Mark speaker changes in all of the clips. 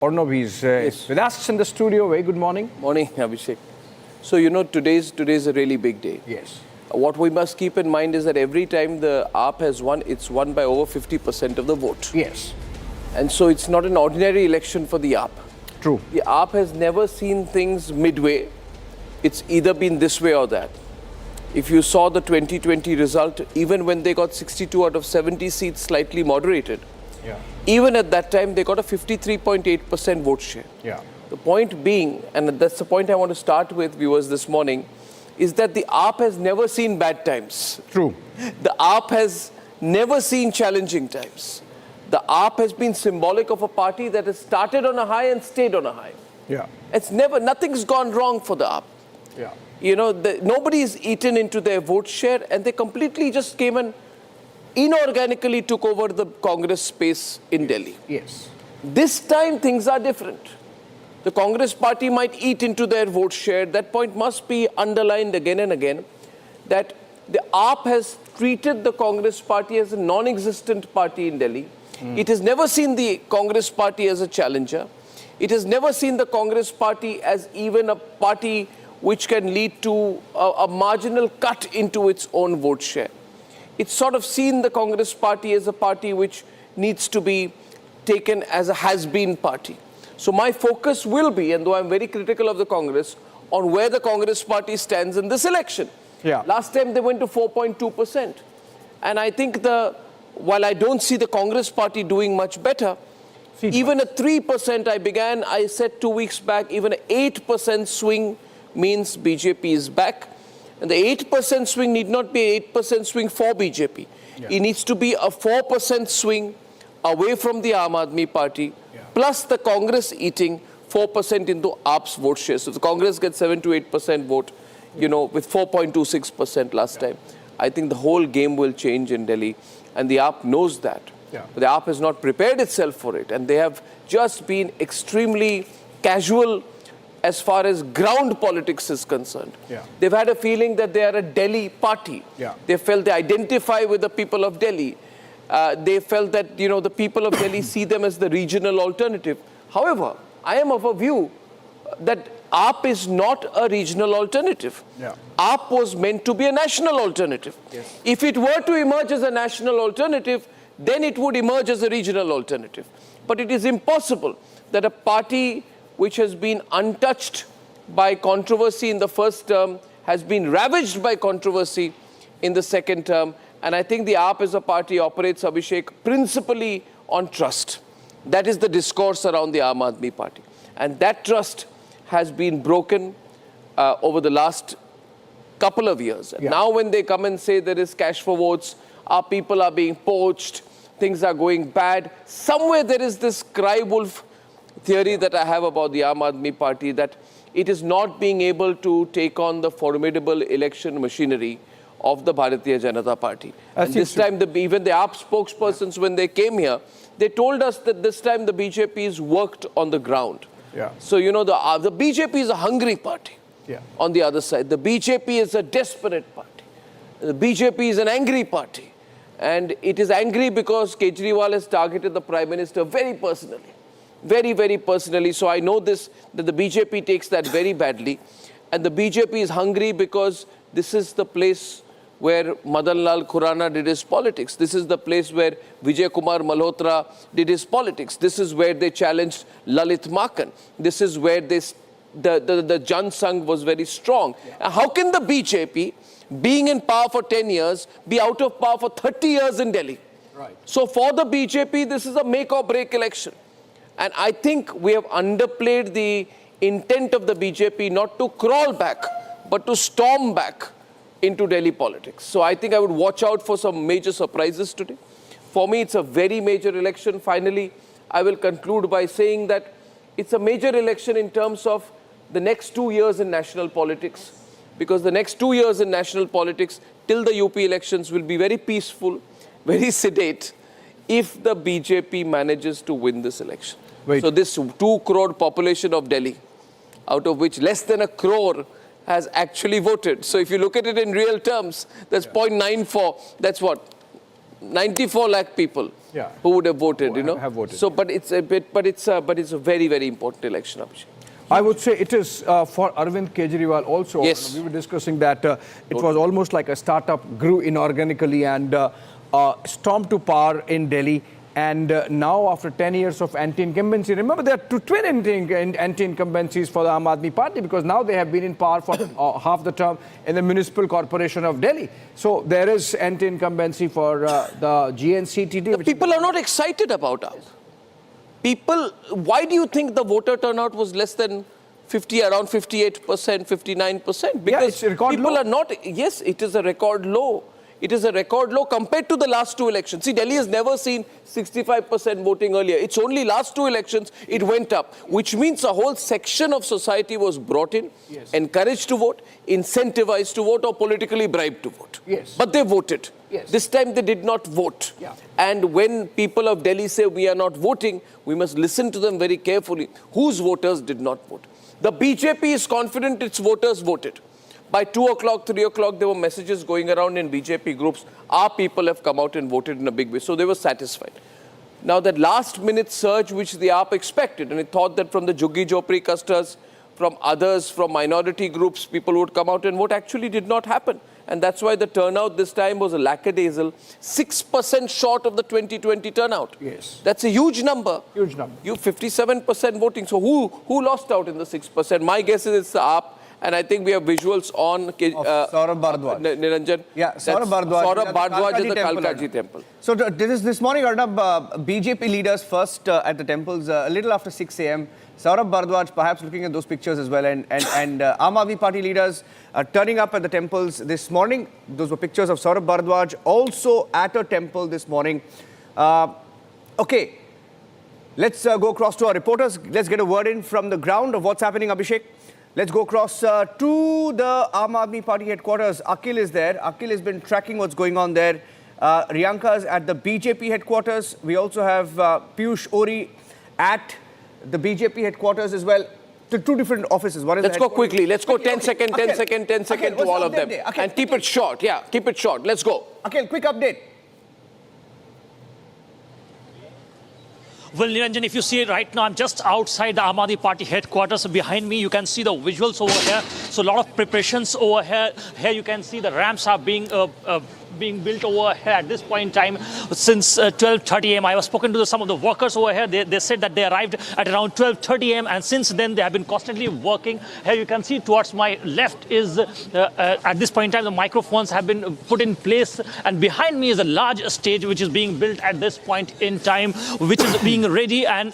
Speaker 1: Arnab is with us in the studio. Very good morning.
Speaker 2: Morning, Abhishek. So, you know, today's a really big day.
Speaker 1: Yes.
Speaker 2: What we must keep in mind is that every time the AAP has won, it's won by over 50% of the vote.
Speaker 1: Yes.
Speaker 2: And so it's not an ordinary election for the AAP.
Speaker 1: True.
Speaker 2: The AAP has never seen things midway. It's either been this way or that. If you saw the 2020 result, even when they got 62 out of 70 seats slightly moderated, even at that time, they got a 53.8% vote share. The point being, and that's the point I want to start with, viewers, this morning, is that the AAP has never seen bad times.
Speaker 1: True.
Speaker 2: The AAP has never seen challenging times. The AAP has been symbolic of a party that has started on a high and stayed on a high. Nothing's gone wrong for the AAP. You know, nobody's eaten into their vote share, and they completely just came and inorganically took over the Congress space in Delhi.
Speaker 1: Yes.
Speaker 2: This time things are different. The Congress party might eat into their vote share. That point must be underlined again and again, that the AAP has treated the Congress party as a non-existent party in Delhi. It has never seen the Congress party as a challenger. It has never seen the Congress party as even a party which can lead to a marginal cut into its own vote share. It's sort of seen the Congress party as a party which needs to be taken as a has-been party. So my focus will be, and though I'm very critical of the Congress, on where the Congress party stands in this election. Last time they went to 4.2%. And I think while I don't see the Congress party doing much better, even at 3% I said 2 weeks back, even an 8% swing means BJP is back. And the 8% swing need not be an 8% swing for BJP. It needs to be a 4% swing away from the Aam Aadmi party, plus the Congress eating 4% into AAP's vote share. So the Congress gets 7 to 8% vote, you know, with 4.26% last time. I think the whole game will change in Delhi, and the AAP knows that. But the AAP has not prepared itself for it, and they have just been extremely casual as far as ground politics is concerned. They've had a feeling that they are a Delhi party. They felt they identify with the people of Delhi. They felt that, you know, the people of Delhi see them as the regional alternative. However, I am of a view that AAP is not a regional alternative. AAP was meant to be a national alternative. If it were to emerge as a national alternative, then it would emerge as a regional alternative. But it is impossible that a party which has been untouched by controversy in the first term has been ravaged by controversy in the second term. And I think the AAP as a party operates, Abhishek, principally on trust. That is the discourse around the Aam Aadmi party. And that trust has been broken over the last couple of years. Now when they come and say there is cash for votes, our people are being poached, things are going bad, somewhere there is this cry wolf theory that I have about the Aam Aadmi party, that it is not being able to take on the formidable election machinery of the Bharatiya Janata Party. And this time, even the AAP spokespersons, when they came here, they told us that this time the BJP is worked on the ground. So, you know, the BJP is a hungry party. On the other side, the BJP is a desperate party. The BJP is an angry party. And it is angry because Kejriwal has targeted the Prime Minister very personally. Very, very personally. So I know that the BJP takes that very badly. And the BJP is hungry because this is the place where Madan Lal Khurana did his politics. This is the place where Vijay Kumar Malhotra did his politics. This is where they challenged Lalit Makan. This is where the Jan Sangh was very strong. How can the BJP, being in power for 10 years, be out of power for 30 years in Delhi? So for the BJP, this is a make or break election. And I think we have underplayed the intent of the BJP not to crawl back, but to storm back into Delhi politics. So I think I would watch out for some major surprises today. For me, it's a very major election. Finally, I will conclude by saying that it's a major election in terms of the next 2 years in national politics. Because the next 2 years in national politics, till the UP elections, will be very peaceful, very sedate, if the BJP manages to win this election. So this 2 crore population of Delhi, out of which less than 1 crore has actually voted. So if you look at it in real terms, that's 0.94. That's what? 94 lakh people who would have voted,
Speaker 1: have voted.
Speaker 2: So, but it's a very, very important election, Abhishek.
Speaker 1: I would say it is for Arvind Kejriwal also.
Speaker 2: Yes.
Speaker 1: We were discussing that it was almost like a startup grew inorganically and stormed to power in Delhi. And now, after 10 years of anti-incumbency, remember there are twin anti-incumbencies for the Aam Aadmi Party because now they have been in power for half the term in the Municipal Corporation of Delhi. So there is anti-incumbency for the GNCTD.
Speaker 2: The people are not excited about us. People, why do you think the voter turnout was less than 50, around 58%, 59%? Because
Speaker 1: it's a record
Speaker 2: people
Speaker 1: low.
Speaker 2: are not, yes, it is a record low. It is a record low compared to the last two elections. See, Delhi has never seen 65% voting earlier. It's only last two elections it went up, which means a whole section of society was brought in, encouraged to vote, incentivized to vote or politically bribed to vote.
Speaker 1: Yes.
Speaker 2: But they voted.
Speaker 1: Yes.
Speaker 2: This time they did not vote.
Speaker 1: Yeah.
Speaker 2: And when people of Delhi say we are not voting, we must listen to them very carefully. Whose voters did not vote? The BJP is confident its voters voted. By 2 o'clock, 3 o'clock, there were messages going around in BJP groups. Our people have come out and voted in a big way. So they were satisfied. Now that last minute surge which the AAP expected, and it thought that from the Juggi Jhopri customers, from others, from minority groups, people would come out and vote, actually did not happen. And that's why the turnout this time was a lackadaisical, 6% short of the 2020 turnout.
Speaker 1: Yes.
Speaker 2: That's a huge number.
Speaker 1: Huge number.
Speaker 2: You 57% voting. So who lost out in the 6%? My guess is it's the AAP. And I think we have visuals on
Speaker 3: Saurabh Bhardwaj.
Speaker 2: Niranjan.
Speaker 3: Yeah, Saurabh Bhardwaj.
Speaker 2: Saurabh Bhardwaj at the
Speaker 3: Temple,
Speaker 2: Kalkaji temple.
Speaker 3: So this morning, Arnab, BJP leaders first at the temples a little after 6 a.m. Saurabh Bhardwaj perhaps looking at those pictures as well. And Aam Aadmi Party leaders turning up at the temples this morning. Those were pictures of Saurabh Bhardwaj also at a temple this morning. Okay, let's go across to our reporters. Let's get a word in from the ground of what's happening, Abhishek. Let's go across to the Aam Aadmi Party headquarters. Akhil is there. Akhil has been tracking what's going on there. Riyanka is at the BJP headquarters. We also have Piyush Ori at the BJP headquarters as well. Two different offices. One is
Speaker 2: Let's go quickly. Let's go 10 seconds
Speaker 3: Akhil,
Speaker 2: to all of them.
Speaker 3: Akhil,
Speaker 2: And keep it short. Yeah, keep it short. Let's go.
Speaker 3: Akhil, quick update.
Speaker 4: Well, Niranjan, if you see it right now, I'm just outside the Aam Aadmi Party headquarters. Behind me, you can see the visuals over here. So a lot of preparations over here. Here you can see the ramps are being built over here at this point in time since 12:30 a.m. I was spoken to some of the workers over here. They said that they arrived at around 12:30 a.m. and since then they have been constantly working. Here you can see towards my left is at this point in time the microphones have been put in place, and behind me is a large stage which is being built at this point in time, which is being ready. And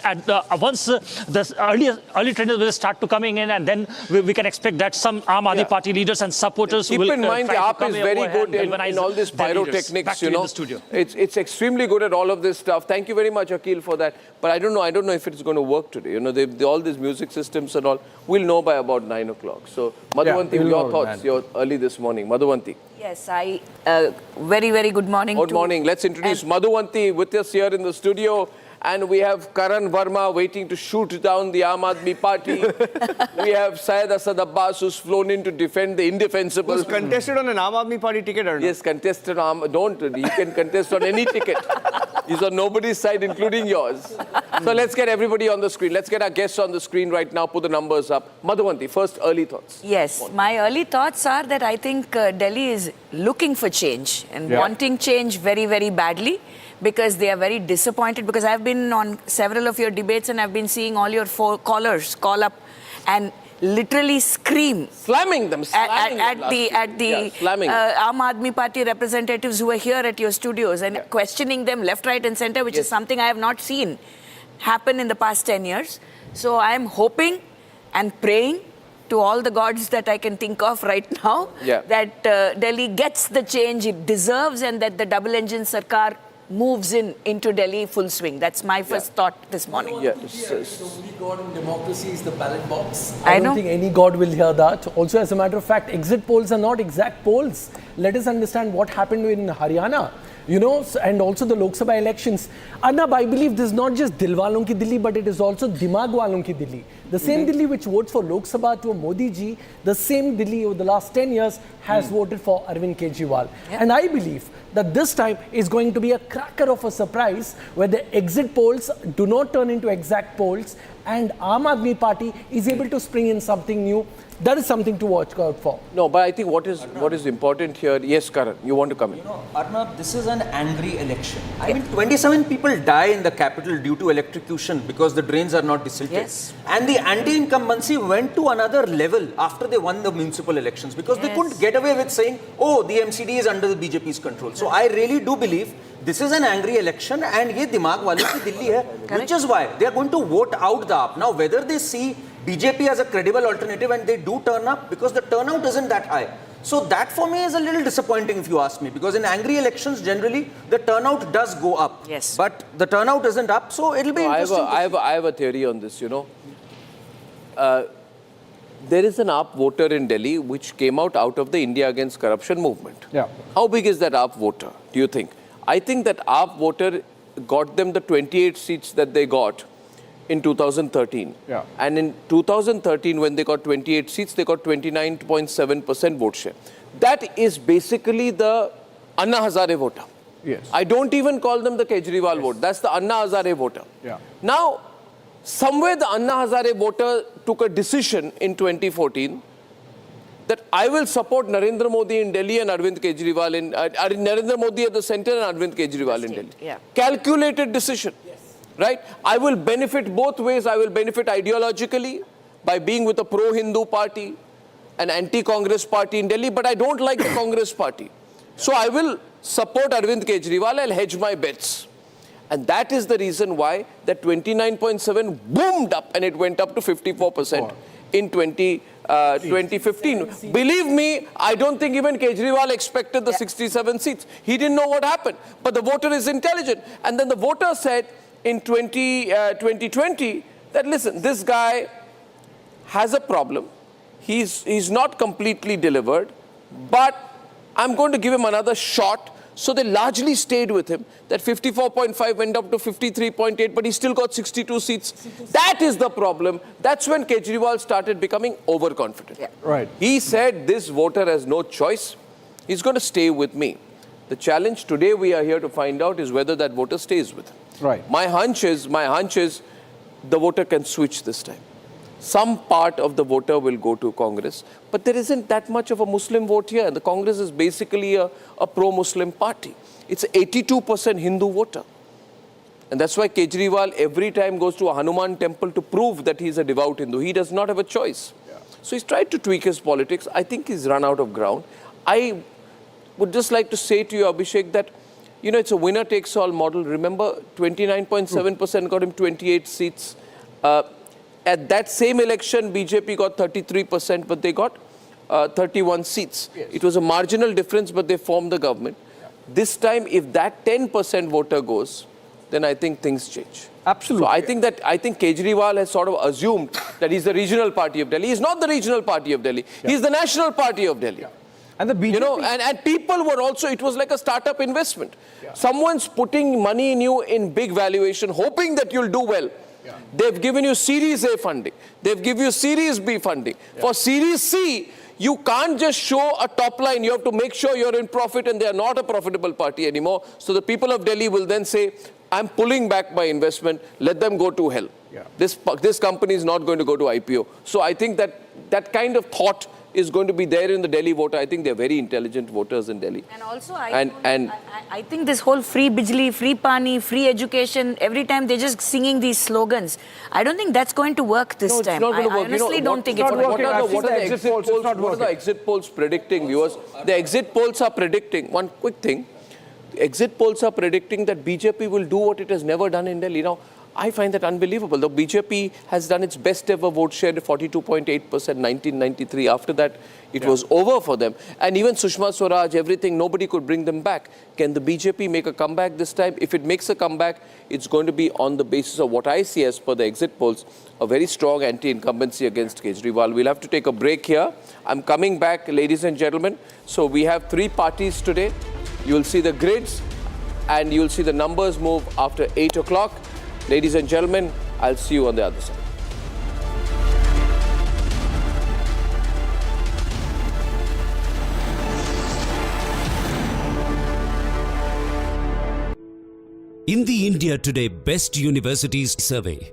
Speaker 4: once the early trainers will start to coming in, and then we can expect that some Aam Aadmi Party leaders and supporters will
Speaker 2: keep in mind the
Speaker 4: try to
Speaker 2: AAP
Speaker 4: come
Speaker 2: is very good in all this pyrotechnics, you know. It's extremely good at all of this stuff. Thank you very much, Akhil, for that. But I don't know if it's going to work today. You know, all these music systems and all, we'll know by about 9 o'clock. So, Madhuvanti, your thoughts, you're early this morning. Madhuvanti.
Speaker 5: Yes, very, very good morning.
Speaker 2: Good morning. Let's introduce Madhuvanti with us here in the studio. And we have Karan Verma waiting to shoot down the Aam Aadmi Party. We have Syed Asad Abbas, who's flown in to defend the indefensible.
Speaker 3: Who's contested on an Aam Aadmi Party ticket, Arnab?
Speaker 2: Yes, contested on... He can contest on any ticket. He's on nobody's side, including yours. So let's get everybody on the screen. Let's get our guests on the screen right now. Put the numbers up. Madhuvanti, first early thoughts.
Speaker 5: Yes, my early thoughts are that I think Delhi is looking for change and wanting change very, very badly, because they are very disappointed, because I've been on several of your debates and I've been seeing all your callers call up and literally scream.
Speaker 2: Slamming them.
Speaker 5: At the Aam Aadmi Party representatives who are here at your studios and questioning them left, right and center, which is something I have not seen happen in the past 10 years. So I am hoping and praying to all the gods that I can think of right now that Delhi gets the change it deserves and that the double-engine Sarkar moves into Delhi full swing. That's my first thought this morning.
Speaker 6: The only god in democracy is the ballot box. I don't think any god will hear that. Also, as a matter of fact, exit polls are not exact polls. Let us understand what happened in Haryana. you know, and also the Lok Sabha elections. Arnab, I believe this is not just Dilwalon ki Delhi, but it is also Dimag walon ki Delhi. The same Delhi which votes for Lok Sabha to a Modi ji, the same Delhi over the last 10 years has voted for Arvind Kejriwal. And I believe that this time is going to be a cracker of a surprise where the exit polls do not turn into exact polls and Aam Aadmi Party is able to spring in something new. That is something to watch out for.
Speaker 2: No, but I think what is important here, yes, Karan, you want to come in.
Speaker 7: You know, Arnab, this is an angry election. I mean, 27 people die in the capital due to electrocution because the drains are not desilted.
Speaker 5: Yes.
Speaker 7: And the anti-incumbency went to another level after they won the municipal elections because they couldn't get away with saying, oh, the MCD is under the BJP's control. So I really do believe this is an angry election and ye dimag wale ki Delhi hai, which is why they are going to vote out the AAP. Now, whether they see BJP as a credible alternative and they do turn up because the turnout isn't that high. So that for me is a little disappointing if you ask me, because in angry elections generally the turnout does go up.
Speaker 5: Yes.
Speaker 7: But the turnout isn't up, so it'll be interesting.
Speaker 2: I have a theory on this, you know. There is an AAP voter in Delhi which came out of the India Against Corruption movement.
Speaker 1: Yeah.
Speaker 2: How big is that AAP voter, do you think? I think that AAP voter got them the 28 seats that they got in 2013.
Speaker 1: Yeah.
Speaker 2: And in 2013, when they got 28 seats, they got 29.7% vote share. That is basically the Anna Hazare voter.
Speaker 1: Yes.
Speaker 2: I don't even call them the Kejriwal vote. That's the Anna Hazare voter.
Speaker 1: Yeah.
Speaker 2: Now, somewhere the Anna Hazare voter took a decision in 2014 that I will support Narendra Modi in Delhi and Arvind Kejriwal in Narendra Modi at the center and Arvind Kejriwal in Delhi.
Speaker 5: Yeah.
Speaker 2: Calculated decision. Right? I will benefit both ways. I will benefit ideologically by being with a pro-Hindu party, an anti-Congress party in Delhi, but I don't like the Congress party. So I will support Arvind Kejriwal. I'll hedge my bets. And that is the reason why that 29.7 boomed up and it went up to 54% in 2015. Believe me, I don't think even Kejriwal expected the 67 seats. He didn't know what happened. But the voter is intelligent. And then the voter said, in 2020 that, listen, this guy has a problem. He's not completely delivered, but I'm going to give him another shot. So they largely stayed with him. That 54.5 went up to 53.8, but he still got 62 seats. That is the problem. That's when Kejriwal started becoming overconfident.
Speaker 5: Yeah.
Speaker 1: Right.
Speaker 2: He said, this voter has no choice. He's going to stay with me. The challenge today we are here to find out is whether that voter stays with him.
Speaker 1: Right.
Speaker 2: My hunch is the voter can switch this time. Some part of the voter will go to Congress, but there isn't that much of a Muslim vote here. The Congress is basically a pro-Muslim party. It's an 82% Hindu voter. And that's why Kejriwal every time goes to a Hanuman temple to prove that he's a devout Hindu. He does not have a choice. Yeah. So he's tried to tweak his politics. I think he's run out of ground. I would just like to say to you, Abhishek, that you know, it's a winner-takes-all model. Remember, 29.7% got him 28 seats. At that same election, BJP got 33%, but they got 31 seats. Yes. It was a marginal difference, but they formed the government. Yeah. This time, if that 10% voter goes, then I think things change.
Speaker 1: Absolutely.
Speaker 2: So I think Kejriwal has sort of assumed that he's the regional party of Delhi. He's not the regional party of Delhi. Yeah. He's the national party of Delhi. Yeah.
Speaker 1: And the BJP,
Speaker 2: you know, and people were also, it was like a startup investment. Yeah. Someone's putting money in you in big valuation, hoping that you'll do well. Yeah. They've given you Series A funding. They've given you Series B funding. Yeah. For Series C, you can't just show a top line. You have to make sure you're in profit, and they are not a profitable party anymore. So the people of Delhi will then say, I'm pulling back my investment. Let them go to hell. Yeah. This company is not going to go to IPO. So I think that kind of thought is going to be there in the Delhi voter. I think they're very intelligent voters in Delhi.
Speaker 5: And also, I think this whole free bijli, free pani, free education, every time they're just singing these slogans. I don't think that's going to work this time.
Speaker 2: Not going to work.
Speaker 5: I honestly don't think it's going to work.
Speaker 2: What are the exit polls predicting, viewers? The exit polls are predicting, one quick thing, the exit polls are predicting that BJP will do what it has never done in Delhi. Now, I find that unbelievable. The BJP has done its best ever vote share, 42.8%, 1993. After that, it was over for them. And even Sushma Swaraj, everything, nobody could bring them back. Can the BJP make a comeback this time? If it makes a comeback, it's going to be on the basis of what I see as per the exit polls, a very strong anti-incumbency against Kejriwal. We'll have to take a break here. I'm coming back, ladies and gentlemen. So we have 3 parties today. You will see the grids. and you'll see the numbers move after 8 o'clock. Ladies and gentlemen, I'll see you on the other side.
Speaker 8: In the India Today Best Universities Survey,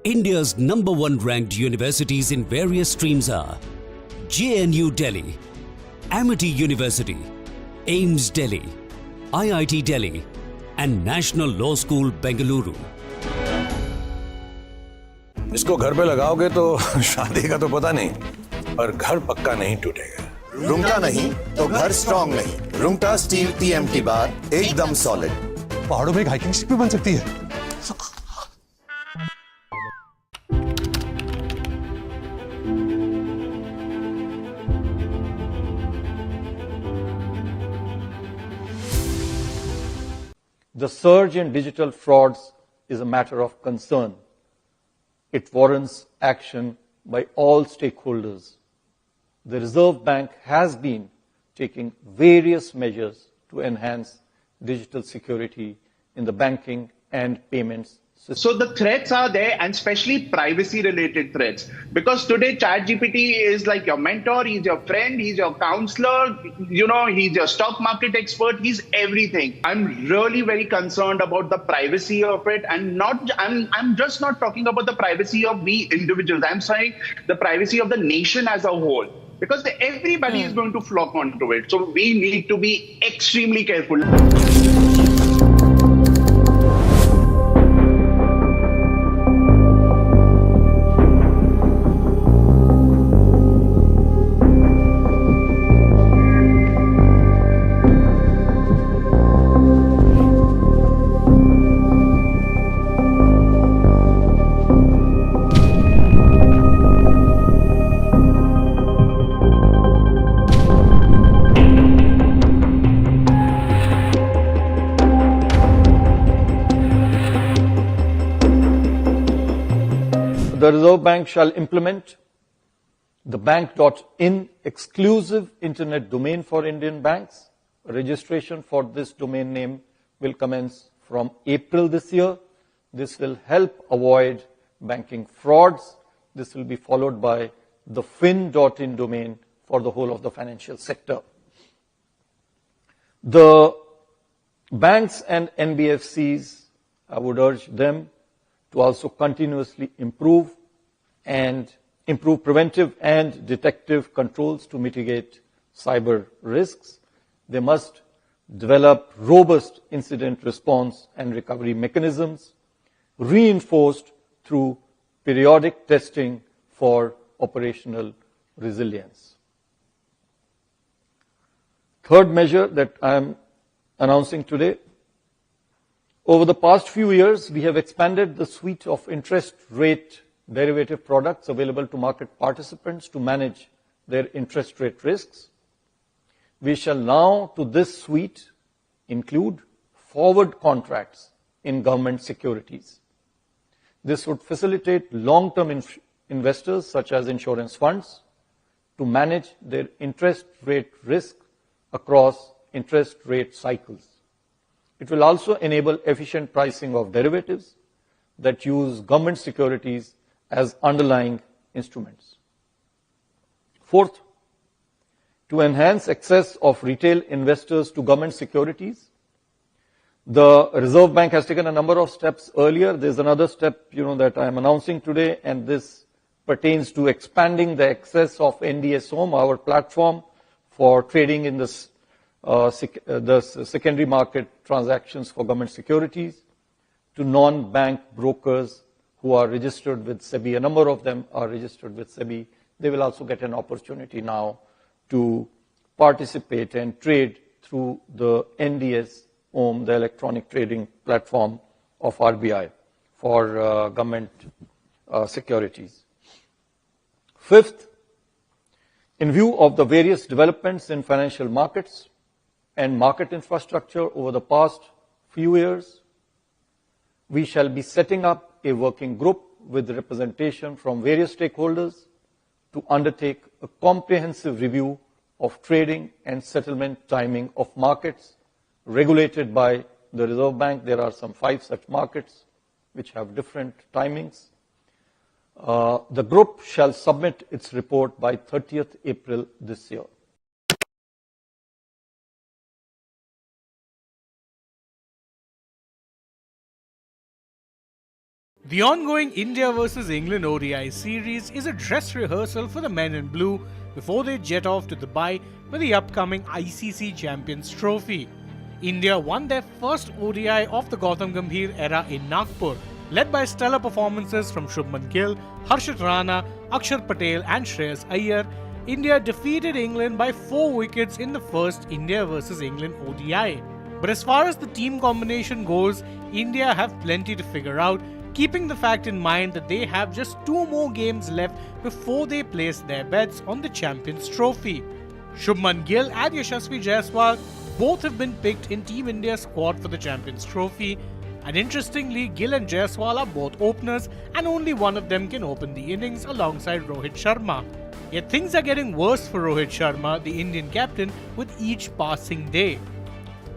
Speaker 8: India's #1 ranked universities in various streams are JNU Delhi, Amity University, AIMS Delhi, IIT Delhi, and National Law School Bengaluru.
Speaker 9: इसको घर पे लगाओगे तो शादी का तो पता नहीं, पर घर पक्का नहीं टूटेगा।
Speaker 10: रुंगटा नहीं तो घर स्ट्रॉन्ग नहीं। रुंगटा स्टील TMT बार एकदम सॉलिड।
Speaker 11: पहाड़ों में एक हाइकिंग शिप भी बन सकती है।
Speaker 12: The surge in digital frauds is a matter of concern. It warrants action by all stakeholders. The Reserve Bank has been taking various measures to enhance digital security in the banking and payments system.
Speaker 13: So the threats are there, and especially privacy related threats, because today ChatGPT is like your mentor, he's your friend, he's your counselor, he's your stock market expert, he's everything. I'm really very concerned about the privacy of it, and I'm just not talking about the privacy of we individuals. I'm saying the privacy of the nation as a whole, because everybody is going to flock onto it. So we need to be extremely careful.
Speaker 12: The Reserve Bank shall implement the bank.in exclusive internet domain for Indian banks. Registration for this domain name will commence from April this year. This will help avoid banking frauds. This will be followed by the fin.in domain for the whole of the financial sector. The banks and NBFCs, I would urge them to also continuously improve preventive and detective controls to mitigate cyber risks. They must develop robust incident response and recovery mechanisms, reinforced through periodic testing for operational resilience. Third measure that I am announcing today: over the past few years, we have expanded the suite of interest rate derivative products available to market participants to manage their interest rate risks. We shall now, to this suite, include forward contracts in government securities. This would facilitate long-term investors, such as insurance funds, to manage their interest rate risk across interest rate cycles. It will also enable efficient pricing of derivatives that use government securities as underlying instruments. Fourth, to enhance access of retail investors to government securities, the Reserve Bank has taken a number of steps earlier. There's another step, that I am announcing today, and this pertains to expanding the access of NDS Home, our platform for trading in the secondary market transactions for government securities, to non-bank brokers who are registered with SEBI. A number of them are registered with SEBI. They will also get an opportunity now to participate and trade through the NDS Home, the electronic trading platform of RBI for government securities. Fifth, in view of the various developments in financial markets and market infrastructure over the past few years, we shall be setting up a working group with representation from various stakeholders to undertake a comprehensive review of trading and settlement timing of markets regulated by the Reserve Bank, there are some 5 such markets which have different timings. The group shall submit its report by 30th April this year.
Speaker 14: The ongoing India vs England ODI series is a dress rehearsal for the men in blue before they jet off to Dubai for the upcoming ICC Champions Trophy. India won their first ODI of the Gautam Gambhir era in Nagpur, led by stellar performances from Shubman Gill, Harshit Rana, Akshar Patel and Shreyas Iyer. India defeated England by 4 wickets in the first India vs England ODI. But as far as the team combination goes, India have plenty to figure out, keeping the fact in mind that they have just 2 more games left before they place their bets on the Champions Trophy. Shubman Gill and Yashasvi Jaiswal both have been picked in Team India's squad for the Champions Trophy. And interestingly, Gill and Jaiswal are both openers and only one of them can open the innings alongside Rohit Sharma. Yet things are getting worse for Rohit Sharma, the Indian captain, with each passing day.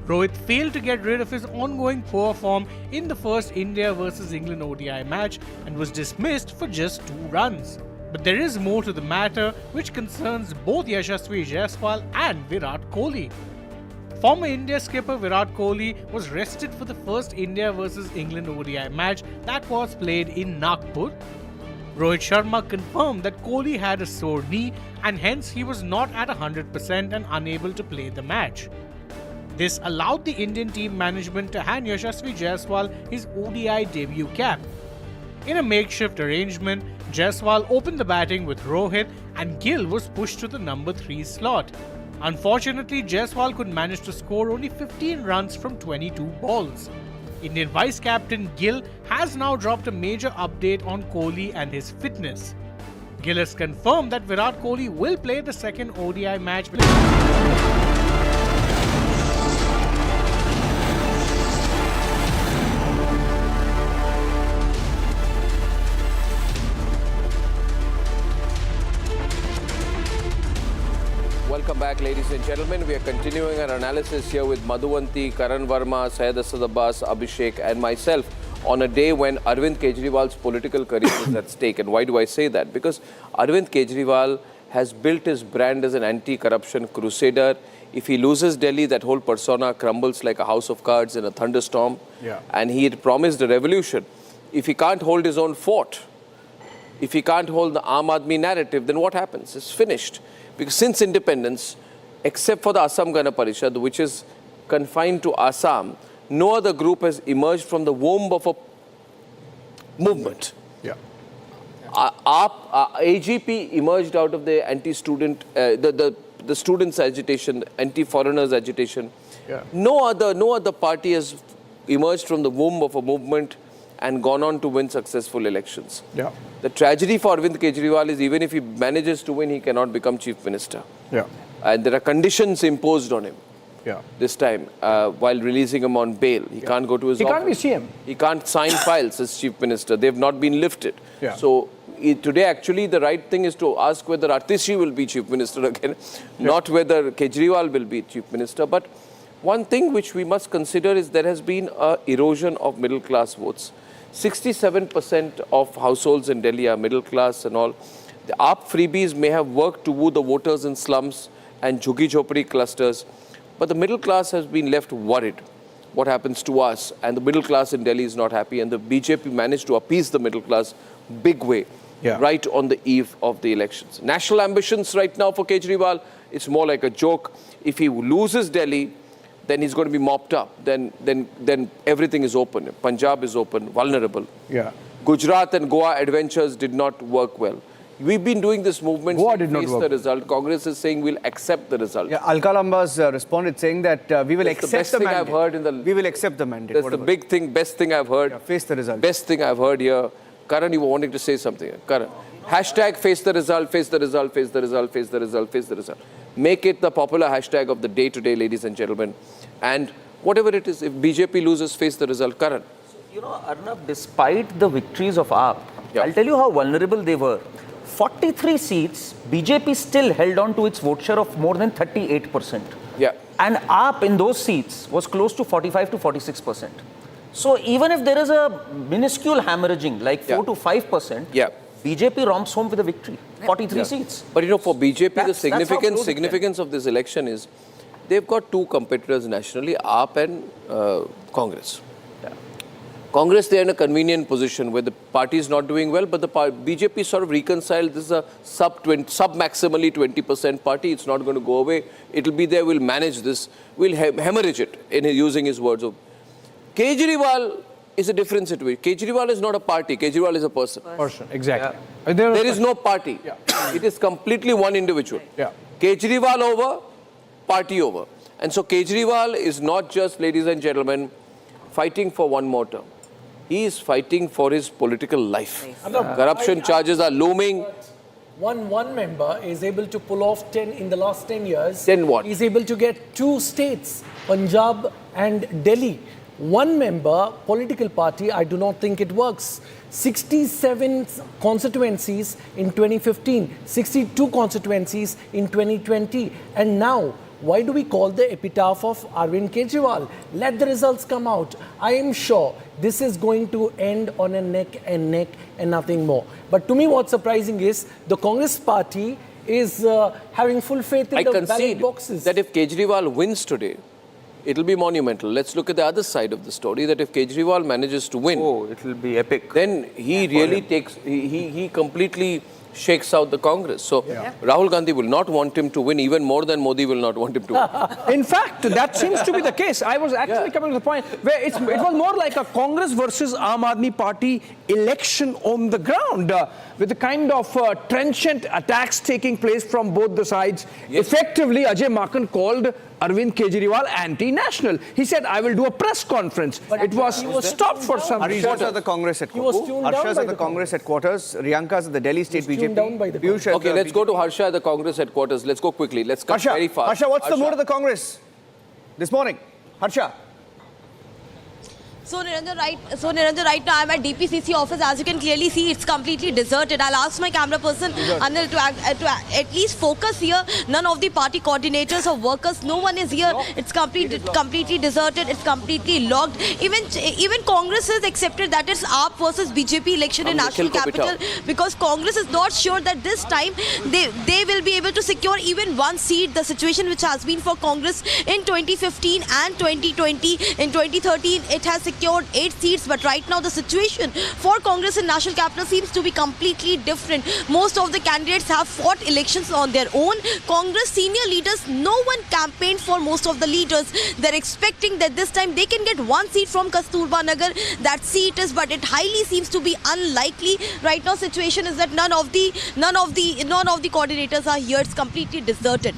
Speaker 14: Rohit failed to get rid of his ongoing poor form in the first India vs England ODI match and was dismissed for just 2 runs. But there is more to the matter which concerns both Yashasvi Jaiswal and Virat Kohli. Former India skipper Virat Kohli was rested for the first India vs England ODI match that was played in Nagpur. Rohit Sharma confirmed that Kohli had a sore knee and hence he was not at 100% and unable to play the match. This allowed the Indian team management to hand Yashasvi Jaiswal his ODI debut cap. In a makeshift arrangement, Jaiswal opened the batting with Rohit and Gill was pushed to the number 3 slot. Unfortunately, Jaiswal could manage to score only 15 runs from 22 balls. Indian vice-captain Gill has now dropped a major update on Kohli and his fitness. Gill has confirmed that Virat Kohli will play the second ODI match.
Speaker 2: Welcome back, ladies and gentlemen. We are continuing our analysis here with Madhuvanti, Karan Verma, Syed Asad Abbas, Abhishek and myself on a day when Arvind Kejriwal's political career is at stake. And why do I say that? Because Arvind Kejriwal has built his brand as an anti-corruption crusader. If he loses Delhi, that whole persona crumbles like a house of cards in a thunderstorm. And he had promised a revolution. If he can't hold his own fort, if he can't hold the Aam Aadmi narrative, then what happens? It's finished. Because since independence, except for the Assam Gana Parishad, which is confined to Assam, no other group has emerged from the womb of a movement. AGP emerged out of the anti-student, the students' agitation, anti-foreigners' agitation. No other party has emerged from the womb of a movement and gone on to win successful elections. The tragedy for Arvind Kejriwal is even if he manages to win, he cannot become chief minister. And there are conditions imposed on him this time while releasing him on bail. He can't go to his office.
Speaker 1: He can't be CM.
Speaker 2: He can't sign files as chief minister. They have not been lifted. So today actually the right thing is to ask whether Atishi will be chief minister again, not whether Kejriwal will be chief minister. But one thing which we must consider is there has been an erosion of middle class votes. 67% of households in Delhi are middle class and all. The AAP freebies may have worked to woo the voters in slums and jhuggi-jhopri clusters, but the middle class has been left worried what happens to us, and the middle class in Delhi is not happy, and the BJP managed to appease the middle class big way right on the eve of the elections. National ambitions right now for Kejriwal, it's more like a joke. If he loses Delhi, then he's going to be mopped up. Then everything is open. Punjab is open, vulnerable. Gujarat and Goa adventures did not work well. We've been doing this movement to face the result. Congress is saying we'll accept the result.
Speaker 3: Alka Lambas responded saying that we will accept the mandate. We will accept the mandate.
Speaker 2: That's the big thing, best thing I've heard.
Speaker 3: Face the result.
Speaker 2: Best thing I've heard here. Karan, you were wanting to say something. Karan. Hashtag face the result, face the result, face the result, face the result, face the result. Make it the popular hashtag of the day today, ladies and gentlemen. And whatever it is, if BJP loses, face the result. Karan.
Speaker 7: You know, Arnab, despite the victories of AAP, I'll tell you how vulnerable they were. 43 seats, BJP still held on to its vote share of more than 38%. And AAP in those seats was close to 45 to 46%. So even if there is a minuscule hemorrhaging, like 4 to 5%, BJP romps home with a victory, 43 seats.
Speaker 2: But for BJP, the significance of this election is they've got two competitors nationally, AAP and Congress. Congress, they're in a convenient position where the party is not doing well, but the BJP sort of reconciled. This is a sub-maximally 20% party. It's not going to go away. It'll be there. We'll manage this. We'll hemorrhage it, in using his words. Kejriwal is a different situation. Kejriwal is not a party. Kejriwal is a person.
Speaker 1: Exactly.
Speaker 2: There is no party. It is completely one individual. Kejriwal over, party over. And so Kejriwal is not just, ladies and gentlemen, fighting for one more term. He is fighting for his political life. Corruption charges are looming.
Speaker 6: One member is able to pull off 10 in the last 10 years.
Speaker 2: 10 what?
Speaker 6: He's able to get 2 states, Punjab and Delhi. One member, political party, I do not think it works. 67 constituencies in 2015, 62 constituencies in 2020. And now, why do we call the epitaph of Arvind Kejriwal? Let the results come out. I am sure this is going to end on a neck and nothing more. But to me, what's surprising is the Congress party is having full faith in the ballot boxes.
Speaker 2: That if Kejriwal wins today, it'll be monumental. Let's look at the other side of the story, that if Kejriwal manages to win,
Speaker 3: it'll be epic.
Speaker 2: Then he really takes, he completely shakes out the Congress. So Rahul Gandhi will not want him to win even more than Modi will not want him to win.
Speaker 1: In fact, that seems to be the case. I was actually coming to the point where it was more like a Congress versus Aam Aadmi Party election on the ground, with the kind of trenchant attacks taking place from both the sides. Effectively, Ajay Maken called Arvind Kejriwal anti-national. He said, I will do a press conference. But it was stopped for some reason.
Speaker 3: Harsha's at the Congress headquarters. Harsha's at the Congress headquarters. Riyanka's at the Delhi State BJP.
Speaker 2: Okay, let's go to Harsha at the Congress headquarters. Let's go quickly. Let's cut very fast.
Speaker 3: Harsha, what's the mood of the Congress this morning? Harsha.
Speaker 15: So Niranjan, right now I'm at DPCC office. As you can clearly see, it's completely deserted. I'll ask my camera person Anil to at least focus here. None of the party coordinators or workers, no one is here. It's completely deserted. It's completely locked. Even Congress has accepted that it's AAP versus BJP election in national capital, because Congress is not sure that this time they will be able to secure even one seat. The situation which has been for Congress in 2015 and 2020. In 2013, it has secured 8 seats, but right now the situation for Congress in national capital seems to be completely different. Most of the candidates have fought elections on their own. Congress senior leaders, no one campaigned for most of the leaders. They're expecting that this time they can get 1 seat from Kasturba Nagar. That seat is, but it highly seems to be unlikely. Right now situation is that none of the coordinators are here. It's completely deserted.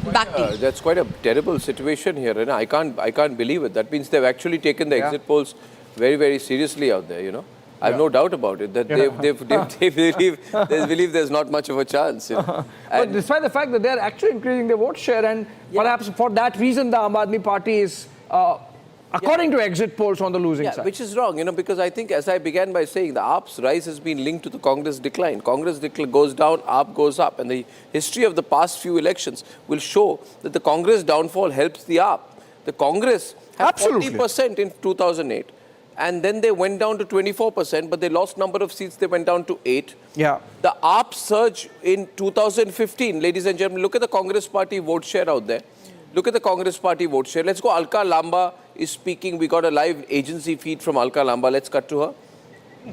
Speaker 2: That's quite a terrible situation here, and I can't believe it. That means they've actually taken the exit polls very, very seriously out there. I have no doubt about it that they believe there's not much of a chance.
Speaker 1: But despite the fact that they're actually increasing their vote share, and perhaps for that reason the Aam Aadmi Party is, according to exit polls, on the losing side.
Speaker 2: Which is wrong, because I think, as I began by saying, the AAP's rise has been linked to the Congress decline. Congress goes down, AAP goes up, and the history of the past few elections will show that the Congress downfall helps the AAP. The Congress had 40% in 2008, and then they went down to 24%, but they lost number of seats, they went down to 8.
Speaker 1: The
Speaker 2: AAP surge in 2015, ladies and gentlemen, look at the Congress party vote share out there. Look at the Congress party vote share. Let's go. Alka Lamba is speaking. We got a live agency feed from Alka Lamba. Let's cut to her.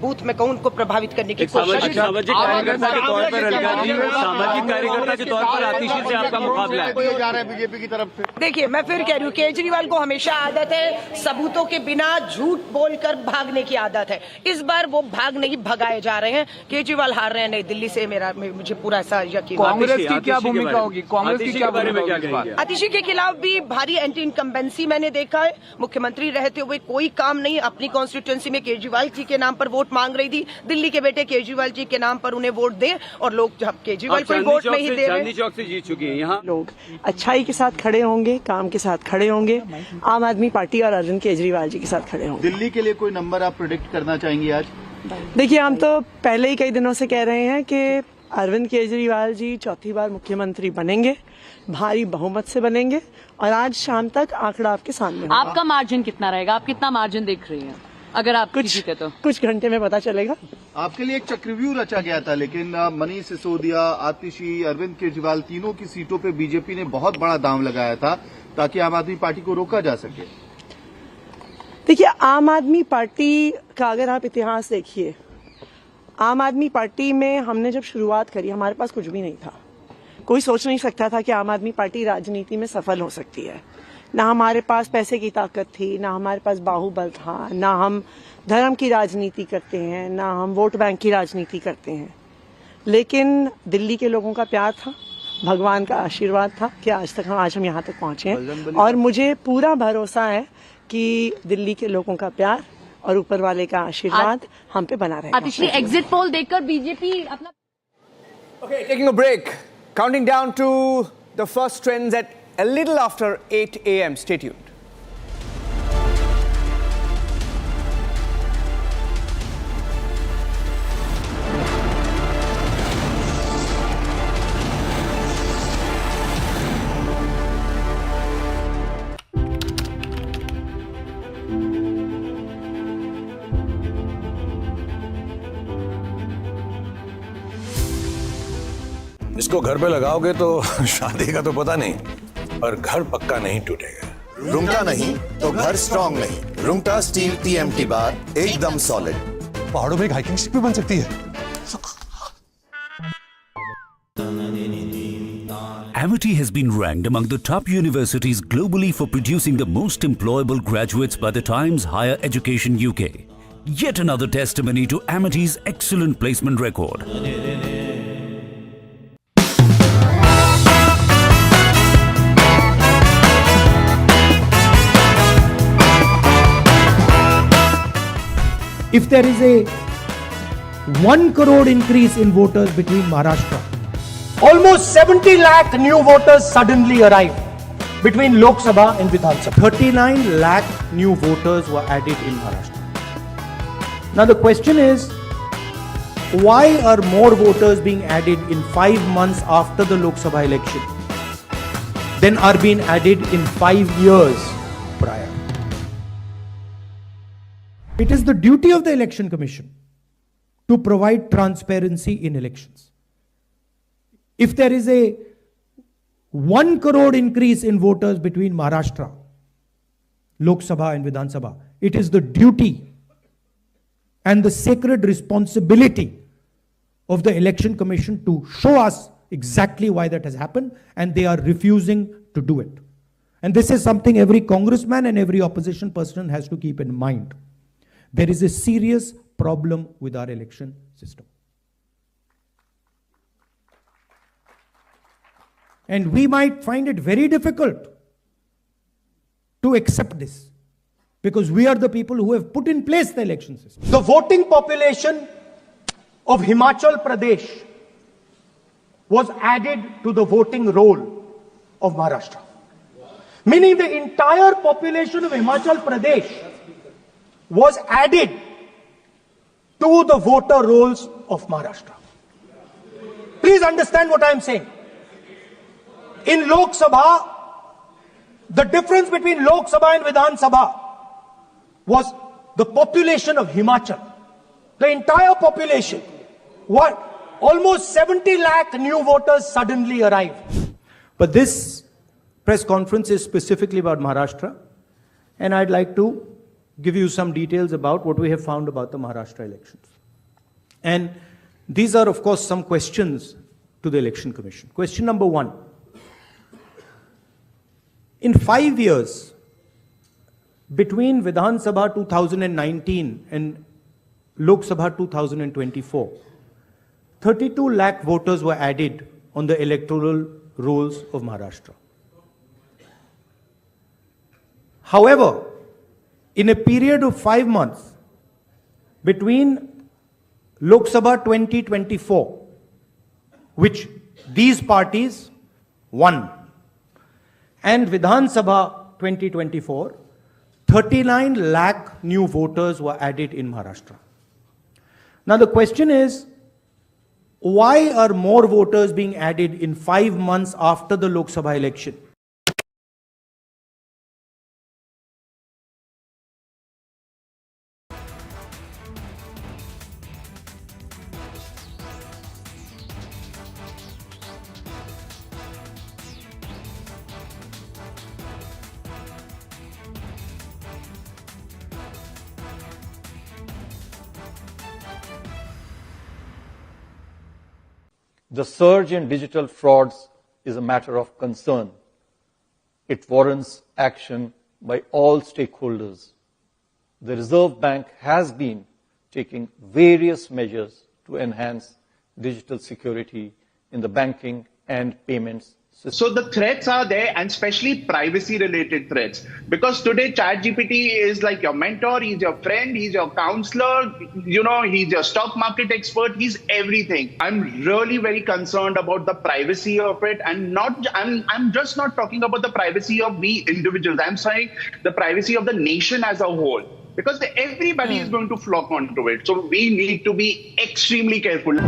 Speaker 16: Booth में कौन को प्रभावित करने की कोशिश
Speaker 17: सामाजिक कार्यकर्ता के तौर पर सामाजिक कार्यकर्ता के तौर पर आतिशी से आपका मुकाबला है जा रहा है बीजेपी की तरफ से।
Speaker 16: देखिए मैं फिर कह रही हूँ, केजरीवाल को हमेशा आदत है सबूतों के बिना झूठ बोलकर भागने की आदत है। इस बार वो भाग नहीं भगाए जा रहे हैं। केजरीवाल हार रहे हैं नई दिल्ली से, मुझे पूरा ऐसा यकीन।
Speaker 17: कांग्रेस की क्या भूमिका होगी? कांग्रेस की क्या बारे में क्या कहेंगे?
Speaker 16: आतिशी के खिलाफ भी भारी एंटी इनकम्बेंसी मैंने देखा है। मुख्यमंत्री रहते हुए कोई काम नहीं, अपनी कॉन्स्टिट्यूएंसी में केजरीवाल जी के नाम पर वोट मांग रही थी। दिल्ली के बेटे केजरीवाल जी के नाम पर उन्हें वोट दें, और लोग जब केजरीवाल को वोट नहीं दे रहे।
Speaker 17: चांदनी चौक से जीत चुकी है। यहाँ
Speaker 18: लोग अच्छाई के साथ खड़े होंगे, काम के साथ खड़े होंगे, आम आदमी पार्टी और अरविंद केजरीवाल जी के साथ खड़े होंगे।
Speaker 19: दिल्ली के लिए कोई नंबर आप प्रेडिक्ट करना चाहेंगे आज?
Speaker 18: देखिए हम तो पहले ही कई दिनों से कह रहे हैं कि अरविंद केजरीवाल जी चौथी बार मुख्यमंत्री बनेंगे, भारी बहुमत से बनेंगे और आज शाम तक आंकड़ा आपके सामने होगा।
Speaker 19: आपका मार्जिन कितना रहेगा? आप कितना मार्जिन देख रही हैं अगर आप जीते तो?
Speaker 18: कुछ घंटे में पता चलेगा।
Speaker 20: आपके लिए एक चक्रव्यूह रचा गया था, लेकिन मनीष सिसोदिया, आतिशी, अरविंद केजरीवाल तीनों की सीटों पे बीजेपी ने बहुत बड़ा दांव लगाया था ताकि आम आदमी पार्टी को रोका जा सके।
Speaker 18: देखिए, आम आदमी पार्टी का अगर आप इतिहास देखिए, आम आदमी पार्टी में हमने जब शुरुआत करी हमारे पास कुछ भी नहीं था। कोई सोच नहीं सकता था कि आम आदमी पार्टी राजनीति में सफल हो सकती है। ना हमारे पास पैसे की ताकत थी, ना हमारे पास बाहुबल था, ना हम धर्म की राजनीति करते हैं, ना हम वोट बैंक की राजनीति करते हैं। लेकिन दिल्ली के लोगों का प्यार था, भगवान का आशीर्वाद था कि आज हम यहाँ तक पहुंचे हैं। और मुझे पूरा भरोसा है कि दिल्ली के लोगों का प्यार और ऊपर वाले का आशीर्वाद हम पे बना रहेगा।
Speaker 19: आतिशी, एग्जिट पोल देखकर बीजेपी अपना
Speaker 3: Okay, taking a break. Counting down to the first trends at a little after 8 a.m. Stay tuned.
Speaker 9: इसको घर पे लगाओगे तो शादी का तो पता नहीं, पर घर पक्का नहीं टूटेगा।
Speaker 10: रूंगटा नहीं तो घर स्ट्रॉन्ग नहीं। रूंगटा स्टील TMT बार एकदम सॉलिड।
Speaker 11: पहाड़ों में एक हाइकिंग स्टिक भी बन सकती है।
Speaker 8: Amity has been ranked among the top universities globally for producing the most employable graduates by the Times Higher Education UK. Yet another testimony to Amity's excellent placement record.
Speaker 21: If there is a 1 crore increase in voters between Maharashtra, almost 70 lakh new voters suddenly arrive between Lok Sabha and Vidhan Sabha. 39 lakh new voters were added in Maharashtra. Now the question is, why are more voters being added in 5 months after the Lok Sabha election than are being added in 5 years prior? It is the duty of the Election Commission to provide transparency in elections. If there is a 1 crore increase in voters between Maharashtra, Lok Sabha and Vidhan Sabha, it is the duty and the sacred responsibility of the Election Commission to show us exactly why that has happened, and they are refusing to do it. And this is something every congressman and every opposition person has to keep in mind. There is a serious problem with our election system. And we might find it very difficult to accept this, because we are the people who have put in place the election system. The voting population of Himachal Pradesh was added to the voting roll of Maharashtra. Meaning the entire population of Himachal Pradesh was added to the voter rolls of Maharashtra. Please understand what I am saying. In Lok Sabha, the difference between Lok Sabha and Vidhan Sabha was the population of Himachal. The entire population. What? Almost 70 lakh new voters suddenly arrived. But this press conference is specifically about Maharashtra, and I'd like to give you some details about what we have found about the Maharashtra elections. And these are, of course, some questions to the Election Commission. Question number 1. In 5 years, between Vidhan Sabha 2019 and Lok Sabha 2024, 32 lakh voters were added on the electoral rolls of Maharashtra. However, in a period of 5 months between Lok Sabha 2024, which these parties won, and Vidhan Sabha 2024, 39 lakh new voters were added in Maharashtra. Now the question is, Why are more voters being added in 5 months after the Lok Sabha election?
Speaker 12: The surge in digital frauds is a matter of concern. It warrants action by all stakeholders. The Reserve Bank has been taking various measures to enhance digital security in the banking and payments system.
Speaker 13: So the threats are there, and especially privacy-related threats. Because today, ChatGPT is like your mentor, he's your friend, he's your counselor, he's your stock market expert, he's everything. I'm really very concerned about the privacy of it, and I'm just not talking about the privacy of we individuals. I'm saying the privacy of the nation as a whole. Because everybody is going to flock onto it. So we need to be extremely careful.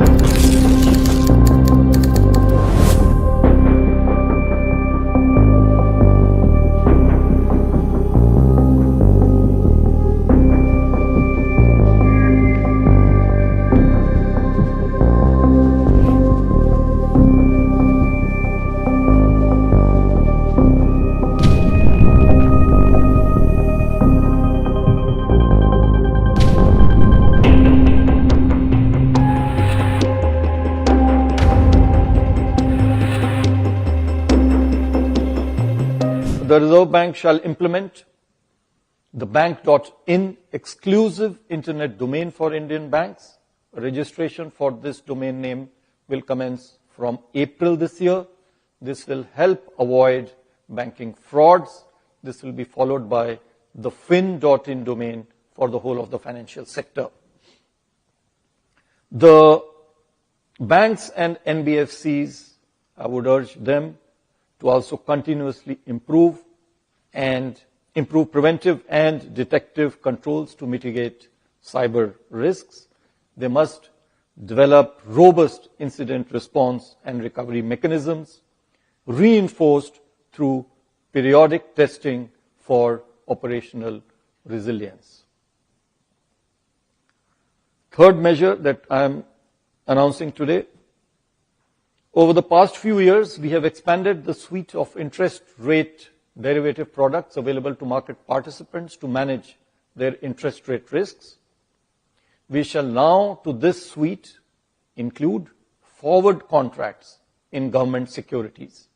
Speaker 12: The Reserve Bank shall implement the bank.in exclusive internet domain for Indian banks. Registration for this domain name will commence from April this year. This will help avoid banking frauds. This will be followed by the fin.in domain for the whole of the financial sector. The banks and NBFCs, I would urge them to also continuously improve preventive and detective controls to mitigate cyber risks. They must develop robust incident response and recovery mechanisms, reinforced through periodic testing for operational resilience. Third measure that I am announcing today: over the past few years, we have expanded the suite of interest rate derivative products available to market participants to manage their interest rate risks. We shall now, to this suite, include forward contracts in government securities.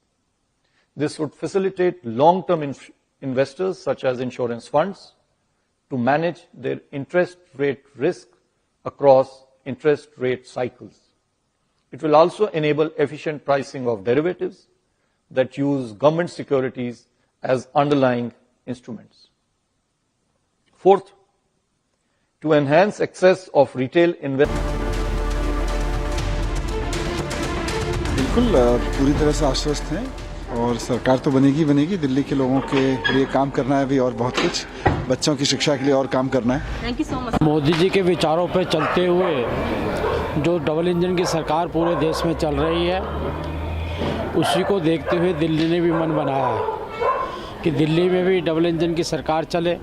Speaker 12: This would facilitate long-term investors, such as insurance funds, to manage their interest rate risk across interest rate cycles. It will also enable efficient pricing of derivatives that use government securities as underlying instruments. Fourth, to enhance access of retail investors.
Speaker 4: बिल्कुल पूरी तरह से आश्वस्त हैं और सरकार तो बनेगी दिल्ली के लोगों के लिए काम करना है भी और बहुत कुछ बच्चों की शिक्षा के लिए और काम करना है।
Speaker 22: Thank you so much. Modi ji के विचारों पर चलते हुए जो डबल इंजन की सरकार पूरे देश में चल रही है, उसी को देखते हुए दिल्ली ने भी मन बनाया है कि दिल्ली में भी डबल इंजन की सरकार चले,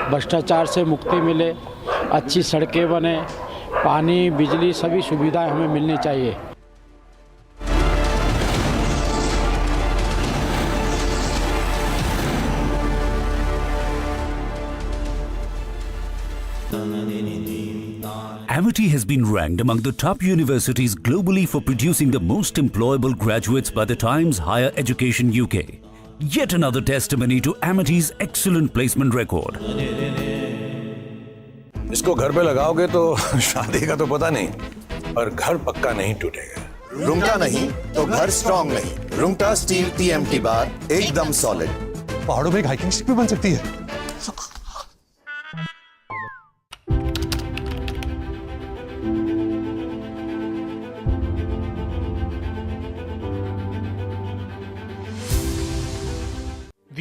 Speaker 22: भ्रष्टाचार से मुक्ति मिले, अच्छी सड़कें बने, पानी बिजली सभी सुविधाएं हमें मिलनी चाहिए।
Speaker 8: Amity has been ranked among the top universities globally for producing the most employable graduates by the Times Higher Education UK. Yet another testimony to Amity's excellent placement record.
Speaker 9: इसको घर पे लगाओगे तो शादी का तो पता नहीं, पर घर पक्का नहीं टूटेगा।
Speaker 10: रुंगटा नहीं तो घर स्ट्रॉन्ग नहीं। रुंगटा स्टील TMT बार एकदम सॉलिड।
Speaker 11: पहाड़ों में एक हाइकिंग स्टिक भी बन सकती है।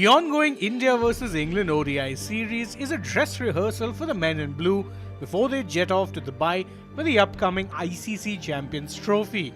Speaker 14: The ongoing India vs England ODI series is a dress rehearsal for the men in blue before they jet off to Dubai for the upcoming ICC Champions Trophy.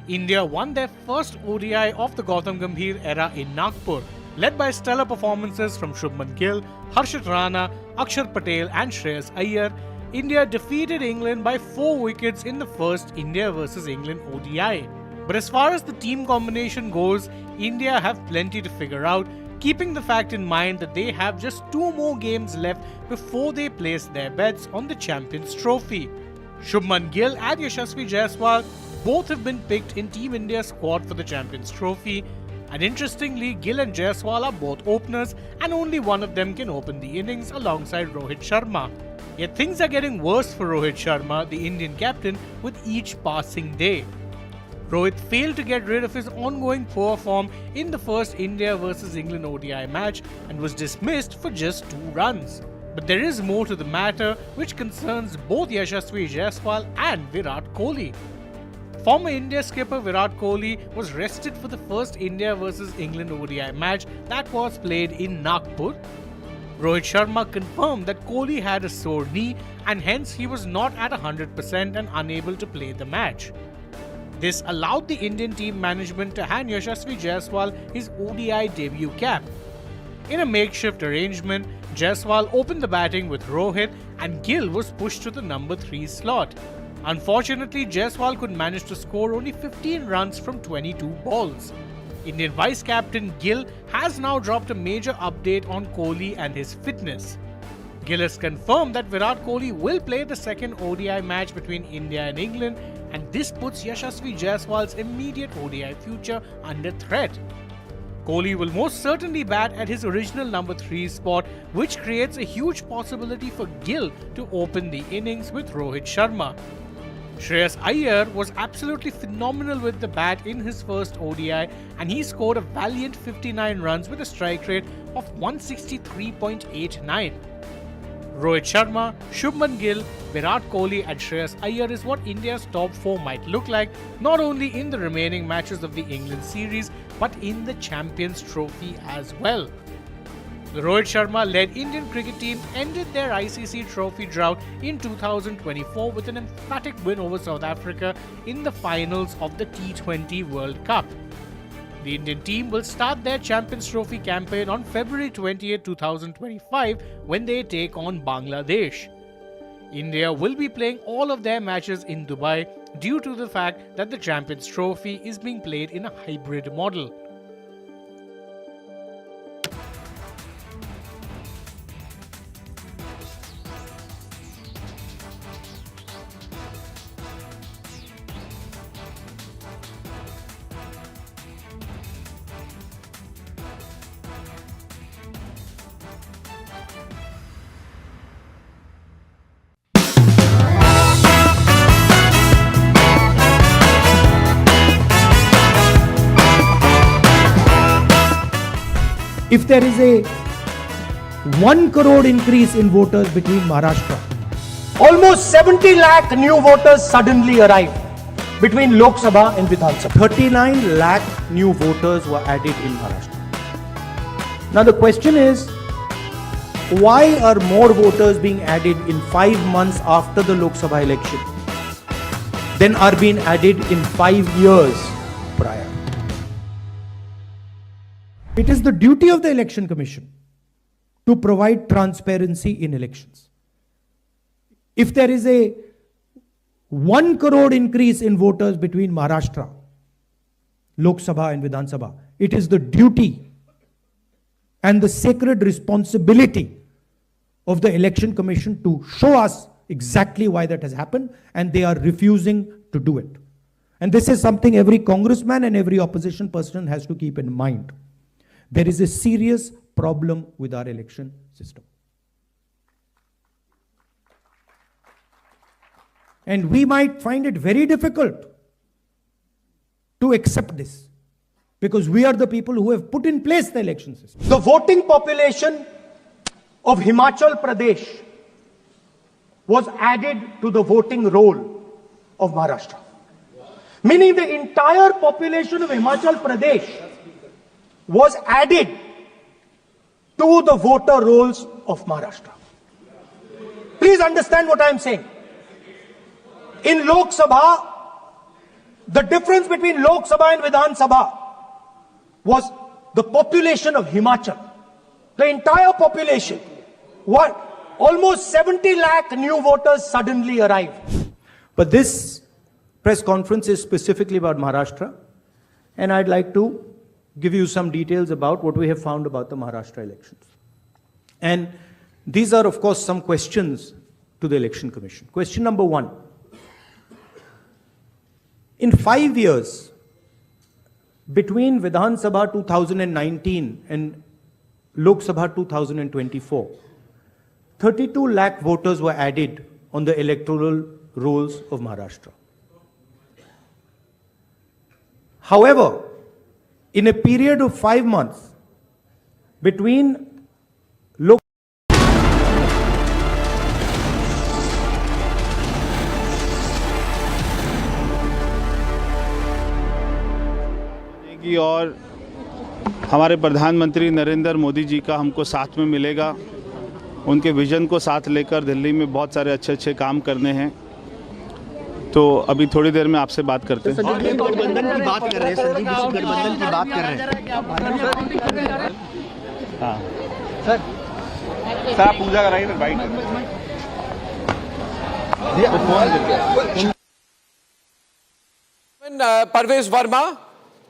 Speaker 14: India won their first ODI of the Gautam Gambhir era in Nagpur, led by stellar performances from Shubman Gill, Harshit Rana, Akshar Patel and Shreyas Iyer. India defeated England by 4 wickets in the first India vs England ODI. But as far as the team combination goes, India have plenty to figure out, keeping the fact in mind that they have just 2 more games left before they place their bets on the Champions Trophy. Shubman Gill and Yashasvi Jaiswal both have been picked in Team India's squad for the Champions Trophy. And interestingly, Gill and Jaiswal are both openers and only one of them can open the innings alongside Rohit Sharma. Yet things are getting worse for Rohit Sharma, the Indian captain, with each passing day. Rohit failed to get rid of his ongoing poor form in the first India vs England ODI match and was dismissed for just 2 runs. But there is more to the matter which concerns both Yashasvi Jaiswal and Virat Kohli. Former India skipper Virat Kohli was rested for the first India vs England ODI match that was played in Nagpur. Rohit Sharma confirmed that Kohli had a sore knee and hence he was not at 100% and unable to play the match. This allowed the Indian team management to hand Yashasvi Jaiswal his ODI debut cap. In a makeshift arrangement, Jaiswal opened the batting with Rohit and Gill was pushed to the number 3 slot. Unfortunately, Jaiswal could manage to score only 15 runs from 22 balls. Indian vice-captain Gill has now dropped a major update on Kohli and his fitness. Gill has confirmed that Virat Kohli will play the second ODI match between India and England, and this puts Yashasvi Jaiswal's immediate ODI future under threat. Kohli will most certainly bat at his original number 3 spot, which creates a huge possibility for Gill to open the innings with Rohit Sharma. Shreyas Iyer was absolutely phenomenal with the bat in his first ODI and he scored a valiant 59 runs with a strike rate of 163.89. Rohit Sharma, Shubman Gill, Virat Kohli and Shreyas Iyer is what India's top 4 might look like, not only in the remaining matches of the England series but in the Champions Trophy as well. The Rohit Sharma-led Indian cricket team ended their ICC trophy drought in 2024 with an emphatic win over South Africa in the finals of the T20 World Cup. The Indian team will start their Champions Trophy campaign on February 20, 2025 when they take on Bangladesh. India will be playing all of their matches in Dubai due to the fact that the Champions Trophy is being played in a hybrid model.
Speaker 21: If there is a 1 crore increase in voters between Maharashtra, almost 70 lakh new voters suddenly arrived between Lok Sabha and Vidhan Sabha. 39 lakh new voters were added in Maharashtra. Now the question is, why are more voters being added in 5 months after the Lok Sabha election than are being added in 5 years prior? It is the duty of the Election Commission to provide transparency in elections. If there is a 1 crore increase in voters between Maharashtra, Lok Sabha and Vidhan Sabha, it is the duty and the sacred responsibility of the Election Commission to show us exactly why that has happened, and they are refusing to do it. And this is something every congressman and every opposition person has to keep in mind. There is a serious problem with our election system. And we might find it very difficult to accept this, because we are the people who have put in place the election system. The voting population of Himachal Pradesh was added to the voting roll of Maharashtra. Meaning the entire population of Himachal Pradesh was added to the voter rolls of Maharashtra. Please Please understand what I am saying. In Lok Sabha, the difference between Lok Sabha and Vidhan Sabha was the population of Himachal. The entire population. What? Almost 70 lakh new voters suddenly arrived. But this press conference is specifically about Maharashtra, and I'd like to give you some details about what we have found about the Maharashtra elections. And these are, of course, some questions to the Election Commission. Question number 1. In 5 years, between Vidhan Sabha 2019 and Lok Sabha 2024, 32 lakh voters were added on the electoral rolls of Maharashtra. However, in a period of 5 months between Lok
Speaker 5: और हमारे प्रधानमंत्री नरेंद्र मोदी जी का हमको साथ में मिलेगा। उनके vision को साथ लेकर दिल्ली में बहुत सारे अच्छे अच्छे काम करने हैं। तो अभी थोड़ी देर में आपसे बात करते हैं।
Speaker 3: गठबंधन की बात कर रहे हैं, संदीप जी गठबंधन की बात कर रहे हैं।
Speaker 5: हाँ
Speaker 3: सर आप पूजा कराइए फिर bite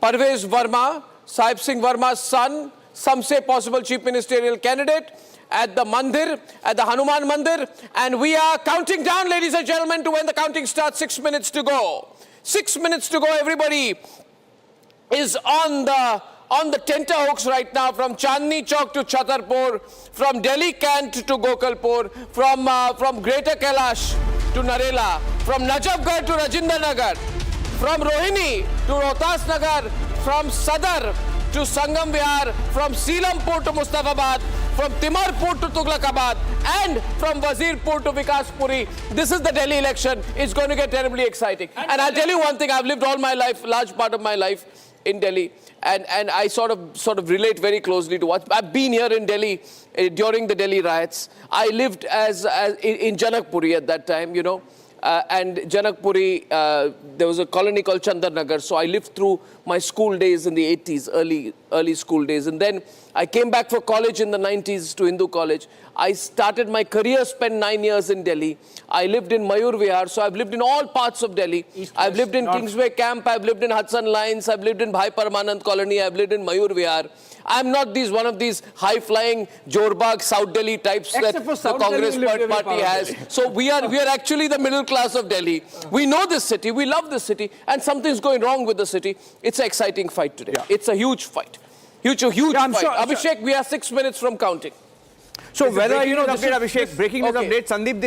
Speaker 2: Parvesh Verma, Sahib Singh Verma's son, some say possible chief ministerial candidate at the Mandir, at the Hanuman Mandir. And we are counting down, ladies and gentlemen, to when the counting starts. 6 minutes to go. 6 minutes to go. Everybody is on the tenterhooks right now, from Chandni Chowk to Chhatarpur, from Delhi Cant to Gokalpur, from Greater Kailash to Narela, from Najafgarh to Rajinder Nagar, from Rohini to Rohtas Nagar, from Sadar to Sangam Vihar, from Seelampur to Mustafabad, from Timarpur to Tughlakabad, and from Wazirpur to Vikaspuri. This is the Delhi election. It's going to get terribly exciting. And I'll tell you one thing, I've lived all my life, large part of my life in Delhi, and I sort of relate very closely to what I've been here in Delhi during the Delhi riots. I lived in Janakpuri at that time, you know. And Janakpuri, there was a colony called Chandarnagar. So I lived through my school days in the 80s, early school days. And then I came back for college in the 90s to Hindu College. I started my career, spent 9 years in Delhi. I lived in Mayur Vihar, so I've lived in all parts of Delhi. I've lived in Kingsway Camp, I've lived in Hudson Lines, I've lived in Bhai Paramanand Colony, I've lived in Mayur Vihar. I'm not one of these high-flying Jorbag, South Delhi types that the Congress party has. So we are actually the middle class of Delhi. We know this city, we love this city, and something's going wrong with the city. It's an exciting fight today. Yeah. It's a huge fight. Huge fight. Sure, Abhishek, we are 6 minutes from counting.
Speaker 3: So whether, you know, Abhishek, breaking news update, Sandeep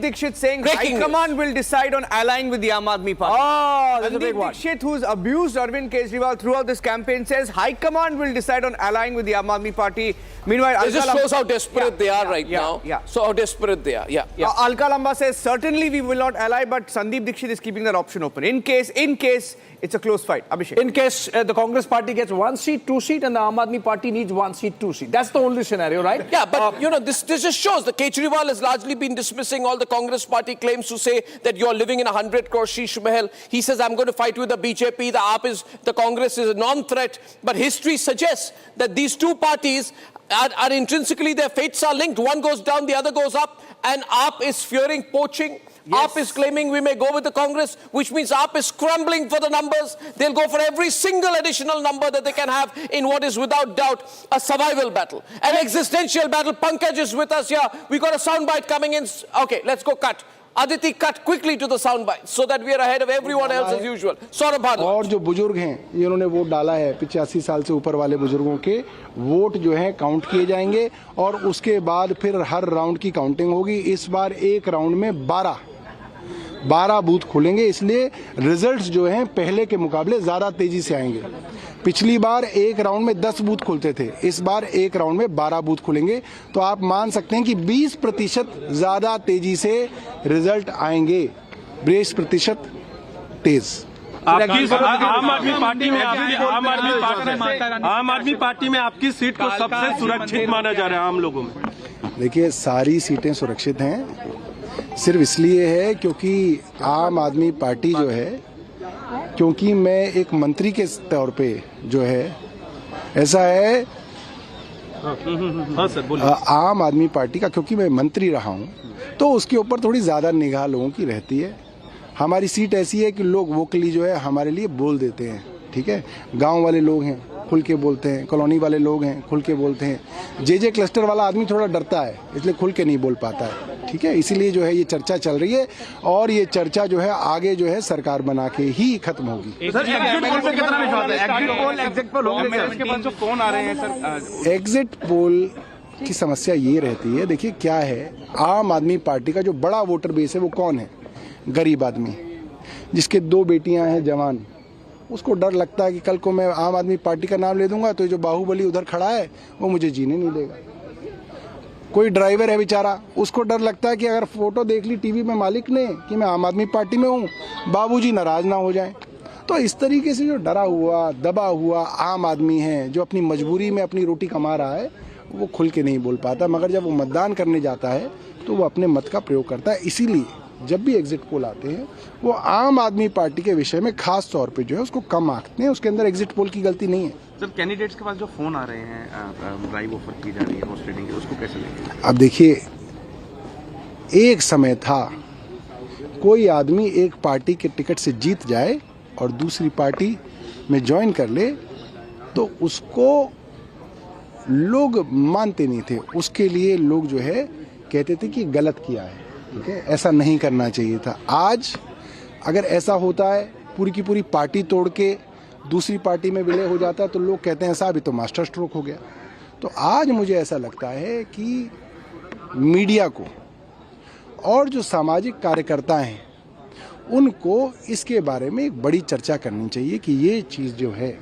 Speaker 3: Dixit saying High Command will decide on allying with the Aam Aadmi Party.
Speaker 1: Oh, that's a big one.
Speaker 3: Sandeep Dixit, who's abused Arvind Kejriwal throughout this campaign, says High Command will decide on allying with the Aam Aadmi Party. Meanwhile,
Speaker 2: this just shows how desperate they are right now. Yeah. So how desperate they are.
Speaker 3: Alka Lamba says certainly we will not ally, but Sandeep Dixit is keeping that option open in case it's a close fight. Abhishek.
Speaker 1: In case the Congress party gets 1 seat, 2 seat, and the Aam Aadmi Party needs 1 seat, 2 seat. That's the only scenario, right?
Speaker 2: Yeah, but you know, this just shows that Kejriwal has largely been dismissing all the Congress party claims to say that you're living in a 100 crore sheesh mahal. He says, I'm going to fight with the BJP. The Congress is a non-threat. But history suggests that these two parties are intrinsically, their fates are linked. One goes down, the other goes up. And AAP is fearing poaching. Yes. AAP is claiming we may go with the Congress, which means AAP is scrambling for the numbers. They'll go for every single additional number that they can have in what is without doubt a survival battle, an existential battle. Pankaj is with us here. We got a soundbite coming in. Okay, let's go cut. Aditi, cut quickly to the soundbite so that we are ahead of everyone else as usual. Saurabh Bhadwaj.
Speaker 7: और जो बुजुर्ग हैं जिन्होंने vote डाला है 85 साल से ऊपर वाले बुजुर्गों के वोट जो हैं काउंट किए जाएंगे और उसके बाद फिर हर राउंड की काउंटिंग होगी। इस बार एक राउंड में 12 बूथ खुलेंगे, इसलिए रिजल्ट्स जो हैं पहले के मुकाबले ज़्यादा तेजी से आएंगे। पिछली बार एक राउंड में 10 बूथ खुलते थे, इस बार एक राउंड में 12 बूथ खुलेंगे। तो आप मान सकते हैं कि 20% ज़्यादा तेजी से रिजल्ट आएंगे, 20% तेज।
Speaker 17: आम आदमी पार्टी में आपकी सीट को सबसे सुरक्षित माना जा रहा है आम लोगों में।
Speaker 7: देखिए सारी सीटें सुरक्षित हैं, सिर्फ इसलिए है क्योंकि आम आदमी पार्टी जो है, क्योंकि मैं एक मंत्री के तौर पे जो है, ऐसा है
Speaker 5: हाँ सर बोलिए।
Speaker 7: आम आदमी पार्टी का क्योंकि मैं मंत्री रहा हूँ तो उसके ऊपर थोड़ी ज़्यादा निगाह लोगों की रहती है। हमारी सीट ऐसी है कि लोग वोकली जो है हमारे लिए बोल देते हैं, ठीक है। गांव वाले लोग हैं खुल के बोलते हैं, कॉलोनी वाले लोग हैं खुल के बोलते हैं, जे क्लस्टर वाला आदमी थोड़ा डरता है इसलिए खुल के नहीं बोल पाता है, ठीक है। इसीलिए जो है ये चर्चा चल रही है और ये चर्चा जो है आगे जो है सरकार बना के ही खत्म होगी। एग्जिट पोल की समस्या ये रहती है, देखिए क्या है, आम आदमी पार्टी का जो बड़ा वोटर बेस है वो कौन है? गरीब आदमी जिसके 2 बेटियां हैं जवान, उसको डर लगता है कि कल को मैं आम आदमी पार्टी का नाम ले दूंगा तो जो बाहुबली उधर खड़ा है वो मुझे जीने नहीं देगा। कोई ड्राइवर है बेचारा, उसको डर लगता है कि अगर फोटो देख ली टीवी में मालिक ने कि मैं आम आदमी पार्टी में हूँ, बाबूजी नाराज ना हो जाए। तो इस तरीके से जो डरा हुआ दबा हुआ आम आदमी है जो अपनी मजबूरी में अपनी रोटी कमा रहा है वो खुल के नहीं बोल पाता, मगर जब वो मतदान करने जाता है तो वो अपने मत का प्रयोग करता है। इसीलिए जब भी एग्जिट पोल आते हैं वो आम आदमी पार्टी के विषय में खास तौर पे जो है उसको कम आंकते हैं, उसके अंदर एग्जिट पोल की गलती नहीं है।
Speaker 5: सर कैंडिडेट्स के पास जो फोन आ रहे हैं, ड्राइव ऑफर की जा रही है हॉर्स ट्रेडिंग, उसको कैसे लेंगे?
Speaker 7: अब देखिए, एक समय था कोई आदमी एक पार्टी के टिकट से जीत जाए और दूसरी पार्टी में ज्वाइन कर ले तो उसको लोग मानते नहीं थे, उसके लिए लोग जो है कहते थे कि गलत किया है, ठीक है, ऐसा नहीं करना चाहिए था। आज अगर ऐसा होता है पूरी की पूरी पार्टी तोड़ के दूसरी पार्टी में विलय हो जाता है तो लोग कहते हैं साहब ये तो मास्टर स्ट्रोक हो गया। तो आज मुझे ऐसा लगता है कि मीडिया को और जो सामाजिक कार्यकर्ता हैं उनको इसके बारे में एक बड़ी चर्चा करनी चाहिए कि ये चीज़ जो है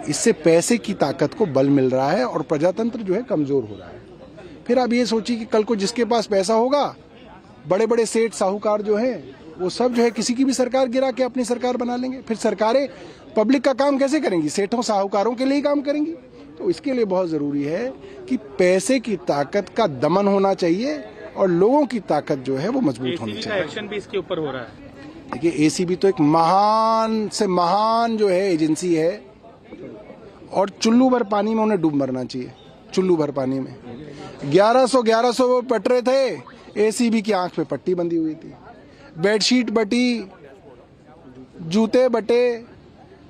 Speaker 7: इससे पैसे की ताकत को बल मिल रहा है और प्रजातंत्र जो है कमज़ोर हो रहा है। फिर आप ये सोचिए कि कल को जिसके पास पैसा होगा, बड़े बड़े सेठ साहूकार जो हैं वो सब जो है किसी की भी सरकार गिरा के अपनी सरकार बना लेंगे। फिर सरकारें पब्लिक का काम कैसे करेंगी? सेठों साहूकारों के लिए ही काम करेंगी। तो इसके लिए बहुत ज़रूरी है कि पैसे की ताकत का दमन होना चाहिए और लोगों की ताकत जो है वो मजबूत होनी चाहिए।
Speaker 5: एक्शन भी इसके ऊपर हो रहा है।
Speaker 7: देखिए एसीबी तो एक महान से महान जो है एजेंसी है और चुल्लू भर पानी में उन्हें डूब मरना चाहिए। चुल्लू भर पानी में 1100 वो पट रहे थे, एसीबी की आंख पे पट्टी बंधी हुई थी, बेडशीट बटी, जूते बटे,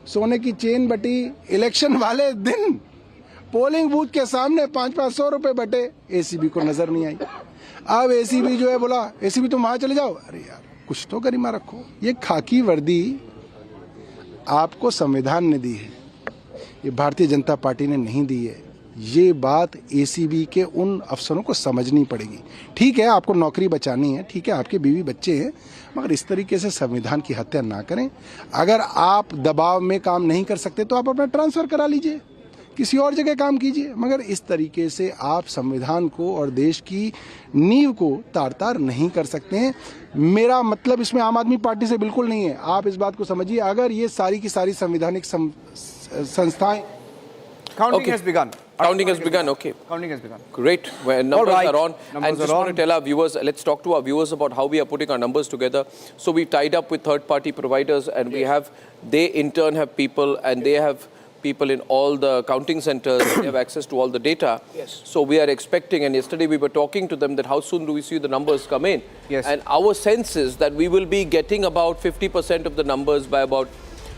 Speaker 7: सोने की चेन बटी। इलेक्शन वाले दिन पोलिंग बूथ के सामने 500 रुपए बटे, एसीबी को नजर नहीं आई। अब एसीबी जो है बोला एसीबी तुम वहां चले जाओ। अरे यार कुछ तो गरिमा रखो। ये खाकी वर्दी आपको संविधान ने दी है, ये भारतीय जनता पार्टी ने नहीं दी है। ये बात एसीबी के उन अफसरों को समझनी पड़ेगी। ठीक है आपको नौकरी बचानी है, ठीक है आपके बीवी बच्चे हैं, मगर इस तरीके से संविधान की हत्या ना करें। अगर आप दबाव में काम नहीं कर सकते तो आप अपना ट्रांसफर करा लीजिए, किसी और जगह काम कीजिए, मगर इस तरीके से आप संविधान को और देश की नींव को तार तार नहीं कर सकते हैं। मेरा मतलब इसमें आम आदमी पार्टी से बिल्कुल नहीं है, आप इस बात को समझिए। अगर ये सारी की सारी संवैधानिक संस्थाएं
Speaker 3: Counting has begun.
Speaker 2: Counting has begun, okay.
Speaker 3: Counting has begun.
Speaker 2: Great. Well, numbers
Speaker 3: right.
Speaker 2: are on. And just want to tell our viewers, let's talk to our viewers about how we are putting our numbers together. So we tied up with third-party providers and we have, they in turn have people and they have people in all the counting centers. They have access to all the data.
Speaker 1: Yes.
Speaker 2: So we are expecting, and yesterday we were talking to them that how soon do we see the numbers come in?
Speaker 3: Yes.
Speaker 2: And our sense is that we will be getting about 50% of the numbers by about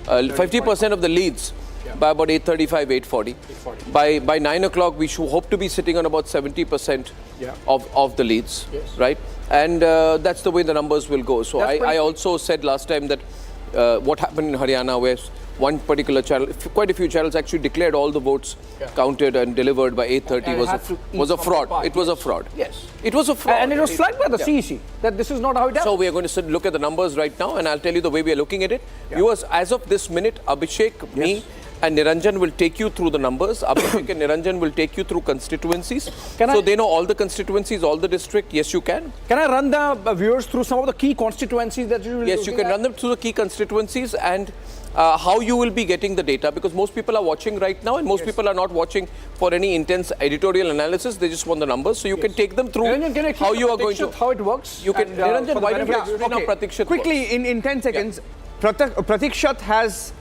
Speaker 2: 50% of the leads. Yeah. By about 8:35, 8:40. By 9 o'clock, we should hope to be sitting on about 70% of the leads, yes. Right? And that's the way the numbers will go. So I also said last time that what happened in Haryana, where one particular channel, quite a few channels actually declared all the votes counted and delivered by 8:30 was a fraud. It was a fraud.
Speaker 1: Yes.
Speaker 2: It was a fraud.
Speaker 1: And it was flagged by the CEC that this is not how it happens.
Speaker 2: So we are going to look at the numbers right now and I'll tell you the way we are looking at it. Viewers, as of this minute, Abhishek, me, and Niranjan will take you through the numbers. Abhishek and Niranjan will take you through constituencies. So they know all the constituencies, all the district. Yes, you can.
Speaker 1: Can I run the viewers through some of the key constituencies that you will
Speaker 2: Yes, you can run them through the key constituencies and how you will be getting the data, because most people are watching right now and most people are not watching for any intense editorial analysis. They just want the numbers. So you can take them through how you are going to...
Speaker 1: How it works?
Speaker 2: You can... Niranjan, why don't you explain how Pratikshat
Speaker 3: quickly,
Speaker 2: works?
Speaker 3: in 10 seconds, Pratikshat has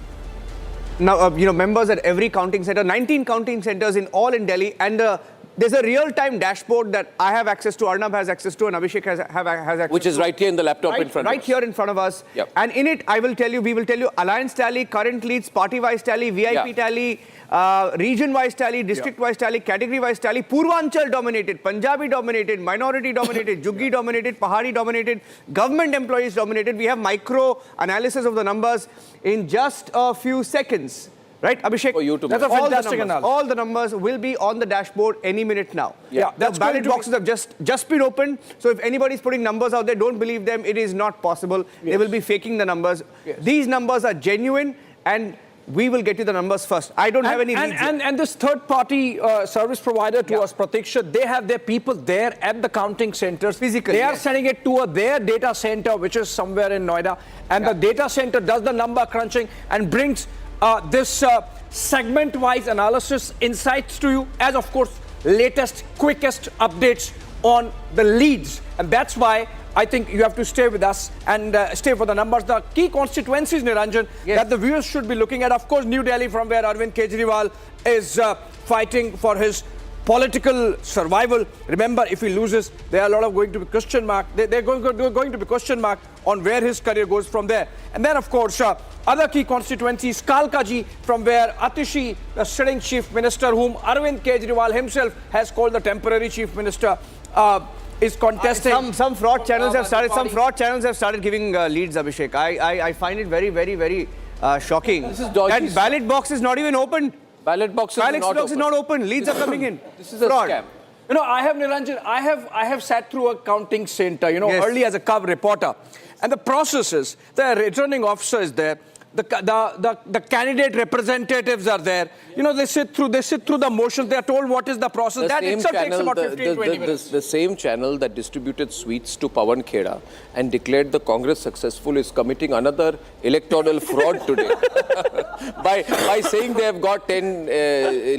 Speaker 3: now, members at every counting center, 19 counting centers in Delhi, and there's a real-time dashboard that I have access to, Arnab has access to, and Abhishek has access to.
Speaker 2: Which is right here in the laptop in front of us.
Speaker 3: Right here in front of us.
Speaker 2: Yep.
Speaker 3: And in it, we will tell you alliance tally, current leads, party-wise tally, VIP tally, region-wise tally, district-wise tally, category-wise tally, Purvanchal dominated, Punjabi dominated, minority dominated, Juggi dominated, Pahari dominated, government employees dominated. We have micro analysis of the numbers in just a few seconds. Right, Abhishek?
Speaker 2: For you to
Speaker 1: That's a fantastic analysis.
Speaker 3: All the numbers will be on the dashboard any minute now.
Speaker 1: Yeah,
Speaker 3: the ballot boxes have just been opened. So if anybody's putting numbers out there, don't believe them. It is not possible. They will be faking the numbers. These numbers are genuine, and we will get you the numbers first. I don't have any leads
Speaker 1: and this third-party service provider to us, Pratiksha, they have their people there at the counting centers.
Speaker 3: Physically,
Speaker 1: they are sending it to their data center, which is somewhere in Noida. And the data center does the number crunching and brings this segment-wise analysis insights to you as, of course, latest, quickest updates on the leads. And that's why I think you have to stay with us and stay for the numbers. The key constituencies, Niranjan, that the viewers should be looking at. Of course, New Delhi, from where Arvind Kejriwal is fighting for his political survival. Remember, if he loses, there are a lot of going to be question mark. They're going to be question mark on where his career goes from there. And then, of course, other key constituencies, Kalkaji, from where Atishi, the sitting chief minister, whom Arvind Kejriwal himself has called the temporary chief minister, is contesting.
Speaker 3: Some fraud channels have started. Some fraud channels have started giving leads, Abhishek. I find it very, very, very shocking.
Speaker 2: This is dodgy.
Speaker 3: That ballot box is not even opened.
Speaker 2: Ballot box is
Speaker 3: not open. Leads are coming in.
Speaker 2: This is a scam.
Speaker 1: You know, I have, Niranjan, I have sat through a counting center, early as a cub reporter. And the process is, the returning officer is there. The candidate representatives are there. They sit through the motions. They are told what is the process. That itself takes about 15-20 minutes.
Speaker 2: The same channel that distributed sweets to Pawan Khera and declared the Congress successful is committing another electoral fraud today by saying they have got 10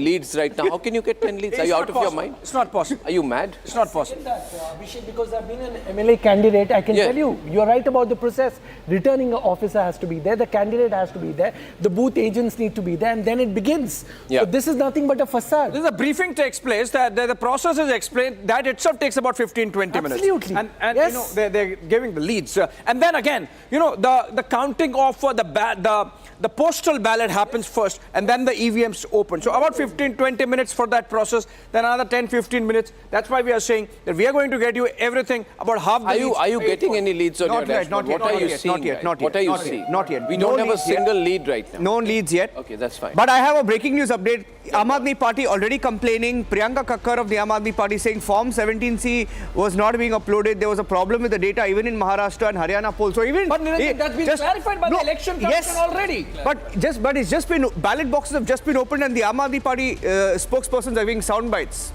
Speaker 2: leads right now. How can you get 10 leads? Are you out of your mind?
Speaker 1: It's not possible.
Speaker 2: Are you mad?
Speaker 1: It's not possible.
Speaker 6: Abhishek, because I've been an MLA candidate, I can tell you, you're right about the process. Returning officer has to be there. The candidate has to be there, the booth agents need to be there, and then it begins. So this is nothing but a facade.
Speaker 1: This is a briefing takes place, that the process is explained, that itself takes about 15-20 minutes.
Speaker 6: Absolutely.
Speaker 1: And yes. They're giving the leads. And then again, the counting of the postal ballot happens first, and then the EVMs open. So about 15-20 minutes for that process, then another 10-15 minutes. That's why we are saying that we are going to get you everything about half the leads.
Speaker 2: Are you getting any leads on your dashboard? What are you seeing? What are you seeing?
Speaker 3: Not yet.
Speaker 2: We don't have a single lead right now.
Speaker 3: No leads yet.
Speaker 2: Okay, that's fine.
Speaker 3: But I have a breaking news update. Aam Aadmi Party already complaining. Priyanka Kakkar of the Aam Aadmi Party saying Form 17C was not being uploaded. There was a problem with the data even in Maharashtra and Haryana polls. So even
Speaker 1: that's been clarified by the election commission already.
Speaker 3: But it's just been, ballot boxes have just been opened, and the Aam Aadmi Party spokespersons are giving sound bites.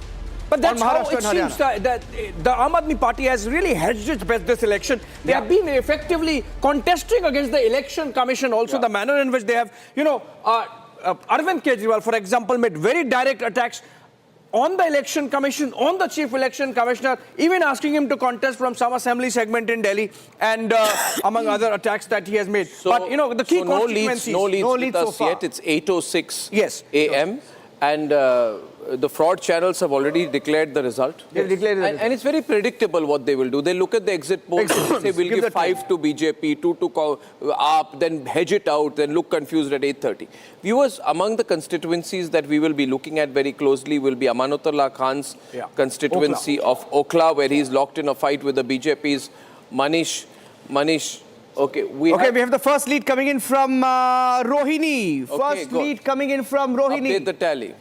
Speaker 1: But that's how it seems that the Aam Aadmi Party has really hedged its bets this election. They have been effectively contesting against the election commission also, the manner in which they have, Arvind Kejriwal, for example, made very direct attacks on the election commission, on the chief election commissioner, even asking him to contest from some assembly segment in Delhi, and among other attacks that he has made.
Speaker 2: So,
Speaker 1: but, the key constituencies.
Speaker 2: No leads with us yet. It's 8:06 a.m. And the fraud channels have already declared the result.
Speaker 3: They've declared the result.
Speaker 2: And it's very predictable what they will do. They look at the exit polls, say we'll give 5 to BJP, 2 to AAP, then hedge it out, then look confused at 8:30. Viewers, among the constituencies that we will be looking at very closely will be Amanatullah Khan's constituency of Okhla, where he's locked in a fight with the BJP's Manish. Okay, we
Speaker 3: have the first lead coming in from Rohini. First lead coming in from Rohini.
Speaker 2: Update the tally.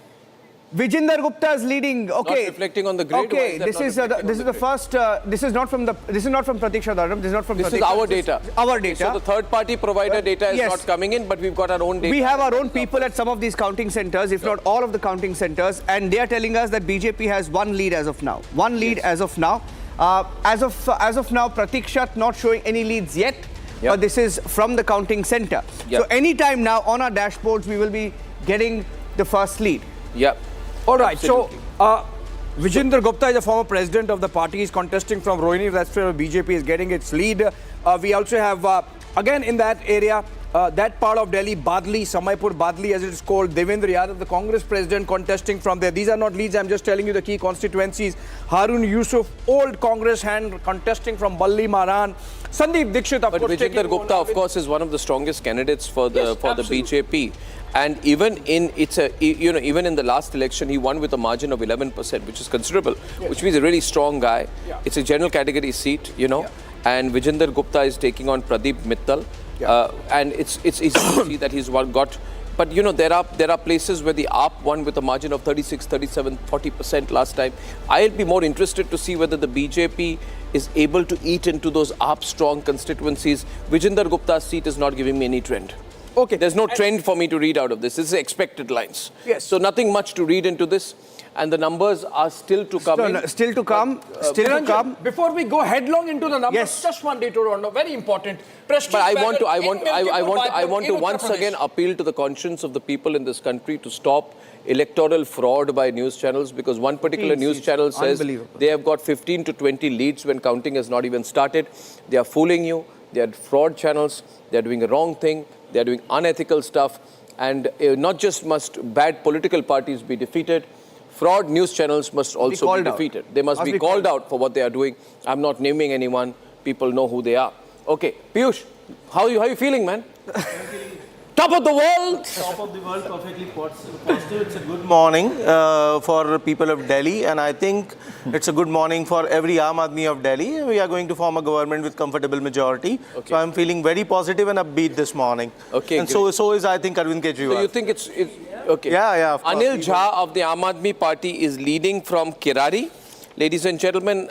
Speaker 3: Vijinder Gupta is leading. Okay.
Speaker 2: Not reflecting on the grid.
Speaker 3: Okay, this is the first. This is not from Pratiksha Arnab. This is not from.
Speaker 2: This is our data.
Speaker 3: Our data.
Speaker 2: So the third-party provider data is not coming in, but we've got our own data.
Speaker 3: We have our own people at some of these counting centers, if not all of the counting centers, and they are telling us that BJP has one lead as of now. One lead as of now. As of now, Pratiksha not showing any leads yet. but this is from the counting center. So anytime now on our dashboards, we will be getting the first lead.
Speaker 2: Yeah.
Speaker 1: All right. Absolutely. So, Vijender Gupta is a former president of the party. He's contesting from Rohini. That's where BJP is getting its lead. We also have, again in that area, that part of Delhi, Badli, Samaipur Badli as it is called, Devendra Yadav, the Congress president, contesting from there. These are not leads, I'm just telling you the key constituencies. Harun Yusuf, old Congress hand, contesting from Balli Maran. Sandeep Dixit, of
Speaker 2: but
Speaker 1: course.
Speaker 2: Vijender Gupta, of course, is one of the strongest candidates for the BJP. And even in even in the last election, he won with a margin of 11%, which is considerable, which means a really strong guy. It's a general category seat, and Vijender Gupta is taking on Pradeep Mittal. And it's easy to see that he's got, but there are places where the AAP won with a margin of 36, 37, 40% last time. I'll be more interested to see whether the BJP is able to eat into those AAP strong constituencies. Vijender Gupta's seat is not giving me any trend.
Speaker 1: Okay.
Speaker 2: There's no trend for me to read out of this. This is expected lines.
Speaker 1: Yes.
Speaker 2: So nothing much to read into this. And the numbers are still to come.
Speaker 3: Still to come.
Speaker 1: Before we go headlong into the numbers, just one detour, very important.
Speaker 2: But I want to once again appeal to the conscience of the people in this country to stop electoral fraud by news channels, because one particular news channel says they have got 15 to 20 leads when counting has not even started. They are fooling you. They are fraud channels. They are doing the wrong thing. They are doing unethical stuff. And not just must bad political parties be defeated, fraud news channels must also be defeated. They must be called out for what they are doing. I'm not naming anyone. People know who they are. Okay, Piyush, how are you feeling, man? Top of the world!
Speaker 15: Top of the world, perfectly positive. It's a good morning for people of Delhi, and I think it's a good morning for every Aam Aadmi of Delhi. We are going to form a government with comfortable majority. Okay. So I'm feeling very positive and upbeat this morning. Okay, and so is, I think, Arvind Kejriwal.
Speaker 2: So you think it's okay?
Speaker 15: Yeah, of course.
Speaker 2: Anil Jha of the Aam Aadmi Party is leading from Kirari. Ladies and gentlemen,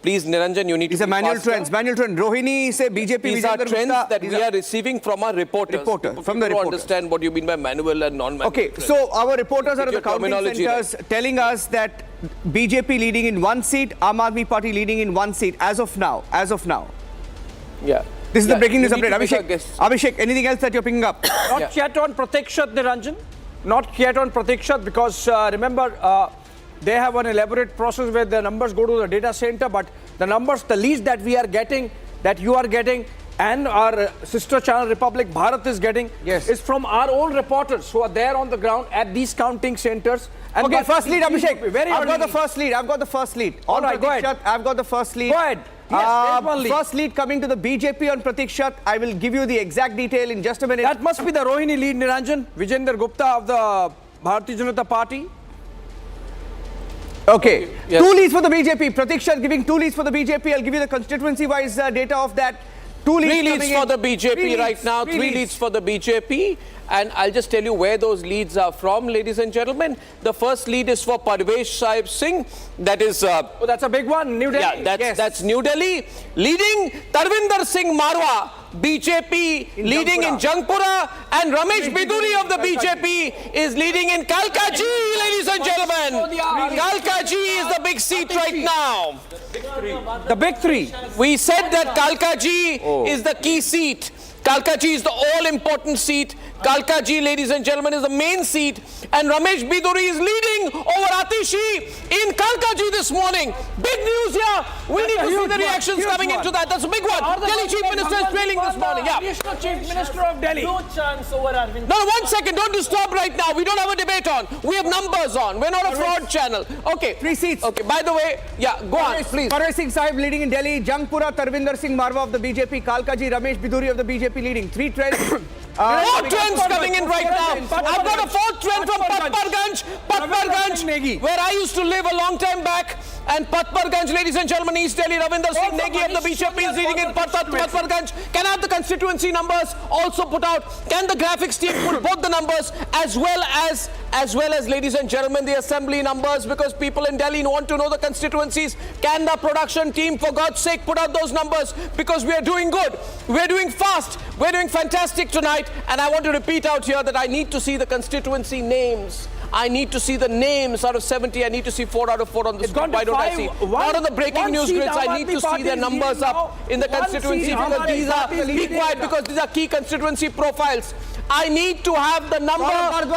Speaker 2: please, Niranjan, you need to be
Speaker 3: manual
Speaker 2: faster.
Speaker 3: trends. Manual trend. Rohini say BJP.
Speaker 2: These are trends that we are receiving from our reporters.
Speaker 3: From the reporter.
Speaker 2: Understand what you mean by manual and non-manual.
Speaker 3: Okay,
Speaker 2: trends.
Speaker 3: so our reporters are at the counting centers telling us that BJP leading in one seat, Aam Aadmi Party leading in one seat as of now.
Speaker 2: Yeah.
Speaker 3: This is the breaking news update. Abhishek, anything else that you're picking up?
Speaker 1: Not yet on Pratikshat, Niranjan. Not yet on Pratikshat, because remember, they have an elaborate process where the numbers go to the data center, but the numbers, the leads that we are getting, that you are getting, and our sister channel Republic Bharat is getting, is from our own reporters who are there on the ground at these counting centers. And
Speaker 3: okay, first lead, Abhishek. I've got the first lead.
Speaker 1: All right, go ahead.
Speaker 3: I've got the first lead.
Speaker 1: Go ahead. Yes, one lead.
Speaker 3: First lead coming to the BJP on Pratikshat. I will give you the exact detail in just a minute.
Speaker 1: That must be the Rohini lead, Niranjan. Vijender Gupta of the Bharatiya Janata Party.
Speaker 3: Okay, yes. 2 leads for the BJP. Pratikshat giving 2 leads for the BJP. I'll give you the constituency-wise data of that. 2 leads.
Speaker 2: 3 leads for the BJP right now. 3 leads for the BJP. And I'll just tell you where those leads are from, ladies and gentlemen. The first lead is for Parvesh Sahib Singh. That is...
Speaker 1: oh, that's a big one. New Delhi.
Speaker 2: Yeah, that's New Delhi. Leading Tarvinder Singh Marwa, BJP, leading in Jangpura. And Ramesh Biduri of the BJP is leading in Kalkaji, ladies and gentlemen. Kalkaji is the big seat right now.
Speaker 1: The big three.
Speaker 2: We said that Kalkaji is the key seat. Kalkaji is the all-important seat. Kalkaji, ladies and gentlemen, is the main seat. And Ramesh Biduri is leading over Atishi in Kalkaji this morning. Big news here. We need to see the reactions coming into that. That's a big one. Delhi Chief Minister is trailing this morning. Yeah.
Speaker 1: Additional Chief Minister of Delhi.
Speaker 6: No chance over Arvind.
Speaker 2: No, 1 second. Don't disturb right now. We don't have a debate on. We have numbers on. We're not a fraud channel. Okay.
Speaker 3: 3 seats.
Speaker 2: Okay. By the way, yeah, go on, please.
Speaker 3: Parvesh Singh Sahib leading in Delhi. Jangpura, Tarvinder Singh Marwa of the BJP. Kalkaji, Ramesh Biduri of the BJP leading. 3 trends.
Speaker 2: 4 trends coming in right now. I've got a 4th trend from Patparganj, where I used to live a long time back. And Patparganj, ladies and gentlemen, East Delhi, Ravinder Singh Negi of the BJP is leading in Patparganj. Can I have the constituency numbers also put out? Can the graphics team put both the numbers as well as, ladies and gentlemen, the assembly numbers? Because people in Delhi want to know the constituencies. Can the production team, for God's sake, put out those numbers? Because we are doing good. We're doing fast. We're doing fantastic tonight. And I want to repeat out here that I need to see the constituency names. I need to see see the names out of 70. I need to see 4 out of 4 on the screen. Why don't I see? Not on the breaking news grids. I need to see the numbers up in the constituency because these are, be quiet, because these are key constituency profiles. I need to have the number,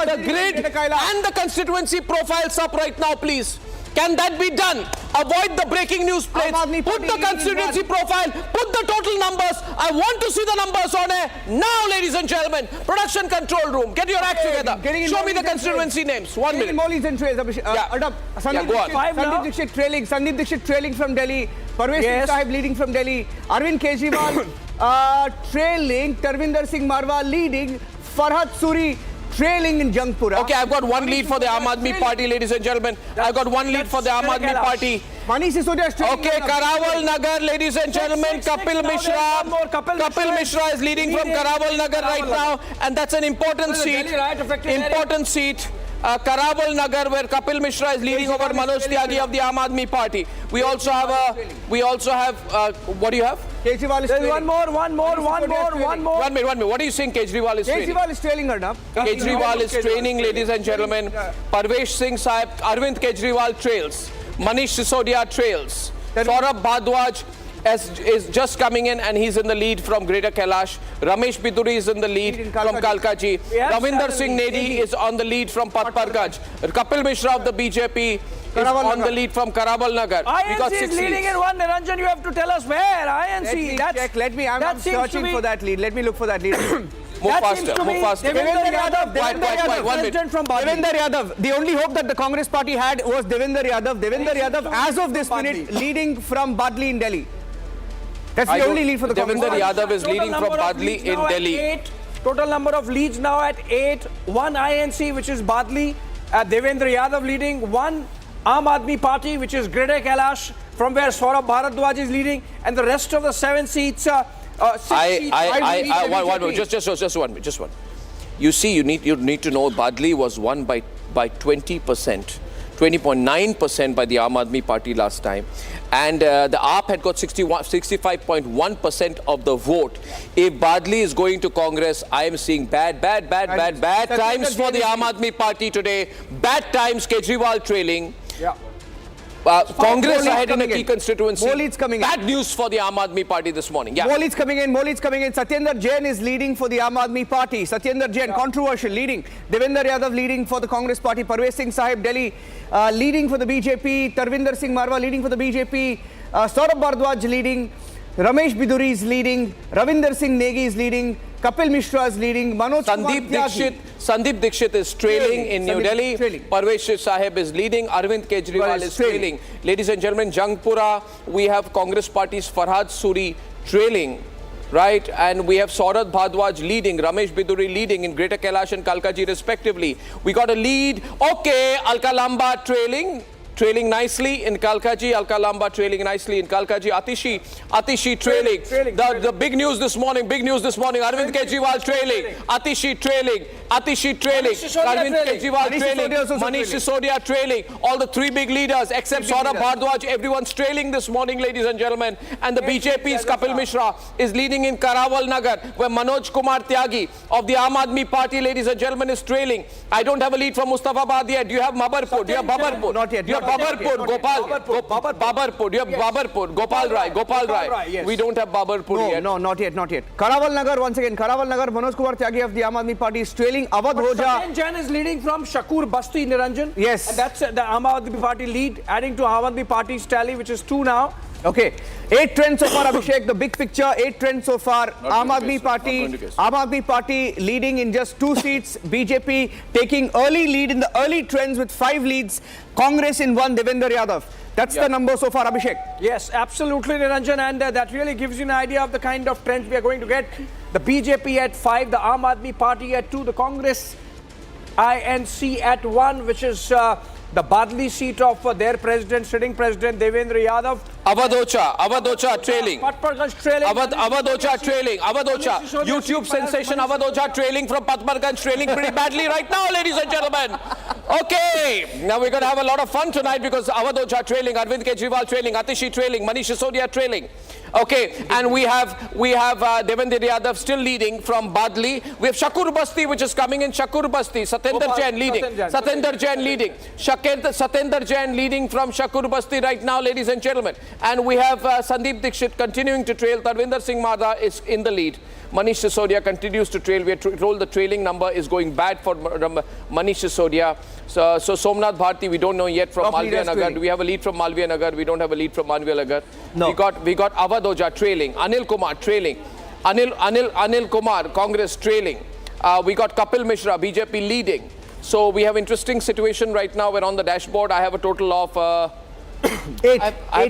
Speaker 2: the grid and the constituency profiles up right now, please. Can that be done? Avoid the breaking news plates. Put the constituency profile. Put the total numbers. I want to see the numbers on air now, ladies and gentlemen. Production control room. Get your act together. Show me the constituency names. 1 minute.
Speaker 3: Mollies and trails. Sandeep Dixit trailing. Sandeep Dixit trailing from Delhi. Parvesh Sahib leading from Delhi. Arvind Kejriwal trailing. Tarvinder Singh Marwa leading. Farhad Suri trailing in Jangpura.
Speaker 2: Okay, I've got one lead for the Aam Aadmi Party, ladies and gentlemen. I've got one lead for the Aam Aadmi Party.
Speaker 3: Sisodia is trailing.
Speaker 2: Okay, Karawal Nagar, ladies and gentlemen. Kapil Mishra is leading from Karawal Nagar right now, and that's an important seat. Important seat. Karawal Nagar, where Kapil Mishra is leading over Manoj Tyagi of the Aam Aadmi Party. We also have what do you have?
Speaker 3: Kejriwal is trailing.
Speaker 1: One more.
Speaker 2: 1 minute. What are you saying? Kejriwal is trailing.
Speaker 3: Kejriwal is trailing, Arnab.
Speaker 2: Kejriwal is training, ladies and gentlemen. Parvesh Singh Sahib, Arvind Kejriwal trails. Manish Sisodia trails. Saurabh Bhardwaj is just coming in and he's in the lead from Greater Kailash. Ramesh Biduri is in the lead from Kalkaji. Ravinder Singh Nedi is on the lead from Patpargaj. Kapil Mishra of the BJP is on the lead from Karawal Nagar.
Speaker 1: INC is leading in one. Niranjan, you have to tell us where. INC.
Speaker 3: I'm searching for that lead. Let me look for that lead.
Speaker 2: Move faster.
Speaker 3: Devendra Yadav. The only hope that the Congress party had was Devendra Yadav. Devendra Yadav, as of this minute, leading from Badli in Delhi. That's the only lead for the Congress.
Speaker 2: Devendra Yadav is leading from Badli in Delhi.
Speaker 1: Total number of leads now at 8. 1 INC, which is Badli. Devendra Yadav leading. 1 Aam Aadmi Party, which is Greater Kailash, from where Saurabh Bhardwaj is leading, and the rest of the 7 seats.
Speaker 2: Just 1 minute. You see, you need to know Badli was won by 20%, 20.9% by the Aam Aadmi Party last time, and the AAP had got 65.1% of the vote. If Badli is going to Congress, I am seeing bad times for the Aam Aadmi Party today. Bad times. Kejriwal trailing. Congress ahead in a key constituency. Bad news for the Aam Aadmi Party this morning.
Speaker 3: More leads coming in. Satyendra Jain is leading for the Aam Aadmi Party. Satyendra Jain, controversial, leading. Devendra Yadav leading for the Congress Party. Parvesh Singh Sahib, Delhi, leading for the BJP. Tarvinder Singh Marwa leading for the BJP. Saurabh Bhardwaj leading. Ramesh Biduri is leading. Ravinder Singh Negi is leading. Kapil Mishra is leading.
Speaker 2: Sandeep Dixit is trailing in New Delhi. Parvesh Sahib is leading. Arvind Kejriwal is trailing. Ladies and gentlemen, Jangpura, we have Congress Party's Farhad Suri trailing. Right, and we have Saurabh Bhardwaj leading, Ramesh Biduri leading in Greater Kailash and Kalkaji respectively. We got a lead. Okay, Alka Lamba trailing nicely in Kalkaji. Alka Lamba trailing nicely in Kalkaji. Atishi trailing. The big news this morning. Arvind Kejriwal trailing. Atishi trailing. Arvind Kejriwal trailing. Manish Sisodia trailing. All the 3 big leaders except Saurabh Bhardwaj. Everyone's trailing this morning, ladies and gentlemen. And the BJP's Kapil Mishra is leading in Karawal Nagar, where Manoj Kumar Tyagi of the Aam Aadmi Party, ladies and gentlemen, is trailing. I don't have a lead from Mustafabad yet. Do you have Mabarpur? Do you have Babarpur?
Speaker 3: Not yet.
Speaker 2: Babarpur, Babarpur. Do you have Babarpur? Gopal Rai.
Speaker 3: Yes.
Speaker 2: We don't have Babarpur yet.
Speaker 3: No, not yet. Karawal Nagar, once again. Karawal Nagar, Manoj Kumar Tyagi of the Aam Aadmi Party is trailing. Awadh Hoja.
Speaker 1: Satyendra Jain is leading from Shakur Basti, Niranjan.
Speaker 3: Yes.
Speaker 1: And that's the Aam Aadmi Party lead, adding to Aam Aadmi Party's tally, which is 2 now.
Speaker 3: Okay, 8 trends so far, Abhishek. The big picture, 8 trends so far. Aam Aadmi Party leading in just 2 seats. BJP taking early lead in the early trends with 5 leads. Congress in 1, Devendra Yadav. That's the number so far, Abhishek.
Speaker 1: Yes, absolutely, Niranjan, and that really gives you an idea of the kind of trends we are going to get. The BJP at 5, the Aam Aadmi Party at 2, the Congress INC at 1, which is the Badli seat of their president, sitting president, Devendra Yadav.
Speaker 2: Avadocha trailing.
Speaker 1: Patparganj trailing.
Speaker 2: Avadocha trailing. YouTube sensation Avadocha trailing from Patparganj, trailing pretty badly right now, ladies and gentlemen. Okay, now we're going to have a lot of fun tonight because Avadoja trailing, Arvind Kejriwal trailing, Atishi trailing, Manish Sisodia trailing. Okay, and we have Devendra Yadav still leading from Badli. We have Shakur Basti, which is coming in. Shakur Basti, Satyendra Jain leading. Satyendra Jain leading. Satyendra Jain leading from Shakur Basti right now, ladies and gentlemen. And we have Sandeep Dixit continuing to trail. Tarvinder Singh Madha is in the lead. Manish Sisodia continues to trail. We are told the trailing number is going bad for Manish Sisodia. So Somnath Bharti, we don't know yet from Malviya Nagar. Do we have a lead from Malviya Nagar? We don't have a lead from Malviya Nagar. No. We got Avadoja trailing. Anil Kumar trailing. Anil Kumar, Congress trailing. We got Kapil Mishra, BJP leading. So we have interesting situation right now. We're on the dashboard. I have a total of...
Speaker 3: Eight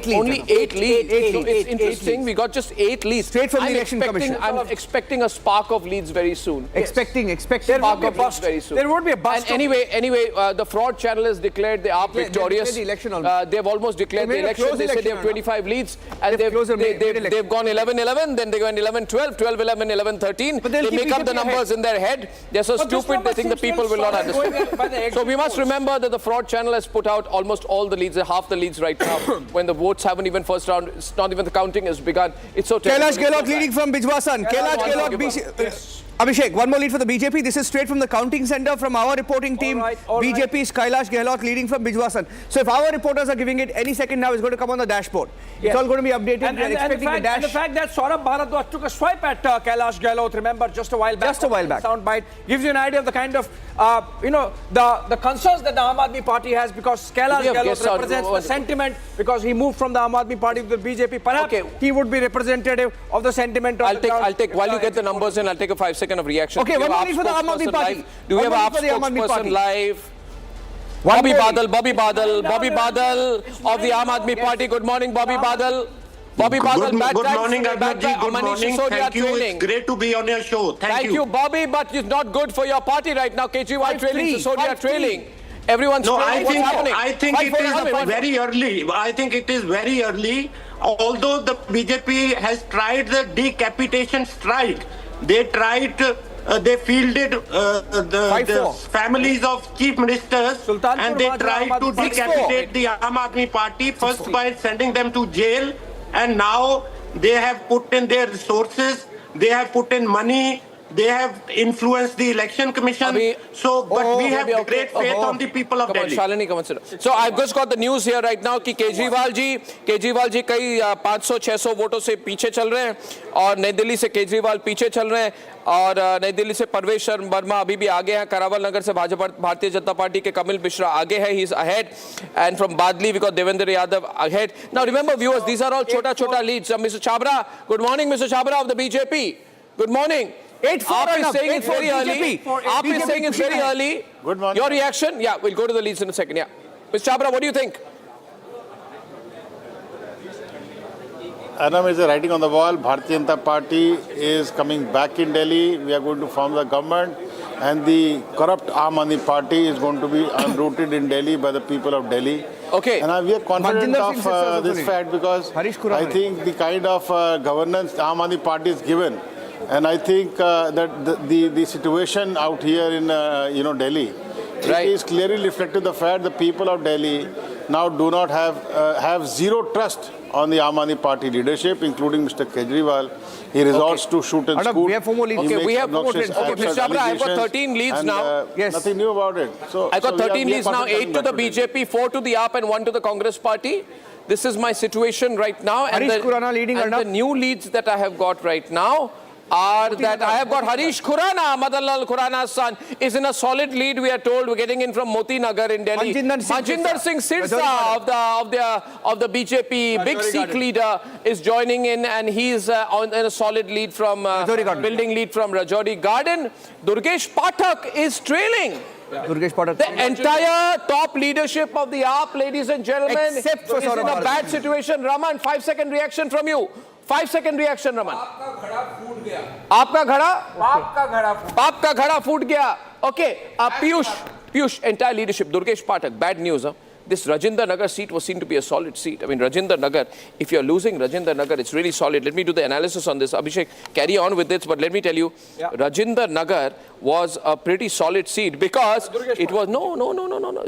Speaker 3: leads.
Speaker 2: Only eight leads. So it's interesting.
Speaker 3: Leads.
Speaker 2: We got just 8 leads.
Speaker 3: Straight from the election commission.
Speaker 2: I'm expecting a spark of leads very soon.
Speaker 3: Expecting.
Speaker 2: There won't be a bust very soon.
Speaker 3: There won't be a bust.
Speaker 2: And anyway, the fraud channel has declared they are victorious. They've almost declared the election. They said they have 25 leads, and they've gone 11-11. Then they go 11-12, 12-11, 11-13. They make up the numbers in their head. They're so stupid. They think the people will not understand. So we must remember that the fraud channel has put out almost all the leads, half the leads right now, when the votes haven't even first round, it's not even the counting has begun. It's so terrible.
Speaker 3: Kailash Gehlot leading from Bijwasan. Kailash Gehlot, Abhishek, one more lead for the BJP. This is straight from the counting center from our reporting team. BJP's Kailash Gehlot leading from Bijwasan. So if our reporters are giving it any second now, it's going to come on the dashboard. It's all going to be updated.
Speaker 1: And the fact that Saurabh Bharadwaj took a swipe at Kailash Gehlot, remember, just a while back. Soundbite gives you an idea of the kind of, the concerns that the Aam Aadmi Party has, because Kailash Gehlot represents the sentiment, because he moved from the Aam Aadmi Party to the BJP. Perhaps he would be representative of the sentiment of
Speaker 2: I'll take while you get the numbers in, I'll take a 5-second of reaction.
Speaker 3: Okay, one more lead for the Aam Aadmi Party.
Speaker 2: Do we have a spokesperson live? Bobby Badal of the Aam Aadmi Party. Good morning, Bobby Badal. Bobby Badal,
Speaker 16: good morning, Arnab ji. Good morning. Thank you. It's great to be on your show. Thank you.
Speaker 2: Bobby, but it's not good for your party right now. Kejriwal trailing, Sisodia trailing. Everyone's
Speaker 16: trailing.
Speaker 2: What's happening?
Speaker 16: I think it is very early. I think it is very early. Although the BJP has tried the decapitation strike, they tried. They fielded the families of chief ministers, and they tried to decapitate the Aam Aadmi Party first by sending them to jail. And now they have put in their resources, they have put in money, they have influenced the election commission. But we have great faith on the people of Delhi.
Speaker 2: Shalini, come on, sir. So I've just got the news here right now कि केजरीवाल जी कई 500-600 वोटों से पीछे चल रहे हैं, और नई दिल्ली से केजरीवाल पीछे चल रहे हैं, और नई दिल्ली से परवेश वर्मा अभी भी आगे हैं. करावल नगर से भारतीय जनता पार्टी के कपिल मिश्रा आगे है, he is ahead, and from Badli we got Devendra Yadav ahead. Now remember viewers, these are all chota leads. Mr. Chabra, good morning, Mr. Chabra of the BJP. Good morning. AAP is saying it's very early. AAP is saying it's very early.
Speaker 5: Good morning.
Speaker 2: Your reaction? Yeah, we'll go to the leads in a second. Yeah, Mr. Chabra, what do you think?
Speaker 5: Arnab is writing on the wall. Bharatiya Janata Party is coming back in Delhi. We are going to form the government, and the corrupt Aam Aadmi Party is going to be unrooted in Delhi by the people of Delhi.
Speaker 2: Okay.
Speaker 5: And we are confident of this fact because I think the kind of governance Aam Aadmi Party is given, and I think that the situation out here in Delhi, it is clearly reflected the fact the people of Delhi now do not have zero trust on the Aam Aadmi Party leadership, including Mr. Kejriwal. He resorts to shoot and scoot.
Speaker 3: We have 4 more leads.
Speaker 2: Okay, we have 4 more leads. Okay, Mr. Chabra, I've got 13 leads now.
Speaker 5: Nothing new about it. So
Speaker 2: I've got 13 leads now, 8 to the BJP, 4 to the AAP and 1 to the Congress Party. This is my situation right now. And the new leads that I have got right now are that I have got Harish Khurana, Madanlal Khurana's son, is in a solid lead. We are told we're getting in from Moti Nagar in Delhi. Manjinder Singh Sirsa of the BJP, big Sikh leader, is joining in, and he's in a solid lead from building lead from Rajouri Garden. Durgesh Pathak is trailing. The entire top leadership of the AAP, ladies and gentlemen, is in a bad situation. Raman, 5-second reaction from you. 5-second reaction, Raman. आपका घड़ा फूट गया. Okay, Piyush, entire leadership. Durgesh Pathak, bad news. this Rajinder Nagar seat was seen to be a solid seat. I mean, Rajinder Nagar, if you're losing Rajinder Nagar, it's really solid. Let me do the analysis on this. Abhishek, carry on with this, but let me tell you, Rajinder Nagar was a pretty solid seat because it was, no.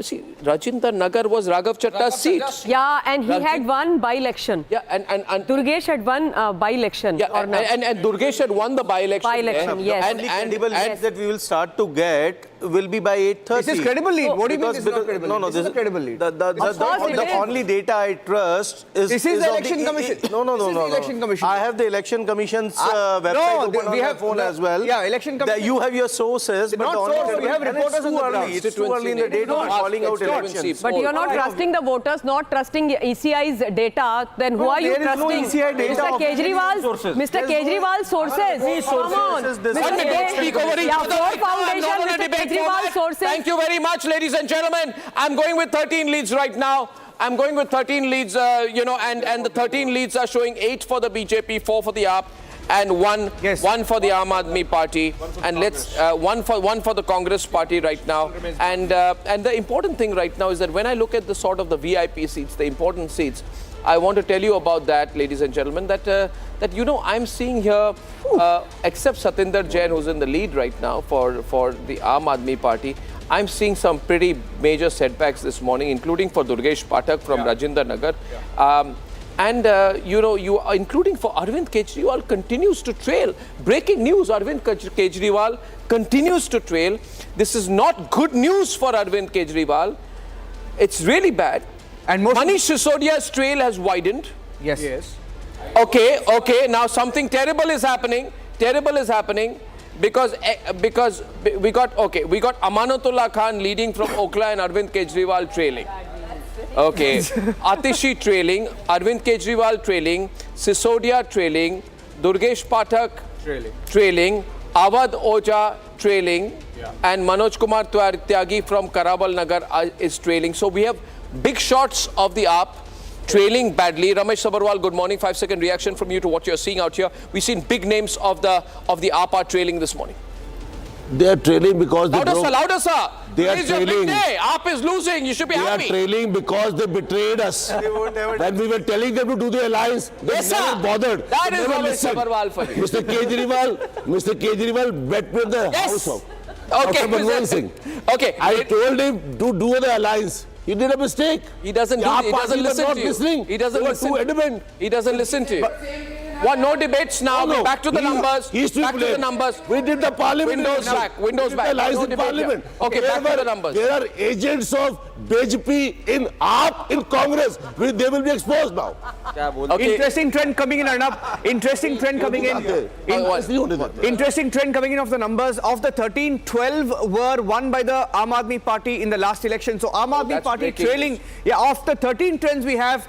Speaker 2: See, Rajinder Nagar was Raghav Chatta's seat.
Speaker 18: Yeah, and he had won by-election.
Speaker 2: Yeah, and
Speaker 18: Durgesh had won by-election.
Speaker 2: Yeah, and Durgesh had won the by-election.
Speaker 18: By-election, yes.
Speaker 15: And credible leads that we will start to get will be by 8:30.
Speaker 3: This is credible lead. What do you mean this is not credible lead? This is a credible lead.
Speaker 15: The only data I trust is...
Speaker 3: This is the election commission.
Speaker 15: No.
Speaker 3: Election commission.
Speaker 15: I have the election commission's website open on my phone as well.
Speaker 3: Yeah, election commission.
Speaker 15: You have your sources, but
Speaker 3: not sources. We have reporters on the ground.
Speaker 15: It's too early in the day to be calling out elections.
Speaker 18: But you're not trusting the voters, not trusting ECI's data. Then who are you trusting? Mr. Kejriwal's sources. Come on.
Speaker 2: One minute, speak over each other.
Speaker 18: Kejriwal sources.
Speaker 2: Thank you very much, ladies and gentlemen. I'm going with 13 leads right now. I'm going with 13 leads, and the 13 leads are showing 8 for the BJP, 4 for the AAP, and one for the Aam Aadmi Party, and one for the Congress Party right now. And the important thing right now is that when I look at the sort of the VIP seats, the important seats, I want to tell you about that, ladies and gentlemen, that I'm seeing here, except Satinder Jain, who's in the lead right now for the Aam Aadmi Party, I'm seeing some pretty major setbacks this morning, including for Durgesh Pathak from Rajinder Nagar. Including for Arvind Kejriwal continues to trail. Breaking news, Arvind Kejriwal continues to trail. This is not good news for Arvind Kejriwal. It's really bad. And Manish Sisodia's trail has widened.
Speaker 3: Yes.
Speaker 2: Okay. Now something terrible is happening. Because we got Amanatullah Khan leading from Okhla and Arvind Kejriwal trailing. Okay, Atishi trailing, Arvind Kejriwal trailing, Sisodia trailing, Durgesh Pathak trailing, Awadh Oja trailing, and Manoj Kumar Tyagi from Karabal Nagar is trailing. So we have big shots of the AAP trailing badly. Ramesh Sabarwal, good morning. 5-second reaction from you to what you're seeing out here. We've seen big names of the AAP are trailing this morning.
Speaker 20: They are trailing because they
Speaker 2: louder, sir.
Speaker 20: They are trailing.
Speaker 2: AAP is losing. You should be happy.
Speaker 20: They are trailing because they betrayed us. When we were telling them to do the alliance, they never bothered.
Speaker 2: That is Ramesh Sabarwal for you.
Speaker 20: Mr. Kejriwal met with the House of Dr. Manmohan Singh.
Speaker 2: Okay.
Speaker 20: I told him to do the alliance. He did a mistake.
Speaker 2: He doesn't listen to you. He doesn't listen.
Speaker 20: Too adamant.
Speaker 2: He doesn't listen to you. No debates now.
Speaker 20: No.
Speaker 2: Back to the numbers.
Speaker 20: Back to the
Speaker 2: numbers.
Speaker 20: We did the parliament.
Speaker 2: Windows back.
Speaker 20: No parliament.
Speaker 2: Okay, back to the numbers.
Speaker 20: There are agents of BJP in AAP in Congress. They will be exposed now.
Speaker 3: Okay. Interesting trend coming in, Arnab. Interesting trend coming in. Interesting trend coming in of the numbers. Of the 13, 12 were won by the Aam Aadmi Party in the last election. So Aam Aadmi Party trailing. Of the 13 trends we have,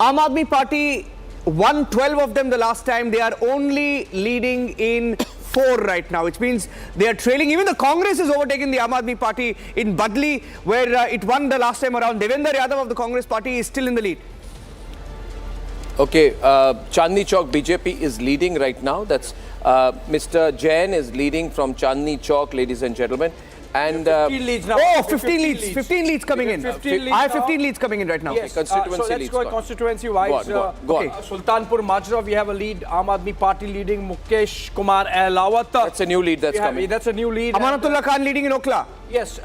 Speaker 3: Aam Aadmi Party won 12 of them the last time. They are only leading in 4 right now, which means they are trailing. Even the Congress is overtaking the Aam Aadmi Party in Badli, where it won the last time around. Devendra Yadav of the Congress Party is still in the lead.
Speaker 2: Okay, Chandni Chowk BJP is leading right now. That's Mr. Jain is leading from Chandni Chowk, ladies and gentlemen. And
Speaker 1: 15 leads now.
Speaker 3: 15 leads coming in. I have 15 leads coming in right now.
Speaker 1: Yes.
Speaker 2: Constituency
Speaker 1: so let's
Speaker 2: leads
Speaker 1: go constituency-wise.
Speaker 2: Go on.
Speaker 1: Sultanpur Majra, we have a lead. Aam Aadmi Party leading Mukesh Kumar Lawat.
Speaker 2: That's a new lead that's coming.
Speaker 1: That's a new lead.
Speaker 3: Amanatullah Khan leading in Okhla.
Speaker 1: Yes,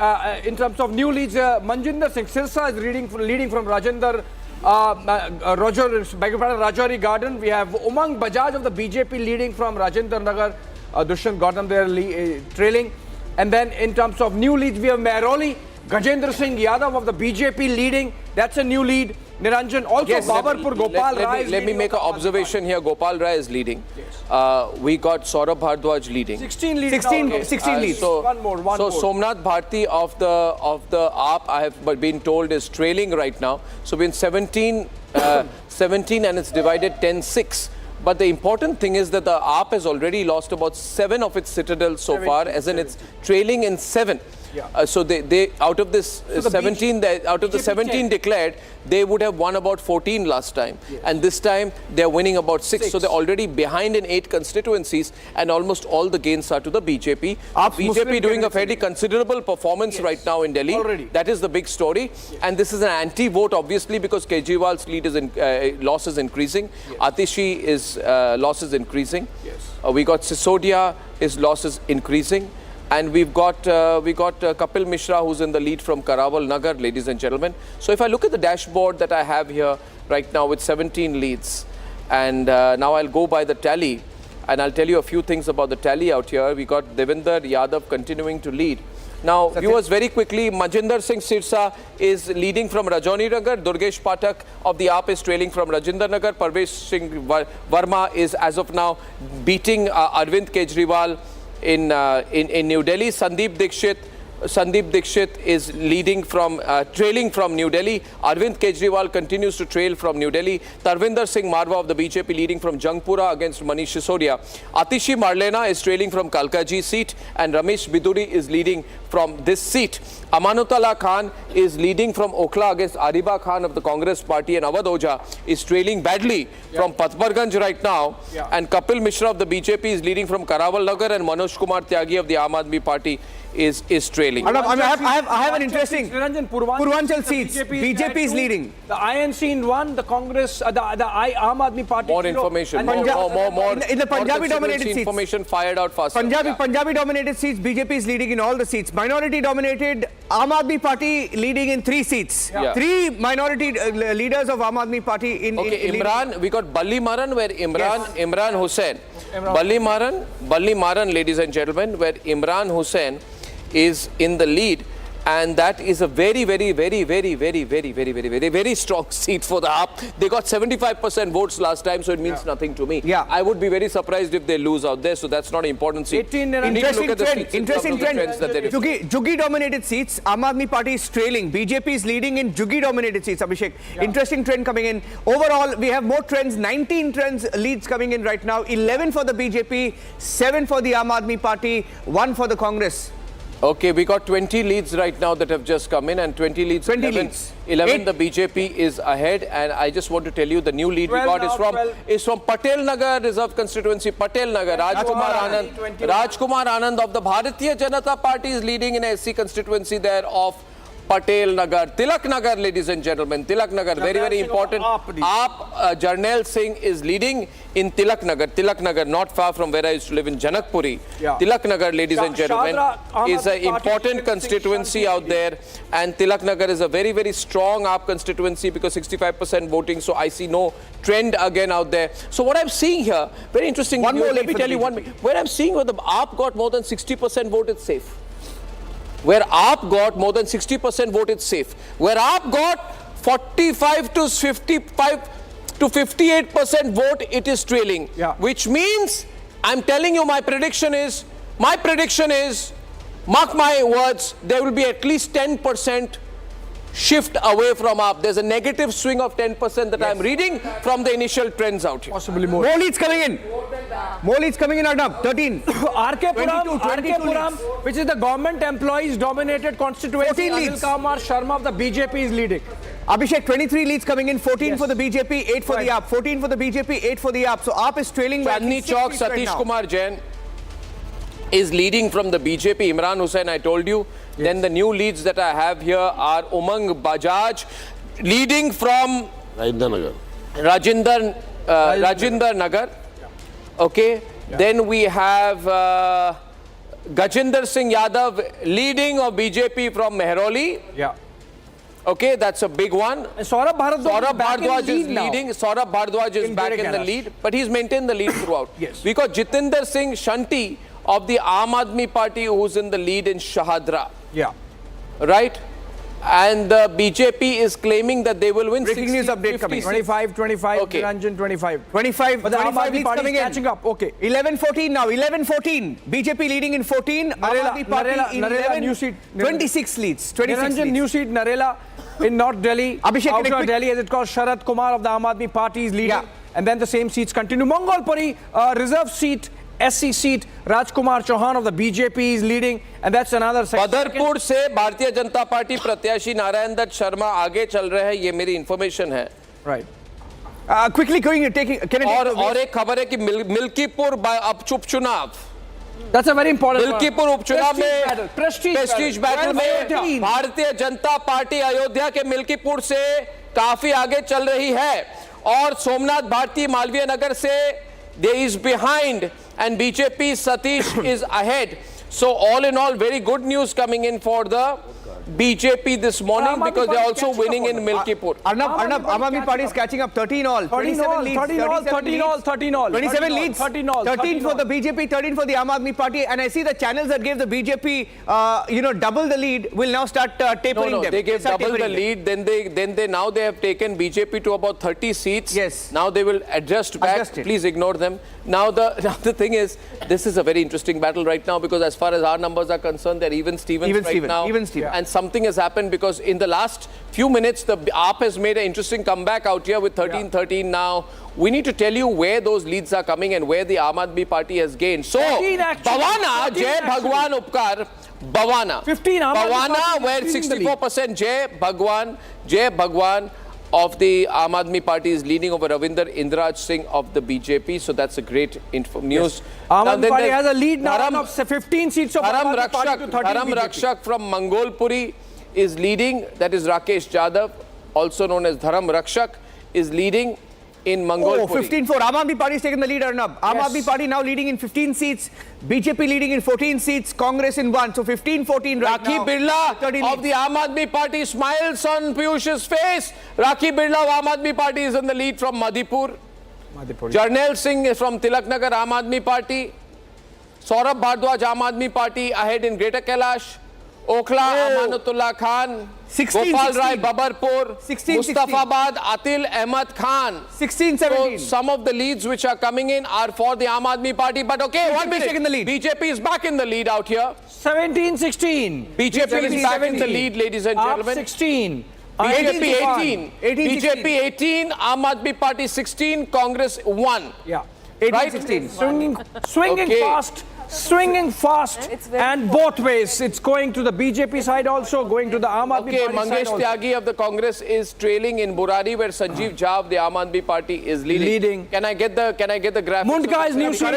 Speaker 1: in terms of new leads, Manjinder Singh Sirsa is leading from Rajendra. Rajori Garden. We have Umang Bajaj of the BJP leading from Rajendra Nagar. Dushyant Gautam there trailing. And then in terms of new leads, we have Mehroli, Gajendra Singh Yadav of the BJP leading. That's a new lead. Niranjan, also Babarpur, Gopal Rai.
Speaker 2: Let me make an observation here. Gopal Rai is leading. Yes. We got Saurabh Bhardwaj leading.
Speaker 1: 16 leads.
Speaker 3: 16 leads.
Speaker 2: So
Speaker 1: one more.
Speaker 2: Somnath Bharti of the AAP, I have been told, is trailing right now. So we're in 17 and it's divided 10-6. But the important thing is that the AAP has already lost about 7 of its citadels so far, as in it's trailing in 7. So they out of this 17, out of the 17 declared, they would have won about 14 last time. And this time, they're winning about 6. So they're already behind in 8 constituencies, and almost all the gains are to the BJP. BJP doing a fairly considerable performance right now in Delhi. Already. That is the big story. And this is an anti-vote, obviously, because Kejriwal's lead is loss is increasing. Atishi is loss is increasing. We got Sisodia, his loss is increasing. And we got Kapil Mishra, who's in the lead from Karawal Nagar, ladies and gentlemen. So if I look at the dashboard that I have here right now with 17 leads, and now I'll go by the tally, and I'll tell you a few things about the tally out here. We got Devinder Yadav continuing to lead. Now, viewers, very quickly, Manjinder Singh Sirsa is leading from Rajouri Nagar. Durgesh Pathak of the AAP is trailing from Rajinder Nagar. Pravesh Singh Verma is, as of now, beating Arvind Kejriwal in New Delhi. Sandeep Dixit is leading from, trailing from New Delhi. Arvind Kejriwal continues to trail from New Delhi. Tarvinder Singh Marwa of the BJP leading from Jangpura against Manish Sisodia. Atishi Marlena is trailing from Kalkaji seat, and Ramesh Biduri is leading from this seat. Amanatullah Khan is leading from Okhla against Ariba Khan of the Congress party, and Awadh Oja is trailing badly from Patparganj right now. And Kapil Mishra of the BJP is leading from Karawal Nagar, and Manoj Kumar Tyagi of the Aam Aadmi party is trailing.
Speaker 3: I have an interesting Purvanchal seats. BJP is leading.
Speaker 1: The INC in 1, the Congress, the Aam Aadmi party.
Speaker 2: More information, more
Speaker 3: in the Punjabi dominated seats.
Speaker 2: Information fired out fast.
Speaker 3: Punjabi dominated seats. BJP is leading in all the seats. Minority dominated, Aam Aadmi party leading in 3 seats. 3 minority leaders of Aam Aadmi party in.
Speaker 2: Okay, Imran. We got Balli Maran, where Imran Hussain. Balli Maran, ladies and gentlemen, where Imran Hussain is in the lead, and that is a very strong seat for the AAP. They got 75% votes last time, so it means nothing to me. I would be very surprised if they lose out there, so that's not an important seat.
Speaker 3: Interesting trend. Juggi dominated seats. Aam Aadmi party is trailing. BJP is leading in Juggi dominated seats. Abhishek, interesting trend coming in. Overall, we have more trends. 19 trends leads coming in right now. 11 for the BJP, 7 for the Aam Aadmi party, 1 for the Congress.
Speaker 2: Okay, we got 20 leads right now that have just come in, and 20 leads. 11 the BJP is ahead, and I just want to tell you the new lead we got is from Patel Nagar Reserve Constituency. Patel Nagar, Rajkumar Anand of the Bharatiya Janata Party is leading in a SC constituency there of Patel Nagar. Tilak Nagar, ladies and gentlemen. Tilak Nagar, very important. AAP, Jarnail Singh is leading in Tilak Nagar. Tilak Nagar, not far from where I used to live in Janakpuri. Tilak Nagar, ladies and gentlemen, is an important constituency out there. And Tilak Nagar is a very strong AAP constituency because 65% voting. So I see no trend again out there. So what I'm seeing here, very interesting. Let me tell you one. Where I'm seeing where the AAP got more than 60% vote, it's safe. Where AAP got more than 60% vote, it's safe. Where AAP got 45 to 55 to 58% vote, it is trailing. Which means, I'm telling you, my prediction is, mark my words, there will be at least 10% shift away from AAP. There's a negative swing of 10% that I'm reading from the initial trends out here.
Speaker 1: Possibly more.
Speaker 3: More leads coming in. More leads coming in, Arnab. 13.
Speaker 1: RK Puram, which is the government employees dominated constituency.
Speaker 3: 14 leads.
Speaker 1: Anil Kumar Sharma of the BJP is leading.
Speaker 3: Abhishek, 23 leads coming in, 14 for the BJP, 8 for the AAP. 14 for the BJP, 8 for the AAP. So AAP is trailing by
Speaker 2: Chandni Chowk, Satish Kumar Jain is leading from the BJP. Imran Hussain, I told you. Then the new leads that I have here are Umang Bajaj leading from Rajinder Nagar. Okay. Then we have Gajinder Singh Yadav leading of BJP from Mehroli. Okay, that's a big one.
Speaker 1: Saurabh
Speaker 2: Bhardwaj is leading. Saurabh Bhardwaj is back in the lead, but he's maintained the lead throughout. We got Jitinder Singh Shanti of the Aam Aadmi party, who's in the lead in Shahadra. Right? And the BJP is claiming that they will win.
Speaker 3: Breaking news update coming.
Speaker 1: 25,
Speaker 3: okay.
Speaker 1: Niranjan 25.
Speaker 3: 25
Speaker 1: but the Aam Aadmi
Speaker 3: leads
Speaker 1: party
Speaker 3: coming
Speaker 1: is
Speaker 3: in.
Speaker 1: catching up. Okay.
Speaker 3: 11-14 now. 11-14. BJP leading in 14.
Speaker 1: Narela new seat.
Speaker 3: 26 leads. 26
Speaker 1: Niranjan
Speaker 3: leads.
Speaker 1: new seat. Narela in North Delhi.
Speaker 3: Abhishek,
Speaker 1: outer Delhi, as it calls, Sharad Kumar of the Aam Aadmi party is leading. And then the same seats continue. Mongolpuri, reserve seat SC seat. Rajkumar Chauhan of the BJP is leading, and that's another.
Speaker 2: Badarpur से Bharatiya Janata party प्रत्याशी नारायण दत्त शर्मा आगे चल रहे हैं, ये मेरी information है.
Speaker 1: Right.
Speaker 3: Quickly going and taking.
Speaker 2: और एक खबर है कि मिल्कीपुर उपचुनाव.
Speaker 1: That's a very important.
Speaker 2: Milkipur उपचुनाव में
Speaker 1: प्रेस्टीज बैटल
Speaker 2: में भारतीय जनता पार्टी अयोध्या के मिल्कीपुर से काफी आगे चल रही है और सोमनाथ भारती मालवीय नगर से they is behind and BJP Satish is ahead. So all in all, very good news coming in for the BJP this morning because they are also winning in Milkipur.
Speaker 3: Arnab, Aam Aadmi Party is catching up 13 all.
Speaker 1: 13 leads. 13 all.
Speaker 3: 27 leads. 13 for the BJP, 13 for the Aam Aadmi Party. And I see the channels that gave the BJP, double the lead will now start tapering them.
Speaker 2: No, they gave double the lead. Now they have taken BJP to about 30 seats.
Speaker 3: Yes.
Speaker 2: Now they will adjust back. Please ignore them. Now the thing is, this is a very interesting battle right now because as far as our numbers are concerned, they're even Stevens right now.
Speaker 3: Even Stevens.
Speaker 2: And something has happened because in the last few minutes, the AAP has made an interesting comeback out here with 13-13 now. We need to tell you where those leads are coming and where the Aam Aadmi Party has gained. So, Bhavana, Jai Bhagwan Upkar, Bhavana.
Speaker 1: 15
Speaker 2: Bhavana, where 64% Jai Bhagwan of the Aam Aadmi Party is leading over Ravinder Indraj Singh of the BJP. So that's a great news.
Speaker 1: Aam Aadmi Party has a lead now of 15 seats of
Speaker 2: Dharam
Speaker 1: Aam Aadmi Party to 13 BJP.
Speaker 2: Rakshak from Mangolpuri is leading. That is Rakesh Jadhav, also known as Dharam Rakshak, is leading in Mangolpuri.
Speaker 3: 15 for Aam Aadmi Party is taking the lead, Arnab. Aam Aadmi Party now leading in 15 seats. BJP leading in 14 seats. Congress in 1. So 15-14 right
Speaker 2: Rakhi
Speaker 3: now.
Speaker 2: Birla of the Aam Aadmi Party smiles on Piyush's face. Rakhi Birla of Aam Aadmi Party is in the lead from Madhipur. Jarnail Singh is from Tilaknagar Aam Aadmi Party. Saurabh Bhardwaj Aam Aadmi Party ahead in Greater Kailash. Okhla Amanatullah Khan.
Speaker 3: 16,
Speaker 2: Gopal
Speaker 3: 16.
Speaker 2: Rai Babarpur.
Speaker 3: 16,
Speaker 2: Mustafabad Atil Ahmad Khan.
Speaker 3: 16-17.
Speaker 2: So some of the leads which are coming in are for the Aam Aadmi Party. But okay, one minute.
Speaker 3: taking the lead.
Speaker 2: BJP is back in the lead out here.
Speaker 1: 17-16.
Speaker 2: BJP is back in the lead, ladies and gentlemen.
Speaker 1: 16.
Speaker 2: BJP 18.
Speaker 3: 18,
Speaker 2: BJP 18. Aam Aadmi Party 16. Congress 1.
Speaker 1: Yeah.
Speaker 3: 18-16.
Speaker 1: Swinging
Speaker 2: Okay.
Speaker 1: fast. Swinging fast and both ways. It's going to the BJP side also, going to the Aam Aadmi
Speaker 2: Okay,
Speaker 1: Party
Speaker 2: Mangesh
Speaker 1: side also.
Speaker 2: Tyagi of the Congress is trailing in Burari, where Sanjeev Jha of the Aam Aadmi Party is leading. Can I get the graphics?
Speaker 1: Mundka is new seat.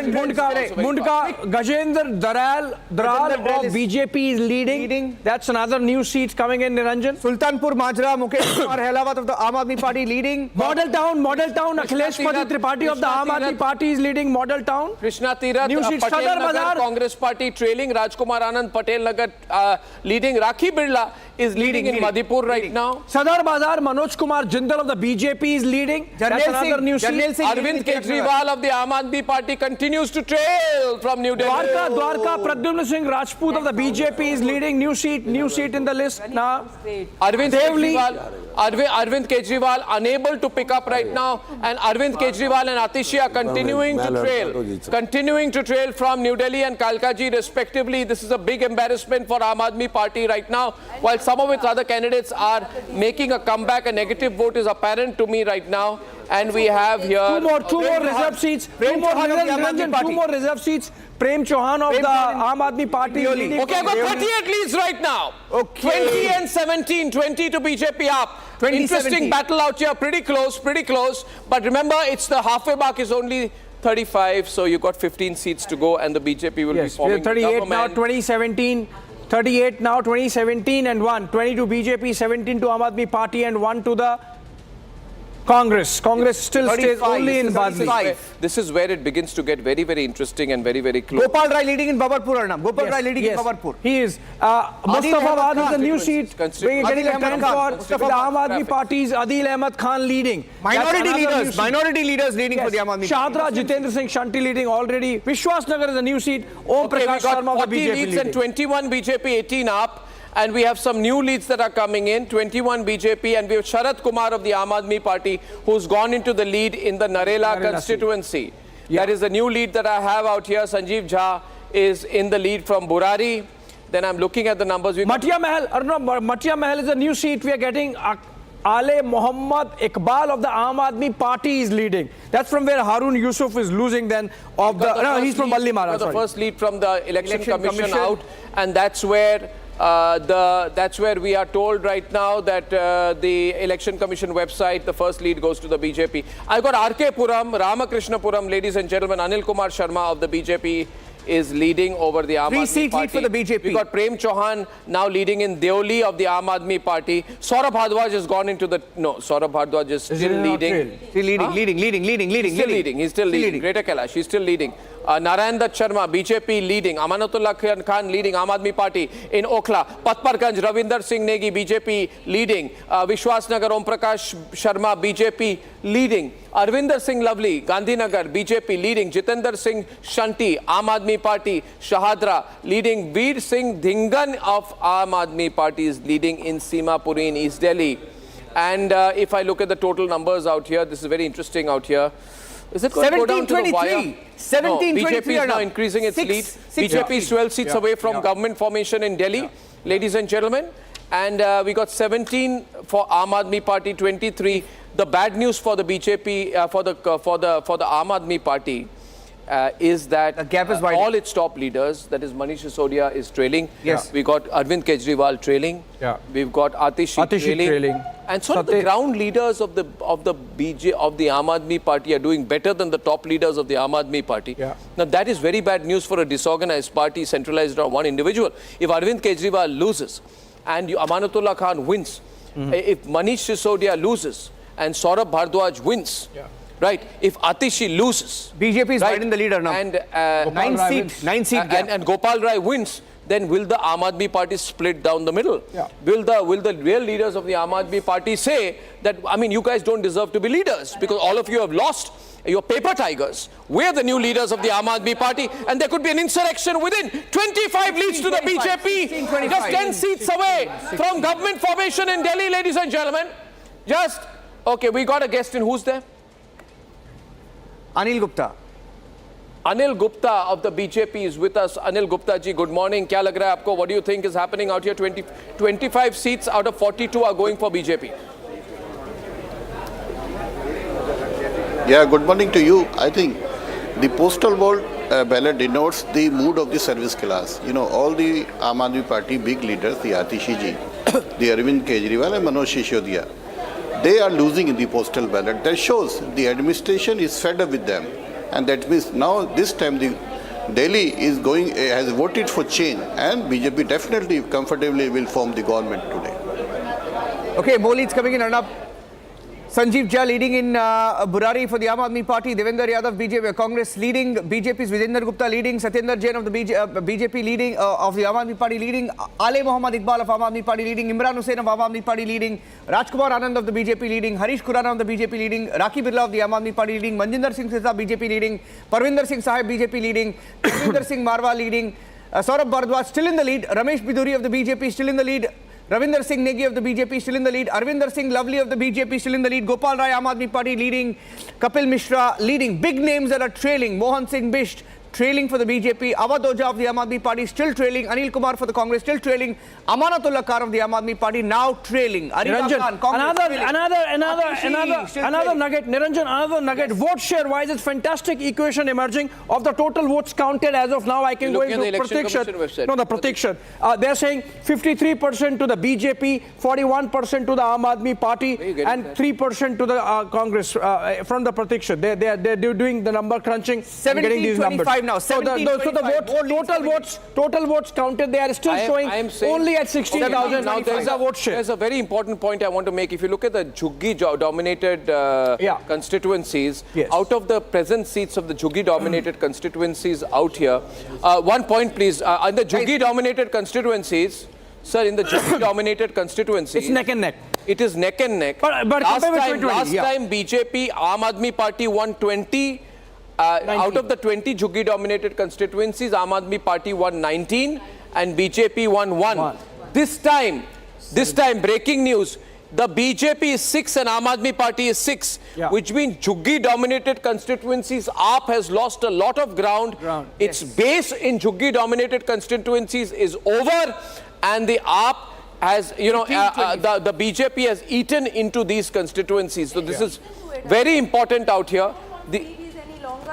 Speaker 1: Mundka Gajendra Daral of BJP is leading. That's another new seat coming in, Niranjan.
Speaker 3: Sultanpur Majra, Mukesh Kumar Helawat of the Aam Aadmi Party leading.
Speaker 1: Model Town, Akhilesh Pati Tripathi of the Aam Aadmi Party is leading Model Town.
Speaker 2: Krishna Tirath,
Speaker 1: New seat,
Speaker 2: Patel
Speaker 1: Sadar
Speaker 2: Nagar,
Speaker 1: Bazar.
Speaker 2: Congress Party trailing. Rajkumar Anand, Patel Nagar leading. Rakhi Birla is leading in Madhipur right now.
Speaker 1: Sadar Bazar, Manoj Kumar Jindal of the BJP is leading. That's another new seat.
Speaker 2: Arvind Kejriwal of the Aam Aadmi Party continues to trail from New Delhi.
Speaker 1: Dwarka Pradyumna Singh Rajput of the BJP is leading. New seat in the list now.
Speaker 2: Arvind Kejriwal unable to pick up right now, and Arvind Kejriwal and Atishia continuing to trail from New Delhi and Kalkaji respectively. This is a big embarrassment for Aam Aadmi Party right now. While some of its other candidates are making a comeback, a negative vote is apparent to me right now. And we have here
Speaker 1: two more reserve seats. Two more reserve seats. Prem Chauhan of the Aam Aadmi Party.
Speaker 2: Okay, I've got 38 leads right now. Okay. 20 and 17. 20 to BJP up. Interesting battle out here. Pretty close. But remember, it's the halfway mark is only 35. So you've got 15 seats to go and the BJP will be forming
Speaker 1: 38
Speaker 2: government.
Speaker 1: now, 2017. 38 now, 2017 and 1. 20 to BJP, 17 to Aam Aadmi Party and 1 to the Congress. Congress still stays only in Badli.
Speaker 2: This is where it begins to get very, very interesting and very, very close.
Speaker 3: Gopal Rai leading in Babarpur, Arnab. Gopal Rai leading in Babarpur.
Speaker 1: He is. Mustafabad is the new seat. Getting a turn for the Aam Aadmi Party's Adil Ahmed Khan leading.
Speaker 3: Minority leaders leading for the Aam Aadmi Party.
Speaker 1: Shadra Jitendra Singh Shanti leading already. Vishwas Nagar is a new seat. Om Prakash Sharma of the BJP
Speaker 2: leads
Speaker 1: leading.
Speaker 2: and 21 BJP, 18 up. And we have some new leads that are coming in, 21 BJP, and we have Sharad Kumar of the Aam Aadmi Party, who's gone into the lead in the Narela constituency. That is the new lead that I have out here. Sanjeev Jha is in the lead from Burari. Then I'm looking at the numbers.
Speaker 1: Matia Mahal is a new seat. We are getting Ale Mohammad Iqbal of the Aam Aadmi Party is leading. That's from where Harun Yusuf is losing then of the... No, he's from Balli Mara.
Speaker 2: The first lead from the Election Commission out, and that's where we are told right now that the Election Commission website, the first lead goes to the BJP. I got RK Puram, Ramakrishnapuram, ladies and gentlemen. Anil Kumar Sharma of the BJP is leading over the Aam Aadmi Party.
Speaker 3: 3 seat lead for the BJP.
Speaker 2: We got Prem Chauhan now leading in Deoli of the Aam Aadmi Party. Saurabh Bhardwaj has gone into the... No, Saurabh Bhardwaj is still leading.
Speaker 3: Still leading.
Speaker 2: He's still leading. Greater Kailash, he's still leading. Narayan Dutt Sharma, BJP leading. Amanatullah Khan leading, Aam Aadmi Party in Okhla. Patparganj, Ravinder Singh Negi, BJP leading. Vishwas Nagar, Om Prakash Sharma, BJP leading. Arvinder Singh Lovely, Gandhinagar, BJP leading. Jitendra Singh Shanti, Aam Aadmi Party. Shahadra leading. Veer Singh Dhingan of Aam Aadmi Party is leading in Simapuri in East Delhi. And if I look at the total numbers out here, this is very interesting out here. Is it going to go down to the wire?
Speaker 3: 17-23.
Speaker 2: BJP is now increasing its lead. BJP is 12 seats away from government formation in Delhi, ladies and gentlemen. And we got 17 for Aam Aadmi Party, 23. The bad news for the BJP, for the Aam Aadmi Party, is that
Speaker 3: the gap is
Speaker 2: all its top leaders, that is Manish Sisodia, is trailing.
Speaker 3: Yes.
Speaker 2: We got Arvind Kejriwal trailing.
Speaker 1: Yeah.
Speaker 2: We've got Atishi trailing. And sort of the ground leaders of the Aam Aadmi Party are doing better than the top leaders of the Aam Aadmi Party.
Speaker 1: Yeah.
Speaker 2: Now that is very bad news for a disorganized party centralized around one individual. If Arvind Kejriwal loses and Amanatullah Khan wins, if Manish Sisodia loses and Saurabh Bhardwaj wins, right? If Atishi loses,
Speaker 3: BJP is right in the leader now.
Speaker 2: And
Speaker 3: 9 seat gap.
Speaker 2: and Gopal Rai wins, then will the Aam Aadmi Party split down the middle?
Speaker 1: Yeah.
Speaker 2: Will the real leaders of the Aam Aadmi Party say that, I mean, you guys don't deserve to be leaders because all of you have lost, you're paper tigers. We're the new leaders of the Aam Aadmi Party, and there could be an insurrection within. 25 leads to the BJP, just 10 seats away from government formation in Delhi, ladies and gentlemen. Just, okay, we got a guest in. Who's there?
Speaker 3: Anil Gupta.
Speaker 2: Anil Gupta of the BJP is with us. Anil Gupta ji, good morning. Kya lag raha hai aapko? What do you think is happening out here? 25 seats out of 42 are going for BJP.
Speaker 13: Yeah, good morning to you. I think the postal vote ballot denotes the mood of the service class. You know, all the Aam Aadmi Party big leaders, the Atishi ji, the Arvind Kejriwal and Manish Sisodia, they are losing in the postal ballot. That shows the administration is fed up with them. And that means now this time the Delhi is has voted for change, and BJP definitely comfortably will form the government today.
Speaker 3: Okay, more leads coming in, Arnab. Sanjeev Jha leading in Burari for the Aam Aadmi Party. Devendra Yadav, BJP, Congress leading. BJP's Vijender Gupta leading. Satyendra Jain of the BJP leading, of the Aam Aadmi Party leading. Ale Mohammad Iqbal of Aam Aadmi Party leading. Imran Hussain of Aam Aadmi Party leading. Rajkumar Anand of the BJP leading. Harish Khurana of the BJP leading. Raki Birla of the Aam Aadmi Party leading. Manjinder Singh Sirsa, BJP leading. Parvinder Singh Sahib, BJP leading. Ravinder Singh Marwa leading. Saurabh Bhardwaj still in the lead. Ramesh Biduri of the BJP still in the lead. Ravinder Singh Negi of the BJP still in the lead. Arvinder Singh Lovely of the BJP still in the lead. Gopal Rai, Aam Aadmi Party leading. Kapil Mishra leading. Big names that are trailing. Mohan Singh Bisht trailing for the BJP. Awadh Oja of the Aam Aadmi Party still trailing. Anil Kumar for the Congress still trailing. Amanatullah Khan of the Aam Aadmi Party now trailing.
Speaker 1: Niranjan, another nugget. Niranjan, another nugget. Yes. Vote share wise, it's fantastic equation emerging of the total votes counted as of now. I can go into prediction. No, the prediction. They're saying 53% to the BJP, 41% to the Aam Aadmi Party, and 3% to the Congress from the prediction. They're doing the number crunching.
Speaker 3: 17-25 now.
Speaker 1: So the total votes counted, they are still showing only at 16,000.
Speaker 2: Now there's a very important point I want to make. If you look at the Jhuggi-dominated constituencies, out of the present seats of the Jhuggi-dominated constituencies out here, one point please, in the Jhuggi-dominated constituencies, sir, in the Jhuggi-dominated constituencies,
Speaker 1: it's neck and neck.
Speaker 2: It is neck and neck.
Speaker 1: But
Speaker 2: last time BJP, Aam Aadmi Party won 20. Out of the 20 Jhuggi-dominated constituencies, Aam Aadmi Party won 19 and BJP won 1. This time, breaking news, the BJP is 6 and Aam Aadmi Party is 6, which means Jhuggi-dominated constituencies, AAP has lost a lot of ground. Its base in Jhuggi-dominated constituencies is over, and the AAP has, you know, the BJP has eaten into these constituencies. So this is very important out here.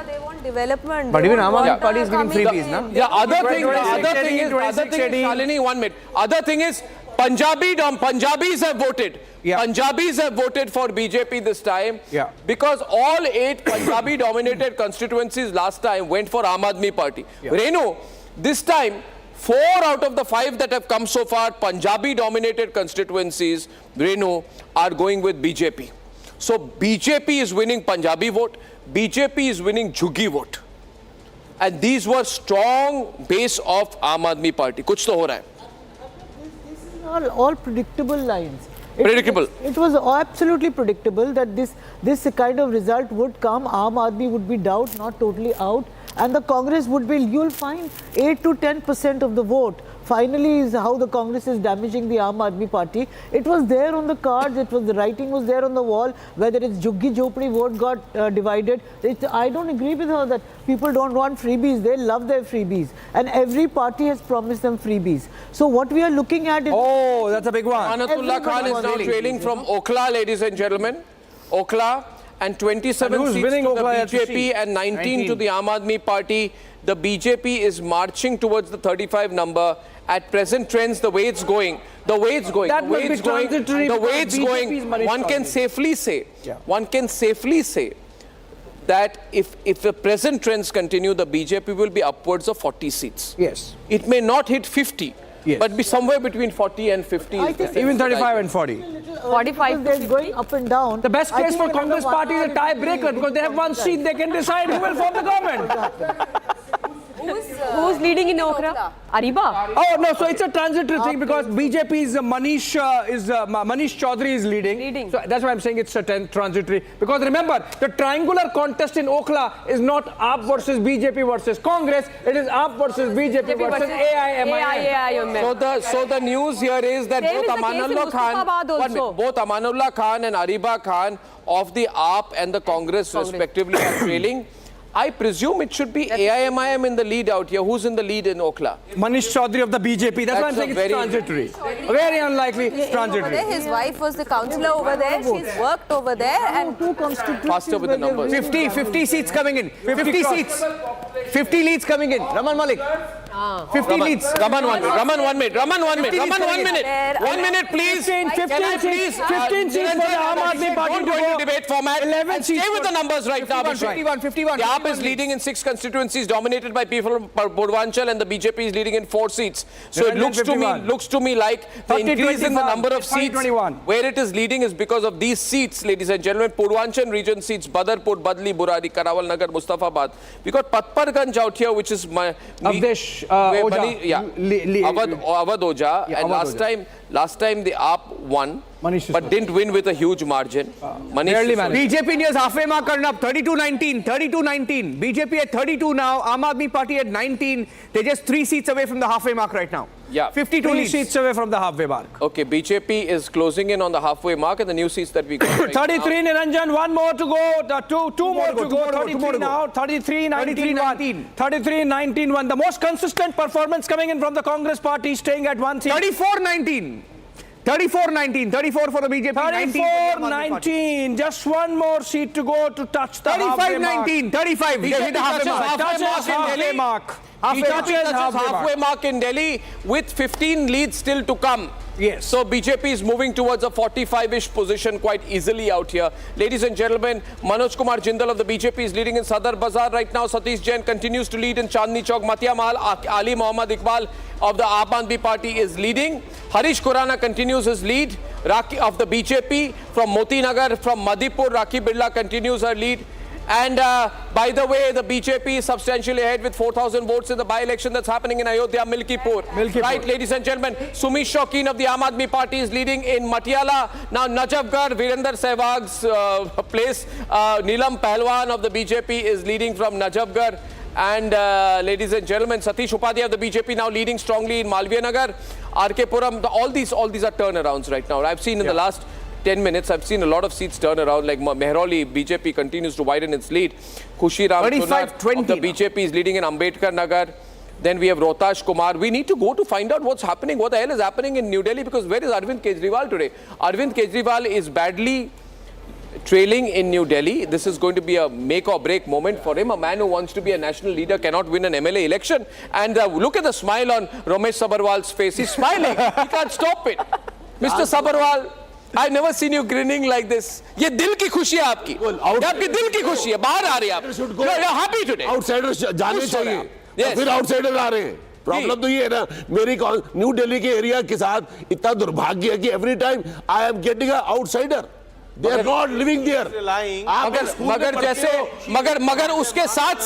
Speaker 12: They want development.
Speaker 3: But even Aam Aadmi Party is giving freebies, no?
Speaker 2: Yeah, other thing is, Shalini, 1 minute. Other thing is, Punjabis have voted.
Speaker 3: Yeah.
Speaker 2: Punjabis have voted for BJP this time.
Speaker 3: Yeah.
Speaker 2: Because all 8 Punjabi-dominated constituencies last time went for Aam Aadmi Party.
Speaker 3: Yeah.
Speaker 2: Renu, this time, 4 out of the 5 that have come so far, Punjabi-dominated constituencies, Renu, are going with BJP. So BJP is winning Punjabi vote, BJP is winning Jhuggi vote. And these were strong base of Aam Aadmi Party. Kuch to ho raha hai.
Speaker 19: This is all predictable lines.
Speaker 2: Predictable.
Speaker 19: It was absolutely predictable that this kind of result would come. Aam Aadmi would be out, not totally out. And the Congress would be, you'll find 8 to 10% of the vote. Finally is how the Congress is damaging the Aam Aadmi Party. It was there on the cards, the writing was there on the wall, whether it's Jhuggi Jhopdi vote got divided. I don't agree with her that people don't want freebies, they love their freebies. And every party has promised them freebies. So what we are looking at is...
Speaker 1: Oh, that's a big one.
Speaker 2: Manatullah Khan is now trailing from Okhla, ladies and gentlemen. Okhla. And 27 seats to the BJP and 19 to the Aam Aadmi Party. The BJP is marching towards the 35 number. At present trends, the way it's going, one can safely say that if the present trends continue, the BJP will be upwards of 40 seats.
Speaker 1: Yes.
Speaker 2: It may not hit 50. Yes. But be somewhere between 40 and 50.
Speaker 1: Even 35 and 40.
Speaker 19: 45 they're going up and down.
Speaker 1: The best case for Congress party is a tiebreaker because they have 1 seat. They can decide who will form the government.
Speaker 18: Who's leading in Okhla? Ariba?
Speaker 1: Oh no, so it's a transitory thing because BJP's Manish Chaudhary is leading. So that's why I'm saying it's a transitory. Because remember, the triangular contest in Okhla is not AAP versus BJP versus Congress. It is AAP versus BJP versus AIMIM.
Speaker 2: So the news here is that both Amanullah Khan and Ariba Khan of the AAP and the Congress respectively are trailing. I presume it should be AIMIM in the lead out here. Who's in the lead in Okhla?
Speaker 1: Manish Chaudhary of the BJP. That's why I'm saying it's transitory. Very unlikely transitory.
Speaker 12: His wife was the councillor over there. She's worked over there and
Speaker 2: faster with the numbers.
Speaker 3: 50 seats coming in. 50 seats. 50 leads coming in. Raman Malik. 50 leads.
Speaker 2: Raman 1 minute. 1 minute, please.
Speaker 1: 15 seats for the Aam Aadmi Party.
Speaker 2: Don't go into debate format.
Speaker 1: 11
Speaker 2: Stay with the numbers right now.
Speaker 3: 51.
Speaker 2: The AAP is leading in 6 constituencies dominated by people from Purvanchal, and the BJP is leading in 4 seats. So it looks to me like the increase in the number of seats where it is leading is because of these seats, ladies and gentlemen. Purvanchal region seats, Badarpur, Badli, Burari, Karawal Nagar, Mustafabad. We got Patparganj out here, which is
Speaker 1: Avdesh
Speaker 2: Awadh Oja. And last time the AAP won, but didn't win with a huge margin.
Speaker 3: BJP nears halfway mark, Arnab. 32-19. BJP at 32 now. Aam Aadmi Party at 19. They're just 3 seats away from the halfway mark right now.
Speaker 2: Yeah.
Speaker 3: 52
Speaker 1: seats away from the halfway mark.
Speaker 2: Okay, BJP is closing in on the halfway mark, and the new seats that we got.
Speaker 1: 33 Niranjan, 1 more to go. Two more to go. 33 now. 33-19. 33-19. The most consistent performance coming in from the Congress party, staying at 1 seat.
Speaker 3: 34-19. 34 for the BJP.
Speaker 1: 34-19. Just 1 more seat to go to touch the halfway mark.
Speaker 3: 35.
Speaker 2: BJP touches halfway mark. Halfway mark in Delhi with 15 leads still to come.
Speaker 1: Yes.
Speaker 2: So BJP is moving towards a 45-ish position quite easily out here. Ladies and gentlemen, Manoj Kumar Jindal of the BJP is leading in Sadar Bazaar right now. Satish Jain continues to lead in Chandni Chowk. Matia Mahal, Ali Mohammad Iqbal of the Aam Aadmi Party is leading. Harish Khurana continues his lead. Raki of the BJP from Moti Nagar, from Madhipur, Rakhi Birla continues her lead. And by the way, the BJP is substantially ahead with 4,000 votes in the by-election that's happening in Ayodhya, Milkipur. Right, ladies and gentlemen, Sumesh Shaukin of the Aam Aadmi Party is leading in Matiala. Now, Najafgarh, Virender Sehwag's place. Neelam Pahalwan of the BJP is leading from Najafgarh. And ladies and gentlemen, Satish Upadhyay of the BJP now leading strongly in Malviya Nagar. RK Puram, all these are turnarounds right now. I've seen in the last 10 minutes, I've seen a lot of seats turn around, like Mehrauli, BJP continues to widen its lead. Khushi Ram Sonar of the BJP is leading in Ambedkar Nagar. Then we have Rohtash Kumar. We need to go to find out what's happening. What the hell is happening in New Delhi? Because where is Arvind Kejriwal today? Arvind Kejriwal is badly trailing in New Delhi. This is going to be a make or break moment for him. A man who wants to be a national leader cannot win an MLA election. And look at the smile on Ramesh Sabarwal's face. He's smiling. He can't stop it. Mr. Sabarwal, I've never seen you grinning like this. ये दिल की खुशी है आपकी. ये आपकी दिल की खुशी है. बाहर आ रही है आप. You're happy today.
Speaker 20: आउटसाइडर्स जाने चाहिए. फिर आउटसाइडर आ रहे हैं. प्रॉब्लम तो ये है ना, मेरी न्यू दिल्ली के एरिया के साथ इतना दुर्भाग्य है कि every time I am getting a outsider. They are not living there.
Speaker 2: मगर उसके साथ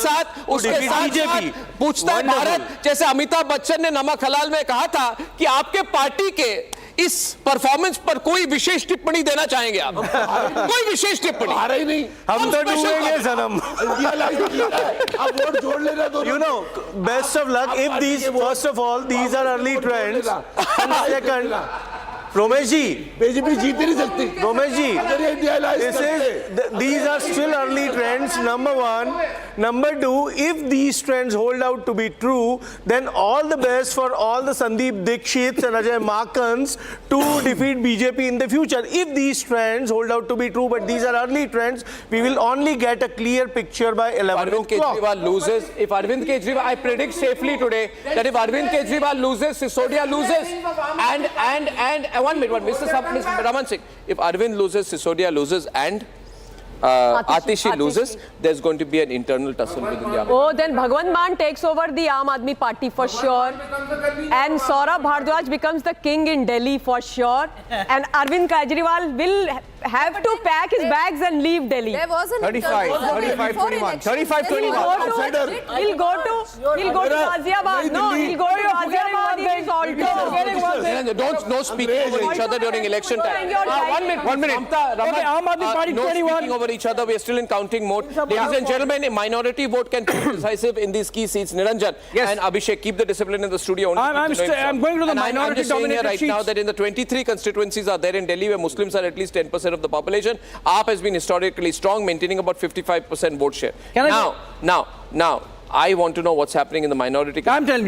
Speaker 2: पूछता है भारत, जैसे अमिताभ बच्चन ने नमक हलाल में कहा था कि आपके पार्टी के इस परफॉर्मेंस पर कोई विशेष टिप्पणी देना चाहेंगे आप? कोई विशेष टिप्पणी
Speaker 15: आ रही नहीं. हम तो डूबेंगे सनम.
Speaker 20: अब वोट जोड़ लेना तो.
Speaker 15: You know, best of luck. If these, first of all, these are early trends. And second, Romesh ji,
Speaker 20: BJP जीत नहीं सकती.
Speaker 15: Romesh ji, these are still early trends, number one. Number two, if these trends hold out to be true, then all the best for all the Sandeep Dikshits and Ajay Makans to defeat BJP in the future. If these trends hold out to be true, but these are early trends, we will only get a clear picture by 11 o'clock.
Speaker 2: Kejriwal loses, if Arvind Kejriwal, I predict safely today that if Arvind Kejriwal loses, Sisodia loses, and one minute, Mr. Raman Singh, if Arvind loses, Sisodia loses, and Atishi loses, there's going to be an internal tussle within the Aam Aadmi.
Speaker 18: Oh, then Bhagwant Mann takes over the Aam Aadmi party for sure. And Saurabh Bhardwaj becomes the king in Delhi for sure. And Arvind Kejriwal will have to pack his bags and leave Delhi.
Speaker 12: There was an
Speaker 3: 35-21. 35-21.
Speaker 18: He'll go to Ghaziabad. No, he'll go to Ghaziabad in his alto.
Speaker 2: Don't speak over each other during election time. 1 minute.
Speaker 1: Okay, Aam Aadmi Party 21.
Speaker 2: Speaking over each other, we are still in counting mode. Ladies and gentlemen, a minority vote can be decisive in these key seats. Niranjan and Abhishek, keep the discipline in the studio.
Speaker 1: I'm going to the minority dominated
Speaker 2: right now that in the 23 constituencies are there in Delhi where Muslims are at least 10% of the population. AAP has been historically strong, maintaining about 55% vote share. Now, I want to know what's happening in the minority.
Speaker 1: I'm telling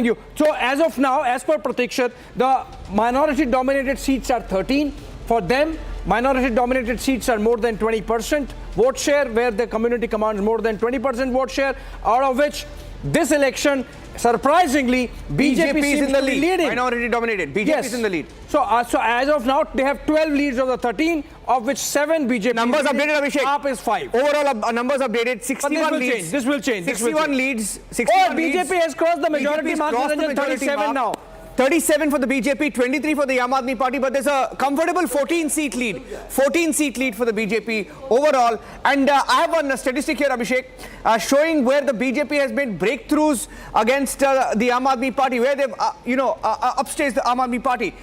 Speaker 1: you. So as of now, as per Pratikshat, the minority dominated seats are 13. For them, minority dominated seats are more than 20% vote share, where the community commands more than 20% vote share, out of which this election, surprisingly, BJP is in the lead. Leading.
Speaker 3: Minority dominated. BJP is in the lead.
Speaker 1: So as of now, they have 12 leads of the 13, of which 7 BJP.
Speaker 3: Numbers updated, Abhishek.
Speaker 1: AAP is 5.
Speaker 3: Overall numbers updated. 61 leads.
Speaker 1: This will change.
Speaker 3: 61 leads. 61
Speaker 1: BJP has crossed the majority mark. 37 now.
Speaker 3: 37 for the BJP, 23 for the Aam Aadmi Party, but there's a comfortable 14-seat lead. 14-seat lead for the BJP overall. And I have one statistic here, Abhishek, showing where the BJP has made breakthroughs against the Aam Aadmi Party, where they've, upstaged the Aam Aadmi Party.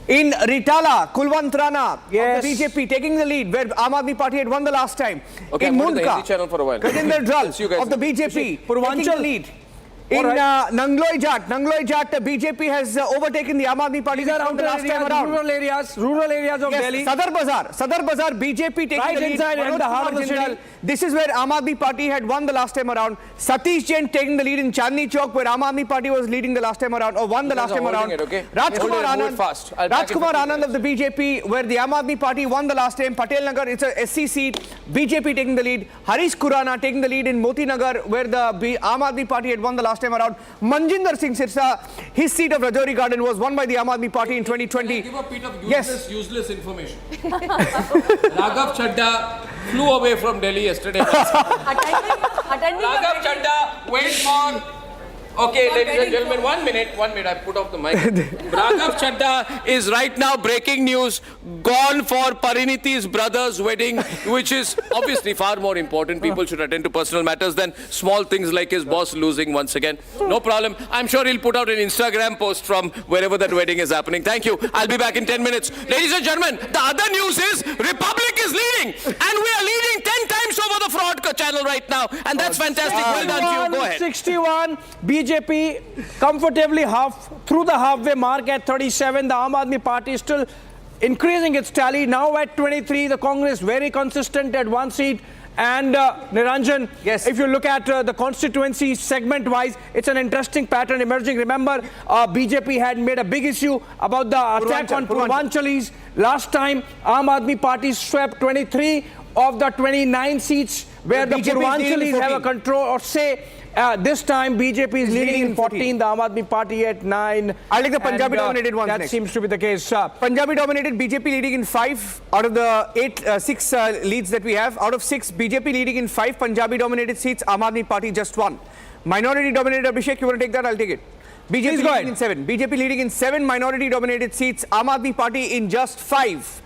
Speaker 3: In Ritala, Kulwant Rana, of the BJP taking the lead, where Aam Aadmi Party had won the last time.
Speaker 2: Okay,
Speaker 3: in Mundka,
Speaker 2: Kajinder
Speaker 3: Dral of the BJP taking the lead. In Nangloi Jat, BJP has overtaken the Aam Aadmi Party around the last time around.
Speaker 1: Rural areas of Delhi.
Speaker 3: Sadar Bazaar, BJP taking the lead.
Speaker 1: And the heart of the city.
Speaker 3: This is where Aam Aadmi Party had won the last time around. Satish Jain taking the lead in Chandni Chowk, where Aam Aadmi Party was leading the last time around, or won the last time around. Rajkumar Anand of the BJP, where the Aam Aadmi Party won the last time. Patel Nagar, it's a SC seat. BJP taking the lead. Harish Khurana taking the lead in Moti Nagar, where the Aam Aadmi Party had won the last time around. Manjinder Singh Sirsa, his seat of Rajouri Garden was won by the Aam Aadmi Party in 2020.
Speaker 2: Give a bit of useless information. Raghav Chadda flew away from Delhi yesterday. Raghav Chadda went for... Okay, ladies and gentlemen, 1 minute, I put off the mic. Raghav Chadda is right now breaking news, gone for Pariniti's brother's wedding, which is obviously far more important. People should attend to personal matters than small things like his boss losing once again. No problem. I'm sure he'll put out an Instagram post from wherever that wedding is happening. Thank you. I'll be back in 10 minutes. Ladies and gentlemen, the other news is Republic is leading, and we are leading 10 times over the fraud channel right now, and that's fantastic. Well done to you. Go ahead.
Speaker 1: 61, BJP comfortably through the halfway mark at 37. The Aam Aadmi Party is still increasing its tally, now at 23. The Congress very consistent at 1 seat, And Niranjan, yes, if you look at the constituency segment-wise, it's an interesting pattern emerging. Remember, BJP had made a big issue about the attack on Purvanchalis. Last time, Aam Aadmi Party swept 23 of the 29 seats where the Purvanchalis have a control, or say, this time BJP is leading in 14, the Aam Aadmi Party at 9.
Speaker 3: I'll take the Punjabi dominated ones
Speaker 1: that
Speaker 3: next.
Speaker 1: seems to be the case.
Speaker 3: Punjabi dominated, BJP leading in 5 out of the 6 leads that we have. Out of 6, BJP leading in 5 Punjabi dominated seats, Aam Aadmi Party just 1. Minority dominated, Abhishek, you want to take that? I'll take it. BJP leading in 7. BJP leading in 7 minority dominated seats, Aam Aadmi Party in just 5.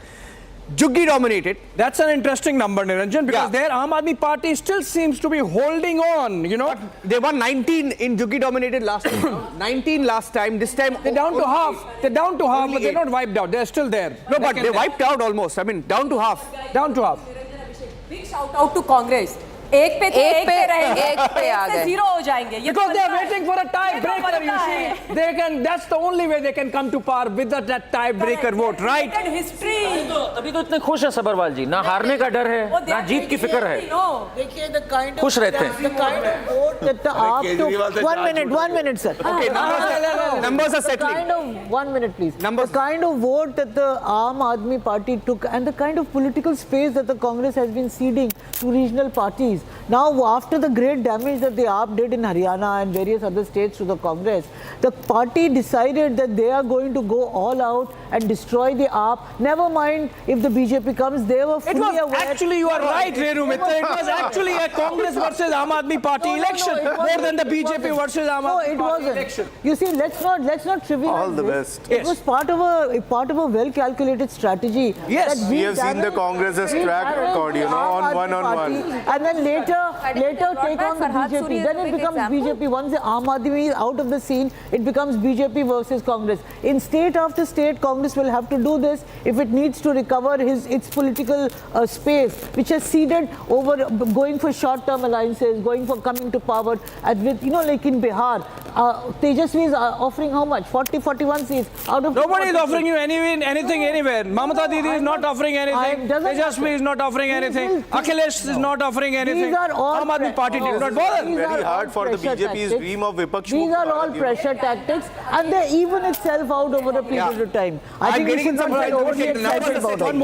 Speaker 3: Juggi dominated.
Speaker 1: That's an interesting number, Niranjan, because their Aam Aadmi Party still seems to be holding on, you know.
Speaker 3: They won 19 in Juggi dominated last time. 19 last time. This time
Speaker 1: they're down to half. They're down to half, but they're not wiped out. They're still there.
Speaker 3: No, but they wiped out almost. I mean, down to half.
Speaker 1: Down to half.
Speaker 12: Big shout out to Congress. एक पे रहेंगे, एक पे आ गए, zero हो जाएंगे.
Speaker 1: Because they are waiting for a tie-breaker, you see. They can. That's the only way they can come to power with that tie-breaker vote, right?
Speaker 12: History.
Speaker 17: तभी तो इतने खुश है सबरवाल जी. ना हारने का डर है, ना जीत की फिक्र है.
Speaker 19: देखिए the kind of
Speaker 17: खुश रहते हैं.
Speaker 19: the kind of vote that the AAP took. 1 minute, sir.
Speaker 3: Okay, numbers are settling.
Speaker 19: Kind of 1 minute, please. The kind of vote that the Aam Aadmi Party took and the kind of political space that the Congress has been ceding to regional parties. Now, after the great damage that the AAP did in Haryana and various other states to the Congress, the party decided that they are going to go all out and destroy the AAP. Never mind if the BJP comes, they were fully aware.
Speaker 1: Actually, you are right, Renu Mitra. It was actually a Congress versus Aam Aadmi Party election more than the BJP versus Aam Aadmi Party election.
Speaker 19: You see, let's not trivialize
Speaker 15: all the
Speaker 19: this.
Speaker 15: best.
Speaker 19: It was part of a well-calculated strategy.
Speaker 1: Yes,
Speaker 19: that
Speaker 15: we have seen the Congress's track record, you know, on one-on-one.
Speaker 19: And then later take on the BJP. Then it becomes BJP. Once the Aam Aadmi is out of the scene, it becomes BJP versus Congress. In state after state, Congress will have to do this if it needs to recover its political space, which has ceded over going for short-term alliances, going for coming to power. And with, you know, like in Bihar, Tejasvi is offering how much? 40, 41 seats out of.
Speaker 1: Nobody is offering you anything anywhere. Mamata Didi is not offering anything. Tejasvi is not offering anything. Akhilesh is not offering anything.
Speaker 19: These are all
Speaker 1: Aam Aadmi Party did not bother.
Speaker 15: Very hard for the BJP's dream of Vipaksh.
Speaker 19: These are all pressure tactics, and they even itself out over a period of time. I think we should not get overly excited about it.
Speaker 3: One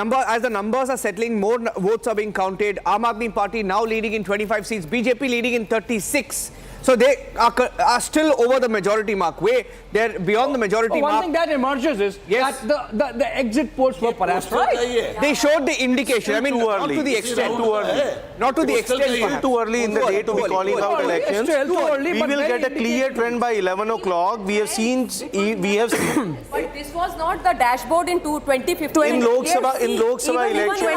Speaker 3: more. As the numbers are settling, more votes are being counted. Aam Aadmi Party now leading in 25 seats. BJP leading in 36. So they are still over the majority mark. They're beyond the majority mark.
Speaker 1: One thing that emerges is that the exit polls were perhaps right.
Speaker 3: They showed the indication. I mean, not to the extent.
Speaker 15: Too early.
Speaker 3: Not to the extent.
Speaker 15: Still too early in the day to be calling out elections. We will get a clear trend by 11 o'clock. We have seen.
Speaker 12: But this was not the dashboard in 2015.
Speaker 15: In Lok Sabha election,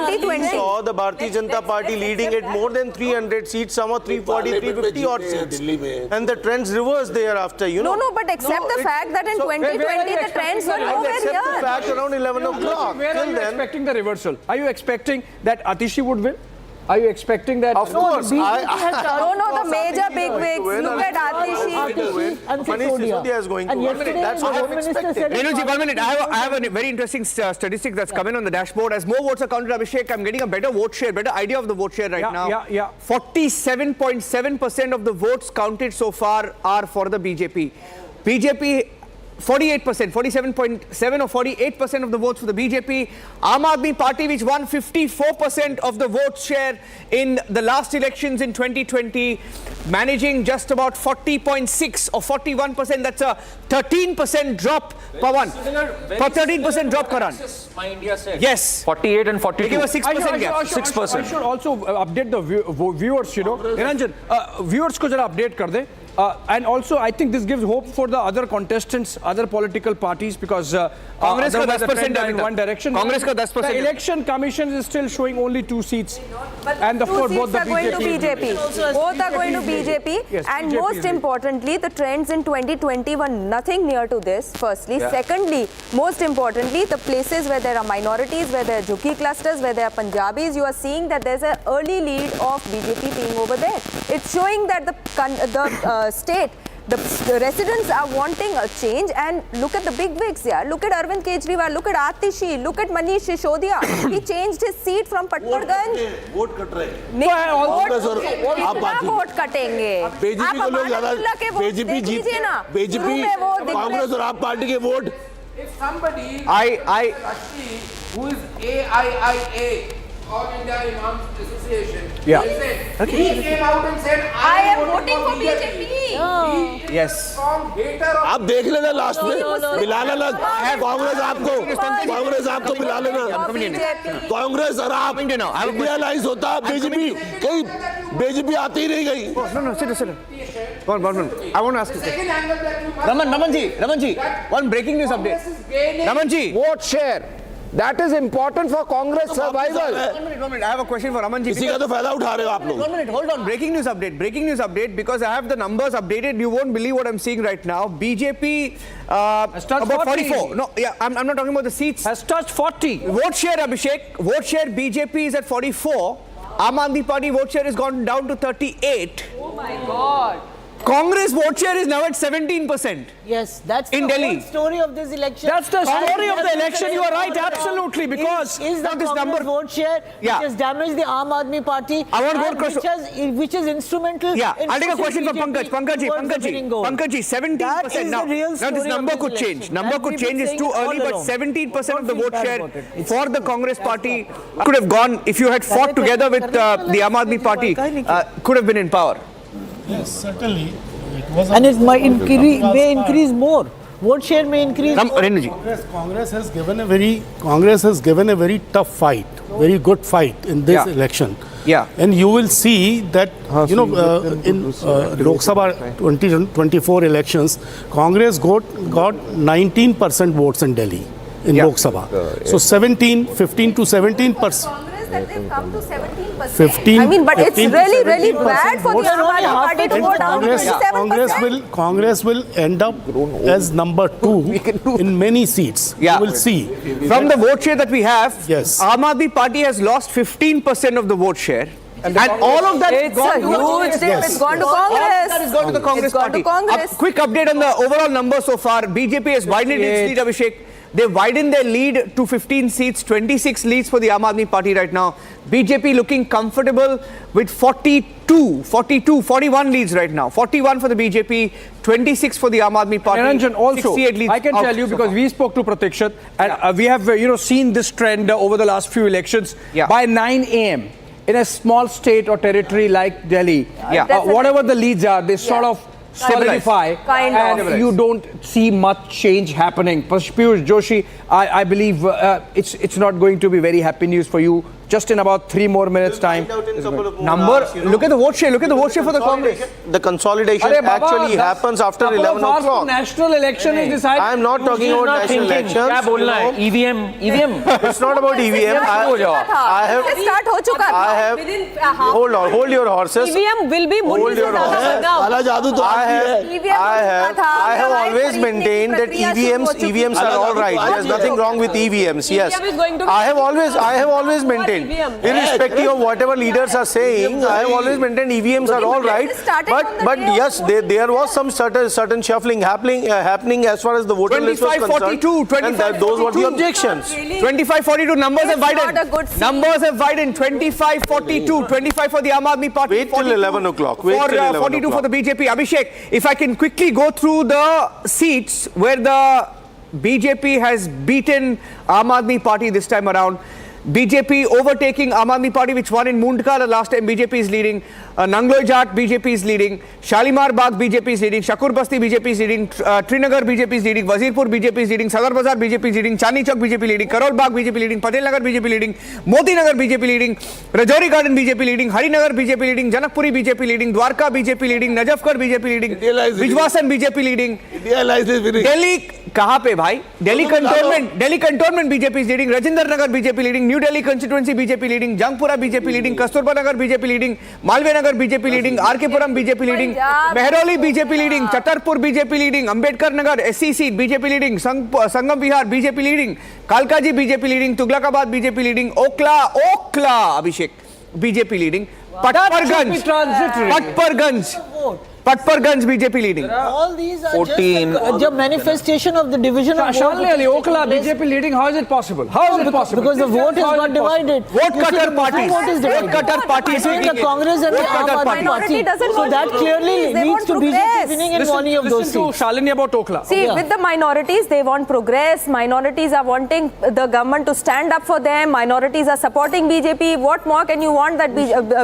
Speaker 15: we
Speaker 12: 2020.
Speaker 15: saw the Bharatiya Janata Party leading at more than 300 seats, some are 340, 350 odd seats. And the trends reversed thereafter, you know.
Speaker 12: No, but accept the fact that in 2020 the trends were nowhere
Speaker 15: accept
Speaker 12: here.
Speaker 15: the fact around 11 o'clock.
Speaker 1: Where are you expecting the reversal? Are you expecting that Atishi would win? Are you expecting that?
Speaker 15: Of course.
Speaker 12: The major big wigs. Look at Atishi
Speaker 19: and
Speaker 15: Sisodia is going to win. That's what I'm expecting.
Speaker 3: Renuji, 1 minute. I have a very interesting statistic that's coming on the dashboard. As more votes are counted, Abhishek, I'm getting a better vote share, better idea of the vote share right now. 47.7% of the votes counted so far are for the BJP. BJP 48%, 47.7 or 48% of the votes for the BJP. Aam Aadmi Party, which won 54% of the vote share in the last elections in 2020, managing just about 40.6 or 41%. That's a 13% drop per one. For 13% drop, Karan.
Speaker 17: My India said.
Speaker 1: Yes.
Speaker 17: 48 and 42.
Speaker 3: They give a 6% gap.
Speaker 17: 6%.
Speaker 1: I should also update the viewers, you know. Niranjan, viewers ko jara update kar de. And also, I think this gives hope for the other contestants, other political parties, because
Speaker 3: Congress ka 10%
Speaker 1: are in one direction.
Speaker 3: Congress ka 10%.
Speaker 1: The election commission is still showing only 2 seats.
Speaker 12: But
Speaker 1: and
Speaker 12: the 2
Speaker 1: both
Speaker 12: seats
Speaker 1: the
Speaker 12: are going to BJP. Both are going to BJP.
Speaker 1: Yes,
Speaker 12: and
Speaker 1: BJP
Speaker 12: most importantly, the trends in 2020 were nothing near to this, firstly. Secondly, most importantly, the places where there are minorities, where there are Jukhi clusters, where there are Punjabis, you are seeing that there's an early lead of BJP being over there. It's showing that the state The residents are wanting a change, and look at the big wigs here. Look at Arvind Kejriwal, look at Atishi, look at Manish Sisodia. He changed his seat from Patparganj.
Speaker 20: Vote cut रहे हैं।
Speaker 12: Vote कटेंगे?
Speaker 20: BJP को लोग ज्यादा BJP जीत BJP Congress और आप party के vote.
Speaker 2: If somebody who is AIIA, All India Imams Association, he came out and said, I am voting for BJP.
Speaker 3: Yes.
Speaker 20: आप देख लेना लास्ट में मिला लेना कांग्रेस आपको मिला लेना कांग्रेस और आप रियलाइज होता बीजेपी कहीं बीजेपी आती ही नहीं गई।
Speaker 3: No, sit. One. I want to ask you. Raman ji, one breaking news update. Raman ji,
Speaker 2: vote share. That is important for Congress survival.
Speaker 3: 1 minute. I have a question for Raman ji.
Speaker 20: इसी का तो फायदा उठा रहे हो आप लोग।
Speaker 3: 1 minute, hold on. Breaking news update because I have the numbers updated. You won't believe what I'm seeing right now. BJP
Speaker 1: has touched
Speaker 3: about
Speaker 1: 40.
Speaker 3: 44. No, yeah, I'm not talking about the seats.
Speaker 1: Has touched 40.
Speaker 3: Vote share, Abhishek. Vote share BJP is at 44. Aam Aadmi Party vote share has gone down to 38.
Speaker 18: Oh my God.
Speaker 3: Congress vote share is now at 17%.
Speaker 19: Yes, that's
Speaker 3: in
Speaker 19: the
Speaker 3: Delhi.
Speaker 19: whole story of this election.
Speaker 1: That's the story of the election. You are right, absolutely. Because
Speaker 19: is the Congress vote share which has damaged the Aam Aadmi Party,
Speaker 3: I want to go
Speaker 19: which is instrumental.
Speaker 3: Yeah,
Speaker 19: in
Speaker 3: I'll take a question for
Speaker 19: BJP
Speaker 3: Pankaj. 17% now. Now this number could change. Number could change. It's too early, but 17% of the vote share for the Congress Party could have gone if you had fought together with the Aam Aadmi Party. Could have been in power.
Speaker 11: Yes, certainly.
Speaker 19: And it might may increase more. Vote share may increase more.
Speaker 11: Congress has given a very tough fight, very good fight in this election.
Speaker 3: Yeah.
Speaker 11: And you will see that in Lok Sabha 2024 elections, Congress got 19% votes in Delhi in Lok Sabha. So 15 to 17%.
Speaker 12: That they've come to 17%. I mean, but it's really bad for the Aam Aadmi Party to go down to 27%.
Speaker 11: Congress will end up as number 2 in many seats.
Speaker 3: Yeah.
Speaker 11: You will see.
Speaker 3: From the vote share that we have,
Speaker 11: yes,
Speaker 3: Aam Aadmi Party has lost 15% of the vote share. And all of that
Speaker 12: it's
Speaker 3: gone
Speaker 12: a huge dip.
Speaker 3: Yes.
Speaker 12: It's gone to
Speaker 3: All of
Speaker 12: Congress.
Speaker 3: that has gone to the Congress Party. A quick update on the overall numbers so far. BJP has widened its lead, Abhishek. They've widened their lead to 15 seats, 26 leads for the Aam Aadmi Party right now. BJP looking comfortable with 41 leads right now. 41 for the BJP, 26 for the Aam Aadmi Party.
Speaker 1: Ranjan, also,
Speaker 3: 68 leads.
Speaker 1: I can tell you because we spoke to Pratikshat and we have seen this trend over the last few elections. By 9 a.m. in a small state or territory like Delhi, whatever the leads are, they sort of solidify and you don't see much change happening. Piyush Joshi, I believe it's not going to be very happy news for you. Just in about 3 more minutes time.
Speaker 3: Look at the vote share. Look at the vote share for the Congress.
Speaker 15: The consolidation actually happens after 11 o'clock.
Speaker 1: National election is decided.
Speaker 15: I am not talking about national elections.
Speaker 17: EVM.
Speaker 15: It's not about EVM. Hold your horses.
Speaker 18: EVM will be
Speaker 15: hold your horses. I have always maintained that EVMs are all right. There's nothing wrong with EVMs. Yes. I have always maintained. Irrespective of whatever leaders are saying, I have always maintained EVMs are all right. But yes, there was some certain shuffling happening as far as the voter list was concerned.
Speaker 3: 25-42,
Speaker 15: those were the objections.
Speaker 3: 25-42, numbers have widened. Numbers have widened. 25-42, 25 for the Aam Aadmi Party.
Speaker 15: Wait till 11 o'clock.
Speaker 3: 42 for the BJP. Abhishek, if I can quickly go through the seats where the BJP has beaten Aam Aadmi Party this time around. BJP overtaking Aam Aadmi Party, which won in Mundka the last time. BJP is leading. Nangloi Jat, BJP is leading. Shalimar Bagh, BJP is leading. Shakur Basti, BJP is leading. Trinagar, BJP is leading. Wazirpur, BJP is leading. Sadar Bazar, BJP is leading. Chandni Chowk, BJP leading. Karol Bagh, BJP leading. Patel Nagar, BJP leading. Moti Nagar, BJP leading. Rajouri Garden, BJP leading. Harinagar, BJP leading. Janakpuri, BJP leading. Dwarka, BJP leading. Najafgarh, BJP leading. Bijwasan, BJP leading. Delhi, कहाँ पे भाई? Delhi Cantonment BJP is leading. Rajendra Nagar BJP leading. New Delhi constituency BJP leading. Jangpura BJP leading. Kasturba Nagar BJP leading. Malve Nagar BJP leading. RK Puram BJP leading. Mehrauli BJP leading. Chatarpur BJP leading. Ambedkar Nagar SC seat BJP leading. Sangam Vihar BJP leading. Kalkaji BJP leading. Tughlakabad BJP leading. Okla Abhishek BJP leading. Patparganj. Patparganj BJP leading.
Speaker 19: All these are
Speaker 2: 14.
Speaker 19: just a manifestation of the division of vote.
Speaker 1: Shalini Ali, Okla, BJP leading, how is it possible? How is it possible?
Speaker 19: Because the vote is not divided.
Speaker 3: Vote cutter parties.
Speaker 19: Vote is divided.
Speaker 3: Vote cutter parties.
Speaker 19: Between the Congress and the Aam Aadmi Party. So that clearly leads to BJP winning in one of those seats.
Speaker 1: Listen to Shalini about Okla.
Speaker 12: See, with the minorities, they want progress. Minorities are wanting the government to stand up for them. Minorities are supporting BJP. What more can you want that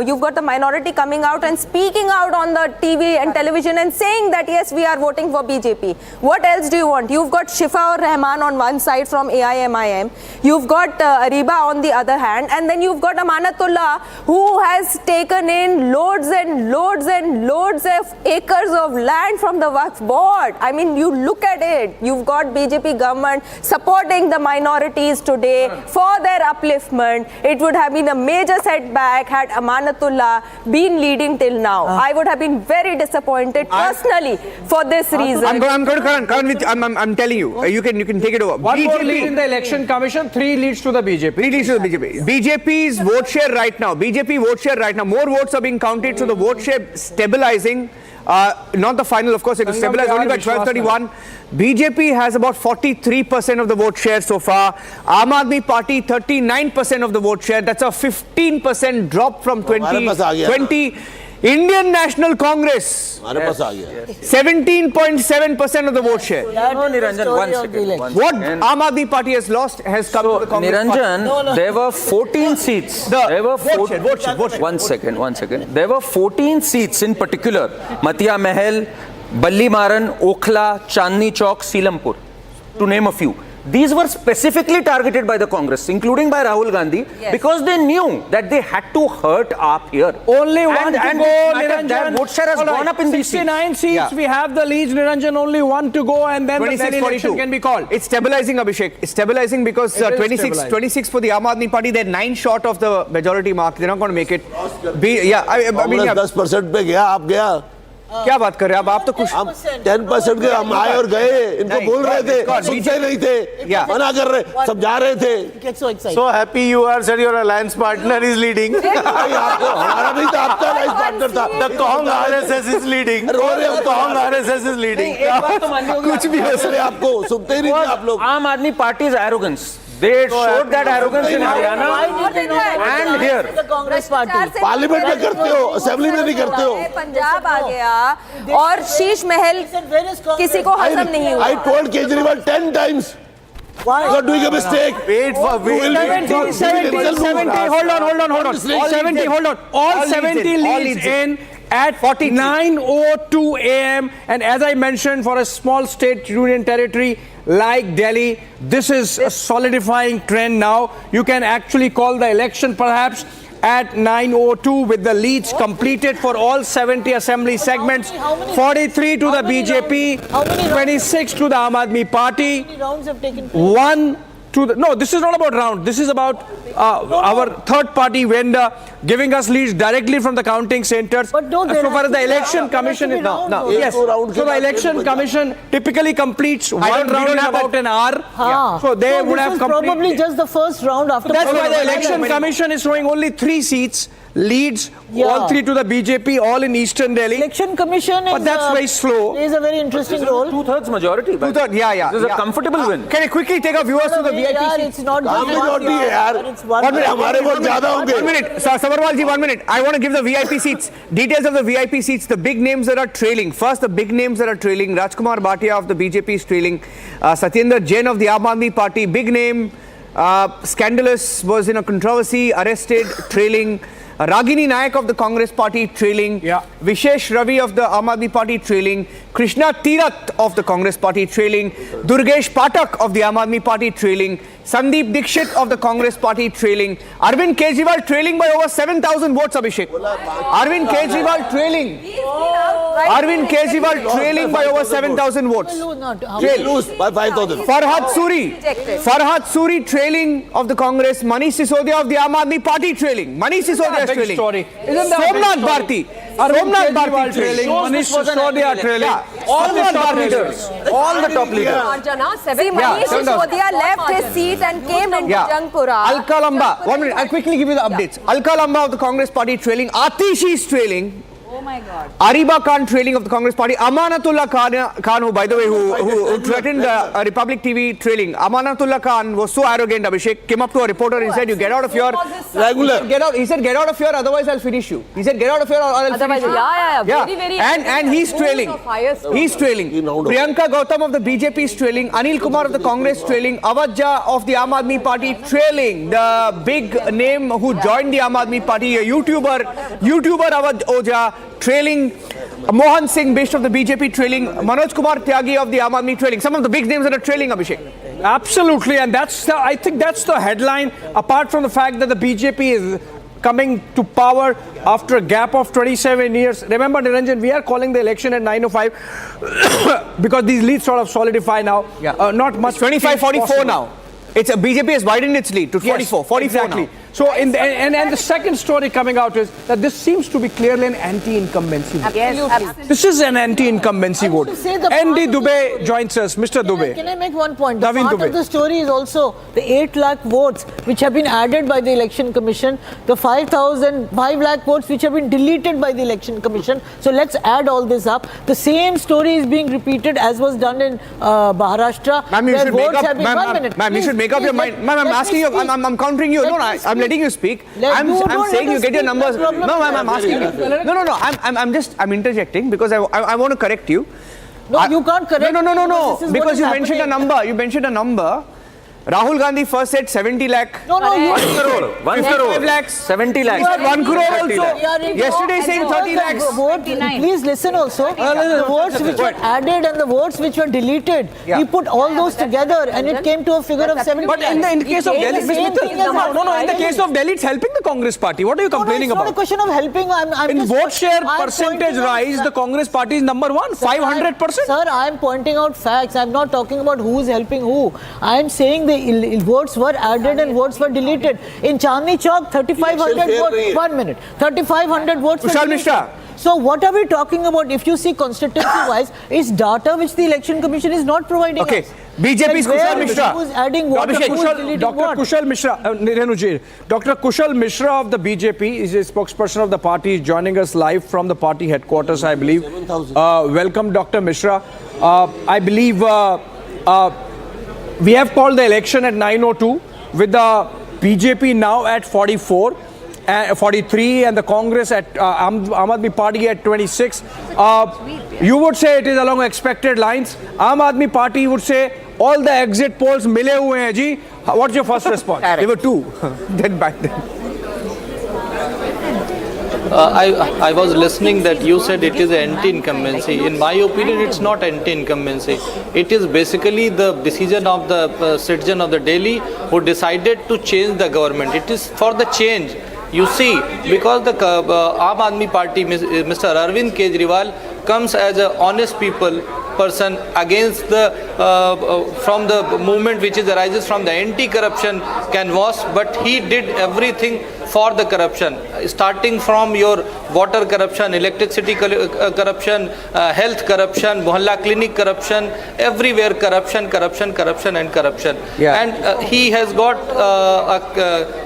Speaker 12: you've got the minority coming out and speaking out on the TV and television and saying that yes, we are voting for BJP. What else do you want? You've got Shifa or Rahman on one side from AIMIM. You've got Ariba on the other hand, and then you've got Amanatullah, who has taken in loads and loads and loads of acres of land from the Waqf board. I mean, you look at it. You've got BJP government supporting the minorities today for their upliftment. It would have been a major setback had Amanatullah been leading till now. I would have been very disappointed personally for this reason.
Speaker 3: I'm telling you, you can take it over.
Speaker 1: One more
Speaker 3: BJP
Speaker 1: lead in the election commission, 3 leads to the BJP.
Speaker 3: 3 leads to the BJP. BJP's vote share right now, more votes are being counted, so the vote share stabilizing. Not the final, of course, it will stabilize only by 12:31. BJP has about 43% of the vote share so far. Aam Aadmi Party 39% of the vote share. That's a 15% drop from 2020. Indian National Congress 17.7% of the vote share.
Speaker 2: Niranjan, 1 second.
Speaker 3: What Aam Aadmi Party has lost has come to the Congress
Speaker 2: Niranjan,
Speaker 3: party.
Speaker 2: there were 14 seats. There were 14. One second. There were 14 seats in particular. Matia Mahal, Balli Maran, Okhla, Chandni Chowk, Silampur, to name a few. These were specifically targeted by the Congress, including by Rahul Gandhi, because they knew that they had to hurt AAP here.
Speaker 1: Only one to go, Niranjan.
Speaker 2: Their vote share has gone up in these
Speaker 1: 69 seats. We have the leads, Niranjan. Only one to go, and then the election can be called.
Speaker 3: It's stabilizing, Abhishek. It's stabilizing because 26 for the Aam Aadmi Party. They're 9 short of the majority mark. They're not going to make it. I mean,
Speaker 20: 10% पे गया, आप गया.
Speaker 3: क्या बात कर रहे हैं आप तो कुछ
Speaker 20: 10% के हम आए और गए, इनको बोल रहे थे, सुनते नहीं थे, मना कर रहे, समझा रहे थे.
Speaker 15: So happy you are, sir. Your alliance partner is leading.
Speaker 20: हमारा नहीं था, आपका alliance partner था.
Speaker 15: The Cong RSS is leading.
Speaker 20: रो रहे हो,
Speaker 15: Cong RSS is leading.
Speaker 20: कुछ भी हंस रहे आपको, सुनते ही नहीं थे आप लोग.
Speaker 2: Aam Aadmi Party's arrogance. They showed that arrogance in Haryana and here.
Speaker 19: The Congress Party.
Speaker 20: Parliament में करते हो, असेंबली में नहीं करते हो.
Speaker 12: पंजाब आ गया और शीश महल किसी को हजम नहीं हुआ.
Speaker 20: I told Kejriwal 10 times.
Speaker 19: Why?
Speaker 20: You are doing a mistake.
Speaker 1: Wait. 70, hold on. All 70 leads in at 9:02 a.m. And as I mentioned, for a small state union territory like Delhi, this is a solidifying trend now. You can actually call the election perhaps at 9:02 with the leads completed for all 70 assembly segments. 43 to the BJP, 26 to the Aam Aadmi Party, 1 to the... No, this is not about round. This is about our third party vendor giving us leads directly from the counting centers.
Speaker 19: But no,
Speaker 1: so far as the election commission is... Yes. So the election commission typically completes one round in about an hour. So they would have completed...
Speaker 19: probably just the first round after...
Speaker 1: That's why the election commission is showing only 3 seats. Leads, all 3 to the BJP, all in eastern Delhi.
Speaker 19: Election commission is...
Speaker 1: But that's very slow.
Speaker 19: Plays a very interesting role.
Speaker 2: 2/3 majority.
Speaker 3: 2/3, yeah.
Speaker 2: This is a comfortable win.
Speaker 3: Can I quickly take our viewers to the VIP seats?
Speaker 19: It's not just
Speaker 20: majority है यार.
Speaker 3: 1 minute. हमारे vote ज़्यादा होंगे. 1 minute. Sabarwal ji, 1 minute. I want to give the VIP seats. Details of the VIP seats. The big names that are trailing. First, the big names that are trailing. Rajkumar Bhatia of the BJP is trailing. Satyendra Jain of the Aam Aadmi Party. Big name. Scandalous. Was in a controversy. Arrested. Trailing. Ragini Nayak of the Congress Party trailing, Vishesh Ravi of the Aam Aadmi Party trailing, Krishna Tirath of the Congress Party trailing, Durgesh Pathak of the Aam Aadmi Party trailing, Sandeep Dixit of the Congress Party trailing, Arvind Kejriwal trailing by over 7,000 votes, Abhishek. Arvind Kejriwal trailing. Arvind Kejriwal trailing by over 7,000 votes.
Speaker 20: Lose by 5,000.
Speaker 3: Farhad Suri trailing of the Congress, Manish Sisodia of the Aam Aadmi Party trailing. Manish Sisodia is trailing. Somnath Bharti. Somnath Bharti trailing.
Speaker 1: Manish Sisodia trailing.
Speaker 2: All the top leaders. All the top leaders.
Speaker 12: See, Manish Sisodia left his seat and came into Jangpura.
Speaker 3: Alka Lamba. 1 minute. I'll quickly give you the updates. Alka Lamba of the Congress Party trailing. Atishi is trailing.
Speaker 12: my God.
Speaker 3: Ariba Khan trailing of the Congress party. Amanatullah Khan, who by the way, who threatened Republic TV trailing. Amanatullah Khan was so arrogant, Abhishek, came up to a reporter and said, you get out of here. Regular. He said, get out of here, otherwise I'll finish you. He said, get out of here or I'll finish you.
Speaker 12: Yeah. Very,
Speaker 3: And he's trailing. He's trailing. Priyanka Gautam of the BJP is trailing. Anil Kumar of the Congress trailing. Avadja of the Aam Aadmi Party trailing. The big name who joined the Aam Aadmi Party, a YouTuber Avad Oja trailing. Mohan Singh Bish of the BJP trailing. Manoj Kumar Tyagi of the Aam Aadmi trailing. Some of the big names that are trailing, Abhishek.
Speaker 1: Absolutely, and I think that's the headline, apart from the fact that the BJP is coming to power after a gap of 27 years. Remember, Niranjan, we are calling the election at 9:05 because these leads sort of solidify now.
Speaker 3: Yeah.
Speaker 1: Not much.
Speaker 3: 25-44 now. It's BJP has widened its lead to 44.
Speaker 1: Yes, exactly.
Speaker 3: Now.
Speaker 1: So, and the second story coming out is that this seems to be clearly an anti-incumbency vote.
Speaker 12: Absolutely.
Speaker 1: This is an anti-incumbency vote. N.D. Dubey joins us. Mr. Dubey.
Speaker 19: Can I make one point? The
Speaker 1: Naveen
Speaker 19: part
Speaker 1: Dubey.
Speaker 19: of the story is also the 8 lakh votes which have been added by the Election Commission, the 5 lakh votes which have been deleted by the Election Commission. So let's add all this up. The same story is being repeated as was done in Maharashtra.
Speaker 3: Ma'am, you should make up. Ma'am, you should make up your mind. Ma'am, I'm asking you. I'm countering you. No, I'm letting you speak. I'm saying you get your numbers. No, ma'am, I'm asking you. No. I'm interjecting because I want to correct you.
Speaker 19: No, you can't correct.
Speaker 3: No. Because you mentioned a number. You mentioned a number. Rahul Gandhi first said 70 lakh.
Speaker 19: No,
Speaker 3: 1 crore. 55 lakhs.
Speaker 17: 70 lakhs.
Speaker 3: 1 crore also. Yesterday saying 30 lakhs.
Speaker 19: Please listen also. The votes which were added and the votes which were deleted, he put all those together and it came to a figure of 70
Speaker 1: But in the case of Delhi, in the case of Delhi, it's helping the Congress party. What are you complaining about?
Speaker 19: It's not a question of helping.
Speaker 1: In vote share percentage rise, the Congress party is number one, 500%.
Speaker 19: Sir, I'm pointing out facts. I'm not talking about who's helping who. I'm saying the votes were added and votes were deleted. In Chandni Chowk, 3,500 votes. 1 minute. 3,500 votes.
Speaker 3: Kushal Mishra.
Speaker 19: So what are we talking about? If you see constituency-wise, it's data which the Election Commission is not providing us.
Speaker 3: BJP's Kushal Mishra.
Speaker 19: Who's adding what?
Speaker 1: Dr. Kushal Mishra, Dr. Kushal Mishra of the BJP is a spokesperson of the party, is joining us live from the party headquarters, I believe. Welcome, Dr. Mishra. I believe we have called the election at 9:02 with the BJP now at 44. 43 and the Congress at Aam Aadmi Party at 26. You would say it is along expected lines. Aam Aadmi Party would say all the exit polls mile hue hain ji. What's your first response?
Speaker 3: There were two. Then back then.
Speaker 4: I was listening that you said it is anti-incumbency. In my opinion, it's not anti-incumbency. It is basically the decision of the citizen of the Delhi who decided to change the government. It is for the change. You see, because the Aam Aadmi Party, Mr. Arvind Kejriwal, comes as an honest person against the from the movement which arises from the anti-corruption canvas, but he did everything for the corruption, starting from your water corruption, electricity corruption, health corruption, mohalla clinic corruption, everywhere corruption. And he has got a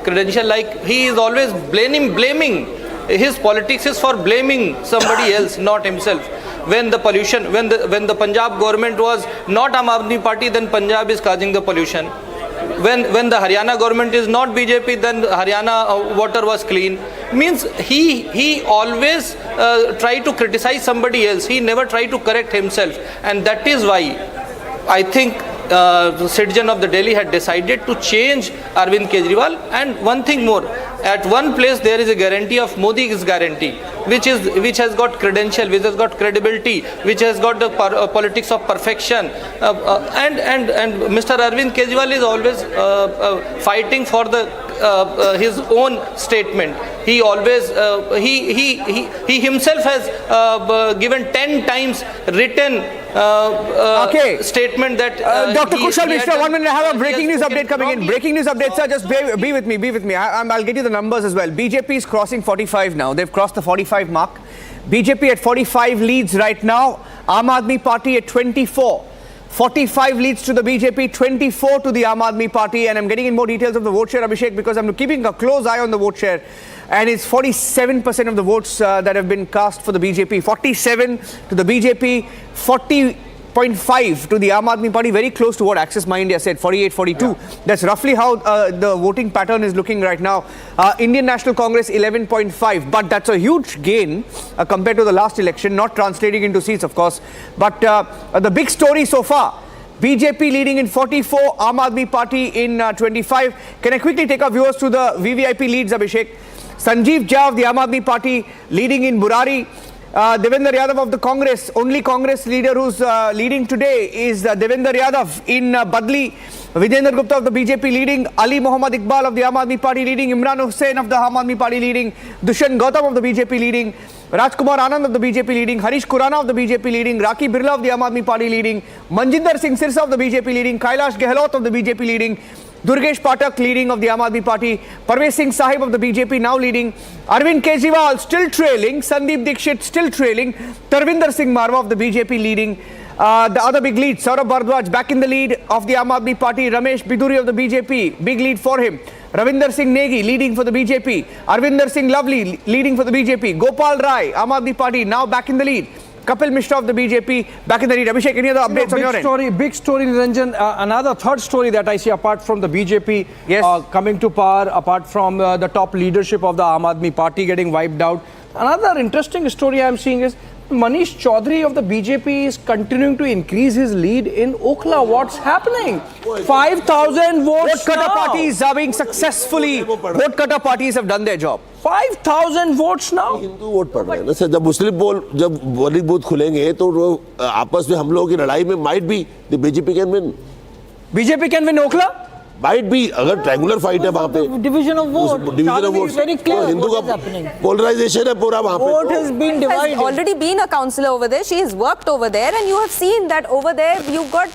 Speaker 4: credential like he is always blaming. His politics is for blaming somebody else, not himself. When the pollution, when the Punjab government was not Aam Aadmi Party, then Punjab is causing the pollution. When the Haryana government is not BJP, then Haryana water was clean. Means he always try to criticize somebody else. He never try to correct himself, and that is why I think the citizen of the Delhi had decided to change Arvind Kejriwal. And one thing more, at one place there is a guarantee of Modi's guarantee, which has got credential, which has got credibility, which has got the politics of perfection. And Mr. Arvind Kejriwal is always fighting for the his own statement. He always he himself has given 10 times written statement that
Speaker 3: Dr. Kushal Mishra, 1 minute, I have a breaking news update coming in. Breaking news update, sir, just be with me. I'll get you the numbers as well. BJP is crossing 45 now. They've crossed the 45 mark. BJP at 45 leads right now. Aam Aadmi Party at 24. 45 leads to the BJP, 24 to the Aam Aadmi Party. And I'm getting in more details of the vote share, Abhishek, because I'm keeping a close eye on the vote share. And it's 47% of the votes that have been cast for the BJP. 47 to the BJP, 40.5 to the Aam Aadmi Party, very close to what Access My India said, 48-42. Yeah. That's roughly how the voting pattern is looking right now. Indian National Congress, 11.5. But that's a huge gain compared to the last election, not translating into seats, of course. But the big story so far, BJP leading in 44, Aam Aadmi Party in 25. Can I quickly take our viewers to the VVIP leads, Abhishek? Sanjeev Jha of the Aam Aadmi Party leading in Burari. Devendra Yadav of the Congress, only Congress leader who's leading today is Devendra Yadav in Badli. Vijayendra Gupta of the BJP leading, Ali Mohammad Iqbal of the Aam Aadmi Party leading, Imran Hussain of the Aam Aadmi Party leading, Dushyant Gautam of the BJP leading, Rajkumar Anand of the BJP leading, Harish Khurana of the BJP leading, Raki Birla of the Aam Aadmi Party leading, Manjinder Singh Sirsa of the BJP leading, Kailash Gehlot of the BJP leading, Durgesh Pathak leading of the Aam Aadmi Party, Parvesh Singh Sahib of the BJP now leading, Arvind Kejriwal still trailing, Sandeep Dixit still trailing, Tarvinder Singh Marwa of the BJP leading. The other big lead, Saurabh Bhardwaj back in the lead of the Aam Aadmi Party, Ramesh Biduri of the BJP, big lead for him. Ravinder Singh Negi leading for the BJP, Arvinder Singh Lovely leading for the BJP, Gopal Rai, Aam Aadmi Party now back in the lead. Kapil Mishra of the BJP back in the lead. Abhishek, any other updates on your end?
Speaker 1: Big story, Niranjan. Another third story that I see apart from the BJP coming to power, apart from the top leadership of the Aam Aadmi Party getting wiped out. Another interesting story I am seeing is Manish Chaudhary of the BJP is continuing to increase his lead in Okhla. What's happening? 5,000 votes.
Speaker 3: Vote cutter parties are being successfully. Vote cutter parties have done their job.
Speaker 1: 5,000 votes now.
Speaker 20: Hindu vote पड़ रहे हैं ना sir, जब मुस्लिम जब polling booth खुलेंगे तो आपस में हम लोगों की लड़ाई में might be the BJP can win.
Speaker 1: BJP can win Okhla.
Speaker 20: Might भी अगर ट्रायंगुलर फाइट है वहाँ पे
Speaker 19: division of vote,
Speaker 20: division of vote, Hindu का पोलराइजेशन है पूरा वहाँ पे.
Speaker 12: Vote has been divided. Has already been a councillor over there. She has worked over there, and you have seen that over there you've got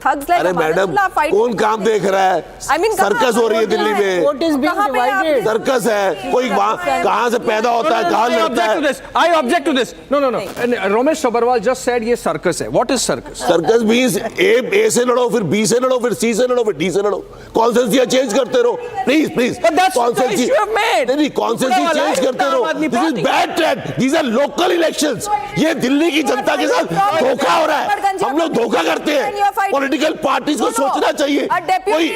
Speaker 12: thugs like.
Speaker 20: अरे madam कौन काम देख रहा है?
Speaker 12: I mean,
Speaker 20: सर्कस हो रही है दिल्ली में.
Speaker 19: Vote is being divided.
Speaker 20: Circus है, कोई कहाँ से पैदा होता है, कहाँ लगता है?
Speaker 1: I object to this. No. And Ramesh Sabharwal just said ये circus है. What is circus?
Speaker 20: Circus means A से लड़ो, फिर B से लड़ो, फिर C से लड़ो, फिर D से लड़ो. कॉन्सेंसी चेंज करते रहो, प्लीज.
Speaker 1: कॉन्सेंसी
Speaker 20: नहीं, कॉन्सेंसी चेंज करते रहो. This is bad trend. These are local elections. ये दिल्ली की जनता के साथ धोखा हो रहा है. हम लोग धोखा करते हैं. पॉलिटिकल पार्टीज को सोचना चाहिए. कोई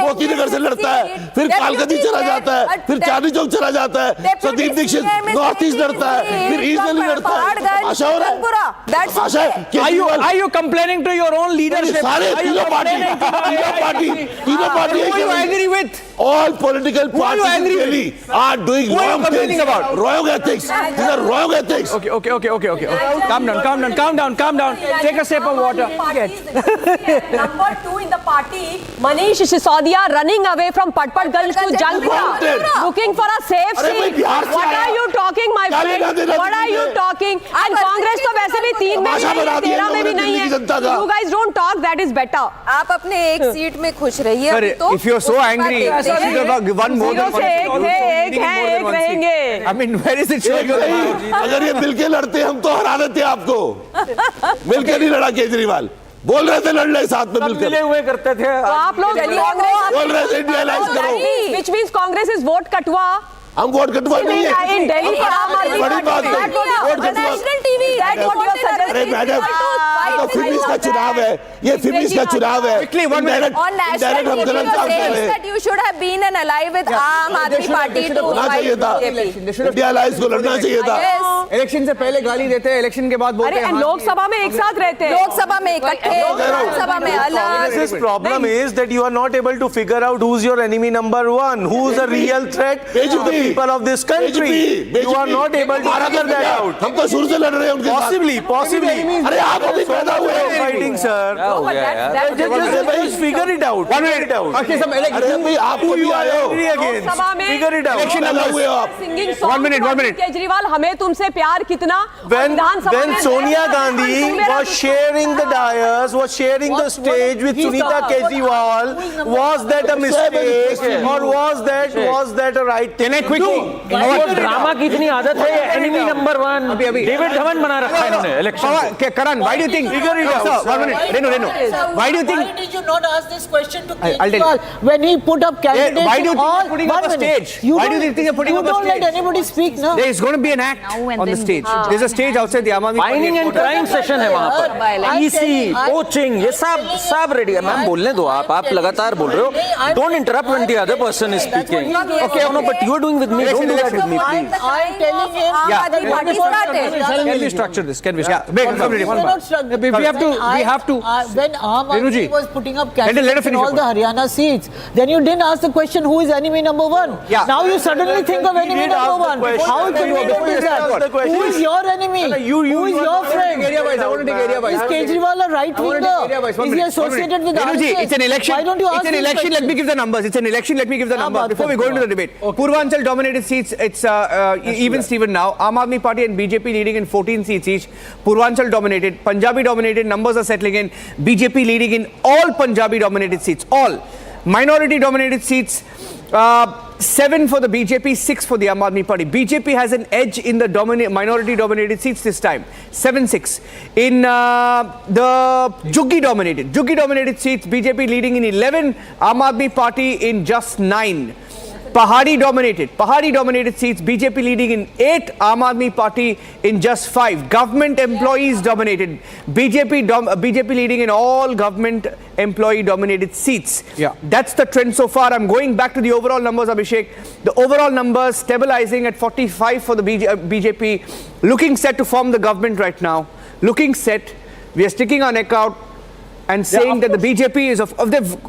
Speaker 20: मोती नगर से लड़ता है, फिर कालकदी चला जाता है, फिर चांदनी चौक चला जाता है. संदीप दीक्षित नॉर्थ ईस्ट लड़ता है, फिर ईस्ट दिल्ली लड़ता है. आशा हो रहा है. आशा है.
Speaker 1: Are you complaining to your own leadership?
Speaker 20: सारे तीनों party
Speaker 1: Who are you angry with?
Speaker 20: All political parties in Delhi are doing wrong things. Wrong ethics. These are wrong ethics.
Speaker 1: Okay. Calm down. Take a sip of water.
Speaker 18: Number 2 in the party, Manish Sisodia running away from Patpatganj to Jangpura, looking for a safe seat. What are you talking, my friend? What are you talking? And Congress तो वैसे भी 3 में 13 में भी नहीं है. You guys don't talk. That is better.
Speaker 12: आप अपने एक सीट में खुश रहिए.
Speaker 3: If you're so angry, one more than one.
Speaker 18: एक रहेंगे.
Speaker 3: I mean, where is it showing?
Speaker 20: अगर ये मिलके लड़ते हम तो हरा देते आपको. मिलके नहीं लड़ा केजरीवाल. बोल रहे थे लड़ ले साथ में मिलकर.
Speaker 1: मिले हुए करते थे.
Speaker 18: तो आप लोग
Speaker 20: बोल रहे थे इंडियलाइज करो.
Speaker 18: Which means Congress is vote कटवा.
Speaker 20: हम वोट कटवा नहीं है.
Speaker 18: In Delhi for Aam Aadmi
Speaker 20: बड़ी बात है. वोट कटवा.
Speaker 12: National TV.
Speaker 20: अरे मैडम, तो फिनिश का चुनाव है. ये फिनिश का चुनाव है.
Speaker 12: On national TV, that you should have been an ally with Aam Aadmi Party to
Speaker 20: चाहिए था. इंडिया अलायंस को लड़ना चाहिए था.
Speaker 3: इलेक्शन से पहले गाली देते हैं, इलेक्शन के बाद बोलते हैं.
Speaker 18: लोकसभा में एक साथ रहते हैं.
Speaker 12: लोकसभा में इकट्ठे, विधानसभा में अलग.
Speaker 15: This problem is that you are not able to figure out who's your enemy number 1, who's a real threat to the people of this country. You are not able to figure that out.
Speaker 20: हम तो शुरू से लड़ रहे हैं उनके साथ.
Speaker 15: Possibly.
Speaker 20: अरे आप अभी पैदा हुए हैं.
Speaker 15: Fighting, sir. Just figure it out.
Speaker 20: अरे भाई आप भी आए हो.
Speaker 15: Figure it out.
Speaker 18: Singing song.
Speaker 1: 1 minute.
Speaker 18: Kejriwal हमें तुमसे प्यार कितना
Speaker 15: When Sonia Gandhi was sharing the dais, was sharing the stage with Sunita Kejriwal, was that a mistake or was that a right thing?
Speaker 8: Can I quickly? Drama की इतनी आदत है, enemy number one. David Dhawan बना रखा है इन्होंने election.
Speaker 3: Karan, why do you think? One minute, Renu. Why do you think?
Speaker 19: Why did you not ask this question to Kejriwal when he put up candidates?
Speaker 3: Why do you think you're putting up a stage? Why do you think you're putting up a stage?
Speaker 19: You don't let anybody speak, no?
Speaker 3: There is going to be an act on the stage. There's a stage outside the Aam Aadmi Party.
Speaker 8: Mining and crime session है वहाँ पर. EC, coaching, ये सब ready है. Ma'am बोलने दो आप लगातार बोल रहे हो. Don't interrupt when the other person is speaking. Okay, no, but you are doing with me. Don't do that with me, please.
Speaker 19: I'm telling him.
Speaker 12: Aam Party started.
Speaker 1: Can we structure this? Can we?
Speaker 3: Yeah, we
Speaker 1: have to.
Speaker 19: When Aam Aadmi was putting up candidates in all the Haryana seats, then you didn't ask the question who is enemy number one.
Speaker 3: Yeah.
Speaker 19: Now you suddenly think of enemy number one. How can you do that? Who is your enemy? Who is your friend?
Speaker 3: I want to take area wise.
Speaker 19: Is Kejriwal a right winger? Is he associated with RSS?
Speaker 3: It's an election.
Speaker 19: Why don't you ask?
Speaker 3: It's an election. Let me give the numbers. It's an election. Let me give the numbers before we go into the debate. Purvanchal dominated seats. It's even Steven now. Aam Aadmi Party and BJP leading in 14 seats each. Purvanchal dominated. Punjabi dominated. Numbers are settling in. BJP leading in all Punjabi dominated seats. All minority dominated seats. 7 for the BJP, 6 for the Aam Aadmi Party. BJP has an edge in the minority dominated seats this time. 7-6. In the Juggi dominated seats, BJP leading in 11, Aam Aadmi Party in just 9. Pahadi dominated seats, BJP leading in 8, Aam Aadmi Party in just 5. Government employees dominated, BJP leading in all government employee dominated seats.
Speaker 1: Yeah.
Speaker 3: That's the trend so far. I'm going back to the overall numbers, Abhishek. The overall numbers stabilizing at 45 for the BJP, looking set to form the government right now. Looking set. We are sticking our neck out and saying that the BJP is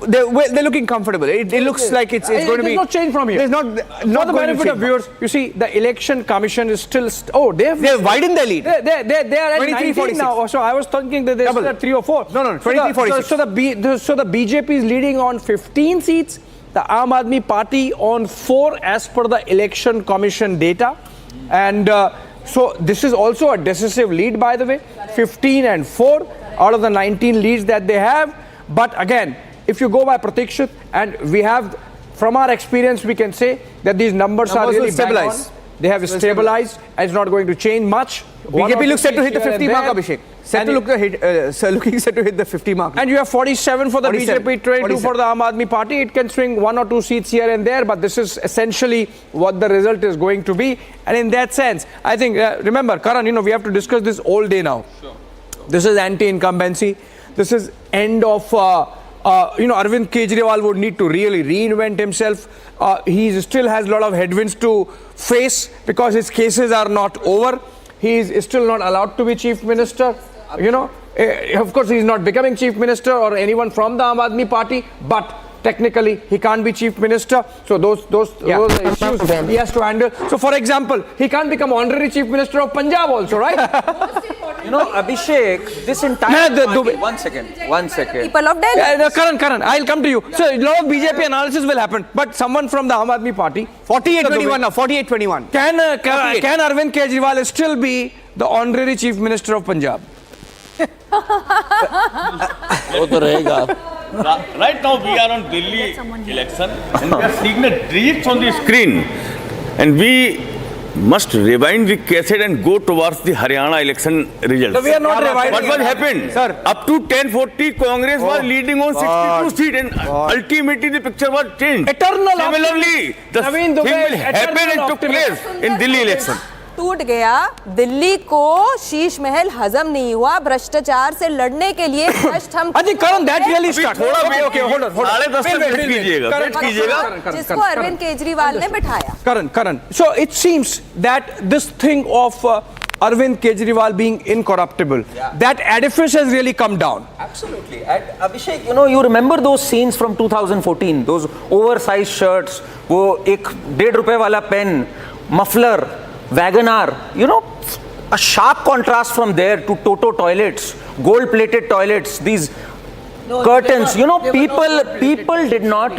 Speaker 3: they're looking comfortable. It looks like it's going to be.
Speaker 1: There's no change from here.
Speaker 3: There's not
Speaker 1: For the benefit of viewers, you see, the election commission is still. They've widened their lead. They are at 19 now. So I was thinking that they're still at 3 or 4.
Speaker 3: No, 23-46.
Speaker 1: So the BJP is leading on 15 seats. The Aam Aadmi Party on 4 as per the election commission data, and so this is also a decisive lead, by the way. 15 and 4. Out of the 19 leads that they have. But again, if you go by Pratikshit, and we have, from our experience, we can say that these numbers are really stabilized. They have stabilized, and it's not going to change much.
Speaker 3: BJP looks set to hit the 50 mark, Abhishek. Looking set to hit the 50 mark.
Speaker 1: And you have 47 for the BJP, 22 for the Aam Aadmi Party. It can swing 1 or 2 seats here and there, but this is essentially what the result is going to be. And in that sense, I think, remember, Karan, we have to discuss this all day now. Sure. This is anti-incumbency. This is end of, Arvind Kejriwal would need to really reinvent himself. He still has a lot of headwinds to face because his cases are not over. He is still not allowed to be chief minister. Of course, he is not becoming chief minister or anyone from the Aam Aadmi Party, but technically he can't be chief minister. So those are issues he has to handle. So for example, he can't become honorary chief minister of Punjab also, right?
Speaker 8: Abhishek, this entire party, one second.
Speaker 12: People of Delhi.
Speaker 1: Karan, I'll come to you. So a lot of BJP analysis will happen, but someone from the Aam Aadmi Party,
Speaker 3: 48-21 now, 48-21.
Speaker 1: Can Arvind Kejriwal still be the honorary chief minister of Punjab?
Speaker 17: Right now we are on Delhi election and we are seeing the dreams on the screen, and we must rewind the cassette and go towards the Haryana election results.
Speaker 1: So we are not rewinding.
Speaker 17: What was happened?
Speaker 3: Sir.
Speaker 17: Up to 1040, Congress was leading on 62 seats, and ultimately the picture was changed. Similarly, the thing will happen and took place in Delhi election.
Speaker 12: टूट गया, दिल्ली को शीश महल हजम नहीं हुआ, भ्रष्टाचार से लड़ने के लिए भ्रष्ट हम जिसको अरविंद केजरीवाल ने बिठाया.
Speaker 1: Karan. So it seems that this thing of Arvind Kejriwal being incorruptible, that edifice has really come down.
Speaker 8: Absolutely. And Abhishek, you remember those scenes from 2014, those oversized shirts, वो एक ₹1.5 वाला pen, muffler, Wagoner, a sharp contrast from there to Toto toilets, gold-plated toilets, these curtains. You know, people did not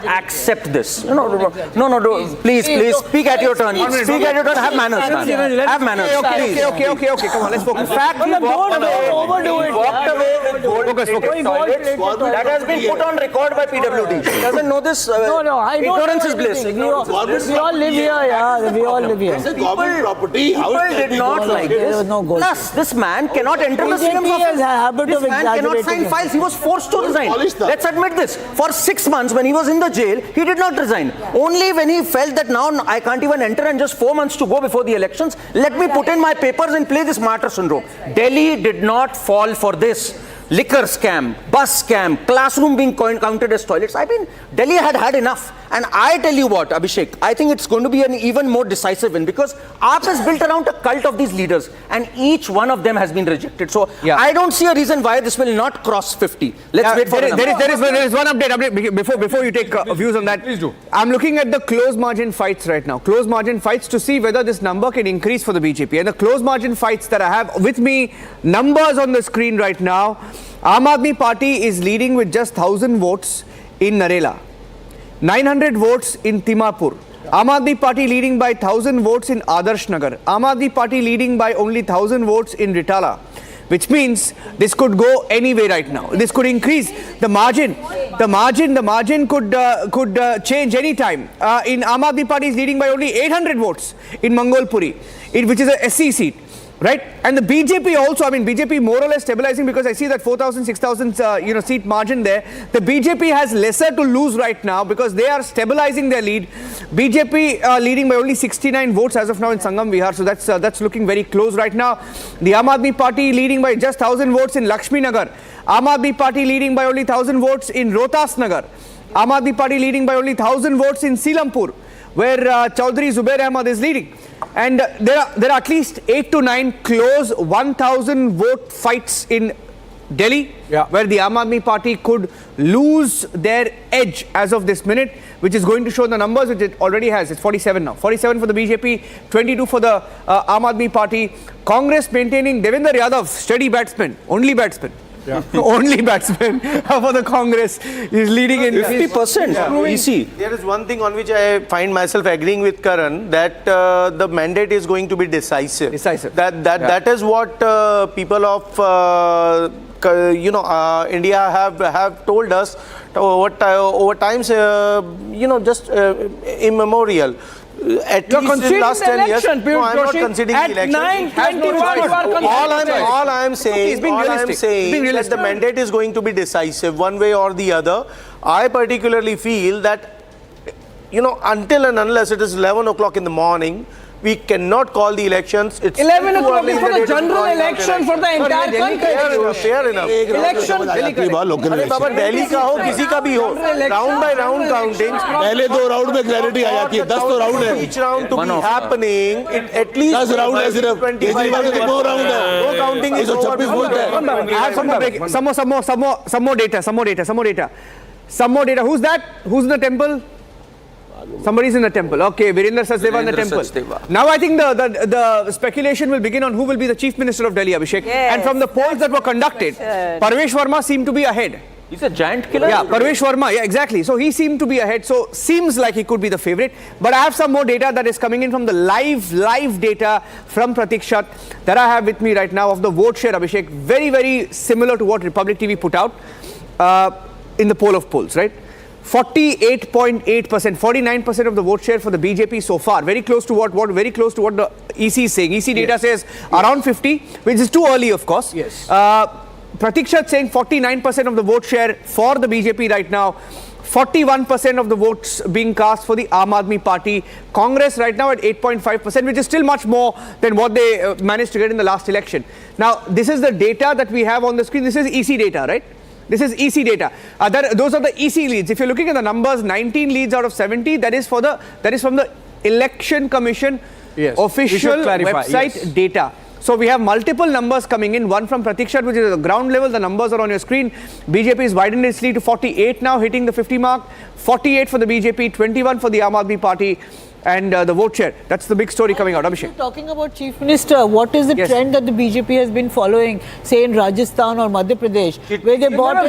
Speaker 8: accept this. No. Please, speak at your turn. Speak at your turn. Have manners, man. Have manners.
Speaker 3: Okay. Come on, let's focus.
Speaker 8: In fact, we walked away with gold toilets that has been put on record by PWD. She doesn't know this.
Speaker 19: No, I know.
Speaker 8: Ignorance is bliss.
Speaker 19: We all live here, yeah. We all live here.
Speaker 8: People did not like this. Plus, this man cannot enter the CM's office. This man cannot sign files. He was forced to resign. Let's admit this. For 6 months, when he was in the jail, he did not resign. Only when he felt that now I can't even enter and just 4 months to go before the elections, let me put in my papers and play this martyr syndrome. Delhi did not fall for this. Liquor scam, bus scam, classroom being counted as toilets. I mean, Delhi had enough. And I tell you what, Abhishek, I think it's going to be an even more decisive win because AAP is built around a cult of these leaders and each one of them has been rejected. So I don't see a reason why this will not cross 50. Let's wait for it.
Speaker 3: There is one update before you take views on that. Please do. I'm looking at the close margin fights right now. Close margin fights to see whether this number can increase for the BJP. And the close margin fights that I have with me, numbers on the screen right now. Aam Aadmi Party is leading with just 1,000 votes in Narela, 900 votes in Timapur. Aam Aadmi Party leading by 1,000 votes in Adarsh Nagar. Aam Aadmi Party leading by only 1,000 votes in Ritala, which means this could go anyway right now. This could increase the margin. The margin could change any time. In Aam Aadmi Party is leading by only 800 votes in Mangolpuri, which is a SC seat. Right? And the BJP also, I mean, BJP more or less stabilizing because I see that 4,000, 6,000, seat margin there. The BJP has lesser to lose right now because they are stabilizing their lead. BJP leading by only 69 votes as of now in Sangam Vihar. So that's looking very close right now. The Aam Aadmi Party leading by just 1,000 votes in Lakshmi Nagar. Aam Aadmi Party leading by only 1,000 votes in Rohtas Nagar. Aam Aadmi Party leading by only 1,000 votes in Silampur, where Chaudhary Zubair Ahmad is leading. And there are at least 8 to 9 close 1,000 vote fights in Delhi, where the Aam Aadmi Party could lose their edge as of this minute, which is going to show the numbers which it already has. It's 47 now. 47 for the BJP, 22 for the Aam Aadmi Party. Congress maintaining Devendra Yadav, steady batsman, only batsman. Only batsman for the Congress is leading in
Speaker 8: 50%. Easy.
Speaker 15: There is one thing on which I find myself agreeing with Karan, that the mandate is going to be decisive. That is what people of India have told us over times. Just immemorial. At least in the last 10 years, no, I'm not conceding the election. All I'm saying that the mandate is going to be decisive one way or the other. I particularly feel that, until and unless it is 11 o'clock in the morning, we cannot call the elections. It's
Speaker 6: 11 o'clock is for the general election for the entire country.
Speaker 15: Fair enough.
Speaker 6: Election.
Speaker 15: अरे बाबा दिल्ली का हो किसी का भी हो, round by round counting.
Speaker 20: पहले 2 round में clarity आ जाती है. 10 तो राउंड है.
Speaker 15: Each round to be happening, at least
Speaker 20: 10 round है सिर्फ. केजरीवाल के 2 राउंड है.
Speaker 15: No counting is over.
Speaker 20: 126 बोलते हैं.
Speaker 3: I have some more data. Who's that? Who's in the temple? Somebody's in the temple. Okay, Virendra Sachdeva in the temple. Now I think the speculation will begin on who will be the Chief Minister of Delhi, Abhishek.
Speaker 12: Yes,
Speaker 3: and from the polls that were conducted, Parvesh Verma seemed to be ahead.
Speaker 8: He's a giant killer.
Speaker 3: Yeah, Parvesh Verma. Yeah, exactly. So he seemed to be ahead. So seems like he could be the favorite. But I have some more data that is coming in from the live data from Pratikshat that I have with me right now of the vote share, Abhishek. Very, very similar to what Republic TV put out in the poll of polls, right? 48.8%, 49% of the vote share for the BJP so far. Very close to what the EC is saying. EC data says around 50, which is too early, of course.
Speaker 1: Yes.
Speaker 3: Pratikshat saying 49% of the vote share for the BJP right now. 41% of the votes being cast for the Aam Aadmi Party. Congress right now at 8.5%, which is still much more than what they managed to get in the last election. Now, this is the data that we have on the screen. This is EC data, right? This is EC data. Those are the EC leads. If you're looking at the numbers, 19 leads out of 70, that is from the Election Commission official website data. So we have multiple numbers coming in. One from Pratikshat, which is at the ground level. The numbers are on your screen. BJP is widened its lead to 48 now, hitting the 50 mark. 48 for the BJP, 21 for the Aam Aadmi Party. and the vote share. That's the big story coming out. Abhishek.
Speaker 19: Talking about Chief Minister, what is the trend that the BJP has been following, say in Rajasthan or Madhya Pradesh, where they never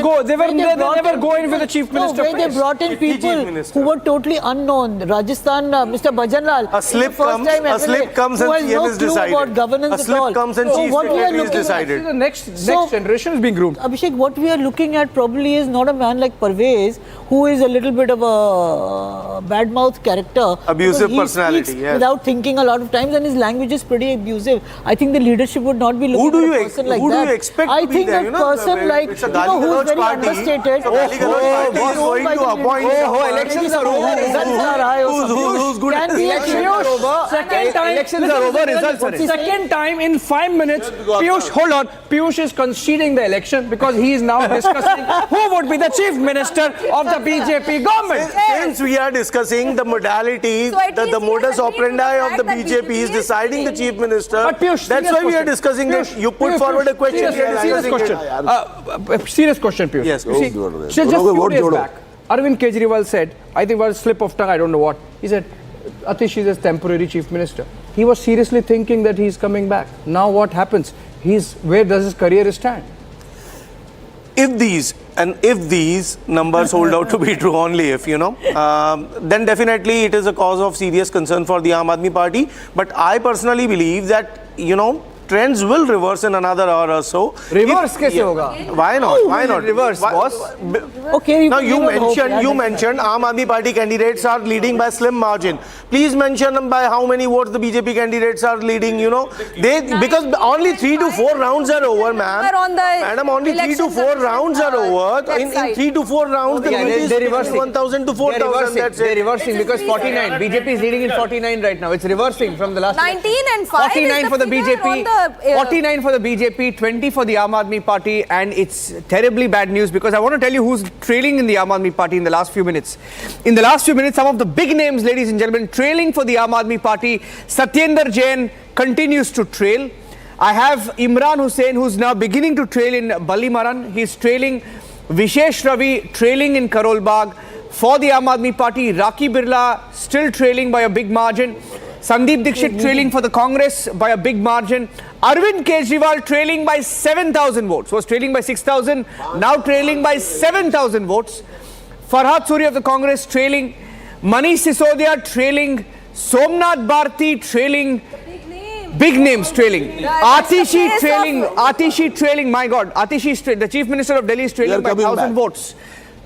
Speaker 1: go in with the Chief Minister.
Speaker 19: Where they brought in people who were totally unknown. Rajasthan, Mr. Bhajanlal,
Speaker 15: a slip comes and CM is decided.
Speaker 19: About governance
Speaker 15: a slip comes and Chief Secretary is decided.
Speaker 1: The next generation is being groomed.
Speaker 19: Abhishek, what we are looking at probably is not a man like Parvesh, who is a little bit of a bad-mouthed character.
Speaker 15: Abusive personality, yes.
Speaker 19: Without thinking a lot of times, and his language is pretty abusive. I think the leadership would not be looking at a person like that.
Speaker 15: Who do you expect
Speaker 19: I
Speaker 15: to be
Speaker 19: think
Speaker 15: there?
Speaker 19: a person like,
Speaker 15: it's a who's
Speaker 19: very understated.
Speaker 3: Elections are over.
Speaker 15: Who's good?
Speaker 1: Elections are over. Results. Second time in 5 minutes, Piyush, hold on. Piyush is conceding the election because he is now discussing who would be the Chief Minister of the BJP government.
Speaker 15: Since we are discussing the modality, the modus operandi of the BJP is deciding the Chief Minister.
Speaker 1: But Piyush,
Speaker 15: that's why we are discussing it. You put forward a question.
Speaker 1: Serious question. Serious question, Piyush.
Speaker 15: Yes.
Speaker 1: Just few days back, Arvind Kejriwal said, I think it was a slip of tongue, I don't know what. He said, Atish is a temporary Chief Minister. He was seriously thinking that he's coming back. Now what happens? Where does his career stand?
Speaker 15: If these numbers hold out to be true, only if, then definitely it is a cause of serious concern for the Aam Aadmi Party. But I personally believe that, trends will reverse in another hour or so.
Speaker 3: Reverse kaise hoga?
Speaker 15: Why not? Why not?
Speaker 3: Reverse, boss.
Speaker 19: Okay.
Speaker 15: Now you mentioned Aam Aadmi Party candidates are leading by slim margin. Please mention by how many votes the BJP candidates are leading. Because only 3 to 4 rounds are over, ma'am. Madam, only 3 to 4 rounds are over. In 3 to 4 rounds, the vote is 1,000 to 4,000. That's it.
Speaker 3: They're reversing because 49. BJP is leading in 49 right now. It's reversing from the last.
Speaker 12: 19 and 5.
Speaker 3: 49 for the BJP. 49 for the BJP, 20 for the Aam Aadmi Party, and it's terribly bad news because I want to tell you who's trailing in the Aam Aadmi Party in the last few minutes. In the last few minutes, some of the big names, ladies and gentlemen, trailing for the Aam Aadmi Party. Satyendar Jain continues to trail. I have Imran Hussain, who's now beginning to trail in Ballimaran. He's trailing. Vishesh Ravi trailing in Karol Bagh. For the Aam Aadmi Party, Raki Birla still trailing by a big margin. Sandeep Dixit trailing for the Congress by a big margin. Arvind Kejriwal trailing by 7,000 votes. Was trailing by 6,000, now trailing by 7,000 votes. Farhad Suri of the Congress trailing. Manish Sisodia trailing. Somnath Bharti trailing. Big names trailing. Atishi trailing. Atishi trailing. My God. Atishi is the Chief Minister of Delhi is trailing by 1,000 votes.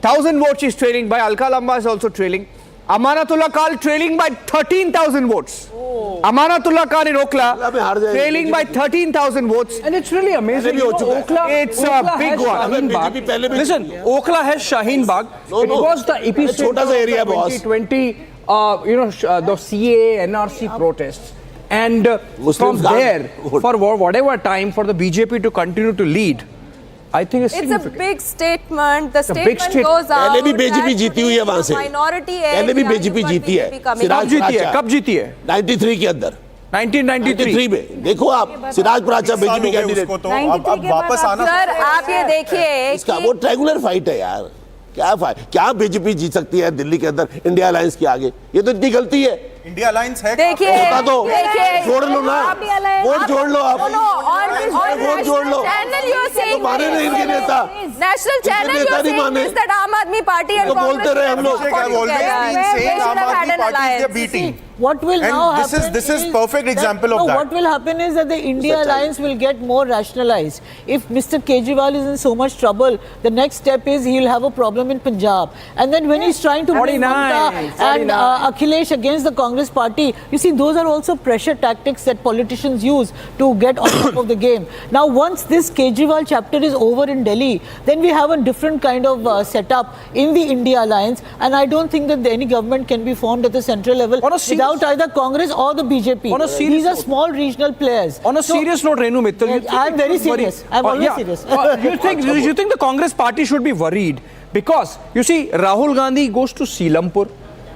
Speaker 3: 1,000 votes is trailing by Alka Lamba is also trailing. Amanatullah Khan trailing by 13,000 votes. Amanatullah Khan in Okla trailing by 13,000 votes.
Speaker 1: And it's really amazing.
Speaker 3: It's a big one.
Speaker 1: Listen, Okla has Shaheen Bagh. It was the epicenter of the 2020, the CAA, NRC protests. And from there, for whatever time, for the BJP to continue to lead, I think it's significant.
Speaker 12: It's a big statement. The statement goes out.
Speaker 20: पहले भी BJP जीती हुई है वहां से. पहले भी BJP जीती है.
Speaker 1: कब जीती है?
Speaker 20: 93 के अंदर.
Speaker 1: 1993
Speaker 20: में देखो आप सिराज प्राचा बीजेपी कैंडिडेट.
Speaker 12: अब वापस आना. सर आप ये देखिए.
Speaker 20: इसका वो ट्रायंगुलर फाइट है यार. क्या बीजेपी जीत सकती है दिल्ली के अंदर इंडिया अलायंस के आगे? ये तो इतनी गलती है.
Speaker 9: इंडिया अलायंस है.
Speaker 12: देखिए
Speaker 20: छोड़ लो ना. वोट जोड़ लो आप. वोट जोड़ लो. माने नहीं इनके नेता.
Speaker 12: National channel you are saying this that Aam Aadmi party and
Speaker 20: बोलते रहे हम लोग.
Speaker 19: What will now happen?
Speaker 9: This is perfect example of that.
Speaker 19: What will happen is that the India alliance will get more rationalized. If Mr. Kejriwal is in so much trouble, the next step is he will have a problem in Punjab. And then when he's trying to bring Mamta and Akhilesh against the Congress party, you see, those are also pressure tactics that politicians use to get on top of the game. Now, once this Kejriwal chapter is over in Delhi, then we have a different kind of setup in the India alliance. And I don't think that any government can be formed at the central level without either Congress or the BJP. These are small regional players.
Speaker 1: On a serious note, Renu Mittal,
Speaker 19: I'm very serious. I'm always serious.
Speaker 1: You think the Congress party should be worried? Because, you see, Rahul Gandhi goes to Selampur,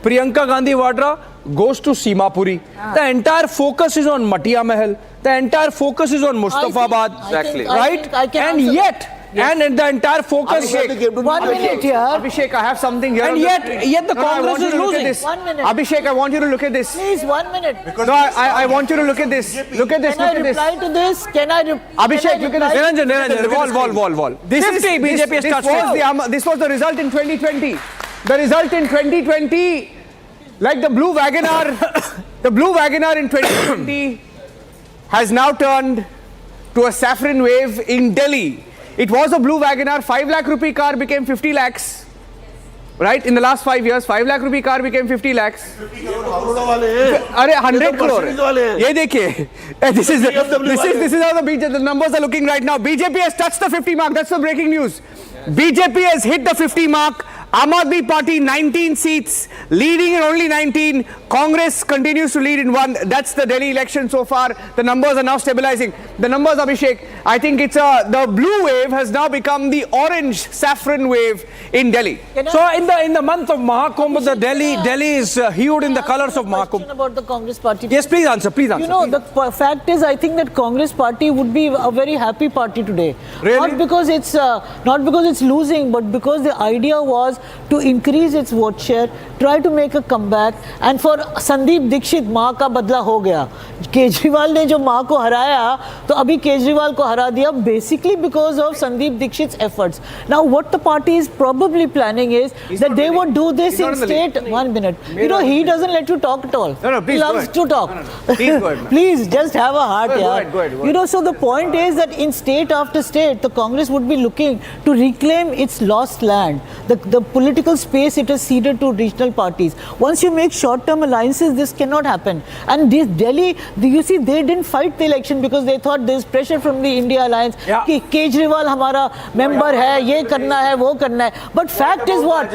Speaker 1: Priyanka Gandhi Vadra goes to Simapuri. The entire focus is on Matia Mahal. The entire focus is on Mustafabad.
Speaker 15: Exactly.
Speaker 1: Right? And yet, and the entire focus.
Speaker 3: Abhishek,
Speaker 19: 1 minute here.
Speaker 3: Abhishek, I have something here.
Speaker 1: And yet the Congress is losing.
Speaker 19: 1 minute.
Speaker 3: Abhishek, I want you to look at this.
Speaker 19: Please, 1 minute.
Speaker 3: No, I want you to look at this. Look at this.
Speaker 19: Can I reply to this?
Speaker 3: Abhishek, look at this.
Speaker 1: Niranjan, wall. This is BJP
Speaker 3: this was the result in 2020. The result in 2020, like the blue Wagoner, the blue Wagoner in 2020 has now turned to a saffron wave in Delhi. It was a blue Wagoner, 5 lakh rupee car became 50 lakhs. Right? In the last 5 years, 5 lakh rupee car became 50 lakhs. 100 crore. Ye dekhiye. This is how the numbers are looking right now. BJP has touched the 50 mark. That's the breaking news. BJP has hit the 50 mark. Aam Aadmi Party 19 seats, leading in only 19. Congress continues to lead in 1. That's the Delhi election so far. The numbers are now stabilizing. The numbers, Abhishek, I think it's the blue wave has now become the orange saffron wave in Delhi.
Speaker 1: So in the month of Mahakumbh, the Delhi is hued in the colors of Mahakumbh.
Speaker 19: About the Congress Party.
Speaker 1: Yes, please answer.
Speaker 19: You know, the fact is, I think that Congress Party would be a very happy party today.
Speaker 1: Really?
Speaker 19: Not because it's losing, but because the idea was to increase its vote share, try to make a comeback, and for Sandeep Dixit, माँ का बदला हो गया. केजरीवाल ने जो माँ को हराया, तो अभी केजरीवाल को हरा दिया, basically because of Sandeep Dixit's efforts. Now, what the party is probably planning is that they would do this in state. 1 minute. You know, he doesn't let you talk at all.
Speaker 3: No, please
Speaker 19: he loves to talk.
Speaker 3: Please go ahead.
Speaker 19: Please, just have a heart,
Speaker 3: Go
Speaker 19: yaar.
Speaker 3: ahead.
Speaker 19: You know, so the point is that in state after state, the Congress would be looking to reclaim its lost land, the political space it has ceded to regional parties. Once you make short-term alliances, this cannot happen. And this Delhi, you see, they didn't fight the election because they thought there's pressure from the India alliance. कि केजरीवाल हमारा member है, ये करना है, वो करना है. But fact is what?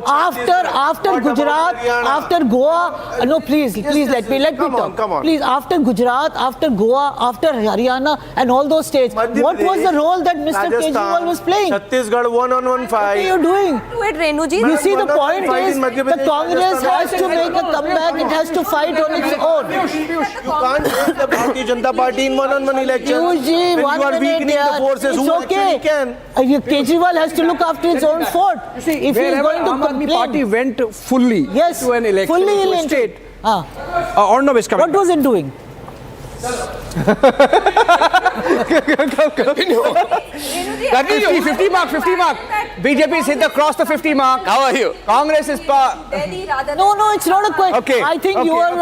Speaker 19: After Gujarat, after Goa, no, please let me talk.
Speaker 15: Come on.
Speaker 19: Please, after Gujarat, after Goa, after Haryana, and all those states, what was the role that Mr. Kejriwal was playing?
Speaker 15: Chhattisgarh 1-on-1 fight.
Speaker 19: What are you doing?
Speaker 12: Do it, Renuji.
Speaker 19: You see, the point is, the Congress has to make a comeback. It has to fight on its own.
Speaker 15: You can't take the Bharatiya Janata Party in one-on-one election. When you are weakening the forces,
Speaker 19: it's
Speaker 15: who
Speaker 19: okay.
Speaker 15: actually can?
Speaker 19: Kejriwal has to look after his own fort. If he is going to
Speaker 1: Aam Aadmi
Speaker 19: complain.
Speaker 1: Party went fully to an election,
Speaker 19: fully
Speaker 1: to a state.
Speaker 19: Arnab
Speaker 1: is coming.
Speaker 19: What was it doing?
Speaker 3: 50 mark. BJP is hit across the 50 mark. How are you? Congress is
Speaker 19: No, it's not a question.
Speaker 3: Okay.
Speaker 19: I think you are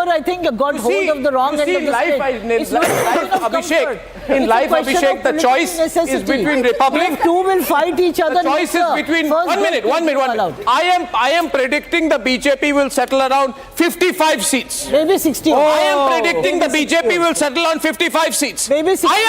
Speaker 19: I think got hold of the wrong end of the stick. It's not a question of comfort.
Speaker 2: In
Speaker 19: It's
Speaker 2: life,
Speaker 19: a question
Speaker 2: Abhishek,
Speaker 19: of
Speaker 2: the
Speaker 19: political
Speaker 2: choice is
Speaker 19: necessity.
Speaker 2: between Republic.
Speaker 19: If two will fight each other.
Speaker 2: The choice is between.
Speaker 19: First
Speaker 2: One minute. I am predicting the BJP will settle around 55 seats.
Speaker 19: Maybe 60.
Speaker 2: I am predicting the BJP will settle on 55 seats.
Speaker 19: Maybe 60.
Speaker 2: I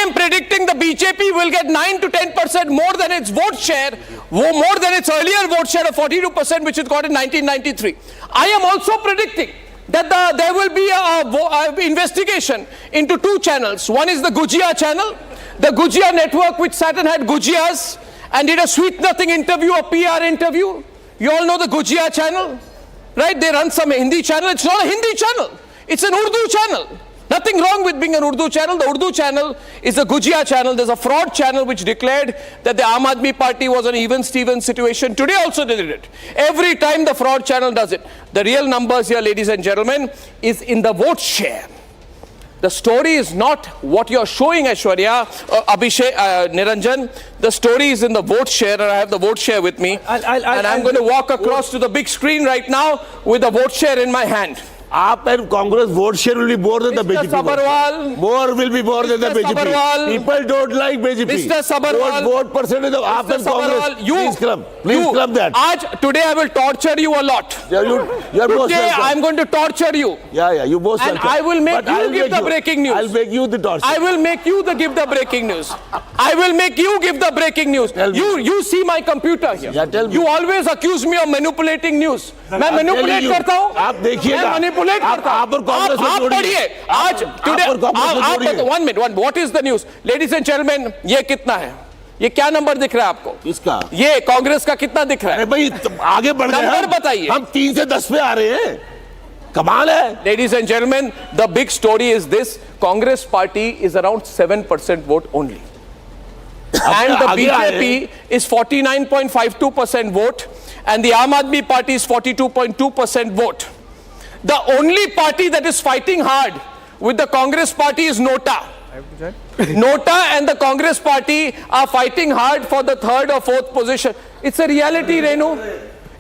Speaker 2: am predicting the BJP will get 9 to 10% more than its vote share, more than its earlier vote share of 42%, which it got in 1993. I am also predicting that there will be a investigation into 2 channels. One is the Gujia channel, the Gujia network, which sat and had Gujias and did a sweet nothing interview, a PR interview. You all know the Gujia channel, right? They run some Hindi channel. It's not a Hindi channel. It's an Urdu channel. Nothing wrong with being an Urdu channel. The Urdu channel is a Gujia channel. There's a fraud channel which declared that the Aam Aadmi Party was an even-Steven situation. Today also they did it. Every time the fraud channel does it. The real numbers here, ladies and gentlemen, is in the vote share. The story is not what you're showing, Aishwarya, Abhishek, Niranjan. The story is in the vote share, and I have the vote share with me. And I'm going to walk across to the big screen right now with the vote share in my hand.
Speaker 20: AAP and Congress vote share will be more than the BJP.
Speaker 2: Sabharwal,
Speaker 20: more will be more than the BJP.
Speaker 2: Sabharwal,
Speaker 20: people don't like BJP.
Speaker 2: Mr. Sabharwal,
Speaker 20: vote percentage of AAP and Congress. Please club that.
Speaker 2: Today I will torture you a lot.
Speaker 20: You're most
Speaker 2: today
Speaker 20: welcome.
Speaker 2: I'm going to torture you.
Speaker 20: Yeah, you most
Speaker 2: and
Speaker 20: welcome.
Speaker 2: I will make you give the breaking news.
Speaker 20: I'll make you the torture.
Speaker 2: I will make you give the breaking news. I will make you give the breaking news. You see my computer here.
Speaker 20: Yeah, tell me.
Speaker 2: You always accuse me of manipulating news. मैं manipulate करता हूँ
Speaker 20: आप देखिएगा
Speaker 2: मैं manipulate करता हूँ आप पढ़िए आज टुडे आप 1 minute what is the news ladies and gentlemen ये कितना है ये क्या नंबर दिख रहा है आपको
Speaker 20: इसका
Speaker 2: ये कांग्रेस का कितना दिख रहा है
Speaker 20: भाई आगे बढ़ गए
Speaker 2: नंबर बताइए
Speaker 20: हम 3 से 10 पे आ रहे हैं कमाल है
Speaker 2: ladies and gentlemen the big story is this Congress party is around 7% vote only and the BJP is 49.52% vote, and the Aam Aadmi Party is 42.2% vote. The only party that is fighting hard with the Congress Party is Nota. Nota and the Congress Party are fighting hard for the third or fourth position. It's a reality, Renu.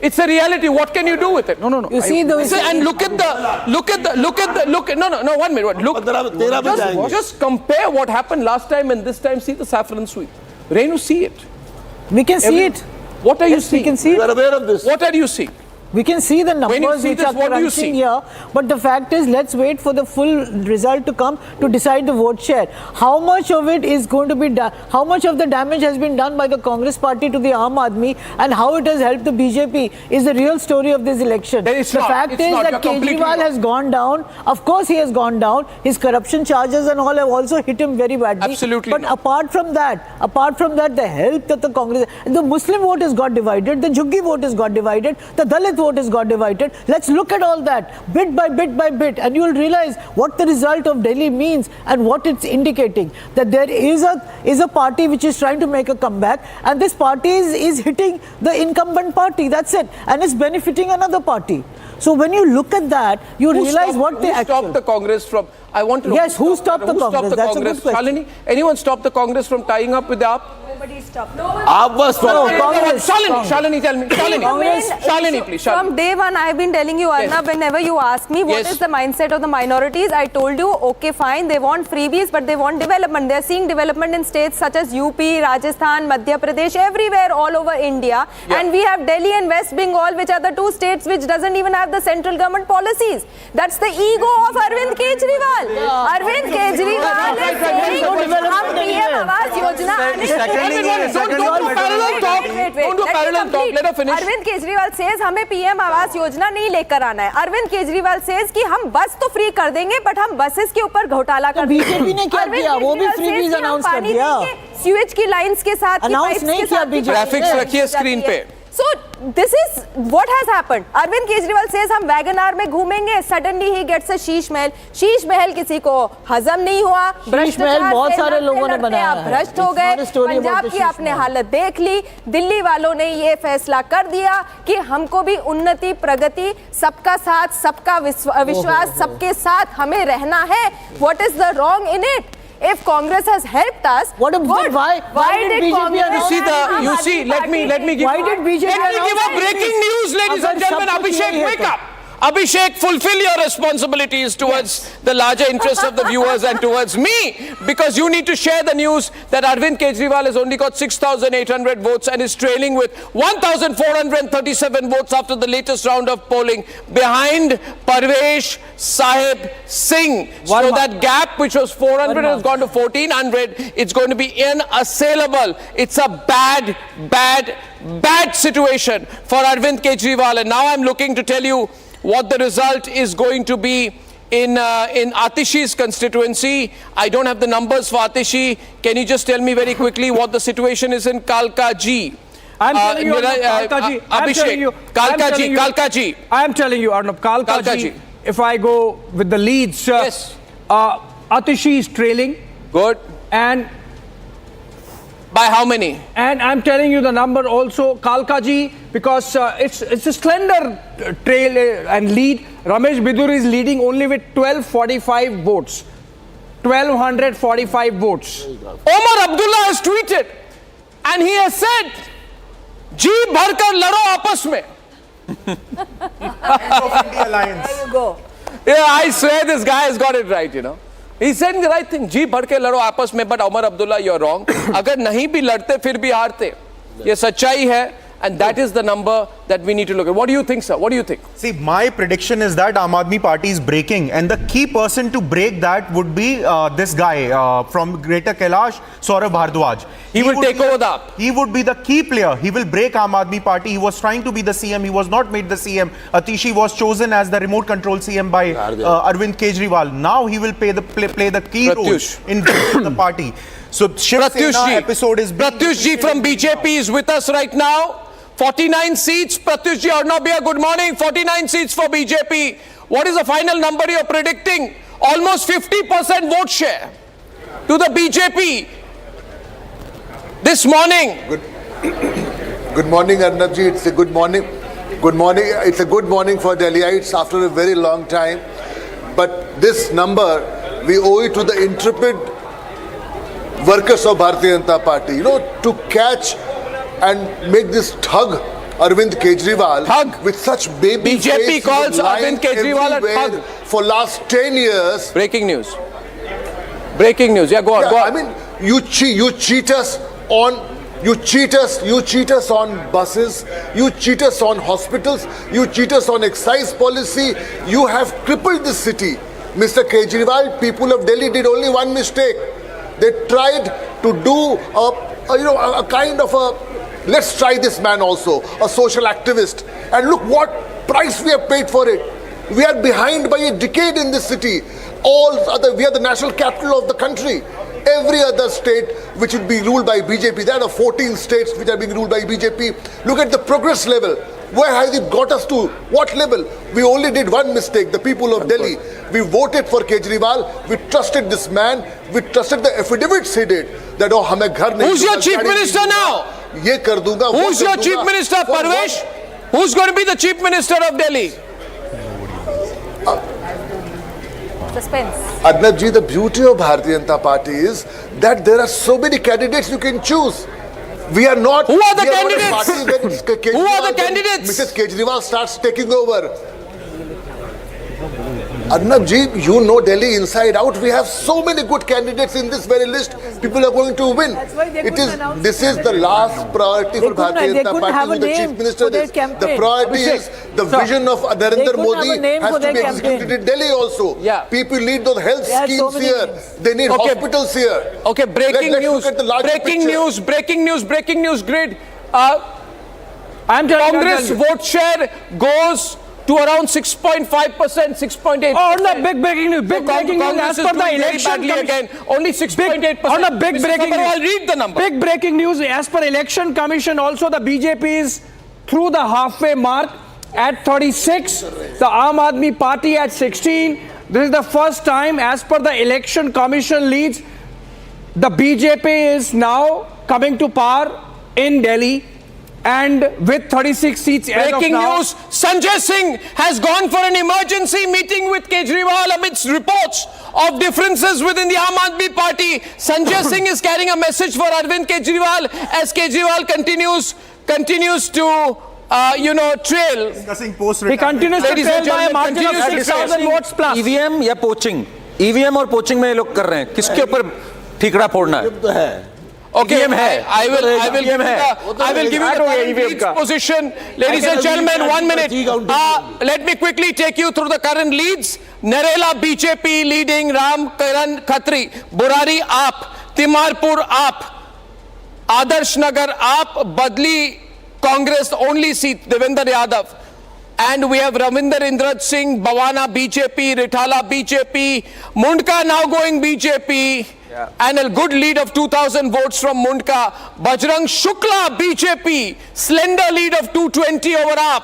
Speaker 2: It's a reality. What can you do with it?
Speaker 1: No.
Speaker 19: You see those.
Speaker 2: And look at 1 minute. Look, just compare what happened last time and this time. See the saffron sweep. Renu, see it.
Speaker 19: We can see it.
Speaker 2: What are you seeing?
Speaker 19: We can see it.
Speaker 20: You are aware of this?
Speaker 2: What are you seeing?
Speaker 19: We can see the
Speaker 2: When you
Speaker 19: numbers
Speaker 2: see
Speaker 19: which
Speaker 2: this,
Speaker 19: are
Speaker 2: what do you
Speaker 19: crunching
Speaker 2: see?
Speaker 19: here, but the fact is, let's wait for the full result to come to decide the vote share. How much of it is going to be done? How much of the damage has been done by the Congress Party to the Aam Aadmi, and how it has helped the BJP is the real story of this election. The fact is that Kejriwal has gone down. Of course, he has gone down. His corruption charges and all have also hit him very badly.
Speaker 2: Absolutely.
Speaker 19: But apart from that, the help that the Congress, the Muslim vote has got divided, the Juggi vote has got divided, the Dalit vote has got divided. Let's look at all that bit by bit by bit, and you will realize what the result of Delhi means and what it's indicating. That there is a party which is trying to make a comeback, and this party is hitting the incumbent party. That's it, and it's benefiting another party. So when you look at that, you realize what they actually
Speaker 2: stopped the Congress from. I want to know.
Speaker 19: Yes, who stopped the Congress? That's a good question.
Speaker 2: Shalini, anyone stop the Congress from tying up with the AAP?
Speaker 12: Nobody stopped.
Speaker 2: Shalini, tell me. Shalini, please.
Speaker 12: From day one, I've been telling you, Arnab, whenever you ask me what is the mindset of the minorities, I told you, okay, fine, they want freebies, but they want development. They're seeing development in states such as UP, Rajasthan, Madhya Pradesh, everywhere, all over India. And we have Delhi and West Bengal, which are the two states which doesn't even have the central government policies. That's the ego of Arvind Kejriwal. Arvind Kejriwal is saying, हम PM Awas Yojana
Speaker 2: Don't do parallel talk. Let her finish.
Speaker 12: Arvind Kejriwal says हमें PM Awas Yojana नहीं लेकर आना है. Arvind Kejriwal says कि हम बस तो फ्री कर देंगे, बट हम बसेस के ऊपर घोटाला कर देंगे.
Speaker 19: बीजेपी ने क्या किया? वो भी फ्रीबीज अनाउंस कर दिया.
Speaker 12: स्यूएज की लाइंस के साथ,
Speaker 19: अनाउंस नहीं किया बीजेपी.
Speaker 2: ग्राफिक्स रखिए स्क्रीन पे.
Speaker 12: So this is what has happened. Arvind Kejriwal says हम वैगनार में घूमेंगे. Suddenly he gets a Sheesh Mahal. Sheesh Mahal किसी को हजम नहीं हुआ.
Speaker 19: शीश महल बहुत सारे लोगों ने बनाया है.
Speaker 12: भ्रष्ट हो गए. पंजाब की आपने हालत देख ली. दिल्ली वालों ने ये फैसला कर दिया कि हमको भी उन्नति, प्रगति, सबका साथ, सबका विश्वास, सबके साथ हमें रहना है. What is the wrong in it? If Congress has helped us,
Speaker 19: why did BJP
Speaker 2: let me give.
Speaker 19: Why did BJP
Speaker 2: Let me give a breaking news, ladies and gentlemen. Abhishek, wake up. Abhishek, fulfill your responsibilities towards the larger interests of the viewers and towards me, because you need to share the news that Arvind Kejriwal has only got 6,800 votes and is trailing with 1,437 votes after the latest round of polling, behind Parvesh Sahib Singh. So that gap, which was 400, has gone to 1,400. It's going to be inassailable. It's a bad situation for Arvind Kejriwal. And now I'm looking to tell you what the result is going to be in Atishi's constituency. I don't have the numbers for Atishi. Can you just tell me very quickly what the situation is in Kalkaji?
Speaker 1: I'm telling you, Kalkaji.
Speaker 2: Kalkaji.
Speaker 1: I'm telling you, Arnab, Kalkaji. If I go with the leads, Atishi is trailing.
Speaker 2: Good.
Speaker 1: And
Speaker 2: by how many?
Speaker 1: And I'm telling you the number also, Kalkaji, because it's a slender trail and lead. Ramesh Bidur is leading only with 1245 votes. 1245 votes.
Speaker 2: Omar Abdullah has tweeted and he has said, जी भरकर लड़ो आपस में.
Speaker 12: There you go.
Speaker 2: Yeah, I swear this guy has got it right, you know. He's saying the right thing. जी भर के लड़ो आपस में, but Omar Abdullah, you're wrong. अगर नहीं भी लड़ते फिर भी हारते. ये सच्चाई है. And that is the number that we need to look at. What do you think, sir? What do you think?
Speaker 9: See, my prediction is that Aam Aadmi Party is breaking, and the key person to break that would be this guy from Greater Kailash, Saurabh Bhardwaj.
Speaker 2: He will take over the AAP.
Speaker 9: He would be the key player. He will break Aam Aadmi Party. He was trying to be the CM. He was not made the CM. Atishi was chosen as the remote control CM by Arvind Kejriwal. Now he will play the key role in breaking the party. So Shiv Sena episode is
Speaker 2: Pratyush ji from BJP is with us right now. 49 seats. Pratyush ji, Arnab, good morning. 49 seats for BJP. What is the final number you're predicting? Almost 50% vote share to the BJP. This morning.
Speaker 10: Good morning, Arnab ji. It's a good morning. Good morning. It's a good morning for Delhiites after a very long time. But this number, we owe it to the intrepid workers of Bharatiya Janata Party. You know, to catch and make this thug Arvind Kejriwal with such baby
Speaker 2: BJP
Speaker 10: face,
Speaker 2: calls Arvind Kejriwal a thug
Speaker 10: for last 10 years.
Speaker 2: Breaking news. Breaking news. Yeah, go on.
Speaker 10: Yeah,
Speaker 2: go on.
Speaker 10: I mean, you cheat us on buses, you cheat us on hospitals, you cheat us on excise policy. You have crippled this city. Mr. Kejriwal, people of Delhi did only one mistake. They tried to do a kind of a, let's try this man also, a social activist. And look what price we have paid for it. We are behind by a decade in this city. We are the national capital of the country. Every other state which would be ruled by BJP, there are 14 states which are being ruled by BJP. Look at the progress level. Where has it got us to? What level? We only did one mistake, the people of Delhi. We voted for Kejriwal. We trusted this man. We trusted the affidavits he did. That, oh, hame ghar nahi.
Speaker 2: Who's your chief minister now?
Speaker 10: Ye kar dunga.
Speaker 2: Who's your chief minister, Parvesh? Who's going to be the chief minister of Delhi?
Speaker 12: Suspense.
Speaker 10: Arnab ji, the beauty of Bharatiya Janata Party is that there are so many candidates you can choose. We are not.
Speaker 2: Who are the candidates? Who are the candidates?
Speaker 10: Mrs. Kejriwal starts taking over. Arnab ji, you know Delhi inside out. We have so many good candidates in this very list. People are going to win. This is the last priority for Bharatiya Janata Party. The chief minister. The priority is the vision of Narendra Modi has to be executed in Delhi also.
Speaker 2: Yeah.
Speaker 10: People need those health schemes here. They need hospitals here.
Speaker 2: Okay, breaking news. Breaking news grid. Congress vote share goes to around 6.5%, 6.8%.
Speaker 1: Oh, no, big breaking news. Big breaking news. As per the election
Speaker 2: again, only 6.8%.
Speaker 1: On a big breaking news.
Speaker 2: I'll read the number.
Speaker 1: Big breaking news. As per election commission, also the BJP is through the halfway mark at 36. The Aam Aadmi Party at 16. This is the first time, as per the election commission leads, the BJP is now coming to power in Delhi. And with 36 seats as of now.
Speaker 2: Breaking news, Sanjay Singh has gone for an emergency meeting with Kejriwal amidst reports of differences within the Aam Aadmi Party. Sanjay Singh is carrying a message for Arvind Kejriwal as Kejriwal continues to trail.
Speaker 10: Discussing post
Speaker 1: He continues to trail by a margin of 6,000 votes plus.
Speaker 8: EVM या poaching? EVM और poaching में ये लोग कर रहे हैं. किसके ऊपर ठीकरा फोड़ना है?
Speaker 2: Okay, I will give you the leads position. Ladies and gentlemen, 1 minute. Let me quickly take you through the current leads. Narela BJP leading, Ram Karan Khatri, Burari AAP, Timarpur AAP, Adarsh Nagar AAP, Badli Congress only seat, Devendra Yadav. And we have Ravinder Indraj Singh, Bhawana BJP, Rithala BJP, Mundka now going BJP. Yeah. And a good lead of 2,000 votes from Mundka. Bajrang Shukla BJP, slender lead of 220 over AAP.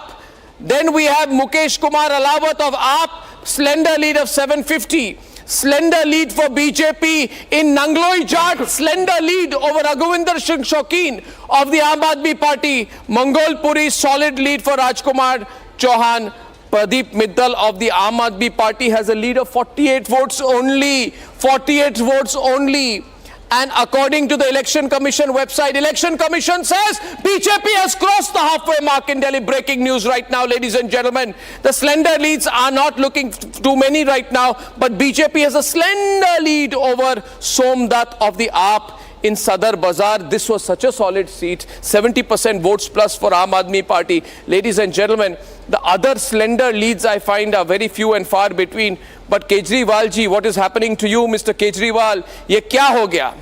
Speaker 2: Then we have Mukesh Kumar Alawat of AAP, slender lead of 750. Slender lead for BJP in Nangloi Jat, slender lead over Raghuvinder Singh Shaukin of the Aam Aadmi Party. Mongolpuri, solid lead for Rajkumar Chauhan. Pradeep Middle of the Aam Aadmi Party has a lead of 48 votes only. 48 votes only. And according to the Election Commission website, Election Commission says BJP has crossed the halfway mark in Delhi. Breaking news right now, ladies and gentlemen. The slender leads are not looking too many right now, but BJP has a slender lead over Somdat of the AAP in Sadar Bazaar. This was such a solid seat, 70% votes plus for Aam Aadmi Party. Ladies and gentlemen, the other slender leads I find are very few and far between. But Kejriwal ji, what is happening to you, Mr. Kejriwal? Ye kya ho gaya?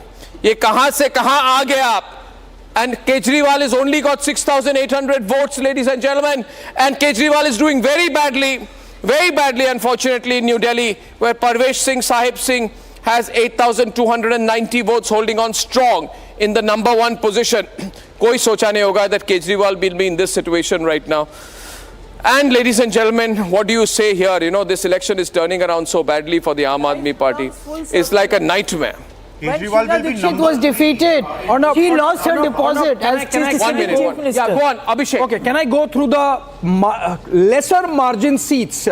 Speaker 2: Ye kahan se kahan aa gaya aap? And Kejriwal has only got 6,800 votes, ladies and gentlemen. And Kejriwal is doing very badly, unfortunately, in New Delhi, where Parvesh Singh, Sahib Singh has 8,290 votes, holding on strong in the #1 position. Koi socha nahi hoga that Kejriwal will be in this situation right now. And ladies and gentlemen, what do you say here? You know, this election is turning around so badly for the Aam Aadmi Party. It's like a nightmare.
Speaker 9: Kejriwal will be
Speaker 19: She
Speaker 9: number.
Speaker 19: was defeated. She lost her deposit as chief
Speaker 2: One
Speaker 19: minister.
Speaker 2: Yeah, go on, Abhishek.
Speaker 1: Okay, can I go through the lesser margin seats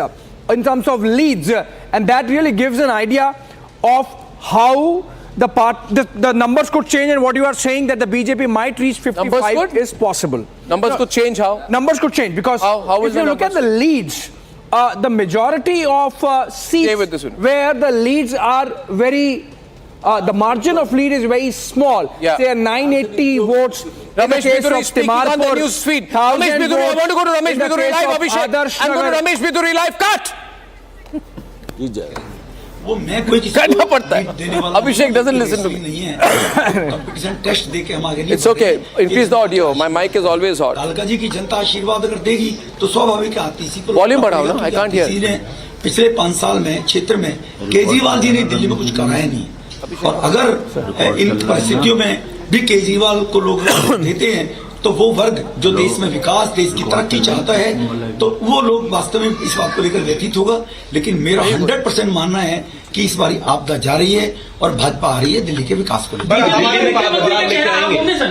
Speaker 1: in terms of leads, and that really gives an idea of how the numbers could change, and what you are saying that the BJP might reach 55 is possible.
Speaker 2: Numbers could change how?
Speaker 1: Numbers could change because
Speaker 2: How
Speaker 1: if you look at the leads, the majority of seats where the leads are very, the margin of lead is very small.
Speaker 2: Yeah.
Speaker 1: Say 980 votes.
Speaker 2: Ramesh Biduri is speaking on the news feed. Ramesh Biduri, I want to go to Ramesh Biduri live, Abhishek. I'm going to Ramesh Biduri live. Cut!
Speaker 14: वो मैं कोई
Speaker 2: करना पड़ता है. Abhishek doesn't listen to me.
Speaker 14: Competition test देके हम आगे नहीं.
Speaker 2: It's okay. Increase the audio. My mic is always hot.
Speaker 14: कालका जी की जनता आशीर्वाद अगर देगी तो स्वाभाविक आती सी.
Speaker 2: Volume बढ़ाओ ना. I can't hear.
Speaker 14: पिछले 5 साल में क्षेत्र में केजरीवाल जी ने दिल्ली में कुछ कराया नहीं. और अगर इन परिस्थितियों में भी केजरीवाल को लोग देते हैं तो वो वर्ग जो देश में विकास, देश की तरक्की चाहता है, तो वो लोग वास्तव में इस बात को लेकर व्यथित होगा. लेकिन मेरा 100% मानना है कि इस बारी आपदा जा रही है और भाजपा आ रही है दिल्ली के विकास को लेकर.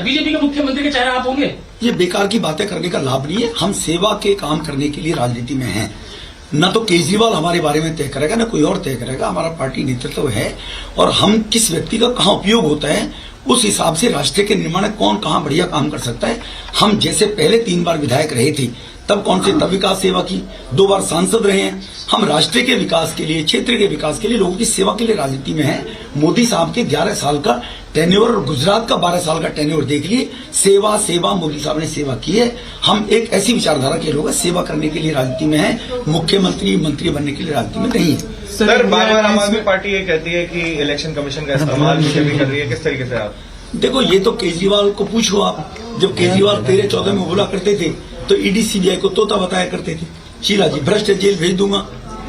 Speaker 22: बीजेपी के मुख्यमंत्री के चेहरा आप होंगे.
Speaker 14: ये बेकार की बातें करने का लाभ नहीं है. हम सेवा के काम करने के लिए राजनीति में हैं. न तो केजरीवाल हमारे बारे में तय करेगा, न कोई और तय करेगा. हमारा पार्टी नेतृत्व है और हम किस व्यक्ति का कहाँ उपयोग होता है उस हिसाब से राष्ट्र के निर्माण में कौन कहाँ बढ़िया काम कर सकता है. हम जैसे पहले 3 बार विधायक रहे थे तब कौन से तब विकास सेवा की, 2 बार सांसद रहे हैं. हम राष्ट्र के विकास के लिए, क्षेत्र के विकास के लिए, लोगों की सेवा के लिए राजनीति में हैं. मोदी साहब के 11 साल का टेन्योर और गुजरात का 12 साल का टेन्योर देख लिए. सेवा सेवा मोदी साहब ने सेवा की है. हम एक ऐसी विचारधारा के लोग सेवा करने के लिए राजनीति में हैं, मुख्यमंत्री मंत्री बनने के लिए राजनीति में नहीं है.
Speaker 9: सर, बार-बार आम आदमी पार्टी ये कहती है कि इलेक्शन कमीशन का इस्तेमाल बीजेपी कर रही है. किस तरीके से आप?
Speaker 14: देखो, ये तो केजरीवाल को पूछो आप. जब केजरीवाल 13-14 में बोला करते थे तो ईडी सीबीआई को तोता बताया करते थे. शीला जी भ्रष्ट जेल भेज दूंगा.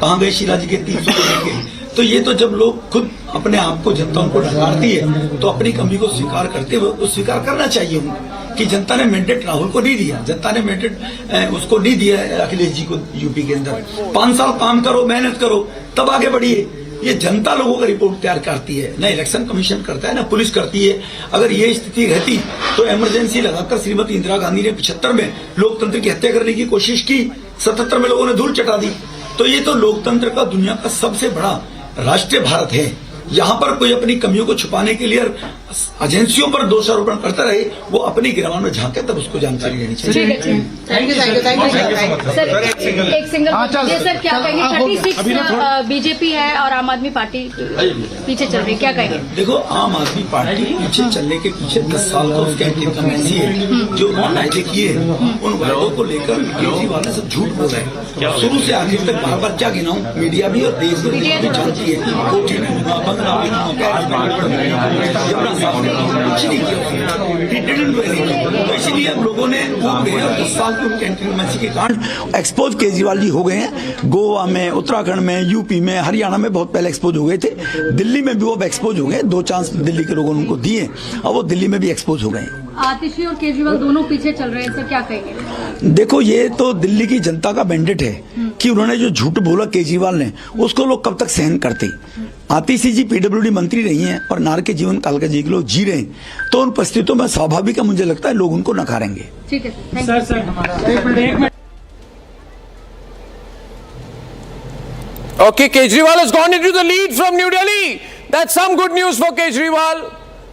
Speaker 14: कहाँ गए शीला जी के 300 लेके? तो ये तो जब लोग खुद अपने आप को, जनता उनको डकारती है तो अपनी कमी को स्वीकार करते हुए तो स्वीकार करना चाहिए उनको कि जनता ने मैंडेट राहुल को नहीं दिया, जनता ने मैंडेट उसको नहीं दिया अखिलेश जी को यूपी के अंदर. 5 साल काम करो, मेहनत करो, तब आगे बढ़िए. ये जनता लोगों का रिपोर्ट तैयार करती है, ना इलेक्शन कमीशन करता है, ना पुलिस करती है. अगर ये स्थिति रहती तो इमरजेंसी लगाकर श्रीमती इंदिरा गांधी ने 75 में लोकतंत्र की हत्या करने की कोशिश की. 77 में लोगों ने धूल चटा दी. तो ये तो लोकतंत्र का दुनिया का सबसे बड़ा राष्ट्र भारत है. यहाँ पर कोई अपनी कमियों को छुपाने के लिए एजेंसियों पर दोषारोपण करता रहे, वो अपनी गिरवान में झांके तब उसको जानकारी लेनी चाहिए.
Speaker 22: Thank you sir. एक सिंगल सर क्या कहेंगे? 36 बीजेपी है और आम आदमी पार्टी पीछे चल रही है, क्या कहेंगे?
Speaker 14: देखो, आम आदमी पार्टी पीछे चलने के पीछे 10 साल का उसका इनकमेंसी है. जो वायदे किए उन वायदों को लेकर केजरीवाल ने सब झूठ बोल रहे हैं. शुरू से आखिर तक बार-बार क्या गिनाऊं, मीडिया भी और देश भी जानती है. इसलिए हम लोगों ने 10 साल के उनके इंक्रीमेंसी के कारण एक्सपोज केजरीवाल जी हो गए हैं. गोवा में, उत्तराखंड में, यूपी में, हरियाणा में बहुत पहले एक्सपोज हो गए थे. दिल्ली में भी वो एक्सपोज हो गए. 2 चांस दिल्ली के लोगों ने उनको दिए और वो दिल्ली में भी एक्सपोज हो गए.
Speaker 22: आतिशी और केजरीवाल दोनों पीछे चल रहे हैं सर, क्या कहेंगे?
Speaker 14: देखो, ये तो दिल्ली की जनता का मैंडेट है कि उन्होंने जो झूठ बोला केजरीवाल ने, उसको लोग कब तक सहन करते. आतिशी जी पीडब्ल्यूडी मंत्री रही हैं और नार के जीवन काल का जी के लोग जी रहे हैं, तो उन परिस्थितियों में स्वाभाविक है, मुझे लगता है लोग उनको नकारेंगे.
Speaker 22: ठीक है sir.
Speaker 2: Okay, Kejriwal has gone into the lead from New Delhi. That's some good news for Kejriwal.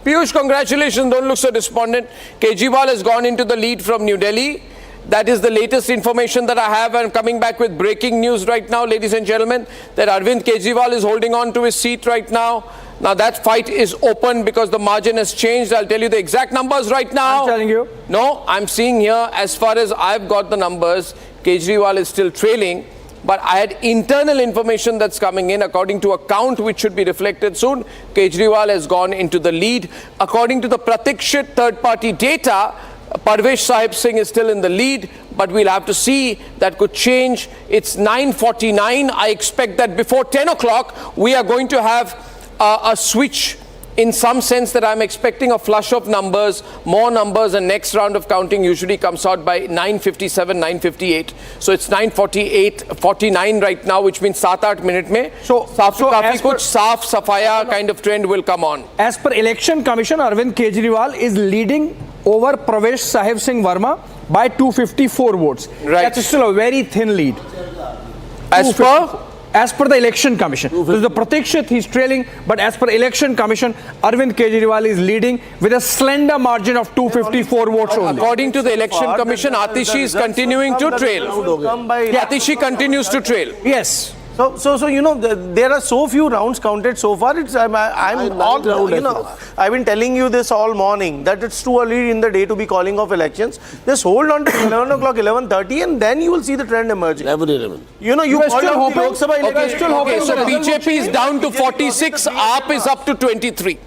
Speaker 2: Piyush, congratulations. Don't look so despondent. Kejriwal has gone into the lead from New Delhi. That is the latest information that I have. I'm coming back with breaking news right now, ladies and gentlemen, that Arvind Kejriwal is holding on to his seat right now. Now that fight is open because the margin has changed. I'll tell you the exact numbers right now.
Speaker 1: I'm telling you.
Speaker 2: No, I'm seeing here, as far as I've got the numbers, Kejriwal is still trailing. But I had internal information that's coming in. According to a count which should be reflected soon, Kejriwal has gone into the lead. According to the Pratikshit third-party data, Parvesh Sahib Singh is still in the lead, but we'll have to see. That could change. It's 9:49. I expect that before 10 o'clock, we are going to have a switch in some sense that I'm expecting a flush of numbers, more numbers, and next round of counting usually comes out by 9:57, 9:58. So it's 9:48, 49 right now, which means 7-8 minutes mein. So काफी कुछ साफ सफाया kind of trend will come on.
Speaker 1: As per Election Commission, Arvind Kejriwal is leading over Pravesh Sahib Singh Verma by 254 votes.
Speaker 2: Right.
Speaker 1: That's still a very thin lead. As per the Election Commission. So the Pratikshit, he's trailing, but as per Election Commission, Arvind Kejriwal is leading with a slender margin of 254 votes only.
Speaker 2: According to the Election Commission, Atishi is continuing to trail. Atishi continues to trail.
Speaker 1: Yes.
Speaker 15: So you know, there are so few rounds counted so far. It's I've been telling you this all morning that it's too early in the day to be calling off elections. Just hold on to 11 o'clock, 11:30, and then you will see the trend emerging.
Speaker 20: 11.
Speaker 15: You know, you called off the Lok Sabha election.
Speaker 2: Okay, so BJP is down to 46, AAP is up to 23.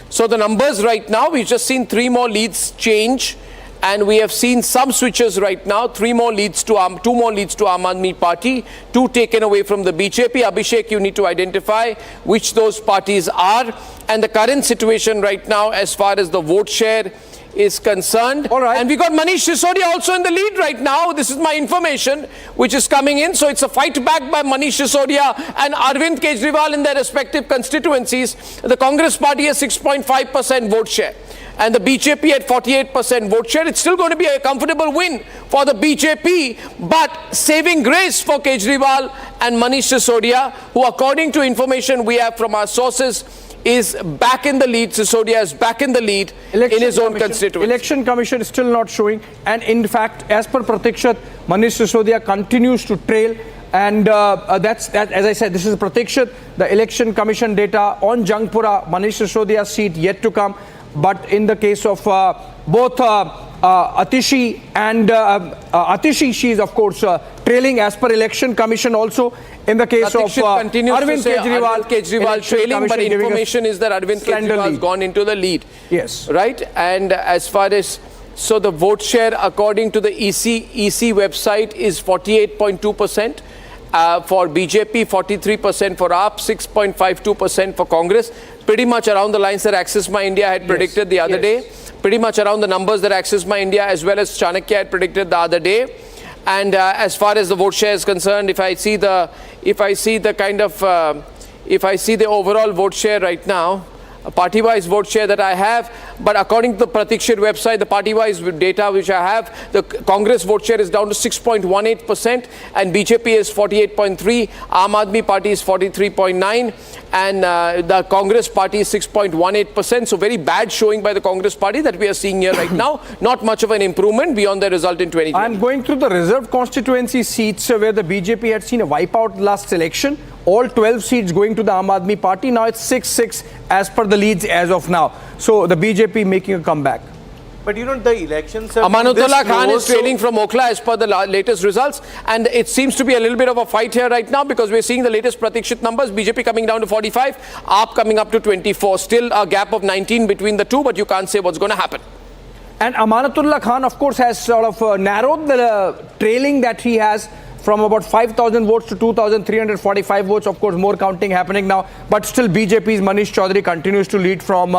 Speaker 2: So the numbers right now, we've just seen 3 more leads change. And we have seen some switches right now. 2 more leads to Aam Aadmi Party, 2 taken away from the BJP. Abhishek, you need to identify which those parties are. And the current situation right now, as far as the vote share is concerned.
Speaker 1: All right.
Speaker 2: And we got Manish Sisodia also in the lead right now. This is my information, which is coming in. So it's a fight back by Manish Sisodia and Arvind Kejriwal in their respective constituencies. The Congress party has 6.5% vote share. And the BJP at 48% vote share. It's still going to be a comfortable win for the BJP, but saving grace for Kejriwal and Manish Sisodia, who according to information we have from our sources, is back in the lead. Sisodia is back in the lead in his own constituency.
Speaker 1: Election Commission is still not showing. And in fact, as per Pratikshit, Manish Sisodia continues to trail. And as I said, this is Pratikshit. The Election Commission data on Jangpura, Manish Sisodia's seat yet to come. But in the case of both Atishi and Atishi, she is of course trailing as per Election Commission also. In the case of
Speaker 2: Arvind Kejriwal trailing, but information is that Arvind Kejriwal has gone into the lead.
Speaker 1: Yes.
Speaker 2: Right? And as far as, so the vote share according to the EC website is 48.2%. For BJP, 43% for AAP, 6.52% for Congress. Pretty much around the lines that Axis My India had predicted the other day. Pretty much around the numbers that Axis My India as well as Chanakya had predicted the other day. And as far as the vote share is concerned, if I see the overall vote share right now, a party-wise vote share that I have, but according to the Pratikshit website, the party-wise data which I have, the Congress vote share is down to 6.18% and BJP is 48.3%, Aam Aadmi Party is 43.9%, and the Congress Party is 6.18%. So very bad showing by the Congress Party that we are seeing here right now. Not much of an improvement beyond the result in 2020.
Speaker 1: I'm going through the reserved constituency seats where the BJP had seen a wipeout last election. All 12 seats going to the Aam Aadmi Party. Now it's 6-6 as per the leads as of now. So the BJP making a comeback.
Speaker 15: But you know, the elections...
Speaker 2: Amanatullah Khan is trailing from Okhla as per the latest results. And it seems to be a little bit of a fight here right now because we're seeing the latest Pratikshit numbers. BJP coming down to 45, AAP coming up to 24. Still a gap of 19 between the two, but you can't say what's going to happen.
Speaker 1: And Amanatullah Khan, of course, has sort of narrowed the trailing that he has from about 5,000 votes to 2,345 votes. Of course, more counting happening now. But still, BJP's Manish Chaudhary continues to lead from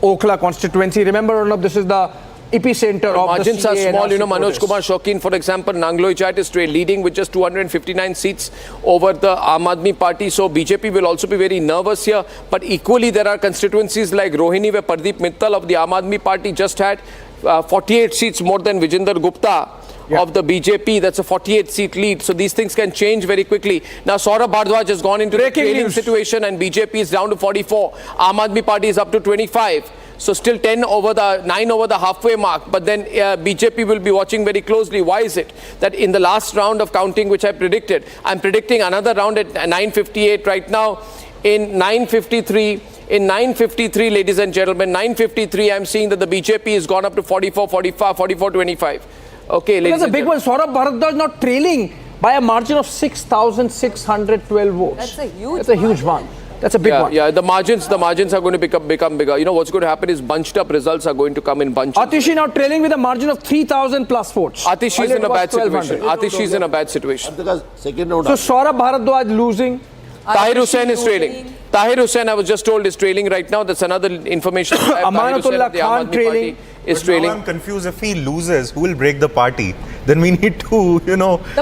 Speaker 1: Okhla constituency. Remember, Arnab, this is the epicenter of
Speaker 2: margins
Speaker 1: the CAA
Speaker 2: are small. You know, Manoj Kumar Shaukin, for example, Nangloi Chat is leading with just 259 seats over the Aam Aadmi Party. So BJP will also be very nervous here. But equally, there are constituencies like Rohini, where Pardeep Mittal of the Aam Aadmi Party just had 48 seats more than Vijinder Gupta of the BJP. That's a 48-seat lead. So these things can change very quickly. Now, Saurabh Bhardwaj has gone into the trailing situation and BJP is down to 44. Aam Aadmi Party is up to 25. So still 9 over the halfway mark. But then BJP will be watching very closely. Why is it that in the last round of counting, which I predicted, I'm predicting another round at 9:58 right now. In 9:53, ladies and gentlemen, 9:53, I'm seeing that the BJP has gone up to 44, 45, 44, 25. Okay, ladies
Speaker 1: and gentlemen. That's a big one. Saurabh Bhardwaj not trailing by a margin of 6,612 votes.
Speaker 12: That's a huge
Speaker 1: one. That's a big one.
Speaker 2: Yeah, the margins are going to become bigger. You know, what's going to happen is bunched up results are going to come in bunches.
Speaker 1: Atishi now trailing with a margin of 3,000 plus votes.
Speaker 2: Atishi is in a bad situation. Atishi is in a bad situation.
Speaker 1: So Saurabh Bhardwaj losing,
Speaker 2: Tahir Hussain is trailing. Tahir Hussain, I was just told, is trailing right now. That's another information.
Speaker 1: Amanatullah Khan trailing.
Speaker 2: Is trailing.
Speaker 9: I'm confused. If he loses, who will break the party? Then we need to,
Speaker 12: The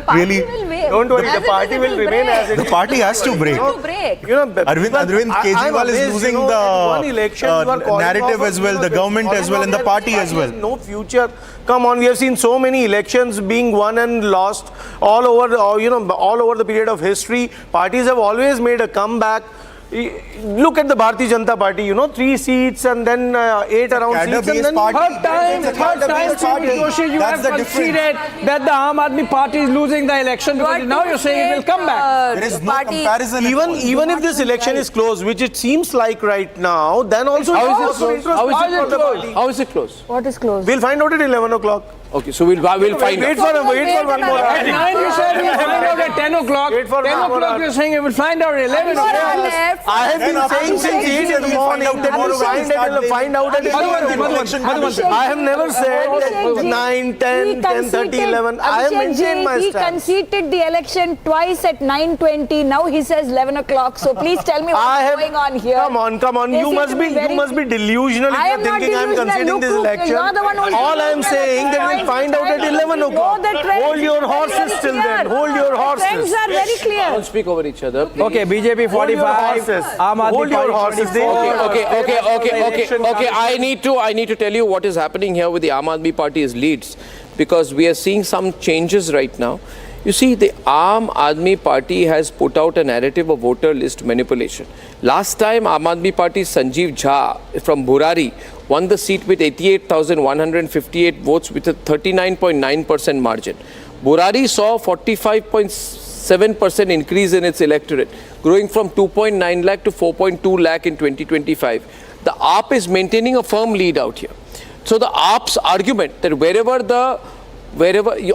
Speaker 12: party
Speaker 9: really.
Speaker 12: will win.
Speaker 15: Don't worry, the party will remain as it is.
Speaker 9: The party has to break. Arvind Kejriwal is losing the narrative as well, the government as well, and the party as well.
Speaker 15: No future. Come on, we have seen so many elections being won and lost all over, all over the period of history. Parties have always made a comeback. Look at the Bharatiya Janata Party, 3 seats and then 8 around seats. And then
Speaker 1: Third time, Joshi, you have conceded that the Aam Aadmi Party is losing the election because now you're saying it will come back.
Speaker 9: There is no comparison.
Speaker 15: Even if this election is closed, which it seems like right now, then also
Speaker 2: How is it closed?
Speaker 12: What is closed?
Speaker 15: We'll find out at 11 o'clock.
Speaker 2: Okay, so we'll find
Speaker 15: Wait
Speaker 2: out.
Speaker 15: for one more hour.
Speaker 1: At 9 you said we'll find out at 10 o'clock. 10 o'clock you're saying you will find out at 11 o'clock.
Speaker 15: I have been saying since 8 in the morning that we'll find out at 11. I have never said that 9, 10, 10:30, 11. I have maintained my
Speaker 22: He
Speaker 15: stance.
Speaker 22: conceded the election twice at 9:20. Now he says 11 o'clock. So please tell me what's going on here.
Speaker 15: Come on.
Speaker 22: They
Speaker 15: You
Speaker 22: seem
Speaker 15: must
Speaker 22: to
Speaker 15: be
Speaker 22: be very-
Speaker 15: delusional if
Speaker 22: I
Speaker 15: you're
Speaker 22: am not
Speaker 15: thinking I'm
Speaker 22: delusional.
Speaker 15: conceding this
Speaker 22: Look,
Speaker 15: election.
Speaker 22: you're the one who's
Speaker 15: All I'm
Speaker 22: delusional.
Speaker 15: saying that we'll find out at 11 o'clock. Hold your horses till then. Hold your horses.
Speaker 22: Trends are very clear.
Speaker 2: Don't speak over each other. please.
Speaker 1: Okay, BJP 45, Aam Aadmi
Speaker 15: Hold your
Speaker 1: Party
Speaker 15: horses.
Speaker 1: 24.
Speaker 2: Okay. I need to tell you what is happening here with the Aam Aadmi Party's leads, because we are seeing some changes right now. You see, the Aam Aadmi Party has put out a narrative of voter list manipulation. Last time, Aam Aadmi Party's Sanjeev Jha from Burari won the seat with 88,158 votes with a 39.9% margin. Burari saw 45.7% increase in its electorate, growing from 2.9 lakh to 4.2 lakh in 2025. The AAP is maintaining a firm lead out here. So the AAP's argument that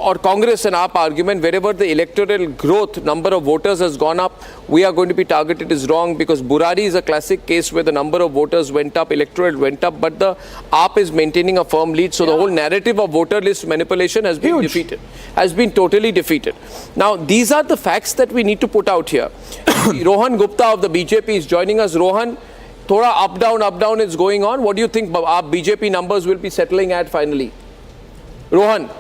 Speaker 2: or Congress and AAP argument, wherever the electoral growth, number of voters has gone up, we are going to be targeted is wrong, because Burari is a classic case where the number of voters went up, electoral went up, but the AAP is maintaining a firm lead. So the whole narrative of voter list manipulation has been defeated, has been totally defeated. Now, these are the facts that we need to put out here. Rohan Gupta of the BJP is joining us. Rohan, thoda up down is going on. What do you think our BJP numbers will be settling at finally? Rohan.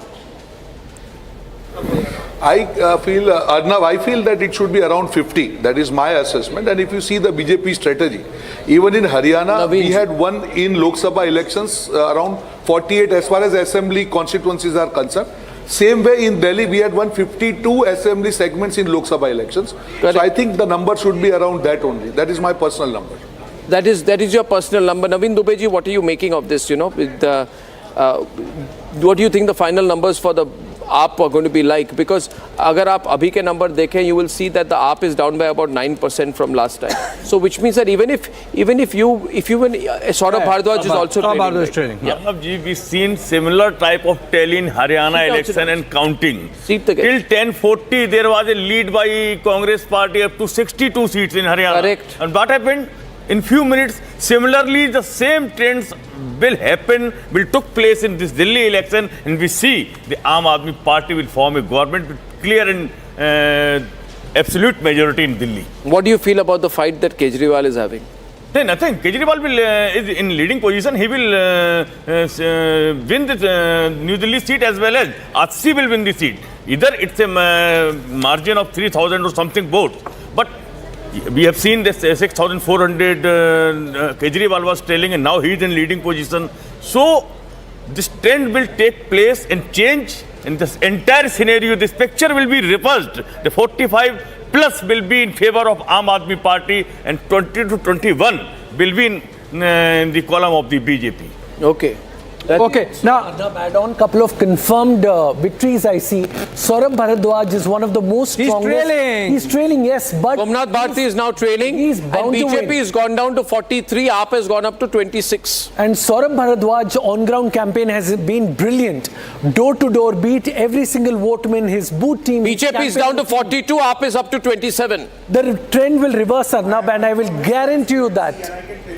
Speaker 7: I feel, Arnab, I feel that it should be around 50. That is my assessment. And if you see the BJP strategy, even in Haryana, we had won in Lok Sabha elections around 48 as far as assembly constituencies are concerned. Same way in Delhi, we had won 52 assembly segments in Lok Sabha elections. Correct. So I think the number should be around that only. That is my personal number.
Speaker 2: That is your personal number. Naveen Dubey ji, what are you making of this? With the, what do you think the final numbers for the AAP are going to be like? Because agar aap abhi ke number dekhen, you will see that the AAP is down by about 9% from last time. So which means that even if Saurabh Bhardwaj is also trailing.
Speaker 17: Arnab ji, we've seen similar type of tally in Haryana election and counting. Till 10:40, there was a lead by Congress party up to 62 seats in Haryana.
Speaker 2: Correct.
Speaker 17: And what happened? In few minutes, similarly, the same trends will took place in this Delhi election, and we see the Aam Aadmi Party will form a government with clear and absolute majority in Delhi.
Speaker 2: What do you feel about the fight that Kejriwal is having?
Speaker 17: Nothing. Kejriwal is in leading position. He will win the New Delhi seat as well as Ajsi will win the seat. Either it's a margin of 3,000 or something votes. But we have seen this 6,400 Kejriwal was trailing, and now he is in leading position. So this trend will take place and change in this entire scenario. This picture will be reversed. The 45 plus will be in favor of Aam Aadmi Party, and 20 to 21 will be in the column of the BJP.
Speaker 2: Okay.
Speaker 6: Okay, now add on couple of confirmed victories I see. Saurabh Bhardwaj is one of the most strongest. He's trailing, yes, but
Speaker 2: Somnath Bharti is now trailing.
Speaker 6: He's bound
Speaker 2: and
Speaker 6: to
Speaker 2: BJP
Speaker 6: win.
Speaker 2: has gone down to 43. AAP has gone up to 26.
Speaker 6: And Saurabh Bhardwaj on-ground campaign has been brilliant. Door-to-door, beat every single voteman, his boot team.
Speaker 2: BJP is down to 42. AAP is up to 27.
Speaker 6: The trend will reverse, Arnab, and I will guarantee you that.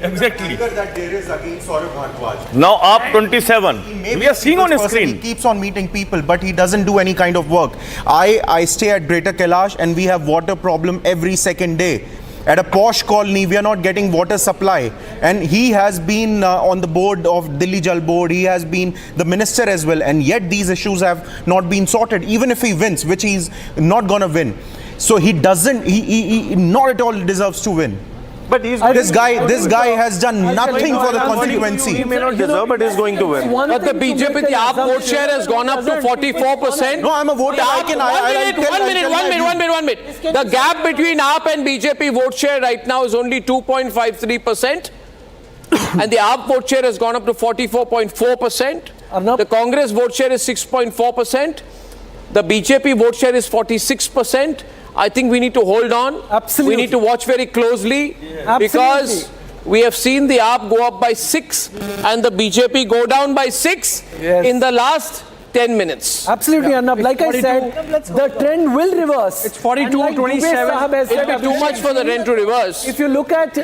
Speaker 17: Exactly.
Speaker 9: That there is against Saurabh Bhardwaj.
Speaker 17: Now up 27. We are seeing on his screen.
Speaker 9: He keeps on meeting people, but he doesn't do any kind of work. I stay at Greater Kailash, and we have water problem every second day. at a posh colony. We are not getting water supply. And he has been on the board of Delhi Jal Board. He has been the minister as well. And yet these issues have not been sorted, even if he wins, which he's not going to win. So he doesn't, he not at all deserves to win.
Speaker 15: But
Speaker 9: this guy has done nothing for the constituency.
Speaker 15: He may not deserve, but he's going to win.
Speaker 2: But the BJP, the AAP vote share has gone up to 44%.
Speaker 9: No, I'm a voter.
Speaker 2: One minute. The gap between AAP and BJP vote share right now is only 2.53%. And the AAP vote share has gone up to 44.4%. The Congress vote share is 6.4%. The BJP vote share is 46%. I think we need to hold on.
Speaker 6: Absolutely.
Speaker 2: We need to watch very closely because we have seen the AAP go up by 6 and the BJP go down by 6 in the last 10 minutes.
Speaker 6: Absolutely, Arnab. Like I said, the trend will reverse.
Speaker 1: It's 42-27.
Speaker 2: It'll be too much for the trend to reverse.
Speaker 6: If you look at,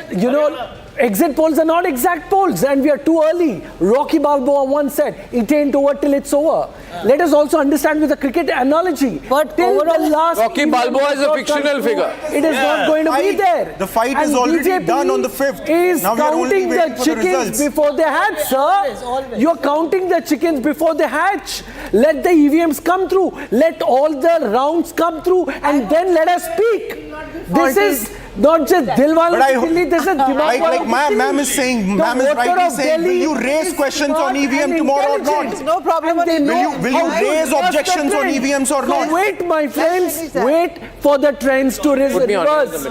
Speaker 6: exit polls are not exact polls and we are too early. Rocky Balboa once said, it ain't over till it's over. Let us also understand with a cricket analogy.
Speaker 19: But
Speaker 6: till the last
Speaker 2: Rocky Balboa is a fictional figure.
Speaker 6: It is not going to be there.
Speaker 9: The fight is already done on the 5th.
Speaker 6: Is
Speaker 9: now we are only
Speaker 6: counting
Speaker 9: waiting
Speaker 6: the
Speaker 9: for
Speaker 6: chickens
Speaker 9: results.
Speaker 6: before they hatch, sir. You're counting the chickens before they hatch. Let the EVMs come through. Let all the rounds come through and then let us speak. This is not just Dilwale Delhi, this is
Speaker 9: like ma'am is saying, ma'am is rightly saying, will you raise questions on EVM tomorrow or not?
Speaker 19: No problem.
Speaker 9: Will you raise objections on EVMs or not?
Speaker 6: Wait, my friends, wait for the trends to reverse.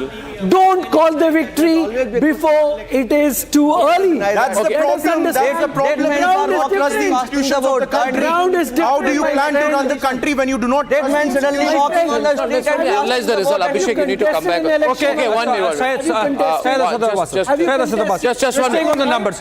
Speaker 6: Don't call the victory before it is too early.
Speaker 9: That's the problem. That's the problem. Trust the institutions of the country. How do you plan to run the country when you do not?
Speaker 19: Dead man suddenly walking on the street.
Speaker 2: Analyze the result. Abhishek, you need to come back. Okay, 1 minute. Just 1 minute.
Speaker 1: on the numbers.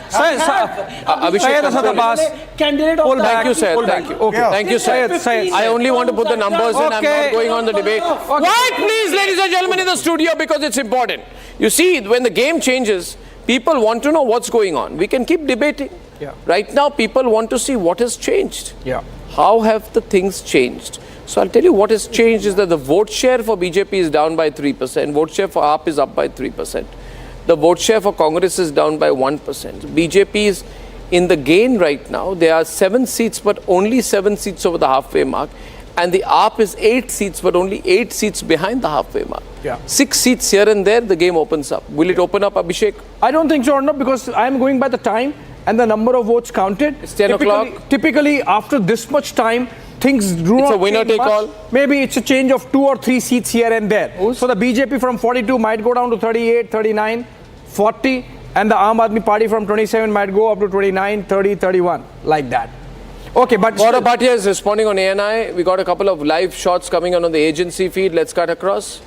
Speaker 2: Abhishek,
Speaker 6: candidate of
Speaker 2: thank you, sir. Thank you. Thank you, sir. I only want to put the numbers in. I'm not going on the debate. Quiet, please, ladies and gentlemen, in the studio, because it's important. You see, when the game changes, people want to know what's going on. We can keep debating. Right now, people want to see what has changed. How have the things changed? So I'll tell you what has changed is that the vote share for BJP is down by 3%. Vote share for AAP is up by 3%. The vote share for Congress is down by 1%. BJP is in the gain right now. There are 7 seats, but only 7 seats over the halfway mark. And the AAP is 8 seats, but only 8 seats behind the halfway mark. 6 seats here and there, the game opens up. Will it open up, Abhishek?
Speaker 1: I don't think so, Arnab, because I'm going by the time and the number of votes counted.
Speaker 2: It's 10 o'clock.
Speaker 1: Typically, after this much time, things do
Speaker 2: It's
Speaker 1: not
Speaker 2: a winner
Speaker 1: change
Speaker 2: take
Speaker 1: much.
Speaker 2: all.
Speaker 1: Maybe it's a change of 2 or 3 seats here and there. So the BJP from 42 might go down to 38, 39, 40, and the Aam Aadmi Party from 27 might go up to 29, 30, 31, like that. Okay, but
Speaker 2: Gaurav Bhatia is responding on ANI. We got a couple of live shots coming on the agency feed. Let's cut across.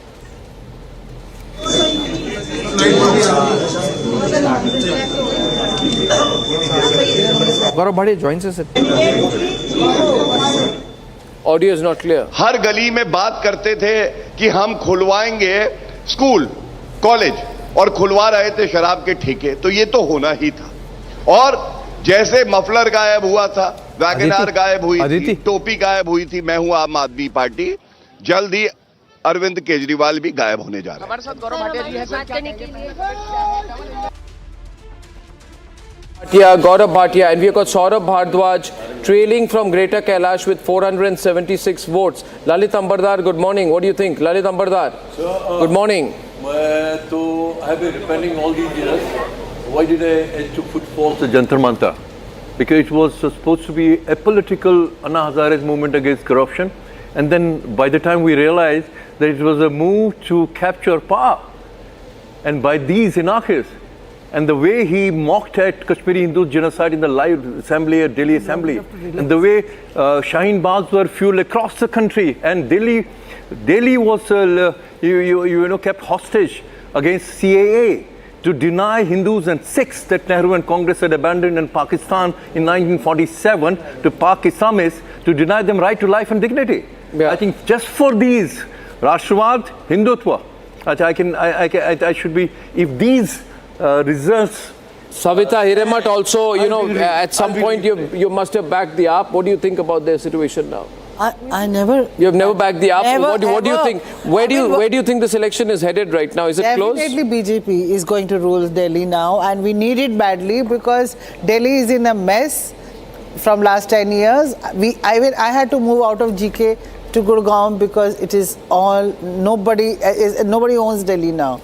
Speaker 1: Gaurav Bhatia joins us.
Speaker 2: Audio is not clear.
Speaker 16: हर गली में बात करते थे कि हम खुलवाएंगे school, college और खुलवा रहे थे शराब के ठेके, तो ये तो होना ही था। और जैसे मफलर गायब हुआ था, वैगनार गायब हुई थी, टोपी गायब हुई थी, मैं हूं आम आदमी पार्टी, जल्द ही अरविंद केजरीवाल भी गायब होने जा रहे हैं। हमारे साथ गौरव भाटिया जी हैं sir.
Speaker 2: Gaurav Bhatia, and we've got Saurabh Bhardwaj trailing from Greater Kailash with 476 votes. Lalit Ambardar, good morning. What do you think? Lalit Ambardar, good morning.
Speaker 21: So I have been defending all these years. Why did I took footfall to Jantar Mantha? Because it was supposed to be a political Anna Hazare's movement against corruption. And then by the time we realized that it was a move to capture power. And by these anarchists, and the way he mocked at Kashmiri Hindu genocide in the live assembly at Delhi Assembly, and the way Shaheen Baghs were fueled across the country, and Delhi was kept hostage against CAA to deny Hindus and Sikhs that Nehru and Congress had abandoned in Pakistan in 1947 to Pak Islamists to deny them right to life and dignity. I think just for these Rashtravad, Hindutva, I should be, if these results.
Speaker 2: Savita Hiremat also, at some point you must have backed the AAP. What do you think about their situation now?
Speaker 19: I never.
Speaker 2: You have never backed the AAP.
Speaker 19: Never,
Speaker 2: What do you
Speaker 19: ever.
Speaker 2: think? Where do you think this election is headed right now? Is it close?
Speaker 19: Definitely BJP is going to rule Delhi now, and we need it badly because Delhi is in a mess from last 10 years. I had to move out of GK to Gurgaon because it is all nobody owns Delhi now.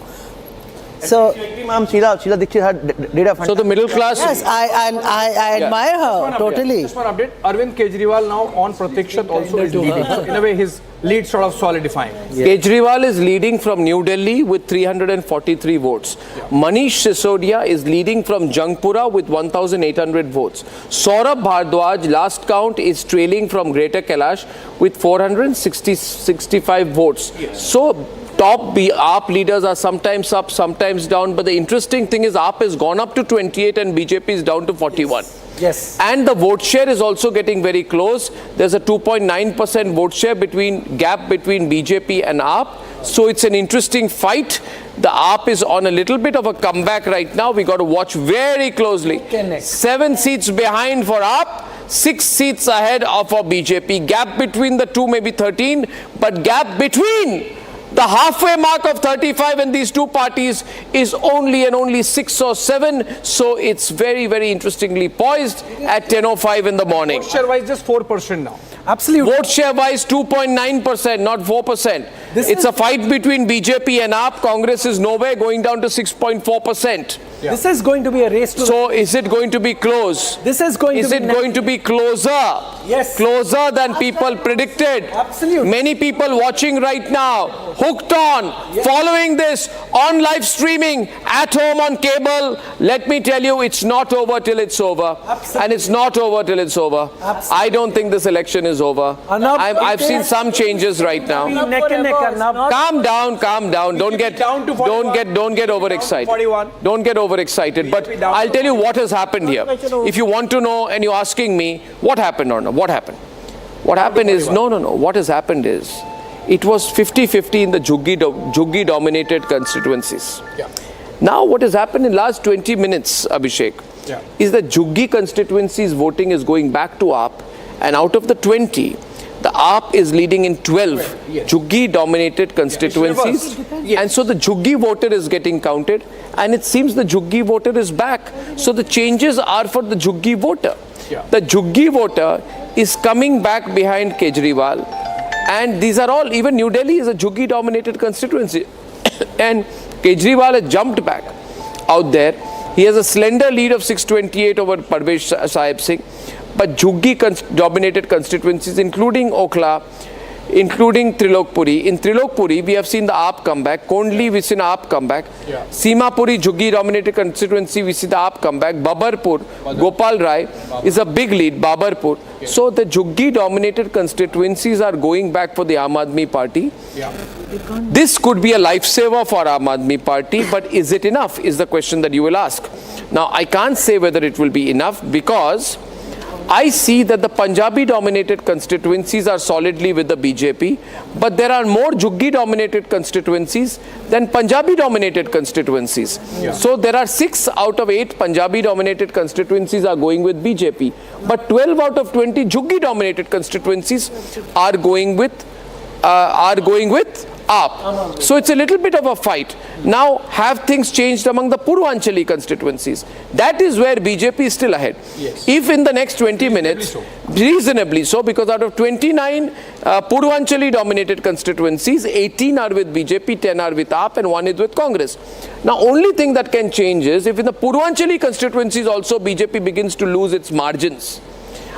Speaker 19: So,
Speaker 3: Ma'am, Sheila Dikshit had data.
Speaker 2: So the middle class.
Speaker 19: Yes, I admire her totally.
Speaker 1: Just one update. Arvind Kejriwal now on Pratikshat also is leading. So in a way, his lead sort of solidifying.
Speaker 2: Kejriwal is leading from New Delhi with 343 votes. Manish Sisodia is leading from Jangpura with 1,800 votes. Saurabh Bhardwaj, last count, is trailing from Greater Kailash with 465 votes. So top AAP leaders are sometimes up, sometimes down. But the interesting thing is AAP has gone up to 28 and BJP is down to 41.
Speaker 6: Yes.
Speaker 2: And the vote share is also getting very close. There's a 2.9% vote share gap between BJP and AAP. So it's an interesting fight. The AAP is on a little bit of a comeback right now. We got to watch very closely. 7 seats behind for AAP. 6 seats ahead for BJP. Gap between the two maybe 13, but gap between the halfway mark of 35 and these two parties is only 6 or 7. So it's very, very interestingly poised at 10:05 in the morning.
Speaker 1: Vote share wise, just 4% now.
Speaker 6: Absolutely.
Speaker 2: Vote share wise, 2.9%, not 4%. It's a fight between BJP and AAP. Congress is nowhere, going down to 6.4%.
Speaker 6: This is going to be a race to.
Speaker 2: So is it going to be close?
Speaker 6: This is going to be.
Speaker 2: Is it going to be closer?
Speaker 6: Yes.
Speaker 2: Closer than people predicted.
Speaker 6: Absolutely.
Speaker 2: Many people watching right now, hooked on, following this on live streaming, at home on cable. Let me tell you, it's not over till it's over.
Speaker 6: Absolutely.
Speaker 2: And it's not over till it's over.
Speaker 6: Absolutely.
Speaker 2: I don't think this election is over.
Speaker 6: Arnab,
Speaker 2: I've seen some changes right now.
Speaker 6: Neck and neck, Arnab.
Speaker 2: Calm down, calm down. Don't get overexcited. Don't get overexcited. But I'll tell you what has happened here. If you want to know and you're asking me, what happened, Arnab? What happened? What happened is, no. What has happened is, it was 50-50 in the Juggi-dominated constituencies.
Speaker 1: Yeah.
Speaker 2: Now what has happened in last 20 minutes, Abhishek, is that Juggi constituencies voting is going back to AAP, and out of the 20, the AAP is leading in 12 Juggi-dominated constituencies. And so the Juggi voter is getting counted, and it seems the Juggi voter is back. So the changes are for the Juggi voter. The Juggi voter is coming back behind Kejriwal, and these are all, even New Delhi is a Juggi-dominated constituency. And Kejriwal has jumped back out there. He has a slender lead of 628 over Parvesh Sahib Singh. But Juggi-dominated constituencies, including Okhla, including Trilokpuri. In Trilokpuri, we have seen the AAP come back. Kondli, we've seen AAP come back. Simapuri, Juggi-dominated constituency, we see the AAP come back. Babarpur, Gopal Rai is a big lead, Babarpur. So the Juggi-dominated constituencies are going back for the Aam Aadmi Party. This could be a lifesaver for Aam Aadmi Party, but is it enough is the question that you will ask. Now, I can't say whether it will be enough because I see that the Punjabi-dominated constituencies are solidly with the BJP, but there are more Juggi-dominated constituencies than Punjabi-dominated constituencies. So there are 6 out of 8 Punjabi-dominated constituencies are going with BJP, but 12 out of 20 Juggi-dominated constituencies are going with AAP. So it's a little bit of a fight. Now, have things changed among the Purvanchali constituencies? That is where BJP is still ahead. If in the next 20 minutes, reasonably so, because out of 29 Purvanchali dominated constituencies, 18 are with BJP, 10 are with AAP, and 1 is with Congress. Now, only thing that can change is if in the Purvanchali constituencies also BJP begins to lose its margins.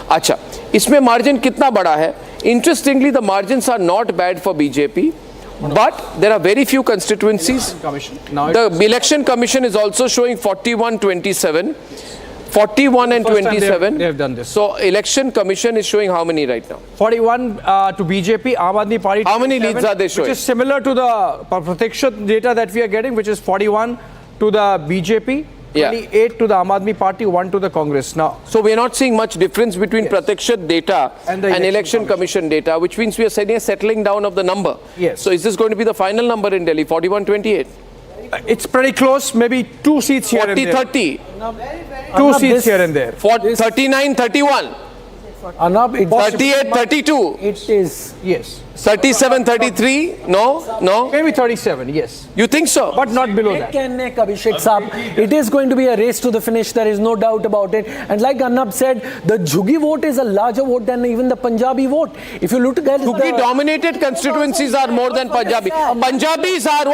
Speaker 2: Acha, इसमें margin कितना बड़ा है? Interestingly, the margins are not bad for BJP. But there are very few constituencies. The election commission is also showing 41-27. 41 and 27.
Speaker 1: They have done this.
Speaker 2: So election commission is showing how many right now?
Speaker 1: 41 to BJP, Aam Aadmi Party.
Speaker 2: How many leads are they showing?
Speaker 1: Which is similar to the Pratikshat data that we are getting, which is 41 to the BJP. 28 to the Aam Aadmi Party, 1 to the Congress. Now,
Speaker 2: so we are not seeing much difference between Pratikshat data and election commission data, which means we are seeing a settling down of the number. So is this going to be the final number in Delhi, 41-28?
Speaker 1: It's pretty close, maybe 2 seats here and there.
Speaker 2: 40-30.
Speaker 1: 2 seats here and there.
Speaker 2: 39-31.
Speaker 6: Arnab, it's
Speaker 2: 38-32.
Speaker 6: It is.
Speaker 1: Yes.
Speaker 2: 37-33? No?
Speaker 1: Maybe 37, yes.
Speaker 2: You think so?
Speaker 1: But not below that.
Speaker 6: Abhishek Saab, it is going to be a race to the finish, there is no doubt about it. And like Arnab said, the Jhuggi vote is a larger vote than even the Punjabi vote. If you look at
Speaker 2: Jhuggi dominated constituencies are more than Punjabi. Punjabis are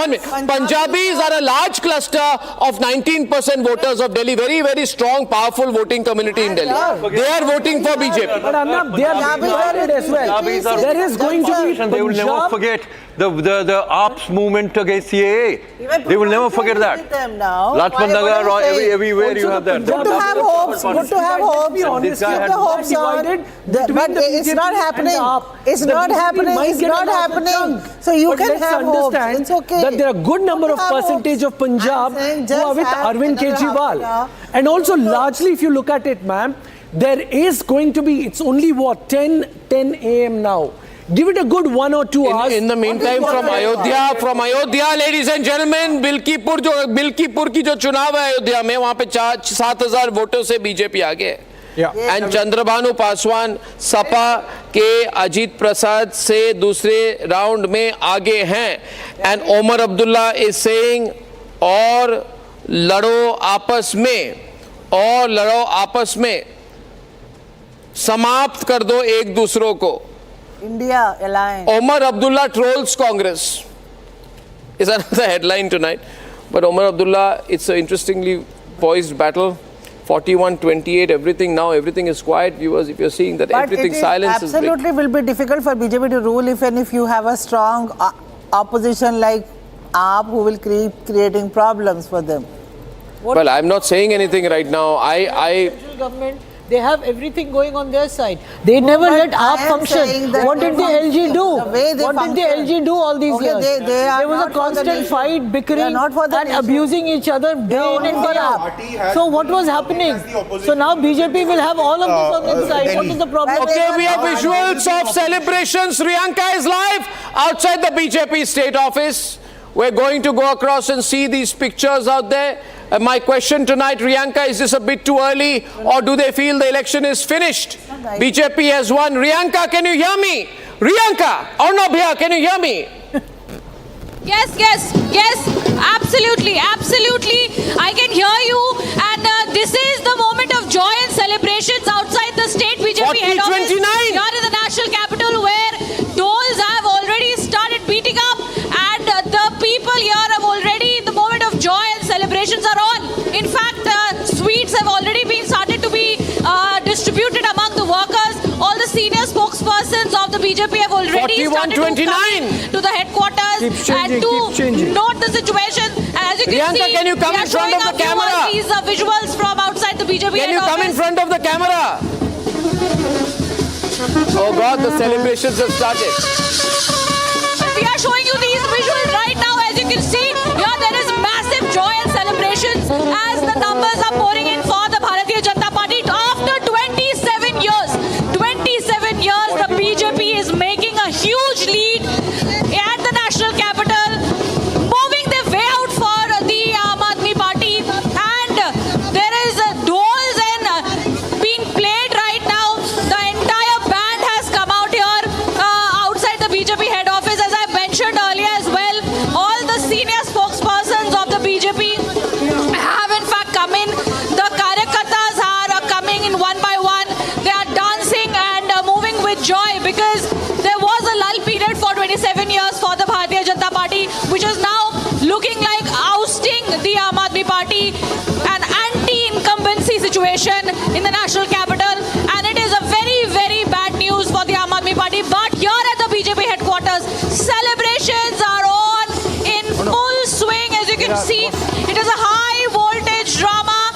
Speaker 2: a large cluster of 19% voters of Delhi. Very, very strong, powerful voting community in Delhi. They are voting for BJP.
Speaker 6: But Arnab, they are divided as well. There is going to be
Speaker 21: They will never forget the AAP's movement against CAA. They will never forget that. Lajpat Nagar, everywhere you have that.
Speaker 19: Good to have hopes. Good to have hopes. Keep the hopes on. But it's not happening. It's not happening. It's not happening. So you can have hopes. It's okay.
Speaker 6: That there are a good number of percentage of Punjab who are with Arvind Kejriwal. And also largely, if you look at it, ma'am, there is going to be, it's only what, 10 a.m. now. Give it a good 1 or 2 hours.
Speaker 2: In the meantime, from Ayodhya, ladies and gentlemen, बिल्कीपुर की जो चुनाव है अयोध्या में, वहाँ पे 7,000 वोटों से BJP आगे है. एंड चंद्रभानु पासवान सपा के अजीत प्रसाद से दूसरे राउंड में आगे हैं. And Omar Abdullah is saying और लड़ो आपस में समाप्त कर दो एक दूसरों को.
Speaker 19: India alliance.
Speaker 2: Omar Abdullah trolls Congress is another headline tonight. But Omar Abdullah, it's an interestingly poised battle. 41-28, everything is quiet. Viewers, if you're seeing that silence is big.
Speaker 19: Absolutely will be difficult for BJP to rule if you have a strong opposition like AAP who will keep creating problems for them.
Speaker 2: Well, I'm not saying anything right now.
Speaker 19: Central government, they have everything going on their side. They never let AAP function. What did the LG do? What did the LG do all these years? There was a constant fight, bickering and abusing each other day in and day out. So what was happening? So now BJP will have all of this on its side. What is the problem?
Speaker 2: Okay, we have visuals of celebrations. Riyanka is live outside the BJP state office. We're going to go across and see these pictures out there. My question tonight, Riyanka, is this a bit too early or do they feel the election is finished? BJP has won. Riyanka, can you hear me? Riyanka, Arnab here, can you hear me?
Speaker 22: Yes, absolutely. I can hear you, and this is the moment of joy and celebrations outside the state BJP head office here in the national capital, where dolls have already started beating up, and the people here have already, the moment of joy and celebrations are on. In fact, sweets have already been started to be distributed among the workers. All the senior spokespersons of the BJP have already started to come to the headquarters and to note the situation. As you can see,
Speaker 2: can you come in front of the camera?
Speaker 22: These visuals from outside the BJP
Speaker 2: Can you come in front of the camera? Oh God, the celebrations have started.
Speaker 22: We are showing you these visuals right now. As you can see, here there is massive joy and celebrations as the numbers are pouring in for the Bharatiya Janata Party. After 27 years, the BJP is making a huge lead at the national capital, moving their way out for the Aam Aadmi Party, and there is dolls and being played right now. The entire band has come out here outside the BJP head office, as I mentioned earlier as well. All the senior spokespersons of the BJP have in fact come in. The Karyakartas are coming in one by one. They are dancing and moving with joy, because there was a lull period for 27 years for the Bharatiya Janata Party, which is now looking like ousting the Aam Aadmi Party, an anti-incumbency situation in the national capital, and it is a very, very bad news for the Aam Aadmi Party. But here at the BJP headquarters, celebrations are on in full swing. As you can see, it is a high voltage drama,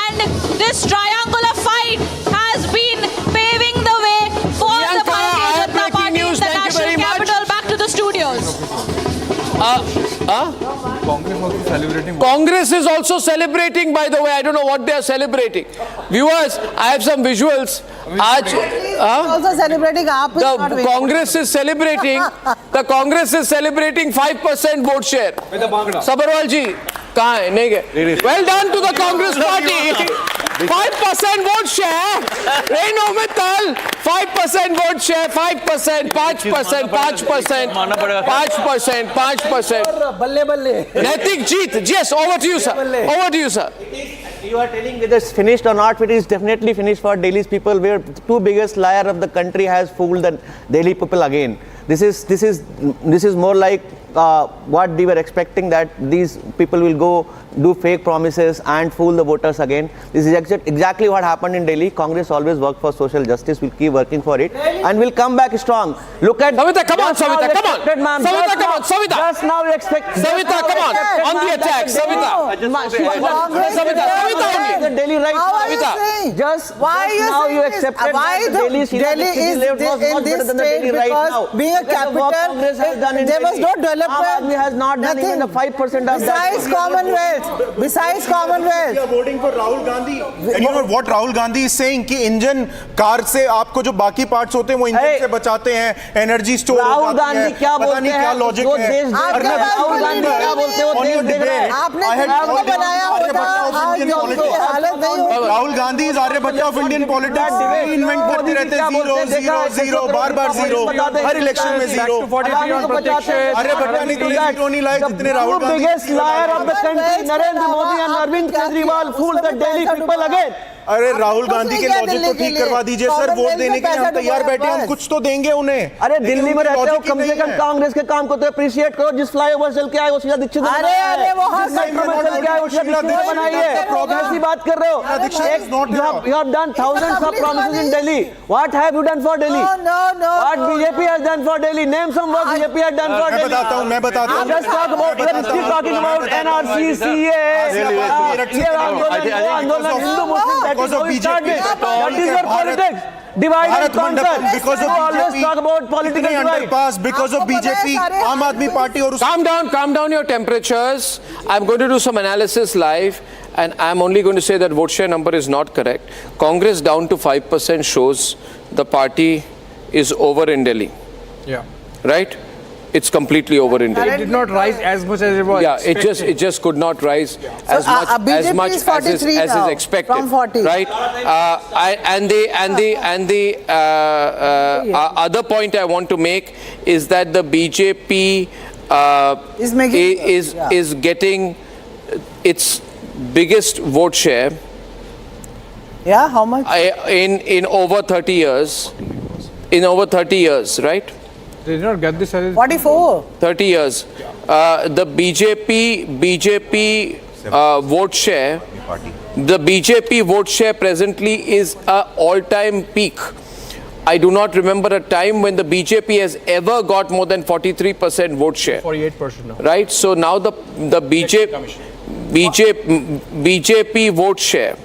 Speaker 22: and this triangular fight has been paving the way for the Bharatiya Janata Party in the national capital. Back to the studios.
Speaker 2: Congress is also celebrating, by the way. I don't know what they are celebrating. Viewers, I have some visuals.
Speaker 19: Also celebrating AAP is not winning.
Speaker 2: Congress is celebrating. The Congress is celebrating 5% vote share. Sabarwal ji, kahan hai? Nahi gaye. Well done to the Congress party. 5% vote share. Reno Mittal, 5% vote share, 5%, 5%, 5%, 5%, 5%.
Speaker 6: Balle balle.
Speaker 2: Naitik Jeet. Yes, over to you, sir. Over to you, sir.
Speaker 5: You are telling whether it's finished or not. It is definitely finished for Delhi's people, where the two biggest liar of the country has fooled the Delhi people again. This is more like what we were expecting, that these people will go do fake promises and fool the voters again. This is exactly what happened in Delhi. Congress always worked for social justice. We'll keep working for it, and we'll come back strong. Look at
Speaker 2: Savita, come on, Savita, come on. Savita, come on, Savita.
Speaker 5: Just now you expect.
Speaker 2: Savita, come on the attack, Savita. Savita
Speaker 5: the Delhi right now.
Speaker 2: Savita.
Speaker 5: Just now you accepted that Delhi is not better than the Delhi right now.
Speaker 19: Being a capital, there was no development.
Speaker 5: Has not done even the 5% of that.
Speaker 19: Besides Commonwealth.
Speaker 9: We are voting for Rahul Gandhi. And you know what Rahul Gandhi is saying? कि engine car से आपको जो बाकी parts होते हैं वो engine से बचाते हैं, एनर्जी स्टोर हो जाती है, पता नहीं क्या लॉजिक है।
Speaker 5: राहुल गांधी क्या बोलते हैं वो देश देख रहे हैं।
Speaker 19: आपने बनाया होता हालत नहीं होगी।
Speaker 9: Rahul Gandhi is Aryabhatta of Indian politics. Invent करते रहते हैं 0 बार 0 हर इलेक्शन में 0। आर्यभट्टा ने तो 0 नहीं लाए जितने Rahul Gandhi.
Speaker 5: Biggest liar of the country Narendra Modi and Arvind Kejriwal fool the Delhi people again.
Speaker 9: अरे राहुल गांधी के लॉजिक को ठीक करवा दीजिए सर। वोट देने के लिए हम तैयार बैठे, हम कुछ तो देंगे उन्हें।
Speaker 5: अरे दिल्ली में रहते हो, कम से कम कांग्रेस के काम को तो अप्रिशिएट करो। जिस फ्लाईओवर चल के आए वो शीला दीक्षित ने बनाया है, जिस मेट्रो में चल के आए वो शीला दीक्षित ने बनाई है। ऐसी बात कर रहे हो। You have done thousands of promises in Delhi. What have you done for Delhi?
Speaker 19: No.
Speaker 5: What BJP has done for Delhi? Name some work BJP has done for Delhi.
Speaker 9: मैं बताता हूँ।
Speaker 5: Just talk about, we are still talking about NRC, CAA, आंदोलन, Hindu Muslim, that is how we started. That is your politics. Divide and conquer.
Speaker 9: Because of
Speaker 5: always talk about political
Speaker 9: divide. Because of BJP, Aam Aadmi Party और
Speaker 2: calm down your temperatures. I'm going to do some analysis live, and I'm only going to say that vote share number is not correct. Congress down to 5% shows the party is over in Delhi.
Speaker 1: Yeah.
Speaker 2: Right? It's completely over in Delhi.
Speaker 1: It did not rise as much as it was.
Speaker 2: Yeah, it just could not rise as much as is expected.
Speaker 19: From 40.
Speaker 2: Right? And the other point I want to make is that the BJP is getting its biggest vote share.
Speaker 19: Yeah, how much?
Speaker 2: In over 30 years. In over 30 years, right?
Speaker 1: They did not get this.
Speaker 19: 44.
Speaker 2: 30 years. The BJP vote share. The BJP vote share presently is an all-time peak. I do not remember a time when the BJP has ever got more than 43% vote share.
Speaker 1: 48% now.
Speaker 2: Right. So now the BJP vote share.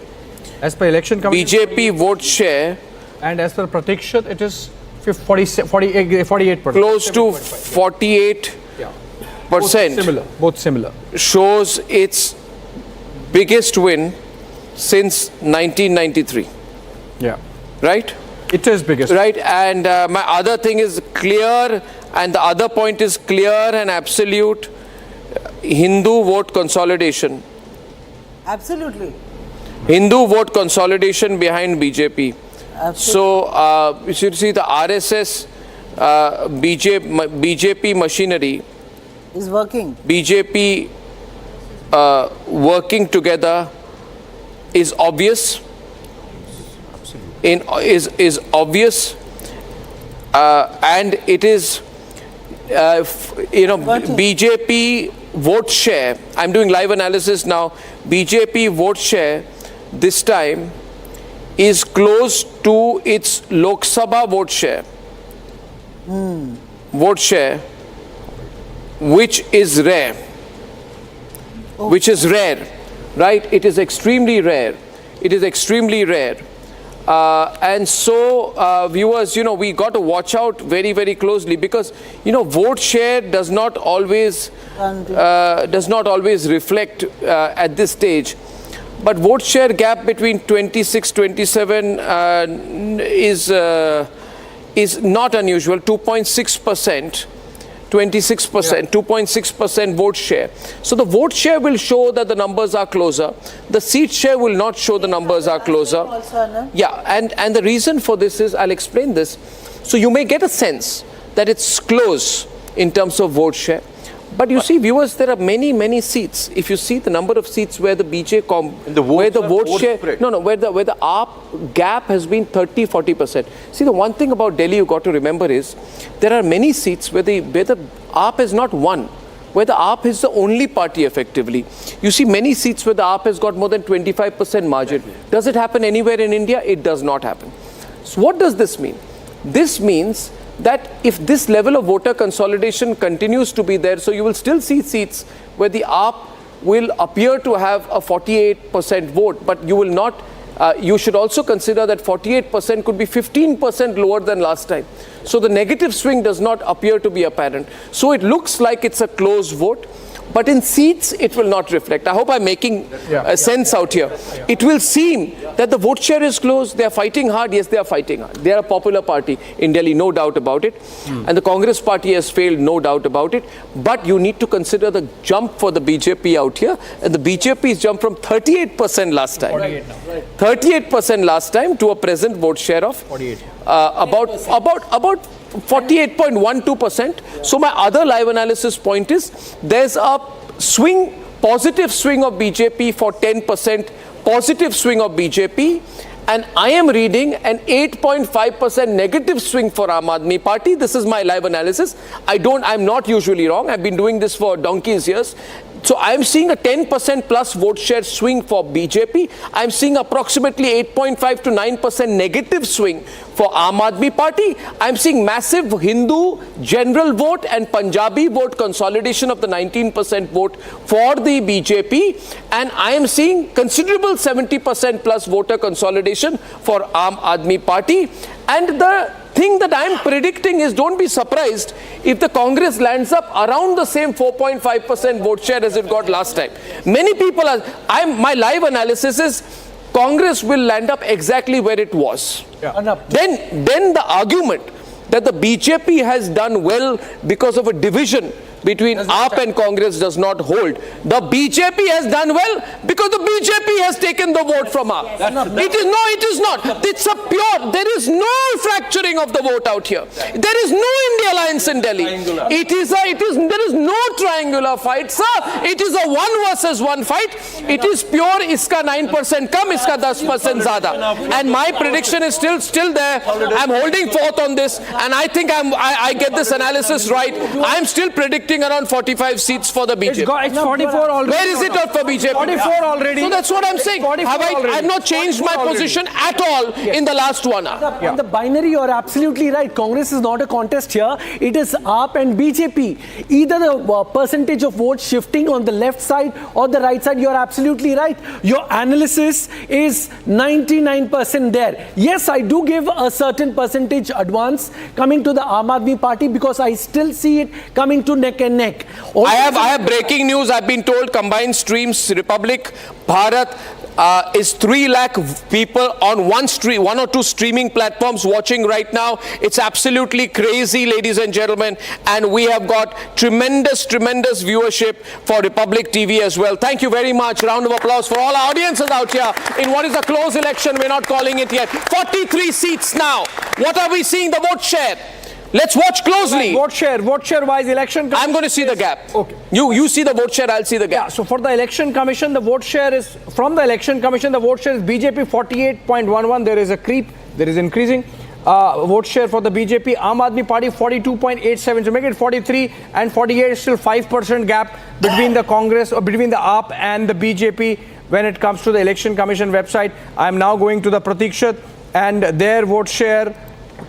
Speaker 1: As per election commission.
Speaker 2: BJP vote share.
Speaker 1: And as per Pratikshat, it is 48%.
Speaker 2: Close to 48%.
Speaker 1: Both similar.
Speaker 2: Shows its biggest win since 1993.
Speaker 1: Yeah.
Speaker 2: Right?
Speaker 1: It is biggest.
Speaker 2: Right. And my other thing is clear, and the other point is clear and absolute. Hindu vote consolidation.
Speaker 19: Absolutely.
Speaker 2: Hindu vote consolidation behind BJP. So, you should see the RSS, BJP machinery
Speaker 19: is working.
Speaker 2: BJP working together is obvious. Is obvious, and it is, BJP vote share. I'm doing live analysis now. BJP vote share this time is close to its Lok Sabha vote share. Vote share, which is rare. Which is rare, right? It is extremely rare. It is extremely rare. And so, viewers, we got to watch out very, very closely, because, vote share does not always reflect at this stage. But vote share gap between 26, 27 is not unusual. 2.6%. 26%, 2.6% vote share. So the vote share will show that the numbers are closer. The seat share will not show the numbers are closer. Yeah, and the reason for this is, I'll explain this. So you may get a sense that it's close in terms of vote share. But you see, viewers, there are many seats. If you see the number of seats where the where the vote share, where the AAP gap has been 30-40%. See, the one thing about Delhi you got to remember is there are many seats where the AAP has not won, where the AAP is the only party effectively. You see many seats where the AAP has got more than 25% margin. Does it happen anywhere in India? It does not happen. So what does this mean? This means that if this level of voter consolidation continues to be there, so you will still see seats where the AAP will appear to have a 48% vote, but you will not, you should also consider that 48% could be 15% lower than last time. So the negative swing does not appear to be apparent. So it looks like it's a close vote. But in seats, it will not reflect. I hope I'm making sense out here. It will seem that the vote share is close. They are fighting hard. Yes, they are fighting hard. They are a popular party in Delhi, no doubt about it. And the Congress party has failed, no doubt about it. But you need to consider the jump for the BJP out here. And the BJP's jumped from 38% last time. 38% last time to a present vote share of about 48.12%. So my other live analysis point is there's a swing, positive swing of BJP for 10%, positive swing of BJP, and I am reading an 8.5% negative swing for Aam Aadmi Party. This is my live analysis. I'm not usually wrong. I've been doing this for donkey's years. So I'm seeing a 10% plus vote share swing for BJP. I'm seeing approximately 8.5 to 9% negative swing for Aam Aadmi Party. I'm seeing massive Hindu general vote and Punjabi vote consolidation of the 19% vote for the BJP. And I am seeing considerable 70% plus voter consolidation for Aam Aadmi Party. And the thing that I'm predicting is, don't be surprised if the Congress lands up around the same 4.5% vote share as it got last time. Many people are, my live analysis is Congress will land up exactly where it was. Then the argument that the BJP has done well because of a division between AAP and Congress does not hold. The BJP has done well because the BJP has taken the vote from AAP. It is not. It's a pure, there is no fracturing of the vote out here. There is no India alliance in Delhi. There is no triangular fight, sir. It is a 1 versus 1 fight. It is pure, iska 9% kam, iska 10% zada. And my prediction is still there. I'm holding forth on this, and I think I get this analysis right. I'm still predicting around 45 seats for the BJP.
Speaker 1: It's 44 already.
Speaker 2: Where is it for BJP?
Speaker 1: 44 already.
Speaker 2: So that's what I'm saying. I've not changed my position at all in the last 1 hour.
Speaker 6: On the binary, you're absolutely right. Congress is not a contest here. It is AAP and BJP. Either the percentage of votes shifting on the left side or the right side, you're absolutely right. Your analysis is 99% there. Yes, I do give a certain percentage advance coming to the Aam Aadmi Party because I still see it coming to neck and neck.
Speaker 2: I have breaking news. I've been told combined streams, Republic, Bharat, is 3 lakh people on one or two streaming platforms watching right now. It's absolutely crazy, ladies and gentlemen. And we have got tremendous viewership for Republic TV as well. Thank you very much. Round of applause for all our audiences out here in what is a close election. We're not calling it yet. 43 seats now. What are we seeing? The vote share. Let's watch closely.
Speaker 1: Vote share wise election.
Speaker 2: I'm going to see the gap.
Speaker 1: Okay.
Speaker 2: You see the vote share, I'll see the gap.
Speaker 1: Yeah, so for the election commission, the vote share is, from the election commission, the vote share is BJP 48.11. There is a creep. There is increasing. Vote share for the BJP, Aam Aadmi Party 42.87. So make it 43 and 48 is still 5% gap between the Congress or between the AAP and the BJP when it comes to the election commission website. I am now going to the Pratikshat, and their vote share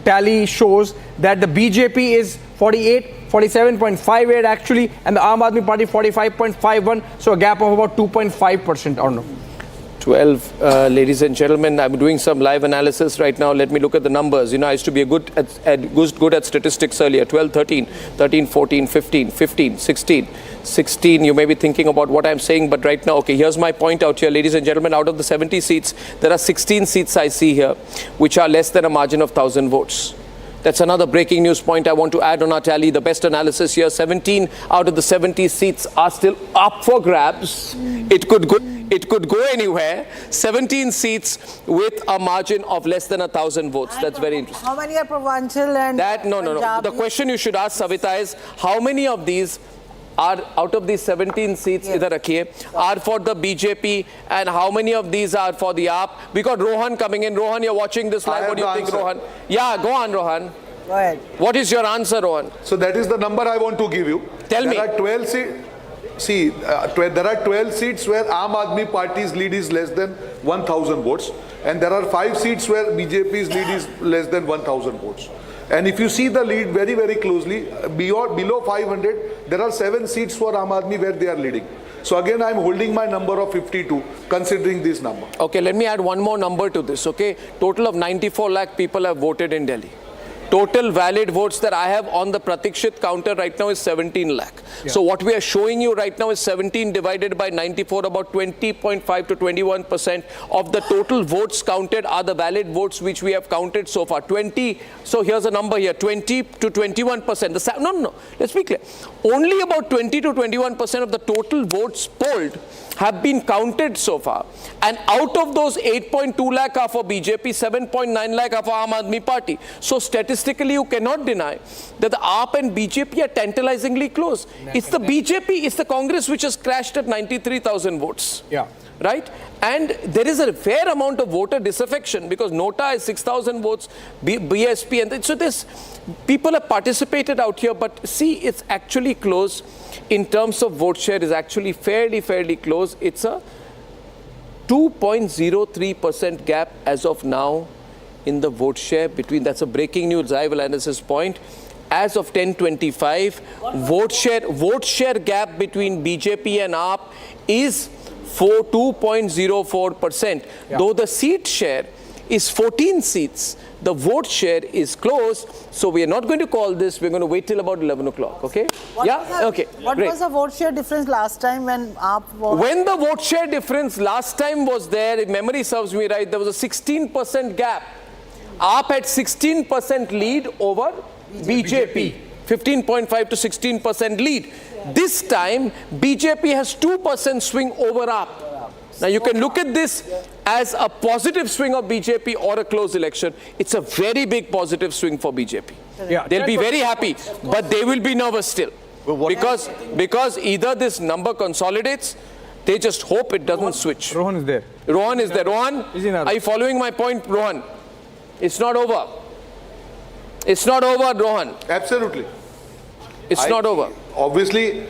Speaker 1: tally shows that the BJP is 47.58 actually, and the Aam Aadmi Party 45.51, so a gap of about 2.5%. Arnab.
Speaker 2: 12, ladies and gentlemen, I'm doing some live analysis right now. Let me look at the numbers. You know, I used to be good at statistics earlier. 12, 13, 13, 14, 15, 15, 16. 16, you may be thinking about what I'm saying, but right now, okay, here's my point out here, ladies and gentlemen. Out of the 70 seats, there are 16 seats I see here, which are less than a margin of 1,000 votes. That's another breaking news point I want to add on our tally. The best analysis here, 17 out of the 70 seats are still up for grabs. It could go anywhere. 17 seats with a margin of less than 1,000 votes. That's very interesting.
Speaker 19: How many are Provincial and
Speaker 2: No. The question you should ask, Savita, is how many of these are out of these 17 seats are for the BJP, and how many of these are for the AAP? We got Rohan coming in. Rohan, you're watching this live. What do you think, Rohan? Yeah, go on, Rohan.
Speaker 19: Go ahead.
Speaker 2: What is your answer, Rohan?
Speaker 7: So that is the number I want to give you.
Speaker 2: Tell me.
Speaker 7: There are 12 seats. See, there are 12 seats where Aam Aadmi Party's lead is less than 1,000 votes, and there are 5 seats where BJP's lead is less than 1,000 votes. And if you see the lead very, very closely, below 500, there are 7 seats for Aam Aadmi where they are leading. So again, I'm holding my number of 52, considering this number.
Speaker 2: Okay, let me add one more number to this, okay? Total of 94 lakh people have voted in Delhi. Total valid votes that I have on the Pratikshit counter right now is 17 lakh.
Speaker 1: Yeah.
Speaker 2: So what we are showing you right now is 17 divided by 94, about 20.5 to 21% of the total votes counted are the valid votes which we have counted so far. 20, so here's a number here, 20 to 21%. No, let's be clear. Only about 20 to 21% of the total votes polled have been counted so far. And out of those, 8.2 lakh are for BJP, 7.9 lakh are for Aam Aadmi Party. So statistically, you cannot deny that the AAP and BJP are tantalizingly close. It's the BJP, it's the Congress which has crashed at 93,000 votes.
Speaker 1: Yeah.
Speaker 2: Right? And there is a fair amount of voter disaffection because Nota is 6,000 votes, BSP, and so this people have participated out here, but see, it's actually close in terms of vote share is actually fairly close. It's a 2.03% gap as of now in the vote share between, that's a breaking news live analysis point. As of 10:25, vote share gap between BJP and AAP is 2.04%.
Speaker 1: Yeah.
Speaker 2: Though the seat share is 14 seats, the vote share is close. So we are not going to call this. We're going to wait till about 11 o'clock. Okay?
Speaker 19: What
Speaker 2: Great.
Speaker 19: was the vote share difference last time when AAP was?
Speaker 2: When the vote share difference last time was there, if memory serves me right, there was a 16% gap. AAP had 16% lead over BJP. 15.5 to 16% lead. This time, BJP has 2% swing over AAP. Now you can look at this as a positive swing of BJP or a close election. It's a very big positive swing for BJP.
Speaker 1: Yeah.
Speaker 2: They'll be very happy, but they will be nervous still. Because either this number consolidates, they just hope it doesn't switch.
Speaker 1: Rohan is there.
Speaker 2: Rohan is there. Rohan, are you following my point, Rohan? It's not over. It's not over, Rohan.
Speaker 7: Absolutely.
Speaker 2: It's not over.
Speaker 7: Obviously,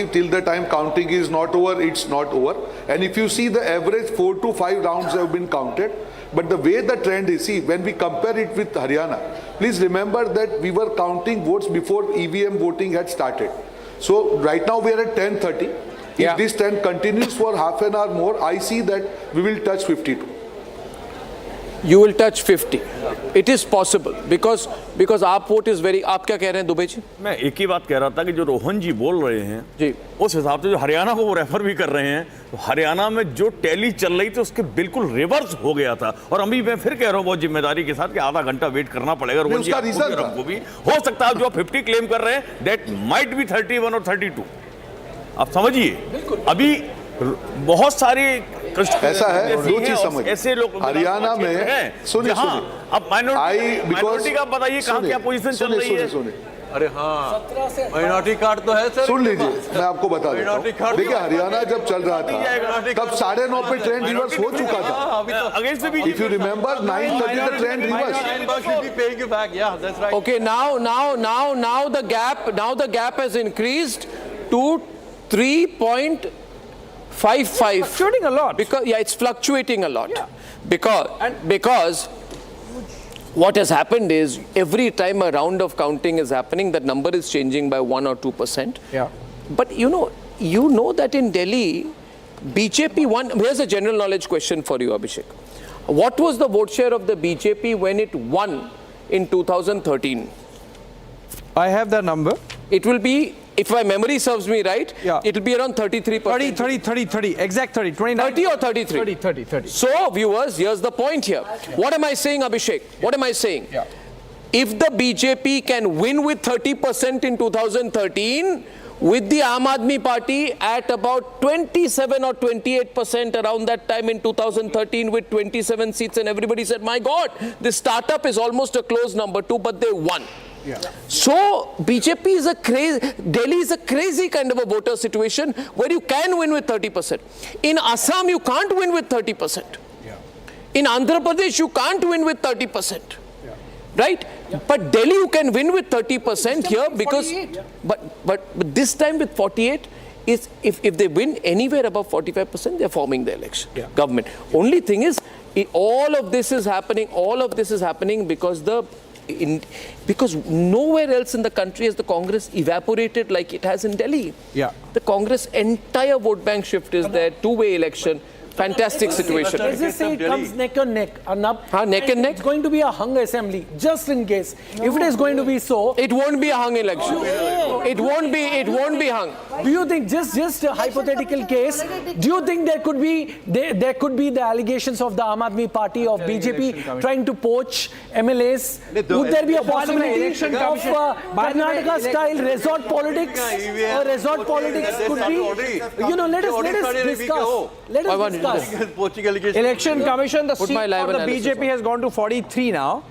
Speaker 7: till the time counting is not over, it's not over. And if you see the average 4 to 5 rounds have been counted, but the way the trend is, see, when we compare it with Haryana, please remember that we were counting votes before EVM voting had started. So right now we are at 10:30. If this trend continues for half an hour more, I see that we will touch 52.
Speaker 2: You will touch 50. It is possible because our vote is very. आप क्या कह रहे हैं दुबे जी?
Speaker 17: मैं एक ही बात कह रहा था कि जो रोहन जी बोल रहे हैं
Speaker 2: जी,
Speaker 17: उस हिसाब से जो हरियाणा को वो रेफर भी कर रहे हैं, तो हरियाणा में जो टैली चल रही थी उसके बिल्कुल रिवर्स हो गया था। और अभी मैं फिर कह रहा हूँ बहुत जिम्मेदारी के साथ कि आधा घंटा वेट करना पड़ेगा रोहन जी को भी। हो सकता है जो 50 क्लेम कर रहे हैं दैट माइट बी 31 और 32। आप समझिए अभी बहुत सारे
Speaker 7: ऐसा है, दो चीज समझ,
Speaker 17: ऐसे लोग
Speaker 7: हरियाणा में सुनिए
Speaker 17: अब माइनॉरिटी का बताइए कहाँ क्या पोजीशन चल रही है।
Speaker 21: अरे हाँ, माइनॉरिटी कार्ड तो है सर।
Speaker 7: सुन लीजिए, मैं आपको बता देता हूँ। देखिए हरियाणा जब चल रहा था तब 9:30 पे ट्रेंड रिवर्स हो चुका था। If you remember, 9:30 the trend reversed.
Speaker 2: Okay, now the gap has increased to 3.55.
Speaker 1: Fluctuating a lot.
Speaker 2: It's fluctuating a lot. Yeah. Because what has happened is every time a round of counting is happening, that number is changing by 1 or 2%.
Speaker 1: Yeah.
Speaker 2: But you know that in Delhi, BJP won. Here's a general knowledge question for you, Abhishek. What was the vote share of the BJP when it won in 2013?
Speaker 1: I have that number.
Speaker 2: It will be, if my memory serves me right, it will be around 33%.
Speaker 1: 30, exact 30, 29.
Speaker 2: 30 or 33?
Speaker 1: 30.
Speaker 2: So, viewers, here's the point here. What am I saying, Abhishek? What am I saying?
Speaker 1: Yeah.
Speaker 2: if the BJP can win with 30% in 2013, with the Aam Aadmi Party at about 27 or 28% around that time in 2013 with 27 seats, and everybody said, my God, this startup is almost a close number 2, but they won.
Speaker 1: Yeah.
Speaker 2: So BJP is a crazy, Delhi is a crazy kind of a voter situation where you can win with 30%. In Assam, you can't win with 30%.
Speaker 1: Yeah.
Speaker 2: In Andhra Pradesh, you can't win with 30%. Right? Yeah. But Delhi you can win with 30% here because, but this time with 48, is if they win anywhere above 45%, they're forming the election government. Only thing is, all of this is happening because because nowhere else in the country has the Congress evaporated like it has in Delhi.
Speaker 1: Yeah.
Speaker 2: The Congress entire vote bank shift is there, two-way election. Fantastic situation.
Speaker 6: Let's just say it comes neck and neck, Arnab.
Speaker 2: Neck and neck?
Speaker 6: It's going to be a hung assembly, just in case. If it is going to be so...
Speaker 2: It won't be a hung election. It won't be hung.
Speaker 6: Do you think, just a hypothetical case, do you think there could be the allegations of the Aam Aadmi Party, of BJP, trying to poach MLAs? Would there be a possibility of Karnataka-style resort politics? Or resort politics could be... You know, let us discuss. Let us discuss.
Speaker 1: Election Commission, the seat for the BJP has gone to 43 now,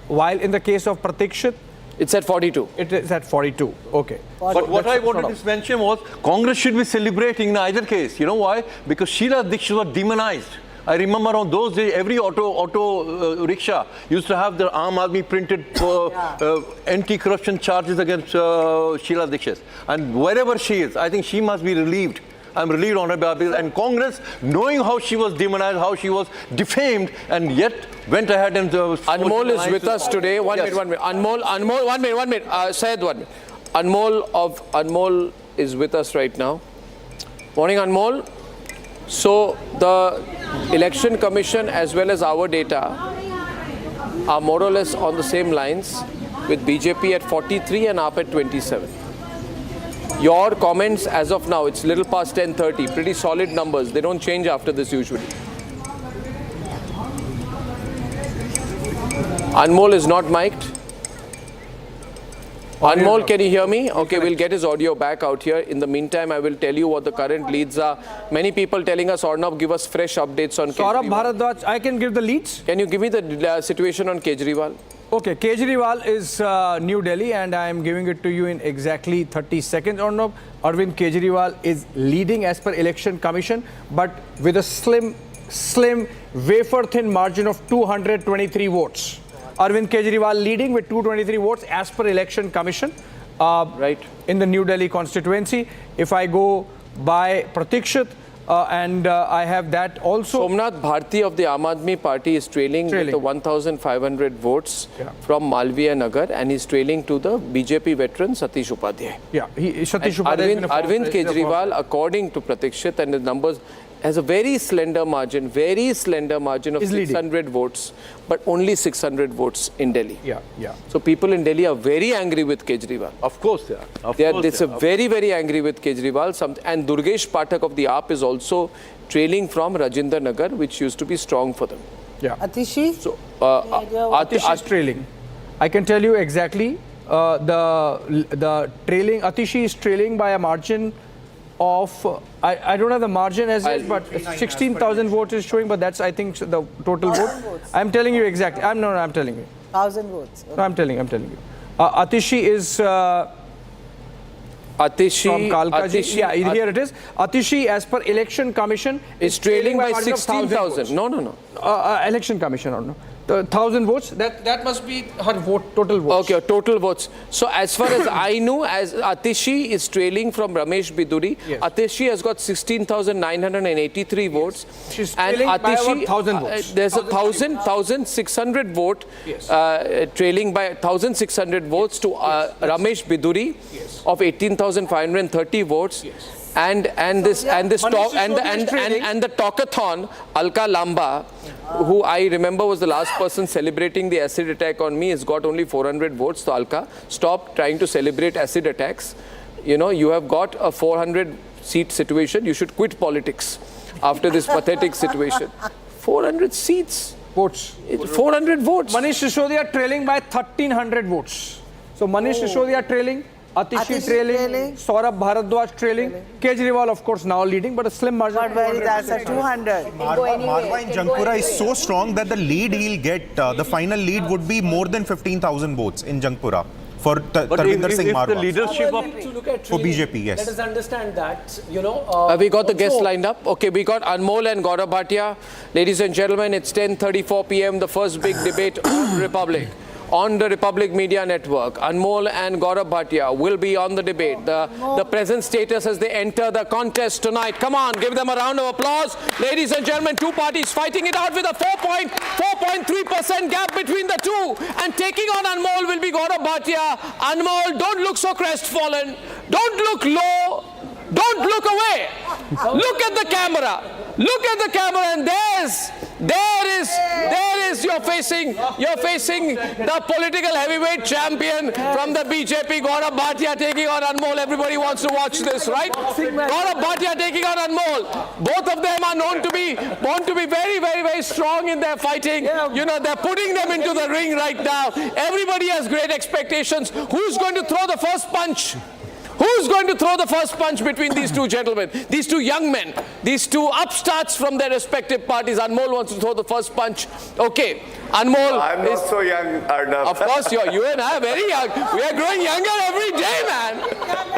Speaker 1: while in the case of Pratikshit,
Speaker 2: it's at 42.
Speaker 1: It is at 42. Okay.
Speaker 21: But what I wanted to mention was Congress should be celebrating in either case. You know why? Because Sheila Dikshit was demonized. I remember on those days, every auto rickshaw used to have the Aam Aadmi printed anti-corruption charges against Sheila Dikshit. And wherever she is, I think she must be relieved. I'm relieved, Honorable, and Congress, knowing how she was demonized, how she was defamed, and yet went ahead and...
Speaker 2: Anmol is with us today. One minute. Anmol, 1 minute. Syed, 1 minute. Anmol is with us right now. Morning, Anmol. So, the Election Commission as well as our data are more or less on the same lines, with BJP at 43 and AAP at 27. Your comments as of now, it's little past 10:30, pretty solid numbers. They don't change after this usually. Anmol is not mic'd. Anmol, can you hear me? Okay, we'll get his audio back out here. In the meantime, I will tell you what the current leads are. Many people telling us, Arnab, give us fresh updates on
Speaker 1: Saurabh
Speaker 2: Kejriwal.
Speaker 1: Bharadwaj, I can give the leads.
Speaker 2: Can you give me the situation on Kejriwal?
Speaker 1: Okay, Kejriwal is New Delhi, and I am giving it to you in exactly 30 seconds. Arnab, Arvind Kejriwal is leading as per Election Commission, but with a slim, wafer-thin margin of 223 votes. Arvind Kejriwal leading with 223 votes as per Election Commission.
Speaker 2: Right.
Speaker 1: In the New Delhi constituency. If I go by Pratikshit, and I have that also.
Speaker 2: Somnath Bharti of the Aam Aadmi Party is trailing with the 1,500 votes from Malviya Nagar, and he's trailing to the BJP veteran Satish Upadhyay.
Speaker 1: Yeah, Satish Upadhyay.
Speaker 2: Arvind Kejriwal, according to Pratikshit and his numbers, has a very slender margin of 600 votes, but only 600 votes in Delhi.
Speaker 1: Yeah.
Speaker 2: So people in Delhi are very angry with Kejriwal.
Speaker 21: Of course they are.
Speaker 2: They're very, very angry with Kejriwal. And Durgesh Pathak of the AAP is also trailing from Rajinder Nagar, which used to be strong for them.
Speaker 1: Yeah.
Speaker 19: Atishi?
Speaker 2: So,
Speaker 1: Atishi is trailing. I can tell you exactly the trailing. Atishi is trailing by a margin of, I don't have the margin as yet, but 16,000 votes is showing, but that's, I think, the total vote. I'm telling you exactly. I'm telling you.
Speaker 19: 1,000 votes. Okay.
Speaker 1: No, I'm telling you. Atishi is from Kalkaji. Yeah, here it is. Atishi, as per Election Commission,
Speaker 2: is trailing by 16,000. No.
Speaker 1: Election Commission, or no. 1,000 votes, that must be her total votes.
Speaker 2: Okay, total votes. So as far as I know, as Atishi is trailing from Ramesh Biduri, Atishi has got 16,983 votes.
Speaker 1: She's
Speaker 2: and
Speaker 1: trailing by
Speaker 2: Atishi,
Speaker 1: 1,000 votes.
Speaker 2: There's a 1,600 vote, trailing by 1,600 votes to Ramesh Biduri of 18,530 votes. And the talkathon, Alka Lamba, who I remember was the last person celebrating the acid attack on me, has got only 400 votes. So Alka, stop trying to celebrate acid attacks. You know, you have got a 400-seat situation. You should quit politics after this pathetic situation. 400 seats.
Speaker 1: votes.
Speaker 2: 400 votes.
Speaker 1: Manish Sisodia trailing by 1,300 votes. So Manish Sisodia trailing, Atishi trailing, Saurabh Bharadwaj trailing, Kejriwal of course now leading, but a slim margin.
Speaker 19: Not very, that's a 200.
Speaker 9: Marwa in Jangpura is so strong that the lead he'll get, the final lead would be more than 15,000 votes in Jangpura for Tarvinder Singh Marwa.
Speaker 21: The leadership of
Speaker 9: for BJP, yes.
Speaker 6: Let us understand that, you know.
Speaker 2: We got the guests lined up. Okay, we got Anmol and Gaurav Bhatia. Ladies and gentlemen, it's 10:34 p.m. The first big debate on Republic. On the Republic Media Network, Anmol and Gaurav Bhatia will be on the debate. The present status as they enter the contest tonight. Come on, give them a round of applause. Ladies and gentlemen, two parties fighting it out with a 4.3% gap between the two. And taking on Anmol will be Gaurav Bhatia. Anmol, don't look so crestfallen. Don't look low. Don't look away. Look at the camera. Look at the camera, and there is you're facing the political heavyweight champion from the BJP, Gaurav Bhatia taking on Anmol. Everybody wants to watch this, right? Gaurav Bhatia taking on Anmol. Both of them are known to be very, very, very strong in their fighting. You know, they're putting them into the ring right now. Everybody has great expectations. Who's going to throw the first punch? Who's going to throw the first punch between these two gentlemen, these two young men, these two upstarts from their respective parties? Anmol wants to throw the first punch. Okay, Anmol.
Speaker 16: I'm not so young, Arnab.
Speaker 2: Of course, you and I are very young. We are growing younger every day, man.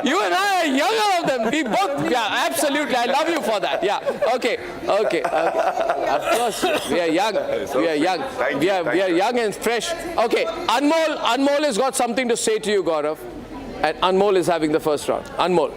Speaker 2: You and I are younger of them. We both, yeah, absolutely. I love you for that. Yeah. Okay. Of course, we are young. We are young. We are young and fresh. Okay, Anmol has got something to say to you, Gaurav. And Anmol is having the first round. Anmol.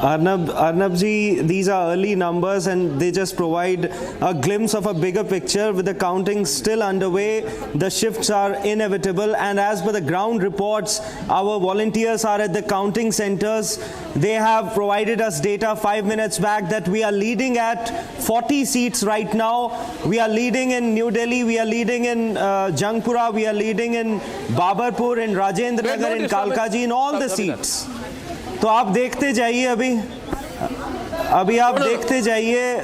Speaker 11: Arnab ji, these are early numbers and they just provide a glimpse of a bigger picture. With the counting still underway, the shifts are inevitable, and as per the ground reports, our volunteers are at the counting centers. They have provided us data 5 minutes back that we are leading at 40 seats right now. We are leading in New Delhi, we are leading in Jangpura, we are leading in Babarpur, in Rajendra Nagar, in Kalkaji, in all the seats. तो आप देखते जाइए अभी आप देखते जाइए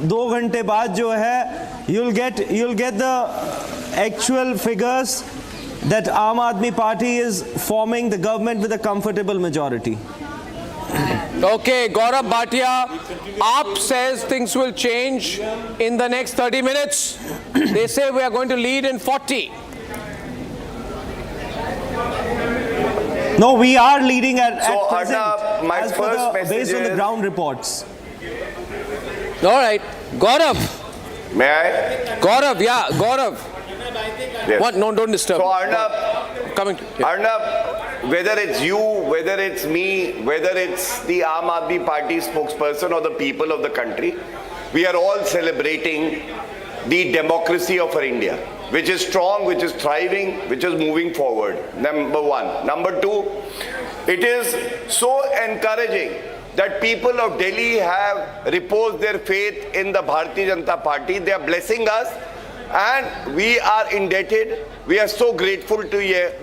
Speaker 11: 2 घंटे बाद जो है you'll get the actual figures that Aam Aadmi Party is forming the government with a comfortable majority.
Speaker 2: Okay, Gaurav Bhatia, AAP says things will change in the next 30 minutes. They say we are going to lead in 40.
Speaker 11: No, we are leading at present,
Speaker 16: Arnab, my first message
Speaker 11: based on the ground reports.
Speaker 2: All right, Gaurav.
Speaker 16: May I?
Speaker 2: Gaurav, yeah, Gaurav.
Speaker 16: Yes.
Speaker 2: What? No, don't disturb.
Speaker 16: So Arnab, Arnab, whether it's you, whether it's me, whether it's the Aam Aadmi Party spokesperson or the people of the country, we are all celebrating the democracy of our India, which is strong, which is thriving, which is moving forward. Number one. Number two, it is so encouraging that people of Delhi have reposed their faith in the Bharatiya Janata Party. They are blessing us and we are indebted. We are so grateful to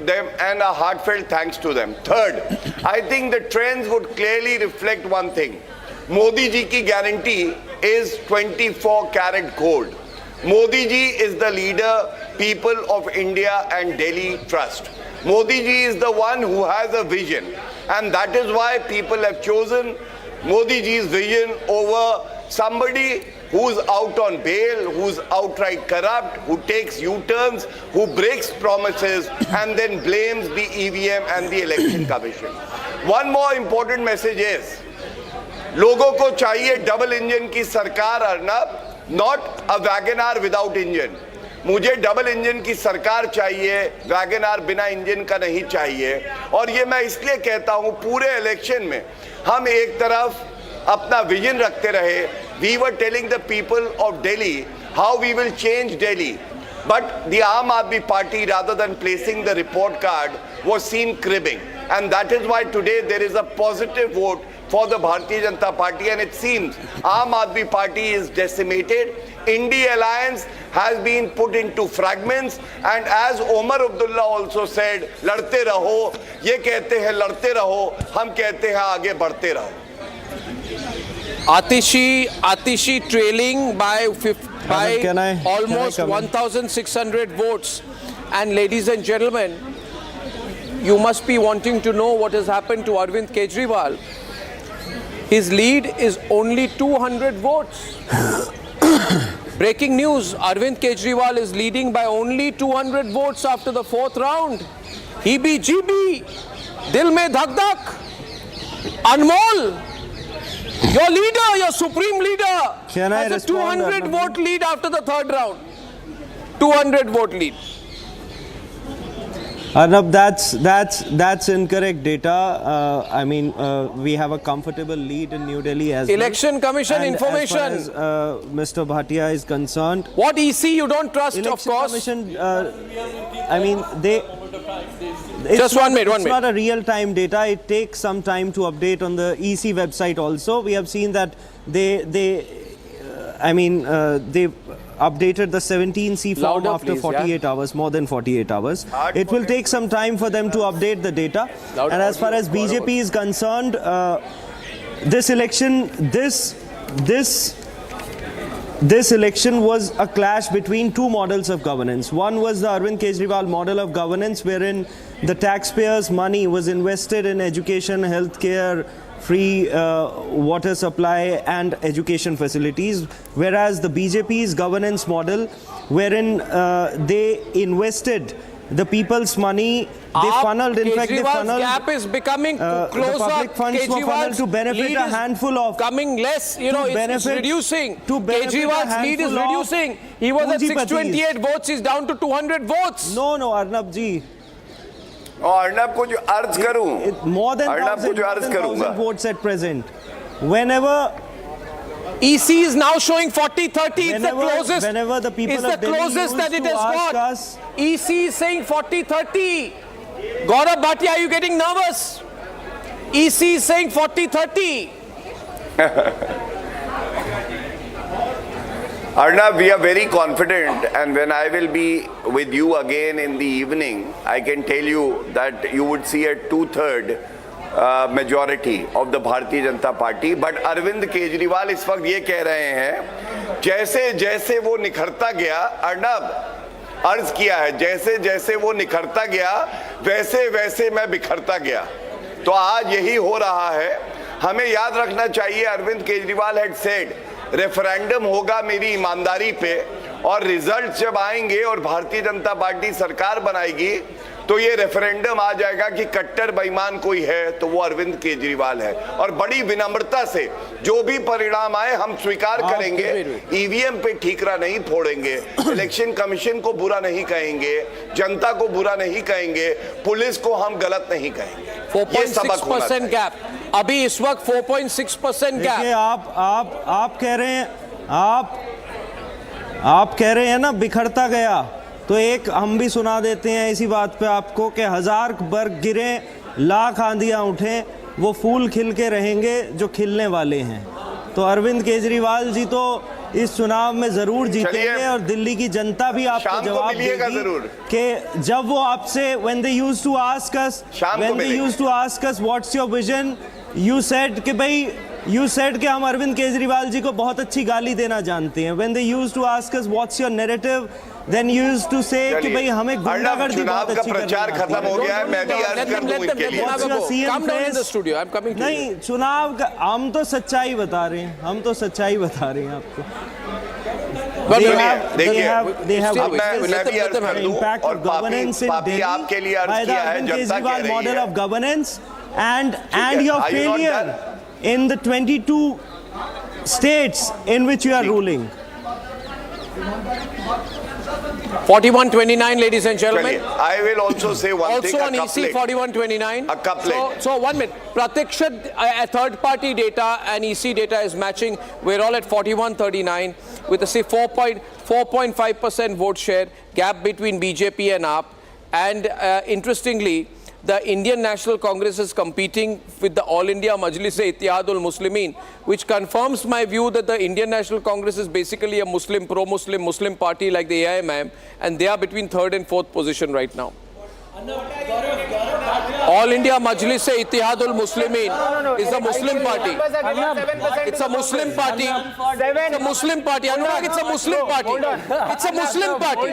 Speaker 16: them and a heartfelt thanks to them. Third, I think the trends would clearly reflect one thing. Modi ji ki guarantee is 24 karat gold. Modi ji is the leader people of India and Delhi trust. Modi ji is the one who has a vision, and that is why people have chosen Modi ji's vision over somebody who's out on bail, who's outright corrupt, who takes U-turns, who breaks promises and then blames the EVM and the Election Commission. One more important message is, लोगों को चाहिए double engine की सरकार, Arnab, not a WagonR without engine. मुझे double engine की सरकार चाहिए, WagonR बिना इंजन का नहीं चाहिए. और ये मैं इसलिए कहता हूँ, पूरे इलेक्शन में हम एक तरफ अपना विजन रखते रहे. We were telling the people of Delhi how we will change Delhi. But the Aam Aadmi Party, rather than placing the report card, was seen cribbing. And that is why today there is a positive vote for the Bharatiya Janata Party, and it seems Aam Aadmi Party is decimated. India Alliance has been put into fragments, and as Omar Abdullah also said, लड़ते रहो, ये कहते हैं लड़ते रहो, हम कहते हैं आगे बढ़ते रहो.
Speaker 2: Atishi trailing by almost 1,600 votes. And ladies and gentlemen, you must be wanting to know what has happened to Arvind Kejriwal. His lead is only 200 votes. Breaking news, Arvind Kejriwal is leading by only 200 votes after the 4th round. EBGB, Dil Mein Dhak Dhak, Anmol, your leader, your supreme leader, has a 200 vote lead after the 3rd round. 200 vote lead.
Speaker 11: Arnab, that's incorrect data. I mean, we have a comfortable lead in New Delhi as
Speaker 2: Election Commission information.
Speaker 11: As far as Mr. Bhatia is concerned.
Speaker 2: What EC you don't trust,
Speaker 11: Election
Speaker 2: of course.
Speaker 11: Commission, I mean,
Speaker 2: Just one minute.
Speaker 11: It's not a real-time data. It takes some time to update on the EC website also. We have seen that they updated the 17C form after 48 hours, more than 48 hours. It will take some time for them to update the data. And as far as BJP is concerned, this election was a clash between two models of governance. One was the Arvind Kejriwal model of governance, wherein the taxpayers' money was invested in education, healthcare, free water supply and education facilities, whereas the BJP's governance model, wherein they invested the people's money, they funneled, in fact, they funneled.
Speaker 2: Gap is becoming closer.
Speaker 11: The public funds were funneled to benefit a handful of.
Speaker 2: Coming less, it's reducing. Kejriwal's lead is reducing. He was at 628 votes, he's down to 200 votes.
Speaker 11: No, Arnab ji.
Speaker 16: Arnab को जो अर्ज करूं,
Speaker 11: more than 1,000 votes at present. Whenever
Speaker 2: EC is now showing 40-30. It's the closest.
Speaker 11: Whenever the people
Speaker 2: it's the closest that it has got. EC is saying 40-30. Gaurav Bhatia, are you getting nervous? EC is saying 40-30.
Speaker 16: Arnab, we are very confident, and when I will be with you again in the evening, I can tell you that you would see a 2/3 majority of the Bharatiya Janata Party. But Arvind Kejriwal इस वक्त ये कह रहे हैं, जैसे जैसे वो निखरता गया, अर्नब अर्ज किया है, जैसे जैसे वो निखरता गया, वैसे वैसे मैं बिखरता गया. तो आज यही हो रहा है. हमें याद रखना चाहिए, Arvind Kejriwal had said referendum होगा मेरी ईमानदारी पे, और रिजल्ट जब आएंगे और भारतीय जनता पार्टी सरकार बनाएगी तो ये रेफरेंडम आ जाएगा कि कट्टर बेईमान कोई है तो वो अरविंद केजरीवाल है. और बड़ी विनम्रता से जो भी परिणाम आए हम स्वीकार करेंगे. ईवीएम पे ठीकरा नहीं फोड़ेंगे, इलेक्शन कमीशन को बुरा नहीं कहेंगे, जनता को बुरा नहीं कहेंगे, पुलिस को हम गलत नहीं कहेंगे.
Speaker 2: 4.6% गैप अभी इस वक्त 4.6% गैप.
Speaker 11: आप कह रहे हैं, आप कह रहे हैं ना बिखरता गया, तो एक हम भी सुना देते हैं इसी बात पे आपको कि 1000 बर्ग गिरे, लाख आंधियां उठें, वो फूल खिल के रहेंगे जो खिलने वाले हैं. तो अरविंद केजरीवाल जी तो इस चुनाव में जरूर जीतेंगे और दिल्ली की जनता भी आपको जवाब देगी कि जब वो आपसे when they used to ask us what's your vision, you said कि भाई कि हम अरविंद केजरीवाल जी को बहुत अच्छी गाली देना जानते हैं. When they used to ask us what's your narrative, then you used to say कि भाई हमें गुंडागर्दी बहुत अच्छी करनी
Speaker 16: प्रचार खत्म हो गया है. मैं भी अर्ज कर दूं इनके लिए.
Speaker 11: नहीं, चुनाव का हम तो सच्चाई बता रहे हैं, आपको. They have impact of governance in Delhi by the Arvind Kejriwal model of governance and your failure in the 22 states in which you are ruling.
Speaker 2: 41-29, ladies and gentlemen.
Speaker 16: I will also say one thing.
Speaker 2: Also on EC 41-29.
Speaker 16: A couplet.
Speaker 2: So 1 minute. Pratikshat, third-party data and EC data is matching. We're all at 41-39 with a 4.5% vote share gap between BJP and AAP. And interestingly, the Indian National Congress is competing with the All India Majlis-e-Ittihadul Muslimin, which confirms my view that the Indian National Congress is basically a Muslim, pro-Muslim, Muslim party like the AIMM, and they are between 3rd and 4th position right now. All India Majlis-e-Ittihadul Muslimin is a Muslim party. It's a Muslim party. It's a Muslim party. Anurag, it's a Muslim party. It's a Muslim party.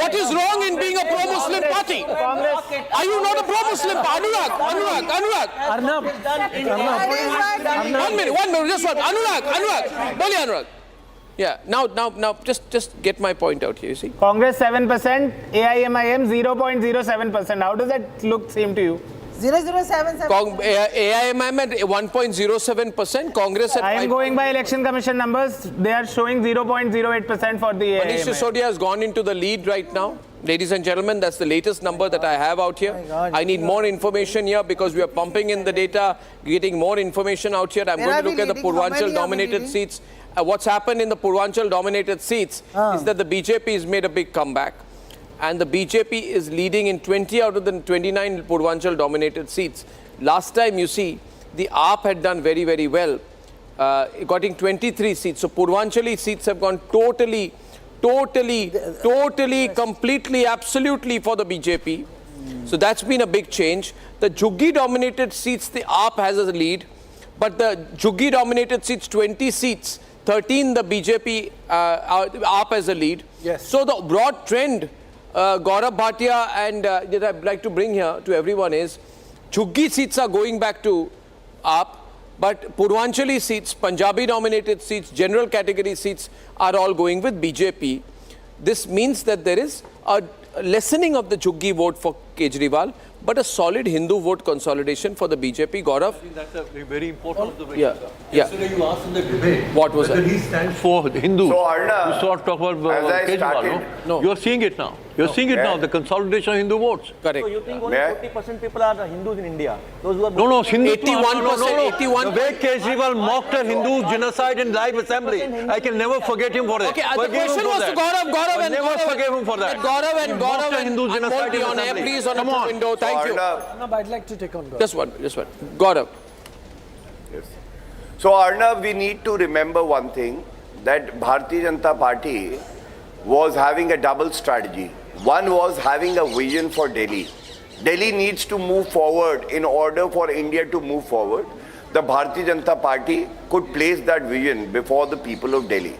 Speaker 2: What is wrong in being a pro-Muslim party? Are you not a pro-Muslim party? Anurag.
Speaker 6: Arnab.
Speaker 2: One minute, just one. Anurag. Boli Anurag. Yeah, now, just get my point out here, you see.
Speaker 4: Congress 7%, AIMIM 0.07%. How does that seem to you?
Speaker 19: 0.077.
Speaker 2: AIMIM at 1.07%, Congress at
Speaker 4: I am going by Election Commission numbers. They are showing 0.08% for the AIMIM.
Speaker 2: Manish Sisodia has gone into the lead right now. Ladies and gentlemen, that's the latest number that I have out here. I need more information here because we are pumping in the data, getting more information out here. I'm going to look at the Purvanchal dominated seats. What's happened in the Purvanchal dominated seats is that the BJP has made a big comeback. And the BJP is leading in 20 out of the 29 Purvanchal dominated seats. Last time, you see, the AAP had done very, very well, getting 23 seats. So Purvanchali seats have gone totally, completely, absolutely for the BJP. So that's been a big change. The Juggi dominated seats, the AAP has a lead. But the Juggi dominated seats, 20 seats, 13 the BJP AAP has a lead.
Speaker 6: Yes.
Speaker 2: So the broad trend, Gaurav Bhatia and that I'd like to bring here to everyone is, Juggi seats are going back to AAP, but Purvanchali seats, Punjabi dominated seats, general category seats are all going with BJP. This means that there is a lessening of the Juggi vote for Kejriwal, but a solid Hindu vote consolidation for the BJP. Gaurav?
Speaker 21: I think that's a very important observation.
Speaker 2: Yeah.
Speaker 21: Yesterday you asked in the debate
Speaker 2: what was
Speaker 21: whether
Speaker 2: that?
Speaker 21: he stands for the Hindus.
Speaker 16: So, Arnab,
Speaker 21: you sort of talk about Kejriwal,
Speaker 2: no?
Speaker 21: You're seeing it now. You're seeing it now, the consolidation of Hindu votes.
Speaker 2: Correct.
Speaker 5: So you think only 40% people are the Hindus in India? Those who are
Speaker 21: No, Hindus.
Speaker 2: 81%.
Speaker 21: The way Kejriwal mocked a Hindu genocide in live assembly, I can never forget him for that.
Speaker 2: Okay, the question was to Gaurav and
Speaker 21: never forgave him for that.
Speaker 2: Gaurav and
Speaker 21: Hindu genocide in
Speaker 2: on air,
Speaker 21: assembly.
Speaker 2: please, on
Speaker 21: Come
Speaker 2: a
Speaker 21: on.
Speaker 2: window. Thank you.
Speaker 6: Arnab, I'd like to take on Gaurav.
Speaker 2: Just one. Gaurav.
Speaker 16: Yes. So Arnab, we need to remember one thing, that Bharatiya Janata Party was having a double strategy. One was having a vision for Delhi. Delhi needs to move forward in order for India to move forward. The Bharatiya Janata Party could place that vision before the people of Delhi.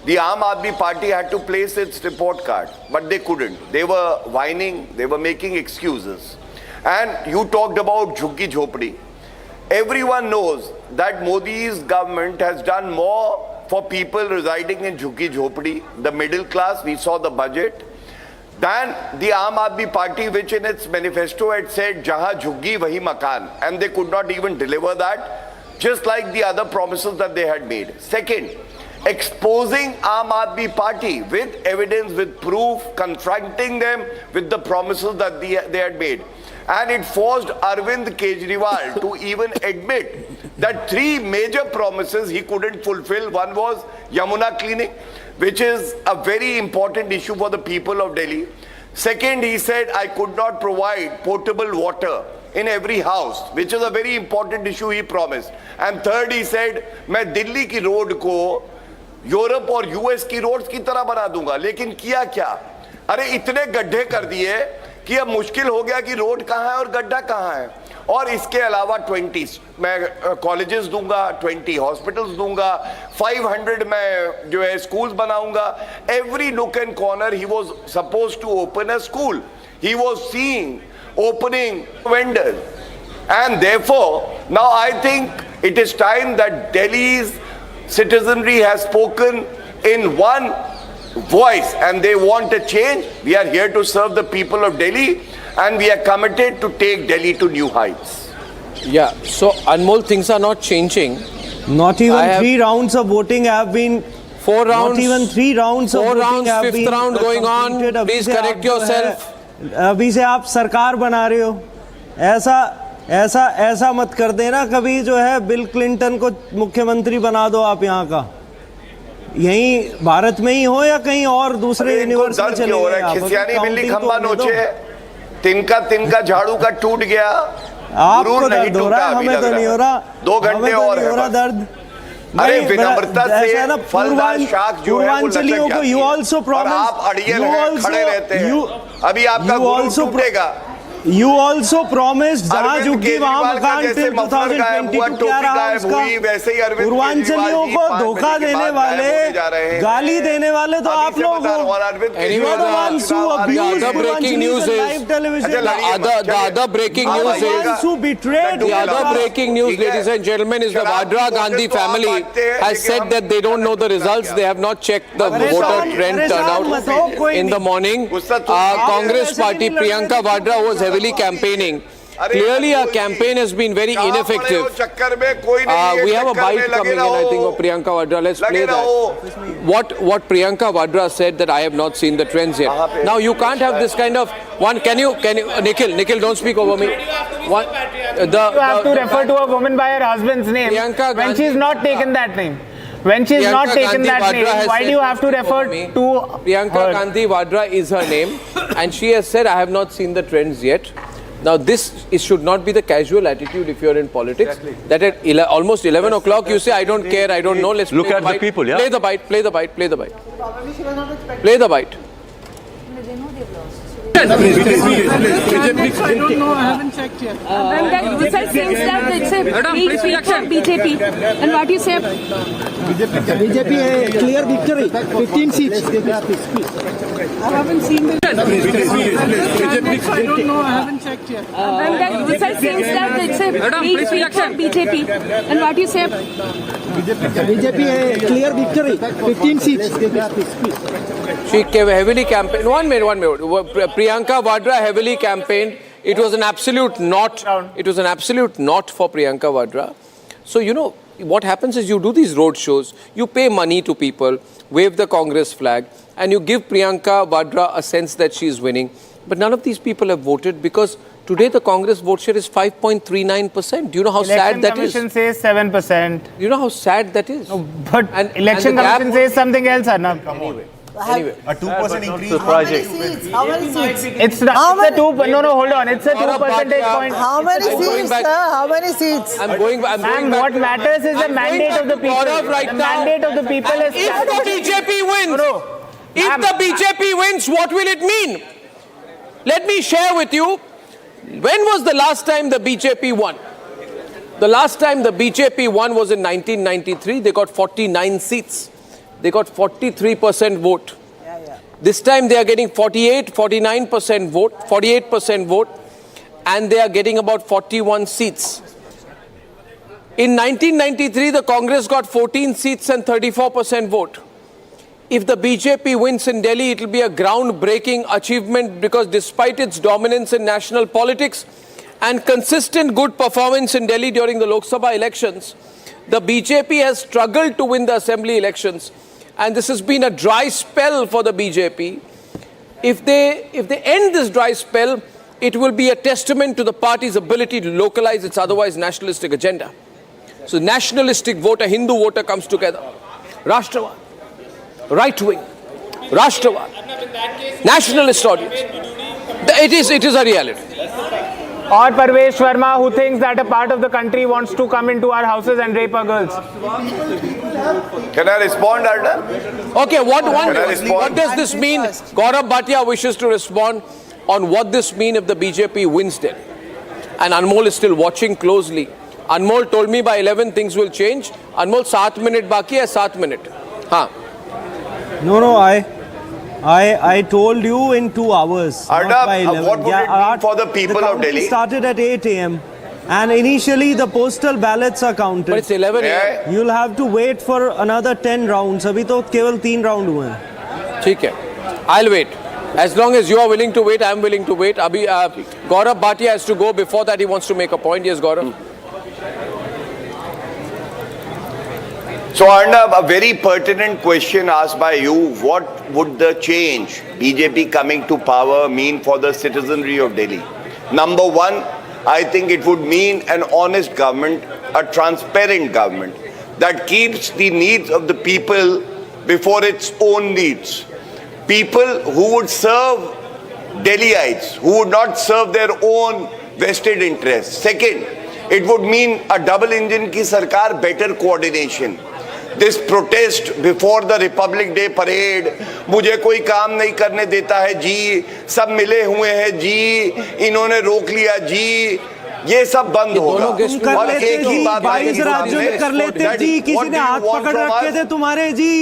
Speaker 16: The Aam Aadmi Party had to place its report card, but they couldn't. They were whining, they were making excuses. And you talked about Jhuggi Jhopdi. Everyone knows that Modi's government has done more for people residing in Jhuggi Jhopdi, the middle class, we saw the budget, than the Aam Aadmi Party, which in its manifesto had said, Jahan Jhuggi Wahi Makan. And they could not even deliver that, just like the other promises that they had made. Second, exposing Aam Aadmi Party with evidence, with proof, confronting them with the promises that they had made. And it forced Arvind Kejriwal to even admit that 3 major promises he couldn't fulfill. One was Yamuna cleaning, which is a very important issue for the people of Delhi. Second, he said, I could not provide potable water in every house, which is a very important issue he promised. And third, he said, मैं दिल्ली की road को Europe और US की roads की तरह बना दूंगा. लेकिन किया क्या? अरे इतने गड्ढे कर दिए कि अब मुश्किल हो गया कि रोड कहाँ है और गड्ढा कहाँ है. और इसके अलावा 20 मैं कॉलेजेस दूंगा, 20 हॉस्पिटल्स दूंगा, 500 मैं जो है स्कूल्स बनाऊंगा. Every nook and corner he was supposed to open a school. He was seeing opening vendors. And therefore, now I think it is time that Delhi's citizenry has spoken in one voice and they want a change. We are here to serve the people of Delhi and we are committed to take Delhi to new heights.
Speaker 2: Yeah, so Anmol, things are not changing.
Speaker 11: Not even 3 rounds of voting have been
Speaker 2: 4 rounds.
Speaker 11: Not even 3 rounds of voting
Speaker 2: rounds,
Speaker 11: have
Speaker 2: 5th
Speaker 11: been
Speaker 2: round going on.
Speaker 11: completed.
Speaker 2: Please correct yourself.
Speaker 11: अभी से आप सरकार बना रहे हो. ऐसा मत कर देना कभी जो है बिल क्लिंटन को मुख्यमंत्री बना दो आप यहाँ का. यहीं भारत में ही हो या कहीं और दूसरे यूनिवर्स में चले गए आप.
Speaker 16: खिसियानी बिल्ली खंबा नोचे, तिनका झाड़ू का टूट गया.
Speaker 11: आपको दर्द हो रहा है, हमें तो नहीं हो रहा.
Speaker 16: 2 घंटे और है बस.
Speaker 11: दर्द.
Speaker 16: अरे विनम्रता से फलदार शाख जो है वो लटक जाती है. और आप अड़ियल हैं, खड़े रहते हैं. अभी आपका गुरु टूटेगा.
Speaker 11: You also promised जहाँ
Speaker 16: अरविंद
Speaker 11: झुकी वहाँ
Speaker 16: केजरीवाल का
Speaker 11: मकान
Speaker 16: जैसे
Speaker 11: till
Speaker 16: मफलर गायब हुआ,
Speaker 11: 2022
Speaker 16: टोपी
Speaker 11: क्या रहा
Speaker 16: गायब
Speaker 11: उसका?
Speaker 16: हुई, वैसे ही अरविंद
Speaker 11: पूर्वांचलियों
Speaker 16: केजरीवाल
Speaker 11: को
Speaker 16: जी 5
Speaker 11: धोखा
Speaker 16: बजे के
Speaker 11: देने
Speaker 16: बाद
Speaker 11: वाले,
Speaker 16: गायब होने जा रहे हैं।
Speaker 11: गाली देने वाले तो
Speaker 16: अभी
Speaker 11: आप
Speaker 16: से
Speaker 11: लोग
Speaker 16: बता रहा हूँ,
Speaker 11: हो.
Speaker 16: और Arvind
Speaker 11: You are the ones who abused
Speaker 2: the other breaking news
Speaker 11: Purvanchali's
Speaker 2: is-
Speaker 11: live television.
Speaker 2: The other breaking
Speaker 11: You are
Speaker 2: news
Speaker 11: the
Speaker 2: is
Speaker 11: ones who betrayed
Speaker 2: the other
Speaker 11: Gujarat.
Speaker 2: breaking news, ladies and gentlemen, is the Vadra Gandhi family has said that they don't know the results. They have not checked the voter trend turnout in the morning. Congress party Priyanka Vadra was heavily campaigning. Clearly, our campaign has been very ineffective. We have a bite coming in, I think, of Priyanka Vadra. Let's play that. What Priyanka Vadra said that I have not seen the trends yet. Now, you can't have this kind of one. Can you, Nikhil, don't speak over me.
Speaker 4: You have to refer to a woman by her husband's name when she's not taken that name. When she's not taken that name, why do you have to refer to
Speaker 2: Priyanka Gandhi Vadra is her name, and she has said, I have not seen the trends yet. Now, this should not be the casual attitude if you're in politics. That at almost 11 o'clock, you say, I don't care, I don't know. Let's
Speaker 21: look
Speaker 2: play
Speaker 21: at the people, yeah?
Speaker 2: Play the bite, play the bite, play the bite. Play the bite.
Speaker 13: I don't know, I haven't checked yet.
Speaker 22: This side seems that it's a big seat for BJP. And what you say?
Speaker 13: BJP a clear victory, 15 seats. I haven't seen the I don't know, I haven't checked yet.
Speaker 22: This side seems that it's a big seat for BJP. And what you say?
Speaker 13: BJP a clear victory, 15 seats.
Speaker 2: She heavily campaigned. One minute. Priyanka Vadra heavily campaigned. It was an absolute not. It was an absolute not for Priyanka Vadra. So, you know, what happens is you do these road shows, you pay money to people, wave the Congress flag, and you give Priyanka Vadra a sense that she is winning. But none of these people have voted because today the Congress vote share is 5.39%. Do you know how sad that is?
Speaker 4: Election Commission says 7%.
Speaker 2: Do you know how sad that is?
Speaker 4: No, but Election Commission says something else, Arnab.
Speaker 2: Anyway,
Speaker 9: a 2% increase.
Speaker 20: Surprising.
Speaker 19: How many seats?
Speaker 4: It's a 2. No, hold on. It's a 2 percentage point.
Speaker 19: How many seats, sir? How many seats?
Speaker 2: I'm going back.
Speaker 4: What matters is the mandate of the people.
Speaker 2: Right
Speaker 4: the
Speaker 2: now,
Speaker 4: mandate of the people is.
Speaker 2: If the BJP wins, if the BJP wins, what will it mean? Let me share with you. When was the last time the BJP won? The last time the BJP won was in 1993. They got 49 seats. They got 43% vote. This time they are getting 49% vote, and they are getting about 41 seats. In 1993, the Congress got 14 seats and 34% vote. If the BJP wins in Delhi, it will be a groundbreaking achievement because despite its dominance in national politics and consistent good performance in Delhi during the Lok Sabha elections, the BJP has struggled to win the assembly elections. And this has been a dry spell for the BJP. If they end this dry spell, it will be a testament to the party's ability to localize its otherwise nationalistic agenda. So nationalistic voter, Hindu voter comes together. Rashtrawan, right wing, Rashtrawan, nationalist audience. It is a reality.
Speaker 4: Or Parvesh Verma, who thinks that a part of the country wants to come into our houses and rape our girls.
Speaker 16: Can I respond, Arnab?
Speaker 2: Okay, what does this mean? Gaurav Bhatia wishes to respond on what this means if the BJP wins Delhi. And Anmol is still watching closely. Anmol told me by 11 things will change. Anmol, 7 minutes baki hai, 7 minutes. Haan.
Speaker 11: No, I told you in 2 hours.
Speaker 16: Arnab,
Speaker 11: not by 11.
Speaker 16: what would it mean for the people of Delhi?
Speaker 11: Started at 8 a.m. And initially the postal ballots are counted.
Speaker 2: But it's 11 a.m.
Speaker 11: You'll have to wait for another 10 rounds. Abhi to keval 3 round hue hain.
Speaker 2: ठीक है. I'll wait. As long as you are willing to wait, I am willing to wait. Abhi, Gaurav Bhatia has to go. Before that, he wants to make a point. Yes, Gaurav.
Speaker 16: So, Arnab, a very pertinent question asked by you. What would the change, BJP coming to power, mean for the citizenry of Delhi? Number one, I think it would mean an honest government, a transparent government that keeps the needs of the people before its own needs. People who would serve Delhiites, who would not serve their own vested interests. Second, it would mean a double engine ki sarkar, better coordination. This protest before the Republic day parade, मुझे कोई काम नहीं करने देता है जी, सब मिले हुए हैं जी, इन्होंने रोक लिया जी, ये सब बंद होगा। और एक ही बात
Speaker 11: 22 राज्यों में कर लेते जी, किसी ने हाथ पकड़ रखे थे तुम्हारे जी,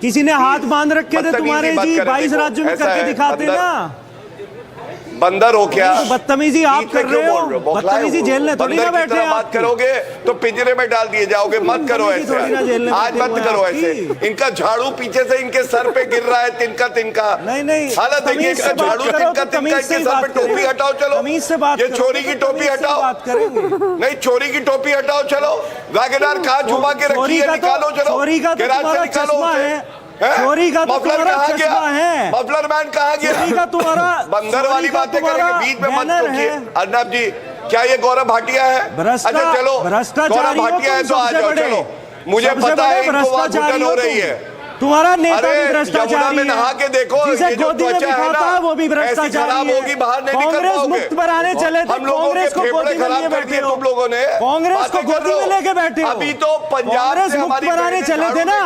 Speaker 11: किसी ने हाथ बांध रखे थे तुम्हारे जी, 22 राज्यों में करके दिखाते ना।
Speaker 16: बंदर हो क्या?
Speaker 11: बदतमीजी आप कर रहे हो, बदतमीजी जेल में थोड़ी ना बैठे आप।
Speaker 16: बात करोगे तो पिंजरे में डाल दिए जाओगे, मत करो ऐसे, आज मत करो ऐसे। इनका झाड़ू पीछे से इनके सर पे गिर रहा है, तिनका तिनका।
Speaker 11: नहीं
Speaker 16: हालत देखिए, इसका झाड़ू तिनका तिनका, इनके सर पे टोपी हटाओ, चलो ये चोरी की टोपी हटाओ, नहीं चोरी की टोपी हटाओ, चलो वैगनआर कहाँ छुपा के रखी है, निकालो, चलो गैराज से निकालो।
Speaker 11: चोरी का
Speaker 16: मफलर कहाँ गया
Speaker 11: है,
Speaker 16: मफलर मैन कहाँ गया?
Speaker 11: चोरी का तुम्हारा
Speaker 16: बंदर वाली बातें करेंगे, बीच में मत टोकिए। अर्नब जी, क्या ये गौरव भाटिया है? अच्छा चलो, गौरव भाटिया है तो आ जाओ, चलो मुझे पता है इनको वहाँ घुटन हो रही है।
Speaker 11: तुम्हारा नेता भी भ्रष्टाचारी
Speaker 16: यमुना में नहा के देखो,
Speaker 11: जिसे गोदी में बिठाता है वो भी भ्रष्टाचारी है।
Speaker 16: होगी, बाहर नहीं निकल
Speaker 11: कांग्रेस
Speaker 16: पाओगे।
Speaker 11: मुक्त बनाने चले थे, कांग्रेस को गोदी में लिए बैठे हो,
Speaker 16: तुम लोगों ने
Speaker 11: कांग्रेस को गोदी में लेके बैठे हो।
Speaker 16: अभी तो पंजाब
Speaker 11: कांग्रेस मुक्त बनाने चले थे ना,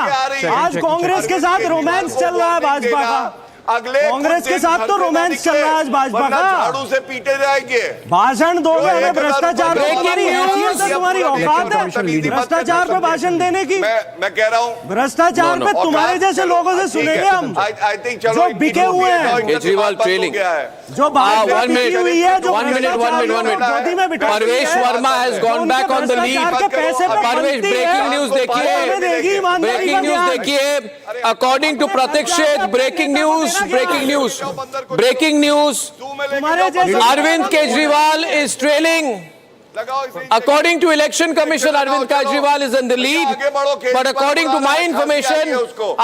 Speaker 11: आज कांग्रेस के साथ रोमांस चल रहा है भाजपा का,
Speaker 16: अगले
Speaker 11: कांग्रेस के साथ तो रोमांस चल रहा है आज भाजपा का।
Speaker 16: झाड़ू से पीटे जाएंगे,
Speaker 11: भाषण दोगे हमें भ्रष्टाचार, तुम्हारी हैसियत है, तुम्हारी औकात है भ्रष्टाचार पे भाषण देने की?
Speaker 16: मैं कह रहा हूँ
Speaker 11: भ्रष्टाचार पे तुम्हारे जैसे लोगों से सुनेंगे हम, जो बिके हुए हैं,
Speaker 2: केजरीवाल ट्रेलिंग,
Speaker 11: जो बात हुई है, जो
Speaker 2: one minute. Parvesh Verma has gone back on the lead. Parvesh, breaking news देखिए, according to Pratikshit, breaking news, Arvind Kejriwal is trailing. According to Election Commission, Arvind Kejriwal is in the lead. But according to my information,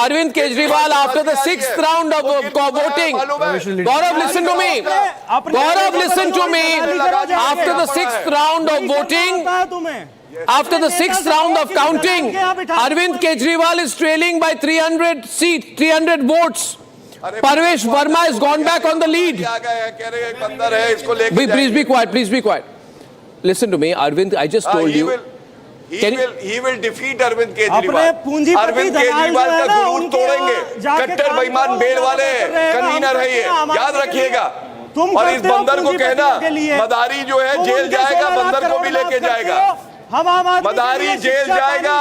Speaker 2: Arvind Kejriwal, after the 6th round of voting, Gaurav, listen to me. Gaurav, listen to me. After the 6th round of voting, after the 6th round of counting, Arvind Kejriwal is trailing by 300 votes. Parvesh Verma has gone back on the lead. Please be quiet. Please be quiet. Listen to me, Arvind. I just told you.
Speaker 16: He will defeat Arvind Kejriwal. Arvind Kejriwal का गुरूर तोड़ेंगे, कट्टर बेईमान bell वाले convener है ये, याद रखिएगा। और इस बंदर को कहना मदारी जो है जेल जाएगा, बंदर को भी लेके जाएगा, मदारी जेल जाएगा।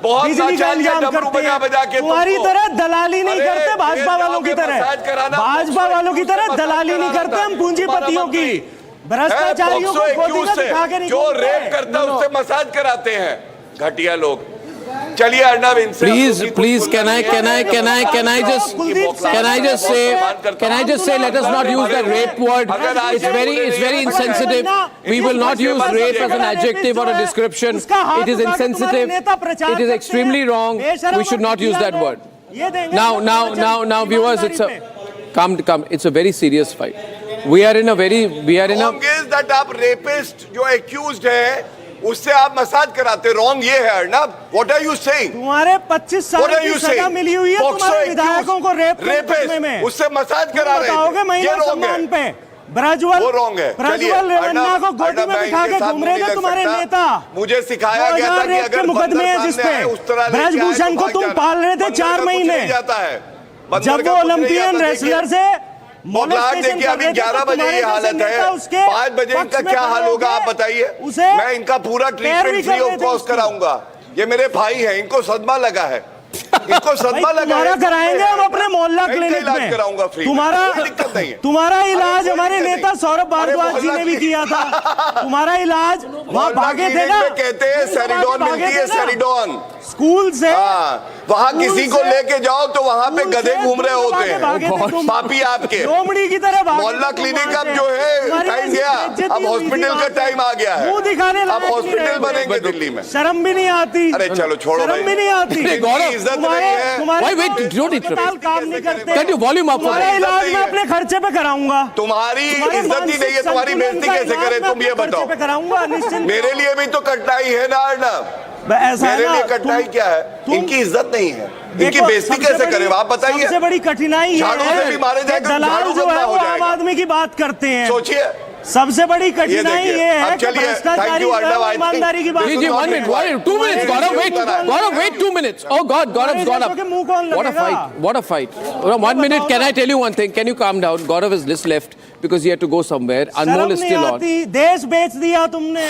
Speaker 16: बहुत डमरू बजा के
Speaker 11: तुम्हारी तरह दलाली नहीं करते, भाजपा वालों की तरह, भाजपा वालों की तरह दलाली नहीं करते हम पूंजीपतियों की, भ्रष्टाचारियों को गोदी में बिठा के नहीं,
Speaker 16: जो रेप करता है उससे मसाज कराते हैं घटिया लोग। चलिए अर्नब, इनसे
Speaker 2: please can I just say let us not use the rape word. It's very insensitive. We will not use rape as an adjective or a description. It is insensitive. It is extremely wrong. We should not use that word. Now viewers, come. It's a very serious fight. We are in a
Speaker 16: that आप rapist जो accused है उससे आप massage कराते, wrong ये है Arnab. What are you saying?
Speaker 11: तुम्हारे 25 साल की सजा मिली हुई है तुम्हारे विधायकों को रेप करने में,
Speaker 16: उससे मसाज करा रहे
Speaker 11: हैं महिला सम्मान पे। ब्रजवल रमन्ना को गोदी में बिठा के घूम रहे थे तुम्हारे नेता।
Speaker 16: मुझे सिखाया गया था कि अगर
Speaker 11: मुकदमे हैं जिसपे ब्रजभूषण को तुम पाल रहे थे 4 महीने, जब वो ओलंपियन रेसलर से
Speaker 16: देखिए अभी 11 बजे ये हालत है, 5 बजे इनका क्या हाल होगा आप बताइए। मैं इनका पूरा ट्रीटमेंट फ्री ऑफ कॉस्ट कराऊंगा, ये मेरे भाई हैं, इनको सदमा लगा है, इनको सदमा लगा है।
Speaker 11: कराएंगे हम अपने मोहल्ला क्लिनिक में,
Speaker 16: कराऊंगा फ्री, दिक्कत नहीं है।
Speaker 11: तुम्हारा इलाज हमारे नेता सौरभ भारद्वाज जी ने भी किया था, तुम्हारा इलाज वहाँ भागे थे ना,
Speaker 16: कहते हैं सेरिडॉन मिलती है, सेरिडॉन
Speaker 11: स्कूल से,
Speaker 16: वहाँ किसी को लेके जाओ तो वहाँ पे गधे घूम रहे होते हैं, पापी आपके
Speaker 11: लोमड़ी की तरह।
Speaker 16: मोहल्ला क्लिनिक अब जो है टाइम गया, अब हॉस्पिटल का टाइम आ गया है, अब हॉस्पिटल बनेंगे दिल्ली में।
Speaker 11: शर्म भी नहीं आती?
Speaker 16: अरे चलो छोड़ो,
Speaker 11: शर्म भी नहीं आती?
Speaker 16: इज्जत नहीं है।
Speaker 11: काम नहीं करते,
Speaker 2: तुम्हारा
Speaker 11: इलाज मैं अपने खर्चे पे कराऊंगा।
Speaker 16: तुम्हारी इज्जत ही नहीं है, तुम्हारी बेइज्जती कैसे करे तुम ये बताओ।
Speaker 11: कराऊंगा,
Speaker 16: मेरे लिए भी तो कठिनाई है ना अर्नब, मेरे लिए कठिनाई क्या है? इनकी इज्जत नहीं है, इनकी बेइज्जती कैसे करें आप बताइए।
Speaker 11: सबसे बड़ी कठिनाई
Speaker 16: झाड़ू से भी मारे जाएगा,
Speaker 11: दलाल जो है वो आम आदमी की बात करते हैं।
Speaker 16: सोचिए
Speaker 11: सबसे बड़ी कठिनाई ये है कि
Speaker 16: चलिए,
Speaker 11: भ्रष्टाचारी
Speaker 16: thank you, Arnab, I
Speaker 11: ईमानदारी की बात
Speaker 2: जी, 1 minute, 2 minutes, Gaurav, wait 2 minutes. Oh God, Gaurav's got up. What a fight. 1 minute, can I tell you one thing? Can you calm down? Gaurav has just left because he had to go somewhere. Anmol is still on.
Speaker 11: देश बेच दिया तुमने,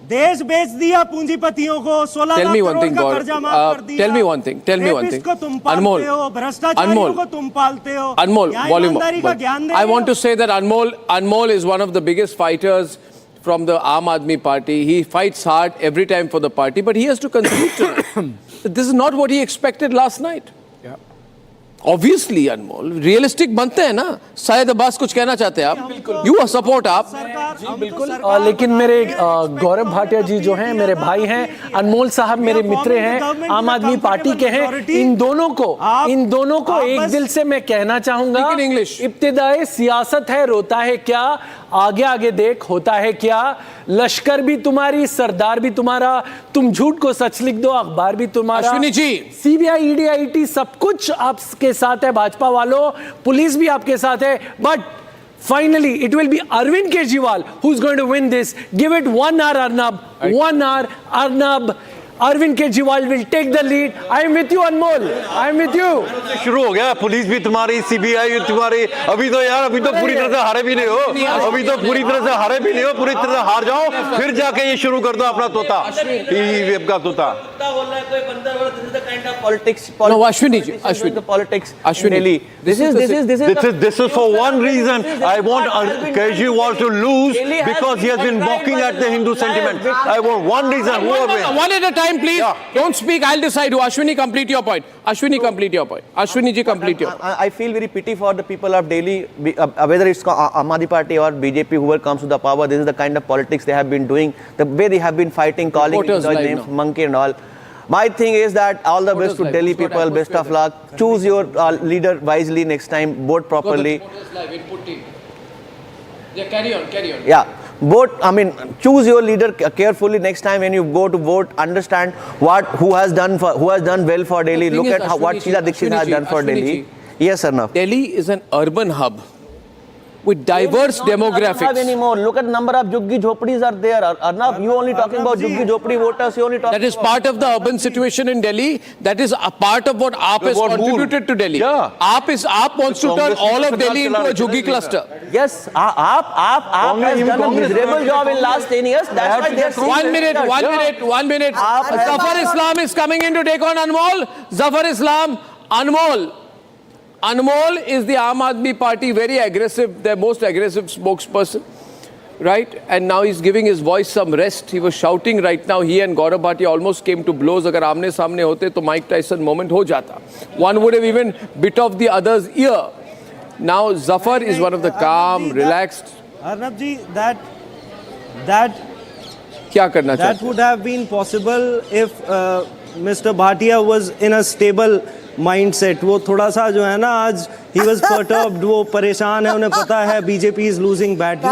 Speaker 11: देश बेच दिया पूंजीपतियों को, 16
Speaker 2: Tell me
Speaker 11: lakh
Speaker 2: one
Speaker 11: crore
Speaker 2: thing,
Speaker 11: का
Speaker 2: Gaurav.
Speaker 11: कर्जा माफ कर दिया।
Speaker 2: Tell me one thing.
Speaker 11: Rapist को तुम पालते हो, भ्रष्टाचारियों को तुम पालते हो।
Speaker 2: Anmol,
Speaker 11: यहाँ
Speaker 2: volume
Speaker 11: ईमानदारी का ज्ञान दे
Speaker 2: up. I
Speaker 11: रहे
Speaker 2: want
Speaker 11: हो।
Speaker 2: to say that Anmol is one of the biggest fighters from the Aam Aadmi party. He fights hard every time for the party, but he has to conclude tonight. This is not what he expected last night. Obviously, Anmol, realistic बनते हैं ना, शायद अब्बास कुछ कहना चाहते हैं आप, you support आप,
Speaker 6: बिल्कुल, लेकिन मेरे गौरव भाटिया जी जो हैं मेरे भाई हैं, अनमोल साहब मेरे मित्र हैं, आम आदमी पार्टी के हैं, इन दोनों को एक दिल से मैं कहना चाहूंगा, इब्तिदाई सियासत है, रोता है क्या, आगे आगे देख होता है क्या, लश्कर भी तुम्हारी, सरदार भी तुम्हारा, तुम झूठ को सच लिख दो, अखबार भी तुम्हारा,
Speaker 2: Ashwini ji,
Speaker 6: CBI, ED, IT सब कुछ आपके साथ है, भाजपा वालों, पुलिस भी आपके साथ है, but finally it will be Arvind Kejriwal who's going to win this. Give it 1 hour, Arnab. 1 hour, Arnab. Arvind Kejriwal will take the lead. I am with you, Anmol. I am with you.
Speaker 21: शुरू हो गया, police भी तुम्हारी, CBI तुम्हारी, अभी तो यार अभी तो पूरी तरह से हारे भी नहीं हो, अभी तो पूरी तरह से हारे भी नहीं हो, पूरी तरह से हार जाओ, फिर जाके ये शुरू कर दो अपना तोता, टीवी का तोता।
Speaker 5: Politics.
Speaker 2: No, Ashwini ji, Ashwini.
Speaker 5: The politics.
Speaker 2: Ashwini.
Speaker 5: This
Speaker 21: is for one reason. I want Kejriwal to lose because he has been mocking at the Hindu sentiment. I want one reason.
Speaker 2: One at a time, please. Don't speak. I'll decide who. Ashwini, complete your point. Ashwini, complete your point. Ashwini ji, complete your point.
Speaker 5: I feel very pity for the people of Delhi, whether it's Aam Aadmi Party or BJP, whoever comes to the power. This is the kind of politics they have been doing. The way they have been fighting, calling each other names, monkey and all. My thing is that all the best to Delhi people, best of luck. Choose your leader wisely next time, vote properly.
Speaker 2: Yeah, carry on.
Speaker 5: Yeah, vote, choose your leader carefully next time when you go to vote. Understand who has done well for Delhi. Look at what Sheila Dixit has done for Delhi. Yes, Arnab.
Speaker 2: Delhi is an urban hub with diverse demographics.
Speaker 5: Not anymore. Look at the number of Juggi Jhopdis are there. Arnab, you only talking about Juggi Jhopdi voters. You only talking.
Speaker 2: That is part of the urban situation in Delhi. That is a part of what AAP has contributed to Delhi.
Speaker 21: Yeah.
Speaker 2: AAP wants to turn all of Delhi into a Juggi cluster.
Speaker 5: Yes, AAP has done a miserable job in last 10 years. That's why they are
Speaker 2: 1 minute. Zafar Islam is coming in to take on Anmol. Zafar Islam, Anmol is the Aam Aadmi Party, very aggressive, their most aggressive spokesperson, right? And now he's giving his voice some rest. He was shouting right now. He and Gaurav Bhatia almost came to blows. Agar aamne samne hote, to Mike Tyson moment ho jata. One would have even bit off the other's ear. Now Zafar is one of the calm, relaxed.
Speaker 11: Arnab ji, that would have been possible if Mr. Bhatia was in a stable mindset. वो थोड़ा सा जो है ना आज he was perturbed, वो परेशान है, उन्हें पता है BJP is losing badly.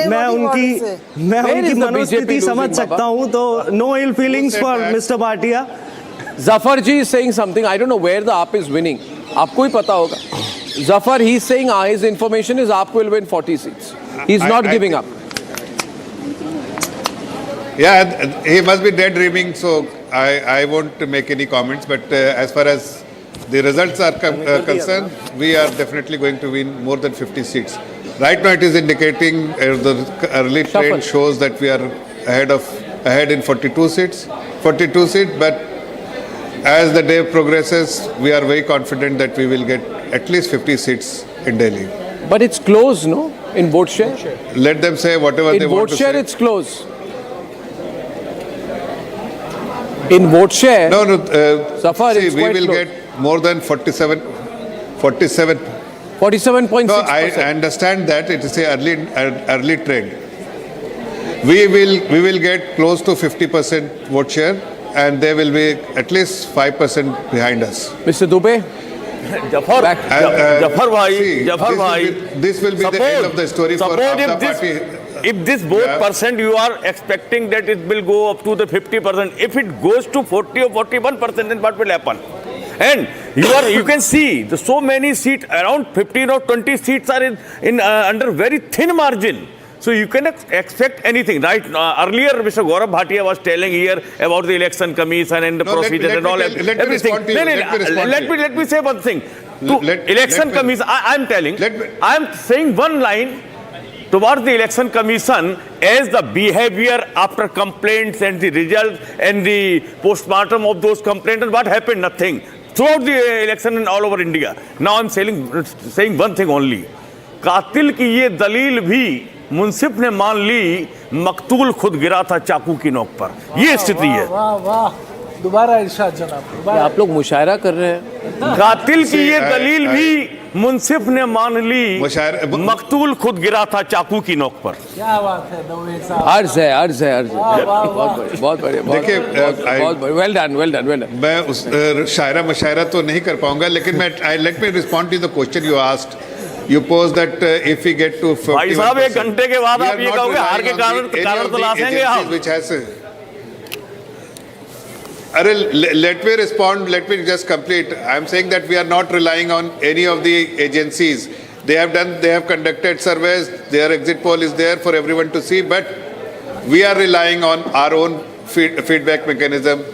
Speaker 11: मैं उनकी मनोस्थिति समझ सकता हूँ, तो no ill feelings for Mr. Bhatia.
Speaker 2: Zafar ji is saying something. I don't know where the AAP is winning. आपको ही पता होगा. Zafar, he's saying his information is AAP will win 40 seats. He's not giving up.
Speaker 10: Yeah, he must be daydreaming, so I won't make any comments. But as far as the results are concerned, we are definitely going to win more than 50 seats. Right now, it is indicating the early trend shows that we are ahead in 42 seats. But as the day progresses, we are very confident that we will get at least 50 seats in Delhi.
Speaker 2: But it's close, no? In vote share?
Speaker 10: Let them say whatever they want to say.
Speaker 2: In vote share, it's close. In vote share, Zafar,
Speaker 10: see,
Speaker 2: it's
Speaker 10: we
Speaker 2: quite
Speaker 10: will
Speaker 2: close.
Speaker 10: get more than 47.
Speaker 2: 47.6%.
Speaker 10: No, I understand that it is an early trend. We will get close to 50% vote share, and they will be at least 5% behind us.
Speaker 2: Mr. Dubey?
Speaker 17: Jafar bhai,
Speaker 10: this will be the end of the story for Aapna Party.
Speaker 17: If this both percent you are expecting that it will go up to the 50%, if it goes to 40 or 41%, then what will happen? And you can see so many seats, around 15 or 20 seats are in under very thin margin. So you cannot expect anything, right? Earlier, Mr. Gaurav Bhatia was telling here about the election commission and the procedures and all everything. Let me say one thing. Election commission, I'm saying one line towards the election commission as the behavior after complaints and the results and the postmortem of those complaints. And what happened? Nothing. Throughout the election and all over India. Now I'm saying one thing only. कातिल की ये दलील भी मुंसिफ ने मान ली, मकतूल खुद गिरा था चाकू की नोक पर. ये स्थिति है.
Speaker 6: वाह वाह, दोबारा इरशाद जनाब.
Speaker 2: आप लोग मुशायरा कर रहे हैं.
Speaker 17: कातिल की ये दलील भी मुंसिफ ने मान ली, मकतूल खुद गिरा था चाकू की नोक पर.
Speaker 6: क्या बात है दवे साहब.
Speaker 2: अर्ज है. बहुत बढ़िया.
Speaker 10: देखिए,
Speaker 2: वेल डन.
Speaker 10: मैं उस शायरा मुशायरा तो नहीं कर पाऊंगा, लेकिन मैं let me respond to the question you asked. You pose that if we get to 51%,
Speaker 17: भाई साहब, एक घंटे के बाद आप ये कहोगे हार के कारण तलाशेंगे हम.
Speaker 10: अरे, let me respond. Let me just complete. I am saying that we are not relying on any of the agencies. They have conducted surveys. Their exit poll is there for everyone to see. But we are relying on our own feedback mechanism.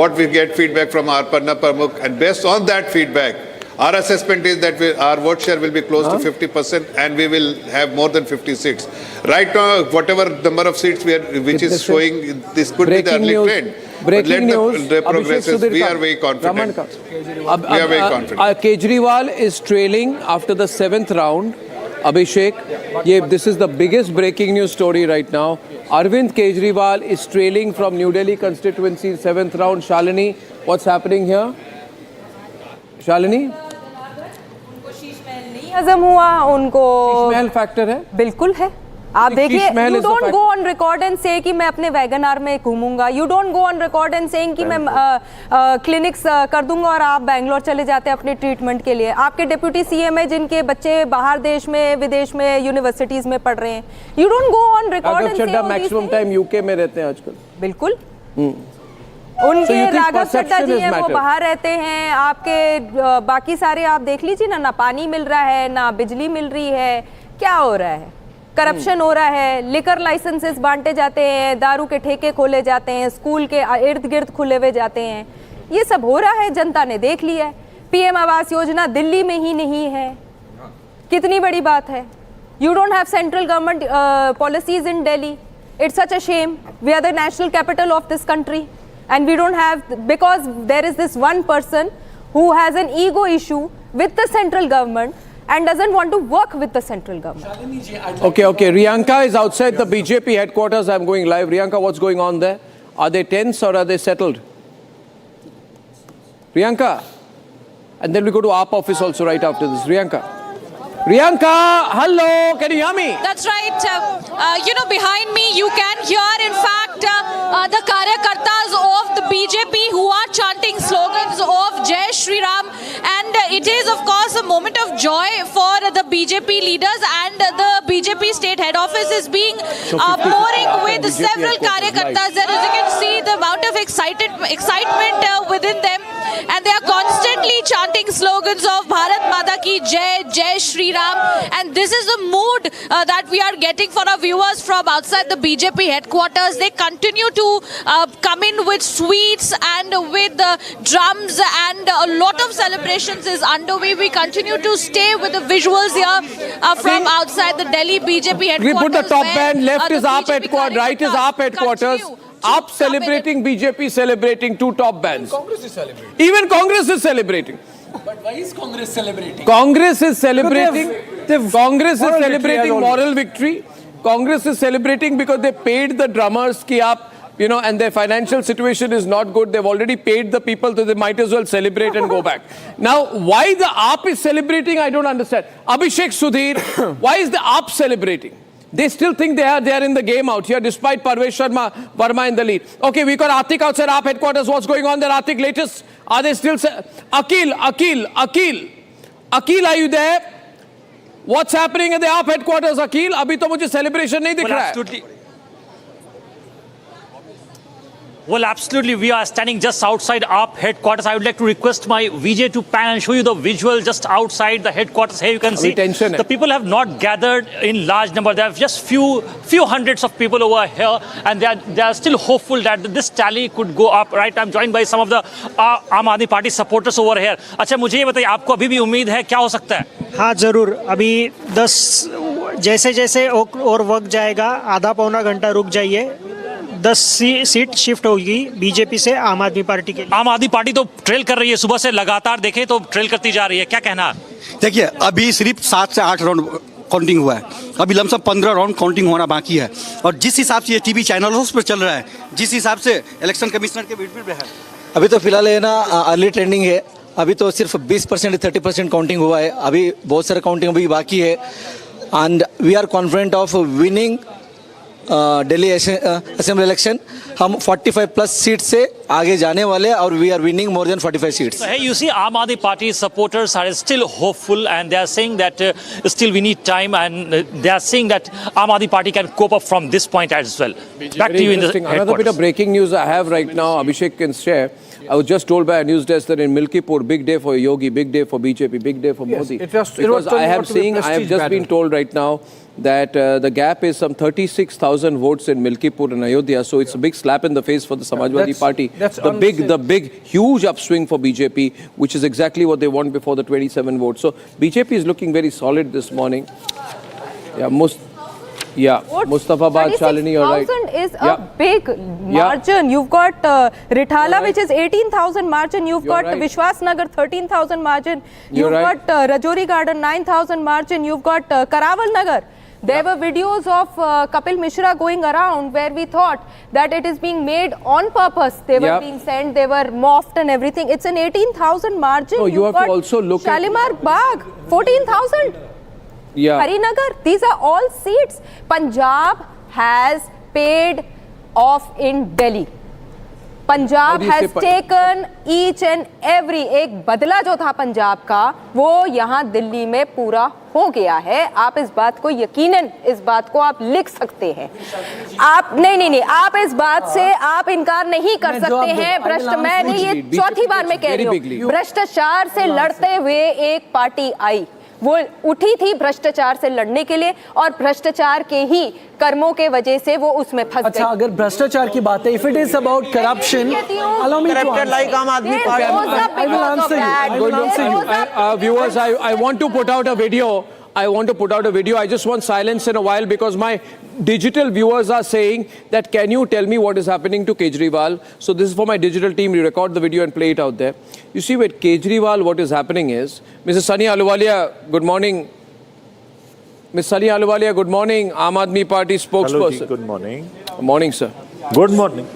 Speaker 10: What we get feedback from our Parna Pramukh, and based on that feedback, our assessment is that our vote share will be close to 50% and we will have more than 50 seats. Right now, whatever number of seats which is showing, this could be the early trend.
Speaker 2: Breaking news.
Speaker 10: The progresses, we are very confident. We are very confident.
Speaker 2: Kejriwal is trailing after the 7th round. Abhishek, this is the biggest breaking news story right now. Arvind Kejriwal is trailing from New Delhi constituency 7th round. Shalini, what's happening here? Shalini?
Speaker 12: हजम हुआ उनको.
Speaker 2: महल factor है.
Speaker 12: बिल्कुल है. आप देखिए, you don't go on record and से कि मैं अपने वैगन-आर में घूमूंगा. You don't go on record and saying कि मैं क्लिनिक्स कर दूंगा और आप बैंगलोर चले जाते हैं अपने ट्रीटमेंट के लिए. आपके डिप्यूटी सीएम है जिनके बच्चे बाहर देश में, विदेश में, यूनिवर्सिटीज में पढ़ रहे हैं. You don't go on record and से
Speaker 2: मैक्सिमम टाइम यूके में रहते हैं आजकल.
Speaker 12: बिल्कुल. उनके राघव चड्डा जी हैं, वो बाहर रहते हैं. आपके बाकी सारे आप देख लीजिए ना पानी मिल रहा है, ना बिजली मिल रही है. क्या हो रहा है? करप्शन हो रहा है. लिकर लाइसेंसेस बांटे जाते हैं, दारू के ठेके खोले जाते हैं, स्कूल के इर्द गिर्द खुले हुए जाते हैं. ये सब हो रहा है, जनता ने देख लिया है. पीएम आवास योजना दिल्ली में ही नहीं है. कितनी बड़ी बात है. You don't have central government policies in Delhi. It's such a shame. We are the national capital of this country. And we don't have, because there is this one person who has an ego issue with the central government and doesn't want to work with the central government.
Speaker 2: Okay. Riyanka is outside the BJP headquarters. I'm going live. Riyanka, what's going on there? Are they tense or are they settled? Riyanka. And then we go to AAP office also right after this. Riyanka, hello, can you hear me?
Speaker 22: That's right. Behind me you can hear, in fact, the karyakartas of the BJP who are chanting slogans of Jai Shri Ram. And it is, of course, a moment of joy for the BJP leaders, and the BJP state head office is being pouring with several karyakartas. And as you can see, the amount of excitement within them. And they are constantly chanting slogans of Bharat Mata Ki Jai, Jai Shri Ram. And this is the mood that we are getting for our viewers from outside the BJP headquarters. They continue to come in with sweets and with drums, and a lot of celebrations is underway. We continue to stay with the visuals here from outside the Delhi BJP headquarters.
Speaker 2: We put the top band, left is AAP headquarters, right is AAP headquarters. AAP celebrating, BJP celebrating, two top bands.
Speaker 6: Congress is celebrating.
Speaker 2: Even Congress is celebrating.
Speaker 6: But why is Congress celebrating?
Speaker 2: Congress is celebrating. Congress is celebrating moral victory. Congress is celebrating because they paid the drummers ki aap, and their financial situation is not good. They've already paid the people, so they might as well celebrate and go back. Now, why the AAP is celebrating, I don't understand. Abhishek Sudhir, why is the AAP celebrating? They still think they are in the game out here, despite Parvesh Verma in the lead. Okay, we got Atik outside AAP headquarters. What's going on there, Atik? Latest, are they still... Akil, are you there? What's happening at the AAP headquarters, Akil? Abhi to mujhe celebration nahi dikh raha hai.
Speaker 8: Well, absolutely. We are standing just outside AAP headquarters. I would like to request my VJ to pan and show you the visual just outside the headquarters. Here you can see the people have not gathered in large number. There are just few hundreds of people over here, and they are still hopeful that this tally could go up. Right? I'm joined by some of the Aam Aadmi Party supporters over here. अच्छा, मुझे ये बताइए, आपको अभी भी उम्मीद है, क्या हो सकता है?
Speaker 18: हाँ, जरूर. अभी 10 जैसे जैसे और वक्त जाएगा, आधा पौना घंटा रुक जाइए, 10 सीट शिफ्ट होगी बीजेपी से आम आदमी पार्टी के लिए.
Speaker 8: आम आदमी पार्टी तो ट्रेल कर रही है, सुबह से लगातार देखें तो ट्रेल करती जा रही है, क्या कहना?
Speaker 23: देखिए, अभी सिर्फ 7 से 8 राउंड काउंटिंग हुआ है, अभी लमसम 15 राउंड काउंटिंग होना बाकी है, और जिस हिसाब से ये टीवी चैनलों पर चल रहा है, जिस हिसाब से इलेक्शन कमिश्नर के बीच में है,
Speaker 24: अभी तो फिलहाल है ना अर्ली ट्रेंडिंग है. अभी तो सिर्फ 20% 30% काउंटिंग हुआ है, अभी बहुत सारा काउंटिंग अभी बाकी है, and we are confident of winning Delhi assembly election. हम 45 प्लस सीट से आगे जाने वाले हैं, और we are winning more than 45 seats.
Speaker 8: So, hey, you see, Aam Aadmi Party supporters are still hopeful, and they are saying that still we need time, and they are saying that Aam Aadmi Party can cope up from this point as well. Back to you in the headquarters.
Speaker 2: Another bit of breaking news I have right now, Abhishek can share. I was just told by a news desk that in Milkipur, big day for Yogi, big day for BJP, big day for Modi. Because I have just been told right now that the gap is some 36,000 votes in Milkipur and Ayodhya, so it's a big slap in the face for the Samajwadi Party. The big, huge upswing for BJP, which is exactly what they want before the 27 votes. So BJP is looking very solid this morning. Mustafabad, Shalini, you're right.
Speaker 12: 36,000 is a big margin. You've got Rithala, which is 18,000 margin. You've got Vishwas Nagar, 13,000 margin. You've got Rajouri Garden, 9,000 margin. You've got Karawal Nagar. There were videos of Kapil Mishra going around where we thought that it is being made on purpose. They were being sent, they were morphed and everything. It's an 18,000 margin.
Speaker 2: No, you have to also look at
Speaker 12: Shalimar Bagh, 14,000. Harinagar, these are all seats. Punjab has paid off in Delhi. Punjab has taken each and every, एक बदला जो था पंजाब का, वो यहाँ दिल्ली में पूरा हो गया है. आप इस बात को यकीनन, इस बात को आप लिख सकते हैं. आप नहीं, आप इस बात से आप इनकार नहीं कर सकते हैं. मैं नहीं, ये चौथी बार मैं कह रही हूँ, भ्रष्टाचार से लड़ते हुए एक पार्टी आई, वो उठी थी भ्रष्टाचार से लड़ने के लिए, और भ्रष्टाचार के ही कर्मों के वजह से वो उसमें फंस गई.
Speaker 6: अच्छा, अगर भ्रष्टाचार की बात है, if it is about corruption, allow me to answer.
Speaker 5: Like Aam Aadmi Party.
Speaker 6: I will answer you.
Speaker 2: Viewers, I want to put out a video. I just want silence in a while, because my digital viewers are saying that, can you tell me what is happening to Kejriwal? So this is for my digital team. We record the video and play it out there. You see, with Kejriwal, what is happening is, Mrs. Sunny Ahluwalia, good morning. Ms. Sunny Ahluwalia, good morning. Aam Aadmi Party spokesperson.
Speaker 25: Hello, ji, good morning.
Speaker 2: Good morning, sir.
Speaker 25: Good morning.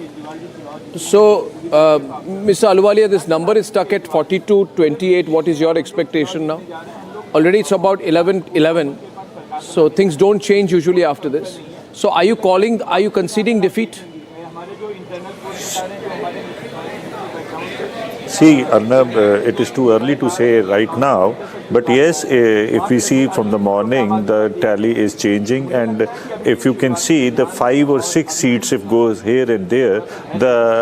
Speaker 2: So, Mr. Ahluwalia, this number is stuck at 42-28. What is your expectation now? Already it's about 11-11. So things don't change usually after this. So are you conceding defeat?
Speaker 25: See, Arnab, it is too early to say right now. But yes, if we see from the morning, the tally is changing. And if you can see the 5 or 6 seats, if goes here and there,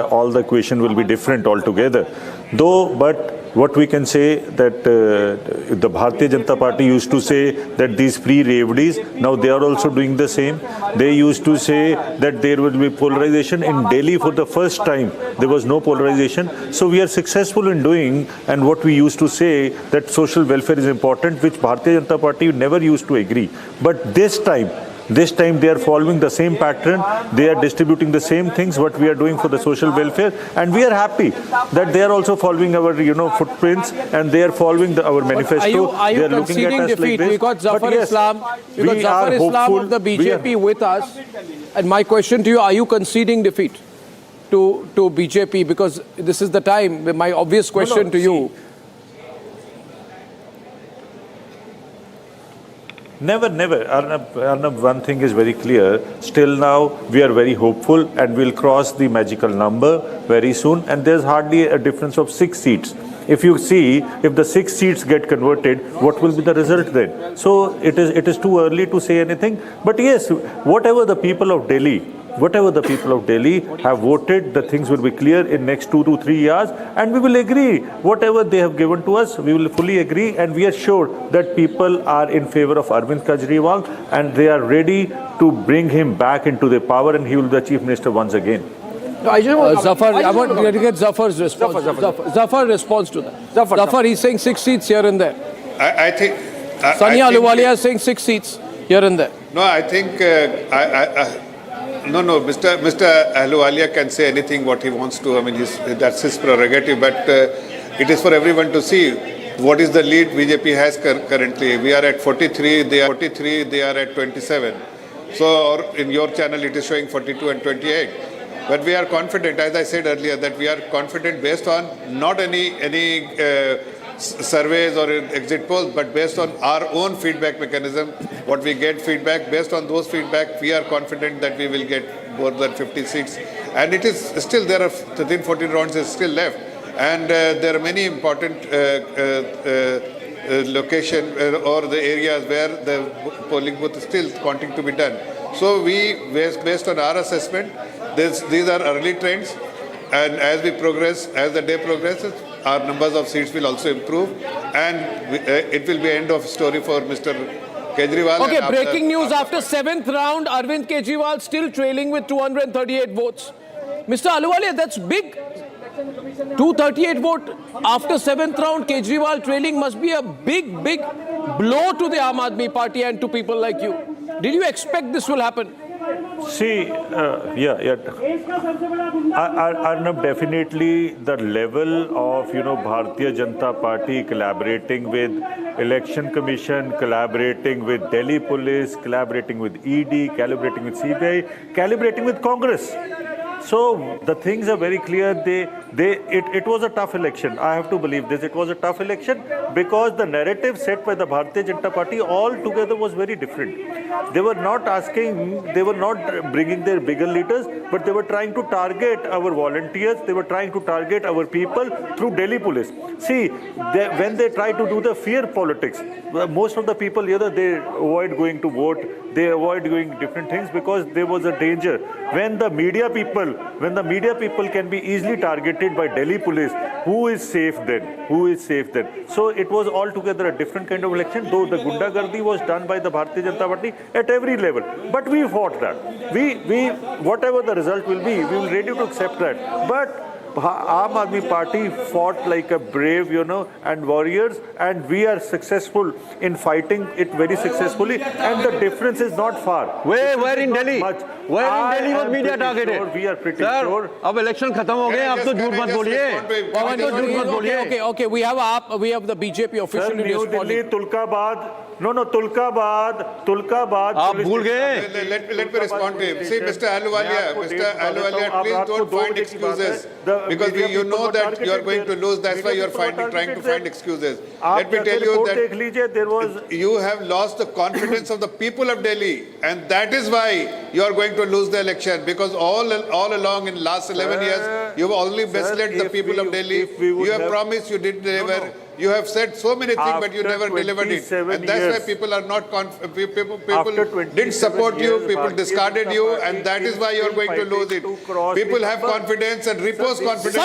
Speaker 25: all the equation will be different altogether. But what we can say that the Bharatiya Janata Party used to say that these pre-reveries, now they are also doing the same. They used to say that there will be polarization. In Delhi, for the first time, there was no polarization. So we are successful in doing, and what we used to say that social welfare is important, which Bharatiya Janata Party never used to agree. But this time they are following the same pattern. They are distributing the same things what we are doing for the social welfare, and we are happy that they are also following our footprints, and they are following our manifesto.
Speaker 2: Are you conceding defeat? We got Zafar Islam of the BJP with us, and my question to you: are you conceding defeat to BJP? Because this is the time. My obvious question to you.
Speaker 25: Never. Arnab, one thing is very clear. Still now, we are very hopeful, and we'll cross the magical number very soon. And there's hardly a difference of 6 seats. If you see, if the 6 seats get converted, what will be the result then? So it is too early to say anything. But yes, whatever the people of Delhi whatever the people of Delhi have voted, the things will be clear in next 2 to 3 years, and we will agree. Whatever they have given to us, we will fully agree, and we are sure that people are in favor of Arvind Kejriwal, and they are ready to bring him back into the power, and he will be the Chief Minister once again.
Speaker 2: Zafar, I want to get Zafar's response. Zafar responds to that. Zafar, he's saying 6 seats here and there.
Speaker 10: I think...
Speaker 2: Sania Ahluwalia is saying 6 seats here and there.
Speaker 10: No, I think... No, Mr. Ahluwalia can say anything what he wants to. I mean, that's his prerogative, but it is for everyone to see what is the lead BJP has currently. We are at 43, they are at 27. So in your channel, it is showing 42 and 28. But we are confident, as I said earlier, that we are confident based on not any surveys or exit polls, but based on our own feedback mechanism. What we get feedback, based on those feedback, we are confident that we will get more than 50 seats. And it is still, there are 13, 14 rounds is still left. And there are many important location or the areas where the polling booth is still wanting to be done. So we, based on our assessment, these are early trends, and as we progress, as the day progresses, our numbers of seats will also improve, and it will be end of story for Mr. Kejriwal.
Speaker 2: Okay, breaking news after 7th round, Arvind Kejriwal still trailing with 238 votes. Mr. Ahluwalia, that's big. 238 vote after 7th round, Kejriwal trailing must be a big blow to the Aam Aadmi Party and to people like you. Did you expect this will happen?
Speaker 25: See, Arnab, definitely the level of, Bharatiya Janata Party collaborating with Election Commission, collaborating with Delhi Police, collaborating with ED, collaborating with CBI, collaborating with Congress. So the things are very clear. It was a tough election. I have to believe this. It was a tough election because the narrative set by the Bharatiya Janata Party altogether was very different. They were not bringing their bigger leaders, but they were trying to target our volunteers. They were trying to target our people through Delhi Police. See, when they try to do the fear politics, most of the people, they avoid going to vote. They avoid doing different things because there was a danger. When the media people can be easily targeted by Delhi Police, who is safe then? So it was altogether a different kind of election, though the Gundagardi was done by the Bharatiya Janata Party at every level. But we fought that. We whatever the result will be, we will ready to accept that. But Aam Aadmi Party fought like a brave, and warriors, and we are successful in fighting it very successfully, and the difference is not far.
Speaker 1: Where in Delhi? Where in Delhi was media targeted?
Speaker 25: We are pretty sure.
Speaker 1: अब election खत्म हो गए, अब तो झूठ मत बोलिए.
Speaker 2: Okay. We have the BJP official.
Speaker 25: New Delhi, Tulkabad.
Speaker 1: आप भूल गए?
Speaker 10: Let me respond to him. See, Mr. Ahluwalia, please don't find excuses. Because you know that you are going to lose. That's why you are trying to find excuses. Let me tell you that you have lost the confidence of the people of Delhi, and that is why you are going to lose the election. Because all along in last 11 years, you have only misled the people of Delhi. You have promised, you didn't deliver. You have said so many things, but you never delivered it. And that's why people are not people didn't support you, people discarded you, and that is why you are going to lose it. People have confidence and repose confidence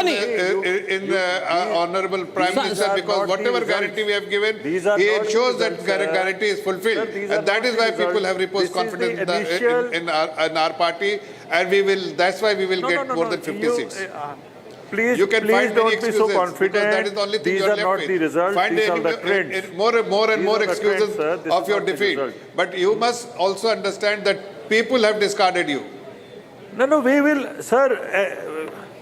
Speaker 10: in Honorable Prime Minister, because whatever guarantee we have given, he ensures that guarantee is fulfilled. And that is why people have reposed confidence in our party, and that's why we will get more than 50 seats.
Speaker 25: Please don't be so confident.
Speaker 10: That is the only thing
Speaker 25: These are not the results, these are the trends.
Speaker 10: More and more excuses of your defeat. But you must also understand that people have discarded you.
Speaker 25: No, we will, sir.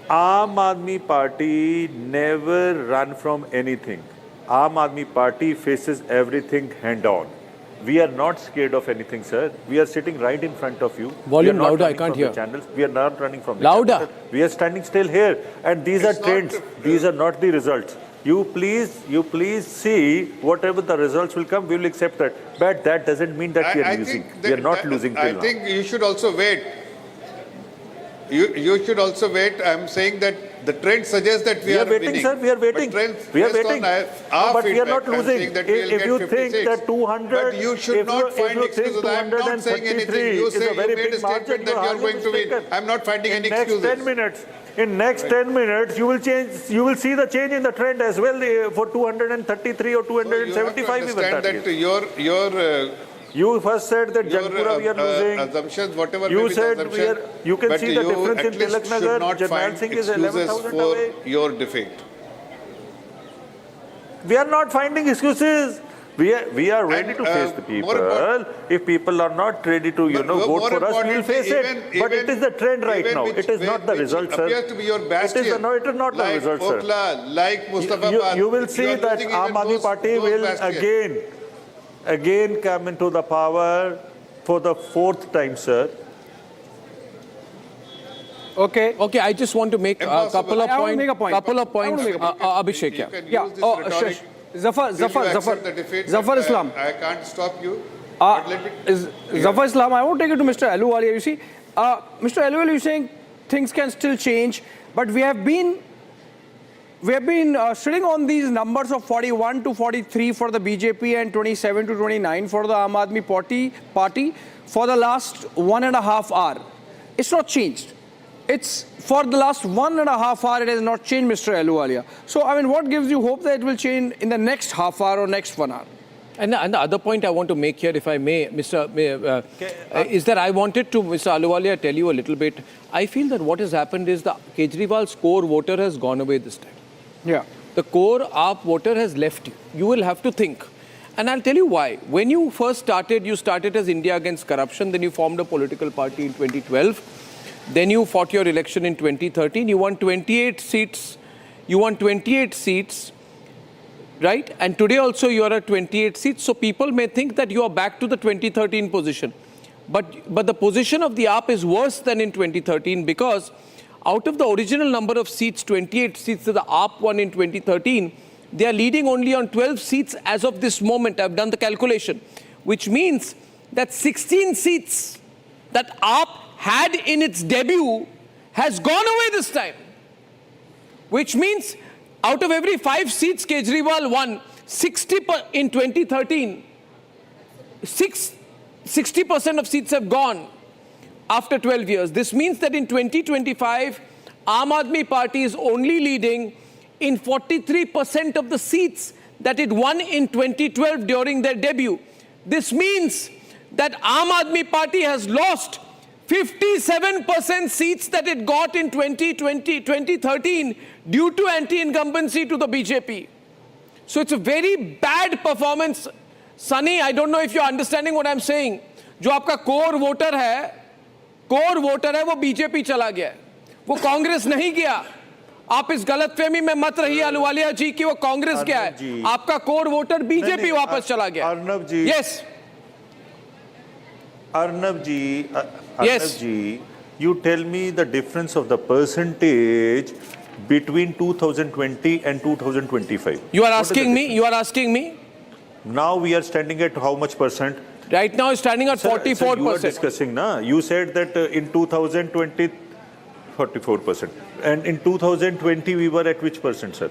Speaker 25: Aam Aadmi Party never run from anything. Aam Aadmi Party faces everything hand-on. We are not scared of anything, sir. We are sitting right in front of you.
Speaker 2: Volume louder, I can't hear.
Speaker 25: Channels. We are not running from the
Speaker 2: louder.
Speaker 25: channels. We are standing still here, and these are trends. These are not the results. You please see whatever the results will come. We will accept that. But that doesn't mean that we are losing. We are not losing till now.
Speaker 10: I think you should also wait. You should also wait. I'm saying that the trend suggests that we are
Speaker 25: waiting,
Speaker 10: winning.
Speaker 25: sir. We are waiting. We are waiting.
Speaker 10: But
Speaker 25: we are not losing. If you think that 200,
Speaker 10: but you should not find excuses. I'm not saying anything. You say you made a statement that you are going to win. I'm not finding any excuses.
Speaker 25: In next 10 minutes, you will change. You will see the change in the trend as well for 233 or 275.
Speaker 10: You have to understand that
Speaker 25: you first said that Janpura we are losing.
Speaker 10: Assumptions, whatever
Speaker 25: you
Speaker 10: may be
Speaker 25: said
Speaker 10: the assumption,
Speaker 25: you can see the difference in Tilak Nagar.
Speaker 10: Janmal Singh is 11,000 away. Your defeat.
Speaker 25: We are not finding excuses. We are ready to face the people. If people are not ready to, vote for us, we will face it. But it is the trend right now. It is not the result, sir.
Speaker 10: Appears to be your bastion.
Speaker 25: It is not the result, sir.
Speaker 10: Like Mustafabad.
Speaker 25: You will see that Aam Aadmi Party will again come into the power for the 4th time, sir.
Speaker 2: Okay, I just want to make a couple of points. Abhishek,
Speaker 6: Zafar Islam.
Speaker 10: I can't stop you.
Speaker 6: Zafar Islam, I won't take it to Mr. Ahluwalia. You see, Mr. Ahluwalia, you're saying things can still change, but we have been sitting on these numbers of 41 to 43 for the BJP and 27 to 29 for the Aam Aadmi Party for the last 1.5 hours. It's not changed. It's for the last 1.5 hours, it has not changed, Mr. Ahluwalia. So, I mean, what gives you hope that it will change in the next half hour or next 1 hour?
Speaker 2: And the other point I want to make here, if I may, is that I wanted to, Mr. Ahluwalia, tell you a little bit. I feel that what has happened is the Kejriwal's core voter has gone away this time.
Speaker 6: Yeah.
Speaker 2: The core AAP voter has left you. You will have to think. And I'll tell you why. When you first started, you started as India Against Corruption. Then you formed a political party in 2012. Then you fought your election in 2013. You won 28 seats. Right? And today also you are at 28 seats. So people may think that you are back to the 2013 position. But the position of the AAP is worse than in 2013 because out of the original number of seats, 28 seats that the AAP won in 2013, they are leading only on 12 seats as of this moment. I've done the calculation, which means that 16 seats that AAP had in its debut has gone away this time. Which means out of every 5 seats Kejriwal won, 60% in 2013, 60% of seats have gone after 12 years. This means that in 2025, Aam Aadmi Party is only leading in 43% of the seats that it won in 2012 during their debut. This means that Aam Aadmi Party has lost 57% seats that it got in 2013 due to anti-incumbency to the BJP. So it's a very bad performance. Sunny, I don't know if you're understanding what I'm saying. जो आपका core voter है वो BJP चला गया, वो कांग्रेस नहीं गया. आप इस गलतफहमी में मत रहिए अहलुवालिया जी कि वो कांग्रेस गया है. आपका कोर वोटर बीजेपी वापस चला गया.
Speaker 25: Arnab ji,
Speaker 2: yes
Speaker 25: Arnab ji, you tell me the difference of the percentage between 2020 and 2025.
Speaker 2: You are asking me?
Speaker 25: Now we are standing at how much percent?
Speaker 2: Right now, it's standing at 44%.
Speaker 25: Sir, you are discussing, na? You said that in 2020, 44%. And in 2020, we were at which percent, sir?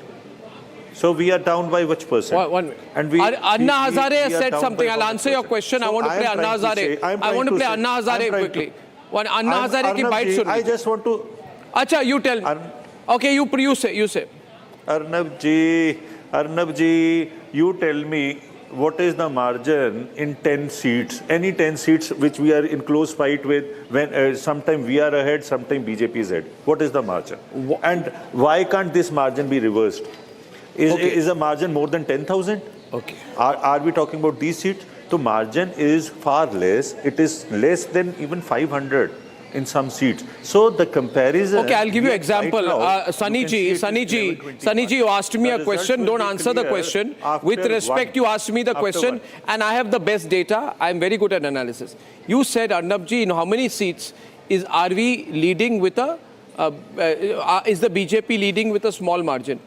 Speaker 25: So we are down by which percent?
Speaker 2: One minute. And Anna Hazare has said something. I'll answer your question. I want to play Anna Hazare. I want to play Anna Hazare quickly. Anna Hazare ki bite sunni.
Speaker 25: I just want to...
Speaker 2: Acha, you tell me. Okay, you say.
Speaker 25: Arnab ji, you tell me, what is the margin in 10 seats, any 10 seats which we are in close fight with, when sometime we are ahead, sometime BJP is ahead. What is the margin? And why can't this margin be reversed? Is the margin more than 10,000?
Speaker 2: Okay.
Speaker 25: Are we talking about these seats? The margin is far less. It is less than even 500 in some seats. So the comparison...
Speaker 2: Okay, I'll give you example. Right Sunny ji, you asked me a question. Don't answer the question. With respect, you asked me the question, and I have the best data. I'm very good at analysis. You said, Arnab ji, in how many seats are we leading with is the BJP leading with a small margin?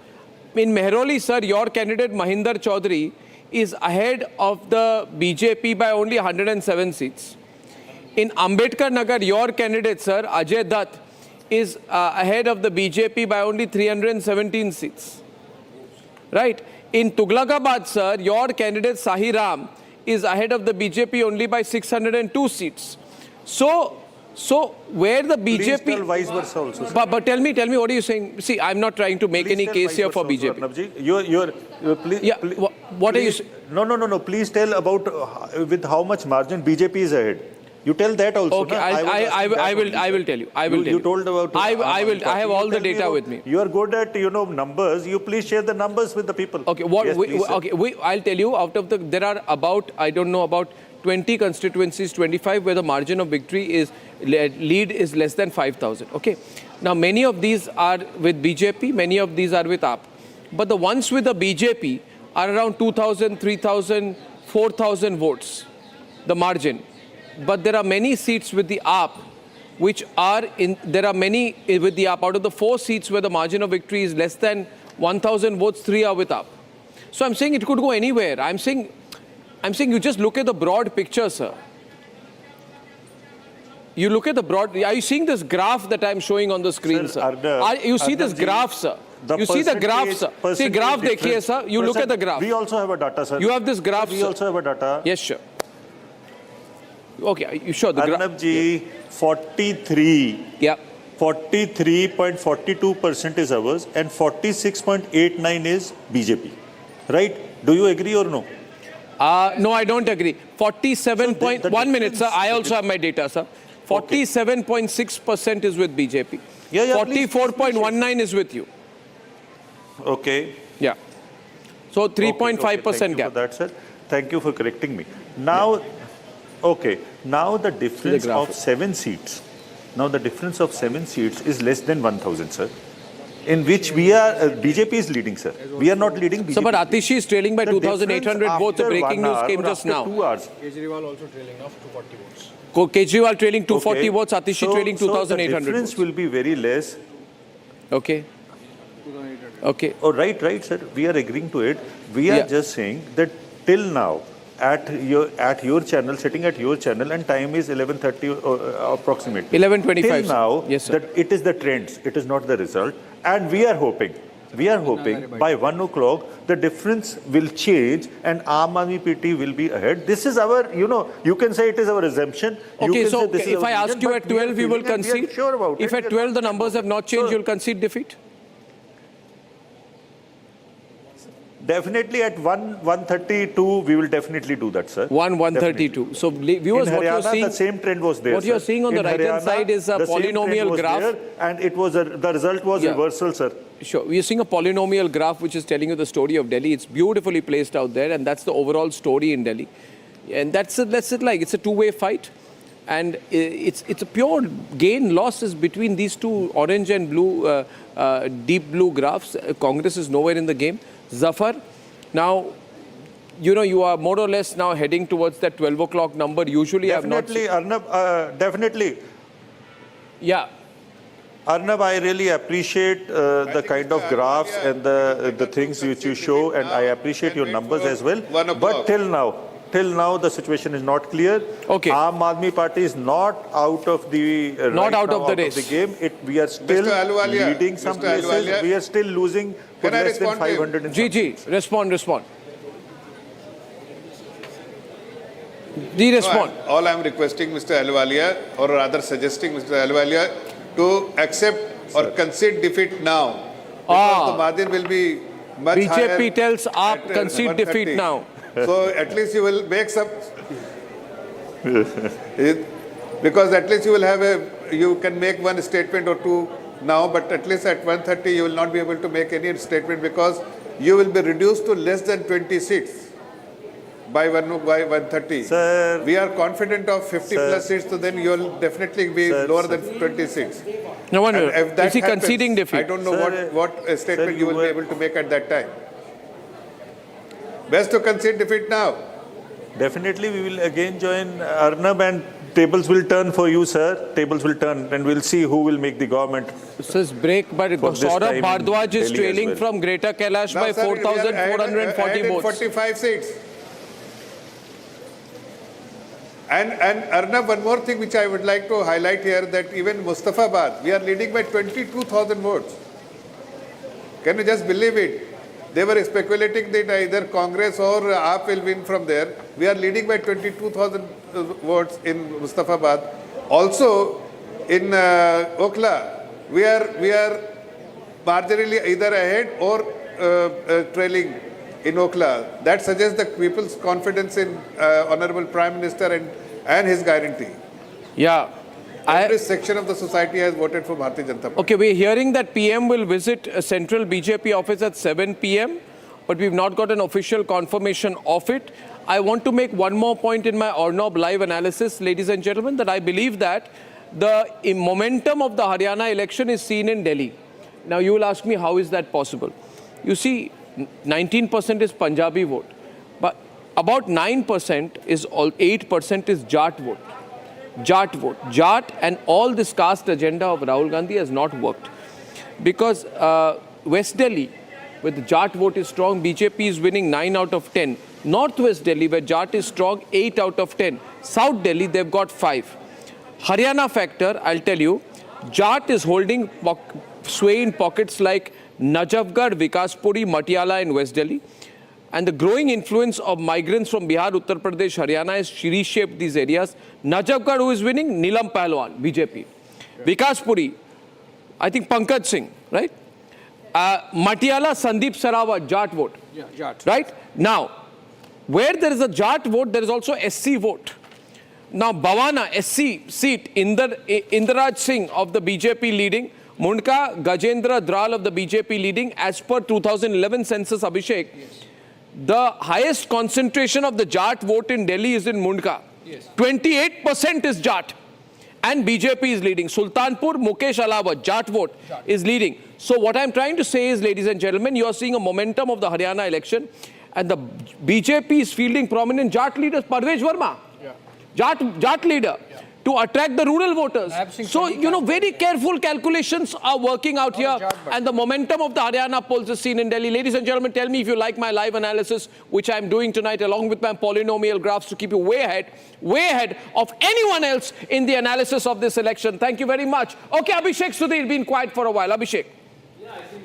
Speaker 2: In Mehroli, sir, your candidate Mahinder Chaudhary is ahead of the BJP by only 107 seats. In Ambedkar Nagar, your candidate, sir, Ajay Dutt, is ahead of the BJP by only 317 seats. Right? In Tughlakabad, sir, your candidate Sahi Ram is ahead of the BJP only by 602 seats. So where the BJP...
Speaker 25: Please tell vice versa also, sir.
Speaker 2: But tell me, what are you saying? See, I'm not trying to make any case here for BJP. What are you saying?
Speaker 25: No. Please tell about with how much margin BJP is ahead. You tell that also.
Speaker 2: Okay, I will tell you.
Speaker 25: You told about.
Speaker 2: I have all the data with me.
Speaker 25: You are good at numbers. You please share the numbers with the people.
Speaker 2: Okay,
Speaker 25: Yes,
Speaker 2: I'll tell you. Out of there are about 20 constituencies, 25 where the margin of victory is lead is less than 5,000. Okay, now many of these are with BJP, many of these are with AAP, but the ones with the BJP are around 2,000, 3,000, 4,000 votes, the margin. But there are many seats with the AAP, which are there are many with the AAP. Out of the 4 seats where the margin of victory is less than 1,000 votes, 3 are with AAP. So I'm saying it could go anywhere. I'm saying you just look at the broad picture, sir. You look at the broad. Are you seeing this graph that I'm showing on the screen, sir? You see this graph, sir? You see the graph, sir? See graph, dekhiye, sir. You look at the graph.
Speaker 25: We also have a data, sir.
Speaker 2: You have this graph,
Speaker 25: We also have a data.
Speaker 2: Yes, sure. Okay, you sure the
Speaker 25: Arnab ji, 43.
Speaker 2: Yeah.
Speaker 25: 43.42% is ours and 46.89 is BJP. Right? Do you agree or no?
Speaker 2: No, I don't agree. 1 minute, sir. I also have my data, sir. 47.6% is with BJP. 44.19 is with you.
Speaker 25: Okay.
Speaker 2: Yeah. So 3.5% gap.
Speaker 25: For that, sir. Thank you for correcting me. Now, now the difference of 7 seats. Now the difference of 7 seats is less than 1,000, sir. In which we are, BJP is leading, sir. We are not leading BJP.
Speaker 2: So, but Atishi is trailing by 2,800 votes. The breaking news came just now.
Speaker 25: 2 hours.
Speaker 6: Kejriwal also trailing off 240 votes.
Speaker 2: Kejriwal trailing 240 votes, Atishi trailing 2,800
Speaker 25: votes. So the difference will be very less.
Speaker 2: Okay. Okay.
Speaker 25: Oh, right, sir. We are agreeing to it. We are just saying that till now, at your channel, sitting at your channel, and time is 11:30 approximately.
Speaker 2: 11:25.
Speaker 25: Till now,
Speaker 2: yes, sir.
Speaker 25: that it is the trends. It is not the result. And we are hoping by 1 o'clock, the difference will change and Aam Aadmi PT will be ahead. This is our, you can say it is our assumption.
Speaker 2: Okay, so if I ask you at 12, you will concede?
Speaker 25: Sure about
Speaker 2: if at 12 the numbers have not changed, you'll concede defeat?
Speaker 25: Definitely at 1:32, we will definitely do that, sir.
Speaker 2: 1:32. So viewers,
Speaker 25: in
Speaker 2: what you're seeing,
Speaker 25: the same trend was there.
Speaker 2: What you're seeing on the right-hand side is a polynomial graph,
Speaker 25: and it was the result was reversal, sir.
Speaker 2: Sure, we're seeing a polynomial graph which is telling you the story of Delhi. It's beautifully placed out there, and that's the overall story in Delhi. And that's it. It's a two-way fight, and it's a pure gain-loss is between these two orange and blue, deep blue graphs. Congress is nowhere in the game. Zafar, now, you are more or less now heading towards that 12 o'clock number. Usually
Speaker 25: definitely, Arnab, definitely.
Speaker 2: Yeah.
Speaker 25: Arnab, I really appreciate the kind of graphs and the things which you show, and I appreciate your numbers as well. But till now, the situation is not clear.
Speaker 2: Okay.
Speaker 25: Aam Aadmi Party is not out of the
Speaker 2: race.
Speaker 25: Of the game. We are still leading some places. We are still losing for less than 500.
Speaker 2: GG, respond. Respond.
Speaker 10: All I am requesting Mr. Ahluwalia, or rather suggesting Mr. Ahluwalia, to accept or concede defeat now. Because the margin will be much higher.
Speaker 2: BJP tells AAP concede defeat now.
Speaker 10: So at least you will make some, because at least you will have you can make one statement or two now, but at least at 1:30 you will not be able to make any statement because you will be reduced to less than 20 seats by 1:30.
Speaker 25: Sir,
Speaker 10: we are confident of 50 plus seats, so then you will definitely be lower than 20 seats.
Speaker 2: No wonder.
Speaker 10: If that
Speaker 2: is he
Speaker 10: happens,
Speaker 2: conceding defeat?
Speaker 10: I don't know what statement you will be able to make at that time. Best to concede defeat now.
Speaker 25: Definitely, we will again join Arnab, and tables will turn for you, sir. Tables will turn, and we'll see who will make the government.
Speaker 2: This is break, but Saurabh Bhardwaj is trailing from Greater Kailash by 4,440 votes.
Speaker 10: 45 seats. And Arnab, one more thing which I would like to highlight here, that even Mustafabad, we are leading by 22,000 votes. Can you just believe it? They were speculating that either Congress or AAP will win from there. We are leading by 22,000 votes in Mustafabad. Also, in Okla, we are marginally either ahead or trailing in Okla. That suggests the people's confidence in Honorable Prime Minister and his guarantee.
Speaker 2: Yeah.
Speaker 10: Every section of the society has voted for Bharatiya Janata Party.
Speaker 2: Okay, we're hearing that PM will visit a central BJP office at 7 p.m., but we've not got an official confirmation of it. I want to make one more point in my Arnab live analysis, ladies and gentlemen, that I believe that the momentum of the Haryana election is seen in Delhi. Now, you will ask me, how is that possible? You see, 19% is Punjabi vote, but about 9% is 8% is Jat vote. Jat vote. Jat and all this caste agenda of Rahul Gandhi has not worked. Because West Delhi, where the Jat vote is strong, BJP is winning 9 out of 10. Northwest Delhi, where Jat is strong, 8 out of 10. South Delhi, they've got 5. Haryana factor, I'll tell you, Jat is holding sway in pockets like Najafgarh, Vikaspuri, Patiala in West Delhi. And the growing influence of migrants from Bihar, Uttar Pradesh, Haryana has reshaped these areas. Najafgarh, who is winning? Neelam Pahalwan, BJP. Vikaspuri, I think Pankaj Singh, right? Patiala, Sandeep Sarawat, Jat vote.
Speaker 6: Yeah, Jat.
Speaker 2: Right? Now, where there is a Jat vote, there is also SC vote. Now, Bhavana, SC seat, Indraj Singh of the BJP leading, Mundka Gajendra Dral of the BJP leading. As per 2011 census, Abhishek, yes, the highest concentration of the Jat vote in Delhi is in Mundka. Yes. 28% is Jat. And BJP is leading. Sultanpur, Mukesh Alawat, Jat vote is leading. So what I'm trying to say is, ladies and gentlemen, you are seeing a momentum of the Haryana election. And the BJP is fielding prominent Jat leaders, Parvesh Verma. Yeah. Jat leader. Yeah. To attract the rural voters. So, you know, very careful calculations are working out here. And the momentum of the Haryana polls is seen in Delhi. Ladies and gentlemen, tell me if you like my live analysis, which I'm doing tonight along with my polynomial graphs to keep you way ahead of anyone else in the analysis of this election. Thank you very much. Okay, Abhishek Sudhir, been quiet for a while. Abhishek.
Speaker 3: Yeah, I think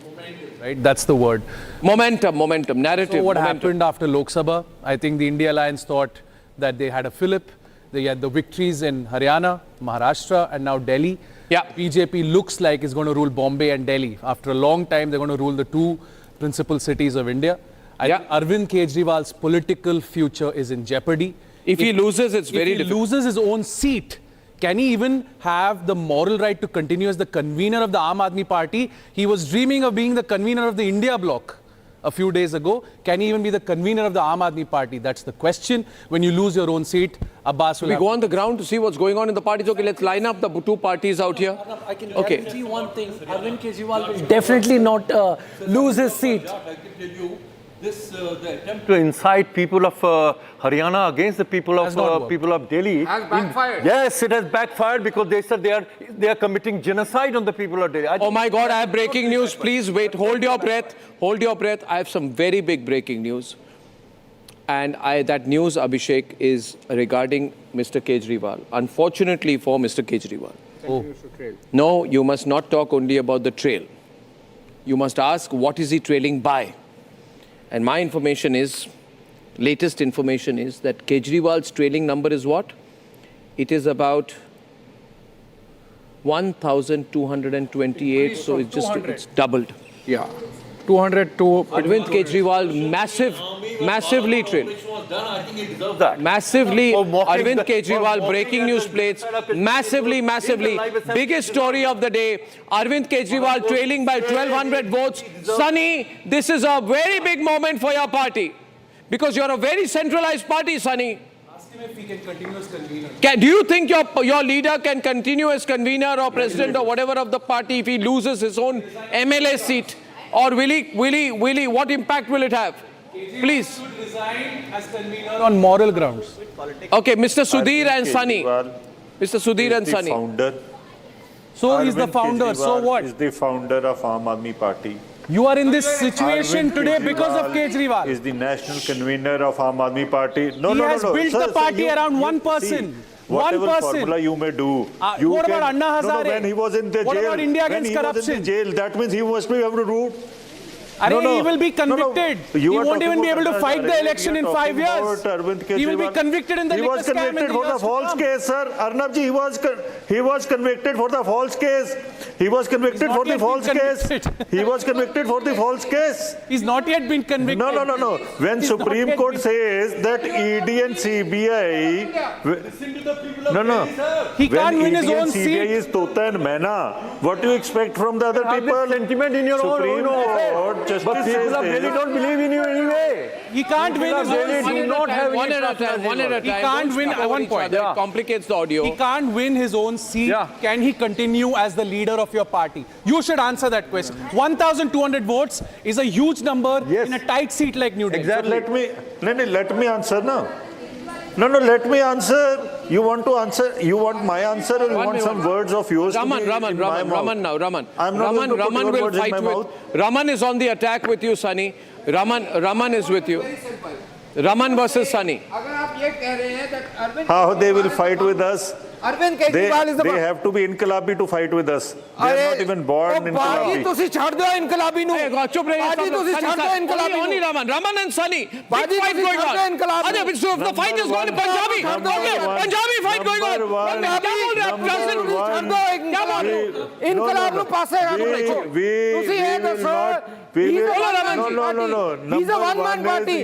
Speaker 3: momentum. Right, that's the word.
Speaker 2: Momentum, narrative.
Speaker 3: So what happened after Lok Sabha? I think the India Alliance thought that they had a fillip. They had the victories in Haryana, Maharashtra, and now Delhi.
Speaker 2: Yeah.
Speaker 3: BJP looks like it's going to rule Bombay and Delhi. After a long time, they're going to rule the two principal cities of India. I think Arvind Kejriwal's political future is in jeopardy.
Speaker 2: If he loses, it's very difficult.
Speaker 3: If he loses his own seat, can he even have the moral right to continue as the convener of the Aam Aadmi Party? He was dreaming of being the convener of the India bloc a few days ago. Can he even be the convener of the Aam Aadmi Party? That's the question. When you lose your own seat, Abbas will
Speaker 2: we go on the ground to see what's going on in the parties. Okay, let's line up the two parties out here.
Speaker 6: I can guarantee one thing. Arvind Kejriwal will definitely not lose his seat.
Speaker 21: I can tell you, the attempt to incite people of Haryana against the people of Delhi
Speaker 2: has backfired.
Speaker 21: Yes, it has backfired because they said they are committing genocide on the people of Delhi.
Speaker 2: Oh my God! I have breaking news. Please wait. Hold your breath. Hold your breath. I have some very big breaking news, and that news, Abhishek, is regarding Mr. Kejriwal. Unfortunately for Mr. Kejriwal.
Speaker 3: Oh.
Speaker 2: No, you must not talk only about the trail. You must ask what is he trailing by. And my information is, latest information is that Kejriwal's trailing number is what? It is about 1,228. So it's doubled.
Speaker 6: Yeah. 200 to...
Speaker 2: Arvind Kejriwal, massively trailed. Massively, Arvind Kejriwal, breaking news plates, massively. Biggest story of the day, Arvind Kejriwal trailing by 1,200 votes. Sunny, this is a very big moment for your party. Because you're a very centralized party, Sunny.
Speaker 3: Ask him if he can continue as convener.
Speaker 2: Do you think your leader can continue as convener or president or whatever of the party if he loses his own MLA seat? Or will he, what impact will it have? Please.
Speaker 3: Should resign as convener on moral grounds.
Speaker 2: Okay, Mr. Sudhir and Sunny. Mr. Sudhir and Sunny.
Speaker 25: Founder.
Speaker 3: So he's the founder,
Speaker 25: Kejriwal
Speaker 3: so what?
Speaker 25: Is the founder of Aam Aadmi Party.
Speaker 3: You are in this situation
Speaker 25: Arvind
Speaker 3: today because of Kejriwal.
Speaker 25: Is the national convener of Aam Aadmi Party. No,
Speaker 3: He
Speaker 25: no,
Speaker 3: has
Speaker 25: no, no.
Speaker 3: built
Speaker 25: Sir,
Speaker 3: the party
Speaker 25: you-
Speaker 3: around one
Speaker 25: you
Speaker 3: person.
Speaker 25: see, Whatever
Speaker 3: One person.
Speaker 25: formula you may do.
Speaker 3: What about Anna Hazare?
Speaker 25: No, when he was in the
Speaker 3: What
Speaker 25: jail.
Speaker 3: about India
Speaker 25: when
Speaker 3: against
Speaker 25: he was in
Speaker 3: corruption?
Speaker 25: the jail, that means he must be able to do.
Speaker 3: He will be convicted. He
Speaker 25: You are
Speaker 3: won't
Speaker 25: talking
Speaker 3: even be
Speaker 25: about
Speaker 3: able to fight
Speaker 25: Hazare.
Speaker 3: the election
Speaker 25: We are
Speaker 3: in 5
Speaker 25: talking
Speaker 3: years.
Speaker 25: about Arvind
Speaker 3: He will be
Speaker 25: Kejriwal.
Speaker 3: convicted in the
Speaker 25: He was
Speaker 3: liquor scam in
Speaker 25: convicted
Speaker 3: the
Speaker 25: for the
Speaker 3: years to
Speaker 25: false
Speaker 3: come.
Speaker 25: case, sir. Arnab ji, he was convicted for the false case. He was convicted
Speaker 3: He's
Speaker 25: for
Speaker 3: not
Speaker 25: the
Speaker 3: yet
Speaker 25: false
Speaker 3: been
Speaker 25: case.
Speaker 3: convicted.
Speaker 25: He was convicted for the false case.
Speaker 3: He's not yet been convicted.
Speaker 25: No, no, no, no. When
Speaker 3: He's
Speaker 25: Supreme
Speaker 3: not yet
Speaker 25: Court
Speaker 3: been-
Speaker 25: says that ED and CBI, no, no.
Speaker 3: He
Speaker 25: when
Speaker 3: can't win his
Speaker 25: ED and
Speaker 3: own
Speaker 25: CBI
Speaker 3: seat.
Speaker 25: is Tota and Mena, what do you expect from the other people?
Speaker 1: Sentiment in your
Speaker 25: Supreme
Speaker 1: own
Speaker 25: Court
Speaker 1: But
Speaker 25: justice
Speaker 1: people
Speaker 25: says
Speaker 1: really
Speaker 25: this.
Speaker 1: don't believe in you anyway.
Speaker 3: He can't win his own
Speaker 1: really
Speaker 3: seat.
Speaker 1: do not have
Speaker 2: One
Speaker 1: any
Speaker 2: at a time, one at a time.
Speaker 3: He can't
Speaker 2: Don't
Speaker 3: win
Speaker 2: speak
Speaker 3: at
Speaker 2: over
Speaker 3: one
Speaker 2: each
Speaker 3: point.
Speaker 2: other. It complicates the audio.
Speaker 3: He can't win his own seat.
Speaker 1: Yeah.
Speaker 3: Can he continue as the leader of your party? You should answer that question. 1,200 votes is a huge number in a tight seat like New Delhi.
Speaker 25: Exactly. Let me answer now. No, let me answer. You want to answer? You want my answer, or you want some words of yours?
Speaker 2: Raman now.
Speaker 25: I'm not going to put
Speaker 2: Raman
Speaker 25: your
Speaker 2: will
Speaker 25: words in
Speaker 2: fight
Speaker 25: my
Speaker 2: with.
Speaker 25: mouth.
Speaker 2: Raman is on the attack with you, Sunny. Raman is with you. Raman versus Sunny.
Speaker 25: How they will fight with us?
Speaker 6: Arvind
Speaker 25: They
Speaker 6: Kejriwal is the
Speaker 25: have to be inqalabi to fight with us. They are not even born inqalabi.
Speaker 6: ਤੁਸੀਂ ਛੱਡ ਦਿਓ ਇਨਕਲਾਬੀ ਨੂੰ
Speaker 2: चुप रहिए
Speaker 6: ਬਾਜੀ ਤੁਸੀਂ ਛੱਡ ਦਿਓ ਇਨਕਲਾਬੀ ਨੂੰ
Speaker 2: Only Raman and Sunny. Big
Speaker 6: ਬਾਜੀ
Speaker 2: fight
Speaker 6: ਤੁਸੀਂ
Speaker 2: going
Speaker 6: ਛੱਡ ਦਿਓ
Speaker 2: on.
Speaker 6: ਇਨਕਲਾਬ ਨੂੰ
Speaker 2: So the fight is going to Punjabi. Okay, Punjabi fight going on.
Speaker 6: ਇਨਕਲਾਬ ਨੂੰ ਪਾਸੇ ਰੱਖ ਦੇਖੋ ਤੁਸੀਂ ਇਹ ਦੱਸੋ He's a one man party.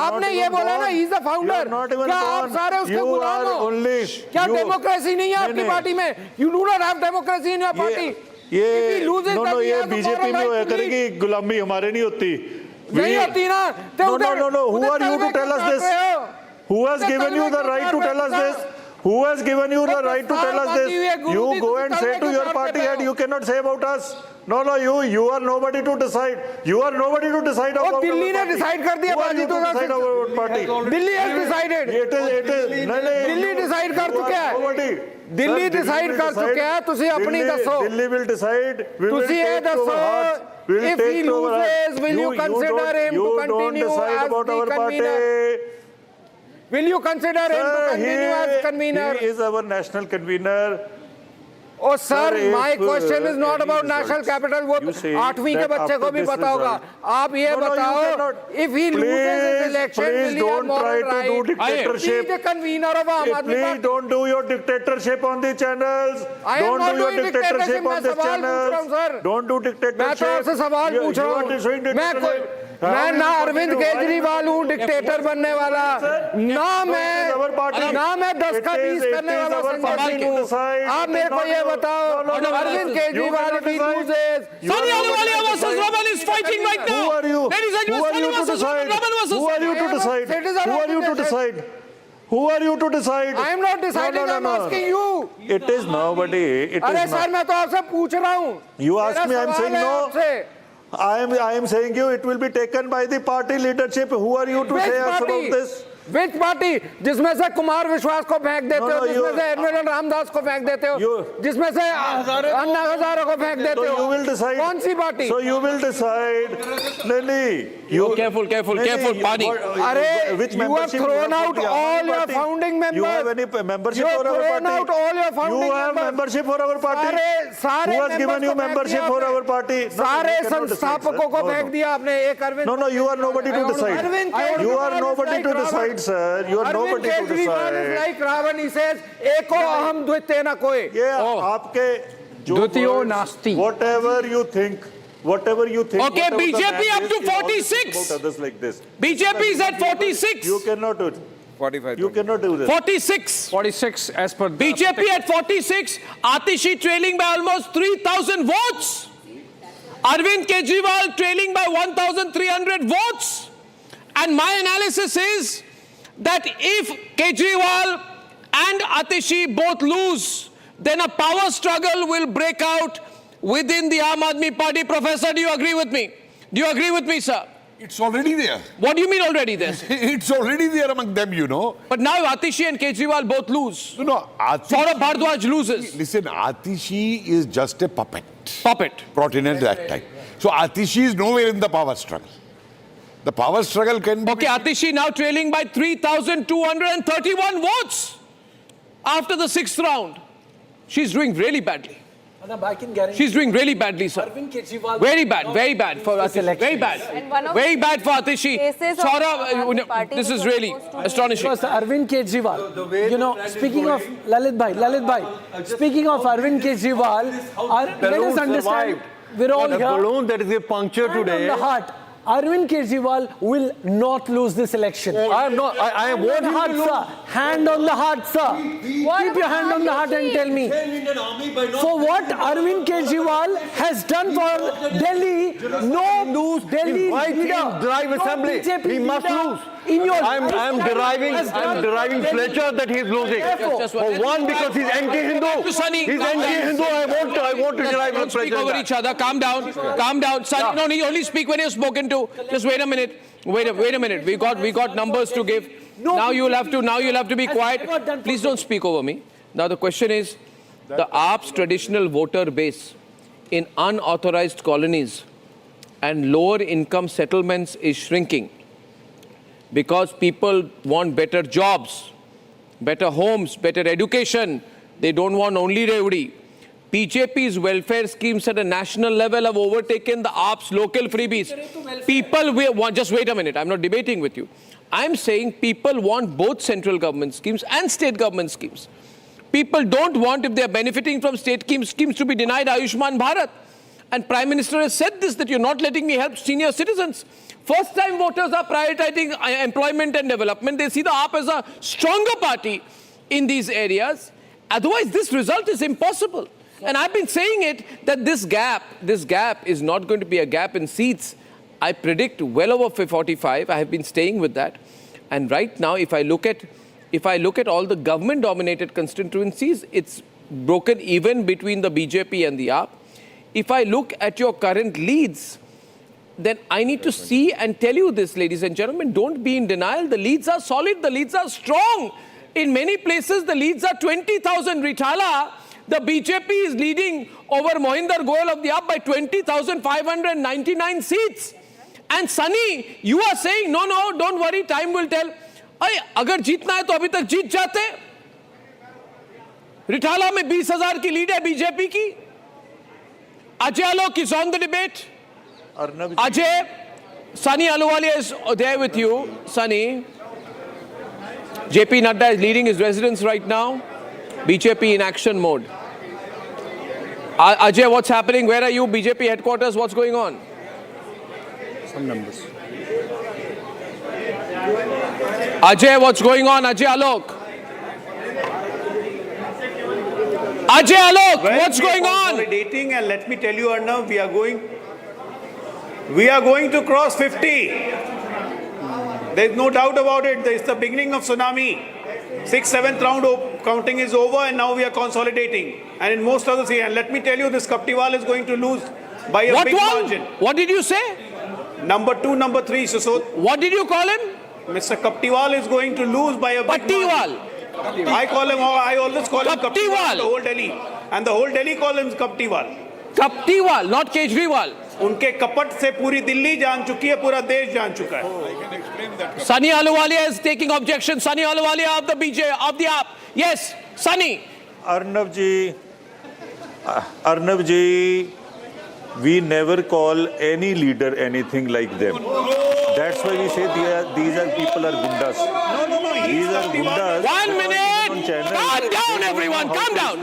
Speaker 6: आपने ये बोला ना he's the founder. क्या आप सारे उसके गुलाम हो? क्या डेमोक्रेसी नहीं है आपकी पार्टी में? You do not have democracy in your party.
Speaker 25: ये बीजेपी में होया करेगी गुलामी हमारे नहीं होती
Speaker 6: नहीं होती ना
Speaker 25: no who are you to tell us this who has given you the right to tell us this who has given you the right to tell us this you go and say to your party head you cannot say about us no you are nobody to decide you are nobody to decide about
Speaker 6: Delhi ने decide कर दिया बाजी तो
Speaker 25: decide about party
Speaker 6: Delhi has decided
Speaker 25: it is
Speaker 6: Delhi decide कर चुका है Delhi decide कर चुका है ਤੁਸੀਂ ਆਪਣੀ ਦੱਸੋ
Speaker 25: Delhi will decide
Speaker 6: ਤੁਸੀਂ ਇਹ ਦੱਸੋ if he loses will you consider him to continue as the convener will you consider him to continue as convener
Speaker 25: he is our national convener
Speaker 6: Oh sir, my question is not about national capital. वो 8वीं के बच्चे को भी पता होगा. आप ये बताओ, if he loses his election, will he have moral right? Be the convener of Aam Aadmi
Speaker 25: Please
Speaker 6: Party.
Speaker 25: don't do your dictatorship on the channels.
Speaker 6: I am
Speaker 25: Don't
Speaker 6: not
Speaker 25: do your
Speaker 6: doing
Speaker 25: dictatorship on the
Speaker 6: मैं सवाल पूछ रहा हूँ
Speaker 25: channels.
Speaker 6: Sir.
Speaker 25: Don't do dictatorship.
Speaker 6: मैं तो आपसे सवाल पूछ रहा हूँ. मैं ना अरविंद केजरीवाल हूँ डिक्टेटर बनने वाला, ना मैं 10 का 20 करने वाला संजय सिंह हूँ. आप मेरे को ये बताओ, Arvind Kejriwal if he loses,
Speaker 2: Sunny Ahluwalia versus Raman is fighting right now.
Speaker 25: Who are you?
Speaker 2: Ladies and
Speaker 25: Who are you to decide? Who are you to decide? Who are you to decide? Who are you to decide?
Speaker 6: I am not deciding. I am asking you.
Speaker 25: It is nobody.
Speaker 6: अरे sir मैं तो आपसे पूछ रहा हूँ.
Speaker 25: You ask me, I am saying no. I am saying you, it will be taken by the party leadership. Who are you to say us about this?
Speaker 6: Which party? जिसमें से कुमार विश्वास को फेंक देते हो, जिसमें से एडमिरल रामदास को फेंक देते हो, जिसमें से अन्ना हजारे को फेंक देते हो.
Speaker 25: You will decide.
Speaker 6: कौन सी party?
Speaker 25: So you will decide. You
Speaker 2: careful, Pani.
Speaker 6: अरे you have thrown out all your founding members.
Speaker 25: You have any membership
Speaker 6: for
Speaker 25: our party?
Speaker 6: Thrown out all your founding
Speaker 25: you have
Speaker 6: members.
Speaker 25: membership for our party.
Speaker 6: सारे
Speaker 25: Who has given you membership for our party?
Speaker 6: सारे संस्थापकों को फेंक दिया आपने. एक Arvind.
Speaker 25: No, you are nobody to decide. You are nobody to decide, sir. You are nobody to
Speaker 6: Kejriwal
Speaker 25: decide.
Speaker 6: is like Ravan. He says, "Eko aham dvite na koi."
Speaker 25: ये आपके
Speaker 6: द्वितीयो नास्ति.
Speaker 25: Whatever you think.
Speaker 2: Okay, BJP up to 46.
Speaker 25: Others like this.
Speaker 2: BJP is at 46.
Speaker 25: You cannot do it.
Speaker 6: 45.
Speaker 25: You cannot do this.
Speaker 2: 46 as per BJP at 46. Atishi trailing by almost 3,000 votes. Arvind Kejriwal trailing by 1,300 votes. And my analysis is that if Kejriwal and Atishi both lose, then a power struggle will break out within the Aam Aadmi Party. Professor, do you agree with me? Do you agree with me, sir?
Speaker 7: It's already there.
Speaker 2: What do you mean already there?
Speaker 7: It's already there among them, you know.
Speaker 2: But now Atishi and Kejriwal both lose.
Speaker 7: No,
Speaker 2: Saurabh Bhardwaj loses.
Speaker 7: Listen, Atishi is just a puppet.
Speaker 2: Puppet.
Speaker 7: Brought in at that time. So Atishi is nowhere in the power struggle. The power struggle can be...
Speaker 2: Okay, Atishi now trailing by 3,231 votes after the 6th round. She's doing really badly.
Speaker 6: Arnab, I can guarantee
Speaker 2: She's doing really badly, sir.
Speaker 6: Arvind Kejriwal
Speaker 2: very bad for Atishi. Very bad. Very bad for Atishi. Saurabh, this is really astonishing.
Speaker 6: Because Arvind Kejriwal, you know, speaking of Lalit Bhai, speaking of Arvind Kejriwal, let us understand, we're all here.
Speaker 21: The balloon that is a puncture today.
Speaker 6: On the heart. Arvind Kejriwal will not lose this election.
Speaker 21: I am not. I want him to lose.
Speaker 6: Hand on the heart, sir. Keep your hand on the heart and tell me. For what Arvind Kejriwal has done for Delhi, no Delhi leader,
Speaker 21: drive assembly. He must lose. I'm deriving pleasure that he's losing. For one, because he's anti-Hindu. He's anti-Hindu. I want to derive
Speaker 2: Don't speak over each other. Calm down. Calm down. Sunny, no, you only speak when you're spoken to. Just wait a minute. Wait a minute. We got numbers to give. Now you'll have to be quiet. Please don't speak over me. Now the question is, the AAP's traditional voter base in unauthorized colonies and lower income settlements is shrinking because people want better jobs, better homes, better education. They don't want only Revdi. BJP's welfare schemes at a national level have overtaken the AAP's local freebies. People want, just wait a minute, I'm not debating with you. I'm saying people want both central government schemes and state government schemes. People don't want, if they're benefiting from state schemes, to be denied Ayushman Bharat. And Prime Minister has said this, that you're not letting me help senior citizens. First-time voters are prioritizing employment and development. They see the AAP as a stronger party in these areas. Otherwise, this result is impossible. And I've been saying it, that this gap is not going to be a gap in seats. I predict well over 45. I have been staying with that. And right now, if I look at all the government-dominated constituencies, it's broken even between the BJP and the AAP. If I look at your current leads, then I need to see and tell you this, ladies and gentlemen, don't be in denial. The leads are solid, the leads are strong. In many places, the leads are 20,000. Rithala, the BJP is leading over Mohinder Goyal of the AAP by 20,599 seats. And Sunny, you are saying, no, don't worry, time will tell. अगर जीतना है तो अभी तक जीत जाते. रिठाला में 20,000 की lead है बीजेपी की. Ajay Alok is on the debate. Ajay, Sunny Ahluwalia is there with you. Sunny, JP Nadda is leading his residents right now. BJP in action mode. Ajay, what's happening? Where are you? BJP headquarters, what's going on?
Speaker 9: Some numbers.
Speaker 2: Ajay, what's going on? Ajay Alok. Ajay Alok, what's going on?
Speaker 13: Consolidating, and let me tell you, Arnab, we are going to cross 50. There is no doubt about it. There is the beginning of tsunami. 6th, 7th round counting is over, and now we are consolidating. And in most other cities, and let me tell you, this Kaptiwal is going to lose by a big margin.
Speaker 2: What did you say?
Speaker 13: Number 2, number 3, Sisodia.
Speaker 2: What did you call him?
Speaker 13: Mr. Kaptiwal is going to lose by a big margin. I always call him Kaptiwal, the whole Delhi. And the whole Delhi call him Kaptiwal.
Speaker 2: Kaptiwal, not Kejriwal.
Speaker 13: उनके कपट से पूरी दिल्ली जान चुकी है, पूरा देश जान चुका है.
Speaker 2: Sunny Ahluwalia is taking objection. Sunny Ahluwalia of the AAP. Yes, Sunny.
Speaker 25: Arnab ji, we never call any leader anything like them. That's why we say these are people are gundas.
Speaker 13: No.
Speaker 25: These are gundas.
Speaker 2: 1 minute. Calm down, everyone. Calm down.